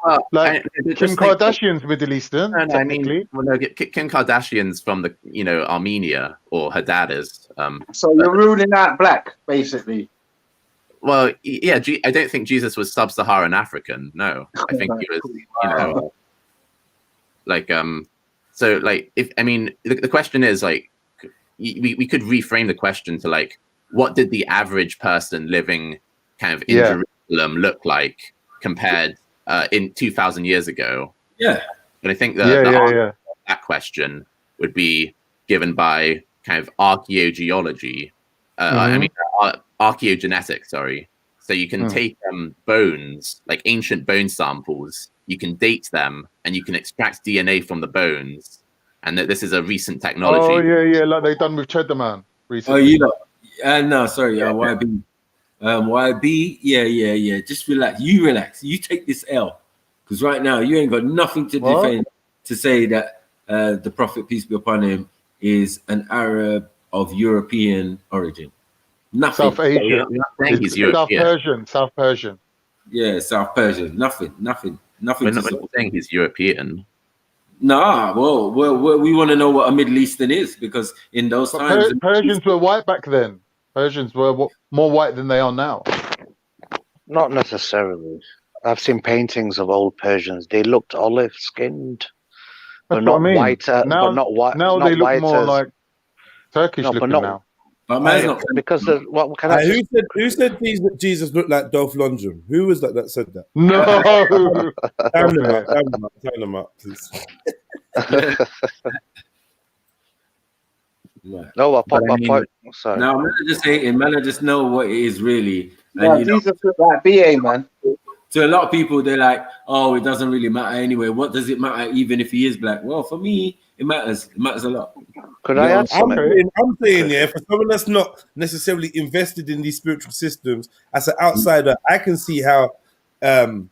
Kim Kardashian's Middle Eastern. No, Kim Kardashian's from the Armenia, or her dad is. So you're ruling out black, basically. Well, yeah. I don't think Jesus was sub-Saharan African. No, I think he was. So like, if I mean, the question is like, we could reframe the question to like, what did the average person living kind of in Jerusalem look like compared in 2,000 years ago? Yeah. But I think the answer to that question would be given by kind of archaeogeology. I mean, archaeogenetics, sorry. So you can take bones, like ancient bone samples, you can date them, and you can extract DNA from the bones. And this is a recent technology. Oh, yeah, like they've done with Cheddar Man recently. Oh, you know. No, sorry, YB. YB, yeah. Just relax. You relax. You take this L. Because right now, you ain't got nothing to defend to say that the Prophet, peace be upon him, is an Arab of European origin. Nothing. South Asian. He's European. South Persian. Yeah, South Persian. Nothing. We're not saying he's European. Nah, well, we want to know what a Middle Eastern is, because in those times... Persians were white back then. Persians were more white than they are now. Not necessarily. I've seen paintings of old Persians. They looked olive-skinned, but not white. Now, but not white. Now not they look more like Turkish looking now. But man's not, because what can I say? Who said Jesus looked like Dolph Lundgren? Who was that said that? No. Turn them up, please. Right. No, I pop my point. Sorry. Now, man, just hating, man, I just know what it is really. Yeah, Jesus looked like BA, man. To a lot of people, they're like, "Oh, it doesn't really matter anyway. What does it matter, even if he is black?" Well, for me, it matters. It matters a lot. Could I add something? I'm saying, yeah, for someone that's not necessarily invested in these spiritual systems, as an outsider, I can see how the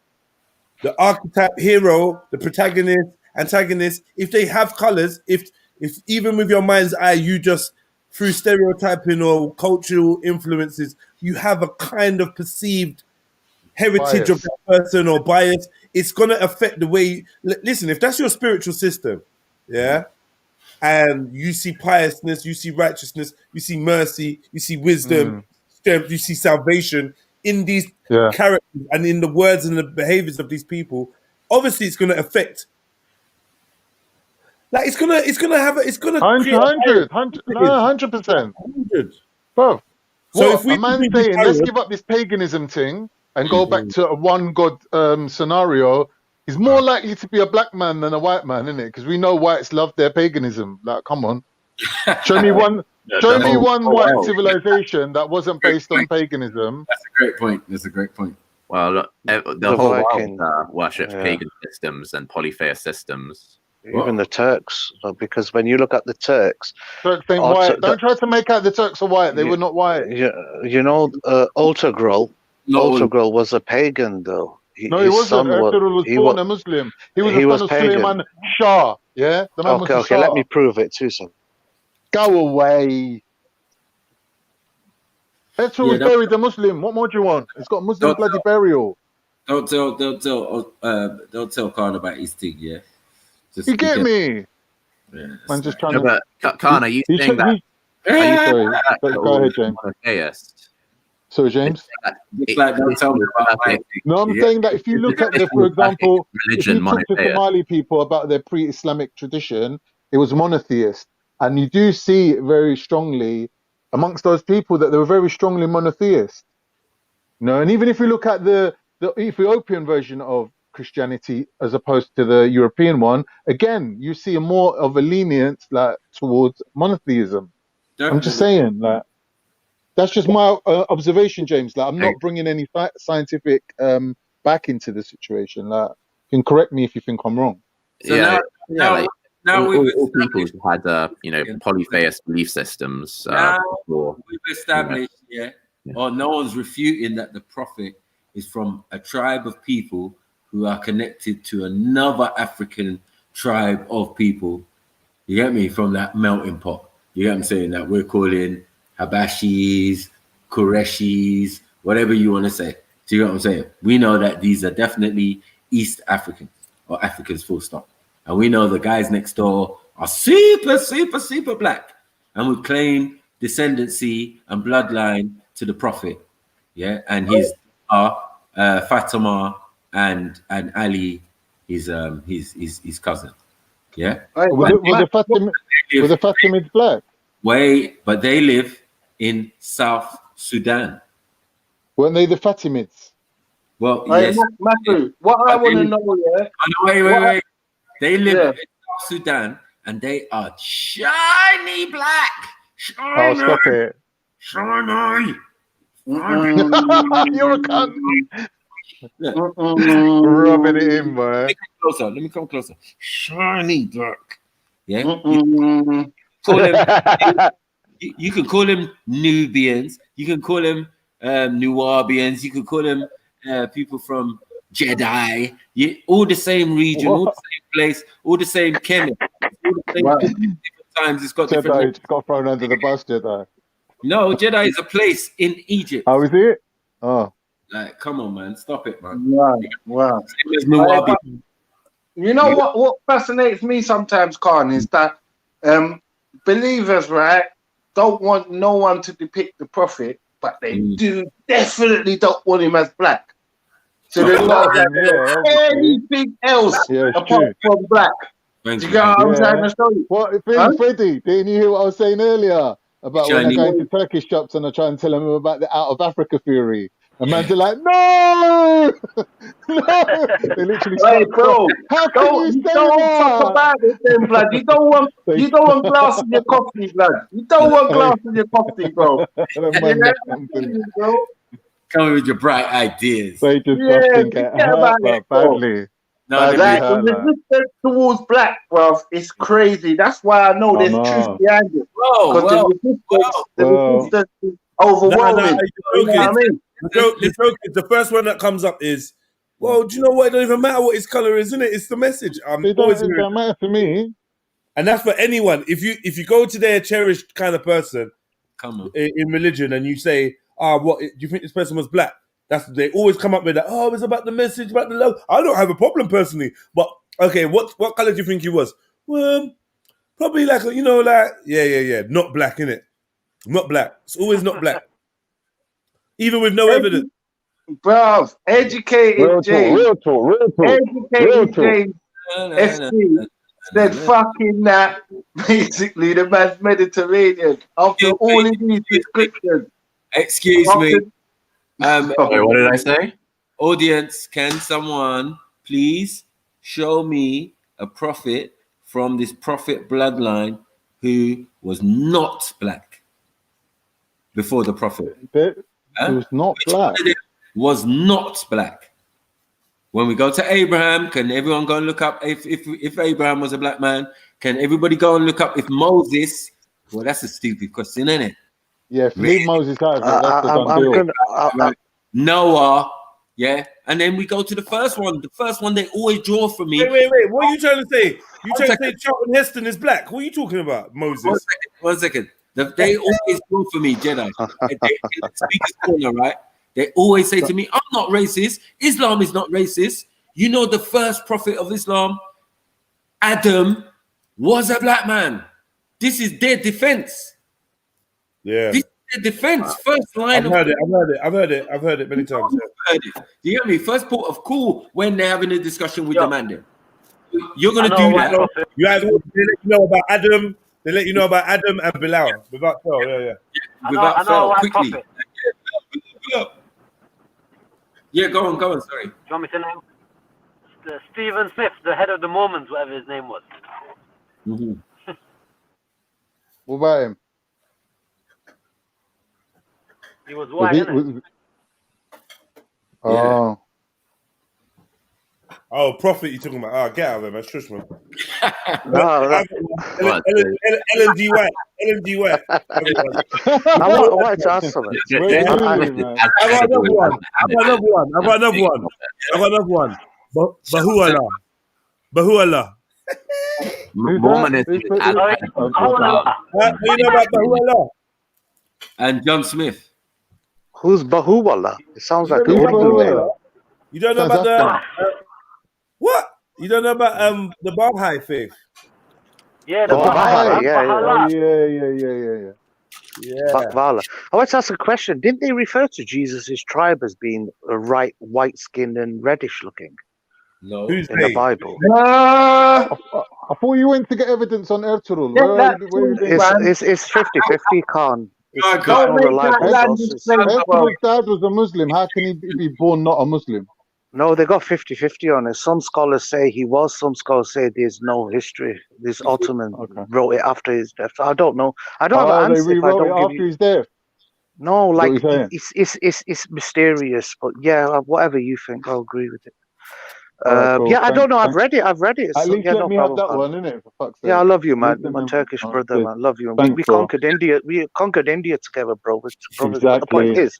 archetype, hero, the protagonist, antagonist, if they have colors, if even with your mind's eye, you just through stereotyping or cultural influences, you have a kind of perceived heritage of that person or bias. It's going to affect the way. Listen, if that's your spiritual system, yeah, and you see piousness, you see righteousness, you see mercy, you see wisdom, strength, you see salvation in these characters and in the words and the behaviors of these people, obviously it's going to affect. Like it's gonna create 100%. Bro, so if a man's saying let's give up this paganism thing and go back to a one god scenario, he's more likely to be a black man than a white man, isn't it? Because we know whites love their paganism. Like, come on, show me one white civilization that wasn't based on paganism. That's a great point. That's a great point. Well, look, the whole world worships pagan systems and polytheist systems. Even the Turks, because when you look at the Turks ain't white. Don't try to make out the Turks are white. They were not white. You know, Ultagrol was a pagan, though. He wasn't. Ultagrol was born a Muslim. He was the son of Suleiman Shah. Yeah. The man was the Shah. Let me prove it too, son. Go away. Ultagrol was buried a Muslim. What more do you want? It's got Muslim bloody burial. Don't tell Khan about his thing, yeah. You get me? Yeah, I'm just trying to. But Khan, are you saying that? Sorry. Go ahead, James. Sorry, James. No, I'm saying that if you look at the, for example, if you talk to Somali people about their pre-Islamic tradition, it was monotheist, and you do see very strongly amongst those people that they were very strongly monotheist. No, and even if you look at the Ethiopian version of Christianity as opposed to the European one, again, you see more of a lenience like towards monotheism. Definitely. I'm just saying, like, that's just my observation, James. Like, I'm not bringing any scientific back into the situation. Like, you can correct me if you think I'm wrong. So now all peoples had polytheist belief systems. We've established, or no one's refuting that the prophet is from a tribe of people who are connected to another African tribe of people. You get me? From that melting pot. You get what I'm saying? That we're calling Habashis, Qureshis, whatever you want to say. Do you get what I'm saying? We know that these are definitely East Africans or Africans full stop. And we know the guys next door are super, super, super black. And we claim descendancy and bloodline to the prophet. Yeah. And his Fatima and Ali is his cousin. Yeah. Were the Fatimids black? But they live in South Sudan. Weren't they the Fatimids? Well, yes. Matthew, what I want to know, wait. They live in South Sudan and they are shiny black. Shiny. Oh, stop it. Shiny. You're a cunt. Rubbing it in, boy. Let me come closer. Shiny dark. Yeah. You can call them Nubians. You can call them Nubians. You can call them people from Jedi. All the same region, all the same place, all the same chemist. All the same different times. It's got different. Jedi just got thrown under the bus, Jedi. No, Jedi is a place in Egypt. How is it? Oh. Like, come on, man. Stop it, man. Wow. You know what fascinates me sometimes, Khan, is that believers, right, don't want no one to depict the prophet, but they definitely don't want him as black. So they love anything else apart from black. Do you get what I'm trying to show you? What, Freddie, didn't you hear what I was saying earlier? About when I go into Turkish shops and I try and tell them about the out of Africa theory. And man's are like, no! No! They literally start, bro, how can you say talk about it then, blood. You don't want glass in your coffee, blood. You don't want glass in your coffee, bro. Come with your bright ideas. They just badly. No, the resistance towards black, bro, is crazy. That's why I know there's truth behind it. Because the resistance is overwhelming. You know what I mean? The first one that comes up is, well, do you know what? It don't even matter what his color is, isn't it? It's the message. It don't matter to me. And that's for anyone. If you go to their cherished kind of person, come on, in religion, and you say, what do you think this person was black? They always come up with that. Oh, it's about the message, about the love. I don't have a problem personally, but okay, what color do you think he was? Well, probably like not black, innit? Not black. It's always not black, even with no evidence. Bro, educated James. Real talk. Educated James. FC said fucking that. Basically, the man's Mediterranean. After all of these descriptions. Excuse me. What did I say? Audience, can someone please show me a prophet from this prophet bloodline who was not black before the prophet? It was not black. Was not black. When we go to Abraham, can everyone go and look up if Abraham was a black man? Can everybody go and look up if Moses? Well, that's a stupid question, isn't it? Yeah, leave Moses out. That's the done deal. Noah, yeah, and then we go to the first one. The first one they always draw from me. Wait. What are you trying to say? You trying to say Charlton Heston is black? What are you talking about, Moses? One second. They always draw for me, Jedi. They speaker's corner, right? They always say to me, I'm not racist. Islam is not racist. You know, the first prophet of Islam, Adam, was a black man. This is their defense. Yeah. This is their defense. First line. I've heard it many times. Do you hear me? First port of call when they're having a discussion with the man there. You're going to do that. They let you know about Adam. They let you know about Adam and Bilal. Without fail, yeah. Without fail, quickly. Yeah, go on, sorry. Do you want me to name? Stephen Smith, the head of the Mormons, whatever his name was. Mm-hmm. What about him? He was white, isn't it? Oh. Oh, prophet you're talking about. Oh, get out of there, man. Shush, man. Ellen G. White. I wanted to ask something. I've got another one. Bahu'allah. Mormonism. You know about Bahu'allah? And John Smith. Who's Bahu'allah? It sounds like a Hindu name. You don't know about what? You don't know about the Baha'i faith? Yeah, the Baha'i. Yeah. I want to ask a question. Didn't they refer to Jesus' tribe as being white skinned and reddish looking? No. Who's in the Bible? I thought you went to get evidence on Ertugrul. It's 50-50, Khan. Ertugrul's dad was a Muslim. How can he be born not a Muslim? No, they got 50-50 on it. Some scholars say he was. Some scholars say there's no history. This Ottoman wrote it after his death. So I don't know. I don't have an answer. They rewrote it after his death? No, like it's mysterious. But yeah, whatever you think, I'll agree with it. I don't know. I've read it. At least let me have that one, innit? For fuck's sake. Yeah, I love you, man. My Turkish brother, man. Love you. We conquered India. We conquered India together, bro. Exactly. The point is,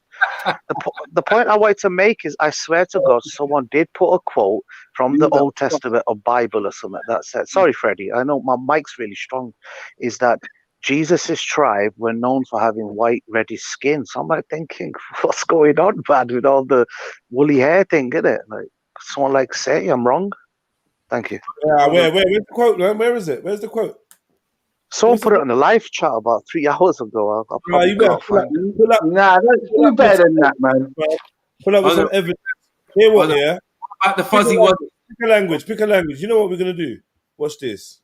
the point I wanted to make is, I swear to God, someone did put a quote from the Old Testament or Bible or something that said, sorry, Freddie, I know my mic's really strong, is that Jesus' tribe were known for having white, reddish skin. So I'm like thinking, what's going on, man, with all the woolly hair thing, isn't it? Like, someone like say I'm wrong. Thank you. Yeah, where's the quote, man? Where is it? Where's the quote? Someone put it on the live chat about 3 hours ago. You better pull up. Nah, do better than that, man. Pull up with some evidence. Hear what? Yeah. About the fuzzy one. Pick a language. You know what we're gonna do? Watch this.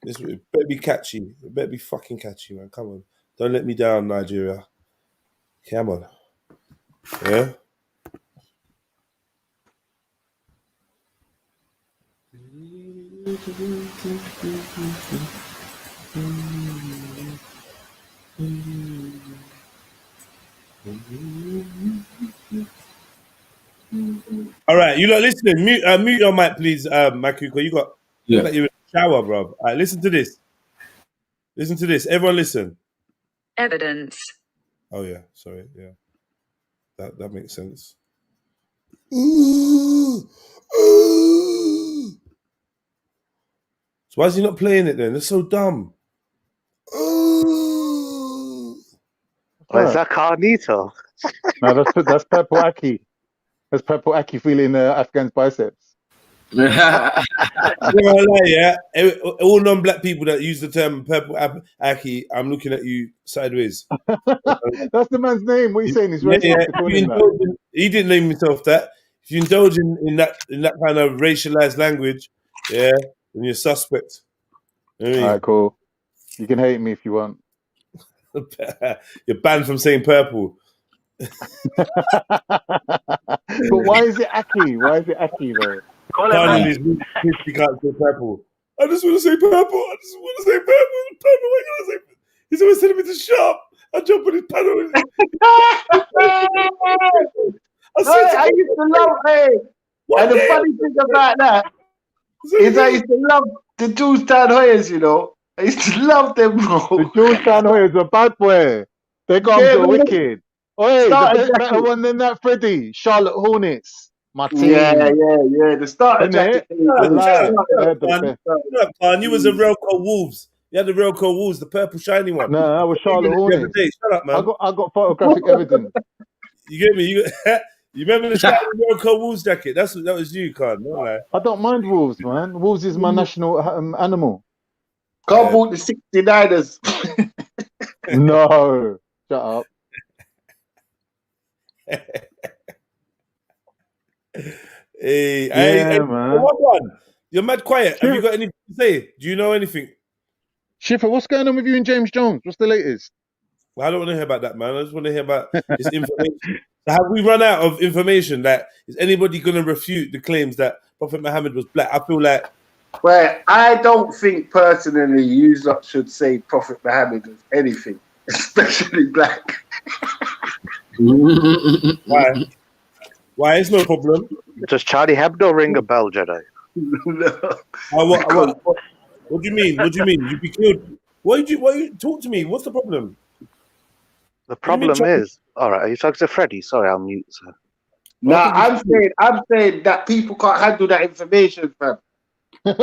This better be catchy. It better be fucking catchy, man. Come on. Don't let me down, Nigeria. Come on. Yeah. All right, you lot listening. Mute your mic, please, Makuko. You got like you're in the shower, bro. All right, listen to this. Listen to this. Everyone listen. Evidence. Oh yeah, sorry, yeah. That makes sense. So why is he not playing it then? That's so dumb. Is that Carnito? No, that's Purple Aki. That's Purple Aki feeling Afghan's biceps. Yeah, all non-black people that use the term Purple Aki, I'm looking at you sideways. That's the man's name. What are you saying? He's racist. He didn't name himself that. If you indulge in that kind of racialized language, yeah, then you're suspect. You know what I mean? All right, cool. You can hate me if you want. You're banned from saying purple. But why is it Aki? Why is it Aki though? He can't say purple. I just want to say purple. I just want to say purple. Purple. What can I say? He's always telling me to shut up. I jump on his panel. I used to love it. And the funny thing about that is I used to love the Georgetown Hoyas, you know. I used to love them, bro. The Georgetown Hoyas are bad boy. They got so wicked. Oh, the better one than that, Freddie. Charlotte Hornets. My team. Yeah. The starter jacket. You was a Relco Wolves. You had the Relco Wolves, the purple shiny one. No, that was Charlotte Hornets. Shut up, man. I got photographic evidence. You get me? You remember the shiny Relco Wolves jacket? That was you, Khan. No, I don't mind wolves, man. Wolves is my national animal. Can't bought the 69ers. No, shut up. Hey, man. What one? You're mad quiet. Have you got anything to say? Do you know anything? Schiffer, what's going on with you and James Jones? What's the latest? Well, I don't want to hear about that, man. I just want to hear about this information. Have we run out of information? That is anybody going to refute the claims that Prophet Muhammad was black? I feel like. Well, I don't think personally you lot should say Prophet Muhammad was anything, especially black. Why? Why? It's no problem. Does Charlie Hebdo ring a bell, Jedi? No. What do you mean? What do you mean? You'd be killed. Why you talk to me? What's the problem? The problem is, all right. Are you talking to Freddie? Sorry, I'll mute, sir. No, I'm saying that people can't handle that information, fam.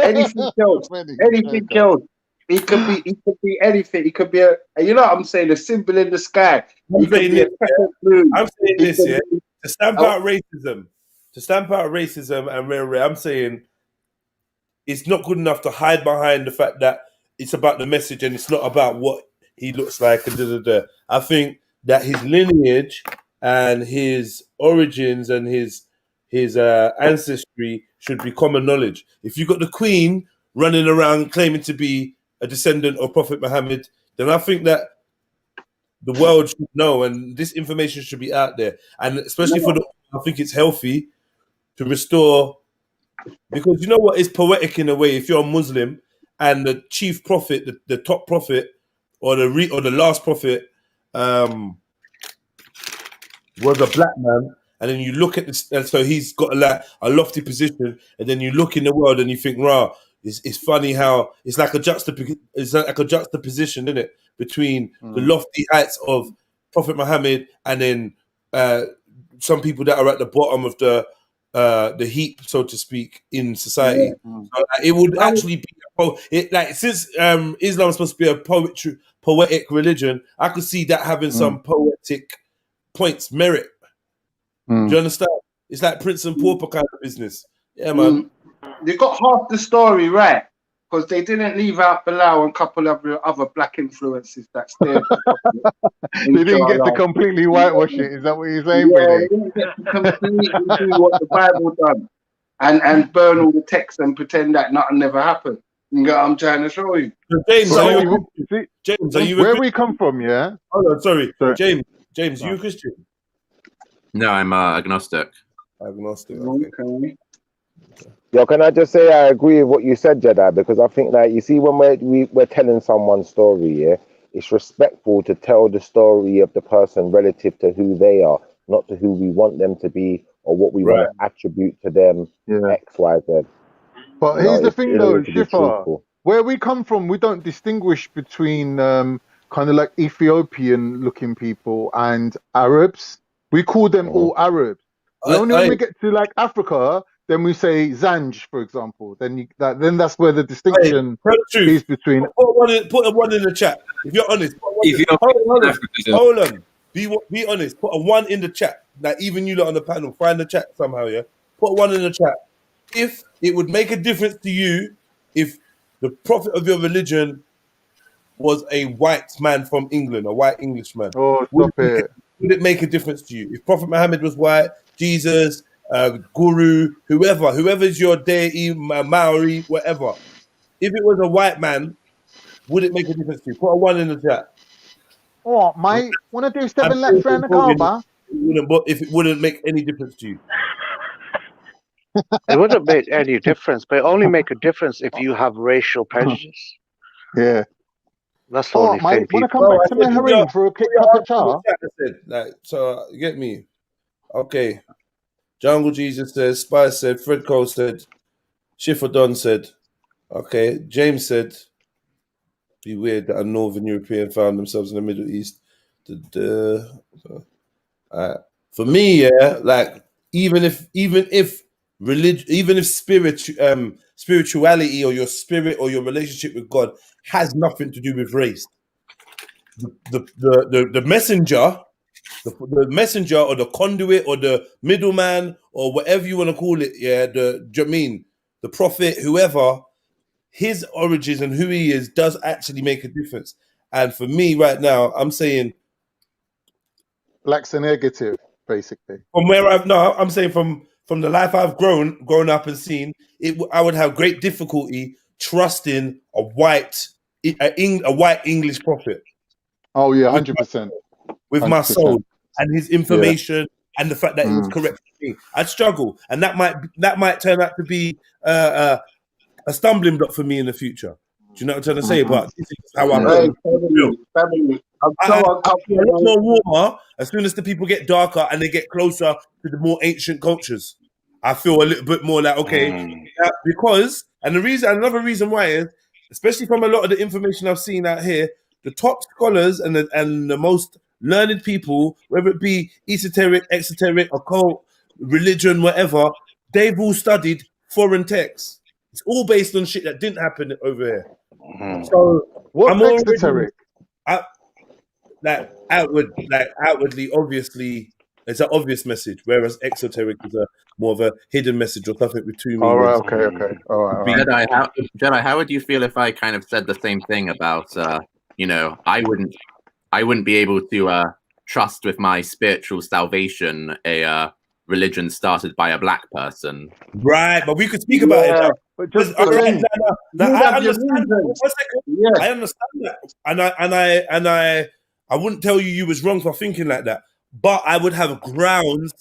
Anything else? Anything else? It could be anything. It could be you know what I'm saying, a symbol in the sky. I'm saying this, yeah. To stamp out racism. To stamp out racism and rare. I'm saying it's not good enough to hide behind the fact that it's about the message and it's not about what he looks like and I think that his lineage and his origins and his ancestry should be common knowledge. If you got the Queen running around claiming to be a descendant of Prophet Muhammad, then I think that the world should know and this information should be out there. And especially I think it's healthy to restore, because you know what is poetic in a way. If you're a Muslim and the chief prophet, the top prophet, or the last prophet was a black man, and then you look at this, and so he's got a lofty position, and then you look in the world and you think, rah, it's funny how it's like a juxtaposition, isn't it, between the lofty heights of Prophet Muhammad and then some people that are at the bottom of the heap, so to speak, in society. So, it would actually be since Islam is supposed to be a poetic religion, I could see that having some poetic points, merit. Do you understand? It's like Prince and Pauper kind of business. Yeah, man. They got half the story right, because they didn't leave out Bilal and a couple of other black influences that stayed. They didn't get to completely whitewash it. Is that what you're saying? Yeah, they didn't get to completely do what the Bible done and burn all the texts and pretend that nothing never happened. You know what I'm trying to show you. James, are you where we come from? Yeah. Hold on, sorry. James, you a Christian? No, I'm agnostic. Agnostic. Okay. Yo, can I just say I agree with what you said, Jedi, because I think that you see when we're telling someone's story, yeah, it's respectful to tell the story of the person relative to who they are, not to who we want them to be or what we want to attribute to them. X, Y, Z. But here's the thing, though, Schiffer. Where we come from, we don't distinguish between kind of like Ethiopian-looking people and Arabs. We call them all Arabs. Only when we get to like Africa, then we say Zanj, for example. Then that's where the distinction is between. Put one in the chat. If you're honest. Hold on. Be honest. Put a 1 in the chat. Like even you lot on the panel, find the chat somehow. Yeah, put a 1 in the chat. If it would make a difference to you, if the prophet of your religion was a white man from England, a white Englishman, would it make a difference to you? If Prophet Muhammad was white, Jesus, Guru, whoever's your deity, Maori, whatever. If it was a white man, would it make a difference to you? Put a 1 in the chat. What, mate? Want to do 7 laps around the Kaaba? But if it wouldn't make any difference to you. It wouldn't make any difference, but it only make a difference if you have racial prejudice. Yeah. That's the only thing. Want to come back to Meherin for a quick cup of tar? Like, so, you get me? Okay. Jungle Jesus says, Spice said, Fred Cole said, Schiffer Don said, okay, James said, be weird that a Northern European found themselves in the Middle East. For me, yeah, like even if religion, even if spirituality or your spirit or your relationship with God has nothing to do with race, the messenger, the messenger or the conduit or the middleman or whatever you want to call it, yeah, the prophet, whoever, his origins and who he is does actually make a difference. And for me right now, I'm saying black's a negative, basically. From where I'm saying from the life I've grown up and seen, I would have great difficulty trusting a white English prophet. Oh yeah, 100%. With 100%. My soul and his information and the fact that it was correct for me. I'd struggle, and that might turn out to be a stumbling block for me in the future. Do you know what I'm trying to say? But this is how I'm I feel a lot more warmer as soon as the people get darker and they get closer to the more ancient cultures. I feel a little bit more like, okay, because, and another reason why is, especially from a lot of the information I've seen out here, the top scholars and the most learned people, whether it be esoteric, exoteric, occult, religion, whatever, they've all studied foreign texts. It's all based on shit that didn't happen over here. So what's exoteric? Outwardly, obviously, it's an obvious message, whereas exoteric is more of a hidden message or something with two meanings. All right, okay. All right. Jedi, how would you feel if I kind of said the same thing about, I wouldn't be able to trust with my spiritual salvation a religion started by a black person. Right, but we could speak about it. I understand that. I understand that, and I wouldn't tell you was wrong for thinking like that, but I would have grounds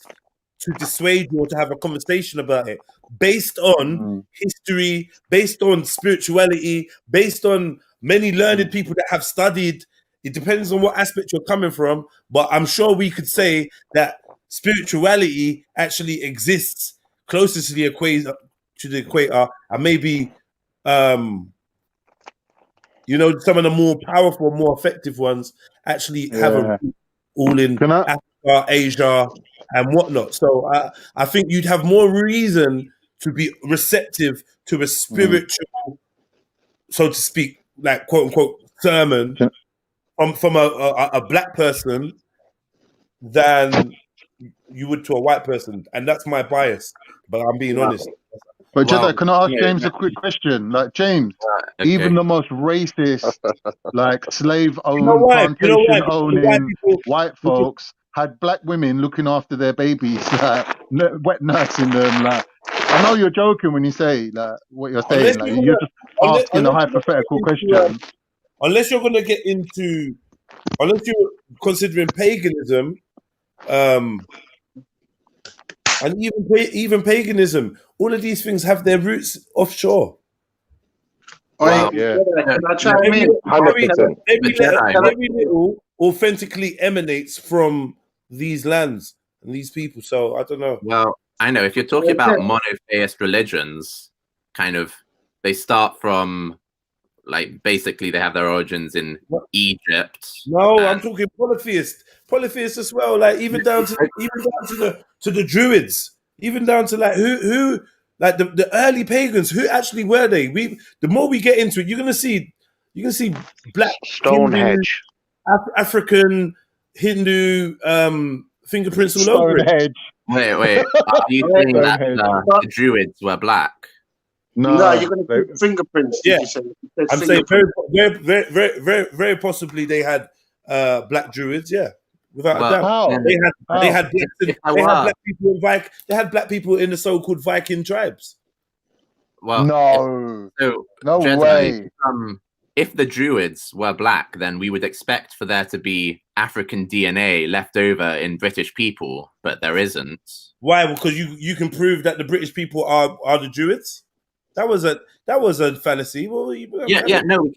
to dissuade you or to have a conversation about it based on history, based on spirituality, based on many learned people that have studied. It depends on what aspect you're coming from, but I'm sure we could say that spirituality actually exists closest to the equator, and maybe some of the more powerful, more effective ones actually have all in Africa, Asia, and whatnot. So I think you'd have more reason to be receptive to a spiritual, so to speak, like quote unquote sermon from a black person than you would to a white person, and that's my bias. But I'm being honest. But Jedi, can I ask James a quick question? Like James, even the most racist, like slave-owned, plantation-owning white folks had black women looking after their babies, like wet nursing them. Like, I know you're joking when you say like what you're saying. Like, you're just asking a hypothetical question. Unless you're gonna get into, unless you're considering paganism, and even paganism, all of these things have their roots offshore. Wow. Very little authentically emanates from these lands and these people. So I don't know. Well, I know if you're talking about monotheist religions, kind of, they start from, like, basically they have their origins in Egypt. No, I'm talking polytheist as well. Like even down to the Druids, even down to like who like the early pagans. Who actually were they? The more we get into it, you're gonna see black Stonehenge, African, Hindu fingerprints all over it. Wait. Are you saying that the Druids were black? No, you're going to put fingerprints. Yeah, you say. I'm saying very possibly they had black Druids. Yeah, without a doubt. They had black people in They had black people in the so-called Viking tribes. Well, no Jedi, way. If the Druids were black, then we would expect for there to be African DNA left over in British people, but there isn't. Why? Because you can prove that the British people are the Druids. That was a fallacy. Well, no, we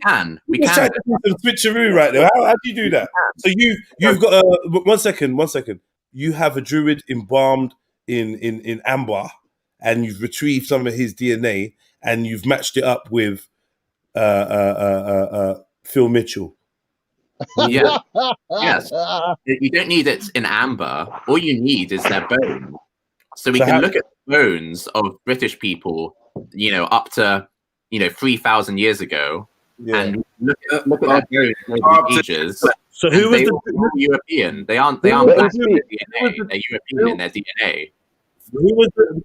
can. We can. can. Some switcheroo right now. How do you do that? So you've got one second. You have a Druid embalmed in amber, and you've retrieved some of his DNA, and you've matched it up with Phil Mitchell. Yeah. Yes. You don't need it in amber. All you need is their bone. So we can look at the bones of British people, up to 3,000 years ago, and look at their bones ages. So who was the European? They aren't black in their DNA. They're European in their DNA. Who was the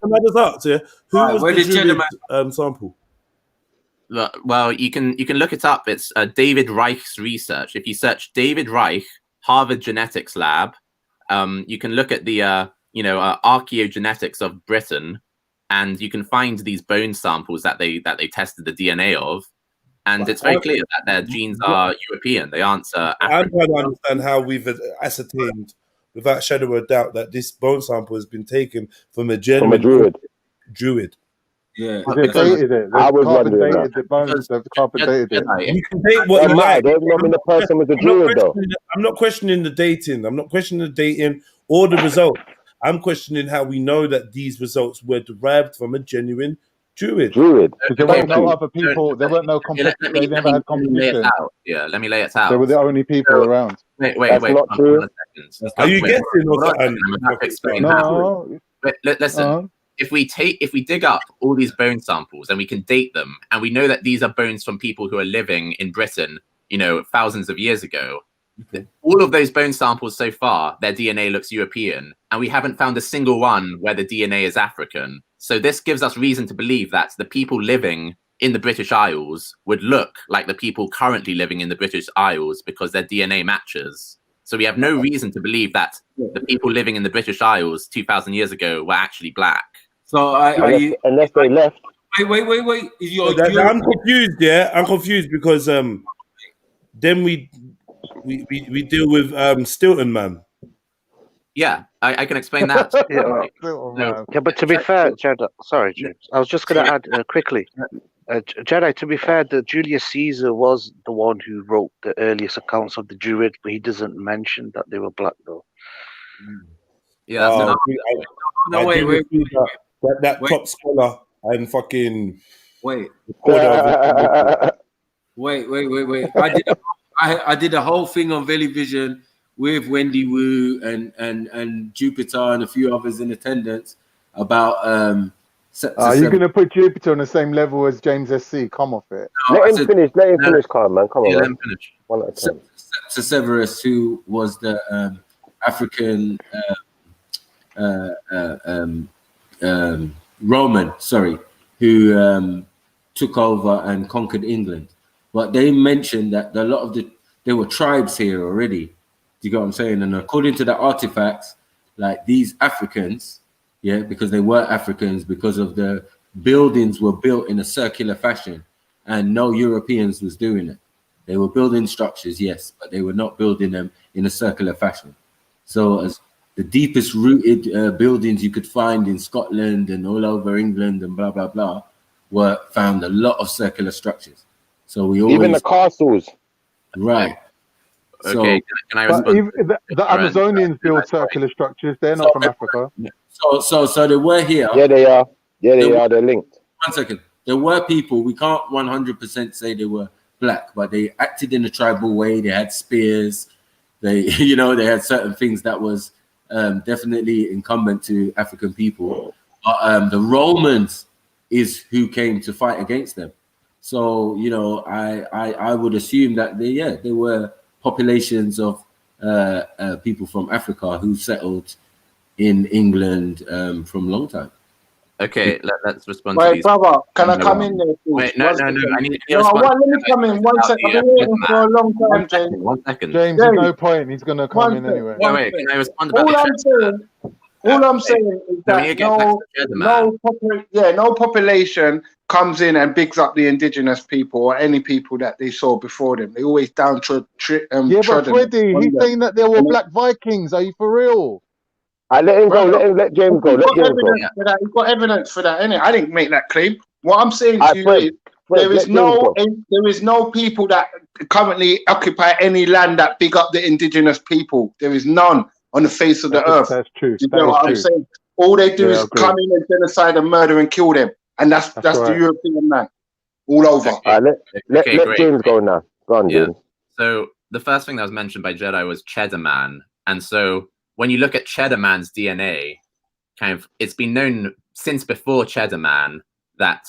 Druid sample? Well, you can look it up. It's David Reich's research. If you search David Reich, Harvard Genetics Lab, you can look at the archaeogenetics of Britain, and you can find these bone samples that they tested the DNA of, and it's very clear that their genes are European. They aren't African. I'm trying to understand how we've ascertained, without a shadow of a doubt, that this bone sample has been taken from a genuine Druid. Yeah, I was wondering that. The bones, they've carbon dated it. You can date what you like. The person was a Druid, though. I'm not questioning the dating. I'm not questioning the dating or the result. I'm questioning how we know that these results were derived from a genuine Druid. There weren't no other people. There weren't no competition. They never had competition. Yeah, let me lay it out. They were the only people around. Wait. Not true. Are you guessing or something? No. Listen. If we dig up all these bone samples and we can date them, and we know that these are bones from people who are living in Britain, thousands of years ago, all of those bone samples so far, their DNA looks European, and we haven't found a single one where the DNA is African. So this gives us reason to believe that the people living in the British Isles would look like the people currently living in the British Isles because their DNA matches. So we have no reason to believe that the people living in the British Isles 2,000 years ago were actually black. So unless they left. Wait. I'm confused. Yeah, I'm confused because then we deal with Stilton, man. Yeah, I can explain that. Yeah, but to be fair, Jedi, sorry, James, I was just going to add quickly. Jedi, to be fair, Julius Caesar was the one who wrote the earliest accounts of the Druid, but he doesn't mention that they were black, though. Yeah, wait. That top scholar and fucking wait. I did a whole thing on Velivision with Wendy Wu and Jupiter and a few others in attendance about Are you going to put Jupiter on the same level as James SC? Come off it. Let him finish, Carl, man. Come on, let him finish. One at a time. Severus, who was the African Roman, who took over and conquered England. But they mentioned that there were tribes here already. Do you get what I'm saying? And according to the artifacts, like these Africans, because they were Africans, because of the buildings were built in a circular fashion, and no Europeans was doing it. They were building structures, yes, but they were not building them in a circular fashion. So as the deepest rooted buildings you could find in Scotland and all over England and blah, blah, blah, found a lot of circular structures. So we always... Even the castles. Right. Okay, can I respond? The Amazonians build circular structures. They're not from Africa. So they were here. Yeah, they are. Yeah, they are. They're linked. 1 second. There were people, we can't 100% say they were black, but they acted in a tribal way. They had spears. They had certain things that was definitely incumbent to African people. But the Romans is who came to fight against them. So, I would assume that they were populations of people from Africa who settled in England from a long time. Okay, let's respond to Wait, these. brother, can I come in there? Please? Wait, no. I need to No, respond. let me come in. 1 second. I've been waiting for a long time, James. 1 second. James, there's no point. He's going to come in anyway. No, wait, can I respond about All I'm saying is that no population comes in and bigs up the indigenous people or any people that they saw before them. They always but Freddie, he's saying that there were black Vikings. Are you for real? Let him go. Let James go. Let James go. You've got evidence for that, innit? I didn't make that claim. What I'm saying to you is there is no people that currently occupy any land that big up the indigenous people. There is none on the face of the earth. That's true. You know what I'm saying? All they do is come in and genocide and murder and kill them, and that's the European man all over. Let James go now. Go on, James. So the first thing that was mentioned by Jedi was Cheddar Man, and so when you look at Cheddar Man's DNA, it's been known since before Cheddar Man that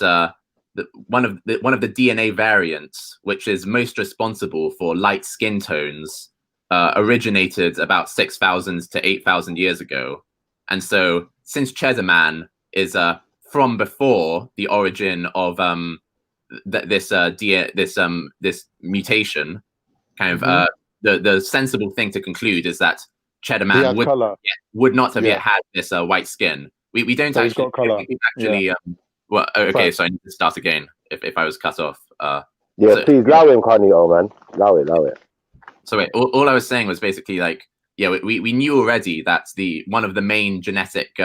one of the DNA variants, which is most responsible for light skin tones, originated about 6,000 to 8,000 years ago. And so since Cheddar Man is from before the origin of this mutation, the sensible thing to conclude is that Cheddar Man would not have yet had this white skin. We don't actually. Well, okay, so I need to start again if I was cut off. Please allow him, Carnito, man. Allow it. So wait, all I was saying was basically like, we knew already that one of the main genetic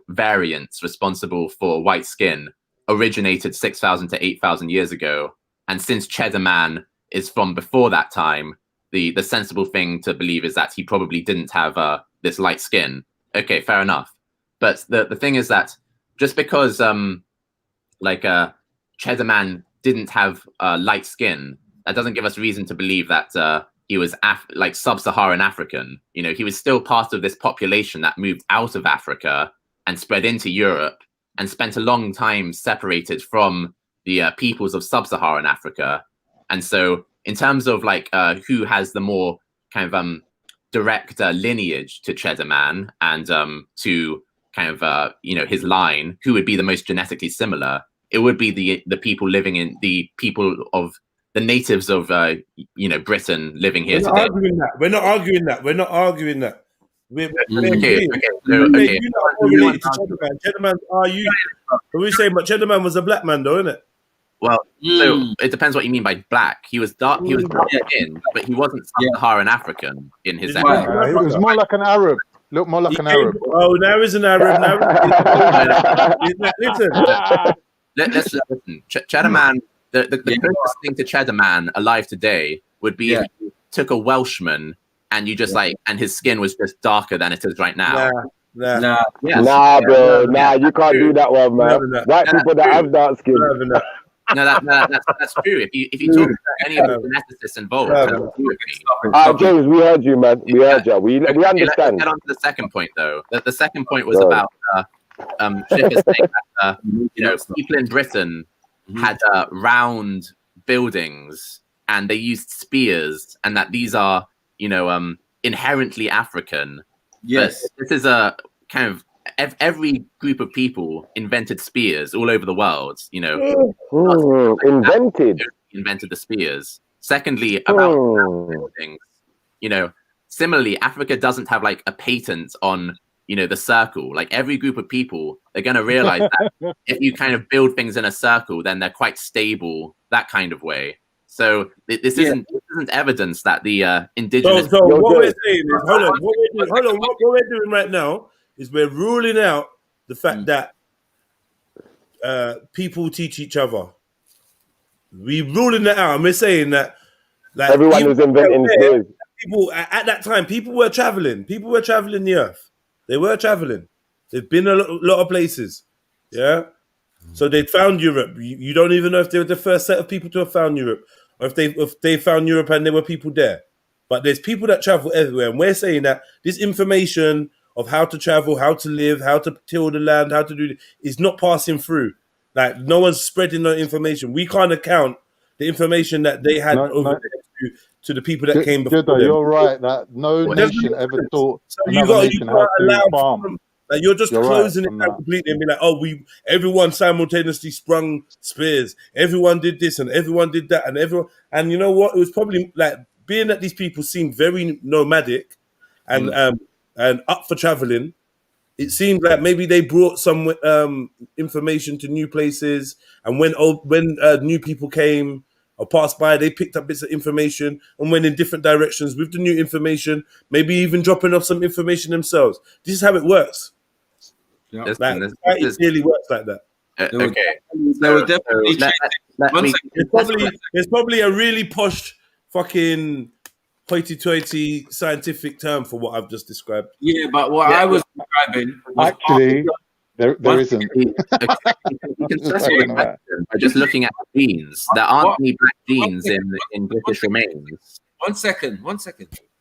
variants responsible for white skin originated 6,000 to 8,000 years ago, and since Cheddar Man is from before that time, the sensible thing to believe is that he probably didn't have this light skin. Okay, fair enough. But the thing is that just because Cheddar Man didn't have light skin, that doesn't give us reason to believe that he was sub-Saharan African. He was still part of this population that moved out of Africa and spread into Europe and spent a long time separated from the peoples of sub-Saharan Africa. And so in terms of who has the more direct lineage to Cheddar Man and to his line, who would be the most genetically similar, it would be the people living in the people of the natives of Britain living here today. We're not arguing that. We're not arguing that. Okay. Cheddar Man, are you? What we saying? But Cheddar Man was a black man, though, isn't it? Well, so it depends what you mean by black. He was dark. He was dark skin, but he wasn't Saharan African in his. It was more like an Arab. Look more like an Arab. Oh, now he's an Arab. Listen. Let's listen. Cheddar Man. The closest thing to Cheddar Man alive today would be if you took a Welshman and you just and his skin was just darker than it is right now. Nah, bro. Nah, you can't do that one, man. White people that have dark skin. No, that's true. If you talk to any of the geneticists involved, James, we heard you, man. We heard you. We understand. Let's get on to the second point, though. The second point was about Shipper saying that people in Britain had round buildings and they used spears, and that these are inherently African. Yes, but this is a kind of every group of people invented spears all over the world. Invented the spears. Secondly, about buildings, similarly, Africa doesn't have a patent on the circle. Every group of people, they're going to realize that if you kind of build things in a circle, then they're quite stable, that kind of way. So this isn't evidence that the indigenous. So what we're saying is, hold on. What we're doing right now is we're ruling out the fact that people teach each other. We're ruling that out, and we're saying that everyone was inventing skills. People at that time, people were traveling. People were traveling the earth. They were traveling. They've been a lot of places. Yeah. So they found Europe. You don't even know if they were the first set of people to have found Europe, or if they found Europe and there were people there. But there's people that travel everywhere, and we're saying that this information of how to travel, how to live, how to till the land, how to do is not passing through. No one's spreading that information. We can't account the information that they had over there to the people that came before Jedi, them. you're right that no nation ever thought So another nation how to farm. Like you're just You're closing right it down completely and be like, oh, everyone simultaneously sprung spears, everyone did this and everyone did that, and you know what? It was probably like being that these people seemed very nomadic and up for traveling. It seemed like maybe they brought some information to new places, and when new people came or passed by, they picked up bits of information and went in different directions with the new information, maybe even dropping off some information themselves. This is how it works. Yeah. It really works like that. There's probably a really posh fucking hoity-toity scientific term for what I've just described. Yeah, but what I was describing was actually there isn't. You can separate by just looking at the genes. There aren't any black genes in British remains. One second.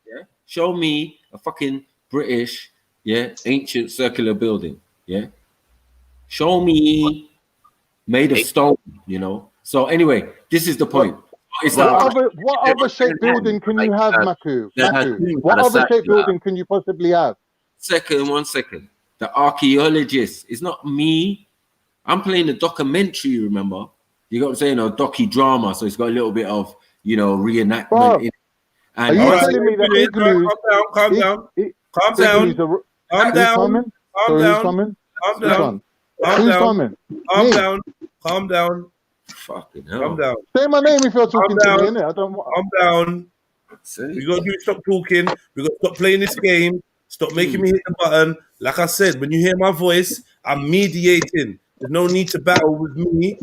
Yeah, show me a fucking British, ancient circular building. Yeah, show me made of stone. You know. So anyway, this is the point. What other shaped building can you have, Maku? What other shaped building can you possibly have? 1 second. The archaeologist. It's not me. I'm playing a documentary, remember? You got what I'm saying? A docudrama. So it's got a little bit of, reenactment in it. And are you telling me that Calm down. Fucking hell. Calm down. Say my name if you're talking to me, innit? I don't want. Calm down. We got to stop talking. We got to stop playing this game. Stop making me hit the button. Like I said, when you hear my voice, I'm mediating. There's no need to battle with me.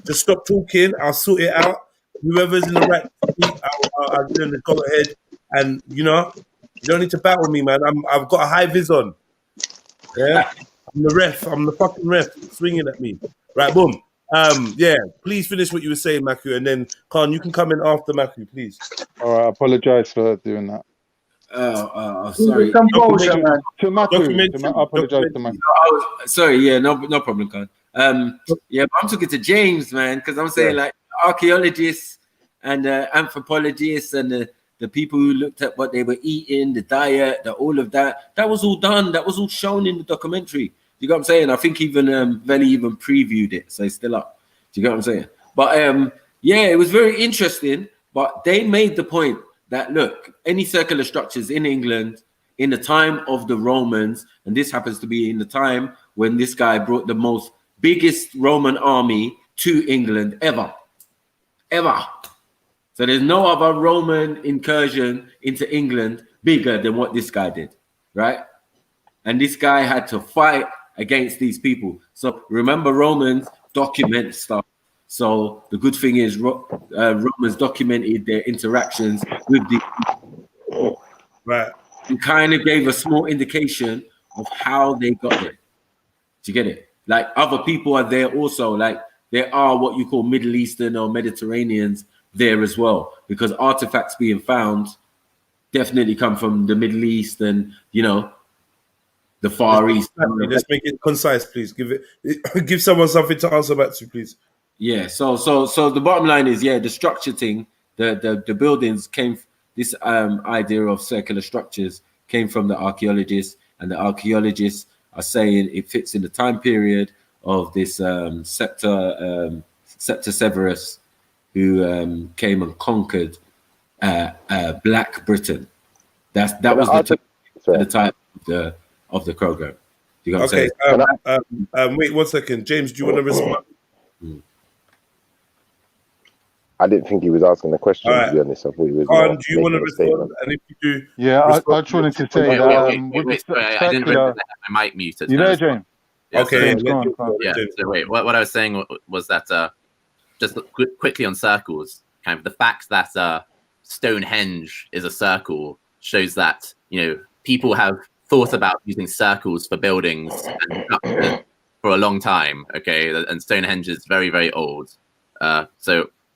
Just stop talking. I'll sort it out. Whoever's in the right seat, I'll go ahead. And you don't need to battle me, man. I've got a high vis on. Yeah, I'm the ref. I'm the fucking ref swinging at me. Right, boom. Please finish what you were saying, Maku, and then Khan, you can come in after Maku, please. All right, I apologize for doing that. Sorry. Composure, man. To Maku, I apologize to Maku. Sorry, no problem, Khan. But I'm talking to James, man, because I'm saying like archaeologists and anthropologists and the people who looked at what they were eating, the diet, all of that. That was all done. That was all shown in the documentary. You got what I'm saying? I think even Veli even previewed it, so it's still up. Do you get what I'm saying? But it was very interesting. But they made the point that look, any circular structures in England in the time of the Romans, and this happens to be in the time when this guy brought the biggest Roman army to England ever. So there's no other Roman incursion into England bigger than what this guy did, right? And this guy had to fight against these people. So remember, Romans document stuff. So the good thing is Romans documented their interactions with the people. Right. And kind of gave a small indication of how they got there. Do you get it? Like other people are there also. Like there are what you call Middle Eastern or Mediterraneans there as well, because artifacts being found definitely come from the Middle East and the Far East. Let's make it concise, please. Give someone something to answer back to, please. Yeah. So the bottom line is, the structure thing, the buildings came. This idea of circular structures came from the archaeologists, and the archaeologists are saying it fits in the time period of this Scepter Severus, who came and conquered Black Britain. That was the type of the program. You got okay. Wait 1 second, James. Do you want to respond? I didn't think he was asking the question. To be honest, I thought he was. Do you want to respond? And if you do, I just wanted to say wait, I didn't realize my mic muted. You there, James? Okay. So wait, what I was saying was that just quickly on circles, kind of the fact that Stonehenge is a circle shows that people have thought about using circles for buildings and structures for a long time. Okay, and Stonehenge is very, very old.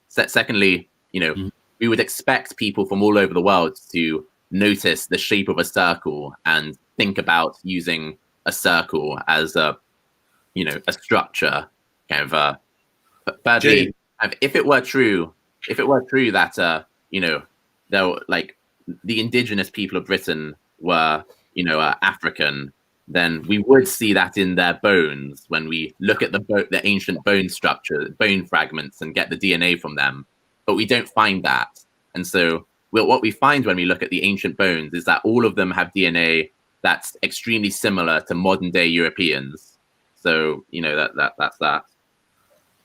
Secondly, we would expect people from all over the world to notice the shape of a circle and think about using a circle as a structure. Kind of. Thirdly, if it were true that though, like the indigenous people of Britain were, African, then we would see that in their bones when we look at the ancient bone structure, bone fragments, and get the DNA from them. But we don't find that. And so what we find when we look at the ancient bones is that all of them have DNA that's extremely similar to modern day Europeans. So, that's that.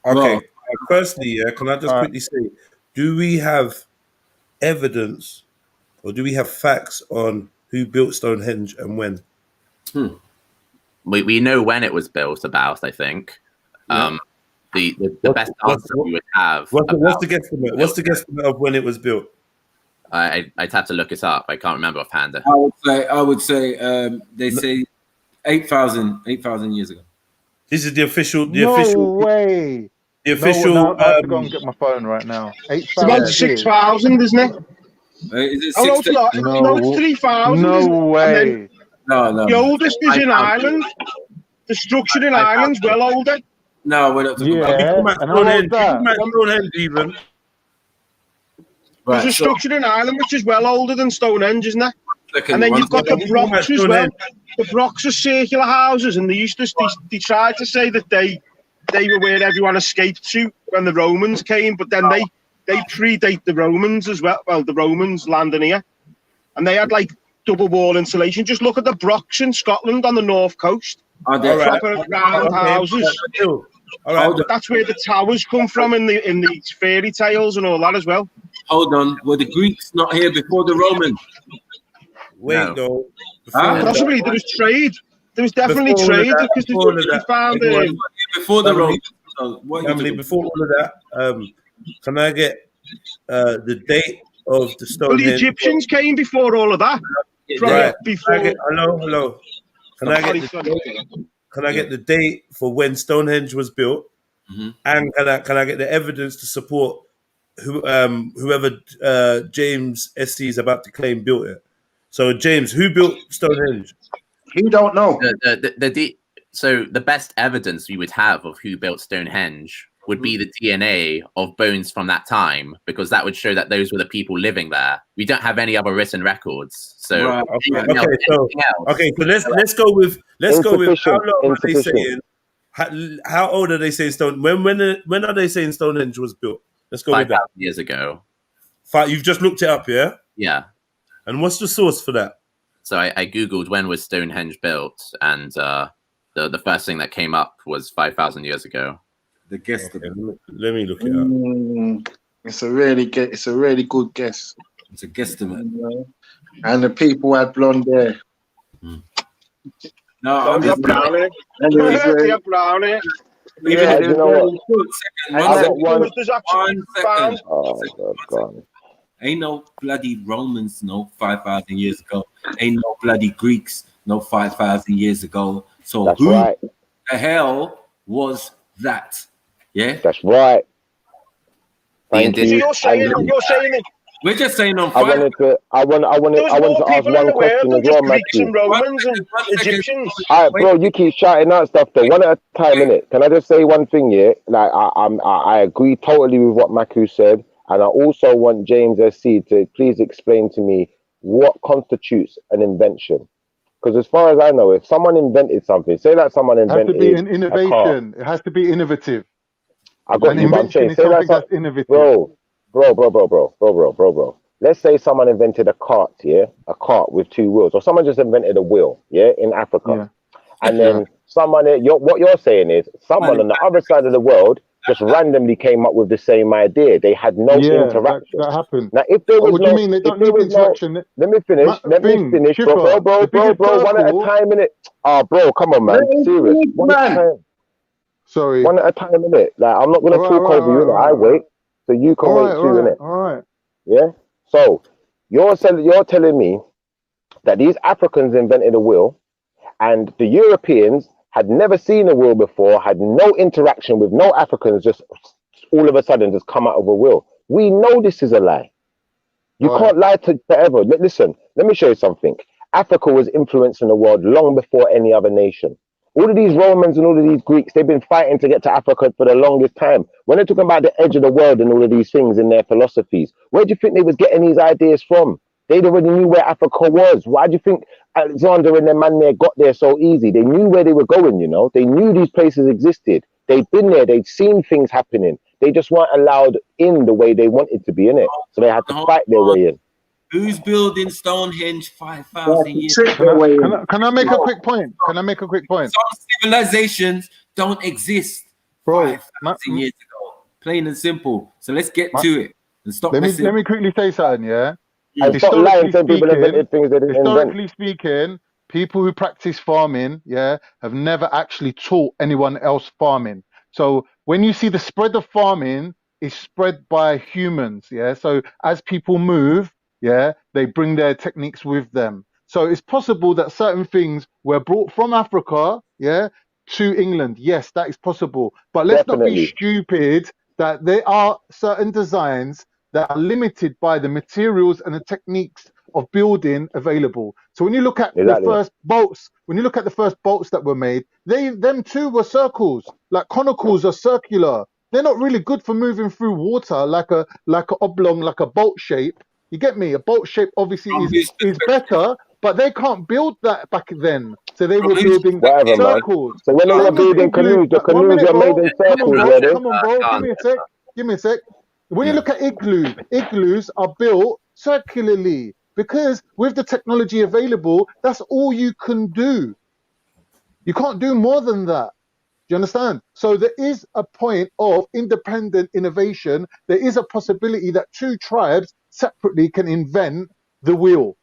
Okay. Firstly, can I just quickly say, do we have evidence or do we have facts on who built Stonehenge and when? We know when it was built about, I think. The best answer we would have. What's the guesstimate? What's the guesstimate of when it was built? I'd have to look it up. I can't remember offhand. I would say they say 8,000 years ago. This is the official. No way. The official. No, I have to go and get my phone right now. 8,000. It's about 6,000, isn't it? Is it no, it's 3,000. No way. No. The oldest is in Ireland. The structure in Ireland's well older. No, we're not talking Stonehenge even. There's a structure in Ireland which is well older than Stonehenge, isn't it? And then you've got the Brocks as well. The Brocks are circular houses, and they tried to say that they were where everyone escaped to when the Romans came, but then they predate the Romans as well. Well, the Romans landing here, and they had like double wall insulation. Just look at the Brocks in Scotland on the north coast. Proper round houses. That's where the towers come from in the fairy tales and all that as well. Hold on, were the Greeks not here before the Romans? Wait, no. Possibly there was trade. There was definitely trade because they found before the Romans. Before all of that, can I get the date of the Stonehenge? Well, the Egyptians came before all of that. Right. Before. Hello. Can I get the date for when Stonehenge was built? Mm-hmm. And can I get the evidence to support whoever James SC is about to claim built it? So James, who built Stonehenge? He don't know. So the best evidence we would have of who built Stonehenge would be the DNA of bones from that time, because that would show that those were the people living there. We don't have any other written records. So so let's go with how long are they saying? How old are they saying when are they saying Stonehenge was built? Let's go with that. 5,000 years ago. You've just looked it up, yeah? Yeah. And what's the source for that? So I googled when was Stonehenge built, and the first thing that came up was 5,000 years ago. The guess. Okay, let me look it up. It's a really good guess. It's a guesstimate. And the people had blonde hair. No, I'm just brown hair. Brown hair. Yeah, you know what? One second. Oh, God. Ain't no bloody Romans, no 5,000 years ago. Ain't no bloody Greeks, no 5,000 years ago. So that's who right. the hell was that? Yeah, that's right. Thank you. You're saying it. We're just saying on I wanted to ask one question as well, Matthew. And Romans and Egyptians. All right, bro, you keep shouting out stuff though. One at a time, innit? Can I just say one thing here? Like I agree totally with what Maku said, and I also want James SC to please explain to me what constitutes an invention. Because as far as I know, if someone invented something, say that someone invented it has to be an innovation. It has to be innovative. I got you, but I'm saying, say that's innovative. Bro. Let's say someone invented a cart, yeah? A cart with two wheels. Or someone just invented a wheel, yeah? In Africa. Yeah. And then someone, what you're saying is, someone on the other side of the world just randomly came up with the same idea. They had no interaction. That happened. Now, if there was what do you mean? They don't need interaction. Let me finish. Bro. One at a time, innit? Oh, bro, come on, man. Serious. One at a time. Sorry. One at a time, innit? Like, I'm not going to talk over you, innit? I wait. So you can wait too, innit? All right. Yeah? So, you're telling me that these Africans invented a wheel, and the Europeans had never seen a wheel before, had no interaction with no Africans, just all of a sudden just come out of a wheel. We know this is a lie. You can't lie to forever. Listen, let me show you something. Africa was influencing the world long before any other nation. All of these Romans and all of these Greeks, they've been fighting to get to Africa for the longest time. When they're talking about the edge of the world and all of these things in their philosophies, where do you think they was getting these ideas from? They already knew where Africa was. Why do you think Alexander and their man there got there so easy? They knew where they were going, you know. They knew these places existed. They'd been there. They'd seen things happening. They just weren't allowed in the way they wanted to be in it. So they had to fight their way in. Who's building Stonehenge 5,000 years ago? Can I make a quick point? Can I make a quick point? Some civilizations don't exist 5,000 years ago. Plain and simple. So let's get to it and stop. Let me quickly say something, yeah? And stop lying, saying people invented things they didn't invent. Historically speaking, people who practice farming, have never actually taught anyone else farming. So when you see the spread of farming is spread by humans, So as people move, they bring their techniques with them. So it's possible that certain things were brought from Africa, to England. Yes, that is possible. But let's not be stupid that there are certain designs that are limited by the materials and the techniques of building available. So when you look at the first bolts, that were made, them too were circles. Like conicals are circular. They're not really good for moving through water like a oblong, like a bolt shape. You get me? A bolt shape obviously is better, but they can't build that back then. So they were building circles. Man. So when they were building canoes, the canoes were made in circles, were they? Come on, bro. Give me a sec. When you look at igloos are built circularly because with the technology available, that's all you can do. You can't do more than that. Do you understand? So there is a point of independent innovation. There is a possibility that two tribes separately can invent the wheel.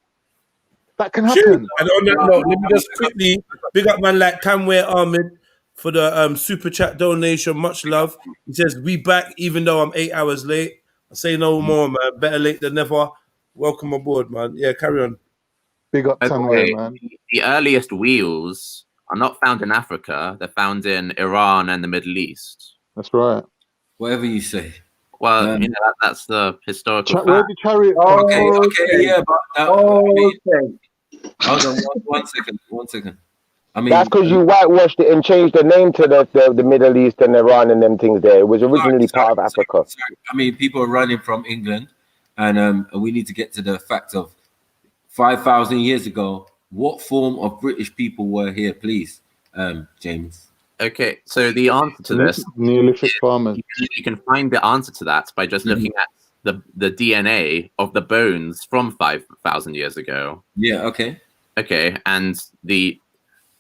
That can happen. Sure. And on that note, let me just quickly big up man like Camware Ahmed for the super chat donation. Much love. He says, we back even though I'm 8 hours late. I say no more, man. Better late than never. Welcome aboard, man. Yeah, carry on. Big up Camware, man. The earliest wheels are not found in Africa. They're found in Iran and the Middle East. That's right. Whatever you say. Well, you know, that's the historical fact. Where did chariot? Okay, yeah, but hold on, one second. I mean, that's because you whitewashed it and changed the name to the Middle East and Iran and them things there. It was originally part of Africa. Sorry. I mean, people are running from England, and we need to get to the fact of 5,000 years ago, what form of British people were here, please, James? Okay, so the answer to this, Neolithic farmers. You can find the answer to that by just looking at the DNA of the bones from 5,000 years ago. Yeah. Okay. Okay, and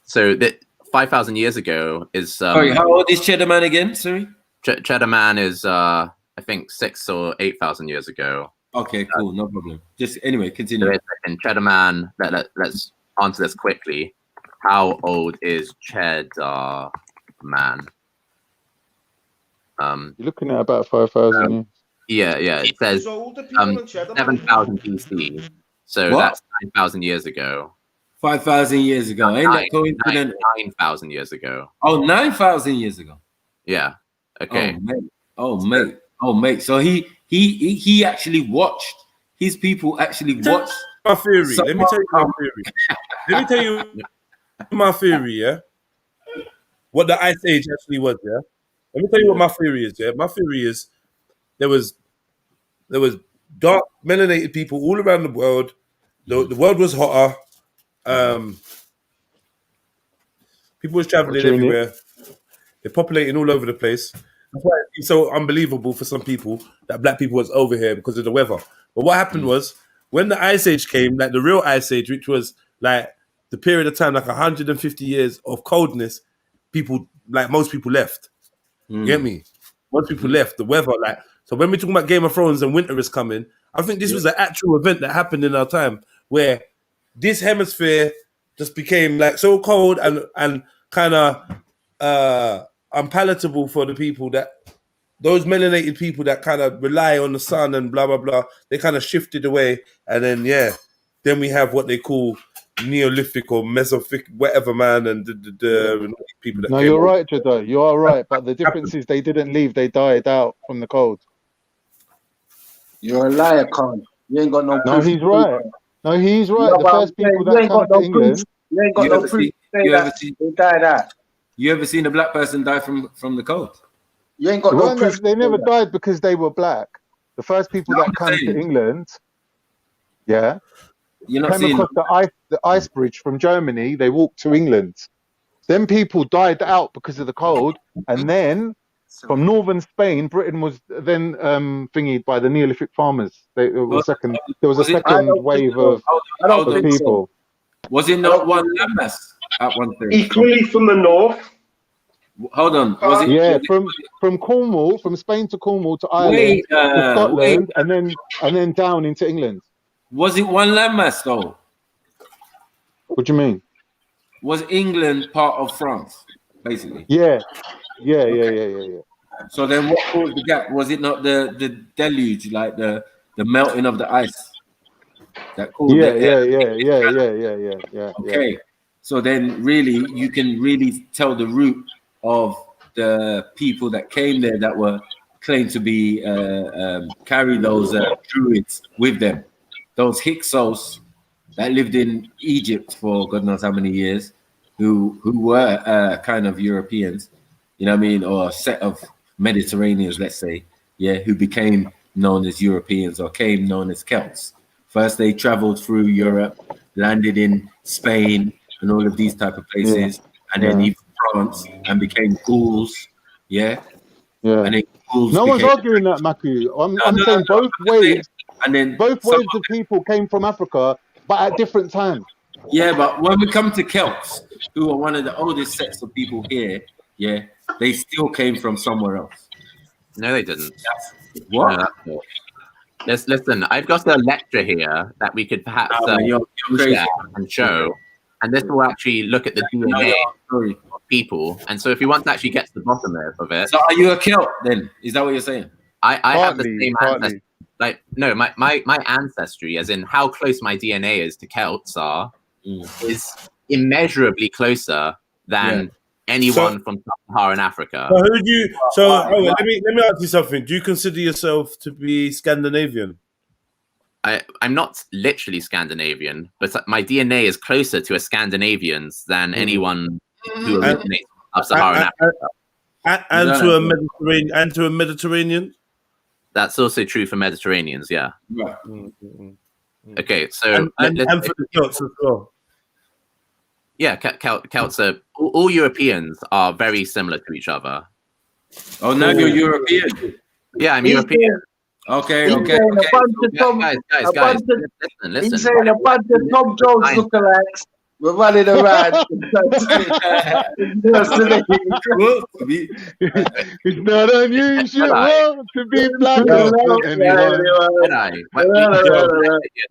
so that 5,000 years ago is. Sorry, how old is Cheddar Man again? Sorry. Cheddar Man is I think 6,000 or 8,000 years ago. Okay, cool, no problem. Just anyway, continue. And Cheddar Man, let's answer this quickly. How old is Cheddar Man? You're looking at about 5,000. Yeah. It says 7,000 BC. So that's 9,000 years ago. 5,000 years ago. Ain't that coincident? 9,000 years ago. Oh, 9,000 years ago. Yeah. Okay. Oh mate. So he actually watched. His people actually watched. My theory. Let me tell you my theory. Yeah. What the Ice Age actually was. Yeah. Let me tell you what my theory is. Yeah. My theory is there was dark melanated people all around the world. The world was hotter. People was traveling everywhere. They're populating all over the place. That's why it's so unbelievable for some people that black people was over here because of the weather. But what happened was when the Ice Age came, like the real Ice Age, which was like the period of time, like 150 years of coldness, most people left. You get me? Most people left. The weather, so when we're talking about Game of Thrones and winter is coming, I think this was an actual event that happened in our time where this hemisphere just became like so cold and kind of unpalatable for the people those melanated people that kind of rely on the sun and blah blah blah. They kind of shifted away, and then we have what they call Neolithic or Mesolithic, whatever, man, and the people that. No, you're right, Jedi. You are right, but the difference is they didn't leave; they died out from the cold. You're a liar, Khan. You ain't got no. No, he's right. No, he's right. The first people that came to England. You ain't got no proof. You ever seen a black person die from the cold? You ain't got no proof. They never died because they were black. The first people that came to England, came across the ice bridge from Germany. They walked to England. Then people died out because of the cold, and then from northern Spain, Britain was then thingied by the Neolithic farmers. There was a second wave of people. Was it not one landmass at one time? Equally from the north. Hold on. Was it? From Cornwall, from Spain to Cornwall to Ireland to Scotland, and then down into England. Was it one landmass though? What do you mean? Was England part of France, basically? Yeah. So then, what caused the gap? Was it not the deluge, like the melting of the ice? That caused Yeah. Okay. So then, really, you can really tell the root of the people that came there that were claimed to be carry those druids with them, those Hyksos that lived in Egypt for God knows how many years, who were kind of Europeans, you know what I mean, or a set of Mediterraneans, let's say, who became known as Europeans or came known as Celts. First, they traveled through Europe, landed in Spain and all of these type of places, and then even France, and became Gauls, And then Gauls one's arguing that, Maku. I'm saying both waves. And then both waves of people came from Africa, but at different times. Yeah, but when we come to Celts, who are one of the oldest sets of people here, they still came from somewhere else. No, they didn't. What? No, listen, I've got a lecture here that we could perhaps share and show, and this will actually look at the DNA of people. And so if you want to actually get to the bottom of it. So are you a Celt then? Is that what you're saying? I have the same ancestry. Like, no, my ancestry, as in how close my DNA is to Celts is immeasurably closer than anyone from Sub-Saharan Africa. So who do you? So let me ask you something. Do you consider yourself to be Scandinavian? I'm not literally Scandinavian, but my DNA is closer to a Scandinavian's than anyone who originates from Sub-Saharan Africa. And to a Mediterranean. That's also true for Mediterraneans, yeah. Okay, so and for the Celts as well. Yeah, Celts are all Europeans are very similar to each other. Oh, now you're European. Yeah, I'm European. Okay. Guys, listen. He's saying a bunch of Tom Jones lookalikes. We're running around. It's not unusual to be black.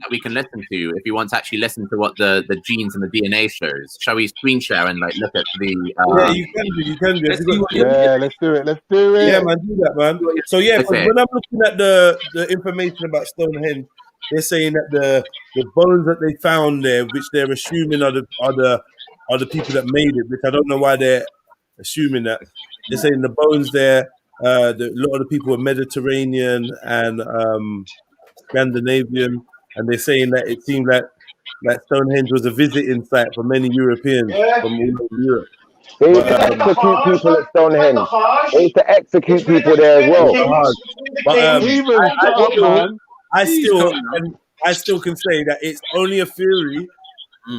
We can listen to if you want to actually listen to what the genes and the DNA shows. Shall we screen share and like look at the? Yeah, you can do. Yeah, let's do it. Yeah, man, do that, man. So when I'm looking at the information about Stonehenge, they're saying that the bones that they found there, which they're assuming are the people that made it, which I don't know why they're assuming that. They're saying the bones there, a lot of the people were Mediterranean and Scandinavian, and they're saying that it seemed like Stonehenge was a visiting site for many Europeans from all over Europe. They used to execute people at Stonehenge. They used to execute people there as well. But I still can say that it's only a theory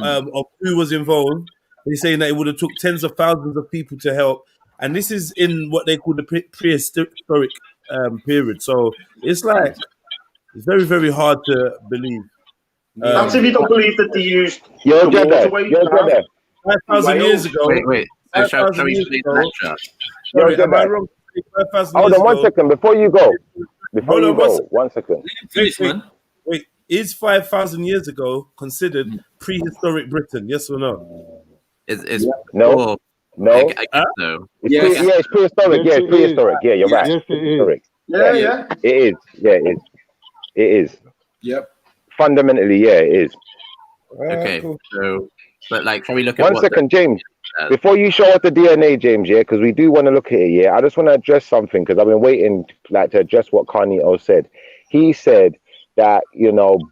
of who was involved. They're saying that it would have took tens of thousands of people to help, and this is in what they call the prehistoric period. So it's very, very hard to believe. That's if you don't believe that they used. You're Jedi. 5,000 years ago. Wait. So shall we explain the lecture? Sorry, am I wrong? 5,000 Hold years on 1 ago. second before you go. Before you go, 1 second. Wait. Is 5,000 years ago considered prehistoric Britain? Yes or no? No. I guess so. It's prehistoric. Yeah, it's prehistoric. Yeah, you're right. Yes, prehistoric. Yeah. It is. Yeah, it is. Yep. Fundamentally, yeah, it is. Okay, so, but like, can we look at 1 second, James? Before you show us the DNA, James, because we do want to look at it, I just want to address something, because I've been waiting to address what Carnito said. He said that,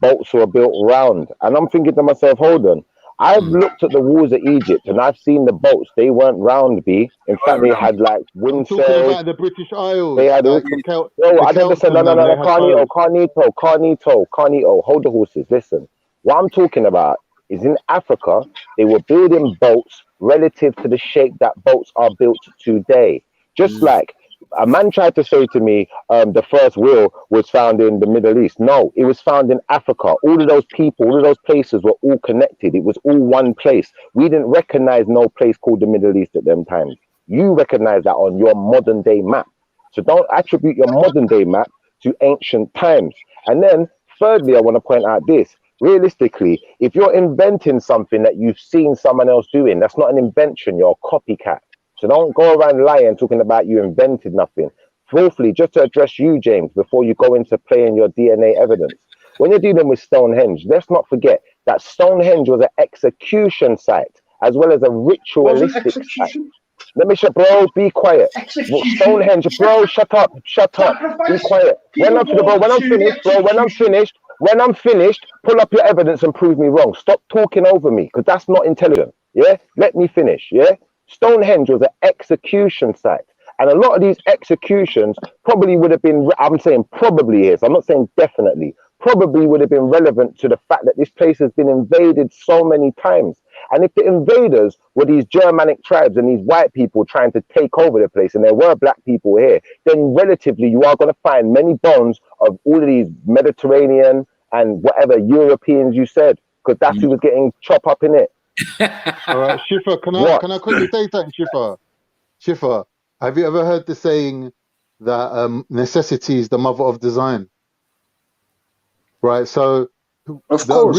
boats were built round. And I'm thinking to myself, hold on, I've looked at the walls of Egypt and I've seen the boats. They weren't round, B. In fact, they had like wind talking sails. about the British Isles. They had like no, I never said no. Carnito. Hold the horses. Listen, what I'm talking about is in Africa, they were building boats relative to the shape that boats are built today. Just like a man tried to say to me, the first wheel was found in the Middle East. No, it was found in Africa. All of those people, all of those places were all connected. It was all one place. We didn't recognize no place called the Middle East at them times. You recognize that on your modern day map. So don't attribute your modern day map to ancient times. And then thirdly, I want to point out this. Realistically, if you're inventing something that you've seen someone else doing, that's not an invention, you're a copycat. So don't go around lying, talking about you invented nothing. Fourthly, just to address you, James, before you go into playing your DNA evidence, when you're dealing with Stonehenge, let's not forget that Stonehenge was an execution site as well as a ritualistic site. Let me bro, be quiet. Stonehenge, bro, shut up, be quiet. When I'm finished, pull up your evidence and prove me wrong. Stop talking over me, because that's not intelligent. Yeah, let me finish. Yeah, Stonehenge was an execution site, and a lot of these executions probably would have been. I'm saying probably here, so I'm not saying definitely. Probably would have been relevant to the fact that this place has been invaded so many times. And if the invaders were these Germanic tribes and these white people trying to take over the place, and there were black people here, then relatively you are going to find many bones of all of these Mediterranean and whatever Europeans you said, because that's who was getting chopped up in it. All right, Shifa, can I quickly say something, Shifa? Shifa, have you ever heard the saying that necessity is the mother of design? Right, so the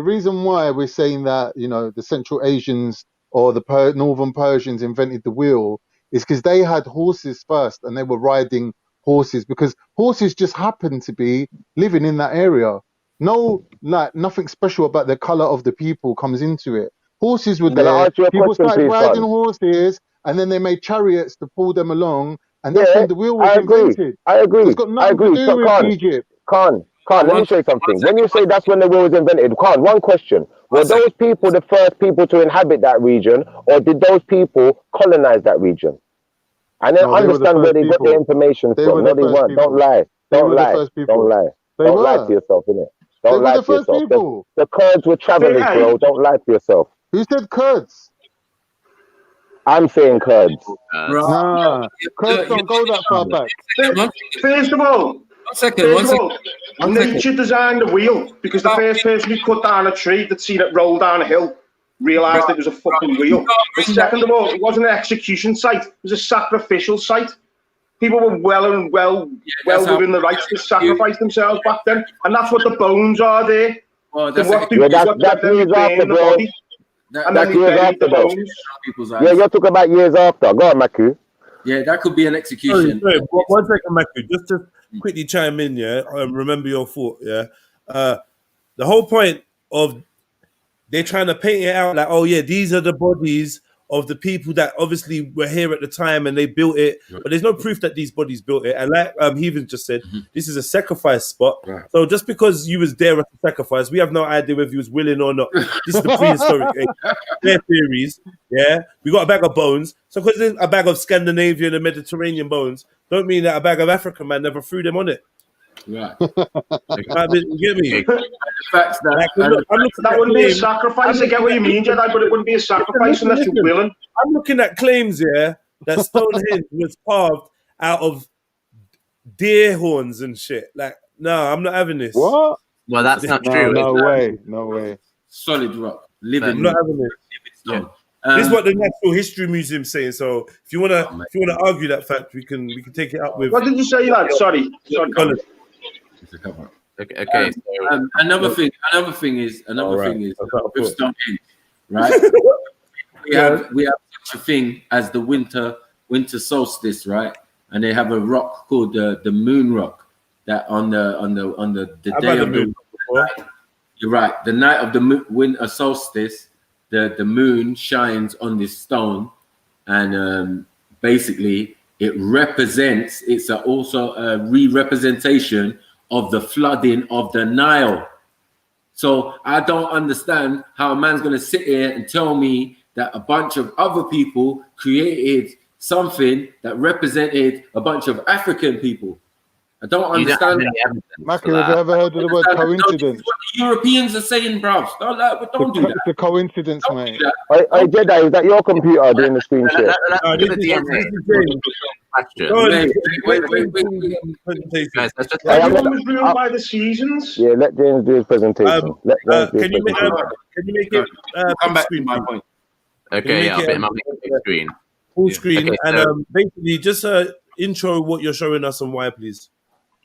reason why we're saying that, you know, the Central Asians or the Northern Persians invented the wheel is because they had horses first, and they were riding horses because horses just happened to be living in that area. No, like nothing special about the color of the people comes into it. Horses were there. People started riding horses, and then they made chariots to pull them along, and that's when the wheel was invented. I agree. It's got nothing to do with Egypt. Khan, let me say something. When you say that's when the wheel was invented, Khan, one question. Were those people the first people to inhabit that region, or did those people colonize that region? And then understand where they got their information from. No, they weren't. Don't lie. Don't lie to yourself, innit? Don't lie to yourself. The Kurds were travelers, bro. Don't lie to yourself. Who said Kurds? I'm saying Kurds. Nah, Kurds don't go that far back. First of all, nature designed the wheel because the first person who cut down a tree that seen it roll down a hill realised it was a fucking wheel. But second of all, it wasn't an execution site, it was a sacrificial site. People were well within the rights to sacrifice themselves back then, and that's what the bones are there. Well, that's years after, bro. That's years after, bro. Yeah, you're talking about years after. Go on, Maku. Yeah, that could be an execution. Sorry, 1 second, Maku. Just to quickly chime in, yeah. Remember your thought, yeah. The whole point of they're trying to paint it out like, oh yeah, these are the bodies of the people that obviously were here at the time and they built it, but there's no proof that these bodies built it. And like Heathen just said, this is a sacrifice spot. Right. So just because you was there at the sacrifice, we have no idea whether you was willing or not. This is the prehistoric age. Their theories, yeah. We got a bag of bones. So because there's a bag of Scandinavian and Mediterranean bones, don't mean that a bag of African man never threw them on it. Right. You get me? The facts that wouldn't be a sacrifice. I get what you mean, Jedi, but it wouldn't be a sacrifice unless you're willing. I'm looking at claims here that Stonehenge was carved out of deer horns and shit. Like, no, I'm not having this. What? Well, that's not true. No way. No way. Solid rock. Living. I'm not having this. This is what the Natural History Museum's saying. So if you wanna argue that fact, we can take it up with. What did you say, lad? Sorry. Okay. Another thing is with Stonehenge, right? we have such a thing as the winter solstice, right? And they have a rock called the moon rock that on the day of the you're right, the night of the winter solstice, the moon shines on this stone, and basically it represents. It's also a re-representation of the flooding of the Nile. So I don't understand how a man's going to sit here and tell me that a bunch of other people created something that represented a bunch of African people. I don't understand that. Maki, have you ever heard of the word coincidence? What the Europeans are saying, bruv. Don't do that. The coincidence, mate. Hey, Jedi, is that your computer doing the screen share? Everyone by the seasons. Yeah, let James do his presentation. Can you make it come back to my point? Okay, yeah, I'll make it big screen. Full screen, Okay, and basically just intro what you're showing us and why, please.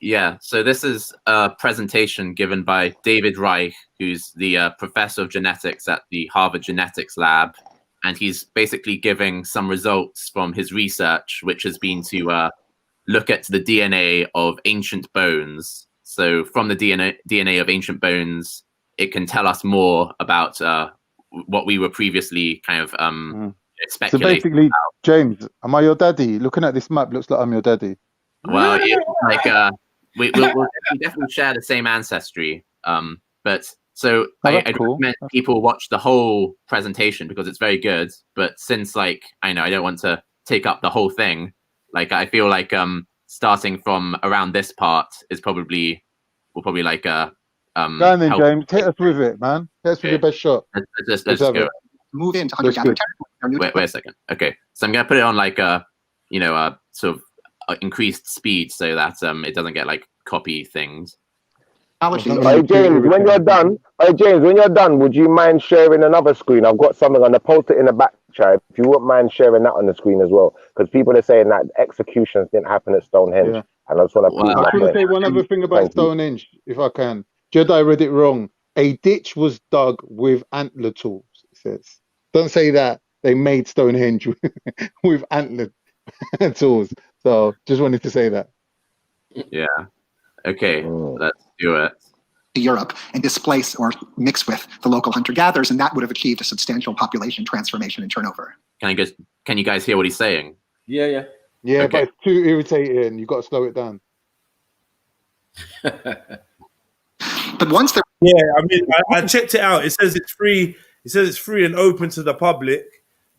Yeah, so this is a presentation given by David Reich, who's the professor of genetics at the Harvard Genetics Lab, and he's basically giving some results from his research, which has been to look at the DNA of ancient bones. So from the DNA of ancient bones, it can tell us more about what we were previously kind of speculating. So basically, about. James, am I your daddy? Looking at this map, looks like I'm your daddy. Well, it's like we definitely share the same ancestry. But so I recommend people watch the whole presentation because it's very good. But since I don't want to take up the whole thing, I feel like starting from around this part is probably Go on then, James. Hit us with it, man. Hit us with your best shot. Let's go. Move into hunter-gatherer territory. Wait a second. Okay, so I'm gonna put it on a sort of increased speed so that it doesn't get copy things. Hey James, when you're done, would you mind sharing another screen? I've got something on the post it in the back chat. If you wouldn't mind sharing that on the screen as well, because people are saying that executions didn't happen at Stonehenge, and I just want to. I can say one other thing about Stonehenge, if I can. Jedi read it wrong. A ditch was dug with antler tools. It says, don't say that they made Stonehenge with antler tools. So just wanted to say that. Yeah. Okay, let's do it. To Europe and displace or mix with the local hunter-gatherers, and that would have achieved a substantial population transformation and turnover. Can you guys hear what he's saying? Yeah. Yeah, Okay. but it's too irritating. You've got to slow it down. But once they're I checked it out. It says it's free. It says it's free and open to the public.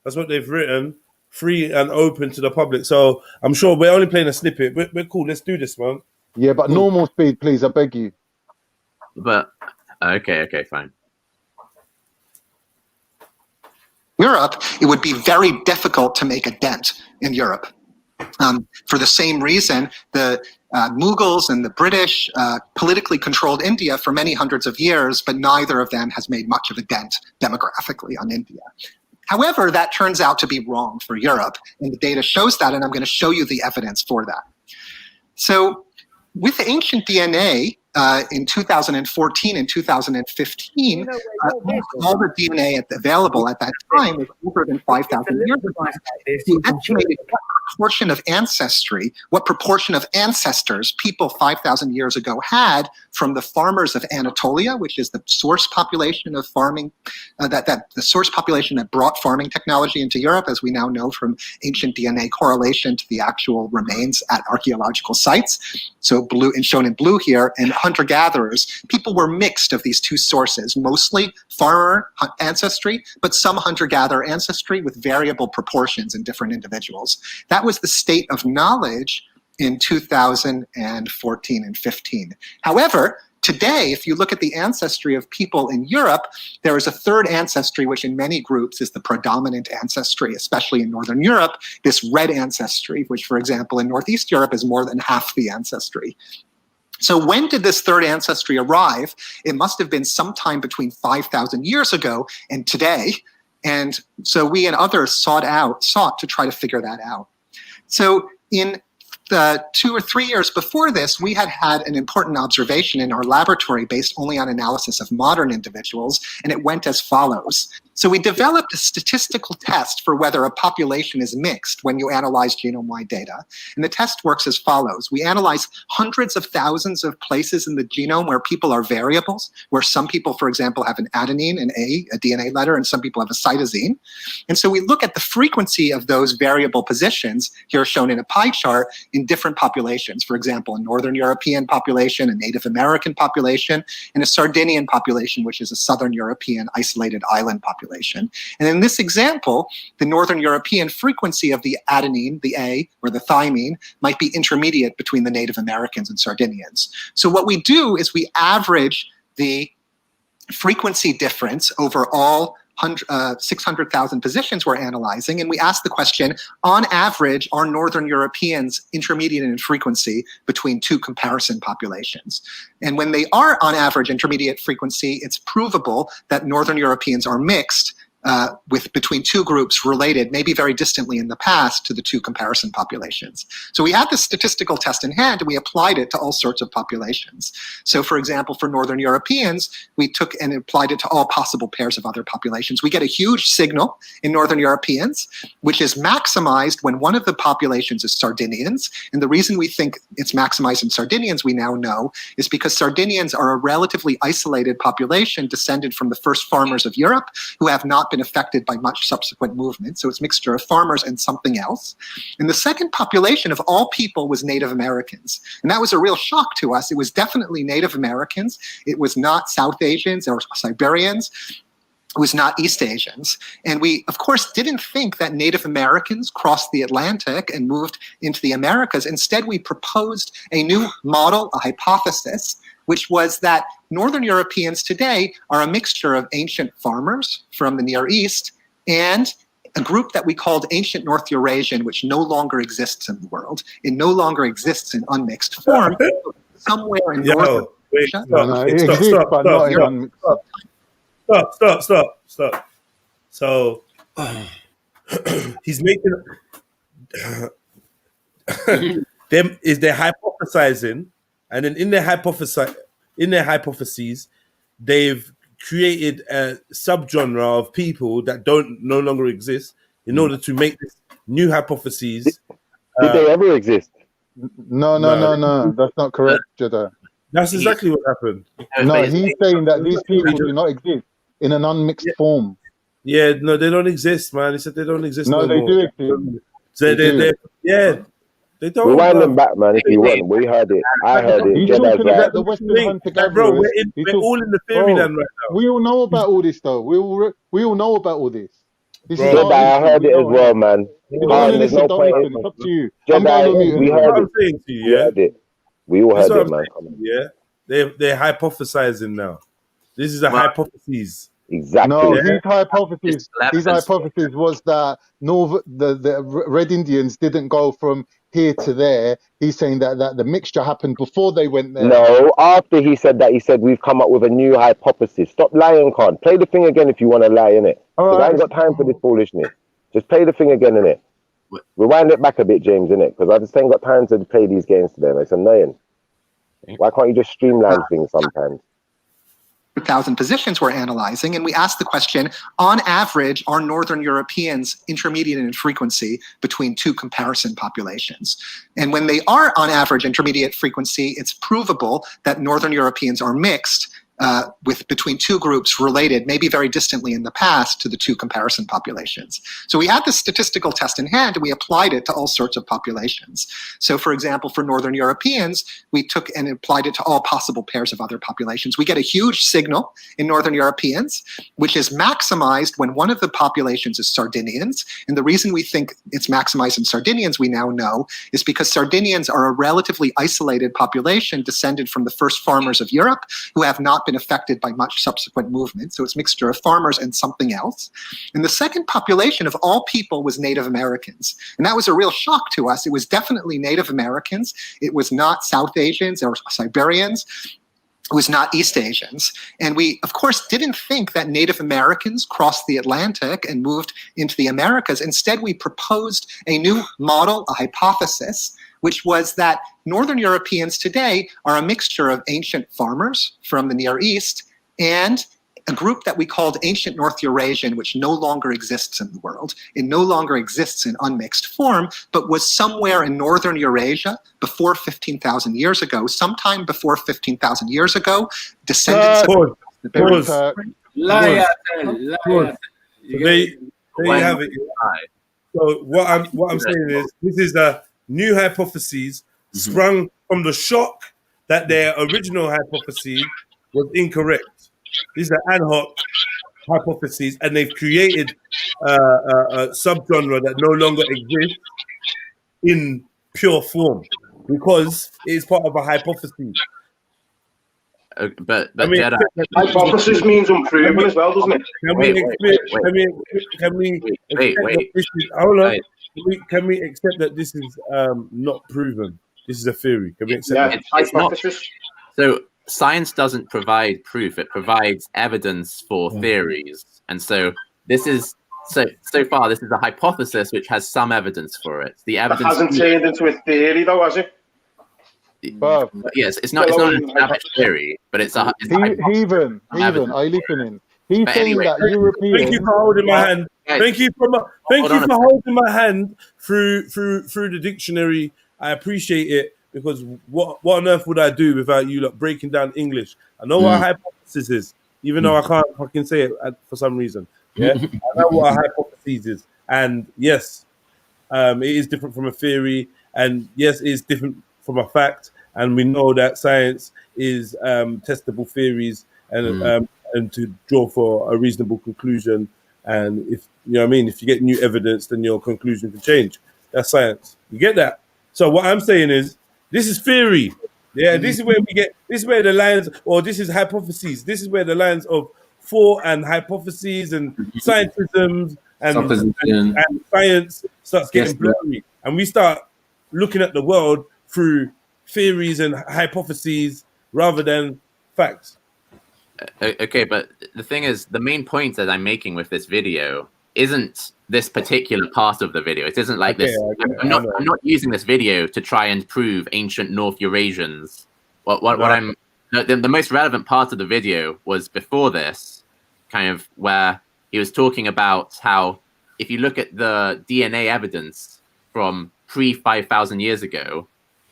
That's what they've written. Free and open to the public. So I'm sure we're only playing a snippet. We're cool. Let's do this, man. Yeah, but normal speed, please. I beg you. But okay, fine. Europe, it would be very difficult to make a dent in Europe. For the same reason, the Mughals and the British politically controlled India for many hundreds of years, but neither of them has made much of a dent demographically on India. However, that turns out to be wrong for Europe, and the data shows that, and I'm going to show you the evidence for that. So with ancient DNA, in 2014 and 2015, all the DNA available at that time was over than 5,000 years ago. We estimated what proportion of ancestry, what proportion of ancestors people 5,000 years ago had from the farmers of Anatolia, which is the source population of farming, the source population that brought farming technology into Europe, as we now know from ancient DNA correlation to the actual remains at archaeological sites. So blue, and shown in blue here, and hunter-gatherers, people were mixed of these two sources, mostly farmer ancestry, but some hunter-gatherer ancestry with variable proportions in different individuals. That was the state of knowledge in 2014 and 15. However, today, if you look at the ancestry of people in Europe, there is a third ancestry, which in many groups is the predominant ancestry, especially in Northern Europe, this red ancestry, which, for example, in Northeast Europe is more than half the ancestry. So when did this third ancestry arrive? It must have been sometime between 5,000 years ago and today. And so we and others sought to try to figure that out. So in the 2 or 3 years before this, we had an important observation in our laboratory based only on analysis of modern individuals, and it went as follows. So we developed a statistical test for whether a population is mixed when you analyze genome-wide data. And the test works as follows. We analyze hundreds of thousands of places in the genome where people are variables, where some people, for example, have an adenine, an A, a DNA letter, and some people have a cytosine. And so we look at the frequency of those variable positions, here shown in a pie chart, in different populations. For example, a Northern European population, a Native American population, and a Sardinian population, which is a Southern European isolated island population. And in this example, the Northern European frequency of the adenine, the A, or the thymine, might be intermediate between the Native Americans and Sardinians. So what we do is we average the frequency difference over all 600,000 positions we're analyzing, and we ask the question, on average, are Northern Europeans intermediate in frequency between two comparison populations? And when they are on average intermediate frequency, it's provable that Northern Europeans are mixed between two groups related, maybe very distantly in the past, to the two comparison populations. So we had this statistical test in hand, and we applied it to all sorts of populations. So for example, for Northern Europeans, we took and applied it to all possible pairs of other populations. We get a huge signal in Northern Europeans, which is maximized when one of the populations is Sardinians. And the reason we think it's maximized in Sardinians, we now know, is because Sardinians are a relatively isolated population descended from the first farmers of Europe who have not been affected by much subsequent movement. So it's a mixture of farmers and something else. And the second population of all people was Native Americans. And that was a real shock to us. It was definitely Native Americans. It was not South Asians or Siberians. It was not East Asians. And we, of course, didn't think that Native Americans crossed the Atlantic and moved into the Americas. Instead, we proposed a new model, a hypothesis, which was that Northern Europeans today are a mixture of ancient farmers from the Near East and a group that we called Ancient North Eurasian, which no longer exists in the world. It no longer exists in unmixed form. Somewhere in Northern Asia. Stop. So he's making them is they're hypothesizing, and then in their hypotheses, they've created a subgenre of people that no longer exist in order to make this new hypotheses. Did they ever exist? No. That's not correct, Jedi. That's exactly what happened. No, he's saying that these people do not exist in an unmixed form. Yeah, no, they don't exist, man. He said they don't exist. No, they more. do exist. So they don't. Rewind them back, man, if you want. We heard it. I heard it. He's talking about the Western hunter-gatherers. Bro, we're all in the fairyland right now. We all know about all this, though. We all know about all this. Jedi, I heard it as well, man. There's no point. It's up to you. Jedi, we heard it. We heard it. We all heard it, man. Yeah, they're hypothesizing now. This is a hypothesis. Exactly. No, his hypothesis was that the Red Indians didn't go from here to there. He's saying that the mixture happened before they went there. No, after he said that, he said we've come up with a new hypothesis. Stop lying, Khan. Play the thing again if you want to lie, innit? Because I ain't got time for this foolishness. Just play the thing again, innit? Rewind it back a bit, James, innit? Because I just ain't got time to play these games to them. It's annoying. Why can't you just streamline things sometimes? 1,000 positions we're analyzing, and we asked the question, on average, are Northern Europeans intermediate in frequency between two comparison populations? And when they are on average intermediate frequency, it's provable that Northern Europeans are mixed between two groups related, maybe very distantly in the past, to the two comparison populations. So we had this statistical test in hand, and we applied it to all sorts of populations. So for example, for Northern Europeans, we took and applied it to all possible pairs of other populations. We get a huge signal in Northern Europeans, which is maximized when one of the populations is Sardinians. And the reason we think it's maximized in Sardinians, we now know, is because Sardinians are a relatively isolated population descended from the first farmers of Europe who have not been affected by much subsequent movement. So it's a mixture of farmers and something else. And the second population of all people was Native Americans. And that was a real shock to us. It was definitely Native Americans. It was not South Asians or Siberians. It was not East Asians. And we, of course, didn't think that Native Americans crossed the Atlantic and moved into the Americas. Instead, we proposed a new model, a hypothesis, which was that Northern Europeans today are a mixture of ancient farmers from the Near East and a group that we called Ancient North Eurasian, which no longer exists in the world. It no longer exists in unmixed form, but was somewhere in northern Eurasia before 15,000 years ago. Sometime before 15,000 years ago, descendants of There you have it. So what I'm saying is, this is a new hypothesis sprung from the shock that their original hypothesis was incorrect. This is an ad hoc hypothesis, and they've created a subgenre that no longer exists in pure form because it is part of a hypothesis. But I mean, hypothesis means unproven as well, doesn't it? Can we accept that this is not proven? This is a theory. Can we accept that? It's not. So science doesn't provide proof; it provides evidence for theories. And so this is so far. This is a hypothesis which has some evidence for it. The evidence hasn't turned into a theory, though, has it? Yes, it's not an established theory, but it's a heathen. Are you listening? He's saying that European. Thank you for holding my hand. Thank you for holding my hand through the dictionary. I appreciate it, because what on earth would I do without you lot breaking down English? I know what a hypothesis is, even though I can't fucking say it for some reason. Yeah, I know what a hypothesis is, and yes, it is different from a theory, and yes, it is different from a fact, and we know that science is testable theories and to draw for a reasonable conclusion. And if you know what I mean, if you get new evidence, then your conclusion can change. That's science. You get that? So what I'm saying is, this is theory. Yeah, this is where we get. This is where the lines, or this is hypotheses. This is where the lines of thought and hypotheses and scientism and science starts getting blurry, and we start looking at the world through theories and hypotheses rather than facts. Okay, but the thing is, the main point that I'm making with this video isn't this particular part of the video. It isn't like this. I'm not using this video to try and prove ancient North Eurasians. The most relevant part of the video was before this, kind of where he was talking about how if you look at the DNA evidence from pre-5,000 years ago,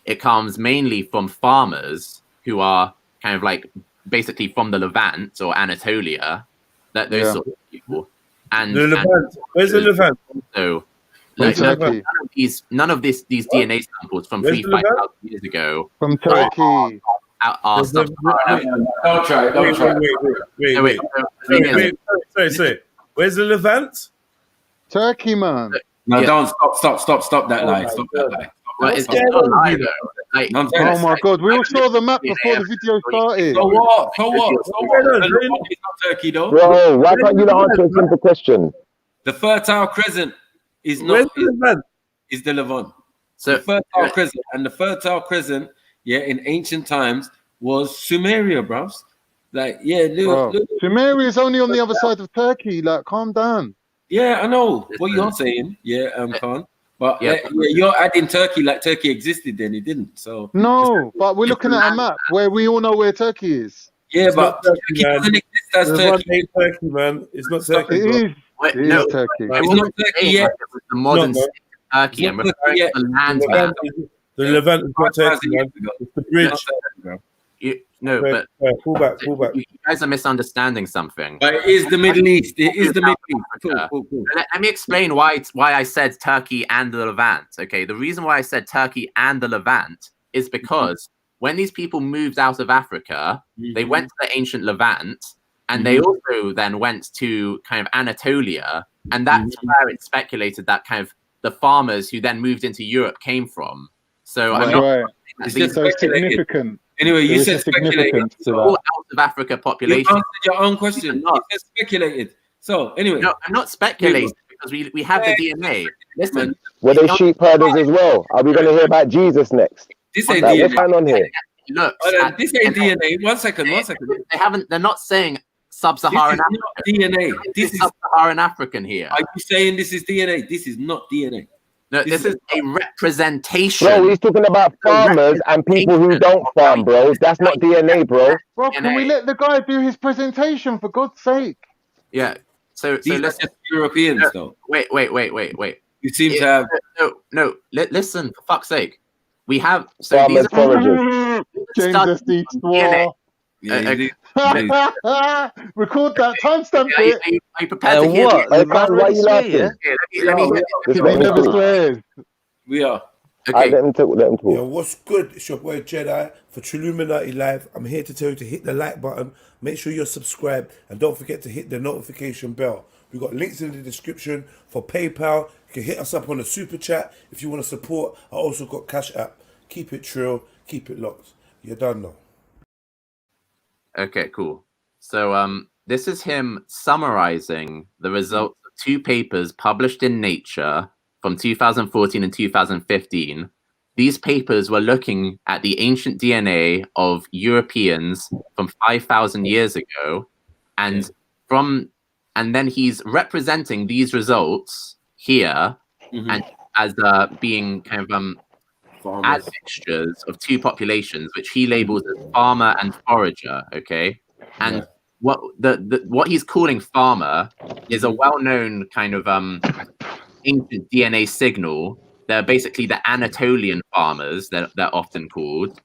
it comes mainly from farmers who are kind of like basically from the Levant or Anatolia, those sort of people. And the Levant. Where's the Levant? So none of these DNA samples from 5,000 years ago from Turkey are stuff. Don't try. Sorry. Where's the Levant? Turkey, man. No, don't stop that lie. Stop that lie. Well, it's not a lie, though. Like, oh my God, we all saw the map before the video started. So what? It's not Turkey, though. Bro, why can't you answer a simple question? The Fertile Crescent is not. Is the Levant. So the Fertile Crescent, and the Fertile Crescent, in ancient times was Sumeria, bros. Like, look. Sumeria is only on the other side of Turkey. Like, calm down. Yeah, I know what you're saying. Khan. But you're adding Turkey like Turkey existed then. It didn't. So no, but we're looking at a map where we all know where Turkey is. Yeah, but Turkey doesn't exist as Turkey. Turkey, man. It's not Turkey. It is Turkey. It's not Turkey yet. The modern Turkey, and we're referring to the land map. The Levant is not Turkey, man. It's the bridge. Pull back. You guys are misunderstanding something. But it is the Middle East. It is the Middle East. Cool. Let me explain why I said Turkey and the Levant. Okay, the reason why I said Turkey and the Levant is because when these people moved out of Africa, they went to the ancient Levant, and they also then went to kind of Anatolia, and that's where it's speculated that kind of the farmers who then moved into Europe came from. So it's significant. Anyway, you said speculated. All out of Africa population. You answered your own question. You said speculated. So anyway, no, I'm not speculating because we have the DNA. Listen, were they sheep herders as well? Are we going to hear about Jesus next? This ain't DNA. What's going on here? Look, this ain't DNA. One second. They haven't. They're not saying sub-Saharan African. DNA. This is sub-Saharan African here. Are you saying this is DNA? This is not DNA. No, this is a representation. Bro, he's talking about farmers and people who don't farm, bro. That's not DNA, bro. Bro, can we let the guy do his presentation, for God's sake? Yeah. So these are just Europeans, though. Wait. You seem to have listen, for fuck's sake. We have farmers, foragers. James S.D. Record that, timestamp it. Are you prepared to hear what? Why are you laughing? We are. Okay. Let him talk. Yo, what's good? It's your boy Jedi for Trilluminati Live. I'm here to tell you to hit the like button. Make sure you're subscribed. And don't forget to hit the notification bell. We've got links in the description for PayPal. You can hit us up on the super chat if you want to support. I also got CASHAPP. Keep it trill. Keep it locked. You're done now. Okay, cool. So this is him summarizing the results of 2 papers published in Nature from 2014 and 2015. These papers were looking at the ancient DNA of Europeans from 5,000 years ago, and then he's representing these results here and as being kind of admixtures of 2 populations, which he labels as farmer and forager. Okay, and what he's calling farmer is a well-known kind of ancient DNA signal. They're basically the Anatolian farmers that they're often called,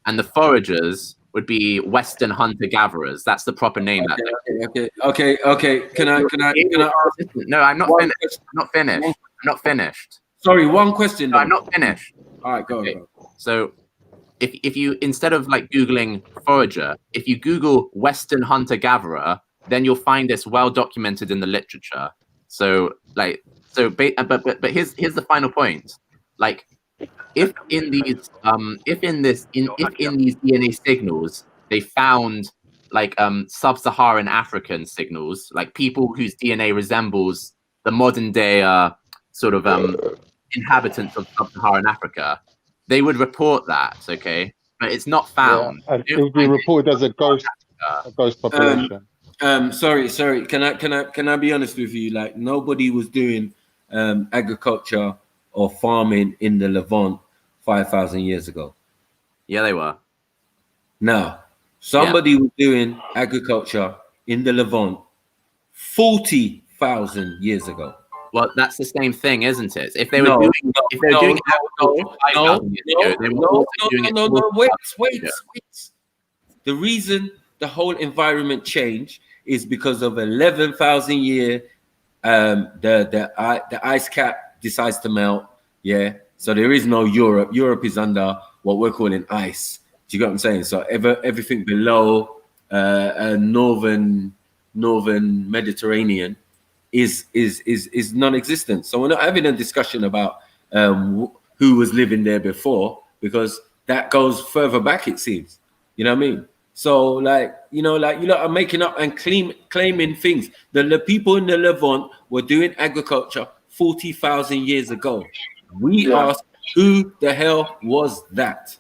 and the foragers would be Western hunter-gatherers. That's the proper name. Okay. Can I? No, I'm not finished. I'm not finished. Sorry, one question. No, I'm not finished. All right, go. So, if you instead of like Googling forager, if you Google Western hunter-gatherer, then you'll find this well documented in the literature. But here's the final point. Like, if in these DNA signals they found like sub-Saharan African signals, like people whose DNA resembles the modern day sort of inhabitants of sub-Saharan Africa, they would report that, okay? But it's not found. Yeah, it would be reported as a ghost population. Sorry. Can I be honest with you? Like, nobody was doing agriculture or farming in the Levant 5,000 years ago. Yeah, they were. Now, somebody was doing agriculture in the Levant 40,000 years ago. Well, that's the same thing, isn't it? If they were doing agriculture 5,000 years ago, they were also doing it. Wait. The reason the whole environment changed is because of 11,000 year the ice cap decides to melt. Yeah, so there is no Europe. Europe is under what we're calling ice. Do you get what I'm saying? So everything below northern Mediterranean is non-existent. So we're not having a discussion about who was living there before, because that goes further back, it seems. You know what I mean? So you are making up and claiming things. The people in the Levant were doing agriculture 40,000 years ago. We ask, who the hell was that?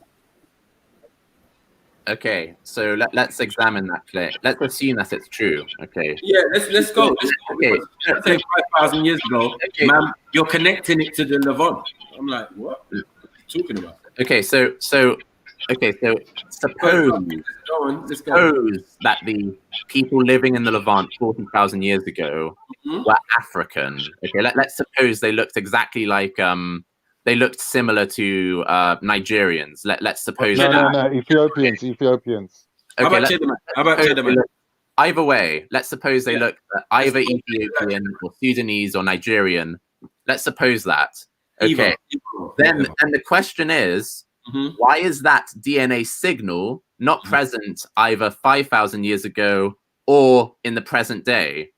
Okay, so let's examine that clip. Let's assume that it's true. Okay. Yeah, let's go. Okay. Let's say 5,000 years ago, man, you're connecting it to the Levant. I'm like, what are you talking about? Okay, so suppose that the people living in the Levant 40,000 years ago were African. Okay, let's suppose they looked exactly like they looked similar to Nigerians. Let's suppose no, Ethiopians. Okay, How about Cheddaman? Either way, let's suppose they look either Ethiopian or Sudanese or Nigerian. Let's suppose that. Okay. Then the question is, why is that DNA signal not present either 5,000 years ago or in the present day?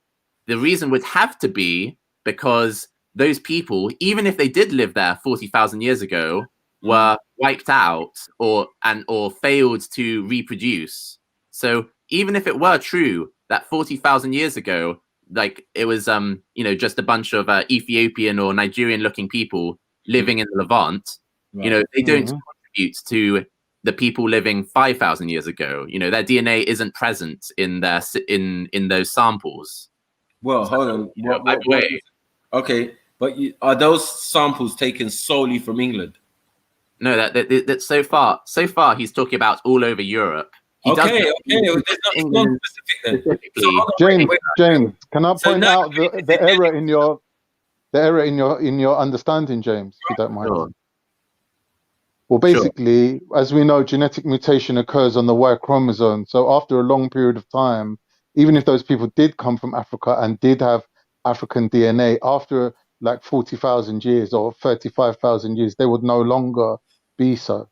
The reason would have to be because those people, even if they did live there 40,000 years ago, were wiped out or failed to reproduce. So even if it were true that 40,000 years ago, like it was just a bunch of Ethiopian or Nigerian looking people living in the Levant, they don't contribute to the people living 5,000 years ago. Their DNA isn't present in those samples. Well, hold on. Okay, But are those samples taken solely from England? No, that so far he's talking about all over Europe. Okay. There's not specific then. James, can I point out the error in your understanding, James, if you don't mind? Sure. Well, basically, as we know, genetic mutation occurs on the Y chromosome. So after a long period of time, even if those people did come from Africa and did have African DNA, after like 40,000 years or 35,000 years, they would no longer be so.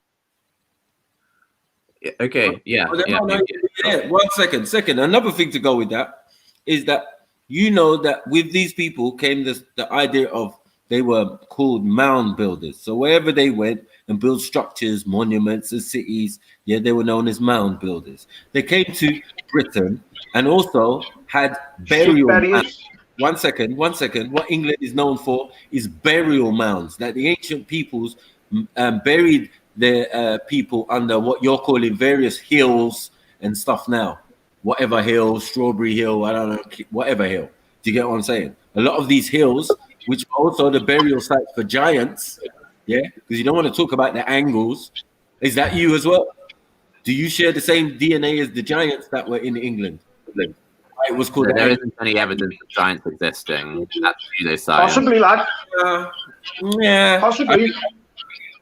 Okay, yeah. 1 second. Another thing to go with that is that you know that with these people came the idea of they were called mound builders. So wherever they went and built structures, monuments, and cities, they were known as mound builders. They came to Britain and also had burial mounds. 1 second. What England is known for is burial mounds. That the ancient peoples buried their people under what you're calling various hills and stuff now. Whatever hill, Strawberry Hill, I don't know, whatever hill. Do you get what I'm saying? A lot of these hills, which are also the burial sites for giants, because you don't want to talk about the angles. Is that you as well? Do you share the same DNA as the giants that were in England? It was called. There isn't any evidence of giants existing. That's pseudoscience. Possibly, lad. Yeah. Possibly.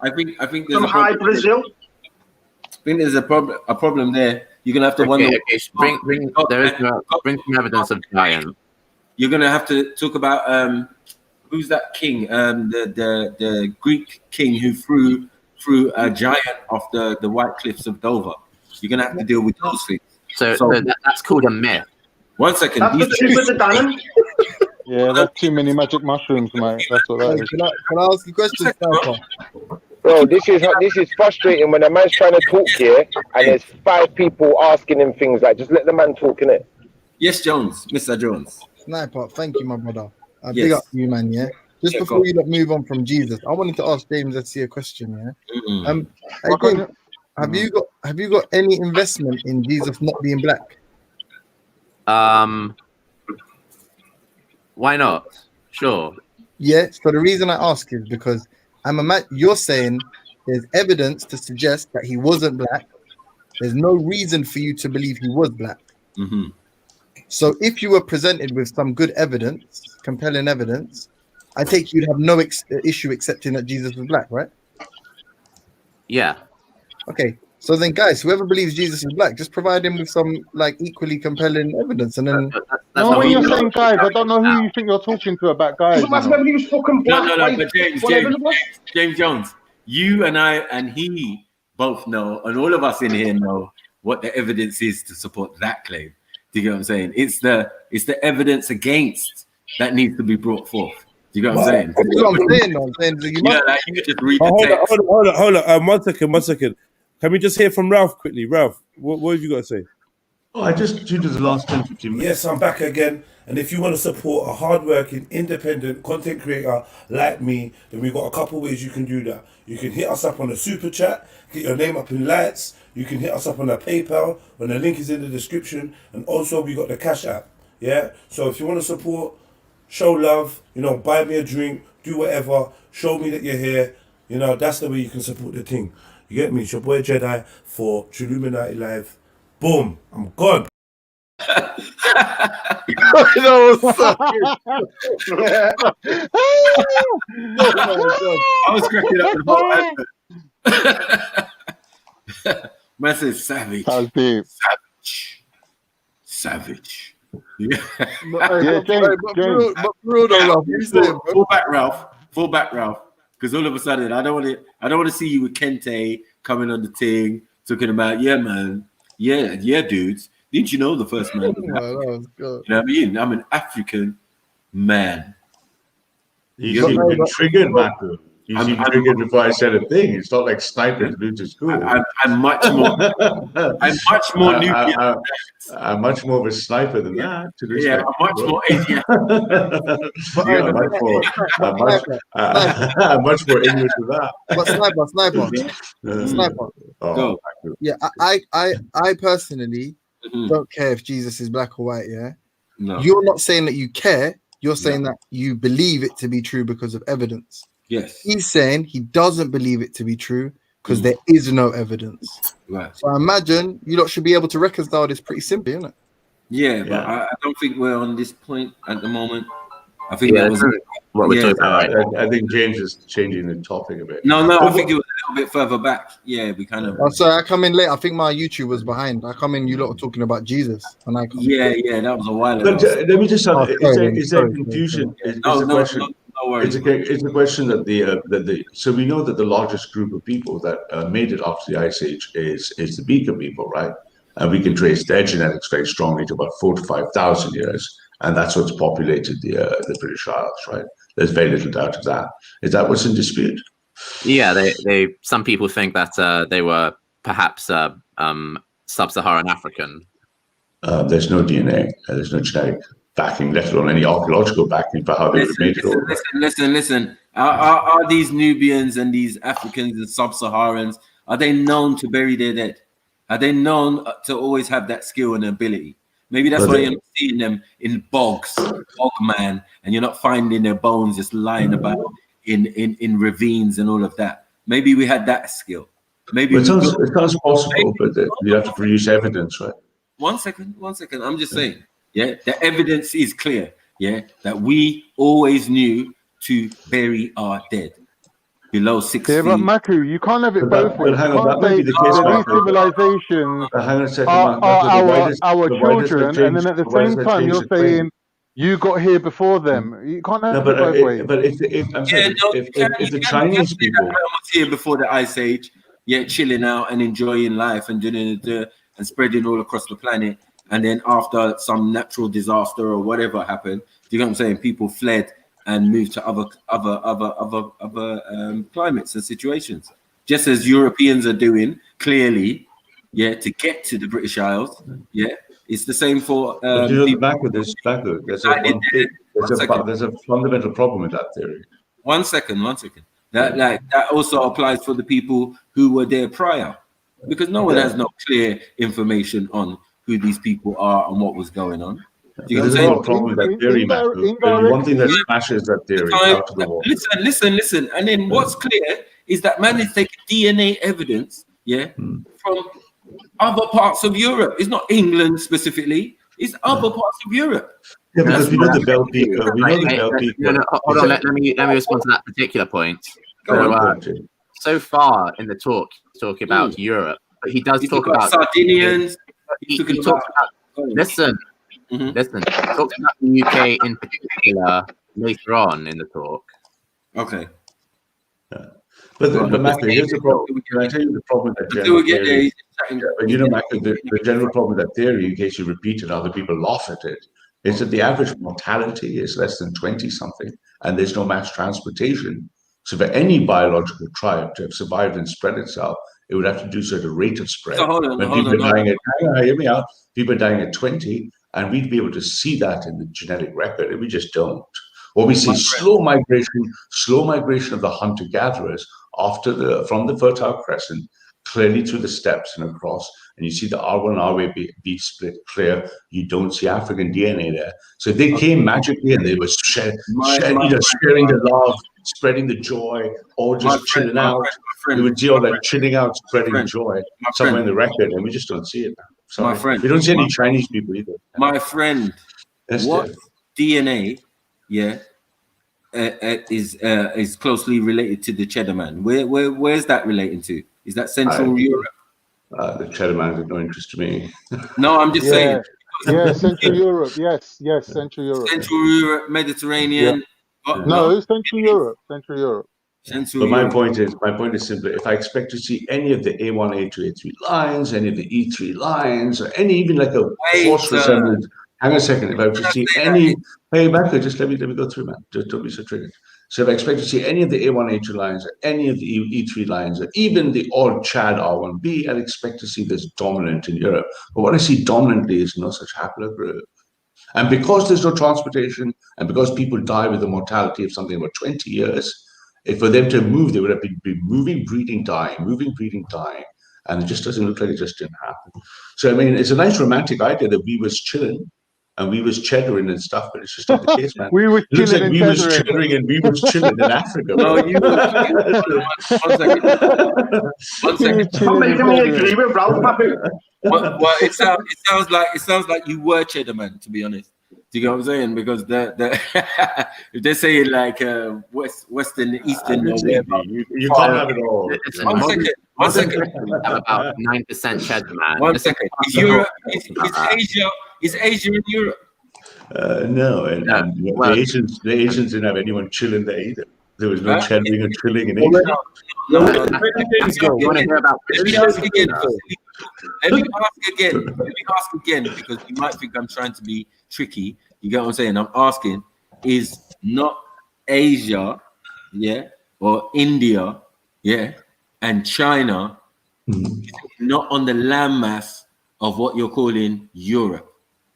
I think there's From high Brazil. I think there's a problem there. You're gonna have to wonder. Bring some evidence of giants. You're gonna have to talk about who's that king? The Greek king who threw a giant off the White Cliffs of Dover. You're gonna have to deal with those things. So that's called a myth. 1 second. That's the truth with the Dannon. Yeah, that's too many magic mushrooms, mate. That's what that is. Can I ask you a question, Sniper? Bro, this is frustrating when a man's trying to talk here and there's 5 people asking him things. Like, just let the man talk, innit? Yes, Jones, Mr. Jones. Sniper, thank you, my brother. Big up to you, man. Yeah. Just before we move on from Jesus, I wanted to ask James a question. Yeah. Hey, James, have you got any investment in Jesus not being black? Why not? Sure. Yeah. So the reason I ask is because you're saying there's evidence to suggest that he wasn't black. There's no reason for you to believe he was black. Mm-hmm. So if you were presented with some good evidence, compelling evidence, I take you'd have no issue accepting that Jesus was black, right? Yeah. Okay. So then, guys, whoever believes Jesus is black, just provide him with some like equally compelling evidence, and then. No, when you're saying guys, I don't know who you think you're talking to about guys. Doesn't matter whether he was fucking black. No, but James Jones, you and I and he both know, and all of us in here know what the evidence is to support that claim. Do you get what I'm saying? It's the evidence against that needs to be brought forth. Do you get what I'm saying? That's what I'm saying. I'm saying you could just read the text. Hold on. 1 second. Can we just hear from Ralph quickly? Ralph, what have you got to say? I just tuned to the last 10-15 minutes. Yes, I'm back again. And if you want to support a hardworking, independent content creator like me, then we've got a couple ways you can do that. You can hit us up on the super chat, get your name up in lights. You can hit us up on the PayPal, when the link is in the description. And also we got the Cash App. Yeah? So if you want to support, show love, buy me a drink, do whatever, show me that you're here. That's the way you can support the thing. You get me? It's your boy Jedi for Trilluminati Live. Boom. I'm gone. That was so good. I was cracking up the whole answer. Man says savage. Savage. Yeah. Full back, Ralph. Because all of a sudden, I don't want to see you with Kente coming on the thing, talking about, yeah, man, yeah, dudes. Didn't you know the first man? You know what I mean? I'm an African man. He's been triggered, Marco. He's been triggered before I said a thing. It's not like snipers do to school. I'm much more. I'm much more nuclear. I'm much more of a sniper than that. Yeah, I'm much more. I'm much more ignorant to that. But sniper. Oh, yeah, I personally don't care if Jesus is black or white. Yeah. No. You're not saying that you care. you're saying that you believe it to be true because of evidence. Yes. He's saying he doesn't believe it to be true because there is no evidence. Right. So I imagine you lot should be able to reconcile this pretty simply, isn't it? Yeah, but I don't think we're on this point at the moment. I think that was what we're talking about. I think James is changing the topic a bit. No, I think it was a little bit further back. Yeah, we kind of. Oh, sorry, I come in late. I think my YouTube was behind. I come in, you lot were talking about Jesus, and I come in. That was a while ago. But let me just is there confusion? It's a question. It's a question that the so we know that the largest group of people that made it after the Ice Age is the Beaker people, right? And we can trace their genetics very strongly to about 4,000 to 5,000 years, and that's what's populated the British Isles, right? There's very little doubt of that. Is that what's in dispute? Yeah, they some people think that they were perhaps sub-Saharan African. There's no DNA. There's no genetic backing, let alone any archaeological backing for how they would have made it over. Listen. Are these Nubians and these Africans and sub-Saharans, are they known to bury their dead? Are they known to always have that skill and ability? Maybe that's why you're not seeing them in bogs, bogman, and you're not finding their bones just lying about in ravines and all of that. Maybe we had that skill. Maybe it sounds possible, but you have to produce evidence, right? One second. I'm just saying, the evidence is clear, that we always knew to bury our dead below 6 feet. Yeah, but Maku, you can't have it both ways. Hang on, that may be the case. These civilizations are our children, and then at the same time you're saying you got here before them. You can't have it both ways. But if the Chinese people was here before the Ice Age, chilling out and enjoying life and doing and spreading all across the planet, and then after some natural disaster or whatever happened, you know what I'm saying? People fled and moved to other climates and situations, just as Europeans are doing clearly, to get to the British Isles. It's the same for. There's a fundamental problem with that theory. One second. That also applies for the people who were there prior, because no one has no clear information on who these people are and what was going on. There's a problem with that theory, Matthew. One thing that smashes that theory out of the wall. Listen. And then what's clear is that man is taking DNA evidence, from other parts of Europe. It's not England specifically. It's other parts of Europe. Yeah, because we know the Bell Beaker. Hold on. Let me respond to that particular point. So far in the talk, he's talking about Europe, but he does talk about Sardinians. He talks about. Listen. He talks about the UK in particular later on in the talk. Okay. But Matthew, here's the problem. Can I tell you the problem with that general theory? But you know, Matthew, the general problem with that theory, in case you repeat it, other people laugh at it, is that the average mortality is less than 20-something, and there's no mass transportation. So for any biological tribe to have survived and spread itself, it would have to do so at a rate of spread. So hold on. Hear me out. People are dying at 20, and we'd be able to see that in the genetic record, and we just don't. Or we see slow migration of the hunter-gatherers from the Fertile Crescent, clearly through the steppes and across, and you see the R1 R beef split clear. You don't see African DNA there. So they came magically, and they were sharing the love, spreading the joy, or just chilling out. You would see all that chilling out, spreading joy somewhere in the record, and we just don't see it now. Sorry. My friend, we don't see any Chinese people either. My friend, what DNA, is closely related to the Cheddar Man? Where's that relating to? Is that Central Europe? The Cheddar Man has no interest to me. No, I'm just saying. Yeah, Central Europe. Yes, Central Europe. Central Europe, Mediterranean. Yeah. No, Central Europe. But my point is simply, if I expect to see any of the A1, A2, A3 lines, any of the E3 lines, or any even like a force resemblance. Hang on a second. If I were to see any, hey, Marco, just let me go through, man. Just don't be so triggered. So if I expect to see any of the A1, A2 lines, or any of the E3 lines, or even the odd Chad R1B, I'd expect to see this dominant in Europe. But what I see dominantly is no such haplogroup. And because there's no transportation, and because people die with a mortality of something about 20 years, if for them to move, they would have been moving, breeding, dying, and it just doesn't look like it just didn't happen. So I mean, it's a nice romantic idea that we was chilling, and we was cheddaring and stuff, but it's just not the case, man. We was It looks chilling like and we was cheddaring. cheddering and we was chilling in Africa. No, you one second. One second. Not making me agree with Ralph, Matthew. Well, it sounds like you were cheddar man, to be honest. Do you get what I'm saying? Because the if they say like western, eastern, or whatever, you can't have it all. One second. Have about 9% cheddar, man. One second. Is Europe? Is Asia in Europe? No, and the Asians didn't have anyone chilling there either. There was no chilling and chilling in Asia. You want to hear about? Let me ask again. Let me ask again, because you might think I'm trying to be tricky. You get what I'm saying? I'm asking, is not Asia, or India, and China, not on the landmass of what you're calling Europe?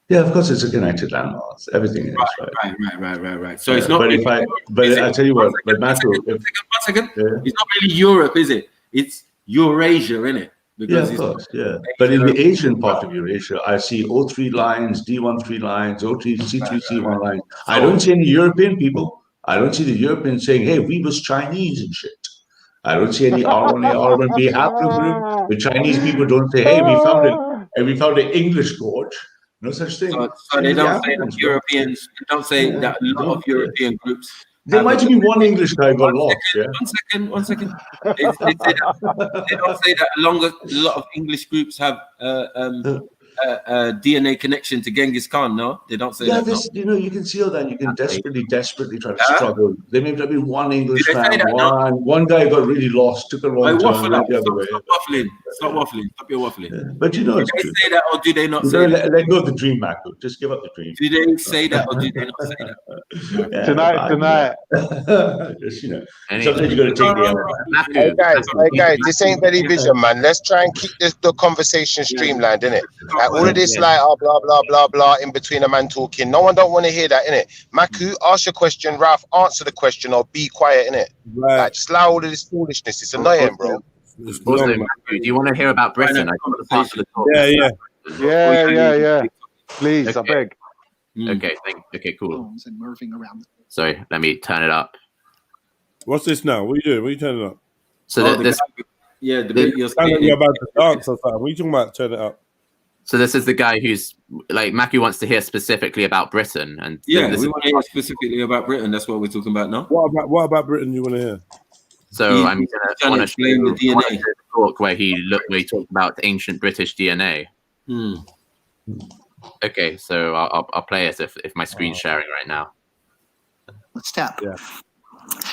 Yeah, of course, it's a connected landmass. Everything is right. So it's not. But I tell you what, but Matthew, one second. It's not really Europe, is it? It's Eurasia, isn't it? Because of course, But in the Asian part of Eurasia, I see O3 lines, D13 lines, O3, C3, C1 lines. I don't see any European people. I don't see the Europeans saying, "Hey, we was Chinese and shit." I don't see any R1A, R1B haplogroup. The Chinese people don't say, "Hey, we found an English gorge." No such thing. So they don't say that Europeans. They don't say that a lot of European groups. There might be one English guy got lost. One second. They don't say that a lot of English groups have DNA connection to Genghis Khan. No, they don't say that. No. You can see all that. You can desperately try to struggle. There may have been one English man. One guy got really lost, took a wrong turn, went the other way. Stop waffling. Stop your waffling. But do they say that, or do they not say that? Let go of the dream, Marco. Just give up the dream. Do they say that, or do they not say that? Tonight. Just, sometimes you got to take the Hey guys, this ain't television, man. Let's try and keep the conversation streamlined, innit? Like all of this, blah blah blah blah, in between a man talking. No one don't want to hear that, innit? Maku, ask your question. Ralph, answer the question, or be quiet, innit? Right. Like, just allow all of this foolishness. It's annoying, bro. Also, Matthew, do you want to hear about Britain? I got the part of the talk. Yeah. Please, I beg. Okay, cool. Sorry, let me turn it up. What's this now? What are you doing? What are you turning up? So this, you're about to dance or something. What are you talking about? Turn it up. So this is the guy who's like, Matthew wants to hear specifically about Britain, and we want to hear specifically about Britain. That's what we're talking about now. What about Britain? You want to hear? So I'm going to explain the DNA talk where he talked about the ancient British DNA. Okay, so I'll play it if my screen's sharing right now. Step.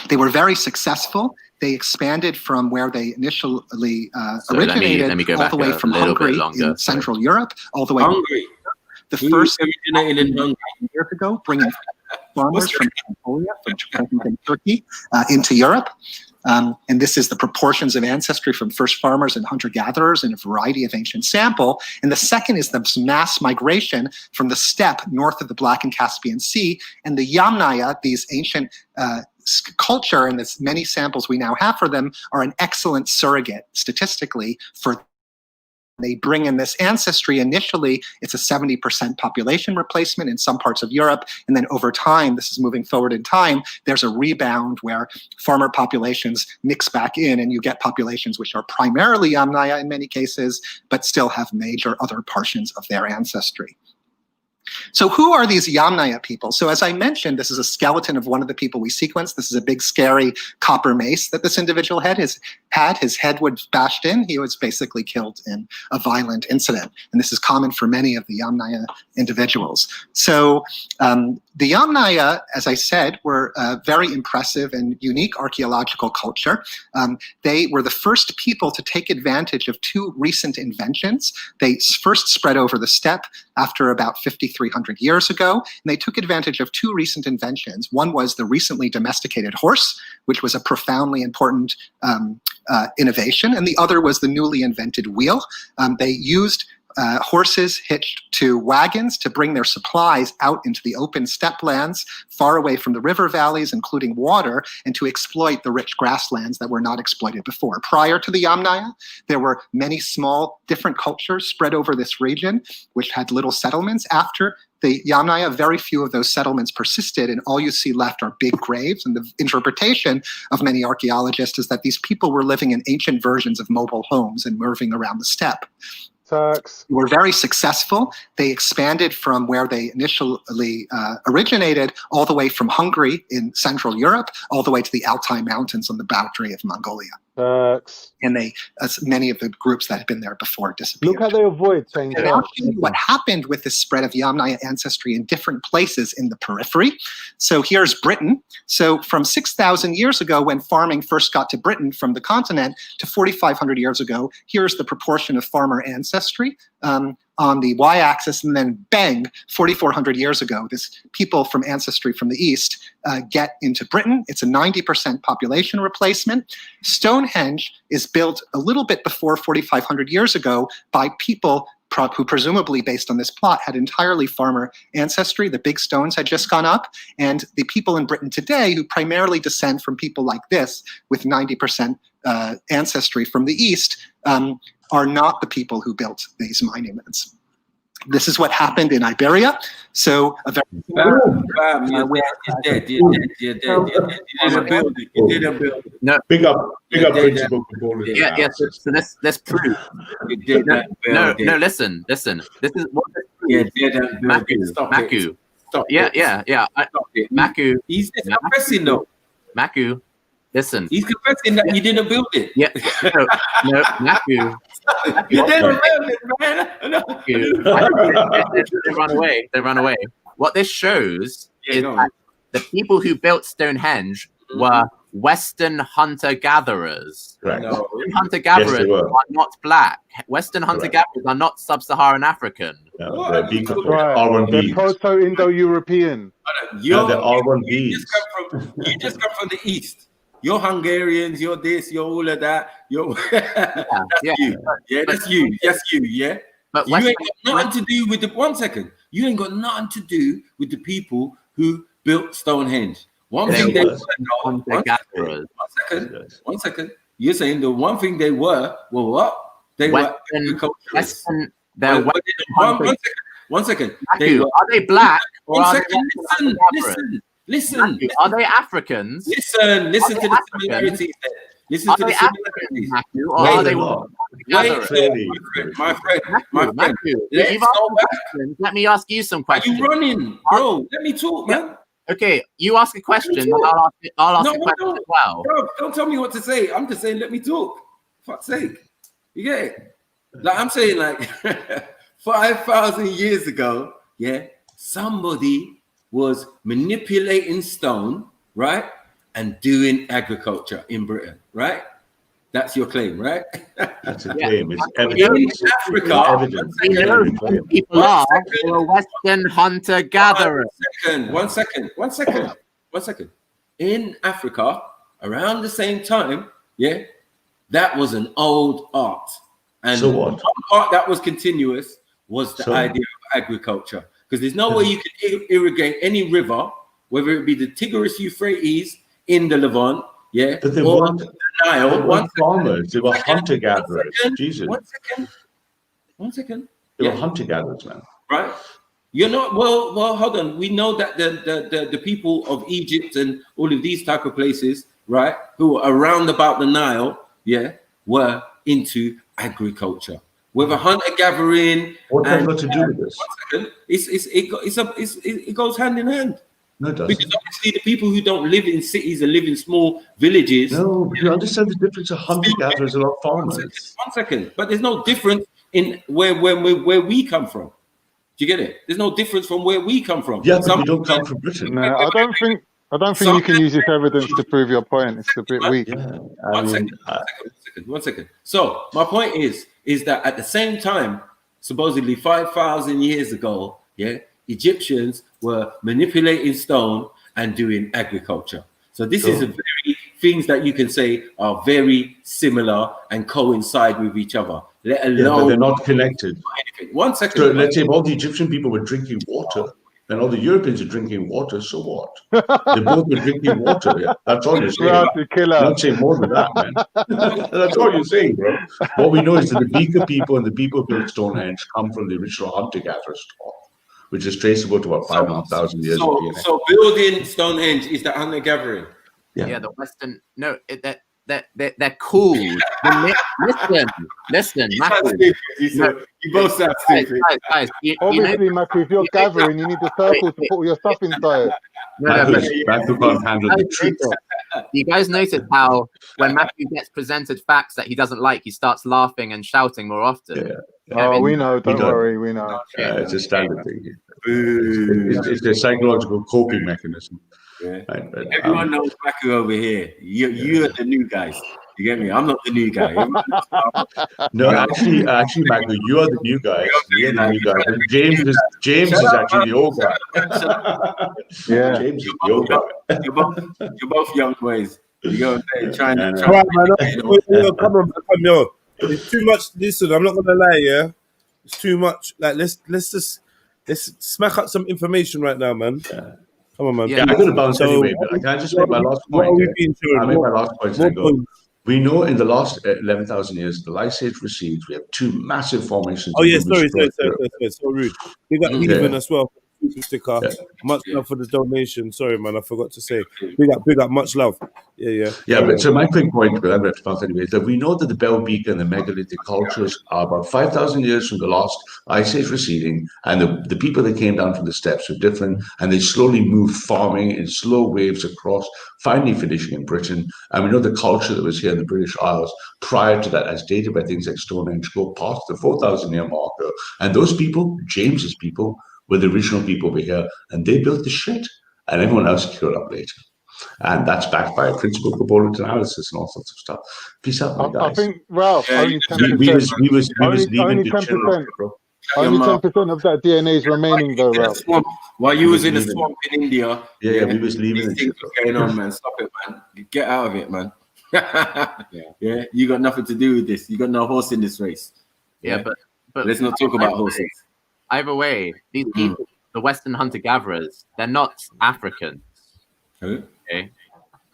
They were very successul. They expanded from where they initially originated, let me go all back the way from Hungary in Central Europe, all the way. Hungary. The first originated in Hungary years ago, bringing farmers from Anatolia, from Turkey, into Europe. And this is the proportions of ancestry from first farmers and hunter-gatherers in a variety of ancient sample. And the second is the mass migration from the steppe north of the Black and Caspian Sea. And the Yamnaya, these ancient culture, and the many samples we now have for them, are an excellent surrogate statistically for. They bring in this ancestry. Initially, it's a 70% population replacement in some parts of Europe. And then over time, this is moving forward in time, there's a rebound where farmer populations mix back in, and you get populations which are primarily Yamnaya in many cases, but still have major other portions of their ancestry. So who are these Yamnaya people? So as I mentioned, this is a skeleton of one of the people we sequenced. This is a big, scary copper mace that this individual had. His head was bashed in. He was basically killed in a violent incident. And this is common for many of the Yamnaya individuals. So the Yamnaya, as I said, were a very impressive and unique archaeological culture. They were the first people to take advantage of two recent inventions. They first spread over the steppe after about 5,300 years ago, and they took advantage of two recent inventions. One was the recently domesticated horse, which was a profoundly important innovation, and the other was the newly invented wheel. They used horses hitched to wagons to bring their supplies out into the open steppe lands, far away from the river valleys, including water, and to exploit the rich grasslands that were not exploited before. Prior to the Yamnaya, there were many small different cultures spread over this region, which had little settlements. After the Yamnaya, very few of those settlements persisted, and all you see left are big graves. And the interpretation of many archaeologists is that these people were living in ancient versions of mobile homes and moving around the steppe. Were very successful. They expanded from where they initially originated, all the way from Hungary in Central Europe, all the way to the Altai Mountains on the boundary of Mongolia. And many of the groups that had been there before disappeared. Look how they avoid saying I'll show you what happened with the spread of Yamnaya ancestry in different places in the periphery. So here's Britain. So from 6,000 years ago, when farming first got to Britain from the continent, to 4,500 years ago, here's the proportion of farmer ancestry on the y-axis, and then bang, 4,400 years ago, this people from ancestry from the east get into Britain. It's a 90% population replacement. Stonehenge is built a little bit before 4,500 years ago by people who presumably, based on this plot, had entirely farmer ancestry. The big stones had just gone up, and the people in Britain today, who primarily descend from people like this, with 90% ancestry from the east, are not the people who built these monuments. This is what happened in Iberia. So a very you're dead. You didn't build it. No. Big up principle. Yeah. So let's prove. No. Listen. This is what. Maku. Stop. Yeah. Maku. He's confessing though. Maku. Listen. He's confessing that you didn't build it. Yeah. No, Maku. You didn't build it, man. They run away. What this shows is that the people who built Stonehenge were Western hunter-gatherers. Right. No. Hunter-gatherers are not black. Western hunter-gatherers are not sub-Saharan African. No, they're R1Bs. They're proto-Indo-European. You're R1Bs. You just come from the east. You're Hungarians, you're this, you're all of that. You're that's you. Yeah, that's you. That's you, yeah. But you ain't got nothing to do with the You ain't got nothing to do with the people who built Stonehenge. One second. You're saying the one thing they were what? They were agriculturists. One second. Are they black? Listen. Are they Africans? Listen to the similarities. Listen to the similarities. Or are they my friend. Let me ask you some questions. Are you running, bro? Let me talk, man. Okay, you ask a question, and I'll ask a question as well. Bro, don't tell me what to say. I'm just saying, let me talk. Fuck's sake. You get it? Like I'm saying, like 5,000 years ago, somebody was manipulating stone, right? And doing agriculture in Britain, right? That's your claim, right? That's a claim. It's evidence. In Africa, people are Western hunter-gatherers. One second. In Africa, around the same time, that was an old art. And so what? One part that was continuous was the idea of agriculture. Because there's no way you can irrigate any river, whether it be the Tigris Euphrates in the Levant, but they or weren't, the Nile. They weren't farmers, they were hunter-gatherers. Jesus. One second. They were hunter-gatherers, man. Right? You're not, well, hold on. We know that the people of Egypt and all of these type of places, right, who are around about the Nile, were into agriculture. Whether hunter-gathering. What has got to do with this? 1 second. It goes hand in hand. No, it doesn't. Because obviously the people who don't live in cities and live in small villages. No, but you understand the difference of hunter-gatherers and farmers. 1 second. But there's no difference in where we come from. Do you get it? There's no difference from where we come from. Yeah, but we don't come from Britain. No, I don't think you can use this evidence to prove your point. It's a bit weak. Yeah, One second. So my point is that at the same time, supposedly 5,000 years ago, Egyptians were manipulating stone and doing agriculture. So this is a very things that you can say are very similar and coincide with each other. let alone. Yeah, but they're not connected. Anything. 1 second. So let's say if all the Egyptian people were drinking water, and all the Europeans are drinking water, so what? They both were drinking water. Yeah? That's all you're saying. Don't say more than that, man. That's all you're saying, bro. What we know is that the Beaker people and the people who built Stonehenge come from the original hunter-gatherer stock, which is traceable to about 500,000 years of DNA. So building Stonehenge is the hunter-gathering. Yeah, the Western. No, they're cool. Listen, Matthew. You both sound stupid. Guys, obviously, Matthew, if you're gathering, you need a circle to put all your stuff inside. Matthew can't handle the truth. You guys notice how when Matthew gets presented facts that he doesn't like, he starts laughing and shouting more often. Oh, we know. Don't worry, we know. It's a standard thing. It's a psychological coping mechanism. Yeah. Right, but, everyone knows Baku over here. You're the new guys. You get me? I'm not the new guy. No, actually, Baku, you are the new guy. You're the new guy. And James is actually the old guy. Yeah, James is the old guy. You're both young boys. You go and try. Right, man. Come on, yo. It's too much. Listen, I'm not gonna lie. Yeah, it's too much. Like, let's smack up some information right now, man. Come on, man. Yeah, I'm going to bounce anyway, but can I just make my last point? I'll make my last point and go. We know in the last 11,000 years, the Ice Age recedes. We have two massive formations. Oh, yeah, sorry. So rude. We got Even as well. Sticker. Much love for the donation. Sorry, man, I forgot to say. Big up, much love. Yeah. But so my quick point, but I'm going to bounce anyway, is that we know that the Bell Beaker and the megalithic cultures are about 5,000 years from the last Ice Age receding, and the people that came down from the steppes were different, and they slowly moved farming in slow waves across, finally finishing in Britain. And we know the culture that was here in the British Isles prior to that, as dated by things like Stonehenge, go past the 4,000-year marker. And those people, James's people, were the original people over here, and they built the shit, and everyone else queued up later. And that's backed by a principal component analysis and all sorts of stuff. Peace out, my guys. I think, Ralph, only 10%. We was leaving the children, bro. Only 10% of that DNA is remaining, though, Ralph. While you was in the swamp in India, we was leaving. These things were going on, man. Stop it, man. Get out of it, man. Yeah, you got nothing to do with this. You got no horse in this race. Yeah, but let's not talk about horses. Either way, these people, the Western hunter-gatherers, they're not Africans. Okay,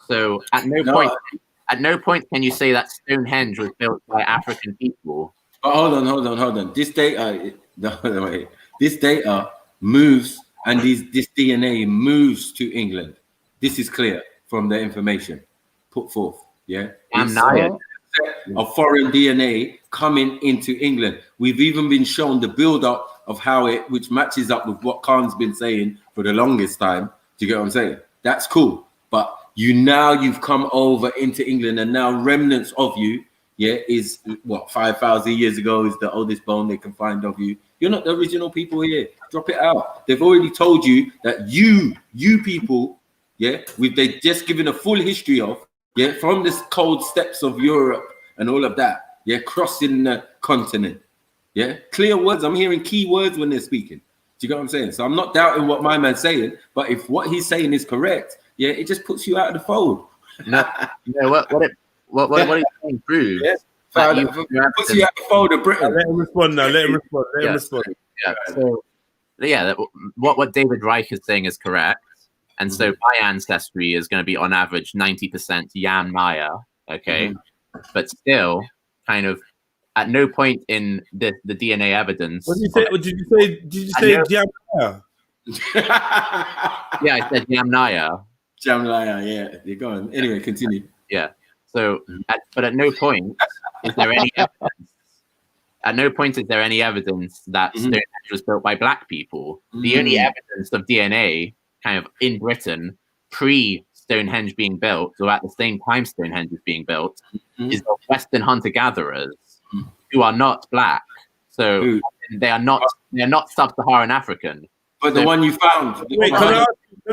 so at no point can you say that Stonehenge was built by African people. Oh, hold on. This data moves, and this DNA moves to England. This is clear from the information put forth. Yeah, of foreign DNA coming into England. We've even been shown the build-up of how which matches up with what Khan's been saying for the longest time. Do you get what I'm saying? That's cool. But you've come over into England, and now remnants of you, is what 5,000 years ago is the oldest bone they can find of you. You're not the original people here. Drop it out. They've already told you that you people, they just given a full history of, from the cold steppes of Europe and all of that, crossing the continent. Clear words. I'm hearing key words when they're speaking. Do you get what I'm saying? So I'm not doubting what my man's saying, but if what he's saying is correct, it just puts you out of the fold. What he's saying proves puts you out the fold of Britain. Let him respond now. Let him respond. Yeah. So what David Reich is saying is correct. And so my ancestry is going to be on average 90% Yam Maya, okay? But still, kind of, at no point in the DNA evidence. What did you say Yam Maya? Yeah, I said Jamnaya. Jamnaya, you're going. Anyway, continue. Yeah. So, but at no point is there any evidence. At no point is there any evidence that Stonehenge was built by black people. The only evidence of DNA kind of in Britain pre-Stonehenge being built, or at the same time Stonehenge is being built, is the Western hunter-gatherers who are not black. So they're not sub-Saharan African. But the one you found. Wait, can I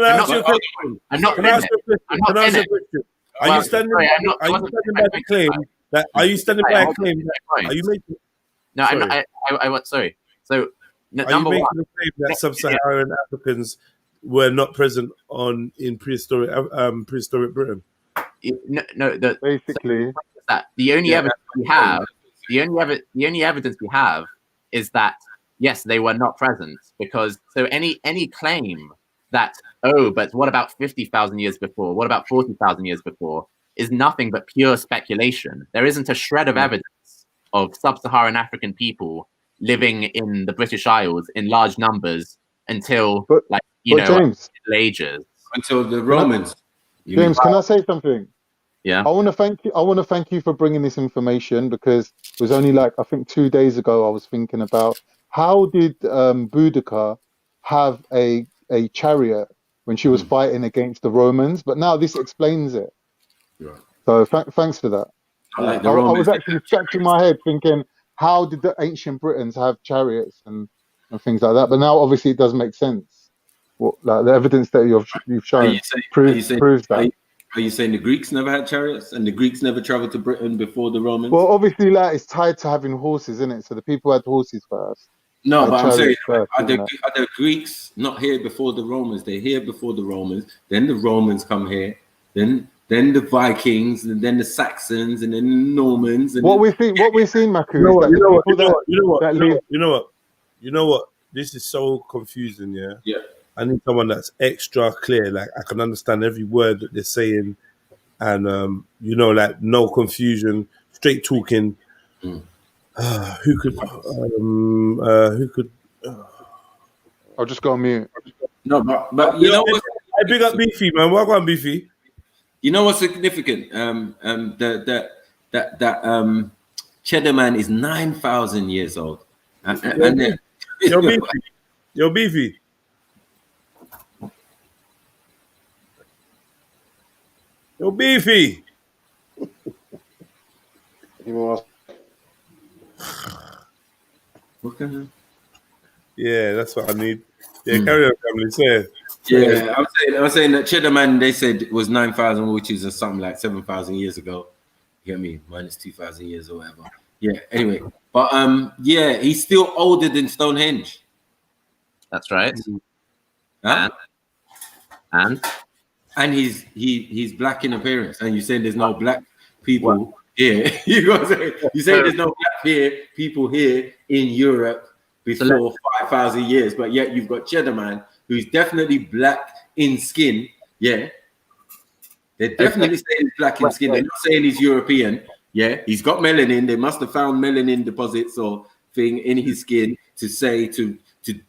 ask you a question? I'm not finished. Are you standing by the claim that? Are you standing by a claim that? Are you making? No, I'm not. I sorry. So number one, the claim that sub-Saharan Africans were not present in prehistoric Britain. No. Basically, that the only evidence we have the only evidence we have is that yes, they were not present, because so any claim that, oh, but what about 50,000 years before? What about 40,000 years before? Is nothing but pure speculation. There isn't a shred of evidence of sub-Saharan African people living in the British Isles in large numbers until James, Middle Ages. Until the Romans. James, can I say something? Yeah. I want to thank you for bringing this information, because it was only like, I think 2 days ago I was thinking about how did Boudica have a chariot when she was fighting against the Romans, but now this explains it. Right. So thanks for that. Like I was actually scratching my head thinking, how did the ancient Britons have chariots and things like that? But now obviously it does make sense. Like the evidence that you've shown proves that. Are you saying the Greeks never had chariots and the Greeks never traveled to Britain before the Romans? Well, obviously that is tied to having horses, isn't it? So the people had horses first. No, but I'm saying, are the Greeks not here before the Romans? They're here before the Romans. Then the Romans come here. Then the Vikings, and then the Saxons, and then the Normans. And what we're seeing, Maku. You know what? This is so confusing. Yeah. Yeah. I need someone that's extra clear. Like I can understand every word that they're saying, and like no confusion, straight talking. Who could? I'll just go on mute. No, but you know what? I big up Beefy, man. What on Beefy? You know what's significant? That Cheddar Man is 9,000 years old, and then Yo, Beefy. Yo, Beefy. Yeah, that's what I need. Yeah, carry on, family. Say. Yeah, I was saying that Cheddar Man, they said it was 9,000, which is something like 7,000 years ago. You get me? Minus 2,000 years or whatever. Yeah. Anyway, but he's still older than Stonehenge. That's right. Huh? And he's black in appearance, and you're saying there's no black people here. You say there's no black people here in Europe before 5,000 years, but yet you've got Cheddar Man, who's definitely black in skin. Yeah, they're definitely saying he's black in skin. They're not saying he's European. Yeah, he's got melanin. They must have found melanin deposits or thing in his skin to say to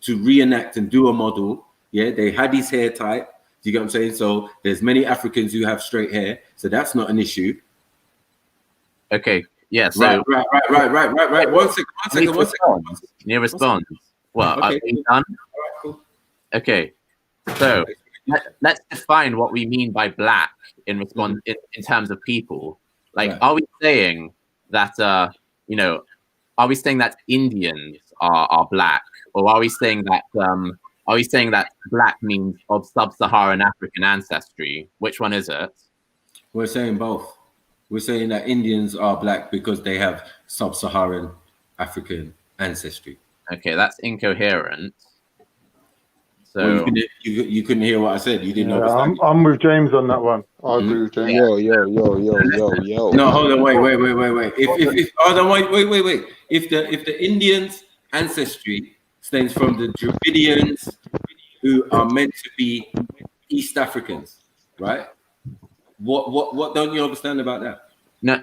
reenact and do a model. Yeah, they had his hair type. Do you get what I'm saying? So there's many Africans who have straight hair, so that's not an issue. Okay. Yeah. So right. One second. Can you respond? Well, okay. Are we done? Cool. Okay. So let's define what we mean by black in response in terms of people. Like, are we saying that are we saying that Indians are black, or are we saying that black means of sub-Saharan African ancestry? Which one is it? We're saying both. We're saying that Indians are black because they have sub-Saharan African ancestry. Okay, that's incoherent. So you couldn't hear what I said. You didn't know. I'm with James on that one. I agree with James. Yo. No, hold on, wait. Wait. If the Indians' ancestry stems from the Dravidians, who are meant to be East Africans, right? What don't you understand about that? No,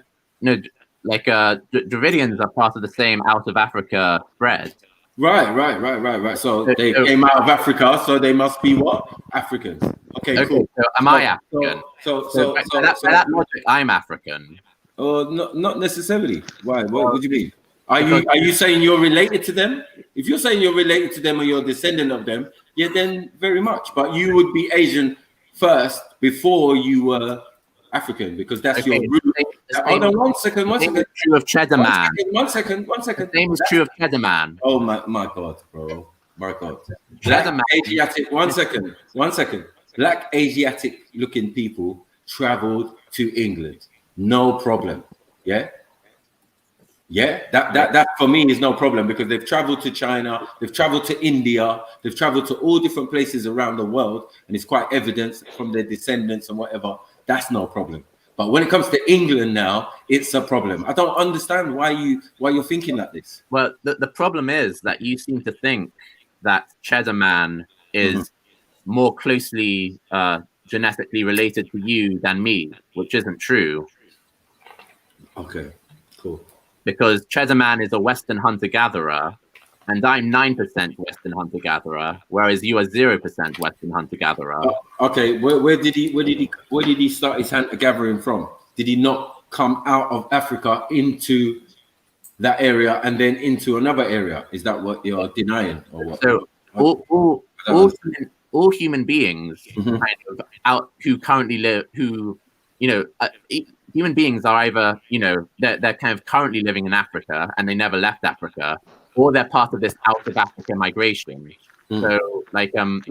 like Dravidians are part of the same out of Africa spread. Right. So they came out of Africa, so they must be what? Africans. Okay, cool. So am I African? So that logic, I'm African. Not necessarily. Why? What do you mean? Are you saying you're related to them? If you're saying you're related to them or you're a descendant of them, yeah, then very much. But you would be Asian first before you were African, because that's your root. Hold on, one second. True of Cheddar Man. One second. The same is true of Cheddar Man. Oh my God, bro. My God. Black Asiatic. One second. Black Asiatic looking people traveled to England. No problem. Yeah. That for me is no problem, because they've traveled to China, they've traveled to India, they've traveled to all different places around the world, and it's quite evident from their descendants and whatever. That's no problem. But when it comes to England now, it's a problem. I don't understand why you're thinking like this. Well, the problem is that you seem to think that Cheddar Man is more closely genetically related to you than me, which isn't true. Okay, cool. Because Cheddar Man is a Western hunter-gatherer, and I'm 9% Western hunter-gatherer, whereas you are 0% Western hunter-gatherer. Okay, where did he start his hunter-gathering from? Did he not come out of Africa into that area and then into another area? Is that what you're denying, or what? So all human beings kind of out who currently live, who human beings are either they're kind of currently living in Africa and they never left Africa, or they're part of this out of Africa migration. So like one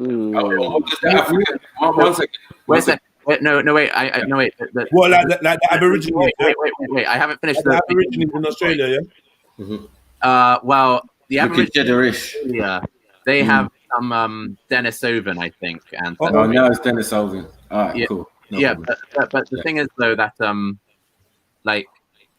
second. Wait, no, wait. What, like the Aborigines? Wait. I haven't finished. The Aborigines in Australia, yeah. Well, the Aborigines, they have some Denisovan, I think. And now it's Denisovan. All right, cool. But the thing is, though, that like,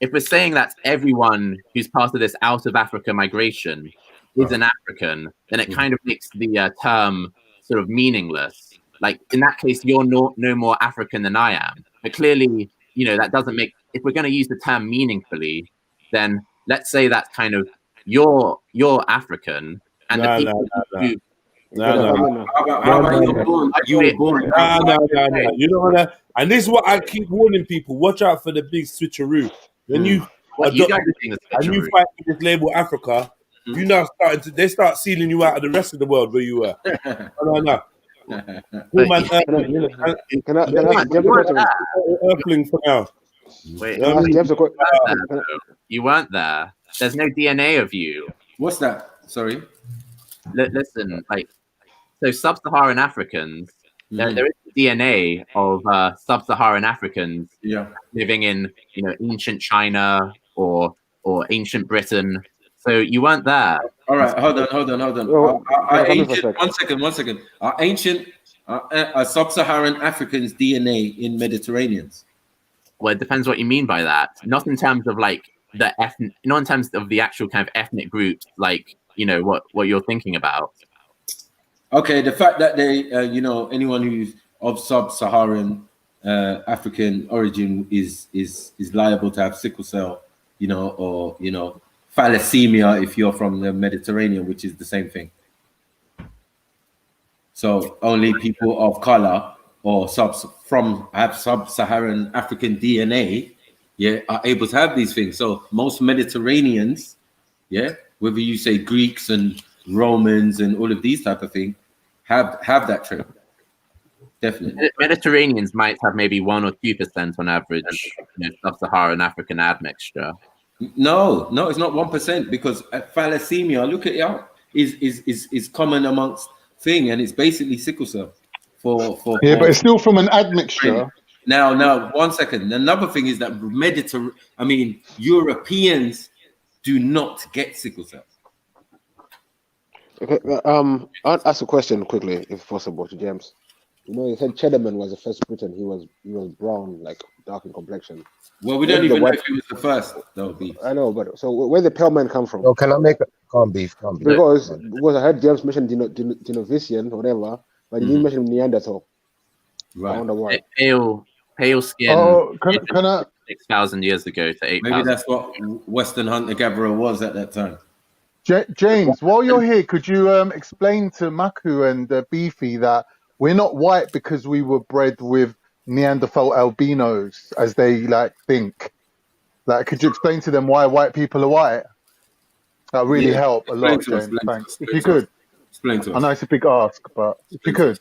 if we're saying that everyone who's part of this out of Africa migration is an African, then it kind of makes the term sort of meaningless. Like, in that case, you're no more African than I am. But clearly, that doesn't make. If we're going to use the term meaningfully, then let's say that kind of you're African, and the people who. No. You know what? And this is what I keep warning people: watch out for the big switcheroo. When you fight with this label Africa, you now they start sealing you out of the rest of the world where you were. No. Earthling for now. Wait, you weren't there. There's no DNA of you. What's that? Sorry. Listen, like, so sub-Saharan Africans, there is DNA of sub-Saharan Africans living in ancient China or ancient Britain. So you weren't there. All right, hold on. One second. Are ancient sub-Saharan Africans DNA in Mediterraneans? Well, it depends what you mean by that. Not in terms of like not in terms of the actual kind of ethnic groups, like what you're thinking about. Okay, the fact that they, anyone who's of sub-Saharan African origin is liable to have sickle cell, or thalassemia if you're from the Mediterranean, which is the same thing. So only people of color or have sub-Saharan African DNA, are able to have these things. So most Mediterraneans, whether you say Greeks and Romans and all of these type of things, have that trait. Definitely. Mediterraneans might have maybe 1 or 2% on average sub-Saharan African admixture. No, it's not 1%, because thalassemia, look it up, is common amongst thing, and it's basically sickle cell. For but it's still from an admixture. Now, 1 second. Another thing is that Europeans do not get sickle cell. Okay, I'll ask a question quickly, if possible, to James. You said Cheddarman was the first Briton. He was brown, like dark in complexion. Well, we don't even know if he was the first, though. Beef. I know, but so where the pale man come from? Oh, can I make a calm beef? Because I heard James mention Genovician or whatever, but he didn't mention Neanderthal. Right. I wonder why. Pale skin. Oh, can I? 6,000 years ago to 8,000. Maybe that's what Western hunter-gatherer was at that time. James, while you're here, could you explain to Maku and Beefy that we're not white because we were bred with Neanderthal albinos, as they think? Like, could you explain to them why white people are white? That really help a lot, James. Thanks. If you could. Explain to us. I know it's a big ask, but if you could.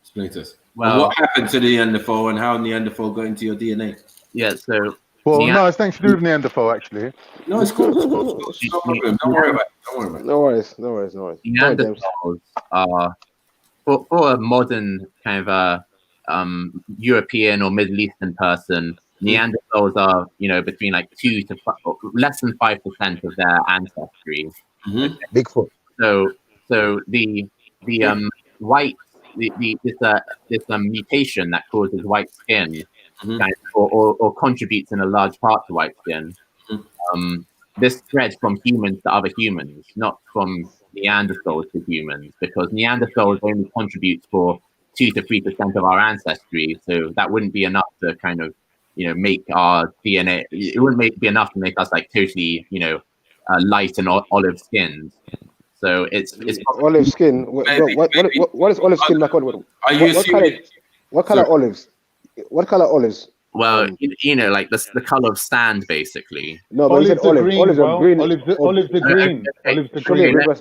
Explain to us. Well, what happened to Neanderthal and how Neanderthal got into your DNA? Yeah, so... Well, no, it's thanks to do with Neanderthal, actually. No, it's cool. It's no problem. Don't worry about it. No worries. Neanderthals are, for a modern kind of European or Middle Eastern person, Neanderthals are, between like 2 to less than 5% of their ancestry. Bigfoot. So the white this mutation that causes white skin or contributes in a large part to white skin, this spreads from humans to other humans, not from Neanderthals to humans, because Neanderthals only contributes for 2 to 3% of our ancestry, so that wouldn't be enough to kind of, make our DNA. It wouldn't be enough to make us like totally, light and olive skinned. So it's olive skin. What is olive skin like? What color olives? What color olives? Well, like the color of sand, basically. No, but olives are green. Olives are green. Olives are green. Olives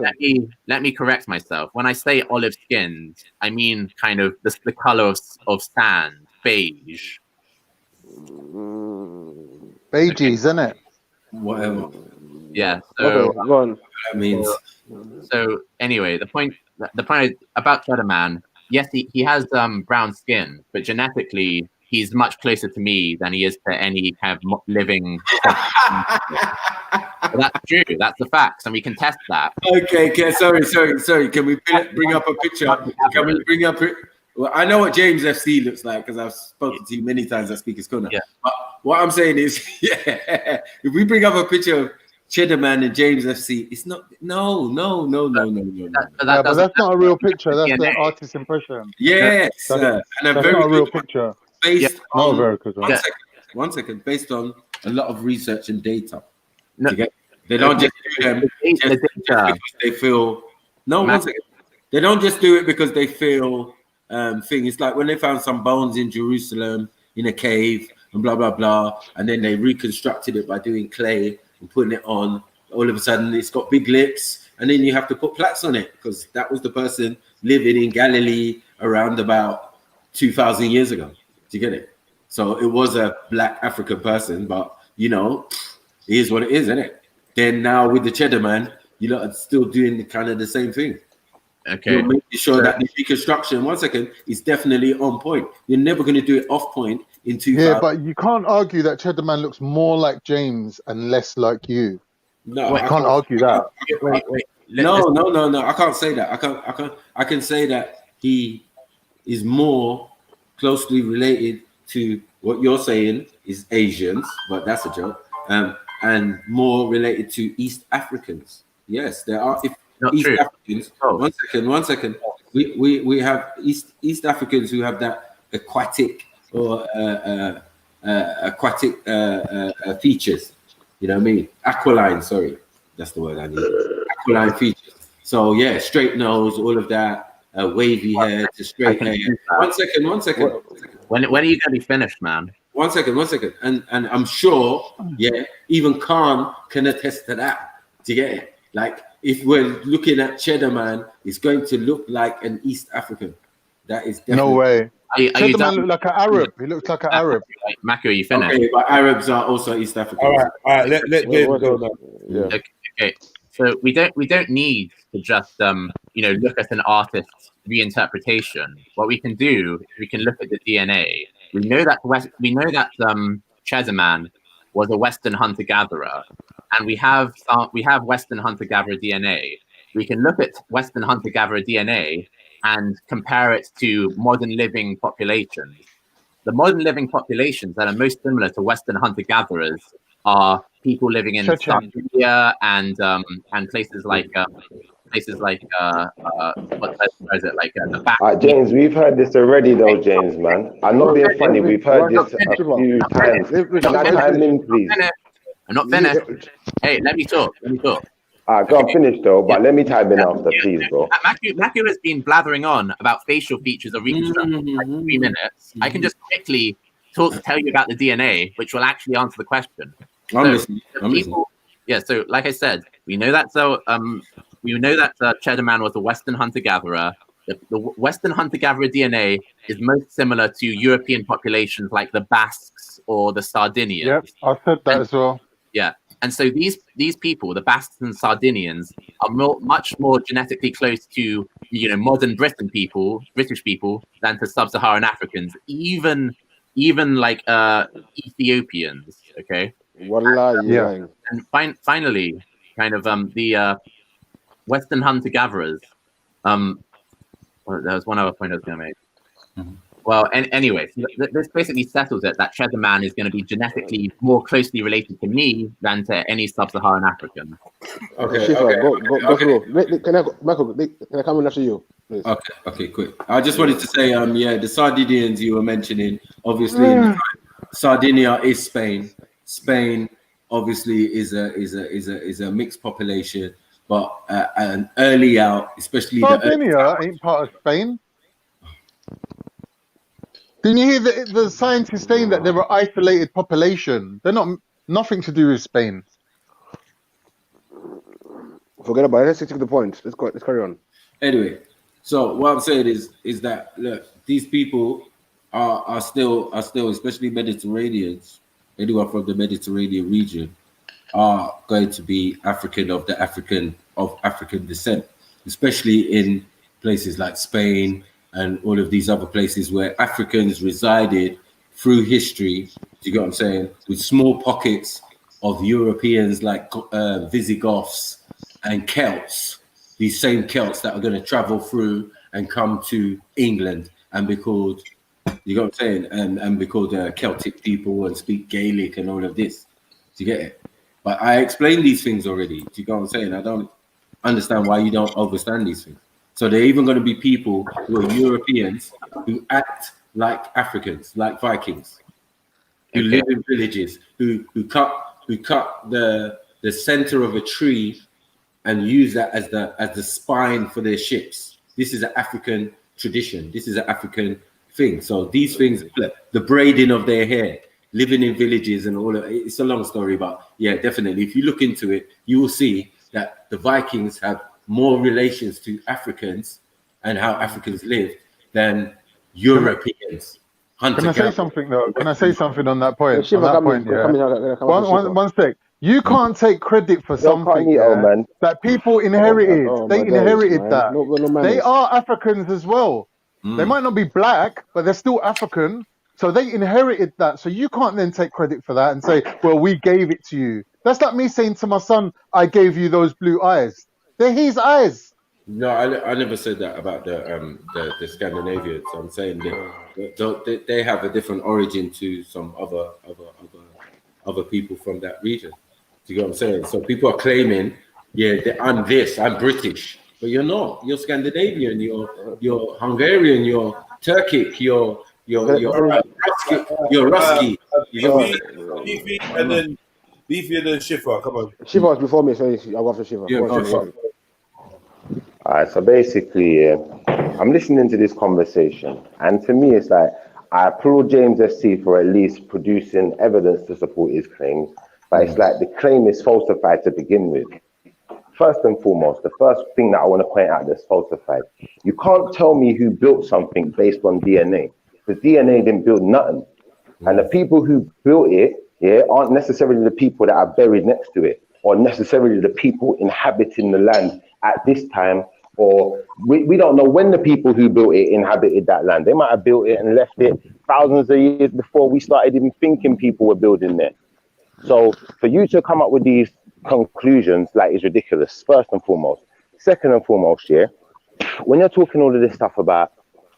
are green. Let me correct myself. When I say olive skinned, I mean kind of the color of sand, beige. Beige, isn't it? Whatever. Yeah. So go on. That means. So anyway, the point about Cheddar Man. Yes, he has brown skin, but genetically he's much closer to me than he is to any kind of living. That's true. That's the facts, and we can test that. Okay. Sorry. Can we bring up a picture? Can we bring up it? Well, I know what James FC looks like because I've spoken to you many times at Speaker's Corner. Yeah. But what I'm saying is, if we bring up a picture of Cheddar Man and James FC, it's not. No. But that's not a real picture. That's an artist's impression. Yes, that's not a real picture. Based on one second, based on a lot of research and data. No, they don't just do them just because they feel. No, 1 second. They don't just do it because they feel. Thing. It's like when they found some bones in Jerusalem in a cave and blah blah blah, and then they reconstructed it by doing clay and putting it on. All of a sudden, it's got big lips, and then you have to put plaques on it because that was the person living in Galilee around about 2,000 years ago. Do you get it? So it was a black African person, but it is what it is, isn't it? Then now with the Cheddar Man, are still doing the same thing. Okay. You're making sure that the reconstruction, 1 second, is definitely on point. You're never going to do it off point in 2000. Yeah, but you can't argue that Cheddar Man looks more like James and less like you. No, I can't argue that. Wait. No. I can't say that. I can say that he is more closely related to what you're saying is Asians, but that's a joke. And more related to East Africans. Yes, there are. Not East true. Africans. 1 second. We have East Africans who have that aquatic or aquatic features. You know what I mean? Aquiline. Sorry, that's the word I need. Aquiline features. So yeah, straight nose, all of that, wavy hair to straight hair. 1 second. When are you gonna be finished, man? 1 second. And I'm sure, even Khan can attest to that. Do you get it? Like, if we're looking at Cheddar Man, it's going to look like an East African. That is definitely... No way. Cheddar Man look like an Arab. He looks like an Arab. Maki, are you finished? Okay, but Arabs are also East Africans. All right. Let James go now. Yeah. Okay. So we don't need to just look at an artist's reinterpretation. What we can do, we can look at the DNA. We know that Cheddar Man was a Western hunter-gatherer, and we have Western hunter-gatherer DNA. We can look at Western hunter-gatherer DNA and compare it to modern living populations. The modern living populations that are most similar to Western hunter-gatherers are people living in Sardinia and places like what is it, like the back. James, we've heard this already though, James, man. I'm not being funny. We've heard this a few times. Can I time in, please? I'm not finished. Hey, let me talk. Go on, finish though, but let me type in after, please, bro. Maku has been blathering on about facial features of reconstruction for like 3 minutes. I can just quickly tell you about the DNA, which will actually answer the question. I'm listening. Yeah, so like I said, we know that Cheddar Man was a Western hunter-gatherer. The Western hunter-gatherer DNA is most similar to European populations like the Basques or the Sardinians. Yep, I said that as well. Yeah, and so these people, the Basques and Sardinians, are much more genetically close to modern British people than to sub-Saharan Africans, even like Ethiopians. Okay. Yeah. And finally, kind of the Western hunter-gatherers. There was one other point I was going to make. Well, anyway, this basically settles it that Treasure Man is going to be genetically more closely related to me than to any sub-Saharan African. Okay. Go through. Can I, Michael? Can I come in after you, please? Okay, quick. I just wanted to say, the Sardinians you were mentioning, obviously, Sardinia is Spain. Spain obviously is a mixed population, but an early out, especially Sardinia ain't part of Spain. Didn't you hear the scientists saying that they're an isolated population? They're not nothing to do with Spain. Forget about it. Let's stick to the point. Let's carry on. Anyway, so what I'm saying is that look, these people are still, especially Mediterraneans, anyone from the Mediterranean region, are going to be African of African descent, especially in places like Spain and all of these other places where Africans resided through history. Do you get what I'm saying? With small pockets of Europeans like Visigoths and Celts, these same Celts that are going to travel through and come to England and be called, you know what I'm saying, and be called Celtic people and speak Gaelic and all of this. Do you get it? But I explained these things already. Do you get what I'm saying? I don't understand why you don't understand these things. So they're even going to be people who are Europeans who act like Africans, like Vikings, who live in villages, who cut the center of a tree and use that as the spine for their ships. This is an African tradition. This is an African thing. So these things, the braiding of their hair, living in villages and all of it, it's a long story, but yeah, definitely. If you look into it, you will see that the Vikings have more relations to Africans and how Africans live than Europeans. Can I say something though? Can I say something on that point? One sec. You can't take credit for something that people inherited. They inherited that. They are Africans as well. They might not be black, but they're still African. So they inherited that. So you can't then take credit for that and say, well, we gave it to you. That's like me saying to my son, I gave you those blue eyes. They're his eyes. No, I never said that about the Scandinavians. I'm saying they have a different origin to some other people from that region. Do you get what I'm saying? So people are claiming, I'm this, I'm British, but you're not. You're Scandinavian. You're Hungarian. You're Turkic. You're Ruski. And then Beefy and then Shiva. Come on. Shiva was before me, so I'll go after Shiva. Yeah, all right, so basically, I'm listening to this conversation, and to me, it's like I applaud James SC for at least producing evidence to support his claims, but it's like the claim is falsified to begin with. First and foremost, the first thing that I want to point out that's falsified, you can't tell me who built something based on DNA, because DNA didn't build nothing, and the people who built it, aren't necessarily the people that are buried next to it, or necessarily the people inhabiting the land at this time, or we don't know when the people who built it inhabited that land. They might have built it and left it thousands of years before we started even thinking people were building there. So for you to come up with these conclusions, like, is ridiculous, first and foremost. Second and foremost, when you're talking all of this stuff about,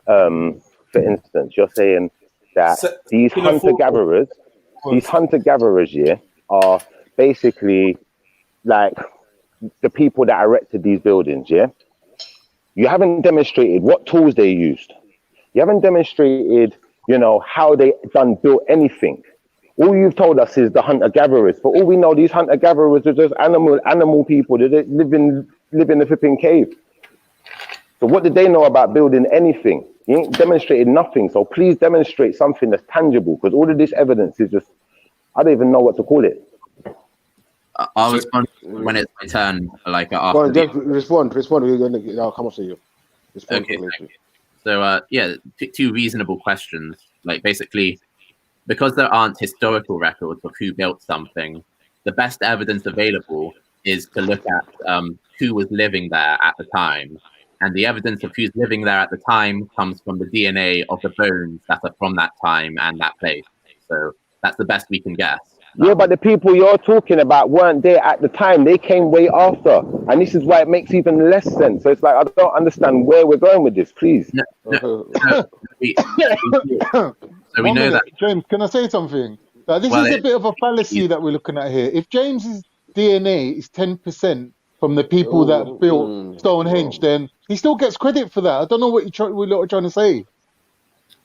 for instance, you're saying that these hunter-gatherers, are basically like the people that erected these buildings, You haven't demonstrated what tools they used. You haven't demonstrated, how they built anything. All you've told us is the hunter-gatherers. For all we know, these hunter-gatherers are just animal people that live in the flipping cave. So what did they know about building anything? You ain't demonstrated nothing. So please demonstrate something that's tangible, because all of this evidence is just, I don't even know what to call it. I'll respond when it's my turn, like after. Respond. I'll come after you. Okay. So, two reasonable questions. Like, basically, because there aren't historical records of who built something, the best evidence available is to look at who was living there at the time. And the evidence of who's living there at the time comes from the DNA of the bones that are from that time and that place. So that's the best we can guess. Yeah, but the people you're talking about weren't there at the time. They came way after. And this is why it makes even less sense. So it's like, I don't understand where we're going with this, please. So we know that. James, can I say something? Like, this is a bit of a fallacy that we're looking at here. If James's DNA is 10% from the people that built Stonehenge, then he still gets credit for that. I don't know what you're trying to say.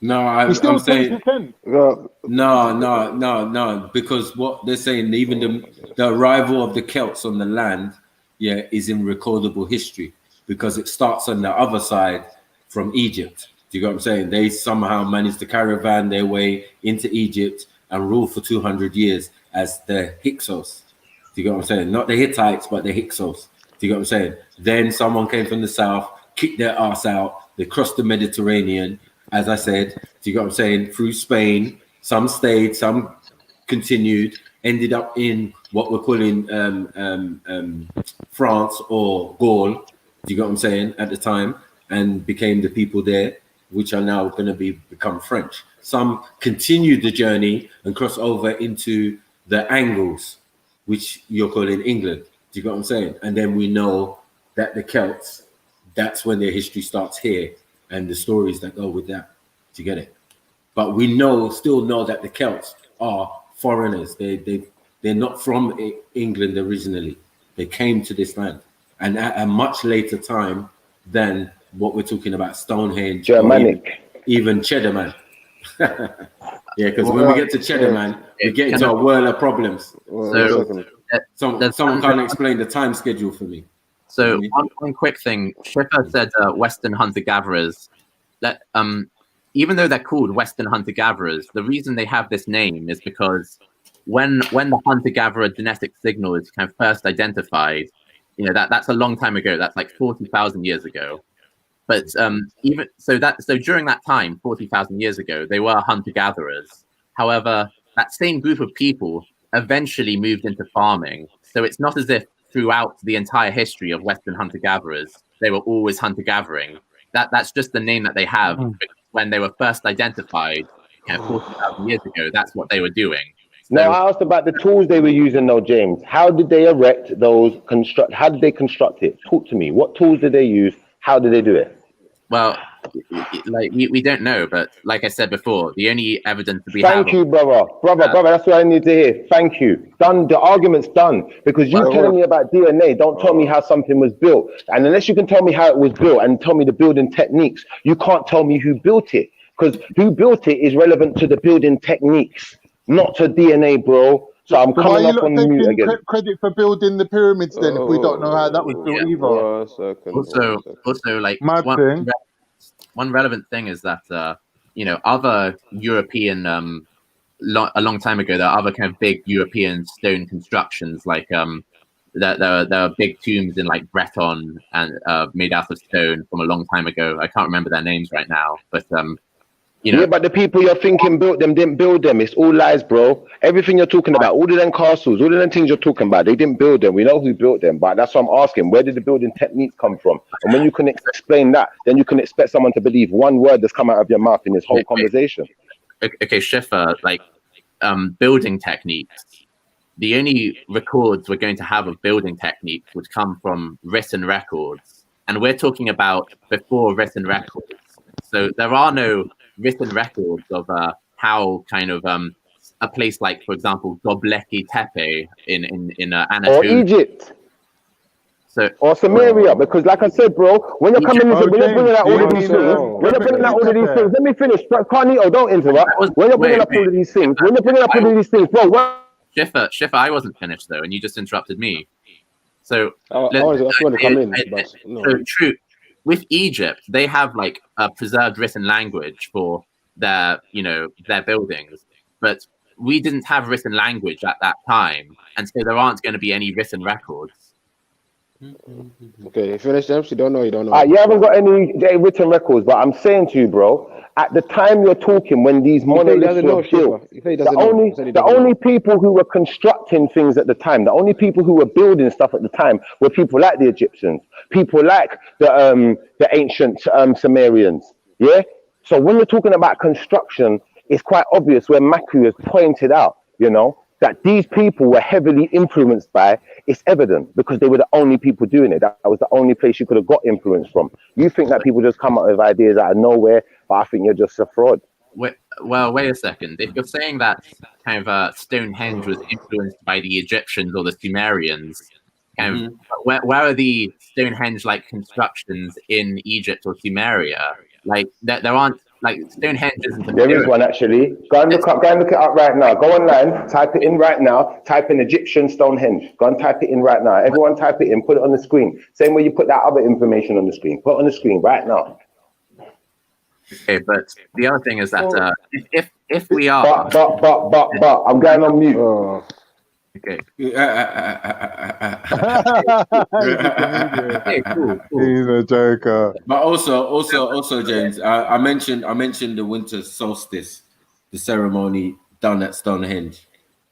No, I'm saying no, because what they're saying, even the arrival of the Celts on the land, is in recordable history, because it starts on the other side from Egypt. Do you get what I'm saying? They somehow managed to caravan their way into Egypt and rule for 200 years as the Hyksos. Do you get what I'm saying? Not the Hittites, but the Hyksos. Do you get what I'm saying? Then someone came from the south, kicked their ass out. They crossed the Mediterranean, as I said. Do you get what I'm saying? Through Spain. Some stayed, some continued, ended up in what we're calling France or Gaul. Do you get what I'm saying? At the time, and became the people there, which are now going to become French. Some continued the journey and crossed over into the Angles, which you're calling England. Do you get what I'm saying? And then we know that the Celts, that's when their history starts here, and the stories that go with that. Do you get it? But we still know that the Celts are foreigners. They're not from England originally. They came to this land, and at a much later time than what we're talking about, Stonehenge, Germanic, even Cheddar Man. Because when we get to Cheddar Man, we get into a whirl of problems. Someone can't explain the time schedule for me. So one quick thing, Schiffer said Western hunter-gatherers. That even though they're called Western hunter-gatherers, the reason they have this name is because when the hunter-gatherer genetic signal is kind of first identified, that's a long time ago. That's like 40,000 years ago. But so during that time, 40,000 years ago, they were hunter-gatherers. However, that same group of people eventually moved into farming. So it's not as if throughout the entire history of Western hunter-gatherers, they were always hunter-gathering. That's just the name that they have. When they were first identified 40,000 years ago, that's what they were doing. So, no, I asked about the tools they were using though, James. How did they erect those, how did they construct it? Talk to me. What tools did they use? How did they do it? Well, like we don't know, but like I said before, the only evidence that we have. Thank you, brother. That's what I need to hear. Thank you. Done. The argument's done. Because you telling me about DNA, don't tell me how something was built. And unless you can tell me how it was built and tell me the building techniques, you can't tell me who built it. Because who built it is relevant to the building techniques, not to DNA, bro. So I'm coming up on mute again. Credit for building the pyramids then, if we don't know how that was built either. Also, like one relevant thing is that other European a long time ago, there are other kind of big European stone constructions, like there are big tombs in like Breton and made out of stone from a long time ago. I can't remember their names right now, but yeah, but the people you're thinking built them didn't build them. It's all lies, bro. Everything you're talking about, all of them castles, all of them things you're talking about, they didn't build them. We know who built them, but that's what I'm asking. Where did the building techniques come from? And when you can explain that, then you can expect someone to believe one word that's come out of your mouth in this whole conversation. Okay, Schiffer, like building techniques. The only records we're going to have of building techniques would come from written records, and we're talking about before written records. So there are no written records of how kind of a place like, for example, Göbekli Tepe in Anatolia. Or Egypt. Or Samaria, because like I said, bro, when you're coming into, when you're bringing out all of these things, let me finish. Carnito, don't interrupt. When you're bringing up all of these things, bro. Schiffer, I wasn't finished though, and you just interrupted me. So, true. With Egypt, they have like a preserved written language for their buildings, but we didn't have written language at that time, and so there aren't going to be any written records. Okay, you finished, James? You don't know. You haven't got any written records, but I'm saying to you, bro, at the time you're talking, when these monoliths were built, the only people who were constructing things at the time, the only people who were building stuff at the time were people like the Egyptians, people like the ancient Sumerians. Yeah. So when you're talking about construction, it's quite obvious where Maku has pointed out, that these people were heavily influenced by, it's evident because they were the only people doing it. That was the only place you could have got influence from. You think that people just come up with ideas out of nowhere, but I think you're just a fraud. Wait a second. If you're saying that kind of Stonehenge was influenced by the Egyptians or the Sumerians, kind of, where are the Stonehenge-like constructions in Egypt or Sumeria? Like there aren't, like, Stonehenge isn't. There is one actually. Go and look it up right now. Go online, type it in right now. Type in Egyptian Stonehenge. Go and type it in right now. Everyone type it in. Put it on the screen. Same way you put that other information on the screen. Put it on the screen right now. Okay, but the other thing is that if we are, but I'm going on mute. Okay. Okay, cool. He's a joker. But also, James, I mentioned the winter solstice, the ceremony done at Stonehenge,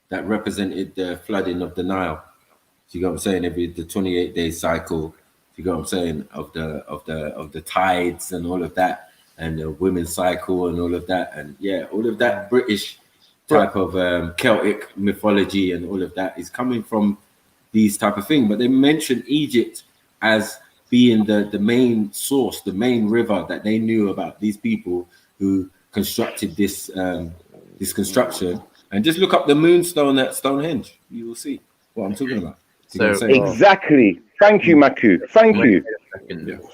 that represented the flooding of the Nile. You got what I'm saying? The 28-day cycle. You got what I'm saying, of the tides and all of that, and the women's cycle and all of that, and yeah, all of that British type of Celtic mythology and all of that is coming from these type of things. But they mention Egypt as being the main source, the main river that they knew about these people who constructed this this construction. And just look up the moonstone at Stonehenge. You will see what I'm talking about. Exactly. Thank you, Maku. Thank you.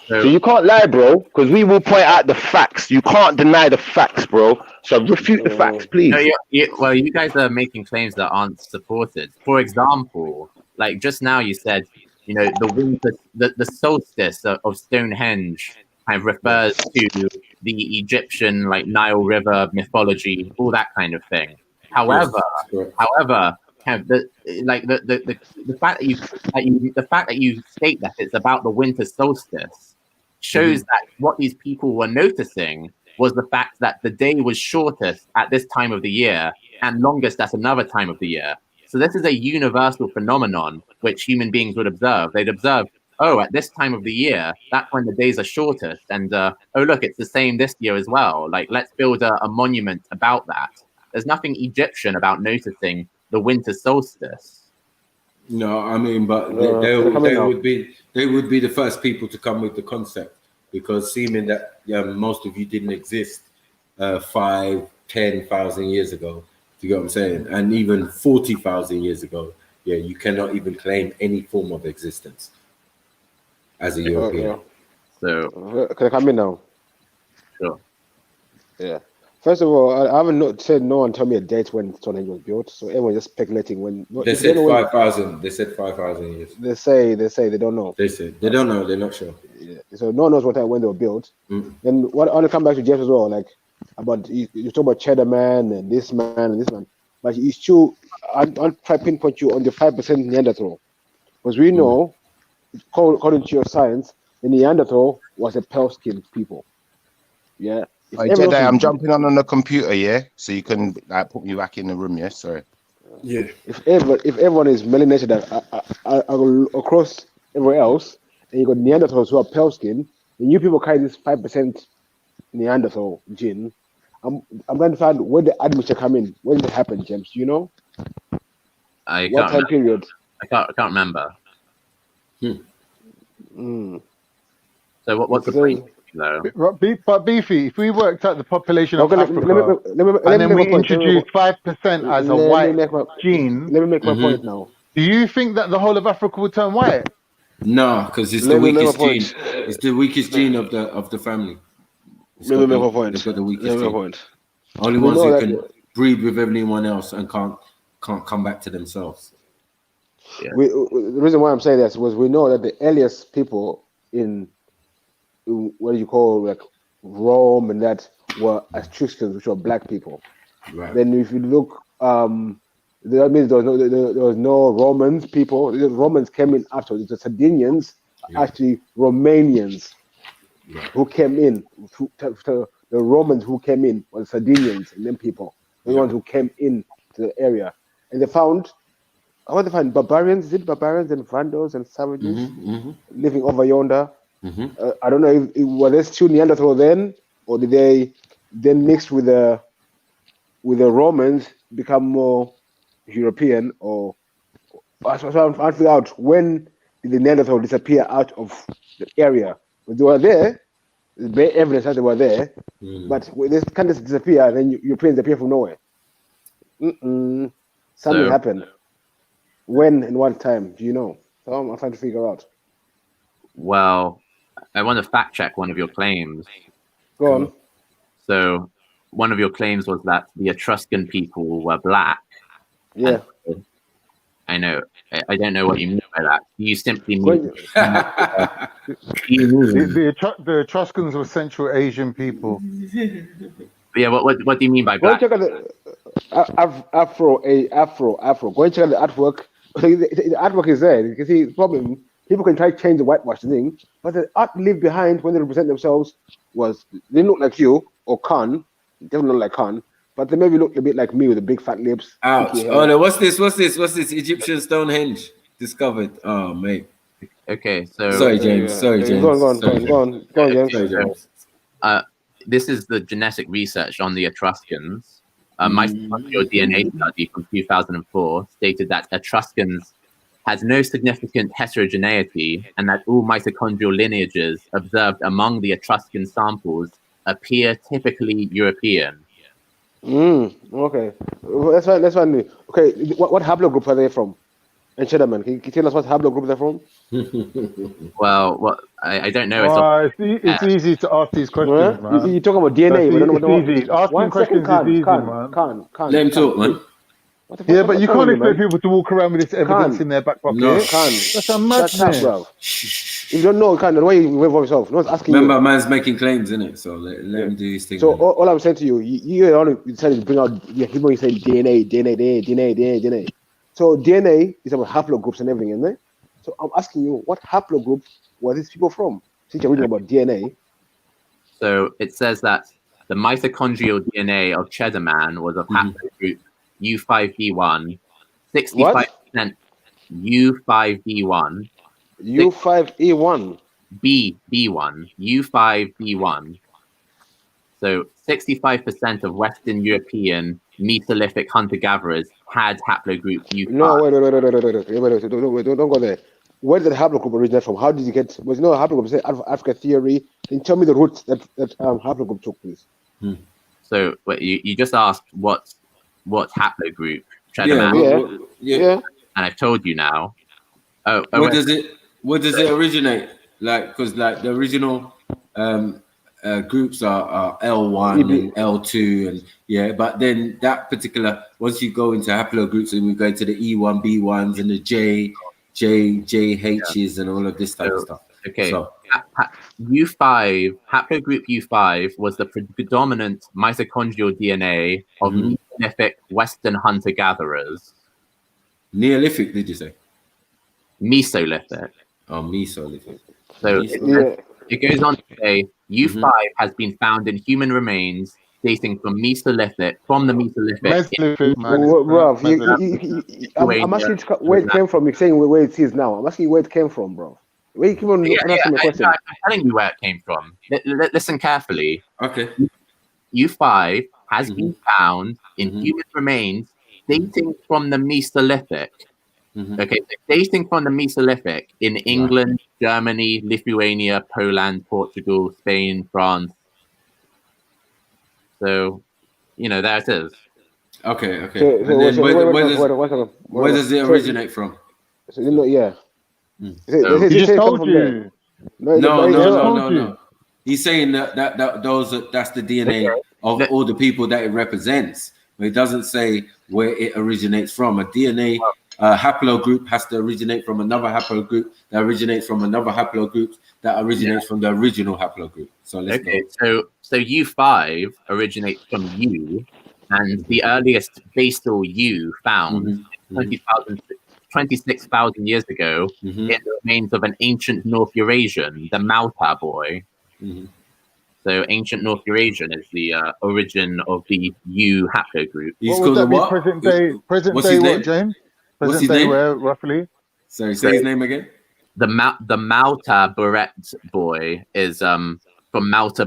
So you can't lie, bro, because we will point out the facts. You can't deny the facts, bro. So refute the facts, please. No, well, you guys are making claims that aren't supported. For example, like just now you said, you know, the solstice of Stonehenge kind of refers to the Egyptian, like, Nile River mythology, all that kind of thing. However, kind of the fact that you state that it's about the winter solstice shows that what these people were noticing was the fact that the day was shortest at this time of the year and longest at another time of the year. So this is a universal phenomenon which human beings would observe. They'd observe, oh, at this time of the year, that's when the days are shortest, and oh, look, it's the same this year as well. Like, let's build a monument about that. There's nothing Egyptian about noticing the winter solstice. No, I mean, but they would be the first people to come with the concept, because seeming that most of you didn't exist 5,000-10,000 years ago. Do you get what I'm saying? And even 40,000 years ago, yeah, you cannot even claim any form of existence as a European. So can I come in now? Sure. Yeah. First of all, I haven't said no one tell me a date when Stonehenge was built, so everyone's just speculating when. They said 5,000. They said 5,000 years. They say they don't know. They said they don't know. They're not sure. Yeah. So no one knows what time when they were built. And what I want to come back to James as well, like about you talk about Cheddar Man and this man, but it's true. I'll try to pinpoint you on the 5% Neanderthal, because we know, according to your science, the Neanderthal was a pale-skinned people. Yeah. Jedi, I'm jumping on the computer, yeah, so you can like put me back in the room, yeah. Sorry. Yeah. If everyone is melanated across everywhere else, and you got Neanderthals who are pale skin, and you people carry this 5% Neanderthal gene, I'm going to find where the admixture come in. When did it happen, James? Do you know? What time period? I can't remember. So what's the point? No. But Beefy, if we worked out the population of Africa and then we introduced 5% as a white gene, let me make my point now. Do you think that the whole of Africa will turn white? No, because it's the weakest gene. It's the weakest gene of the family. Let me make my point. It's got the weakest gene. Only ones who can breed with everyone else and can't come back to themselves. Yeah. The reason why I'm saying this was we know that the earliest people in what do you call, like, Rome and that were Etruscans, which were black people. Right. Then if you look, that means there was no Romans people. The Romans came in after. The Sardinians are actually Romanians who came in. The Romans who came in were the Sardinians and them people. The ones who came in to the area. And they found, how did they find barbarians? Is it barbarians and Vandals and savages living over yonder? I don't know if were they still Neanderthal then, or did they then mix with the Romans, become more European or so I'm trying to figure out when did the Neanderthal disappear out of the area? When they were there, there's evidence that they were there, but when they can't just disappear, then Europeans appear from nowhere. Something happened. When and what time? Do you know? So I'm trying to figure out. Well, I want to fact check one of your claims. Go on. So one of your claims was that the Etruscan people were black. Yeah. I know. I don't know what you mean by that. You simply mean the Etruscans were Central Asian people. Yeah. What do you mean by black? Go and check out the Afro. Go and check out the artwork. The artwork is there. You can see the problem. People can try to change the whitewash thing, but the art leave behind when they represent themselves was they didn't look like you or Khan. Definitely not like Khan. But they maybe look a bit like me with the big fat lips. Ouch. Oh no, what's this? Egyptian Stonehenge discovered. Oh mate. Okay, so sorry, James. Go on, James. This is the genetic research on the Etruscans. Mitochondrial DNA study from 2004 stated that Etruscans has no significant heterogeneity and that all mitochondrial lineages observed among the Etruscan samples appear typically European. Okay. That's fine. Okay, what haplogroup are they from? And Shedderman, can you tell us what haplogroup they're from? Well, I don't know. It's easy to ask these questions, man. You're talking about DNA. It's easy. Asking questions is easy, man. Let him talk, man. Yeah, but you can't expect people to walk around with this evidence in their back pocket. No, that's a madness. Bro. If you don't know, why you wait for yourself? No one's asking Remember, you. man's making claims, innit? So let him do his thing. So all I'm saying to you, you only decided to bring out. People you saying DNA. So DNA is about haplogroups and everything, isn't it? So I'm asking you, what haplogroup were these people from? Since you're reading about DNA. So it says that the mitochondrial DNA of Cheddarman was of haplogroup U5B1, 65% U5B1. U5E1. B1, U5B1. So 65% of Western European Mesolithic hunter-gatherers had haplogroup U5. No, wait, don't go there. Where did the haplogroup originate from? How did you get? Was no haplogroup? Say Africa theory. Then tell me the roots that haplogroup took, please. So you just asked what haplogroup Cheddarman? Yeah. And I've told you now. Where does it originate? Because the original groups are L1 and L2 and but then that particular, once you go into haplogroups and we go into the E1, B1s and the JHs and all of this type of stuff. Okay. So U5, haplogroup U5 was the predominant mitochondrial DNA of Neolithic Western hunter-gatherers. Neolithic, did you say? Mesolithic. Oh, Mesolithic. So it goes on to say U5 has been found in human remains dating from the Mesolithic. I'm asking you where it came from. You're saying where it is now. I'm asking you where it came from, bro. Where you keep on asking the question. I'm telling you where it came from. Listen carefully. Okay. U5 has been found in human remains dating from the Mesolithic. Okay, so dating from the Mesolithic in England, Germany, Lithuania, Poland, Portugal, Spain, France. So, there it is. Okay. Where does it originate from? So, yeah. He just told you. No. He's saying that that's the DNA of all the people that it represents. But it doesn't say where it originates from. A DNA haplogroup has to originate from another haplogroup that originates from another haplogroup that originates from the original haplogroup. So let's go. So U5 originates from U, and the earliest basal U found 26,000 years ago in the remains of an ancient North Eurasian, the Malta boy. So ancient North Eurasian is the origin of the U haplogroup. He's called the what? Present day what, James? Present day where, roughly? Sorry, say his name again. The Malta Barrett boy is from a Malta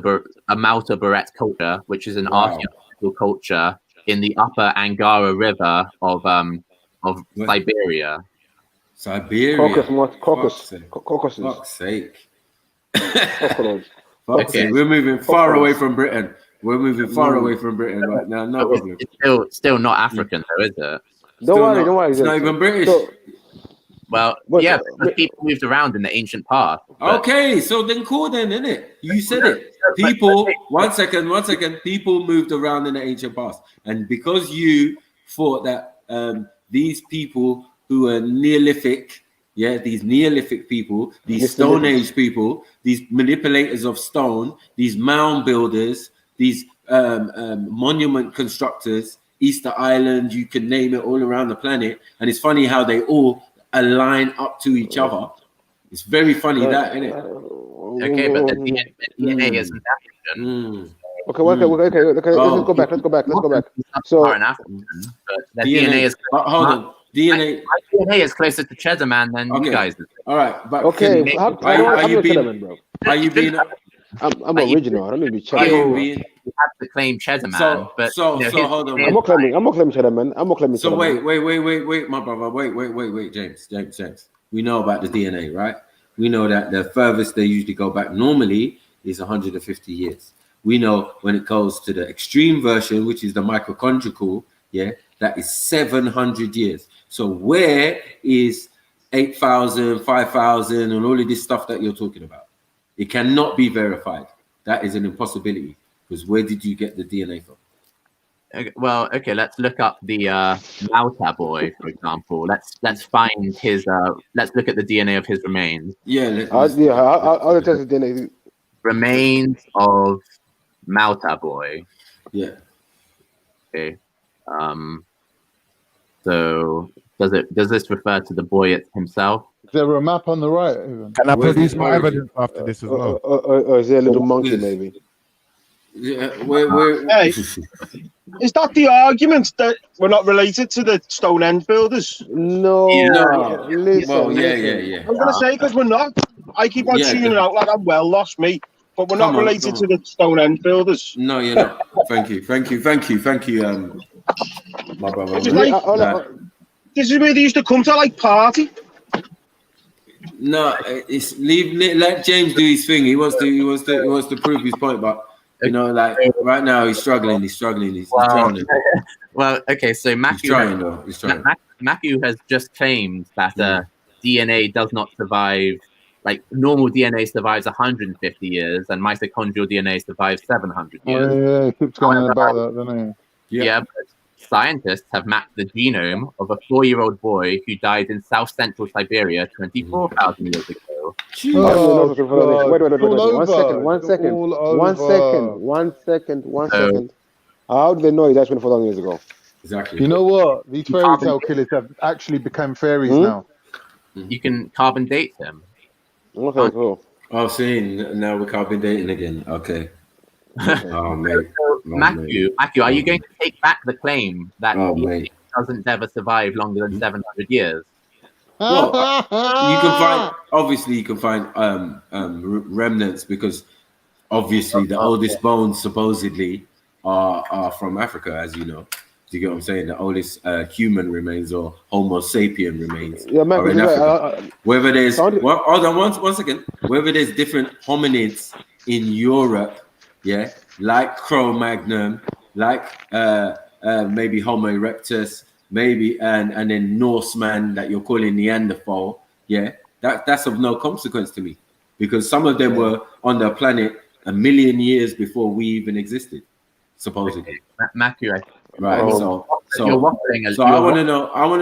Barrett culture, which is an archaeological culture in the upper Angara River of of Siberia. Caucasus. Fuck's sake. Okay, we're moving far away from Britain. We're moving far away from Britain right now. No problem. It's still not African, though, is it? Don't worry. It's not even British. Well, yeah, because people moved around in the ancient past. Okay, so then cool then, innit? You said it. People, one second. People moved around in the ancient past. And because you thought that these people who are Neolithic, these Neolithic people, these Stone Age people, these manipulators of stone, these mound builders, these monument constructors, Easter Island, you can name it, all around the planet. And it's funny how they all align up to each other. It's very funny that, isn't it? Okay, but the DNA isn't African. Okay, let's go back. So the DNA is hold on. My DNA is closer to Cheddar Man than you guys. All right, but are you being? Are you being? I'm original. I don't need to be Cheddar. You have to claim Cheddar Man, but so hold on. I'm not claiming Cheddar Man. So wait, my brother. Wait, James. We know about the DNA, right? We know that the furthest they usually go back normally is 150 years. We know when it goes to the extreme version, which is the mitochondrial, that is 700 years. So where is 8,000, 5,000, and all of this stuff that you're talking about? It cannot be verified. That is an impossibility. Because where did you get the DNA from? Okay, well, let's look up the Malta boy, for example. Let's find his. Let's look at the DNA of his remains. I'll test the DNA. Remains of Malta boy. Yeah. Okay. So does this refer to the boy himself? Is there a map on the right? Even? Can I produce my evidence after this as well? Or is there a little monkey maybe? Yeah, Hey, is that the argument that we're not related to the Stonehenge builders? No. Listen, well, yeah. I'm gonna say because we're not. I keep on tuning out like I'm well lost, mate. But we're not related to the Stonehenge builders. No, you're not. Thank you. My brother. This is where they used to come to party. No, it's let James do his thing. He wants to prove his point, but right now he's struggling. He's trying. Well, okay, so Matthew he's trying. Matthew has just claimed that DNA does not survive. Like normal DNA survives 150 years, and mitochondrial DNA survives 700 years. Yeah, he keeps going on about that, doesn't he? Yeah, but scientists have mapped the genome of a 4-year-old boy who died in South Central Siberia 24,000 years ago. One second. How do they know he died 24,000 years ago? Exactly. You know what? These fairy tale killers have actually become fairies now. You can carbon date them. Okay, cool. Oh, see, now we're carbon dating again. Okay. Oh, mate. Matthew, are you going to take back the claim that he doesn't ever survive longer than 700 years? Well, you can find remnants because obviously the oldest bones supposedly are from Africa, as you know. Do you get what I'm saying? The oldest human remains or Homo sapien remains are in Africa. Whether there's hold on one second. Whether there's different hominids in Europe, like Cro-Magnon, like maybe Homo erectus, maybe and then Norseman that you're calling Neanderthal, that's of no consequence to me because some of them were on the planet 1 million years before we even existed, supposedly. Matthew, right. So you're waffling. So I want to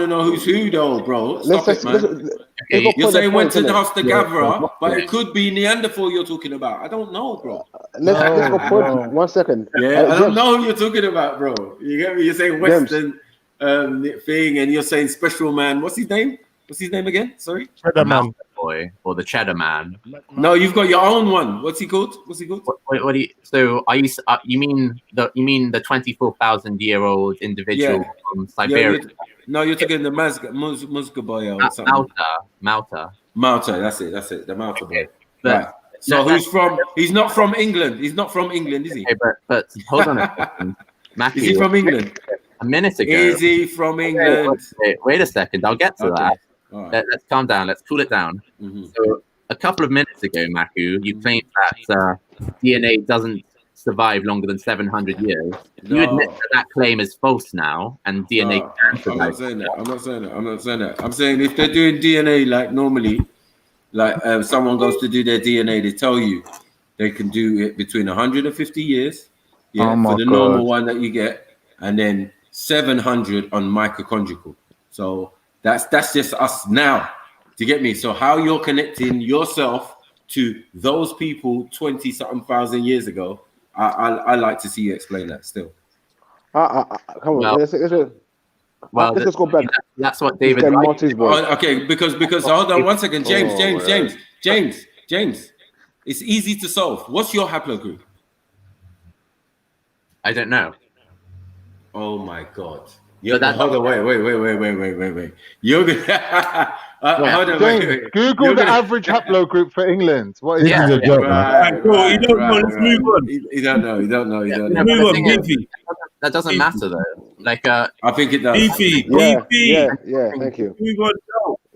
know who's who though, bro. Stop it, man. You're saying went to the hunter gatherer, but it could be Neanderthal you're talking about. I don't know, bro. Let's go point. 1 second. Yeah, I don't know who you're talking about, bro. You get me? You're saying Western thing, and you're saying special man. What's his name? What's his name again? Sorry. Cheddar Man boy or the Cheddar Man. No, you've got your own one. What's he called? What do you? So are you? You mean the 24,000-year-old individual from Siberia? No, you're talking the Musca boy or something. Malta. That's it. The Malta boy. Right. So who's from? He's not from England. He's not from England, is he? Okay, but hold on a second. Matthew, is he from England? a minute ago. Easy from England. Wait a second. I'll get to that. Right. Let's calm down. Let's cool it down. So a couple of minutes ago, Maku, you claimed that DNA doesn't survive longer than 700 years. You admit that claim is false now, and DNA can survive. I'm not saying that. I'm saying if they're doing DNA like normally, like someone goes to do their DNA, they tell you they can do it between 150 years, for the normal one that you get, and then 700 on mitochondrial. So that's just us now. Do you get me? So how you're connecting yourself to those people 20-something thousand years ago, I like to see you explain that still. Come on, let's go back. That's what David. Okay, because hold on one second, James. It's easy to solve. What's your haplogroup? I don't know. Oh my God. Hold on, wait. You're hold on, wait. Google the average haplogroup for England. What is that? You don't know. Let's move on. You don't know. Move on, Beefy. That doesn't matter though. Like I think it does. Beefy. Yeah. Thank you. Move on.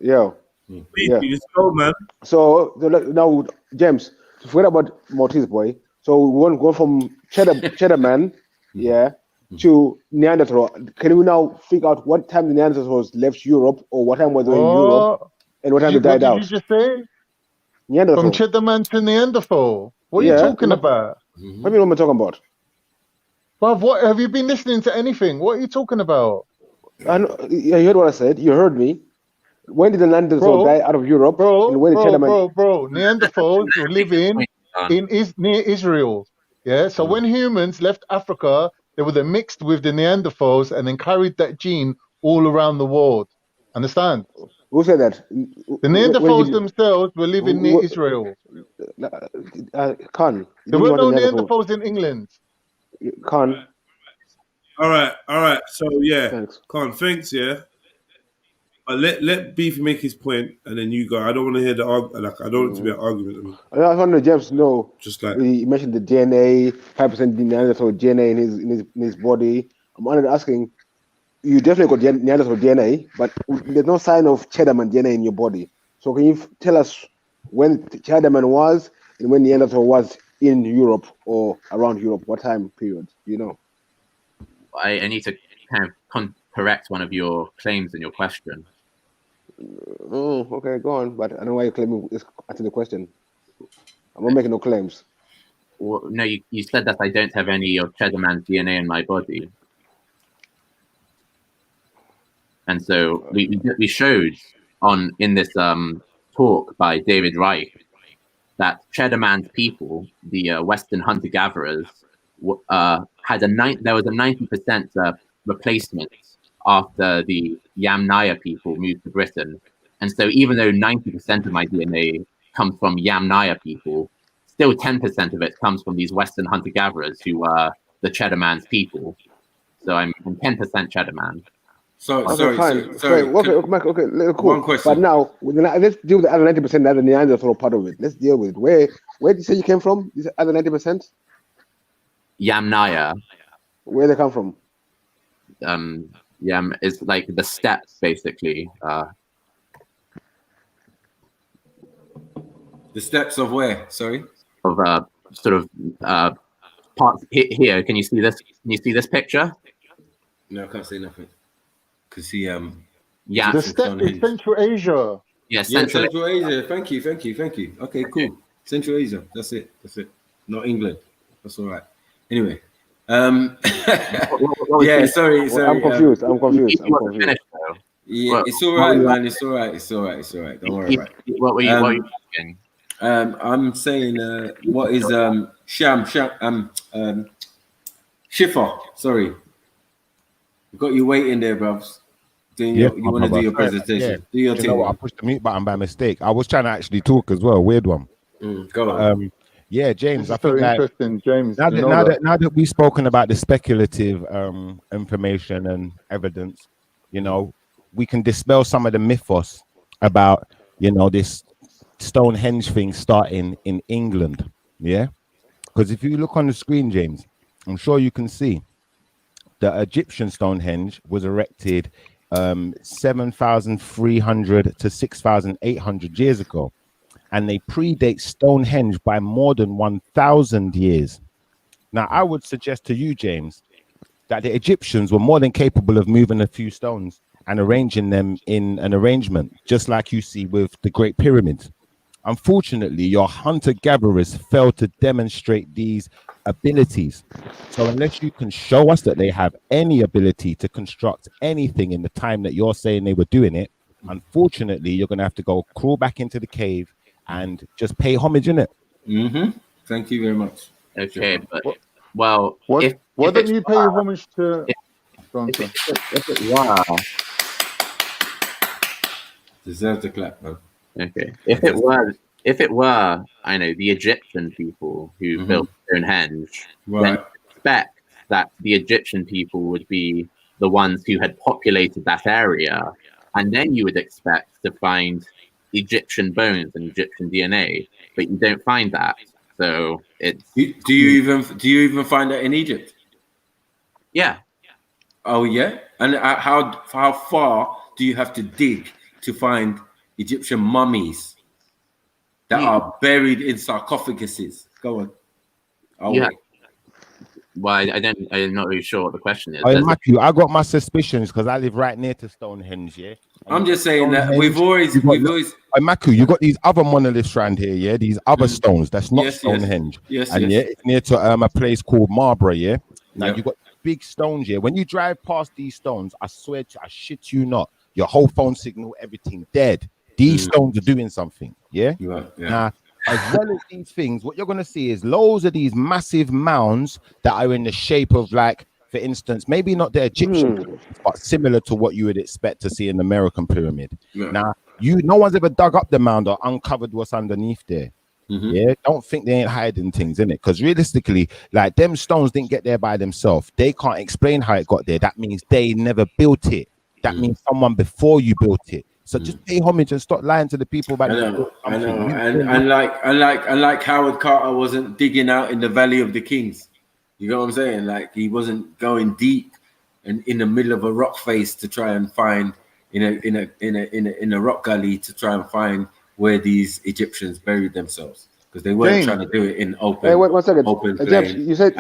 Yo. Beefy, let's go, man. So now, James, forget about Maltese boy. So we want to go from cheddar man, to Neanderthal. Can we now figure out what time the Neanderthals left Europe, or what time was they in Europe, and what time they died out? What did you just say? Neanderthal. From cheddar man to Neanderthal. What are you talking about? What do you mean? What am I talking about? Bruv, what have you been listening to anything? What are you talking about? You heard what I said. You heard me. When did the Neanderthals die out of Europe? Neanderthals were living near Israel. Yeah. So when humans left Africa, they were then mixed with the Neanderthals and then carried that gene all around the world. Understand? Who said that? The Neanderthals themselves were living near Israel. Khan. There were no Neanderthals in England. Khan. All right. So Khan, thanks. Let Beefy make his point, and then you go. I don't want to hear the argument. I don't want it to be an argument. I want to James know. Just like he mentioned the DNA, 5% Neanderthal DNA in his body. I'm only asking. You definitely got Neanderthal DNA, but there's no sign of Cheddarman DNA in your body. So can you tell us when Cheddarman was and when Neanderthal was in Europe or around Europe? What time period? Do you know? I need to kind of correct one of your claims in your question. Oh, okay, go on. But I don't know why you're claiming this. Answer the question. I'm not making no claims. Well, no, you said that I don't have any of Cheddarman's DNA in my body. And so we showed in this talk by David Reich that Cheddarman's people, the Western hunter-gatherers, there was a 90% replacement after the Yamnaya people moved to Britain. And so even though 90% of my DNA comes from Yamnaya people, still 10% of it comes from these Western hunter-gatherers who are the Cheddarman's people. So I'm 10% Cheddarman. Sorry. Okay, cool. One question. But now, let's deal with the other 90%, the other Neanderthal part of it. Let's deal with it. Where did you say you came from? This other 90%? Yamnaya. Where they come from? It's like the steppes, basically. The steppes of where? Sorry. Of sort of parts here. Can you see this? Can you see this picture? No, I can't see nothing. Can see the steppe is Central Asia. Yes, Central Asia. Thank you. Okay, cool. Central Asia. That's it. Not England. That's all right. Anyway. Sorry. I'm confused. Yeah, it's all right, man. It's all right. Don't worry about it. What were you thinking? I'm saying what is Schiffer. Sorry. Got you waiting there, bruv. You want to do your presentation. Do your thing. You know what? I pushed the mute button by mistake. I was trying to actually talk as well. Weird one. Go on. James, I think interesting, James. Now that we've spoken about the speculative information and evidence, we can dispel some of the mythos about, this Stonehenge thing starting in England. Yeah. Because if you look on the screen, James, I'm sure you can see the Egyptian Stonehenge was erected 7,300 to 6,800 years ago, and they predate Stonehenge by more than 1,000 years. Now, I would suggest to you, James, that the Egyptians were more than capable of moving a few stones and arranging them in an arrangement, just like you see with the Great Pyramids. Unfortunately, your hunter-gatherers failed to demonstrate these abilities. So unless you can show us that they have any ability to construct anything in the time that you're saying they were doing it, unfortunately, you're going to have to go crawl back into the cave and just pay homage in it. Thank you very much. Okay, but well, why don't you pay homage to? If it were, deserve the clap, man. Okay, if it were, I know the Egyptian people who built Stonehenge, then expect that the Egyptian people would be the ones who had populated that area, and then you would expect to find Egyptian bones and Egyptian DNA, but you don't find that. So it's do you even find that in Egypt? Yeah. Oh yeah. And how far do you have to dig to find Egyptian mummies that are buried in sarcophaguses? Go on. Well, I'm not really sure what the question is. Matthew, I got my suspicions because I live right near to Stonehenge, yeah? I'm just saying that we've always Matthew, you got these other monoliths around here, yeah? These other stones, that's not Stonehenge. Yes, yeah, it's near to a place called Marlborough, yeah? Now you got big stones here. When you drive past these stones, I swear to I shit you not, your whole phone signal, everything dead. These stones are doing something, yeah? Now, as well as these things, what you're going to see is loads of these massive mounds that are in the shape of, like, for instance, maybe not the Egyptian, but similar to what you would expect to see in the American pyramid. Now, no one's ever dug up the mound or uncovered what's underneath there. Yeah, don't think they ain't hiding things in it, because realistically, like, them stones didn't get there by themselves. They can't explain how it got there. That means they never built it. That means someone before you built it. So just pay homage and stop lying to the people about it. I know. And like Howard Carter wasn't digging out in the Valley of the Kings. You know what I'm saying? Like, he wasn't going deep and in the middle of a rock face to try and find in a rock gully to try and find where these Egyptians buried themselves, because they weren't trying to do it in open. Hey, wait 1 second. Open James, you said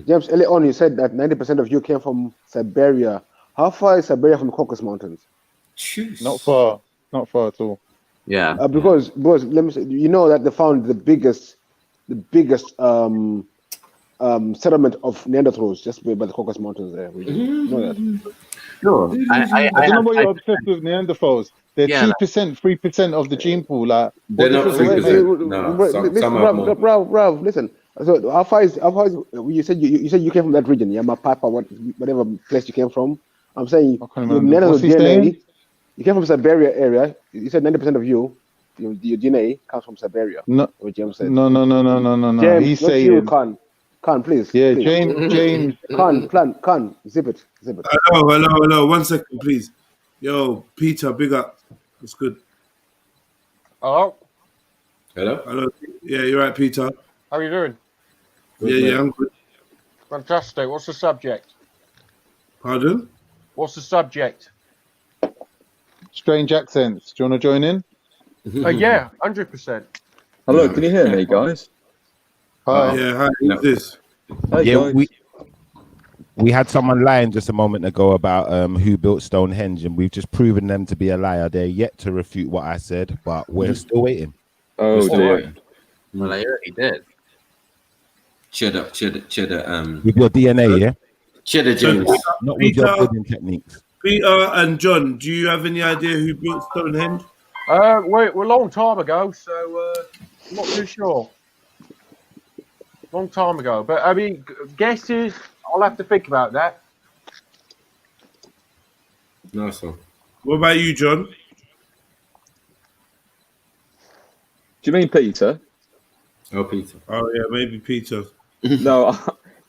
James, early on you said that 90% of you came from Siberia. How far is Siberia from the Caucasus Mountains? Not far at all. Yeah. Because let me say, you know that they found the biggest settlement of Neanderthals just by the Caucasus Mountains there. You know that. Sure. I don't know why you're obsessed with Neanderthals. They're 2%, 3% of the gene pool. Like, they're not 3%. No, Rav, listen. So how far is you said you came from that region, yeah, Mapapa, whatever place you came from. I'm saying your DNA. You came from Siberia area. You said 90% of your DNA comes from Siberia. No, what James said. No. James, He's saying, Khan, please. Yeah, please. James. Khan, zip it. Hello. 1 second, please. Yo, Peter, big up. That's good. Hello. Hello. Yeah, you're right, Peter. How are you doing? Yeah, I'm good. Fantastic. What's the subject? Pardon? What's the subject? Strange accents. Do you want to join in? Yeah, 100%. Hello, can you hear me, guys? Hi. Yeah, hi. Who's this? Hi, Yeah, guys. we had someone lying just a moment ago about who built Stonehenge, and we've just proven them to be a liar. They're yet to refute what I said, but we're still waiting. Oh dear. Well, I already did. Cheddar. With your DNA, yeah? Cheddar James. Not with your building techniques. Peter and John, do you have any idea who built Stonehenge? We're a long time ago, so I'm not too sure. Long time ago, but I mean, guesses. I'll have to think about that. Nice one. What about you, John? Do you mean Peter? Oh, Peter. Oh yeah, maybe Peter. No,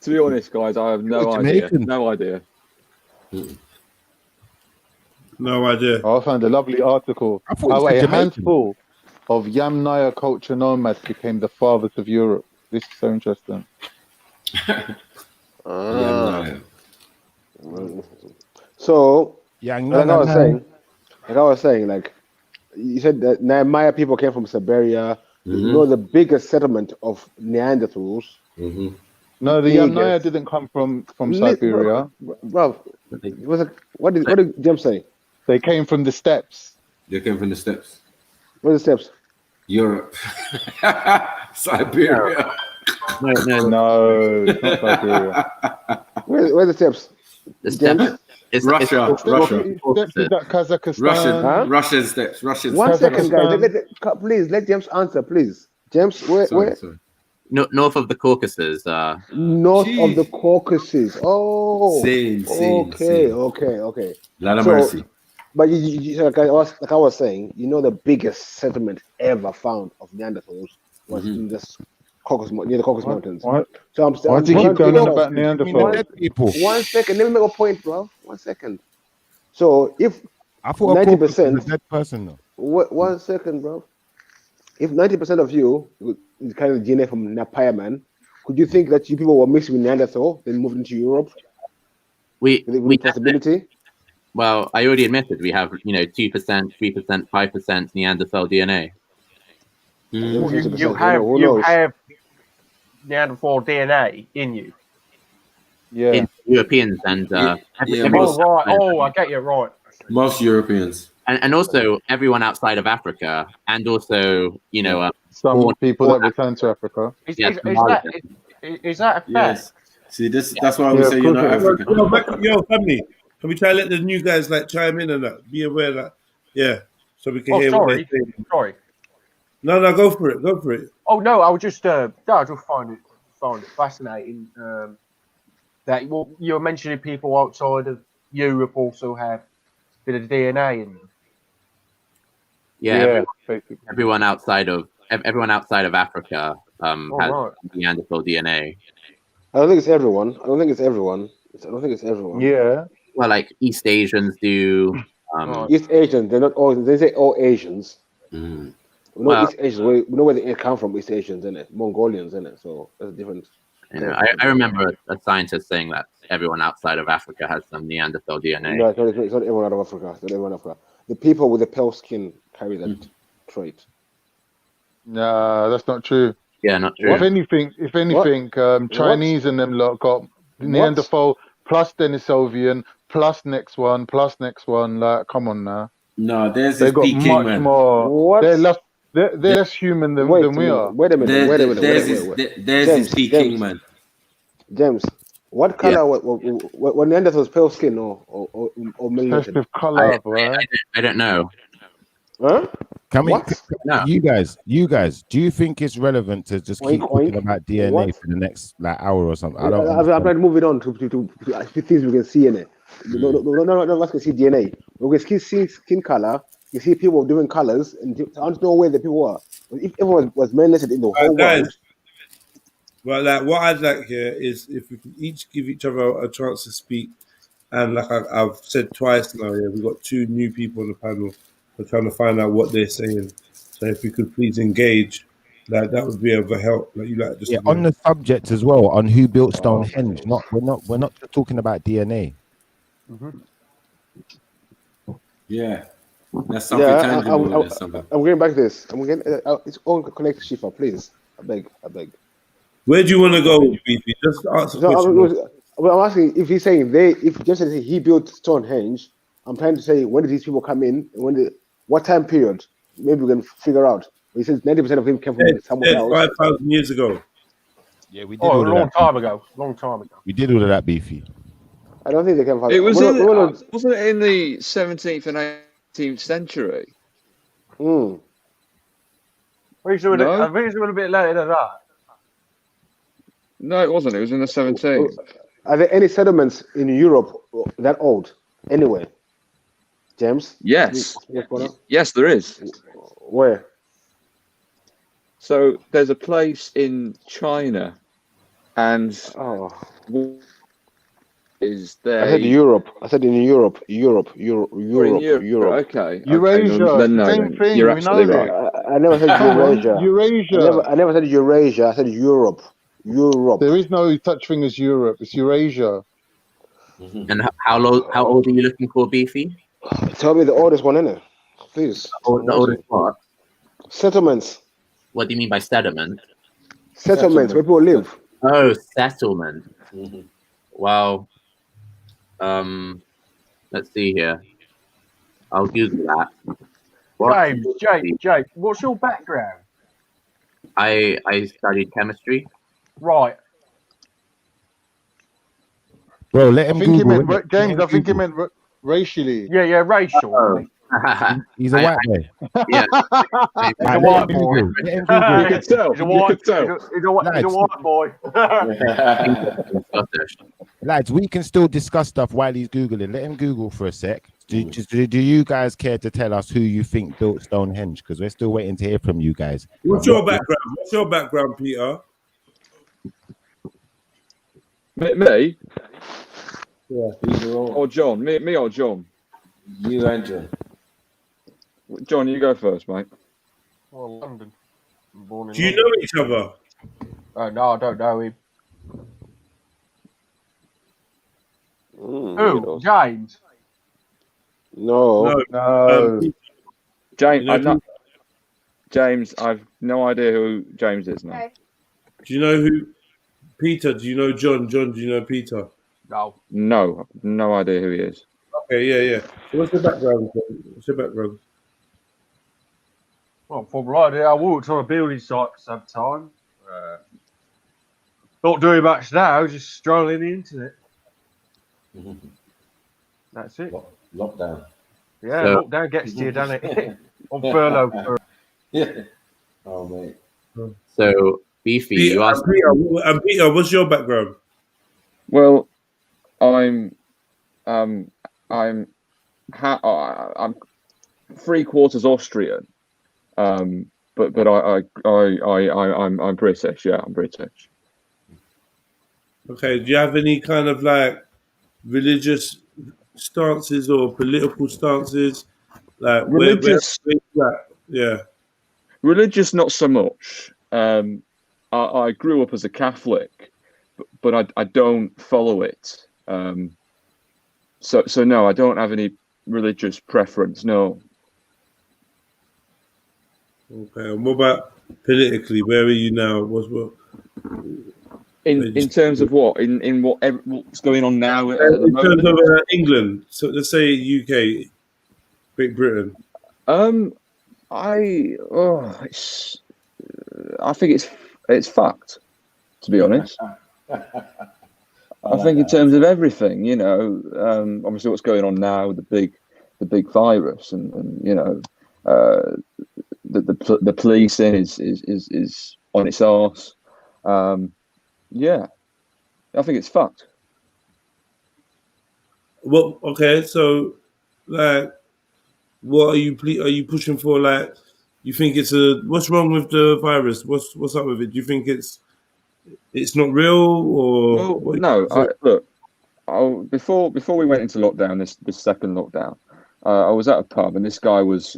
to be honest, guys, I have no idea. No idea. No idea. I found a lovely article. How a handful of Yamnaya culture nomads became the fathers of Europe. This is so interesting. So, yeah, like I was saying, like you said that Maya people came from Siberia. You know the biggest settlement of Neanderthals. No, the Yamnaya didn't come from Siberia. Bro, what did James say? They came from the steppes. They came from the steppes. What are the steppes? Europe. Siberia. No, it's not Siberia. Where are the steppes? The steppes. Russia. Steppes is that Kazakhstan. Russian steppes. One second, guys. Please let James answer, please. James, where? Sorry. North of the Caucasus. North of the Caucasus. Oh. Okay. Lot of mercy. But you like I was saying, you know, the biggest settlement ever found of Neanderthals was in this Caucasus, near the Caucasus Mountains. So why do you keep going on about Neanderthals? 1 second, let me make a point, bro. 1 second. So if I thought 90% was a dead person, though. 1 second, bro. If 90% of you is kind of DNA from Napaya man, could you think that you people were mixed with Neanderthal, then moved into Europe? We possibility. Well, I already admitted we have 2%, 3%, 5% Neanderthal DNA. You have Neanderthal DNA in you. Yeah. In Europeans and I get you right. Most Europeans. And also everyone outside of Africa, and also some people that return to Africa. Is that a fact? Yes. See, that's why we say you're not African. Yo, family, can we try to let the new guys like chime in and that? Be aware that, so we can hear what they're saying. Sorry. No, go for it. Oh no, I would just find it fascinating that you're mentioning people outside of Europe also have a bit of DNA in them. Yeah, everyone outside of Africa has Neanderthal DNA. I don't think it's everyone. Yeah. Well, like East Asians do. East Asians, they're not all. They say all Asians. We know East Asians. We know where they come from. East Asians, isn't it? Mongolians, isn't it? So that's different. I remember a scientist saying that everyone outside of Africa has some Neanderthal DNA. No, it's not everyone out of Africa. The people with the pale skin carry that trait. Nah, that's not true. Yeah, not true. If anything, Chinese and them lot got Neanderthal plus Denisovian plus next one. Like, come on now. No, there's they got Peking much man. more. What? They're less human than we are. Wait a minute. There's this Peking man. James, what color? What Neanderthals pale skin or melanated? Festive color, right? I don't know. Huh? You guys, do you think it's relevant to just keep talking about DNA for the next hour or something? I'm trying to move it on to things we can see in it. No, let's see DNA. We can see skin color. You see people of different colors, and I don't know where the people are. If everyone was melanated in the whole world. Well, like what I'd like here is if we can each give each other a chance to speak, and like I've said twice now, we've got 2 new people on the panel. We're trying to find out what they're saying. So if we could please engage, that would be of a help. On the subject as well, on who built Stonehenge. We're not talking about DNA. Yeah, that's something tangible. I'm going back to this. It's all connected, Shifa. Please, I beg. Where do you want to go, BP? Just answer the question. I'm asking if he's saying if just say he built Stonehenge. I'm trying to say when did these people come in? What time period? Maybe we can figure out. He says 90% of him came from somewhere else. 5,000 years ago. Yeah, we did. A long time ago. We did all of that, Beefy. I don't think they came from. It was wasn't it in the 17th and 18th century? I think it's a little bit later than that. No, it wasn't. It was in the 17th. Are there any settlements in Europe that old? Anyway, James? Yes. Yes, there is. Where? So there's a place in China, and is there? I said Europe. I said in Europe. Europe. Okay. Eurasia. Same thing. You're absolutely right. I never said Eurasia. Eurasia. I never said Eurasia. I said Europe. Europe. There is no such thing as Europe. It's Eurasia. And how old are you looking for, Beefy? Tell me the oldest one, innit? Please. The oldest what? Settlements. What do you mean by sediment? Settlements, where people live. Oh, settlement. Well, let's see here. I'll Google that. James, what's your background? I studied chemistry. Right. Bro, let him Google. James, I think he meant racially. Yeah, racial. He's a white boy. Yeah. He's a white boy. You can tell. He's a white boy. Lads, we can still discuss stuff while he's Googling. Let him Google for a sec. Do you guys care to tell us who you think built Stonehenge? Because we're still waiting to hear from you guys. What's your background, Peter? Me? Yeah, or John? Me or John? You and John. John, you go first, mate. Well, London. Born in Do you London. know each other? No, I don't know him. Who? James? No. James, I've no idea who James is now. Do you know who? Peter, do you know John? John, do you know Peter? No, no idea who he is. Okay, yeah. So what's your background? Well, from right there, I worked on a building site for some time. Not doing much now, just strolling the internet. That's it. Lockdown. Yeah, lockdown gets to you, doesn't it? On furlough. Yeah. Oh, mate. So, Beefy, you asked. Peter, what's your background? Well, I'm 3/4 Austrian, but I'm British. Yeah, I'm British. Okay, do you have any kind of like religious stances or political stances? Like Religious, yeah. Religious, not so much. I grew up as a Catholic, but I don't follow it. So no, I don't have any religious preference. No. Okay, and what about politically? Where are you now? In terms of what? In what's going on now at the in moment? terms of England, so let's say UK, Great Britain. I think it's fucked, to be honest. I think in terms of everything, you know, obviously what's going on now with the big virus, and you know, the policing is on its arse. Yeah, I think it's fucked. Well, okay, so like, what are you pushing for? Like, you think what's wrong with the virus? What's up with it? Do you think it's not real, or? Well, no. Before we went into lockdown, this second lockdown, I was at a pub and this guy was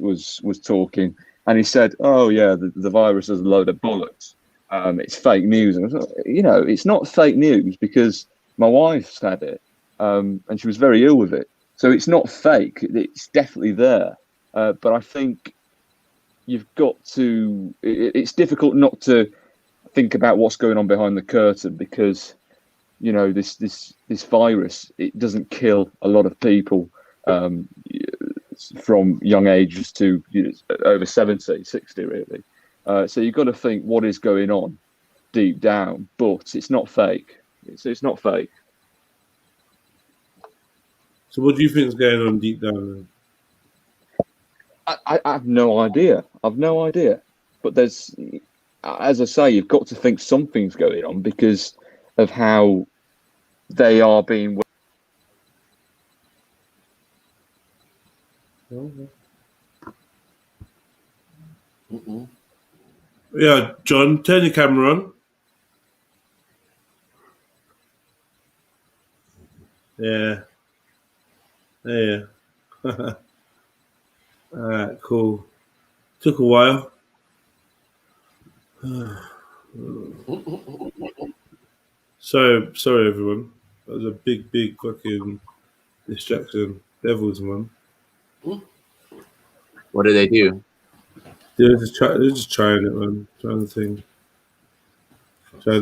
talking, and he said, "Oh yeah, the virus is a load of bollocks. It's fake news." And I thought, you know, it's not fake news because my wife's had it, and she was very ill with it. So it's not fake. It's definitely there. But I think you've got to. It's difficult not to think about what's going on behind the curtain, because you know this virus, it doesn't kill a lot of people from young ages to over 70, 60 really. So you've got to think what is going on deep down, but it's not fake. It's not fake. So what do you think is going on deep down? I have no idea. But there's, as I say, you've got to think something's going on because of how they are being. Yeah, John, turn your camera on. Yeah. Yeah. Alright, cool. Took a while. Sorry, everyone. That was a big fucking distraction. Devils, man. What do they do? They're just trying it, man. Trying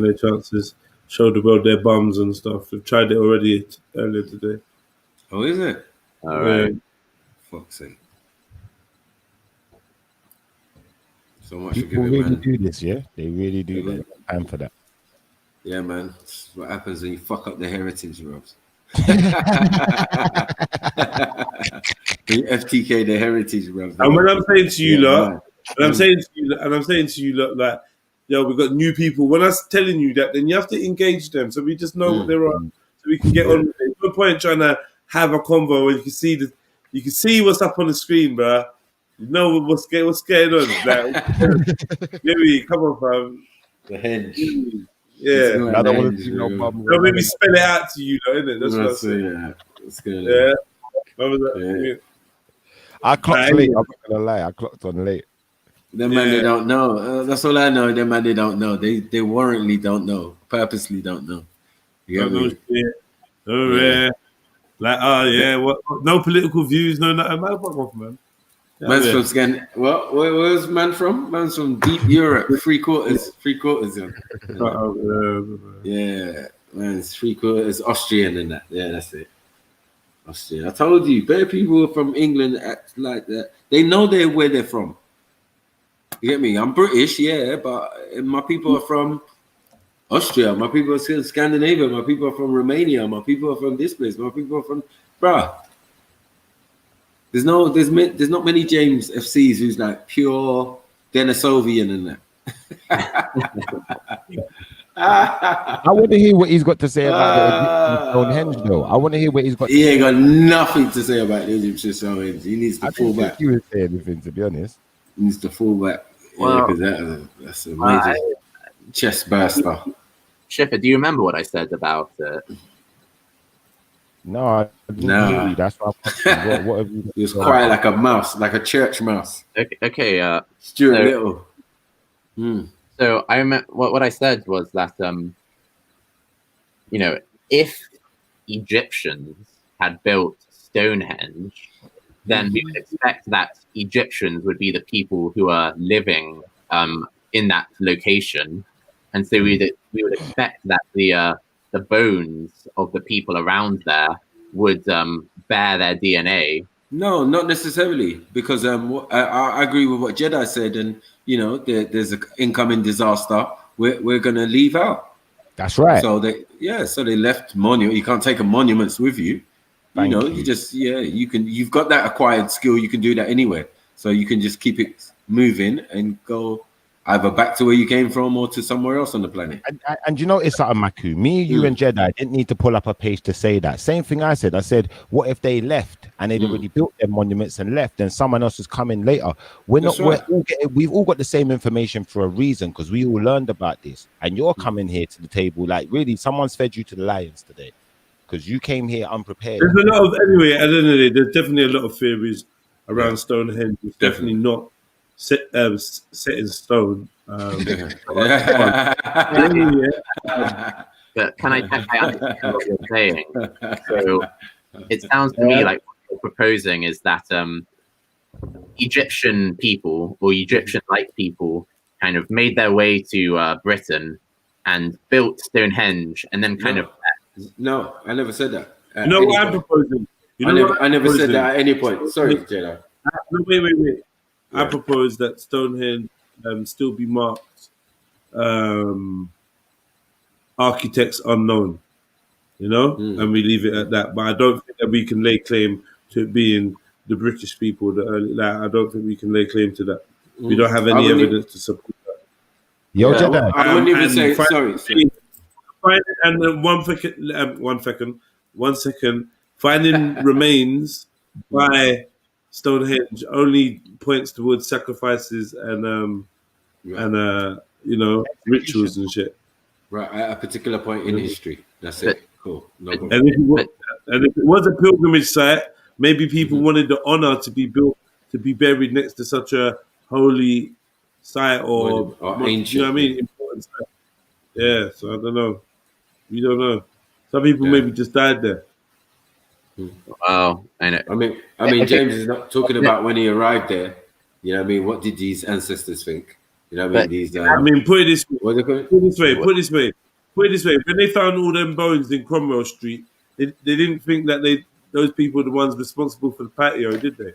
their chances. Show the world their bums and stuff. They've tried it already earlier today. Oh, is it? All right. Fuck's sake. So much People for really man. do this, yeah? They really do. They got time for that. Yeah, man. It's what happens when you fuck up the heritage, Robs. The FTK, the heritage, Robs. And when I'm saying to you, lot, I'm saying to you, lot, like, yo, we got new people. When I was telling you that, then you have to engage them, so we just know what they're on, so we can get on with it. There's no point trying to have a convo where you can see what's up on the screen, bro. You know what's going on. Like, maybe come on, fam. The hedge. Yeah. I don't want to see no bum. No, maybe spell it out to you, though, innit? That's what I'm saying. That's good. Yeah. What was that? Yeah. I clocked late. I'm not gonna lie. I clocked on late. Them man, they don't know. That's all I know. Them man, they don't know. They warrantly don't know. Purposely don't know. You Don't get know me? shit. Oh, yeah. Like, what? No political views, no nothing. Man, fuck off, man. Yeah, Man's from Scan. Where's man from? Man's from deep Europe. 3/4. 3/4. Yeah, man, it's 3/4 Austrian and that. Yeah, that's it. Austrian. I told you, better people from England act like that. They know where they're from. You get me? I'm British, yeah, but my people are from Austria. My people are from Scandinavia. My people are from Romania. My people are from this place. My people are from, bruh. There's not many James FCs who's like pure Denisovian and that. I want to hear what he's got to say about the Stonehenge, though. I want to hear what he's got. He ain't got nothing to say about the Egyptian Stonehenge. He needs to fall back. He would say anything, to be honest. He needs to fall back. Yeah, because that's a major chest burster. Schiffer, do you remember what I said about No, no. That's what what have you? He was quiet like a mouse, like a church mouse. Okay, Stuart Little. So I remember what I said was that if Egyptians had built Stonehenge, then we would expect that Egyptians would be the people who are living in that location, and so we would expect that the bones of the people around there would bear their DNA. No, not necessarily, because I agree with what Jedi said, and there's an incoming disaster. We're gonna leave out. That's right. So they left monument. You can't take a monuments with you. You've got that acquired skill. You can do that anywhere. So you can just keep it moving and go either back to where you came from or to somewhere else on the planet. And you know, it's something, Maku. Me, you, and Jedi didn't need to pull up a page to say that. Same thing I said. I said, what if they left and they'd already built their monuments and left, and someone else is coming later? We've all got the same information for a reason, because we all learned about this. And you're coming here to the table like, really, someone's fed you to the lions today, because you came here unprepared. There's a lot of, anyway, at the end of the day, there's definitely a lot of theories around Stonehenge. It's definitely not set in stone. But can I understand what you're saying? So it sounds to me like what you're proposing is that Egyptian people or Egyptian-like people kind of made their way to Britain and built Stonehenge, and then kind of. No, I never said that. You know what I'm proposing? I never said that at any point. Sorry, Jedi. Wait. I propose that Stonehenge still be marked architects unknown, and we leave it at that. But I don't think that we can lay claim to it being the British people. I don't think we can lay claim to that. We don't have any evidence to support that. Yo, Jedi. I wouldn't even say sorry. And then 1 second. Finding remains by Stonehenge only points towards sacrifices and rituals and shit. Right, at a particular point in history. That's it. Cool. No problem. And if it was a pilgrimage site, maybe people wanted the honor to be built to be buried next to such a holy site or ancient. You know what I mean? Important site. Yeah. So I don't know. You don't know. Some people maybe just died there. Wow, I know. I mean, James is not talking about when he arrived there. You know what I mean? What did these ancestors think? You know what I mean? These. I mean, put it this way. When they found all them bones in Cromwell Street, they didn't think that those people were the ones responsible for the patio, did they?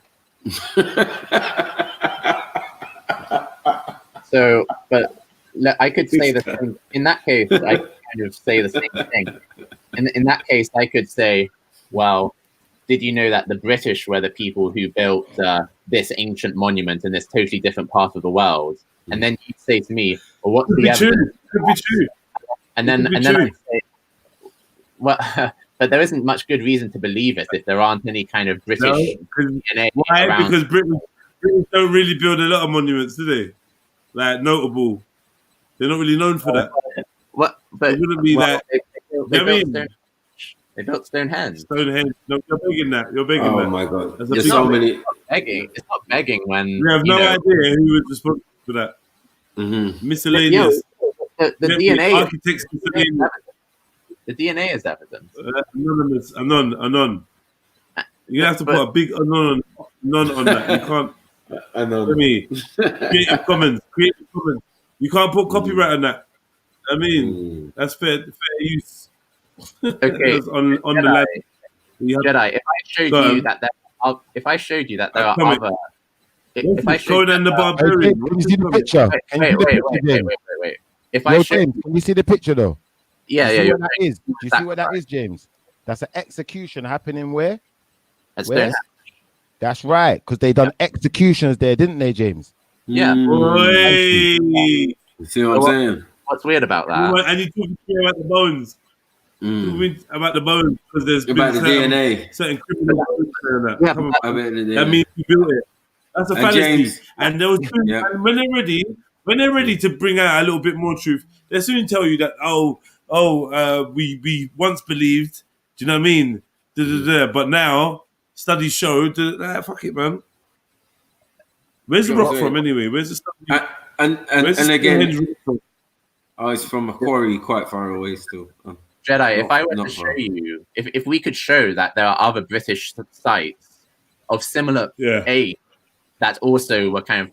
So, but I could say the same. In that case, I could kind of say the same thing. In that case, I could say, well, did you know that the British were the people who built this ancient monument in this totally different part of the world? And then you'd say to me, well, what's the evidence? Could be true. And then I'd say, well, but there isn't much good reason to believe it if there aren't any kind of British DNA. Why? Around. Because Britain don't really build a lot of monuments, do they? Like notable. They're not really known for that. What? But it wouldn't be that. They built Stonehenge. Stonehenge. No, you're big in that. You're big in that. Oh my God! There's so many. It's not begging when we have no idea who was responsible for that. Miscellaneous. The DNA. Architects. The DNA is evidence. Anonymous. Anon. You have to put a big anon on that. You can't. Creative Commons. You can't put copyright on that. I mean, that's fair use. Okay. on the land. Jedi, if I showed you that there are other. If I showed Conan the Barbarian. Can you see the picture? Wait. If I show James, can you see the picture though? Yeah. Do you see what that is, James? That's an execution happening where? That's right, because they done executions there, didn't they, James? Yeah. You see what I'm saying? What's weird about that? And you talking about the bones. About the bones because there's about been the DNA. Certain criminal bones there. That means you built it. That's a fallacy. James, and they'll soon, and when they're ready to bring out a little bit more truth, they'll soon tell you that we once believed. Do you know what I mean? But now studies show fuck it, man. Where's the rock from anyway? Where's the study? And again, it's from a quarry quite far away still. Jedi, if I were to show you, if we could show that there are other British sites of similar age that also were kind of,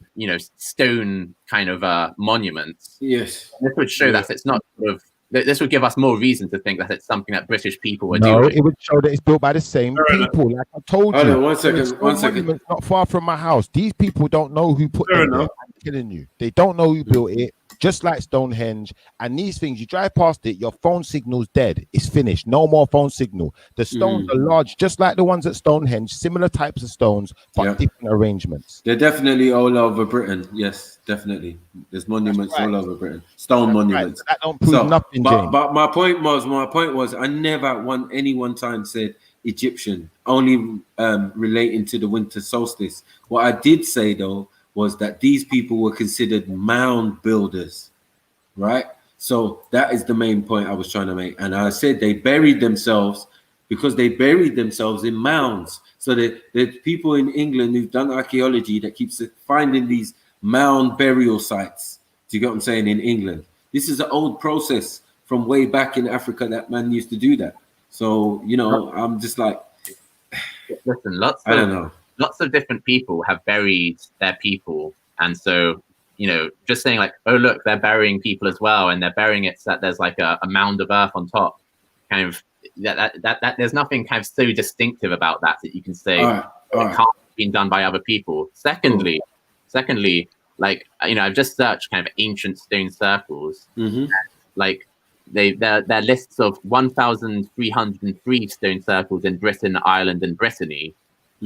stone kind of monuments. Yes. This would show that it's not sort of, this would give us more reason to think that it's something that British people were doing. It would show that it's built by the same people. Like I told you. One second. Not far from my house. These people don't know who put them there. I'm killing you. They don't know who built it. Just like Stonehenge, and these things, you drive past it, your phone signal's dead. It's finished. No more phone signal. The stones are large, just like the ones at Stonehenge, similar types of stones, but different arrangements. They're definitely all over Britain. Yes, definitely. There's monuments all over Britain. Stone monuments. That don't prove nothing, James. But my point was, I never any one time said Egyptian, only relating to the winter solstice. What I did say though was that these people were considered mound builders, right? So that is the main point I was trying to make. And I said they buried themselves because they buried themselves in mounds. So there's people in England who've done archaeology that keeps finding these mound burial sites. Do you get what I'm saying? In England, this is an old process from way back in Africa that man used to do that. So, I'm just like, listen, I don't know. Lots of different people have buried their people. And so, just saying like, oh, look, they're burying people as well. And they're burying it so that there's like a mound of earth on top. Kind of that there's nothing kind of so distinctive about that you can say it can't have been done by other people. Secondly, like, I've just searched kind of ancient stone circles. And, like they're lists of 1,303 stone circles in Britain, Ireland, and Brittany.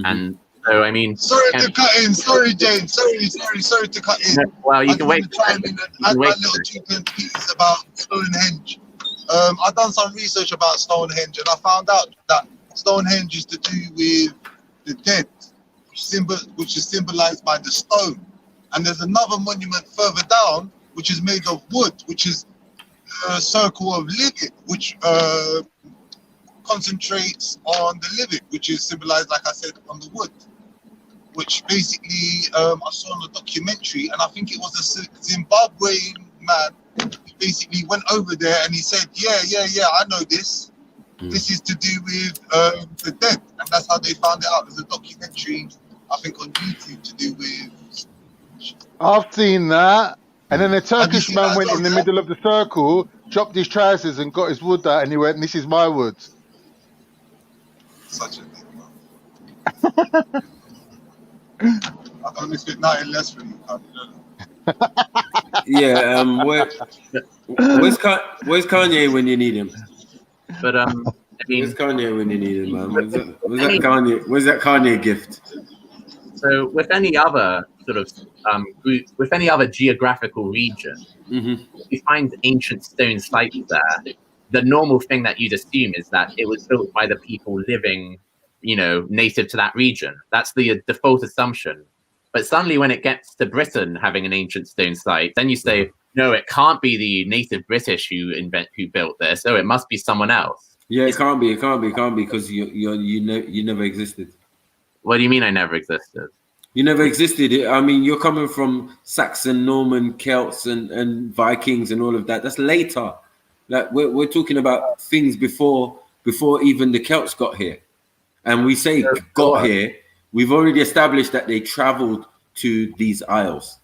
And so, I mean... Sorry to cut in. Sorry, James. Sorry to cut in. Well, you can wait. I just want to chime in and add my little 2 pieces about Stonehenge. I've done some research about Stonehenge, and I found out that Stonehenge is to do with the dead, which is symbolized by the stone. And there's another monument further down, which is made of wood, which is a circle of living, which concentrates on the living, which is symbolized, like I said, on the wood. Which basically I saw in a documentary, and I think it was a Zimbabwean man who basically went over there and he said, yeah, I know this. This is to do with the dead, and that's how they found it out. There's a documentary, I think, on YouTube to do with. I've seen that. And then a Turkish man went in the middle of the circle, dropped his trousers and got his wood out, and he went, "This is my woods." Such a thing, man. I don't expect nothing less from you. Yeah, where's Kanye when you need him? But I mean, where's Kanye when you need him, man? Where's that Kanye gift? So with any other sort of group, with any other geographical region, you find ancient stone sites there. The normal thing that you'd assume is that it was built by the people living, you know, native to that region. That's the default assumption. But suddenly when it gets to Britain having an ancient stone site, then you say, no, it can't be the native British who built this. Oh, it must be someone else. Yeah, it can't be because you never existed. What do you mean I never existed? You never existed. I mean, you're coming from Saxon, Norman, Celts, and Vikings and all of that. That's later. Like we're talking about things before even the Celts got here. And we say got here, we've already established that they traveled to these isles.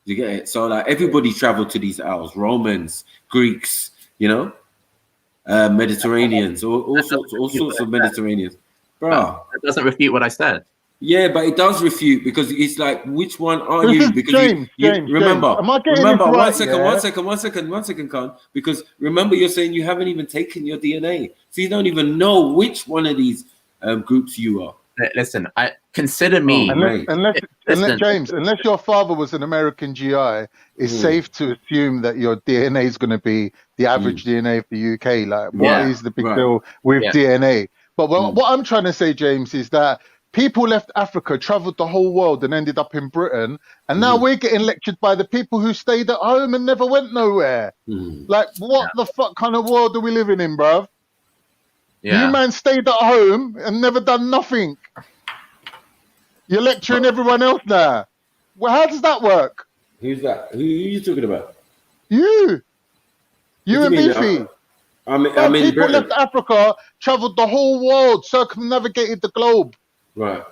You get it? So like everybody traveled to these isles, Romans, Greeks, you know, Mediterraneans, all sorts of Mediterraneans. Bro, that doesn't refute what I said. Yeah, but it does refute because it's like, which one are you? Because James, remember, am I getting remember, this right, one second, Khan. Because remember, you're saying you haven't even taken your DNA, so you don't even know which one of these groups you are. Listen, consider me. Unless your father was an American GI, it's safe to assume that your DNA is going to be the average DNA of the UK. Like, what is the big deal with DNA? But what I'm trying to say, James, is that people left Africa, traveled the whole world, and ended up in Britain. And now we're getting lectured by the people who stayed at home and never went nowhere. Like, what the fuck kind of world are we living in, bruv? Yeah. You man stayed at home and never done nothing. You're lecturing everyone else now. Well, how does that work? Who's that? Who are you talking about? You and Beefy. People left Africa, traveled the whole world, circumnavigated the globe. Right.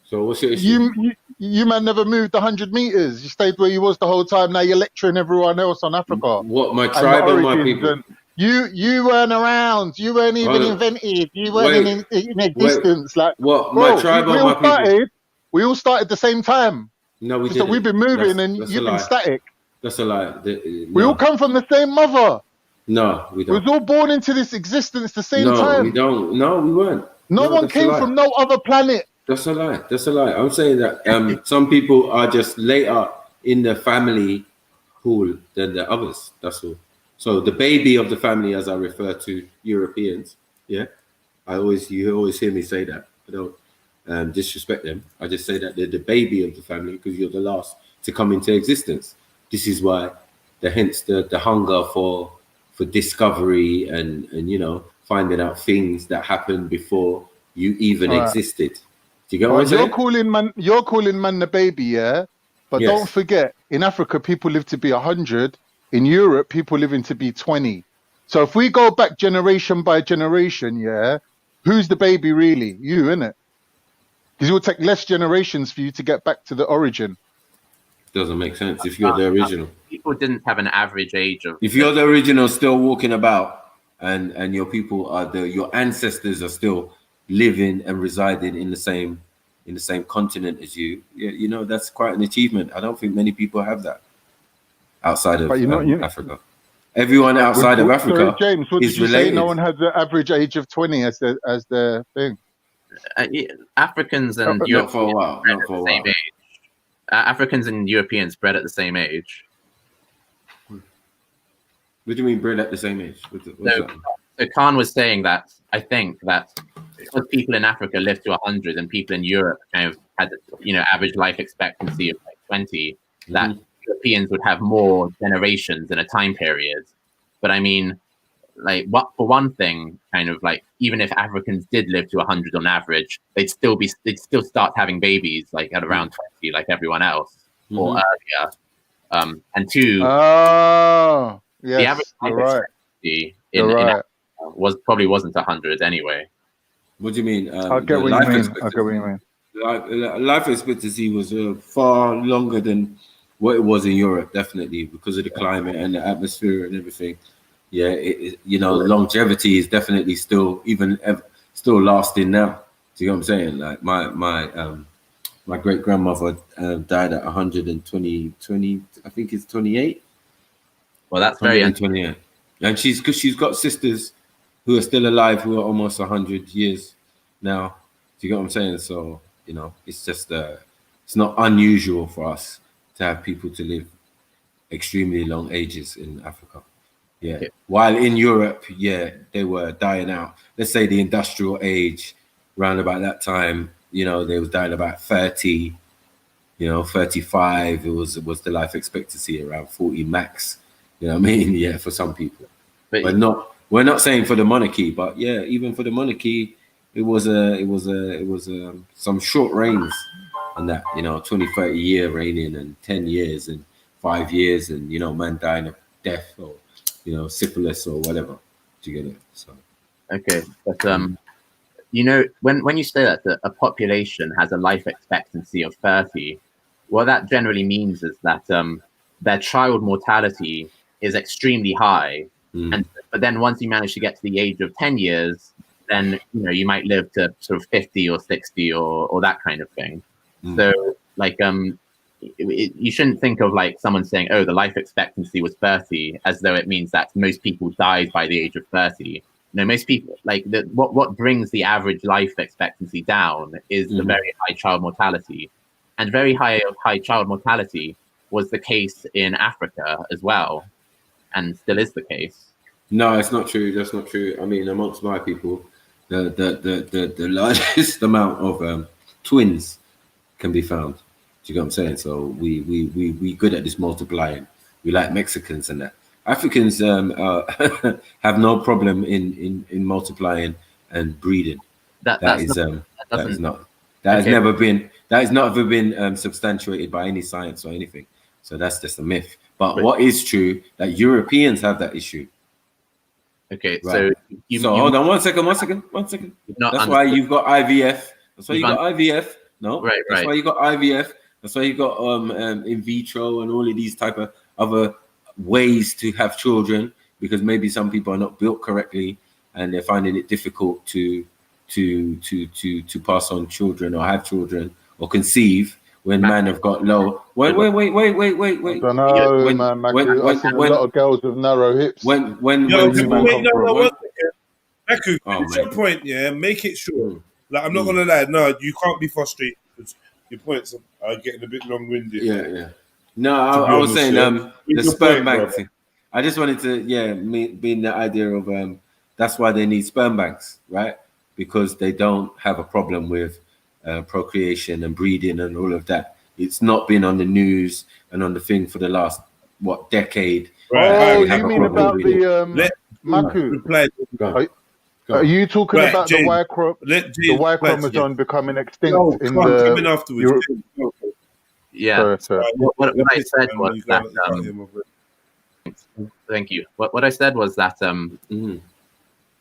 So what's your issue? You man never moved 100 meters. You stayed where you was the whole time. Now you're lecturing everyone else on Africa. What, my tribe or my people? You weren't around. You weren't even invented. You weren't in existence. Like what? My tribe or my people? We all started the same time. No, we didn't. So we've been moving and you've been static. That's a lie. We all come from the same mother. No, we don't. We was all born into this existence the same time. No, we don't. No, we weren't. No one came from no other planet. That's a lie. That's a lie. I'm saying that some people are just later in the family pool than the others. That's all. So the baby of the family, as I refer to Europeans, you always hear me say that. I don't disrespect them. I just say that they're the baby of the family because you're the last to come into existence. This is why hence the hunger for discovery and you know, finding out things that happened before you even existed. Do you get what I'm saying? You're calling man the baby, yeah? But don't forget, in Africa, people live to be 100. In Europe, people living to be 20. So if we go back generation by generation, who's the baby really? You, innit? Because it will take less generations for you to get back to the origin. Doesn't make sense if you're the original. People didn't have an average age of. If you're the original, still walking about, and your people are your ancestors are still living and residing in the same continent as you. Yeah, you know, that's quite an achievement. I don't think many people have that outside of Africa. Everyone outside of Africa James, what is did you related. say? No one has the average age of 20 as the thing. Africans and not Europeans for a while. Not for a while. Africans and Europeans bred at the same age. What do you mean bred at the same age? So Khan was saying that I think that because people in Africa live to 100 and people in Europe kind of had, you know, average life expectancy of like 20, that Europeans would have more generations in a time period. But I mean, like, for one thing, kind of like, even if Africans did live to 100 on average, they'd still start having babies like at around 20, like everyone else, or earlier. And two, Oh, the average yes, you're life right. expectancy You're in right. Africa probably wasn't 100 anyway. What do you mean? I get what you mean. I get what you mean. Life expectancy was far longer than what it was in Europe, definitely, because of the climate and the atmosphere and everything. Yeah, longevity is definitely still still lasting now. Do you know what I'm saying? Like my great grandmother died at 120, I think it's 28. Well, that's very 28, and she's got sisters who are still alive who are almost 100 years now. Do you get what I'm saying? So it's just it's not unusual for us to have people to live extremely long ages in Africa. Yeah. While in Europe, they were dying out. Let's say the industrial age, round about that time, they was dying about 30, 35. It was the life expectancy around 40 max. You know what I mean? Yeah, for some people. But we're not saying for the monarchy, but yeah, even for the monarchy, it was some short reigns and that, 20, 30 year reigning and 10 years and 5 years and, man dying of death or, syphilis or whatever. Do you get it? So okay, but when you say that a population has a life expectancy of 30, what that generally means is that their child mortality is extremely high, but then once you manage to get to the age of 10 years, then you might live to sort of 50 or 60 or that kind of thing. So like you shouldn't think of like someone saying, oh, the life expectancy was 30 as though it means that most people died by the age of 30. No, most people, like what brings the average life expectancy down is the very high child mortality, and very high child mortality was the case in Africa as well, and still is the case. No, it's not true. That's not true. I mean, amongst my people, the largest amount of twins can be found. Do you get what I'm saying? So we good at this multiplying. We like Mexicans and that. Africans have no problem in multiplying and breeding. That has never been substantiated by any science or anything. So that's just a myth. But what is true that Europeans have that issue. Okay, right. So hold on one second. That's why you've got IVF. That's why you got IVF. No, right. That's why you got IVF. That's why you got in vitro and all of these type of other ways to have children, because maybe some people are not built correctly and they're finding it difficult to pass on children or have children or conceive when men have got low. Wait. I don't know, man. I've seen a lot of girls with narrow hips. Maku, finish your point, make it short. Like, I'm not gonna lie, no, you can't be frustrated because your points are getting a bit long-winded. Yeah. No, I was saying the sperm bank thing. I just wanted to be in the idea of that's why they need sperm banks, right? Because they don't have a problem with procreation and breeding and all of that. It's not been on the news and on the thing for the last decade. Right. Oh, you mean about the Maku? Are you talking about James, the Y chromosome becoming extinct in the? Coming afterwards. Yeah. Sorry. What I said was that. Thank you. What I said was that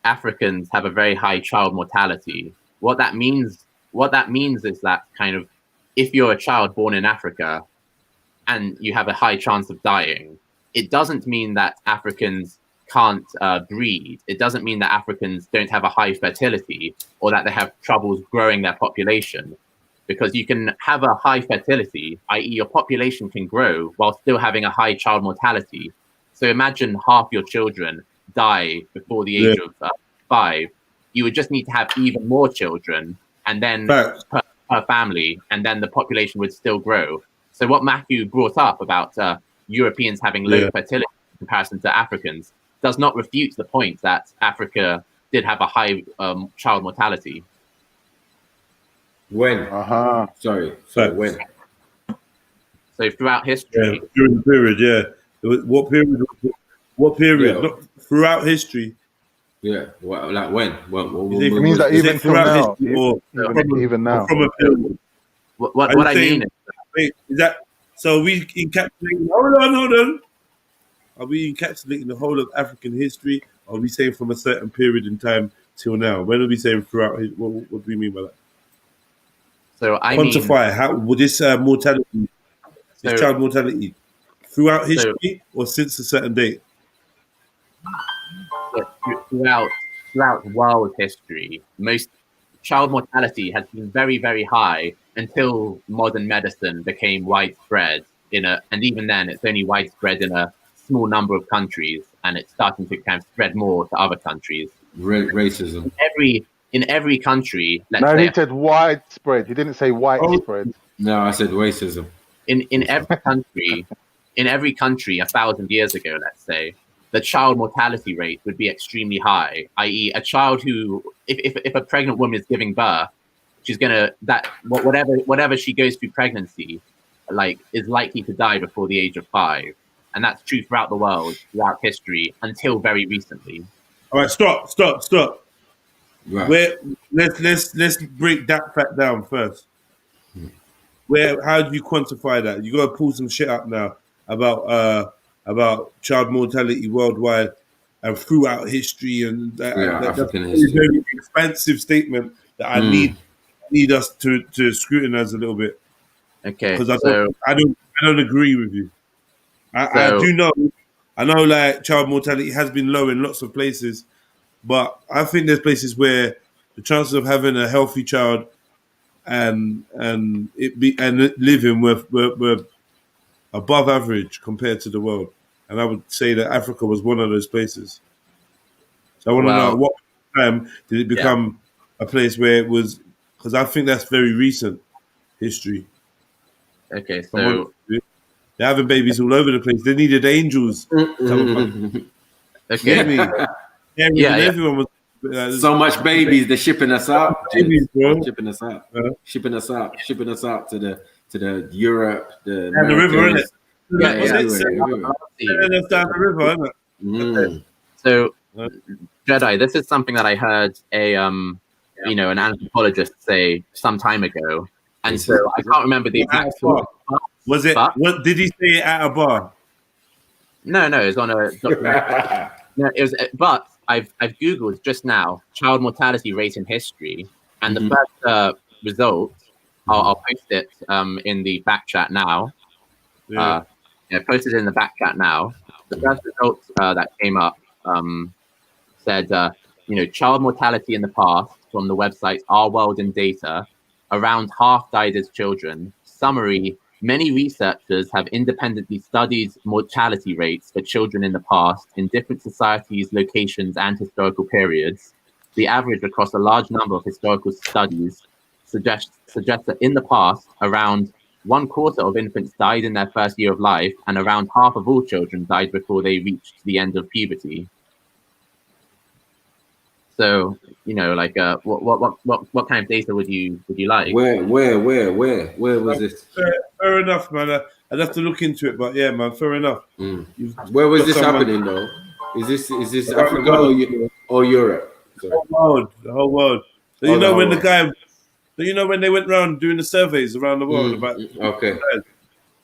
Africans have a very high child mortality. What that means is that kind of if you're a child born in Africa and you have a high chance of dying, it doesn't mean that Africans can't breed. It doesn't mean that Africans don't have a high fertility or that they have troubles growing their population, because you can have a high fertility, i.e. your population can grow while still having a high child mortality. So imagine half your children die before the age of 5. You would just need to have even more children and then per family, and then the population would still grow. So what Matthew brought up about Europeans having low fertility in comparison to Africans does not refute the point that Africa did have a high child mortality. When? Sorry, when? So throughout history. During the period, What period? Yeah. Not throughout history. Yeah, like when? It means that even till now. Even now. From a period. What I mean is that So we encapsulating. Hold on. Are we encapsulating the whole of African history? Or are we saying from a certain period in time till now? When are we saying throughout? What do we mean by that? So I quantify how would this mortality, this child mortality, throughout history or since a certain date? Throughout world history, most child mortality has been very, very high until modern medicine became widespread and even then it's only widespread in a small number of countries, and it's starting to kind of spread more to other countries. Racism. In every country, he said widespread. He didn't say widespread. No, I said racism. In every country 1,000 years ago, let's say, the child mortality rate would be extremely high, i.e. a child who, if a pregnant woman is giving birth, she's whatever she goes through pregnancy, is likely to die before the age of 5. And that's true throughout the world, throughout history, until very recently. All right, stop. Right. Let's break that fact down first. How do you quantify that? You got to pull some shit up now about child mortality worldwide and throughout history, and that's a very expansive statement that I need us to scrutinize a little bit. Okay, because I don't agree with you. I do know. I know, like, child mortality has been low in lots of places, but I think there's places where the chances of having a healthy child and living were above average compared to the world, and I would say that Africa was one of those places. So I want to know at what time did it become a place where it was? Because I think that's very recent history. Okay, so they're having babies all over the place. They needed angels. Okay. Everyone was. So much babies, they're shipping us out. Babies, bro. Shipping us out to the Europe, the river, isn't it? Down the river, isn't it? So, Jedi, this is something that I heard an anthropologist say some time ago, and so I can't remember the exact. Was it? What did he say it at a bar? No, it was on a. No, it was. But I've googled just now child mortality rate in history, and the first result, I'll post it in the back chat now. Posted in the back chat now. The first result that came up said, child mortality in the past from the website Our World in Data, around half died as children. Summary: many researchers have independently studied mortality rates for children in the past in different societies, locations, and historical periods. The average across a large number of historical studies suggests that in the past, around 1/4 of infants died in their first year of life, and around half of all children died before they reached the end of puberty. So, what kind of data would you like? Where was this? Fair enough, man. I'd have to look into it, but yeah, man, fair enough. Where was this happening, though? Is this Africa or Europe? The whole world. So when they went around doing the surveys around the world about. Okay.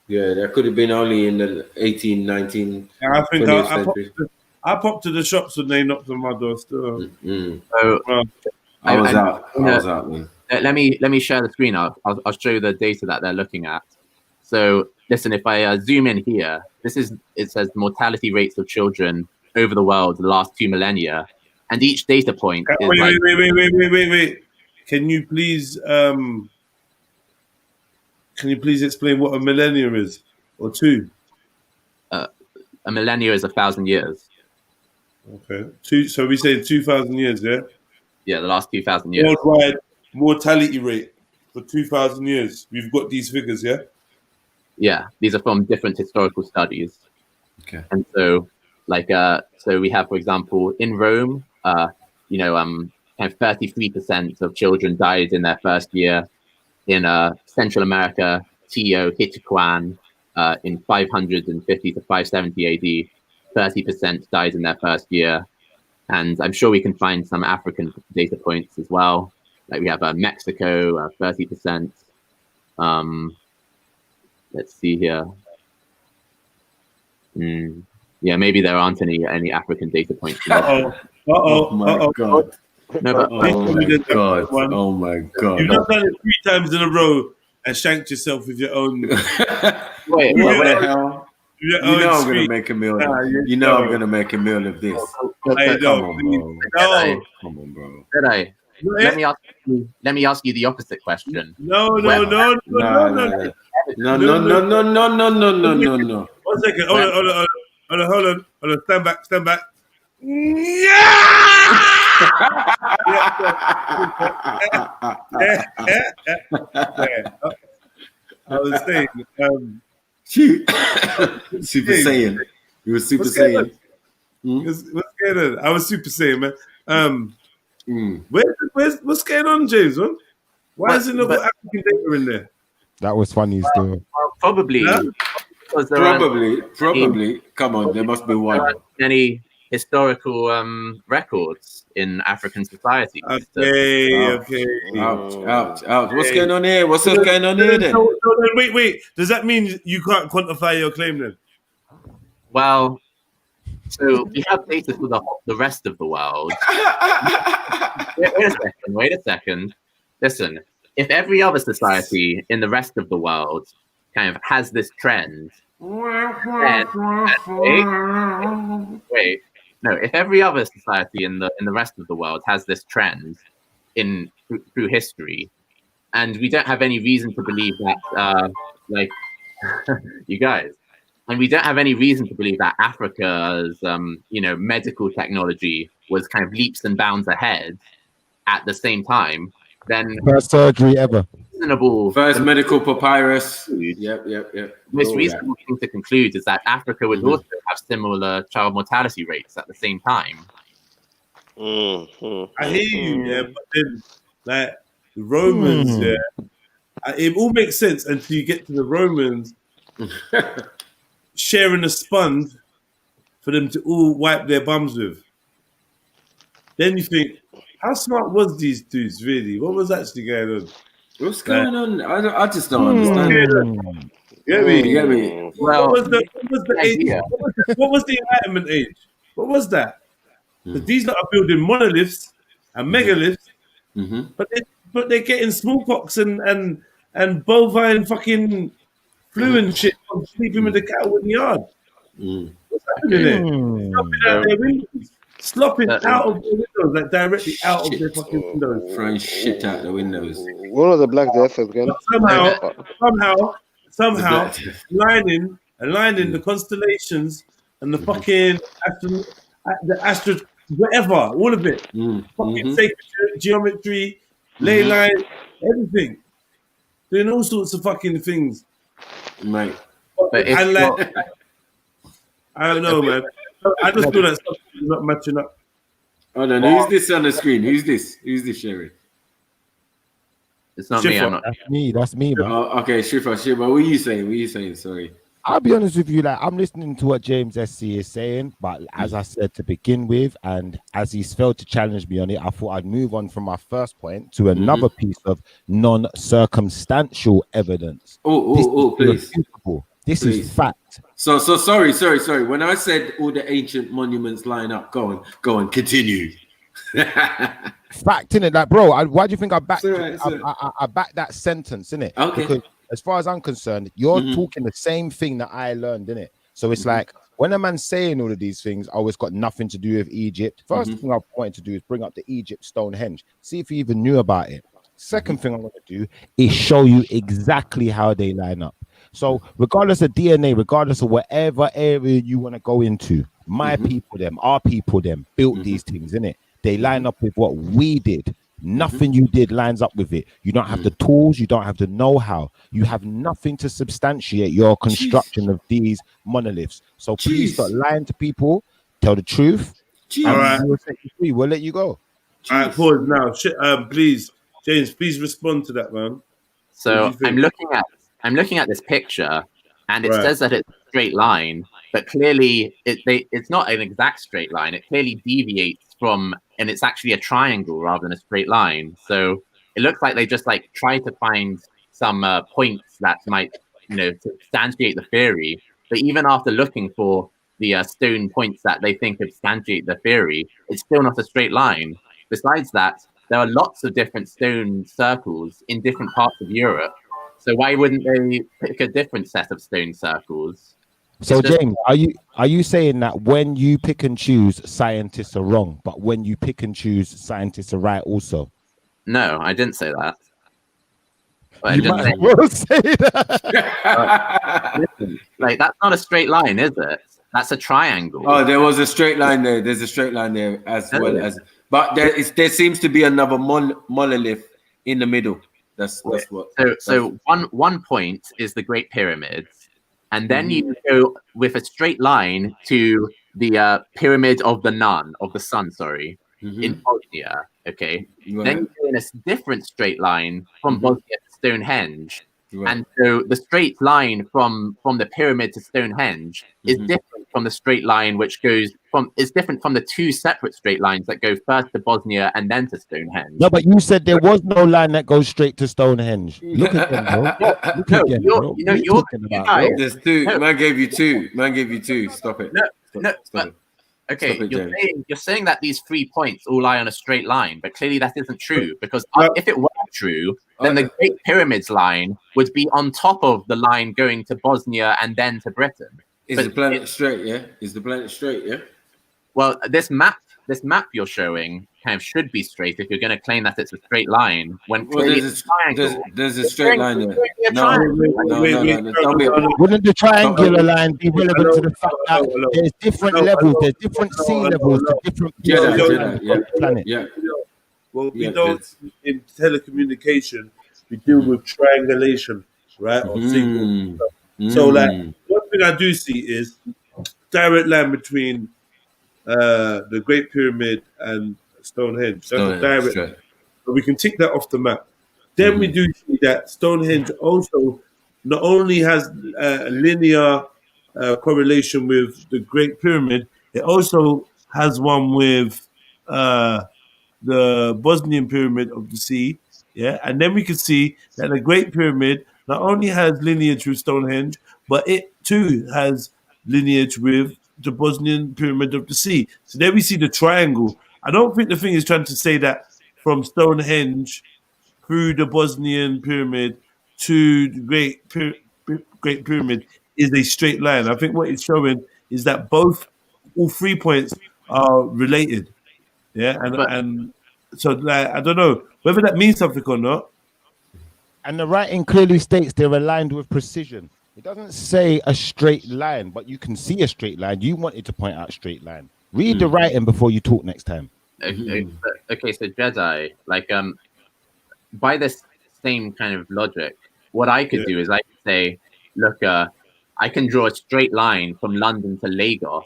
Yeah, that could have been only in the 18, 19. I think I popped to the shops when they knocked on my door still. So, I was out, man. Let me share the screen. I'll show you the data that they're looking at. So listen, if I zoom in here, it says mortality rates of children over the world the last 2 millennia, and each data point is wait. Can you please explain what a millennia is, or two? A millennia is 1,000 years. Okay. So we say 2,000 years, yeah? Yeah, the last 2,000 years. Worldwide mortality rate for 2,000 years. We've got these figures, yeah? Yeah, these are from different historical studies. Okay. And so, so we have, for example, in Rome, kind of 33% of children died in their first year. In Central America, Teotihuacan, in 550 to 570 AD, 30% died in their first year. And I'm sure we can find some African data points as well. Like we have Mexico, 30%. Let's see here. Yeah, maybe there aren't any African data points. Oh my God. No, but Oh my God. You've not done it 3 times in a row and shanked yourself with your own. Wait, what the hell? Your You know own I'm gonna make a meal. You know I'm gonna make a meal of this. I Come know. on, bro. No. Come on, bro. Jedi, let me ask you the opposite question. No. No. 1 second. Hold on. Stand back. I was saying, Super Saiyan. You were Super Saiyan. What's going on? I was Super Saiyan, man. What's going on, James? Man? Why isn't there African data in there? That was funny still. Probably. Yeah? Probably. Come on, there must be one. There aren't any historical records in African society. Okay. Ouch. What's going on here? What's going on here then? So wait. Does that mean you can't quantify your claim then? Well, so we have data for the rest of the world. Wait a second. Listen, if every other society in the rest of the world kind of has this trend, if every other society in the rest of the world has this trend through history, and we don't have any reason to believe that, you guys, and we don't have any reason to believe that Africa's, medical technology was kind of leaps and bounds ahead at the same time, then first surgery ever. First medical papyrus. Yep. Most reasonable thing to conclude is that Africa would also have similar child mortality rates at the same time. I hear you, but then like the Romans, it all makes sense until you get to the Romans sharing a sponge for them to all wipe their bums with. Then you think, how smart was these dudes really? What was actually going on? What's going on? I just don't understand. Get me? Well, what was the age? What was the Enlightenment age? What was that? Because these lot are building monoliths and megaliths, but they're getting smallpox and bovine fucking flu and shit from sleeping with the cattle in the yard. What's happening there? Slopping out of the windows, like directly out of their fucking windows. Throwing shit out the windows. What are the Black Death again? Somehow, aligning the constellations and the fucking astro, whatever, all of it. Fucking sacred geometry, ley line, everything. Doing all sorts of fucking things. Mate. And like, I don't know, man. I just feel that stuff is not matching up. Oh no, who's this on the screen? Who's this sharing? It's not Shifa. me. That's me, man. Okay, Shifa. What are you saying? Sorry. I'll be honest with you, like I'm listening to what James SC is saying, but as I said to begin with, and as he's failed to challenge me on it, I thought I'd move on from my first point to another piece of non-circumstantial evidence. Please. This is fact. So sorry. When I said all the ancient monuments line up, go on, continue. Fact, innit? Like, bro, why do you think I backed I backed that sentence, innit? Okay. Because as far as I'm concerned, you're talking the same thing that I learned, innit? So it's like when a man's saying all of these things, oh, it's got nothing to do with Egypt. First thing I wanted to do is bring up the Egypt Stonehenge, see if you even knew about it. Second thing I want to do is show you exactly how they line up. So regardless of DNA, regardless of whatever area you want to go into, my people, our people, built these things, innit? They line up with what we did. Nothing you did lines up with it. You don't have the tools. You don't have the know-how. You have nothing to substantiate your construction of these monoliths. So please stop lying to people. Tell the truth. All right. We'll let you go. All right, pause now. Please, James, please respond to that, man. So I'm looking at this picture, and it says that it's a straight line, but clearly it's not an exact straight line. It clearly deviates from, and it's actually a triangle rather than a straight line. So it looks like they just like try to find some points that might to substantiate the theory. But even after looking for the stone points that they think substantiate the theory, it's still not a straight line. Besides that, there are lots of different stone circles in different parts of Europe. So why wouldn't they pick a different set of stone circles? So James, are you saying that when you pick and choose, scientists are wrong, but when you pick and choose, scientists are right also? No, I didn't say that. You might as well say that. Listen, like, that's not a straight line, is it? That's a triangle. Oh, there was a straight line there. There's a straight line there as well as, but there seems to be another monolith in the middle. That's what. So one point is the Great Pyramids, and then you go with a straight line to the Pyramid of the Sun, sorry, in Bosnia. Okay, then you go in a different straight line from Bosnia to Stonehenge. And so the straight line from the pyramid to Stonehenge is different from the straight line is different from the two separate straight lines that go first to Bosnia and then to Stonehenge. No, but you said there was no line that goes straight to Stonehenge. Look at them, bro. You're talking about. There's two. Man gave you two. Stop it. Stop it. Okay, you're saying that these 3 points all lie on a straight line, but clearly that isn't true, because if it were true, then the Great Pyramids line would be on top of the line going to Bosnia and then to Britain. Is the planet straight? Yeah. Is the planet straight? Yeah. Well, this map you're showing kind of should be straight if you're going to claim that it's a straight line. When clearly there's a straight line there. No. Wouldn't the triangular line be relevant to the fact that there's different levels, there's different sea levels to different planets? Yeah. Well, we know in telecommunication we deal with triangulation, right? Or signals. So, like, one thing I do see is direct line between the Great Pyramid and Stonehenge. That's a direct line. So we can tick that off the map. Then we do see that Stonehenge also not only has a linear correlation with the Great Pyramid, it also has one with the Bosnian Pyramid of the Sea. Yeah, and then we can see that the Great Pyramid not only has lineage with Stonehenge, but it too has lineage with the Bosnian Pyramid of the Sea. So there we see the triangle. I don't think the thing is trying to say that from Stonehenge through the Bosnian Pyramid to the Great Pyramid is a straight line. I think what it's showing is that all 3 points are related. Yeah, and so, like, I don't know whether that means something or not. And the writing clearly states they're aligned with precision. It doesn't say a straight line, but you can see a straight line. You wanted to point out straight line. Read the writing before you talk next time. Okay, so Jedi, like, by this same kind of logic, what I could do is I could say, look, I can draw a straight line from London to Lagos,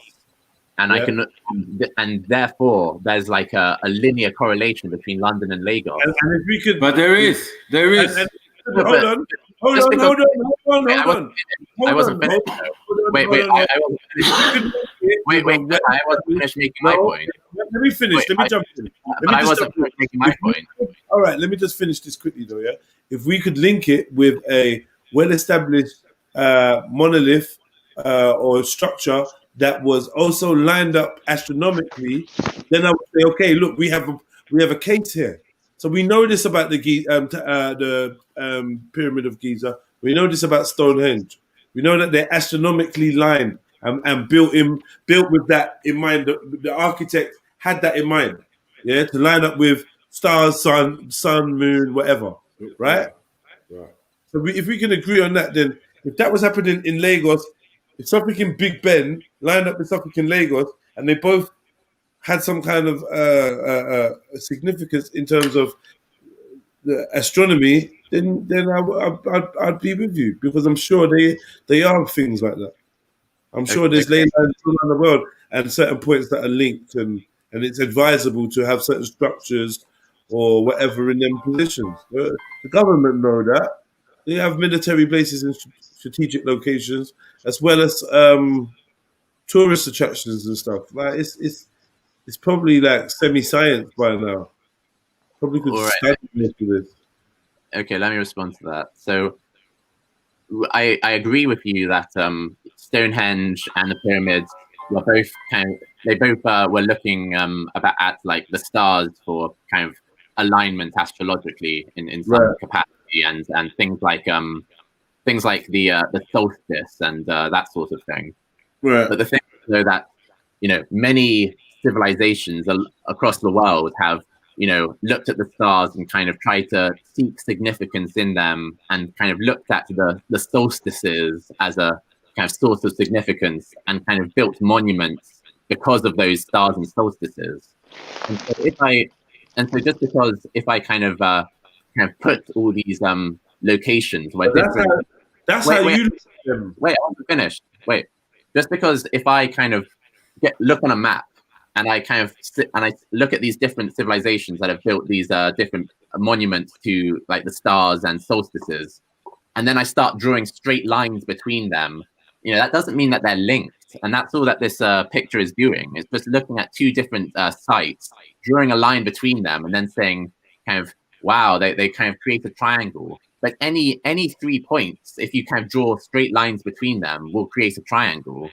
and I can, and therefore there's like a linear correlation between London and Lagos. And if we could, but there is. Hold on. I wasn't finished. Wait, I wasn't finished making my point. Let me finish. Let me jump in. I wasn't finished making my point. All right, let me just finish this quickly, though. Yeah, if we could link it with a well-established monolith or structure that was also lined up astronomically, then I would say, okay, look, we have a case here. So we know this about the Pyramid of Giza. We know this about Stonehenge. We know that they're astronomically lined and built with that in mind. The architect had that in mind, yeah, to line up with stars, sun, moon, whatever, right? So if we can agree on that, then if that was happening in Lagos, if something in Big Ben lined up with something in Lagos, and they both had some kind of significance in terms of the astronomy, then I'd be with you, because I'm sure they are things like that. I'm sure there's ley lines all around the world and certain points that are linked, and it's advisable to have certain structures or whatever in them positions. The government know that. They have military bases in strategic locations, as well as tourist attractions and stuff. Like it's probably like semi-science by now. Probably could study most of this. Okay, let me respond to that. So, I agree with you that Stonehenge and the pyramids were both were looking at like the stars for kind of alignment astrologically in some capacity, and things like the solstice and that sort of thing. Right. But the thing is, though, that many civilizations across the world have looked at the stars and kind of tried to seek significance in them, and kind of looked at the solstices as a kind of source of significance, and kind of built monuments because of those stars and solstices. And so just because if I kind of put all these locations where that's how you wait, I haven't finished. Wait, just because if I kind of look on a map and I kind of I look at these different civilizations that have built these different monuments to like the stars and solstices, and then I start drawing straight lines between them, that doesn't mean that they're linked. And that's all that this picture is doing. It's just looking at two different sites, drawing a line between them, and then saying kind of, wow, they kind of create a triangle. But any 3 points, if you kind of draw straight lines between them, will create a triangle.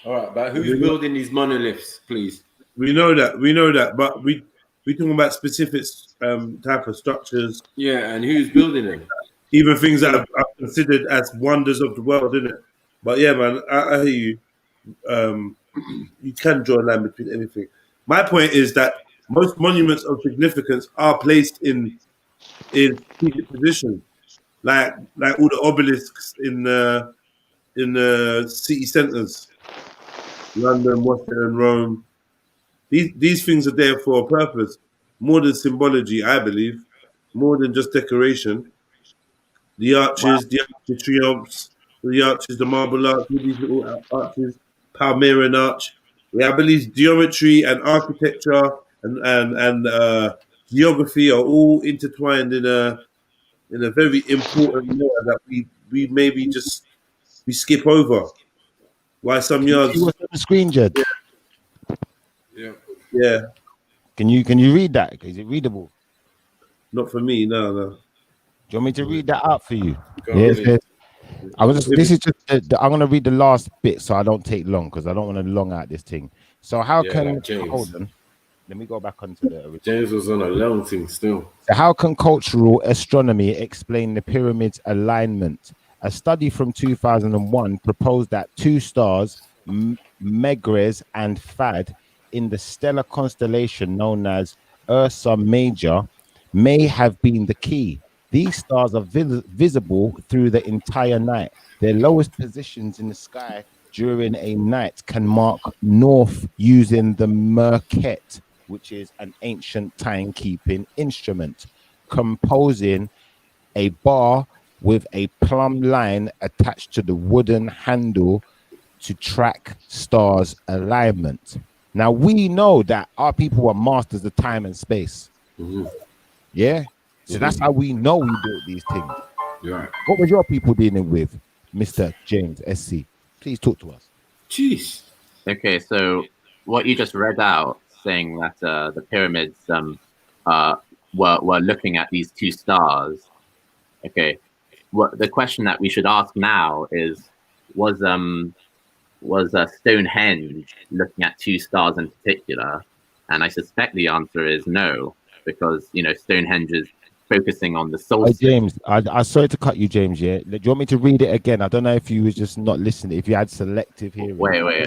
All right, but who's building these monoliths, please? We know that, but we're talking about specific type of structures. Yeah, and who's building them? Even things that are considered as wonders of the world, isn't it? But yeah, man, I hear you. You can draw a line between anything. My point is that most monuments of significance are placed in strategic positions, like all the obelisks in the city centres, London, Washington, Rome. These things are there for a purpose, more than symbology, I believe, more than just decoration. The arches, the triumphs, the arches, the marble arch, these little arches, Palmyran arch. Yeah, I believe geometry and architecture and geography are all intertwined in a very important way that we maybe we skip over. Why some yards? You what's on the screen, Jed? Yeah. Can you read that? Is it readable? Not for me, no. Do you want me to read that out for you? Yes. This is just I'm going to read the last bit so I don't take long, because I don't want to long out this thing. So how can hold on? Let me go back onto the original. James was on a long thing still. So how can cultural astronomy explain the pyramid's alignment? A study from 2001 proposed that two stars, Megrez and Fad, in the stellar constellation known as Ursa Major, may have been the key. These stars are visible through the entire night. Their lowest positions in the sky during a night can mark north using the Merket, which is an ancient timekeeping instrument, composing a bar with a plumb line attached to the wooden handle to track stars' alignment. Now, we know that our people are masters of time and space. Mm-hmm. Yeah? So that's how we know we built these things. Yeah. What was your people dealing with, Mr. James SC? Please talk to us. Jeez. Okay, so what you just read out, saying that the pyramids were looking at these two stars. Okay, what the question that we should ask now is, was Stonehenge looking at two stars in particular? And I suspect the answer is no, because Stonehenge is focusing on the solstice. James, I sorry to cut you, James. Yeah, do you want me to read it again? I don't know if you was just not listening. If you had selective hearing. Wait.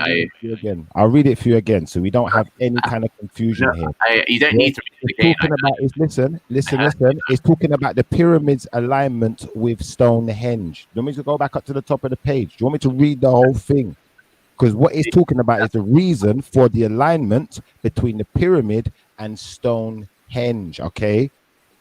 I'll read it for you again, so we don't have any kind of confusion here. You don't need to read it again. Listen. It's talking about the pyramid's alignment with Stonehenge. Do you want me to go back up to the top of the page? Do you want me to read the whole thing? Because what it's talking about is the reason for the alignment between the pyramid and Stonehenge. Okay.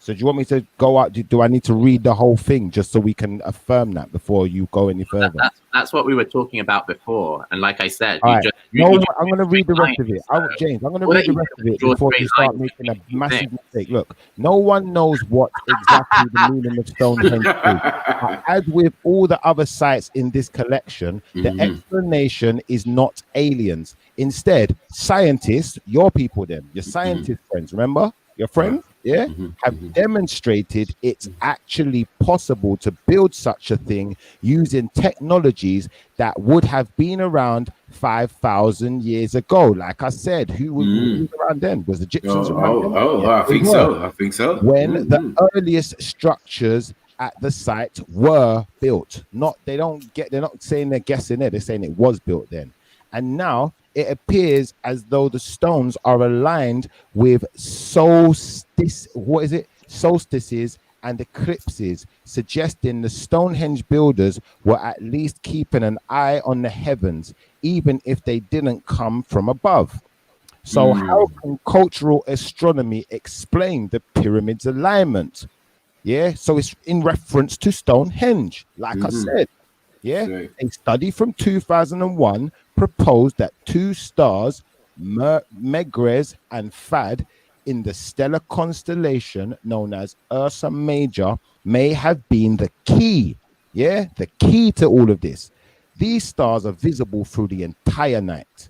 So do you want me to go out? Do I need to read the whole thing just so we can affirm that before you go any further? That's what we were talking about before. And like I said, I'm going to read the rest of it. James, I'm going to read the rest of it before you start making a massive mistake. Look, no one knows what exactly the meaning of Stonehenge is. As with all the other sites in this collection, the explanation is not aliens. Instead, scientists, your people, your scientist friends, remember? Your friends? have demonstrated it's actually possible to build such a thing using technologies that would have been around 5,000 years ago. Like I said, who was around then? Was Egyptians around then? I think so. I think so. When the earliest structures at the site were built. They're not saying they're guessing it, they're saying it was built then. And now it appears as though the stones are aligned with solstices and eclipses, suggesting the Stonehenge builders were at least keeping an eye on the heavens, even if they didn't come from above. So how can cultural astronomy explain the pyramid's alignment? Yeah, so it's in reference to Stonehenge, like I said. Yeah, a study from 2001 proposed that two stars, Megrez and Fad, in the stellar constellation known as Ursa Major, may have been the key. Yeah, the key to all of this. These stars are visible through the entire night.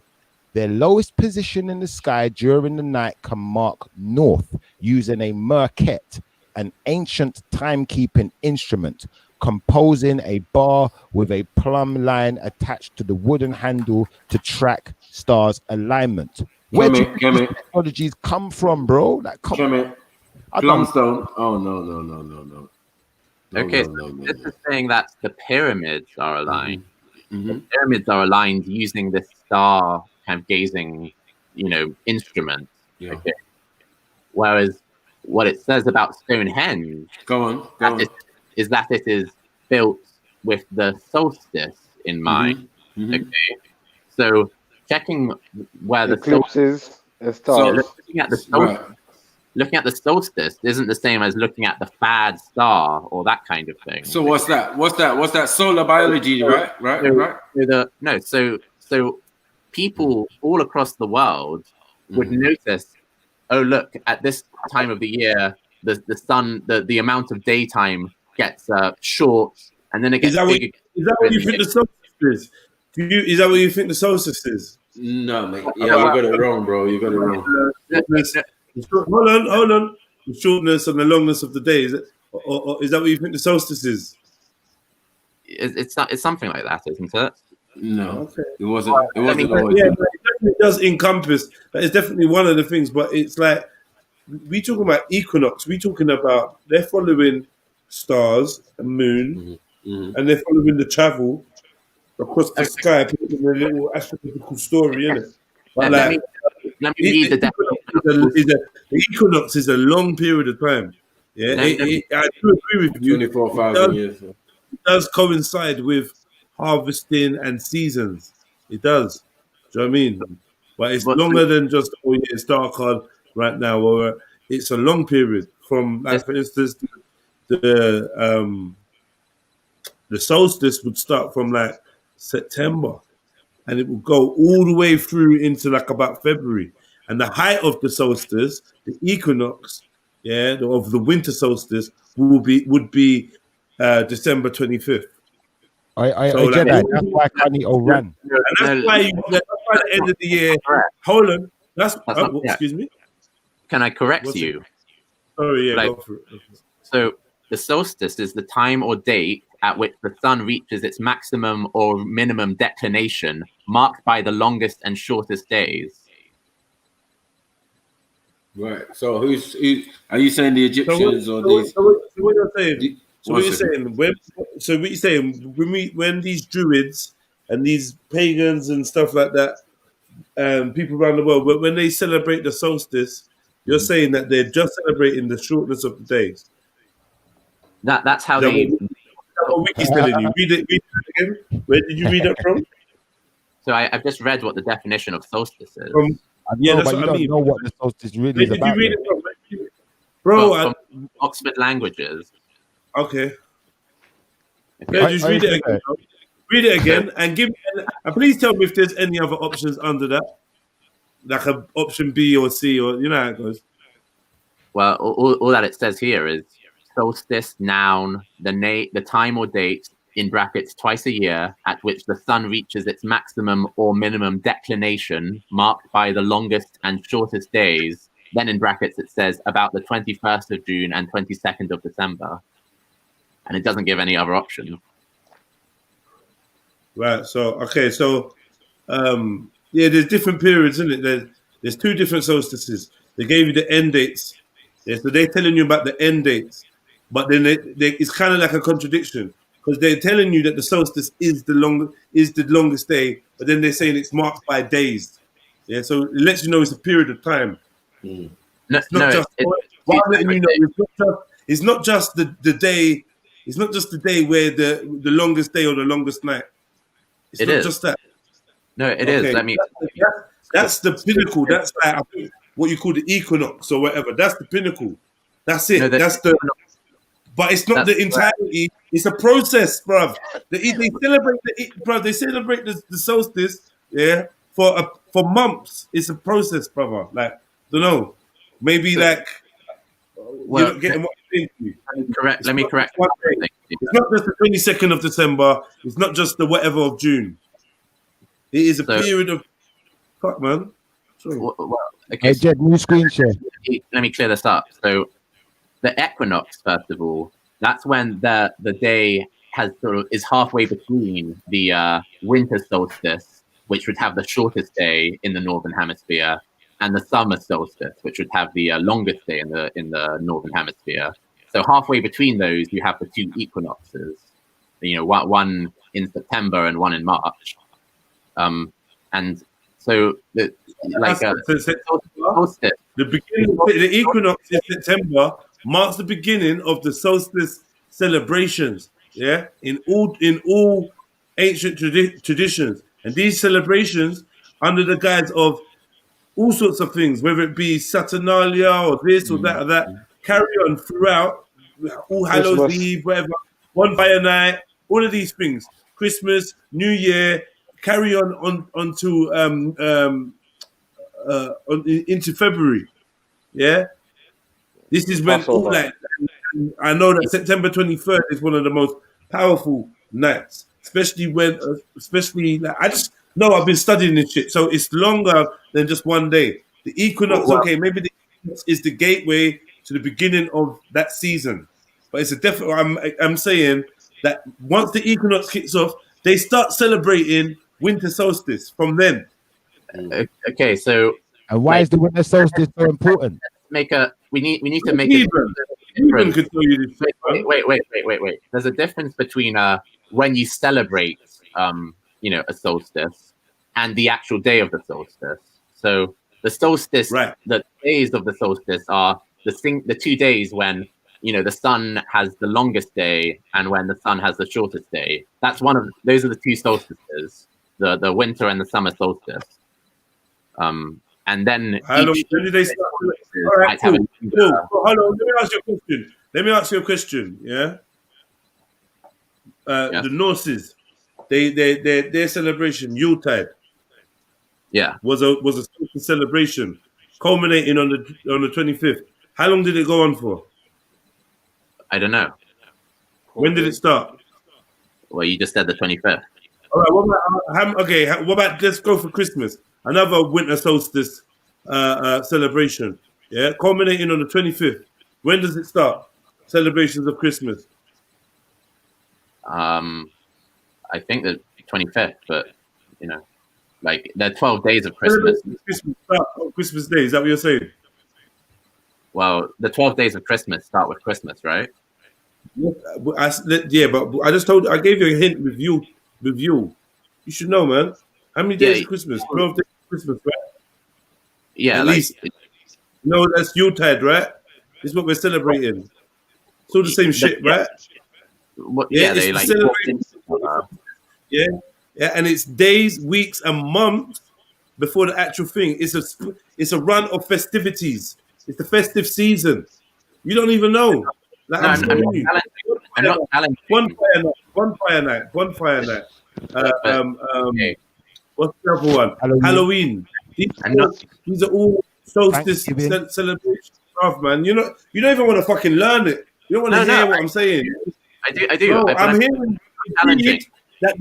Their lowest position in the sky during the night can mark north using a merket, an ancient timekeeping instrument, composing a bar with a plumb line attached to the wooden handle to track stars' alignment. Where do these technologies come from, bro? Like, Plumstone. Oh, no. Okay, this is saying that the pyramids are aligned. The pyramids are aligned using this star kind of gazing, instrument. Okay. Whereas what it says about Stonehenge is that it is built with the solstice in mind. Okay. So checking where the eclipses and stars. So looking at the solstice isn't the same as looking at the Fad star or that kind of thing. So what's that? What's that? Solar biology, right? So people all across the world would notice, oh, look, at this time of the year, the sun, the amount of daytime gets short, and then it gets bigger. Is that what you think the solstice is? Is that what you think the solstice is? No, mate. Yeah, you got it wrong, bro. You got it wrong. Hold on. The shortness and the longness of the day. Is that what you think the solstice is? It's something like that, isn't it? No, it wasn't. It wasn't. It definitely does encompass. That is definitely one of the things. But it's like we talking about equinox. We talking about they're following stars and moon, and they're following the travel across the sky, putting a little astronomical story in it. But let me read the definition. The equinox is a long period of time. Yeah, I do agree with you. 24,000 years. It does coincide with harvesting and seasons. It does. Do you know what I mean? But it's longer than just, it's dark hard right now, or it's a long period from, like, for instance, the solstice would start from like September, and it will go all the way through into like about February. And the height of the solstice, the equinox, of the winter solstice would be December 25th. Jedi, that's why Kanye run. And that's why the end of the year. Hold on. Excuse me. Can I correct you? Oh yeah, go for it. So the solstice is the time or date at which the sun reaches its maximum or minimum declination, marked by the longest and shortest days. Right. So who's are you saying the Egyptians or these? So what you're saying? What you're saying? When these Druids and these pagans and stuff like that, people around the world, when they celebrate the solstice, you're saying that they're just celebrating the shortness of the days. That's how they. That's what Wiki's telling you. Read it again. Where did you read it from? So I've just read what the definition of solstice is. That's what I mean. You don't know what the solstice really is about. Did you read it from? Bro, from Oxford Languages. Okay. Just read it again. Read it again and and please tell me if there's any other options under that, like a option B or C, or you know how it goes. Well, all that it says here is solstice, noun, the time or date in brackets twice a year at which the sun reaches its maximum or minimum declination, marked by the longest and shortest days, then in brackets it says about the 21st of June and 22nd of December, and it doesn't give any other option. Right. So okay. So yeah, there's different periods, isn't it? There's two different solstices. They gave you the end dates. Yeah, so they're telling you about the end dates, but then it's kind of like a contradiction because they're telling you that the solstice is the longest day, but then they're saying it's marked by days. Yeah, so it lets you know it's a period of time. No, it's not just. It's not just the day. It's not just the day where the longest day or the longest night. It's not just that. No, it is. Let me. That's the pinnacle. That's like I think what you call the equinox or whatever. That's the pinnacle. That's it. No, that's the. But it's not the entirety. It's a process, bruv. They celebrate the solstice. Yeah, for months. It's a process, brother. Like, don't know. Maybe like. Well, you're not getting what I'm saying. Correct. Let me correct. It's not just the 22nd of December. It's not just the whatever of June. It is a period of. Fuck, man. Well, okay, Jed, new screen share. Let me clear this up. So, the equinox, first of all, that's when the day is halfway between the winter solstice, which would have the shortest day in the northern hemisphere, and the summer solstice, which would have the longest day in the northern hemisphere. So halfway between those, you have the two equinoxes. You know, one in September and one in March. And so the equinox in September marks the beginning of the solstice celebrations. Yeah, in all ancient traditions, and these celebrations under the guise of all sorts of things, whether it be Saturnalia or this or that or that, carry on throughout All Hallows Eve, whatever, Bonfire Night, all of these things, Christmas, New Year, carry on until into February. Yeah, this is when all like. I know that September 23rd is one of the most powerful nights, especially like, I just know I've been studying this shit, so it's longer than just one day. The equinox, okay, maybe the equinox is the gateway to the beginning of that season, but it's a definite. I'm saying that once the equinox kicks off, they start celebrating winter solstice from then. Okay, so and why is the winter solstice so important? We need to make it. Wait. There's a difference between when you celebrate a solstice and the actual day of the solstice. So the solstice, the days of the solstice are the 2 days when the sun has the longest day and when the sun has the shortest day. That's those are the two solstices, the winter and the summer solstice. And then how long did they start? All right, cool. Hold on, let me ask you a question. Yeah. The Norses, their celebration, Yuletide. Yeah. Was a celebration culminating on the 25th. How long did it go on for? I don't know. When did it start? Well, you just said the 25th. All right. What about let's go for Christmas? Another winter solstice celebration. Yeah, culminating on the 25th. When does it start? Celebrations of Christmas. I think the 25th, but like there are 12 days of Christmas. Christmas Day. Is that what you're saying? Well, the 12 days of Christmas start with Christmas, right? Yeah, but I gave you a hint with you. You should know, man. How many days is Christmas? 12 days of Christmas, right? Yeah, at least. No, that's Yuletide, right? This is what we're celebrating. It's all the same shit, right? Yeah, they like. Yeah, and it's days, weeks, and months before the actual thing. It's a run of festivities. It's the festive season. You don't even know. Like, I'm not challenging. Bonfire night. What's the other one? Halloween. These are all solstice celebrations, man. You don't even want to fucking learn it. You don't want to hear what I'm saying. I do. No, I'm hearing that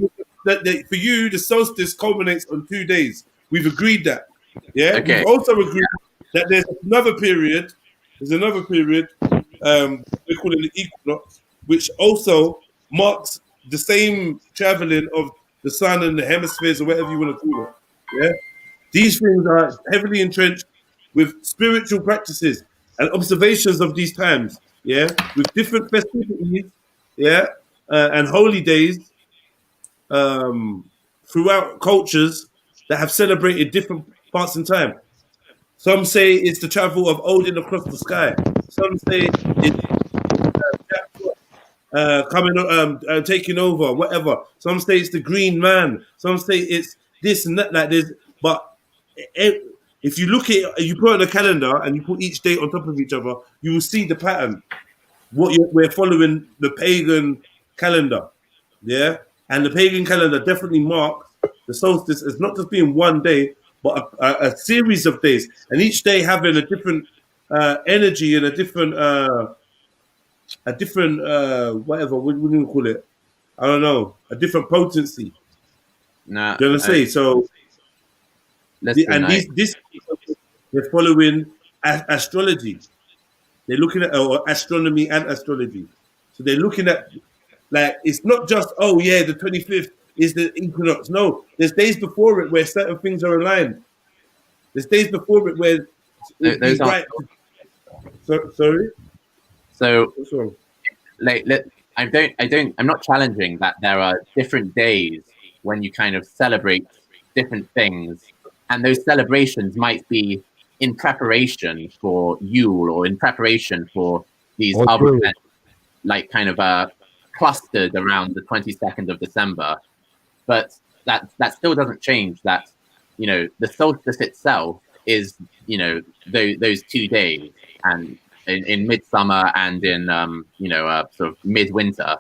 for you, the solstice culminates on 2 days. We've agreed that. Yeah. Okay. We've also agreed that there's another period. There's another period. They call it the equinox, which also marks the same traveling of the sun and the hemispheres, or whatever you want to call it. Yeah, these things are heavily entrenched with spiritual practices and observations of these times. Yeah, with different festivities. Yeah, and holy days throughout cultures that have celebrated different parts in time. Some say it's the travel of Odin across the sky. Some say it's taking over, whatever. Some say it's the green man. Some say it's this and that. Like this, but if you look at, you put on a calendar and you put each date on top of each other, you will see the pattern. We're following the pagan calendar, yeah, and the pagan calendar definitely marks the solstice as not just being one day, but a series of days, and each day having a different energy and a different whatever, what do you call it? I don't know, a different potency. Nah, you know what I'm saying? So, they're following astrology. They're looking at astronomy and astrology. So they're looking at, like, it's not just, oh yeah, the 25th is the equinox. No, there's days before it where certain things are aligned. There's days before it where those right. Sorry. So, like, I'm not challenging that there are different days when you kind of celebrate different things, and those celebrations might be in preparation for Yule or in preparation for these other events, like kind of clustered around the 22nd of December. But that still doesn't change that, you know, the solstice itself is, you know, those 2 days, and in midsummer and in sort of midwinter,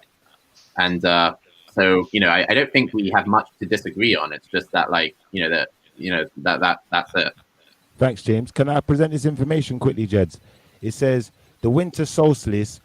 and so, you know, I don't think we have much to disagree on. It's just that, like, that's it. Thanks, James. Can I present this information quickly, Jeds? It says the winter solstice,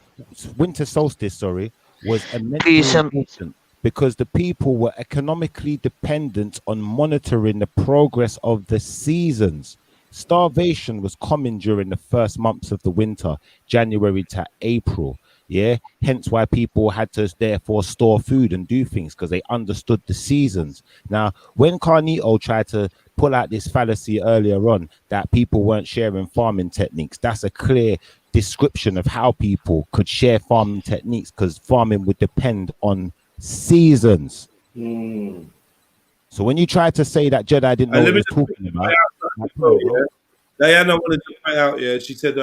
was immensely important because the people were economically dependent on monitoring the progress of the seasons. Starvation was common during the first months of the winter, January to April. Yeah, hence why people had to therefore store food and do things, because they understood the seasons. Now, when Carnito tried to pull out this fallacy earlier on that people weren't sharing farming techniques, that's a clear description of how people could share farming techniques, because farming would depend on seasons. So when you try to say that Jedi didn't know what he was talking about, Diana wanted to find out. Yeah, she said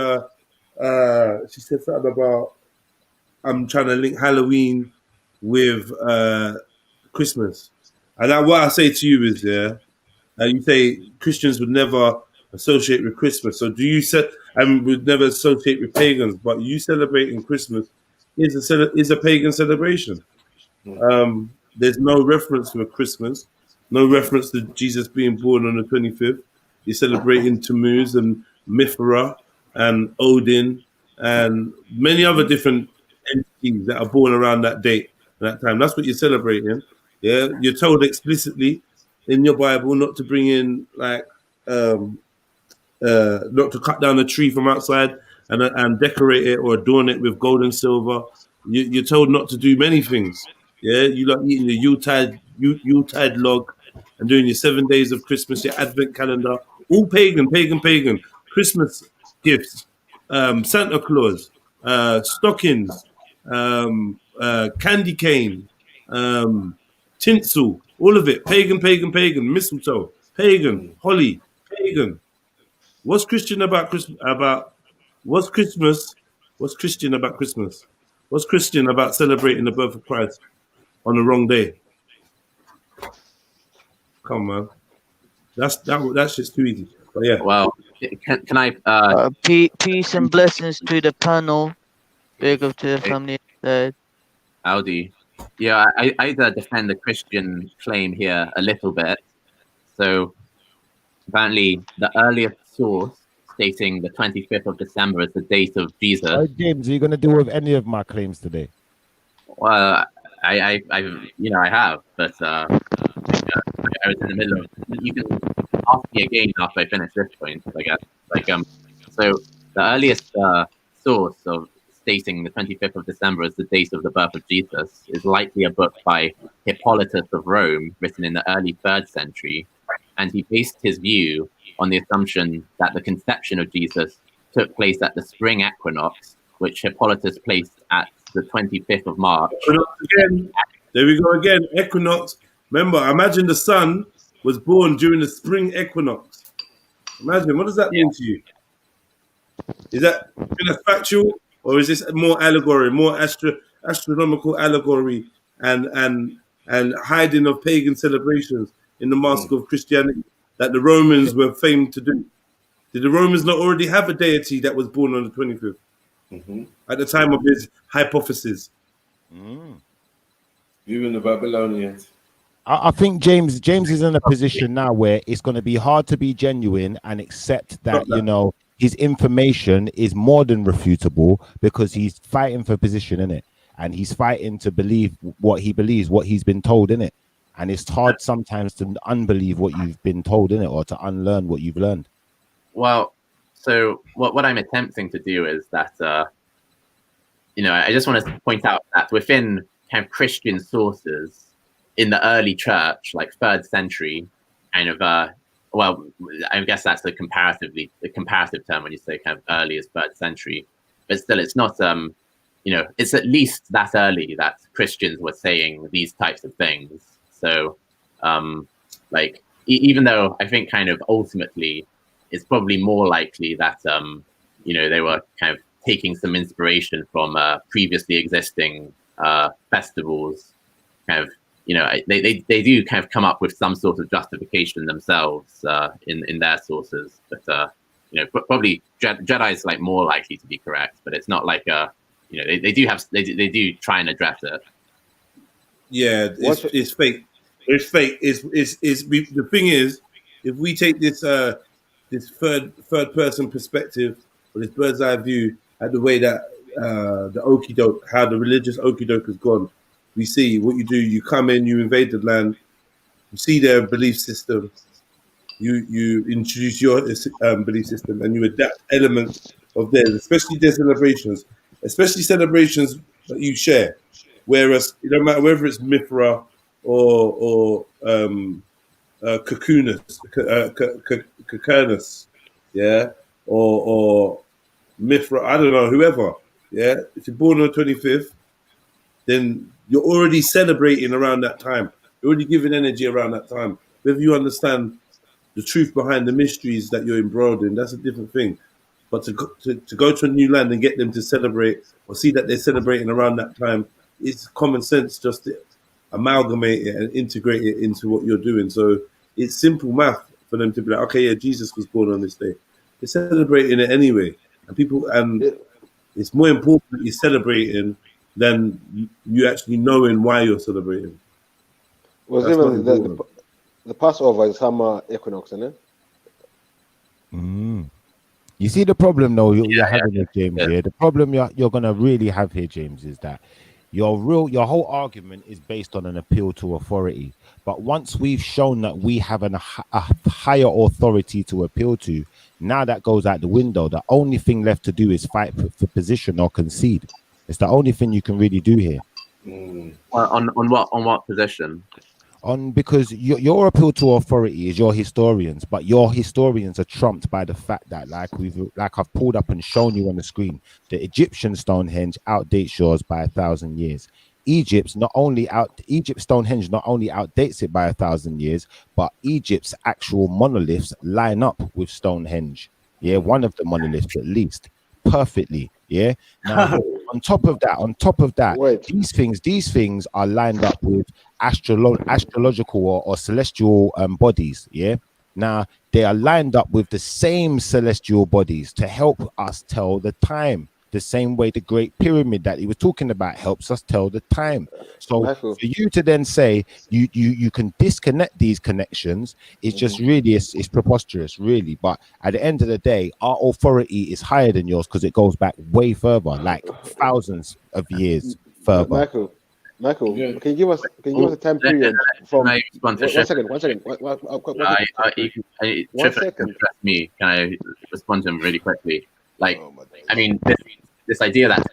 something about I'm trying to link Halloween with Christmas, and what I say to you is, you say Christians would never associate with Christmas. So do you say and would never associate with pagans? But you celebrating Christmas is a pagan celebration. There's no reference to a Christmas, no reference to Jesus being born on the 25th. You're celebrating Tammuz and Mithra and Odin and many other different entities that are born around that date, that time. That's what you're celebrating. Yeah, you're told explicitly in your Bible not to bring in, like, not to cut down a tree from outside and decorate it or adorn it with gold and silver. You're told not to do many things. Yeah, you like eating the Yuletide log and doing your 7 days of Christmas, your Advent calendar, all pagan. Christmas gifts, Santa Claus, stockings, candy cane, tinsel, all of it, pagan, mistletoe, pagan, holly, pagan. What's Christian about Christmas? What's Christian about Christmas? What's Christian about celebrating the birth of Christ on the wrong day? Come on, that's just too easy. But yeah. Well, can I? Peace and blessings to the panel. Big up to the family. Audi. Yeah, I defend the Christian claim here a little bit. So apparently, the earliest source stating the 25th of December as the date of Jesus. James, are you going to deal with any of my claims today? Well, I have, but I was in the middle of. You can ask me again after I finish this point, I guess. like so the earliest source of stating the 25th of December as the date of the birth of Jesus is likely a book by Hippolytus of Rome, written in the early 3rd century, and he based his view on the assumption that the conception of Jesus took place at the spring equinox, which Hippolytus placed at the 25th of March. Equinox again. There we go again. Equinox. Remember, imagine the sun was born during the spring equinox. Imagine, what does that mean to you? Is that factual, or is this more allegory, more astronomical allegory, and hiding of pagan celebrations in the mask of Christianity that the Romans were famed to do? Did the Romans not already have a deity that was born on the 25th at the time of his hypothesis? Even the Babylonians. I think James is in a position now where it's going to be hard to be genuine and accept that, you know, his information is more than refutable, because he's fighting for position in it, and he's fighting to believe what he believes, what he's been told in it. And it's hard sometimes to unbelieve what you've been told in it, or to unlearn what you've learned. Well, so what I'm attempting to do is that, you know, I just want to point out that within kind of Christian sources in the early church, like 3rd century, kind of, well, I guess that's a comparative term when you say kind of early as 3rd century, but still it's not, you know, it's at least that early that Christians were saying these types of things. So, like, even though I think kind of ultimately it's probably more likely that, you know, they were kind of taking some inspiration from previously existing festivals, kind of, you know, they do kind of come up with some sort of justification themselves in their sources, but you know, probably Jedi is like more likely to be correct, but it's not like you know, they do try and address it. Yeah, it's fake. It's fake. The thing is, if we take this this third person perspective, or this bird's eye view at the way that the okie doke, how the religious okie doke has gone, we see what you do. You come in, you invade the land, you see their belief system, you introduce your belief system, and you adapt elements of theirs, especially their celebrations, that you share. Whereas it don't matter whether it's Mithra or Cocoonus, yeah, or Mithra, I don't know, whoever, yeah. If you're born on the 25th, then you're already celebrating around that time. You're already giving energy around that time. Whether you understand the truth behind the mysteries that you're embroiled in, that's a different thing. But to go to a new land and get them to celebrate or see that they're celebrating around that time, it's common sense just to amalgamate it and integrate it into what you're doing. So it's simple math for them to be like, okay, yeah, Jesus was born on this day. They're celebrating it anyway. And it's more important that you're celebrating than you actually knowing why you're celebrating. Was even the Passover is summer equinox, isn't it? You see the problem though you're having with James here. The problem you're gonna really have here, James, is that your whole argument is based on an appeal to authority. But once we've shown that we have a higher authority to appeal to, now that goes out the window. The only thing left to do is fight for position or concede. It's the only thing you can really do here. On what position? Because your appeal to authority is your historians, but your historians are trumped by the fact that, like I've pulled up and shown you on the screen, the Egyptian Stonehenge outdates yours by 1,000 years. Egypt Stonehenge not only outdates it by 1,000 years, but Egypt's actual monoliths line up with Stonehenge. Yeah, one of the monoliths at least, perfectly. Yeah. Now, on top of that, these things are lined up with astrological or celestial bodies. Yeah. Now they are lined up with the same celestial bodies to help us tell the time. The same way the Great Pyramid that he was talking about helps us tell the time. So for you to then say you can disconnect these connections, it's just really it's preposterous, really. But at the end of the day, our authority is higher than yours because it goes back way further, like thousands of years further. Michael, Michael, can you give us a time period from? One second. One second. Me. Can I respond to him really quickly? Like, I mean, this idea that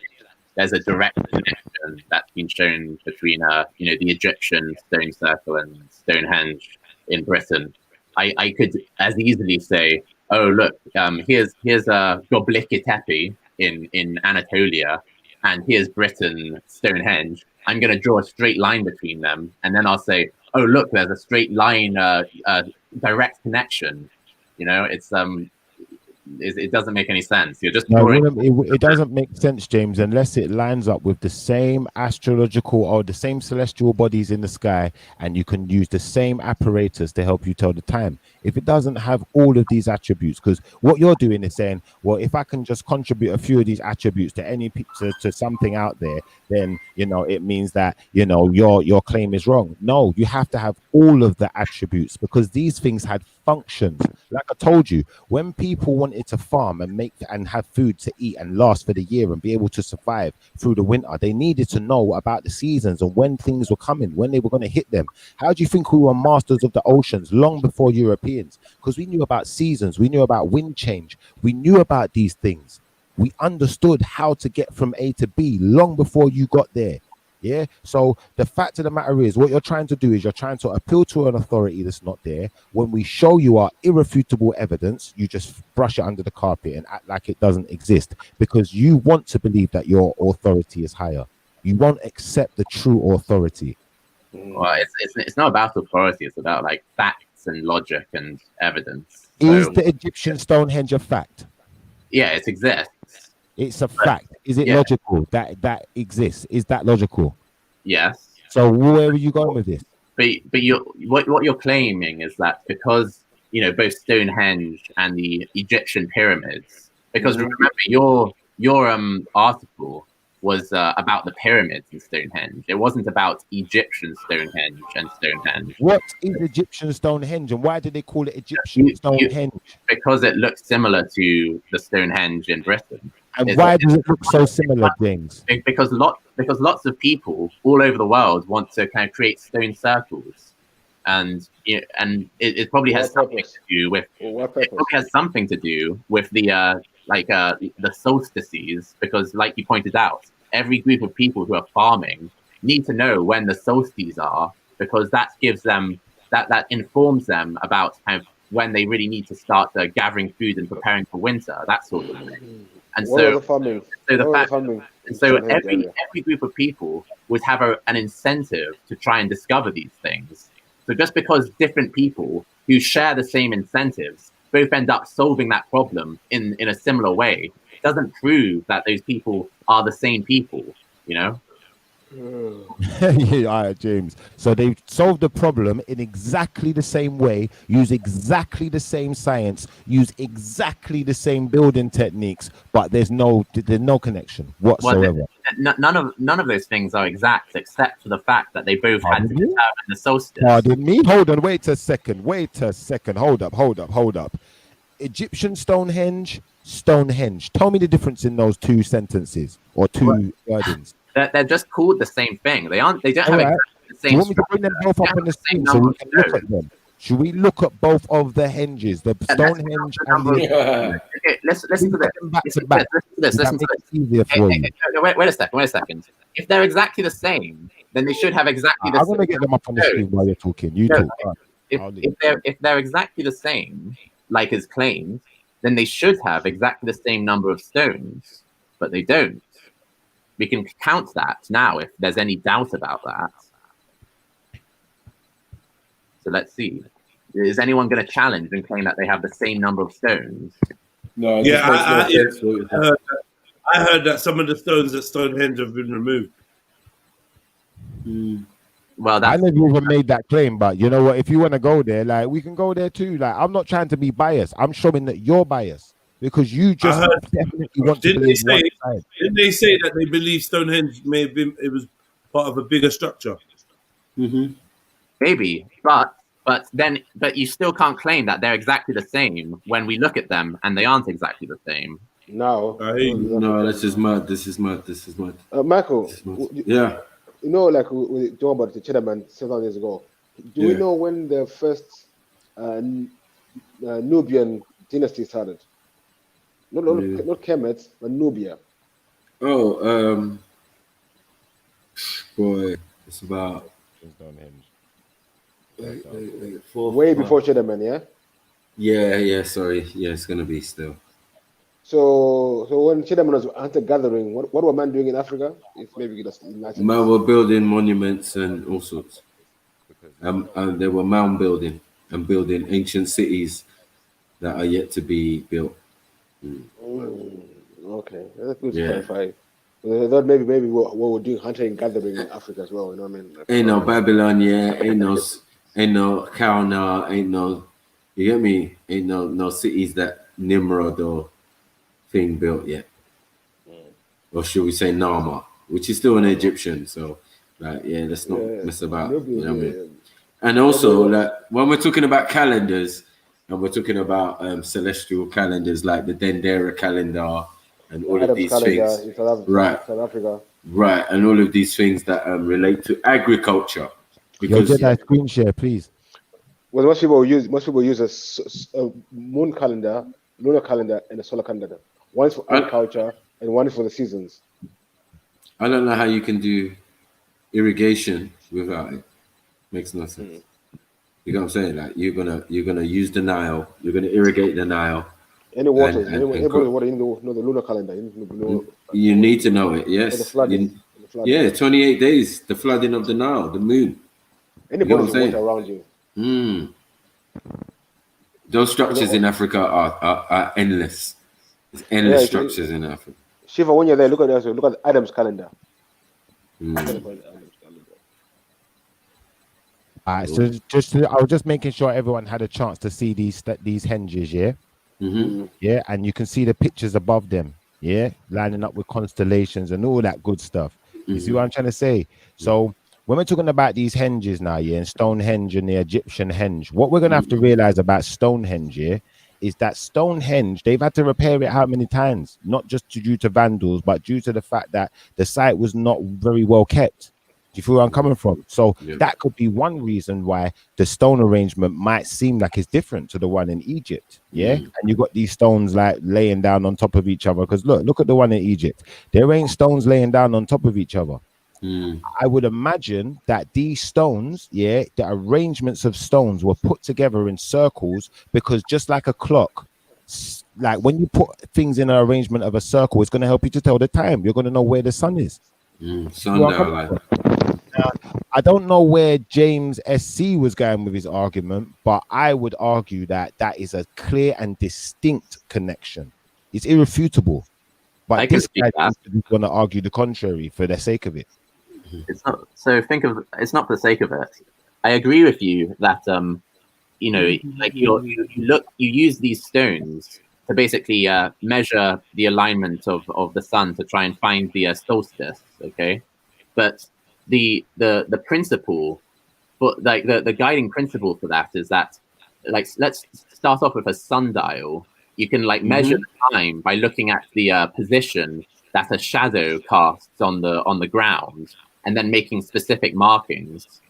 there's a direct connection that's been shown between, you know, the Egyptian stone circle and Stonehenge in Britain. I could as easily say, oh look, here's Göbekli Tepe in Anatolia, and here's Britain, Stonehenge. I'm going to draw a straight line between them, and then I'll say, oh look, there's a straight line, direct connection. You know, it doesn't make any sense. You're just it doesn't make sense, James, unless it lines up with the same astrological or the same celestial bodies in the sky, and you can use the same apparatus to help you tell the time. If it doesn't have all of these attributes, because what you're doing is saying, well, if I can just contribute a few of these attributes to something out there, then, you know, it means that, you know, your claim is wrong. No, you have to have all of the attributes, because these things had functions. Like I told you, when people wanted to farm and have food to eat and last for the year and be able to survive through the winter, they needed to know about the seasons and when things were coming, when they were going to hit them. How do you think we were masters of the oceans long before Europeans? Because we knew about seasons, we knew about wind change, we knew about these things. We understood how to get from A to B long before you got there. Yeah. So the fact of the matter is, what you're trying to do is you're trying to appeal to an authority that's not there. When we show you our irrefutable evidence, you just brush it under the carpet and act like it doesn't exist, because you want to believe that your authority is higher. You won't accept the true authority. Well, it's not about authority. It's about like facts and logic and evidence. Is the Egyptian Stonehenge a fact? Yeah, it exists. It's a fact. Is it logical that exists? Is that logical? Yes. So where are you going with this? But what you're claiming is that because, you know, both Stonehenge and the Egyptian pyramids, because remember your article was about the pyramids in Stonehenge. It wasn't about Egyptian Stonehenge and Stonehenge. What is Egyptian Stonehenge, and why did they call it Egyptian Stonehenge? Because it looks similar to the Stonehenge in Britain. And why does it look so similar, James? Because lots of people all over the world want to kind of create stone circles, and it probably has something to do with the solstices, because like you pointed out, every group of people who are farming need to know when the solstices are, because that gives them that informs them about kind of when they really need to start gathering food and preparing for winter, that sort of thing. And every group of people would have an incentive to try and discover these things. So just because different people who share the same incentives both end up solving that problem in a similar way, doesn't prove that those people are the same people, you know? Yeah, all right, James. So they solved the problem in exactly the same way, use exactly the same science, use exactly the same building techniques, but there's no connection whatsoever. Well, none of those things are exact, except for the fact that they both had to determine the solstice. Pardon me. Hold on. Wait a second. Hold up. Egyptian Stonehenge. Tell me the difference in those two sentences or two wordings. They're just called the same thing. They don't have exactly the same. You want me to bring them both up on the screen so we can look at them? Should we look at both of the henges, the Stonehenge and the... Listen to this. Listen to this. Wait a second. If they're exactly the same, then they should have exactly the same. I'm going to get them up on the screen while you're talking. You talk. If they're exactly the same, like is claimed, then they should have exactly the same number of stones, but they don't. We can count that now if there's any doubt about that. So let's see. Is anyone going to challenge and claim that they have the same number of stones? No. Yeah, I heard that some of the stones at Stonehenge have been removed. Well, I never even made that claim, but you know what? If you want to go there, like we can go there too. Like I'm not trying to be biased. I'm showing that you're biased. Because you just definitely want to believe one side. Didn't they say that they believe Stonehenge may have been, it was part of a bigger structure? Maybe, but you still can't claim that they're exactly the same when we look at them and they aren't exactly the same. No, no, this is mad. Michael. Yeah. you know, like we talk about the Cheddaman 7,000 years ago. Do we know when the first Nubian dynasty started? Not Kemet, but Nubia. Oh, boy, it's about way before Cheddaman, yeah. Yeah. Sorry, yeah, it's gonna be still. So when Cheddaman was hunter-gathering, what were man doing in Africa? If maybe just man were building monuments and all sorts. And they were mound building and building ancient cities that are yet to be built. Okay, that's good to clarify. I thought maybe what we're doing hunting and gathering in Africa as well. You know what I mean? Like, ain't no Babylon, ain't no Kauna, ain't no, you get me? Ain't no cities that Nimrod or thing built yet. Or should we say Nama, which is still an Egyptian. So, like, let's not mess about. You know what I mean? And also, like, when we're talking about calendars, and we're talking about celestial calendars like the Dendera calendar and all of these things, right? South Africa, right, and all of these things that relate to agriculture. Because get that screen share, please. Well, most people use a moon calendar, lunar calendar, and a solar calendar. One is for agriculture and one is for the seasons. I don't know how you can do irrigation without it. Makes no sense. You know what I'm saying? Like you're gonna use the Nile. You're gonna irrigate the Nile. Any water, water. You know the lunar calendar. You need to know it. Yes. Yeah, 28 days. The flooding of the Nile, the moon. Any water around you. Those structures in Africa are endless. There's endless structures in Africa. Shiva, when you're there, look at Adam's calendar. So I was just making sure everyone had a chance to see these henges, yeah, yeah, and you can see the pictures above them, yeah, lining up with constellations and all that good stuff. You see what I'm trying to say? So when we're talking about these henges now, yeah, and Stonehenge and the Egyptian henge, what we're gonna have to realize about Stonehenge, yeah, is that Stonehenge, they've had to repair it how many times? Not just due to vandals, but due to the fact that the site was not very well kept. Do you feel where I'm coming from? So that could be one reason why the stone arrangement might seem like it's different to the one in Egypt. Yeah. And you got these stones like laying down on top of each other. Because look at the one in Egypt. There ain't stones laying down on top of each other. I would imagine that these stones, yeah, the arrangements of stones were put together in circles because just like a clock, like when you put things in an arrangement of a circle, it's going to help you to tell the time. You're going to know where the sun is. I don't know where James SC was going with his argument, but I would argue that that is a clear and distinct connection. It's irrefutable. But this guy is going to argue the contrary for the sake of it. It's not. So it's not for the sake of it. I agree with you that you know, like you use these stones to basically measure the alignment of the sun to try and find the solstice. Okay, but the principle, but like the guiding principle for that is that, like, let's start off with a sundial. You can like measure the time by looking at the position that a shadow casts on the ground, and then making specific markings.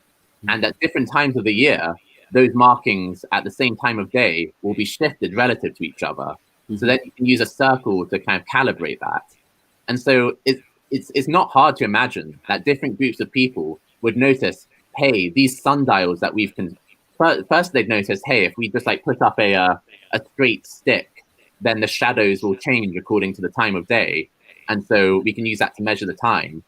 And at different times of the year, those markings at the same time of day will be shifted relative to each other. So then you can use a circle to kind of calibrate that. And so it's not hard to imagine that different groups of people would notice, hey, these sundials that we've first they'd notice, hey, if we just like put up a straight stick, then the shadows will change according to the time of day. And so we can use that to measure the time.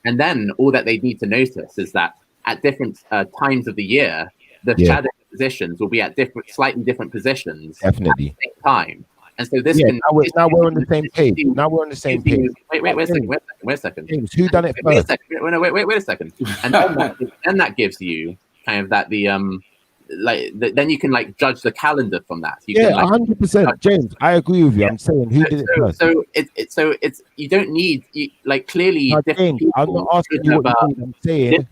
And then all that they need to notice is that at different times of the year, the shadow positions will be at slightly different positions at the same time. And so this can... Now we're on the same page. Now we're on the same page. Wait a second. James, who done it first? Wait a second. And then that gives you kind of that then you can like judge the calendar from that. You can, like, 100%. James, I agree with you. I'm saying who did it first. So it's you don't need clearly different people. I'm not asking you what you mean. I'm saying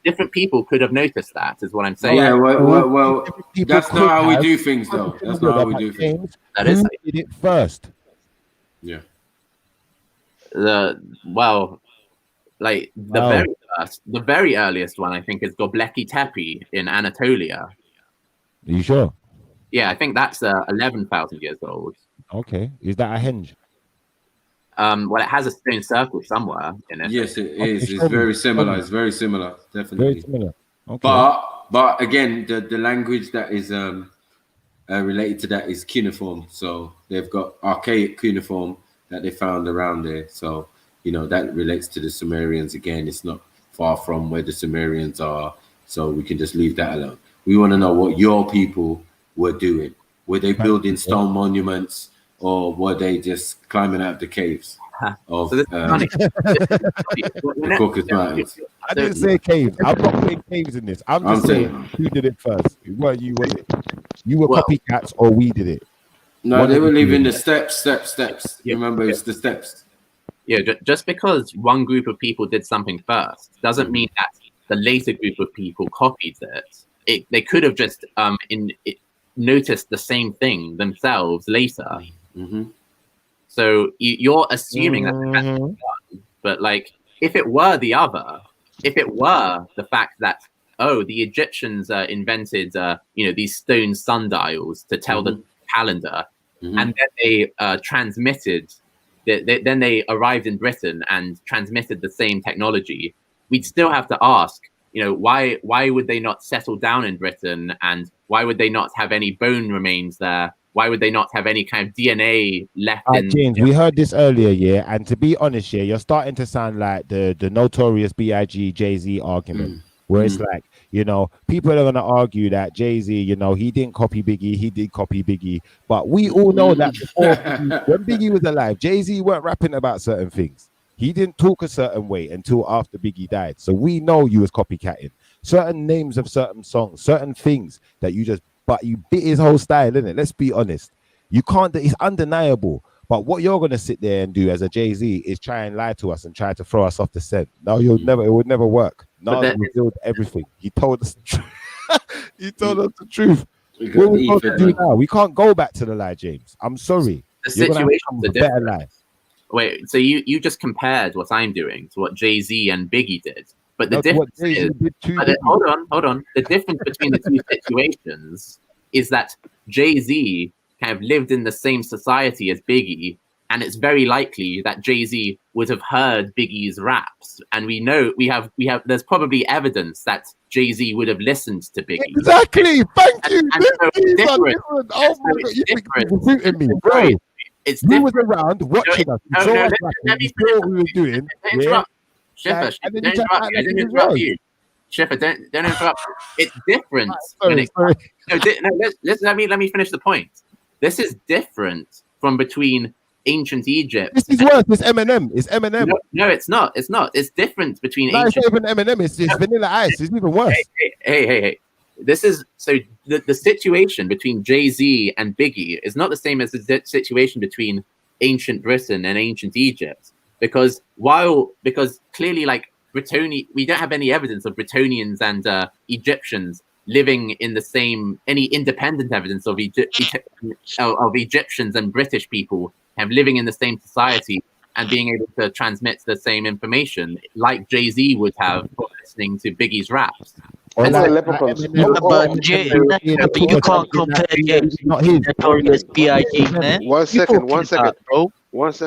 different people could have noticed that. Is what I'm saying. Yeah, well that's not how we do things, though. That's not how we do things. Who did it first? Yeah. Like the very earliest one, I think, is Göbekli Tepe in Anatolia. Are you sure? Yeah, I think that's 11,000 years old. Okay, is that a henge? Well, it has a stone circle somewhere in it. Yes, it is. It's very similar. It's very similar, definitely. Very similar. Okay. But again, the language that is related to that is cuneiform. So they've got archaic cuneiform that they found around there. So that relates to the Sumerians. Again, it's not far from where the Sumerians are. So we can just leave that alone. We want to know what your people were doing. Were they building stone monuments, or were they just climbing out the caves of the Caucasus Mountains? I didn't say caves. I'm not putting caves in this. I'm just saying who did it first. Weren't you? Was it? You were copycats, or we did it? No, they were leaving the steps. Yeah. Remember, it's the steps. Yeah, just because one group of people did something first doesn't mean that the later group of people copied it. They could have just noticed the same thing themselves later. Mm-hmm. So you're assuming that's done, but like if it were the other, if it were the fact that the Egyptians invented these stone sundials to tell the calendar, and then they transmitted. Then they arrived in Britain and transmitted the same technology. We'd still have to ask, why would they not settle down in Britain, and why would they not have any bone remains there? Why would they not have any kind of DNA left in? James, we heard this earlier, yeah. And to be honest, yeah, you're starting to sound like the notorious B.I.G. Jay-Z argument, where it's like, people are gonna argue that Jay-Z, he didn't copy Biggie, he did copy Biggie, but we all know that before when Biggie was alive, Jay-Z weren't rapping about certain things. He didn't talk a certain way until after Biggie died. So we know you was copycatting certain names of certain songs, certain things that you bit his whole style, innit? Let's be honest. You can't, it's undeniable. But what you're going to sit there and do as a Jay-Z is try and lie to us and try to throw us off the scent. No, it would never work. No, he revealed everything. He told us he told us the truth. What we supposed to do now? We can't go back to the lie, James. I'm sorry. The situation's a better lie. Wait, so you just compared what I'm doing to what Jay-Z and Biggie did. But the difference is, hold on. The difference between the two situations is that Jay-Z kind of lived in the same society as Biggie, and it's very likely that Jay-Z would have heard Biggie's raps. And we know there's probably evidence that Jay-Z would have listened to Biggie. Exactly. Thank you. And so it's different. Oh my God, you're recruiting me, bro. It's we was around watching us. Let me finish what we were doing. Schiffer, don't interrupt you. Schiffer, don't interrupt. It's different. Let me finish the point. This is different from between ancient Egypt. This is worse. It's Eminem. It's Eminem. No, it's not. It's not. It's different between ancient. It's not even Eminem. It's Vanilla Ice. It's even worse. Hey. This is the situation between Jay-Z and Biggie is not the same as the situation between ancient Britain and ancient Egypt, because clearly, like we don't have any evidence of Bretonians and Egyptians living in the same, any independent evidence of Egyptians and British people have living in the same society and being able to transmit the same information like Jay-Z would have for listening to Biggie's raps. But you can't compare Notorious B.I.G. man. One second, bro.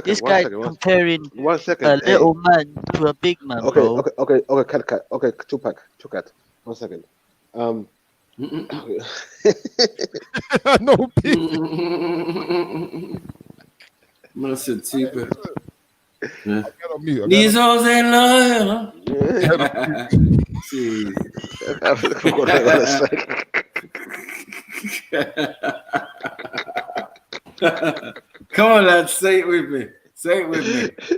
This guy comparing a little man to a big man, bro. Okay, cut. Okay, Tupac. 1 second. No big. I said Tupac. Yeah. These hoes ain't loyal. Jeez. Come on, lads, say it with me.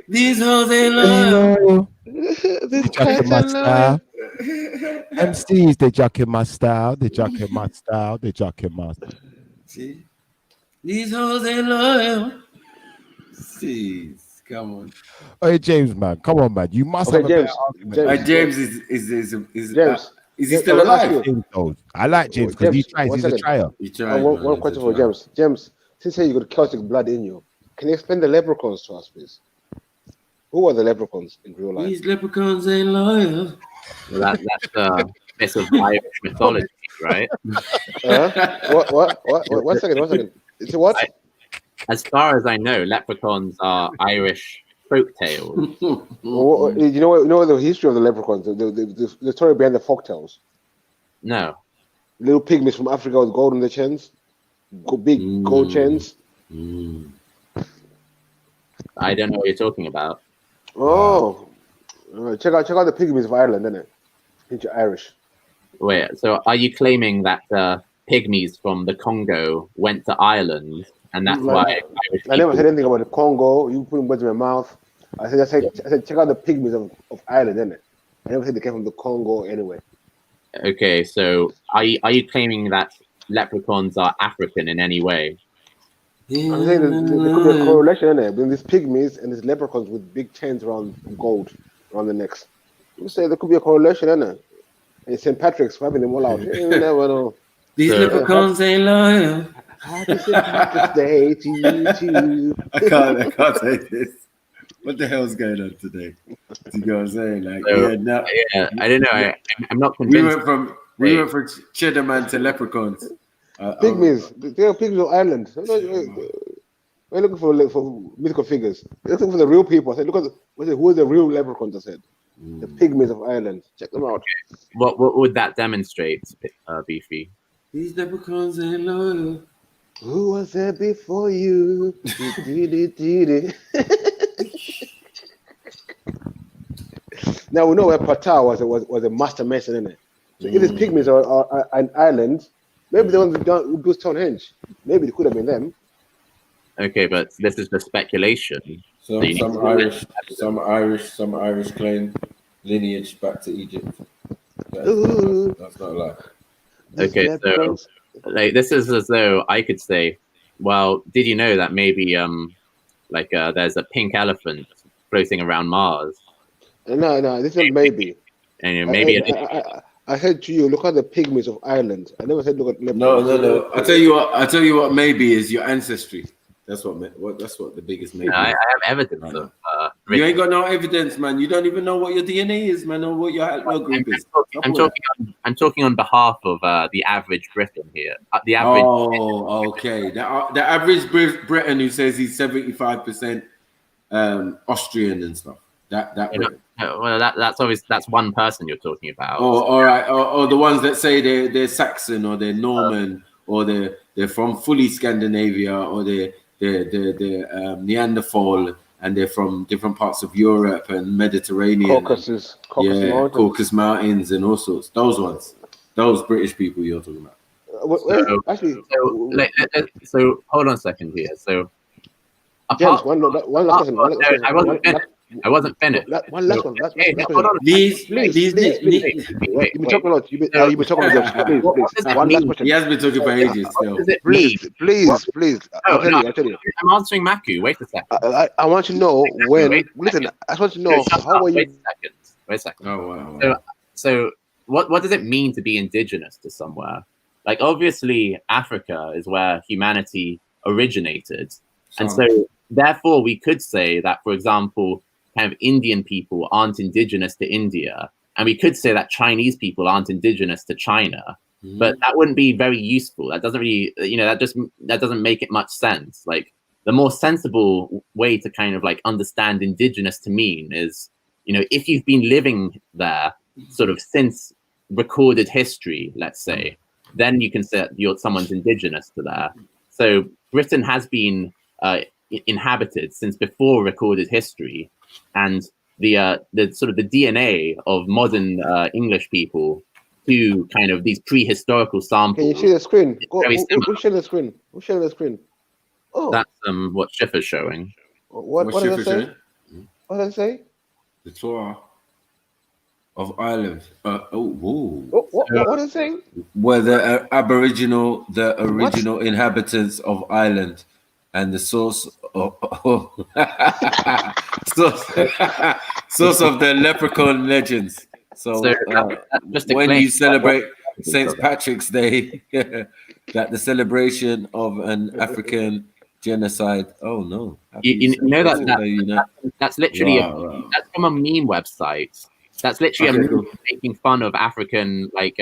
These hoes ain't loyal. They jacking my style. MCs, they jacking my style. See? These hoes ain't loyal. Jeez. Come on. Hey James, man, come on, man. You must have James. James is he still alive? I like James because he tries. He's a trier. One question for James. James, since you got Celtic blood in you, can you explain the leprechauns to us, please? Who are the leprechauns in real life? These leprechauns ain't loyal. Well, that's bit of Irish mythology, right? What? One second. It's what? As far as I know, leprechauns are Irish folk tales. You know the history of the leprechauns, the story behind the folk tales? No. Little pygmies from Africa with gold on their chins, big gold chains. I don't know what you're talking about. Oh, check out the pygmies of Ireland, innit? Into Irish. Wait, so are you claiming that pygmies from the Congo went to Ireland, and that's why Irish I never said anything about the Congo. You put words in my mouth. I said check out the pygmies of Ireland, innit? I never said they came from the Congo anyway. Okay, so are you claiming that leprechauns are African in any way? I'm saying there could be a correlation in there between these pygmies and these leprechauns with big chains around gold around the necks. You say there could be a correlation in there. And St. Patrick's having them all out. You never know. These leprechauns ain't loyal. Happy St. Patrick's Day to you too. I can't take this. What the hell's going on today? You know what I'm saying? Like, I don't know. I'm not convinced. We went from cheddar man to leprechauns. Pygmies. They are pygmies of Ireland. We're looking for mythical figures. We're looking for the real people. I said, who are the real leprechauns? I said, the pygmies of Ireland. Check them out. What would that demonstrate, Beefy? These leprechauns ain't loyal. Who was there before you? Now we know where Ptah was a master mason, isn't it? So if these pygmies are an island, maybe the ones who built Stonehenge. Maybe it could have been them. Okay, but this is the speculation. Some Irish claim lineage back to Egypt. That's not a lie. Okay, so like this is as though I could say, well, did you know that maybe there's a pink elephant floating around Mars? No, this is maybe. And maybe I said to you, look at the pygmies of Ireland. I never said look at leprechauns. No. I tell you what maybe is your ancestry. That's what the biggest maybe. I have evidence of. You ain't got no evidence, man. You don't even know what your DNA is, man, or what your haplogroup is. I'm talking on behalf of the average Briton here. The average. Oh, okay. The average Briton who says he's 75% Austrian and stuff. Well, that's one person you're talking about. Oh, all right. Or the ones that say they're Saxon or they're Norman or they're from fully Scandinavia or they're Neanderthal and they're from different parts of Europe and Mediterranean. Caucasus Mountains. Caucasus Mountains and all sorts. Those ones. Those British people you're talking about. So hold on a second here. So James, one last question. I wasn't finished. One last one. Please. You've been talking a lot. You've been talking about please. One last question. He has been talking for ages still. Please. I'll tell you. I'm answering Maku. Wait a second. I want to know when. Listen, I just want to know how are you. Wait a second. Oh, wow. So what does it mean to be indigenous to somewhere? Like, obviously, Africa is where humanity originated. And so, therefore, we could say that, for example, kind of Indian people aren't indigenous to India. And we could say that Chinese people aren't indigenous to China. But that wouldn't be very useful. That doesn't really, that doesn't make it much sense. Like, the more sensible way to kind of like understand indigenous to mean is, if you've been living there sort of since recorded history, let's say, then you can say that someone's indigenous to there. So Britain has been inhabited since before recorded history, and the sort of the DNA of modern English people to kind of these prehistorical samples. Can you see the screen? Who's sharing the screen? Who's sharing the screen? Oh, that's what Schiffer's showing. What does it say? What does it say? The Torah of Ireland. What does it say? Were the original inhabitants of Ireland, and the source of source of the leprechaun legends. So when you celebrate St. Patrick's Day, that the celebration of an African genocide. Oh no! You know that's literally that's from a meme website. That's literally a meme making fun of African, like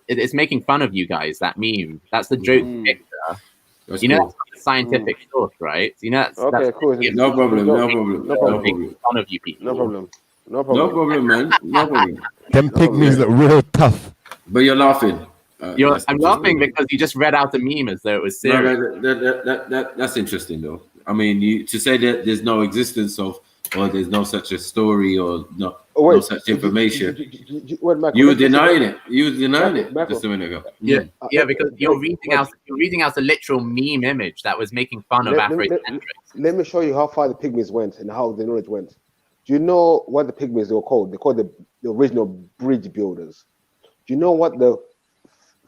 it's making fun of you guys. That meme. That's the joke picture. That's you know, that's not a scientific source, right? You know, that's cool. No problem. Making fun of you people. No problem, man. No problem. Them pygmies look real tough. But you're laughing. I'm laughing because you just read out the meme as though it was serious. No, that's interesting, though. I mean, to say that there's no existence of, or there's no such a story, or no such information. You were denying it. You were denying it just a minute ago. Yeah, because you're reading out a literal meme image that was making fun of Afrocentrics. Let me show you how far the pygmies went and how the knowledge went. Do you know what the pygmies were called? They're called the original bridge builders. Do you know what the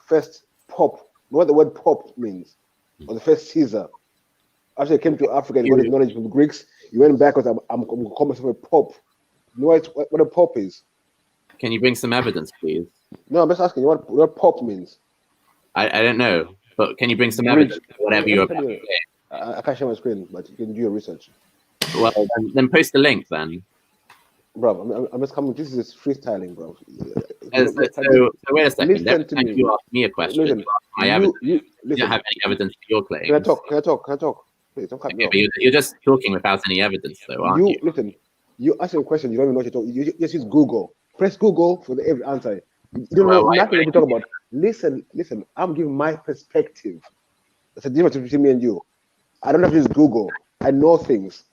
first pop, what the word pop means, or the first Caesar? After they came to Africa and got his knowledge from the Greeks, he went back because I'm calling myself a pop. You know what a pop is? Can you bring some evidence, please? No, I'm just asking you what pop means. I don't know, but can you bring some evidence? Whatever you're about to say. I can't share my screen, but you can do your research. Well, then post the link then. Bro, I'm just coming. This is freestyling, bro. So wait a second. Every time you ask me a question, you don't have any evidence for your claims. Can I talk? Please don't cut me off. But you're just talking without any evidence, though, aren't you? Listen, you ask a question, you don't even know what you're talking. You just use Google. Press Google for every answer. You don't know nothing what you talk about. Listen. I'm giving my perspective. That's the difference between me and you. I don't have to use Google. I know things.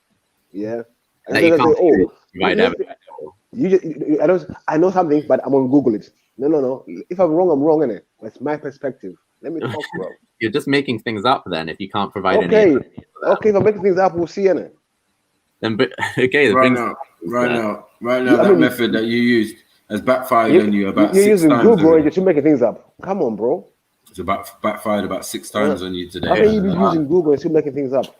Yeah. I know something, but I'm gonna Google it. No. If I'm wrong, I'm wrong, innit? That's my perspective. Let me talk, bro. You're just making things up then if you can't provide any. Okay, if I'm making things up, we'll see, innit? Then, okay. Right now, that method that you used has backfired on you about 6 times. You're using Google and you're still making things up. Come on, bro. It's backfired about 6 times on you today. How can you be using Google and still making things up?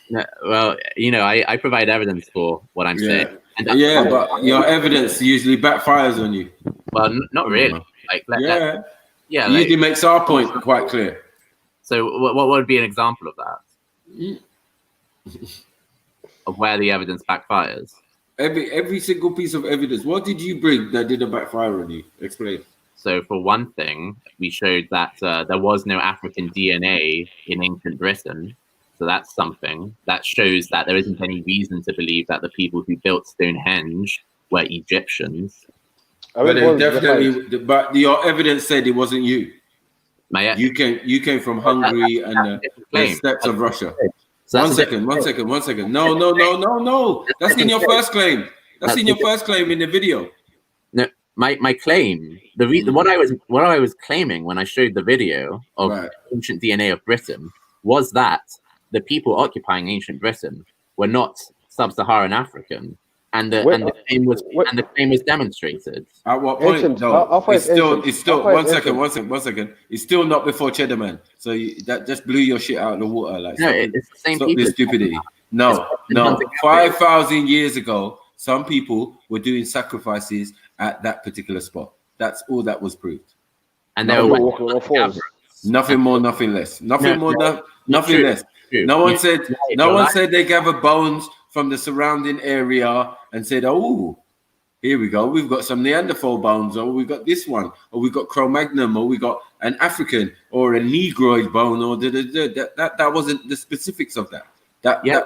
No, well, I provide evidence for what I'm saying. And but your evidence usually backfires on you. Well, not really. It usually makes our point quite clear. So, what would be an example of that? Of where the evidence backfires? Every single piece of evidence. What did you bring that didn't backfire on you? Explain. So, for one thing, we showed that there was no African DNA in ancient Britain. So that's something that shows that there isn't any reason to believe that the people who built Stonehenge were Egyptians. But your evidence said it wasn't you. You came from Hungary and the steppes of Russia. So one second. No. That's in your first claim. That's in your first claim in the video. No, my claim. The reason what I was claiming when I showed the video of ancient DNA of Britain was that the people occupying ancient Britain were not sub-Saharan African, and the claim was demonstrated. At what point? It's still one second. It's still not before Cheddarman. So that just blew your shit out of the water. It's the same people. This stupidity. No. 5,000 years ago, some people were doing sacrifices at that particular spot. That's all that was proved. And they were walking on fours. Nothing more, nothing less. Nothing less. No one said they gathered bones from the surrounding area and said, "Oh, here we go. We've got some Neanderthal bones, or we got this one, or we got Cro-Magnon, or we got an African or a Negroid bone, or that wasn't the specifics of that.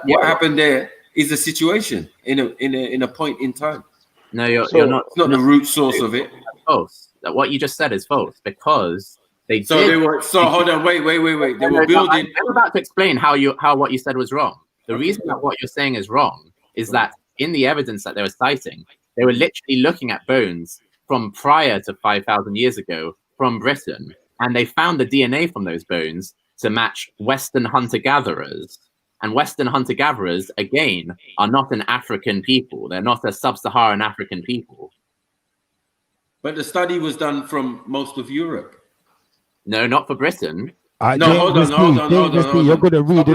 What happened there is a situation in a point in time. No, you're not. It's not the root source of it. False. What you just said is false because. Hold on, wait. They were building. I'm about to explain how what you said was wrong. The reason that what you're saying is wrong is that in the evidence that they were citing, they were literally looking at bones from prior to 5,000 years ago from Britain, and they found the DNA from those bones to match Western hunter-gatherers. And Western hunter-gatherers, again, are not an African people. They're not a sub-Saharan African people. But the study was done from most of Europe. No, not for Britain. Hold on. You're going to read it.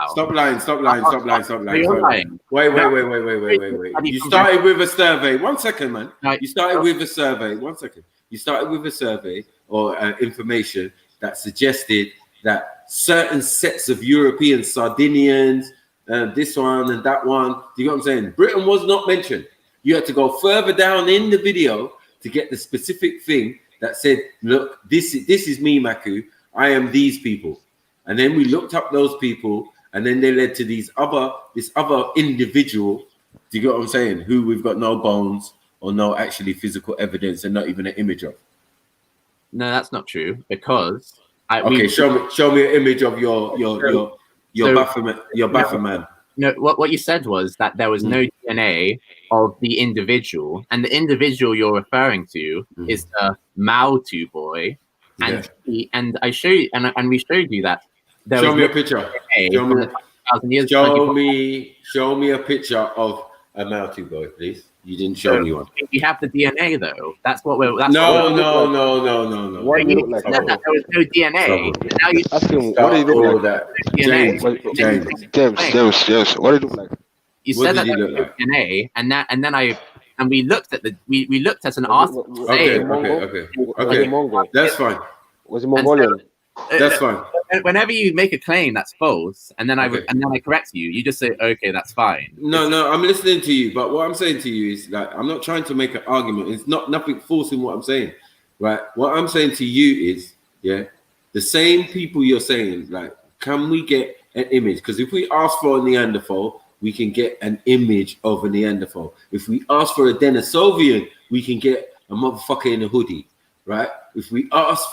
Stop lying. Wait. Stop lying. Wait. You started with a survey. 1 second, man. You started with a survey. 1 second. You started with a survey or information that suggested that certain sets of European Sardinians, this one and that one. Do you know what I'm saying? Britain was not mentioned. You had to go further down in the video to get the specific thing that said, look, this is me, Maku. I am these people. And then we looked up those people, and then they led to this other individual. Do you get what I'm saying? Who we've got no bones or no actually physical evidence and not even an image of. No, that's not true, because show me an image of your Baffer man. No, what you said was that there was no DNA of the individual, and the individual you're referring to is the Mautu boy, and we showed you that. Show me a picture. Show me a picture of a Mautu boy, please. You didn't show me one. We have the DNA though. That's what we're. No. Well, you said that there was no DNA. And now you ask him, what do you look like? James, what do you look like? You said that there was no DNA, and we looked at we looked at an article. Okay. That's fine. Was it Mongolian? That's fine. Whenever you make a claim that's false, and then I correct you, you just say, okay, that's fine. No, I'm listening to you, but what I'm saying to you is that I'm not trying to make an argument. It's nothing false in what I'm saying, right? What I'm saying to you is, the same people you're saying, like, can we get an image? Because if we ask for a Neanderthal, we can get an image of a Neanderthal. If we ask for a Denisovian, we can get a motherfucker in a hoodie, right? If we ask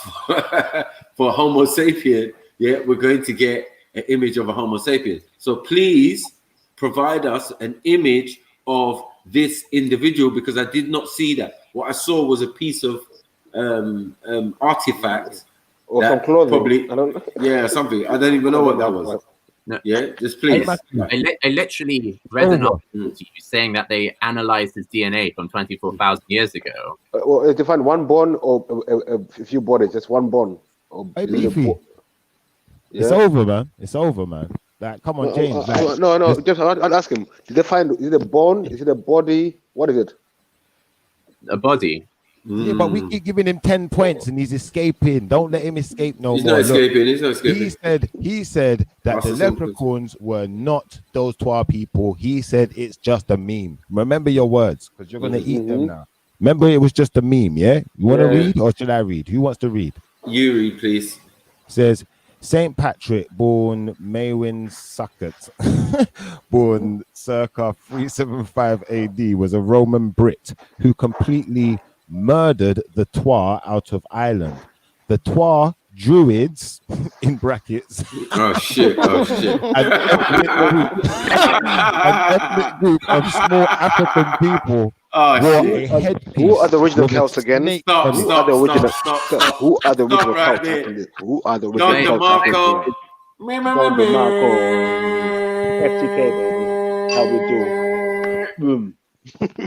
for Homo sapien, we're going to get an image of a Homo sapien. So please provide us an image of this individual, because I did not see that. What I saw was a piece of artifact. Or some clothing. Probably, something. I don't even know what that was. No. Just please. I literally read an article to you saying that they analyzed his DNA from 24,000 years ago. Well, they find one bone or a few bodies, just one bone. It's over, man. It's over, man. Like, come on, James. Just I'll ask him. Did they find? Is it a bone? Is it a body? What is it? A body. Yeah, but we keep giving him 10 points and he's escaping. Don't let him escape no more. He's not escaping. He said that the leprechauns were not those Twa people. He said it's just a meme. Remember your words, because you're going to eat them now. Remember, it was just a meme, yeah? You want to read, or should I read? Who wants to read? You read, please. Says, Saint Patrick, born Maywin Succat, born circa 375 AD, was a Roman Brit who completely murdered the Twa out of Ireland. The Twa Druids, in brackets. Oh shit! An ethnic group of small African people. Who are the original Celts again? Who are the original Celts? Who are the original Celts? FTK, baby. How we do? Boom.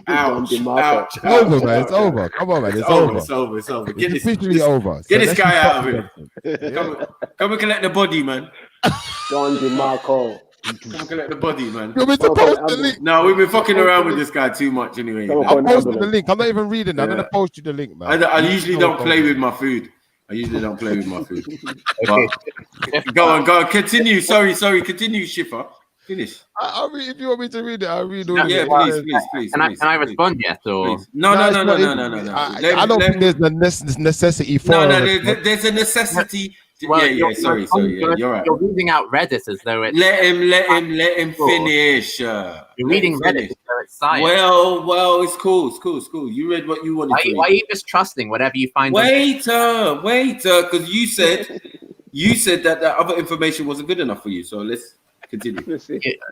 Ouch. It's over, man. It's over. Come on, man. It's over. Get this officially over. Get this guy out of here. Come and collect the body, man. Don DeMarco. Come and collect the body, man. You want me to post the link? No, we've been fucking around with this guy too much anyway. I'll post the link. I'm not even reading. I'm gonna post you the link, man. I usually don't play with my food. But go on. Continue. Sorry. Continue, Schiffer. Finish. I'll read. If you want me to read it, I'll read all please. Can I respond yet? Or no. I don't think there's a necessity for it. There's a necessity. Sorry. You're right. You're reading out Reddit as though it's. Let him finish. You're reading Reddit as though it's science. Well, it's cool. You read what you wanted to. Why are you just trusting whatever you find? Waiter, because you said that other information wasn't good enough for you. So let's continue.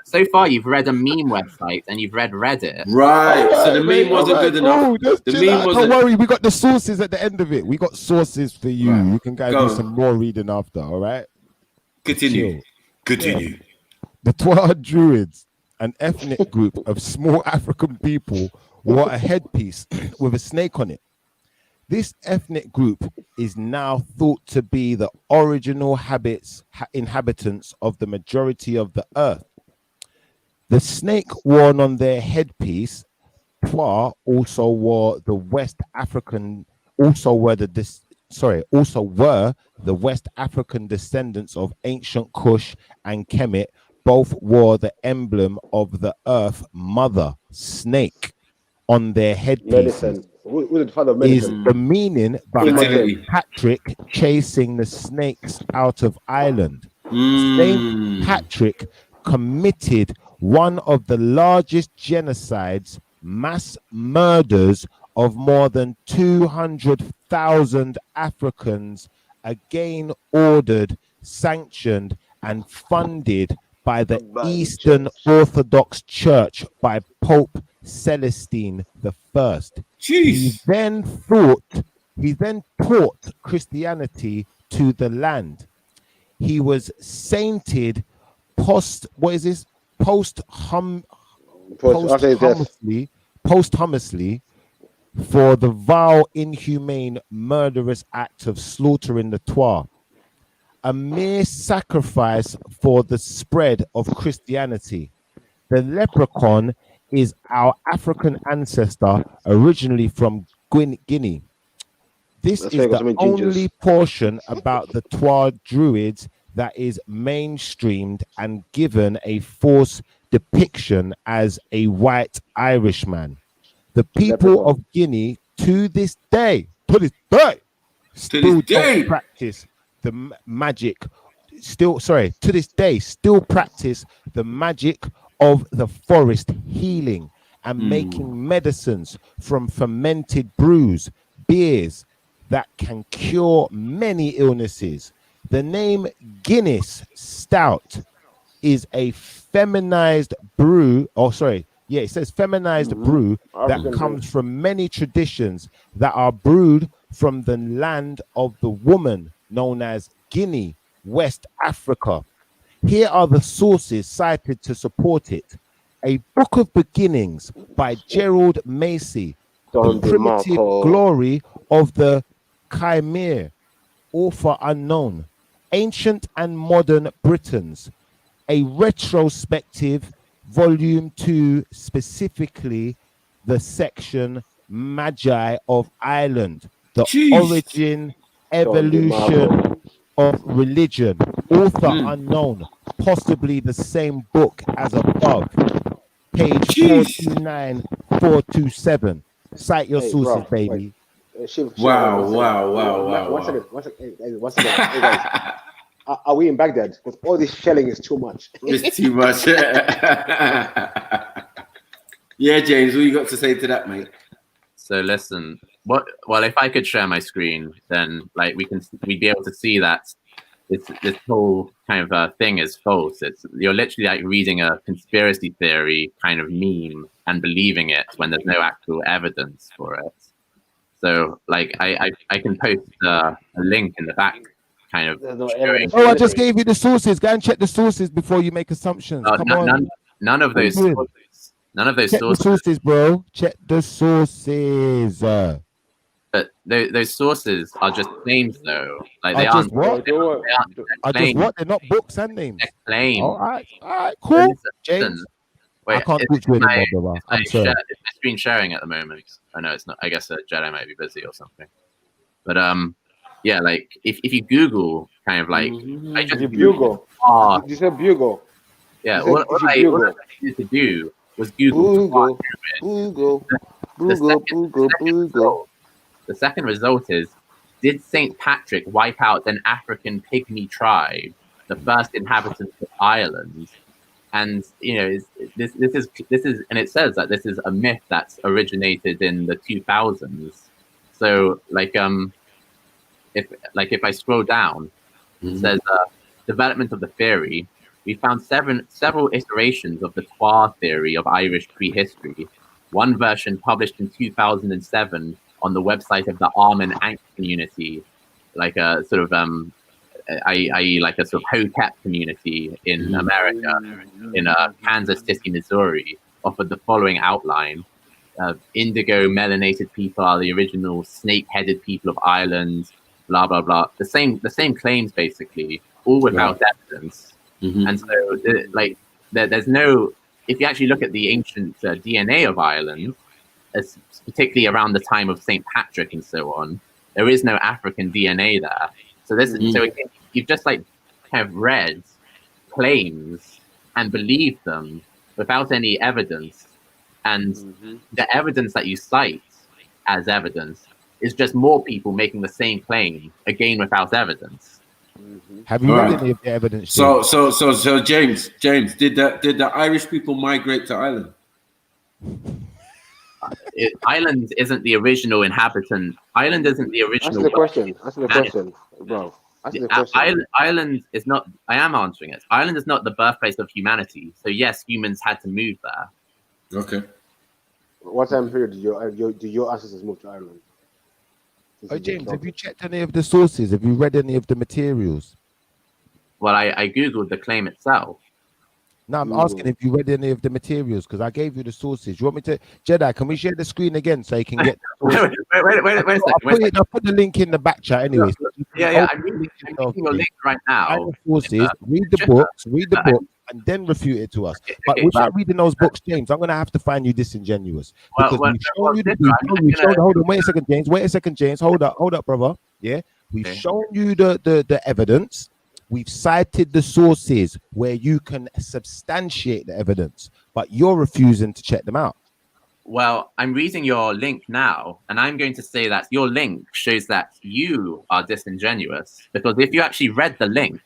So far, you've read a meme website and you've read Reddit. Right. So the meme wasn't good enough. Don't worry, we got the sources at the end of it. We got sources for you. Right. You can do some more reading after. All right. Continue. The Twa Druids, an ethnic group of small African people, wore a headpiece with a snake on it. This ethnic group is now thought to be the original inhabitants of the majority of the earth. The snake worn on their headpiece, Twa also wore the West African, also were the also were the West African descendants of ancient Kush and Kemet. Both wore the emblem of the Earth Mother snake on their headpieces. Is the meaning behind Patrick chasing the snakes out of Ireland? Saint Patrick committed one of the largest genocides, mass murders of more than 200,000 Africans, again ordered, sanctioned, and funded by the Eastern Orthodox Church by Pope Celestine I. He then taught Christianity to the land. He was sainted posthumously for the vile, inhumane, murderous act of slaughtering the Twa, a mere sacrifice for the spread of Christianity. The leprechaun is our African ancestor, originally from Guinea. This is the only portion about the Twa Druids that is mainstreamed and given a false depiction as a white Irishman. The people of Guinea to this day, still don't practice the magic. Still practice the magic of the forest, healing and making medicines from fermented brews, beers that can cure many illnesses. The name Guinness Stout is a feminized brew, it says feminized brew that comes from many traditions that are brewed from the land of the woman known as Guinea, West Africa. Here are the sources cited to support it. A Book of Beginnings by Gerald Macy, The Primitive Glory of the Chimere, author unknown, Ancient and Modern Britons, a retrospective, volume 2, specifically the section Magi of Ireland, the origin, evolution of religion, author unknown, possibly the same book as above, page 429, 427. Cite your sources, baby. Wow. One second. Hey, guys. Are we in Baghdad? Because all this shelling is too much. It's too much. Yeah, James, what you got to say to that, mate? So listen, well, if I could share my screen, then like we'd be able to see that this whole kind of thing is false. You're literally like reading a conspiracy theory kind of meme and believing it when there's no actual evidence for it. So like I can post a link in the back, kind of. I just gave you the sources. Go and check the sources before you make assumptions. Come on. None of those sources. None of those check sources. The sources, bro. Check the sources. But those sources are just names, though. Like they aren't. What? They're not books and names. They're claims. All right, cool. James. Wait, I can't put you in there, brother. It's my screen sharing at the moment. I know it's not. I guess Jedi might be busy or something. But yeah, like if you Google kind of like I just Bugle. You said Bugle. Yeah, all I needed to do was Google. The second result is: did Saint Patrick wipe out an African pygmy tribe, the first inhabitants of Ireland? And you know, this is, and it says that this is a myth that's originated in the 2000s. So, like, if I scroll down, it says development of the theory. We found several iterations of the Twa theory of Irish prehistory. One version published in 2007 on the website of the Arm and Ankh community, like a sort of i.e. like a sort of Hotep community in America, in Kansas City, Missouri, offered the following outline. Indigo melanated people are the original snake-headed people of Ireland, blah, blah, blah. The same claims, basically, all without evidence. And so, like, there's no... If you actually look at the ancient DNA of Ireland, particularly around the time of St. Patrick and so on, There is no African DNA there. So this is, so again, you've just like have read claims and believed them without any evidence. And the evidence that you cite as evidence is just more people making the same claim, again without evidence. Have you read any of the evidence? So James, did the Irish people migrate to Ireland? Ireland isn't the original inhabitant. Ireland isn't the original. Answer the question. Answer the question, bro. Answer the question. Ireland is not. I am answering it. Ireland is not the birthplace of humanity. So yes, humans had to move there. Okay. What time period did your ancestors move to Ireland? Oh, James, have you checked any of the sources? Have you read any of the materials? Well, I googled the claim itself. No, I'm asking if you read any of the materials because I gave you the sources. You want me to, Jedi? Can we share the screen again so you can get? wait a second. I'll put the link in the back chat anyway. Yeah. I'm reading your link right now. Sources. Read the books. Read the book. And then refute it to us. But without reading those books, James, I'm going to have to find you disingenuous. Because we've shown you hold on, wait a second, James. Hold up, brother. Yeah, we've shown you the evidence. We've cited the sources where you can substantiate the evidence, but you're refusing to check them out. Well, I'm reading your link now, and I'm going to say that your link shows that you are disingenuous. Because if you actually read the link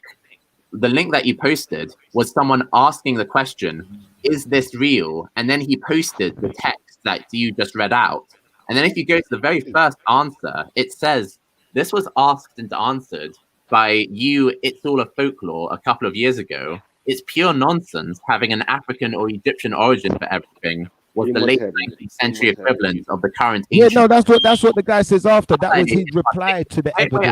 that you posted was someone asking the question, is this real? And then he posted the text that you just read out. And then if you go to the very first answer, it says, this was asked and answered by you, It's All a Folklore, a couple of years ago. It's pure nonsense having an African or Egyptian origin for everything was the late 19th century equivalent of the current ancient. Yeah, no, that's what the guy says after. That was his reply to the evidence.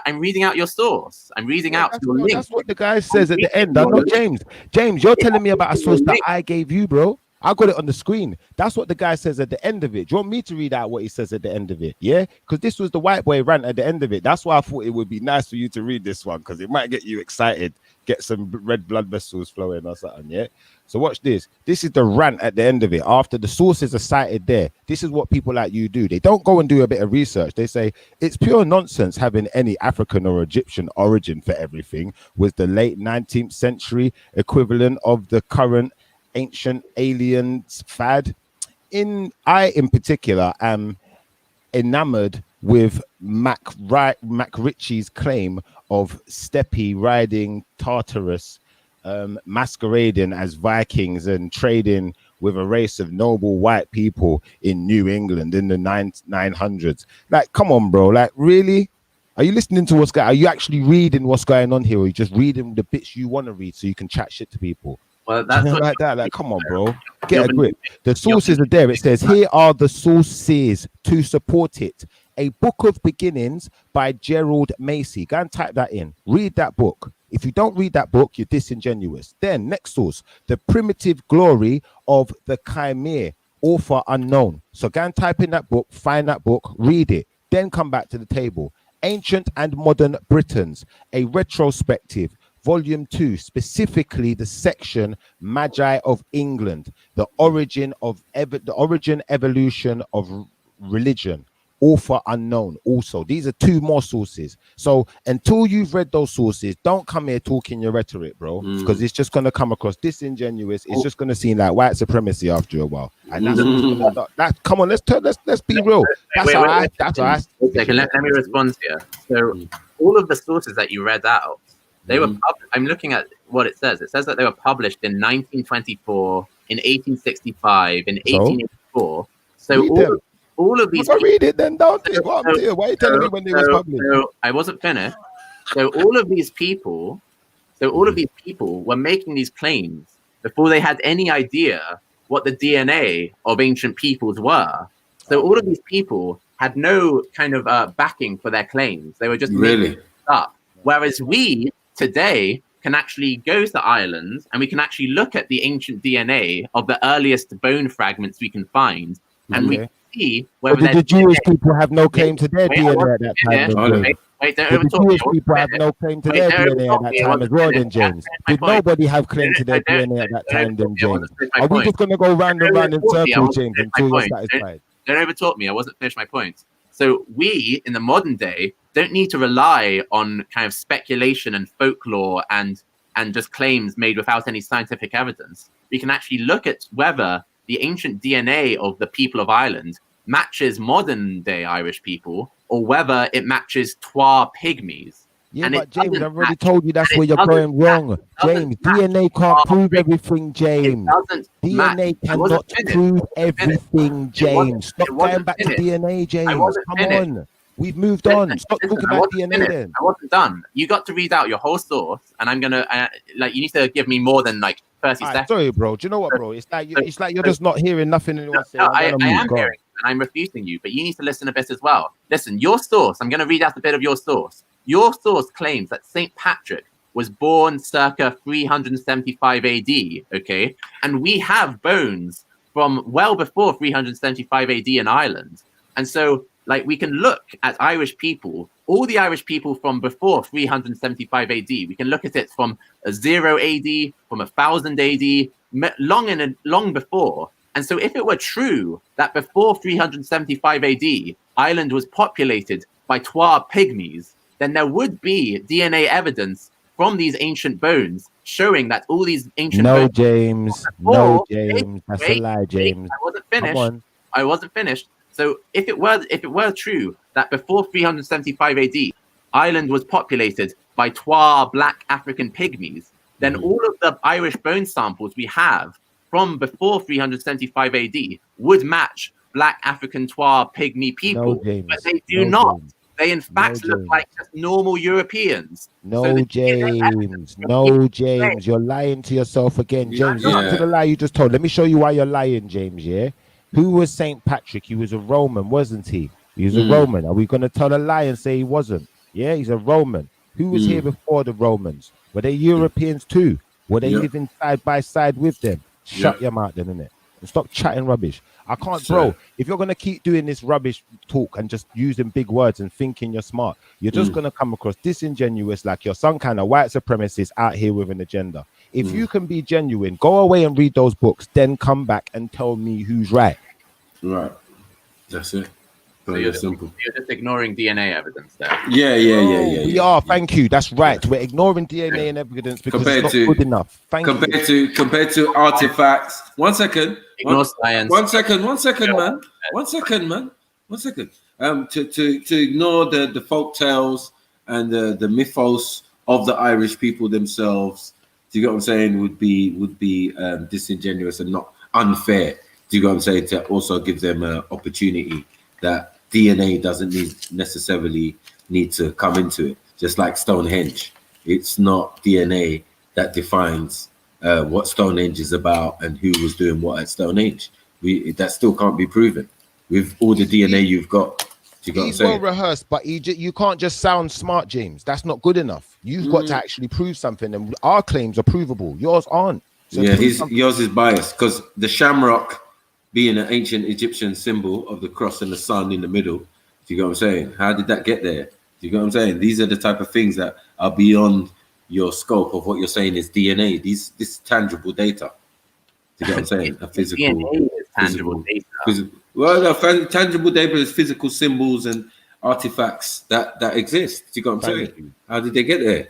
I'm reading out your source. I'm reading out your link. That's what the guy says at the end. I'm not James. James, you're telling me about a source that I gave you, bro. I got it on the screen. That's what the guy says at the end of it. Do you want me to read out what he says at the end of it? Yeah, because this was the white boy rant at the end of it. That's why I thought it would be nice for you to read this one because it might get you excited, get some red blood vessels flowing or something. Yeah. So watch this. This is the rant at the end of it. After the sources are cited there, this is what people like you do. They don't go and do a bit of research. They say it's pure nonsense having any African or Egyptian origin for everything was the late 19th century equivalent of the current ancient aliens fad. I in particular am enamored with Mac Ritchie's claim of Steppe riding Tartarus, masquerading as Vikings and trading with a race of noble white people in New England in the 900s. Like, come on, bro. Like, really? Are you listening to what's going on? Are you actually reading what's going on here? Or are you just reading the bits you want to read so you can chat shit to people? Well, that's what like that. Like, come on, bro. Get a grip. The sources are there. It says, here are the sources to support it. A Book of Beginnings by Gerald Macy. Go and type that in. Read that book. If you don't read that book, you're disingenuous. Then, next source, The Primitive Glory of the Chimere, author unknown. So go and type in that book, find that book, read it. Then come back to the table. Ancient and Modern Britons, a retrospective. Volume 2, specifically the section Magi of England, the origin, evolution of religion, author unknown. Also, these are two more sources. So until you've read those sources, don't come here talking your rhetoric, bro, because it's just going to come across disingenuous. It's just going to seem like white supremacy after a while. And that's come on, let's be real. That's all right. Let me respond here. So all of the sources that you read out, they were. I'm looking at what it says. It says that they were published in 1924, in 1865, in 1884. So all of these. Read it then, don't it? Why are you telling me when they were published? So I wasn't finished. So all of these people were making these claims before they had any idea what the DNA of ancient peoples were. So all of these people had no kind of backing for their claims. They were just making it up. Whereas we today can actually go to Ireland and we can actually look at the ancient DNA of the earliest bone fragments we can find, and we can see whether the Jewish people have no claim to their DNA at that time. The Jewish people have no claim to their DNA at that time as well, then, James. Did nobody have claim to their DNA at that time, then, James? Are we just going to go round and round in circles, James, until you're satisfied? Don't overtalk me. I wasn't finished my point. So we, in the modern day, don't need to rely on kind of speculation and folklore and just claims made without any scientific evidence. We can actually look at whether the ancient DNA of the people of Ireland matches modern day Irish people, or whether it matches Twa Pygmies. Yeah, but James, I've already told you that's where you're going wrong. James, DNA can't prove everything, James. DNA cannot prove everything, James. Stop going back to DNA, James. Come on. We've moved on. Stop talking about DNA then. I wasn't done. You got to read out your whole source, and I'm gonna you need to give me more than like 30 seconds. Sorry, bro. Do you know what, bro? It's like you're just not hearing nothing anyone saying. I am hearing, and I'm refuting you, but you need to listen a bit as well. Listen, your source. I'm gonna read out a bit of your source. Your source claims that Saint Patrick was born circa 375 AD. Okay, and we have bones from well before 375 AD in Ireland, and so. Like, we can look at Irish people, all the Irish people from before 375 AD. We can look at it from 0 AD, from 1000 AD, long before. And so if it were true that before 375 AD, Ireland was populated by Twa Pygmies, then there would be DNA evidence from these ancient bones showing that all these ancient bones... James. No, James. That's a lie, James. I wasn't finished. So if it were true that before 375 AD, Ireland was populated by Twa black African pygmies, then all of the Irish bone samples we have from before 375 AD would match black African Twa pygmy people, but they do not. James. They in fact look like just normal Europeans. James. You're lying to yourself again, James. Listen to the lie you just told. Let me show you why you're lying, James. Yeah. Who was Saint Patrick? He was a Roman, wasn't he? He was a Roman. Are we going to tell a lie and say he wasn't? Yeah, he's a Roman. Who was here before the Romans? Were they Europeans too? Were they living side by side with them? Shut your mouth then, innit? And stop chatting rubbish. I can't, bro. If you're going to keep doing this rubbish talk and just using big words and thinking you're smart, you're just going to come across disingenuous, like you're some kind of white supremacist out here with an agenda. If you can be genuine, go away and read those books, then come back and tell me who's right. Right. That's it. So you're just ignoring DNA evidence there. Yeah. We are. Thank you. That's right. We're ignoring DNA and evidence because it's not good enough. Compared to artifacts. One second. Ignore science. One second, man. To ignore the folk tales and the mythos of the Irish people themselves. Do you get what I'm saying? Would be disingenuous and not unfair. Do you get what I'm saying? To also give them an opportunity that DNA doesn't necessarily need to come into it. Just like Stonehenge, it's not DNA that defines what Stonehenge is about and who was doing what at Stonehenge. That still can't be proven with all the DNA you've got. He's well rehearsed, but you can't just sound smart, James. That's not good enough. You've got to actually prove something, and our claims are provable. Yours aren't. So yours is biased because the shamrock, being an ancient Egyptian symbol of the cross and the sun in the middle. Do you get what I'm saying? How did that get there? Do you get what I'm saying? These are the type of things that are beyond your scope of what you're saying is DNA. This tangible data. Do you get what I'm saying? A physical. DNA is tangible data. Tangible data is physical symbols and artifacts that exist. Do you get what I'm saying? How did they get there?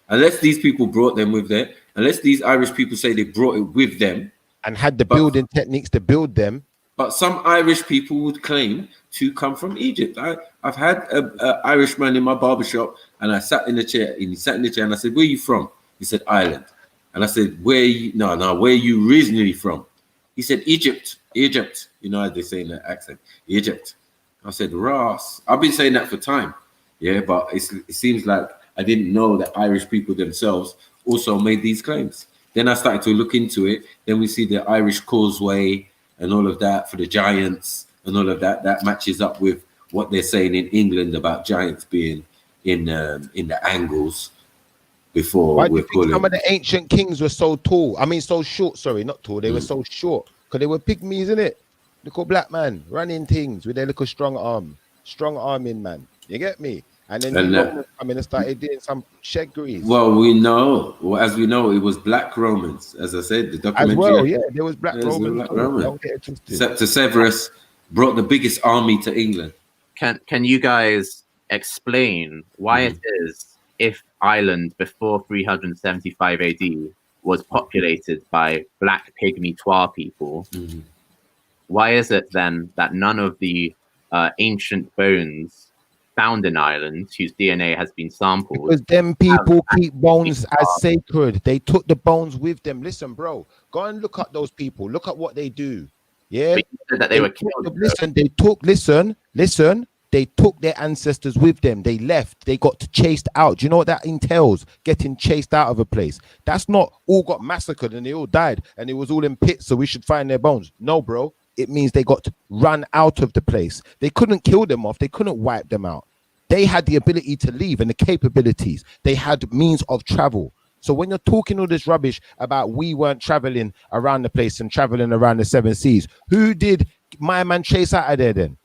Unless these people brought them with them, unless these Irish people say they brought it with them, and had the building techniques to build them. But some Irish people would claim to come from Egypt. I've had an Irishman in my barbershop, and I sat in the chair, and he sat in the chair, and I said, "Where are you from?" He said, "Ireland." And I said, "Where are you? No, where are you originally from?" He said, "Egypt. You know how they say in that accent, Egypt." I said, "Ross." I've been saying that for time. Yeah, but it seems like I didn't know that Irish people themselves also made these claims. Then I started to look into it. Then we see the Irish causeway and all of that for the giants and all of that. That matches up with what they're saying in England about giants being in the angles before. Why do you think some of the ancient kings were so tall? I mean, so short. Sorry, not tall. They were so short because they were pygmies, isn't it? Little black man running things with their little strong arming man. You get me? And then Romans come in and started doing some shaggeries. Well, as we know, it was black Romans. As I said, the documentary. As well, yeah, there was black Romans. Severus brought the biggest army to England. can you guys explain why it is, if Ireland before 375 AD was populated by black pygmy Twa people, why is it then that none of the ancient bones found in Ireland, whose DNA has been sampled, because them people keep bones as sacred? They took the bones with them. Listen, bro, go and look at those people. Look at what they do. Yeah, but you said that they were killed. Listen, they took their ancestors with them. They left. They got chased out. Do you know what that entails? Getting chased out of a place. That's not all got massacred and they all died and it was all in pits, so we should find their bones. No, bro. It means they got run out of the place. They couldn't kill them off. They couldn't wipe them out. They had the ability to leave and the capabilities. They had means of travel. So when you're talking all this rubbish about we weren't traveling around the place and traveling around the 7 seas, who did my man chase out of there then?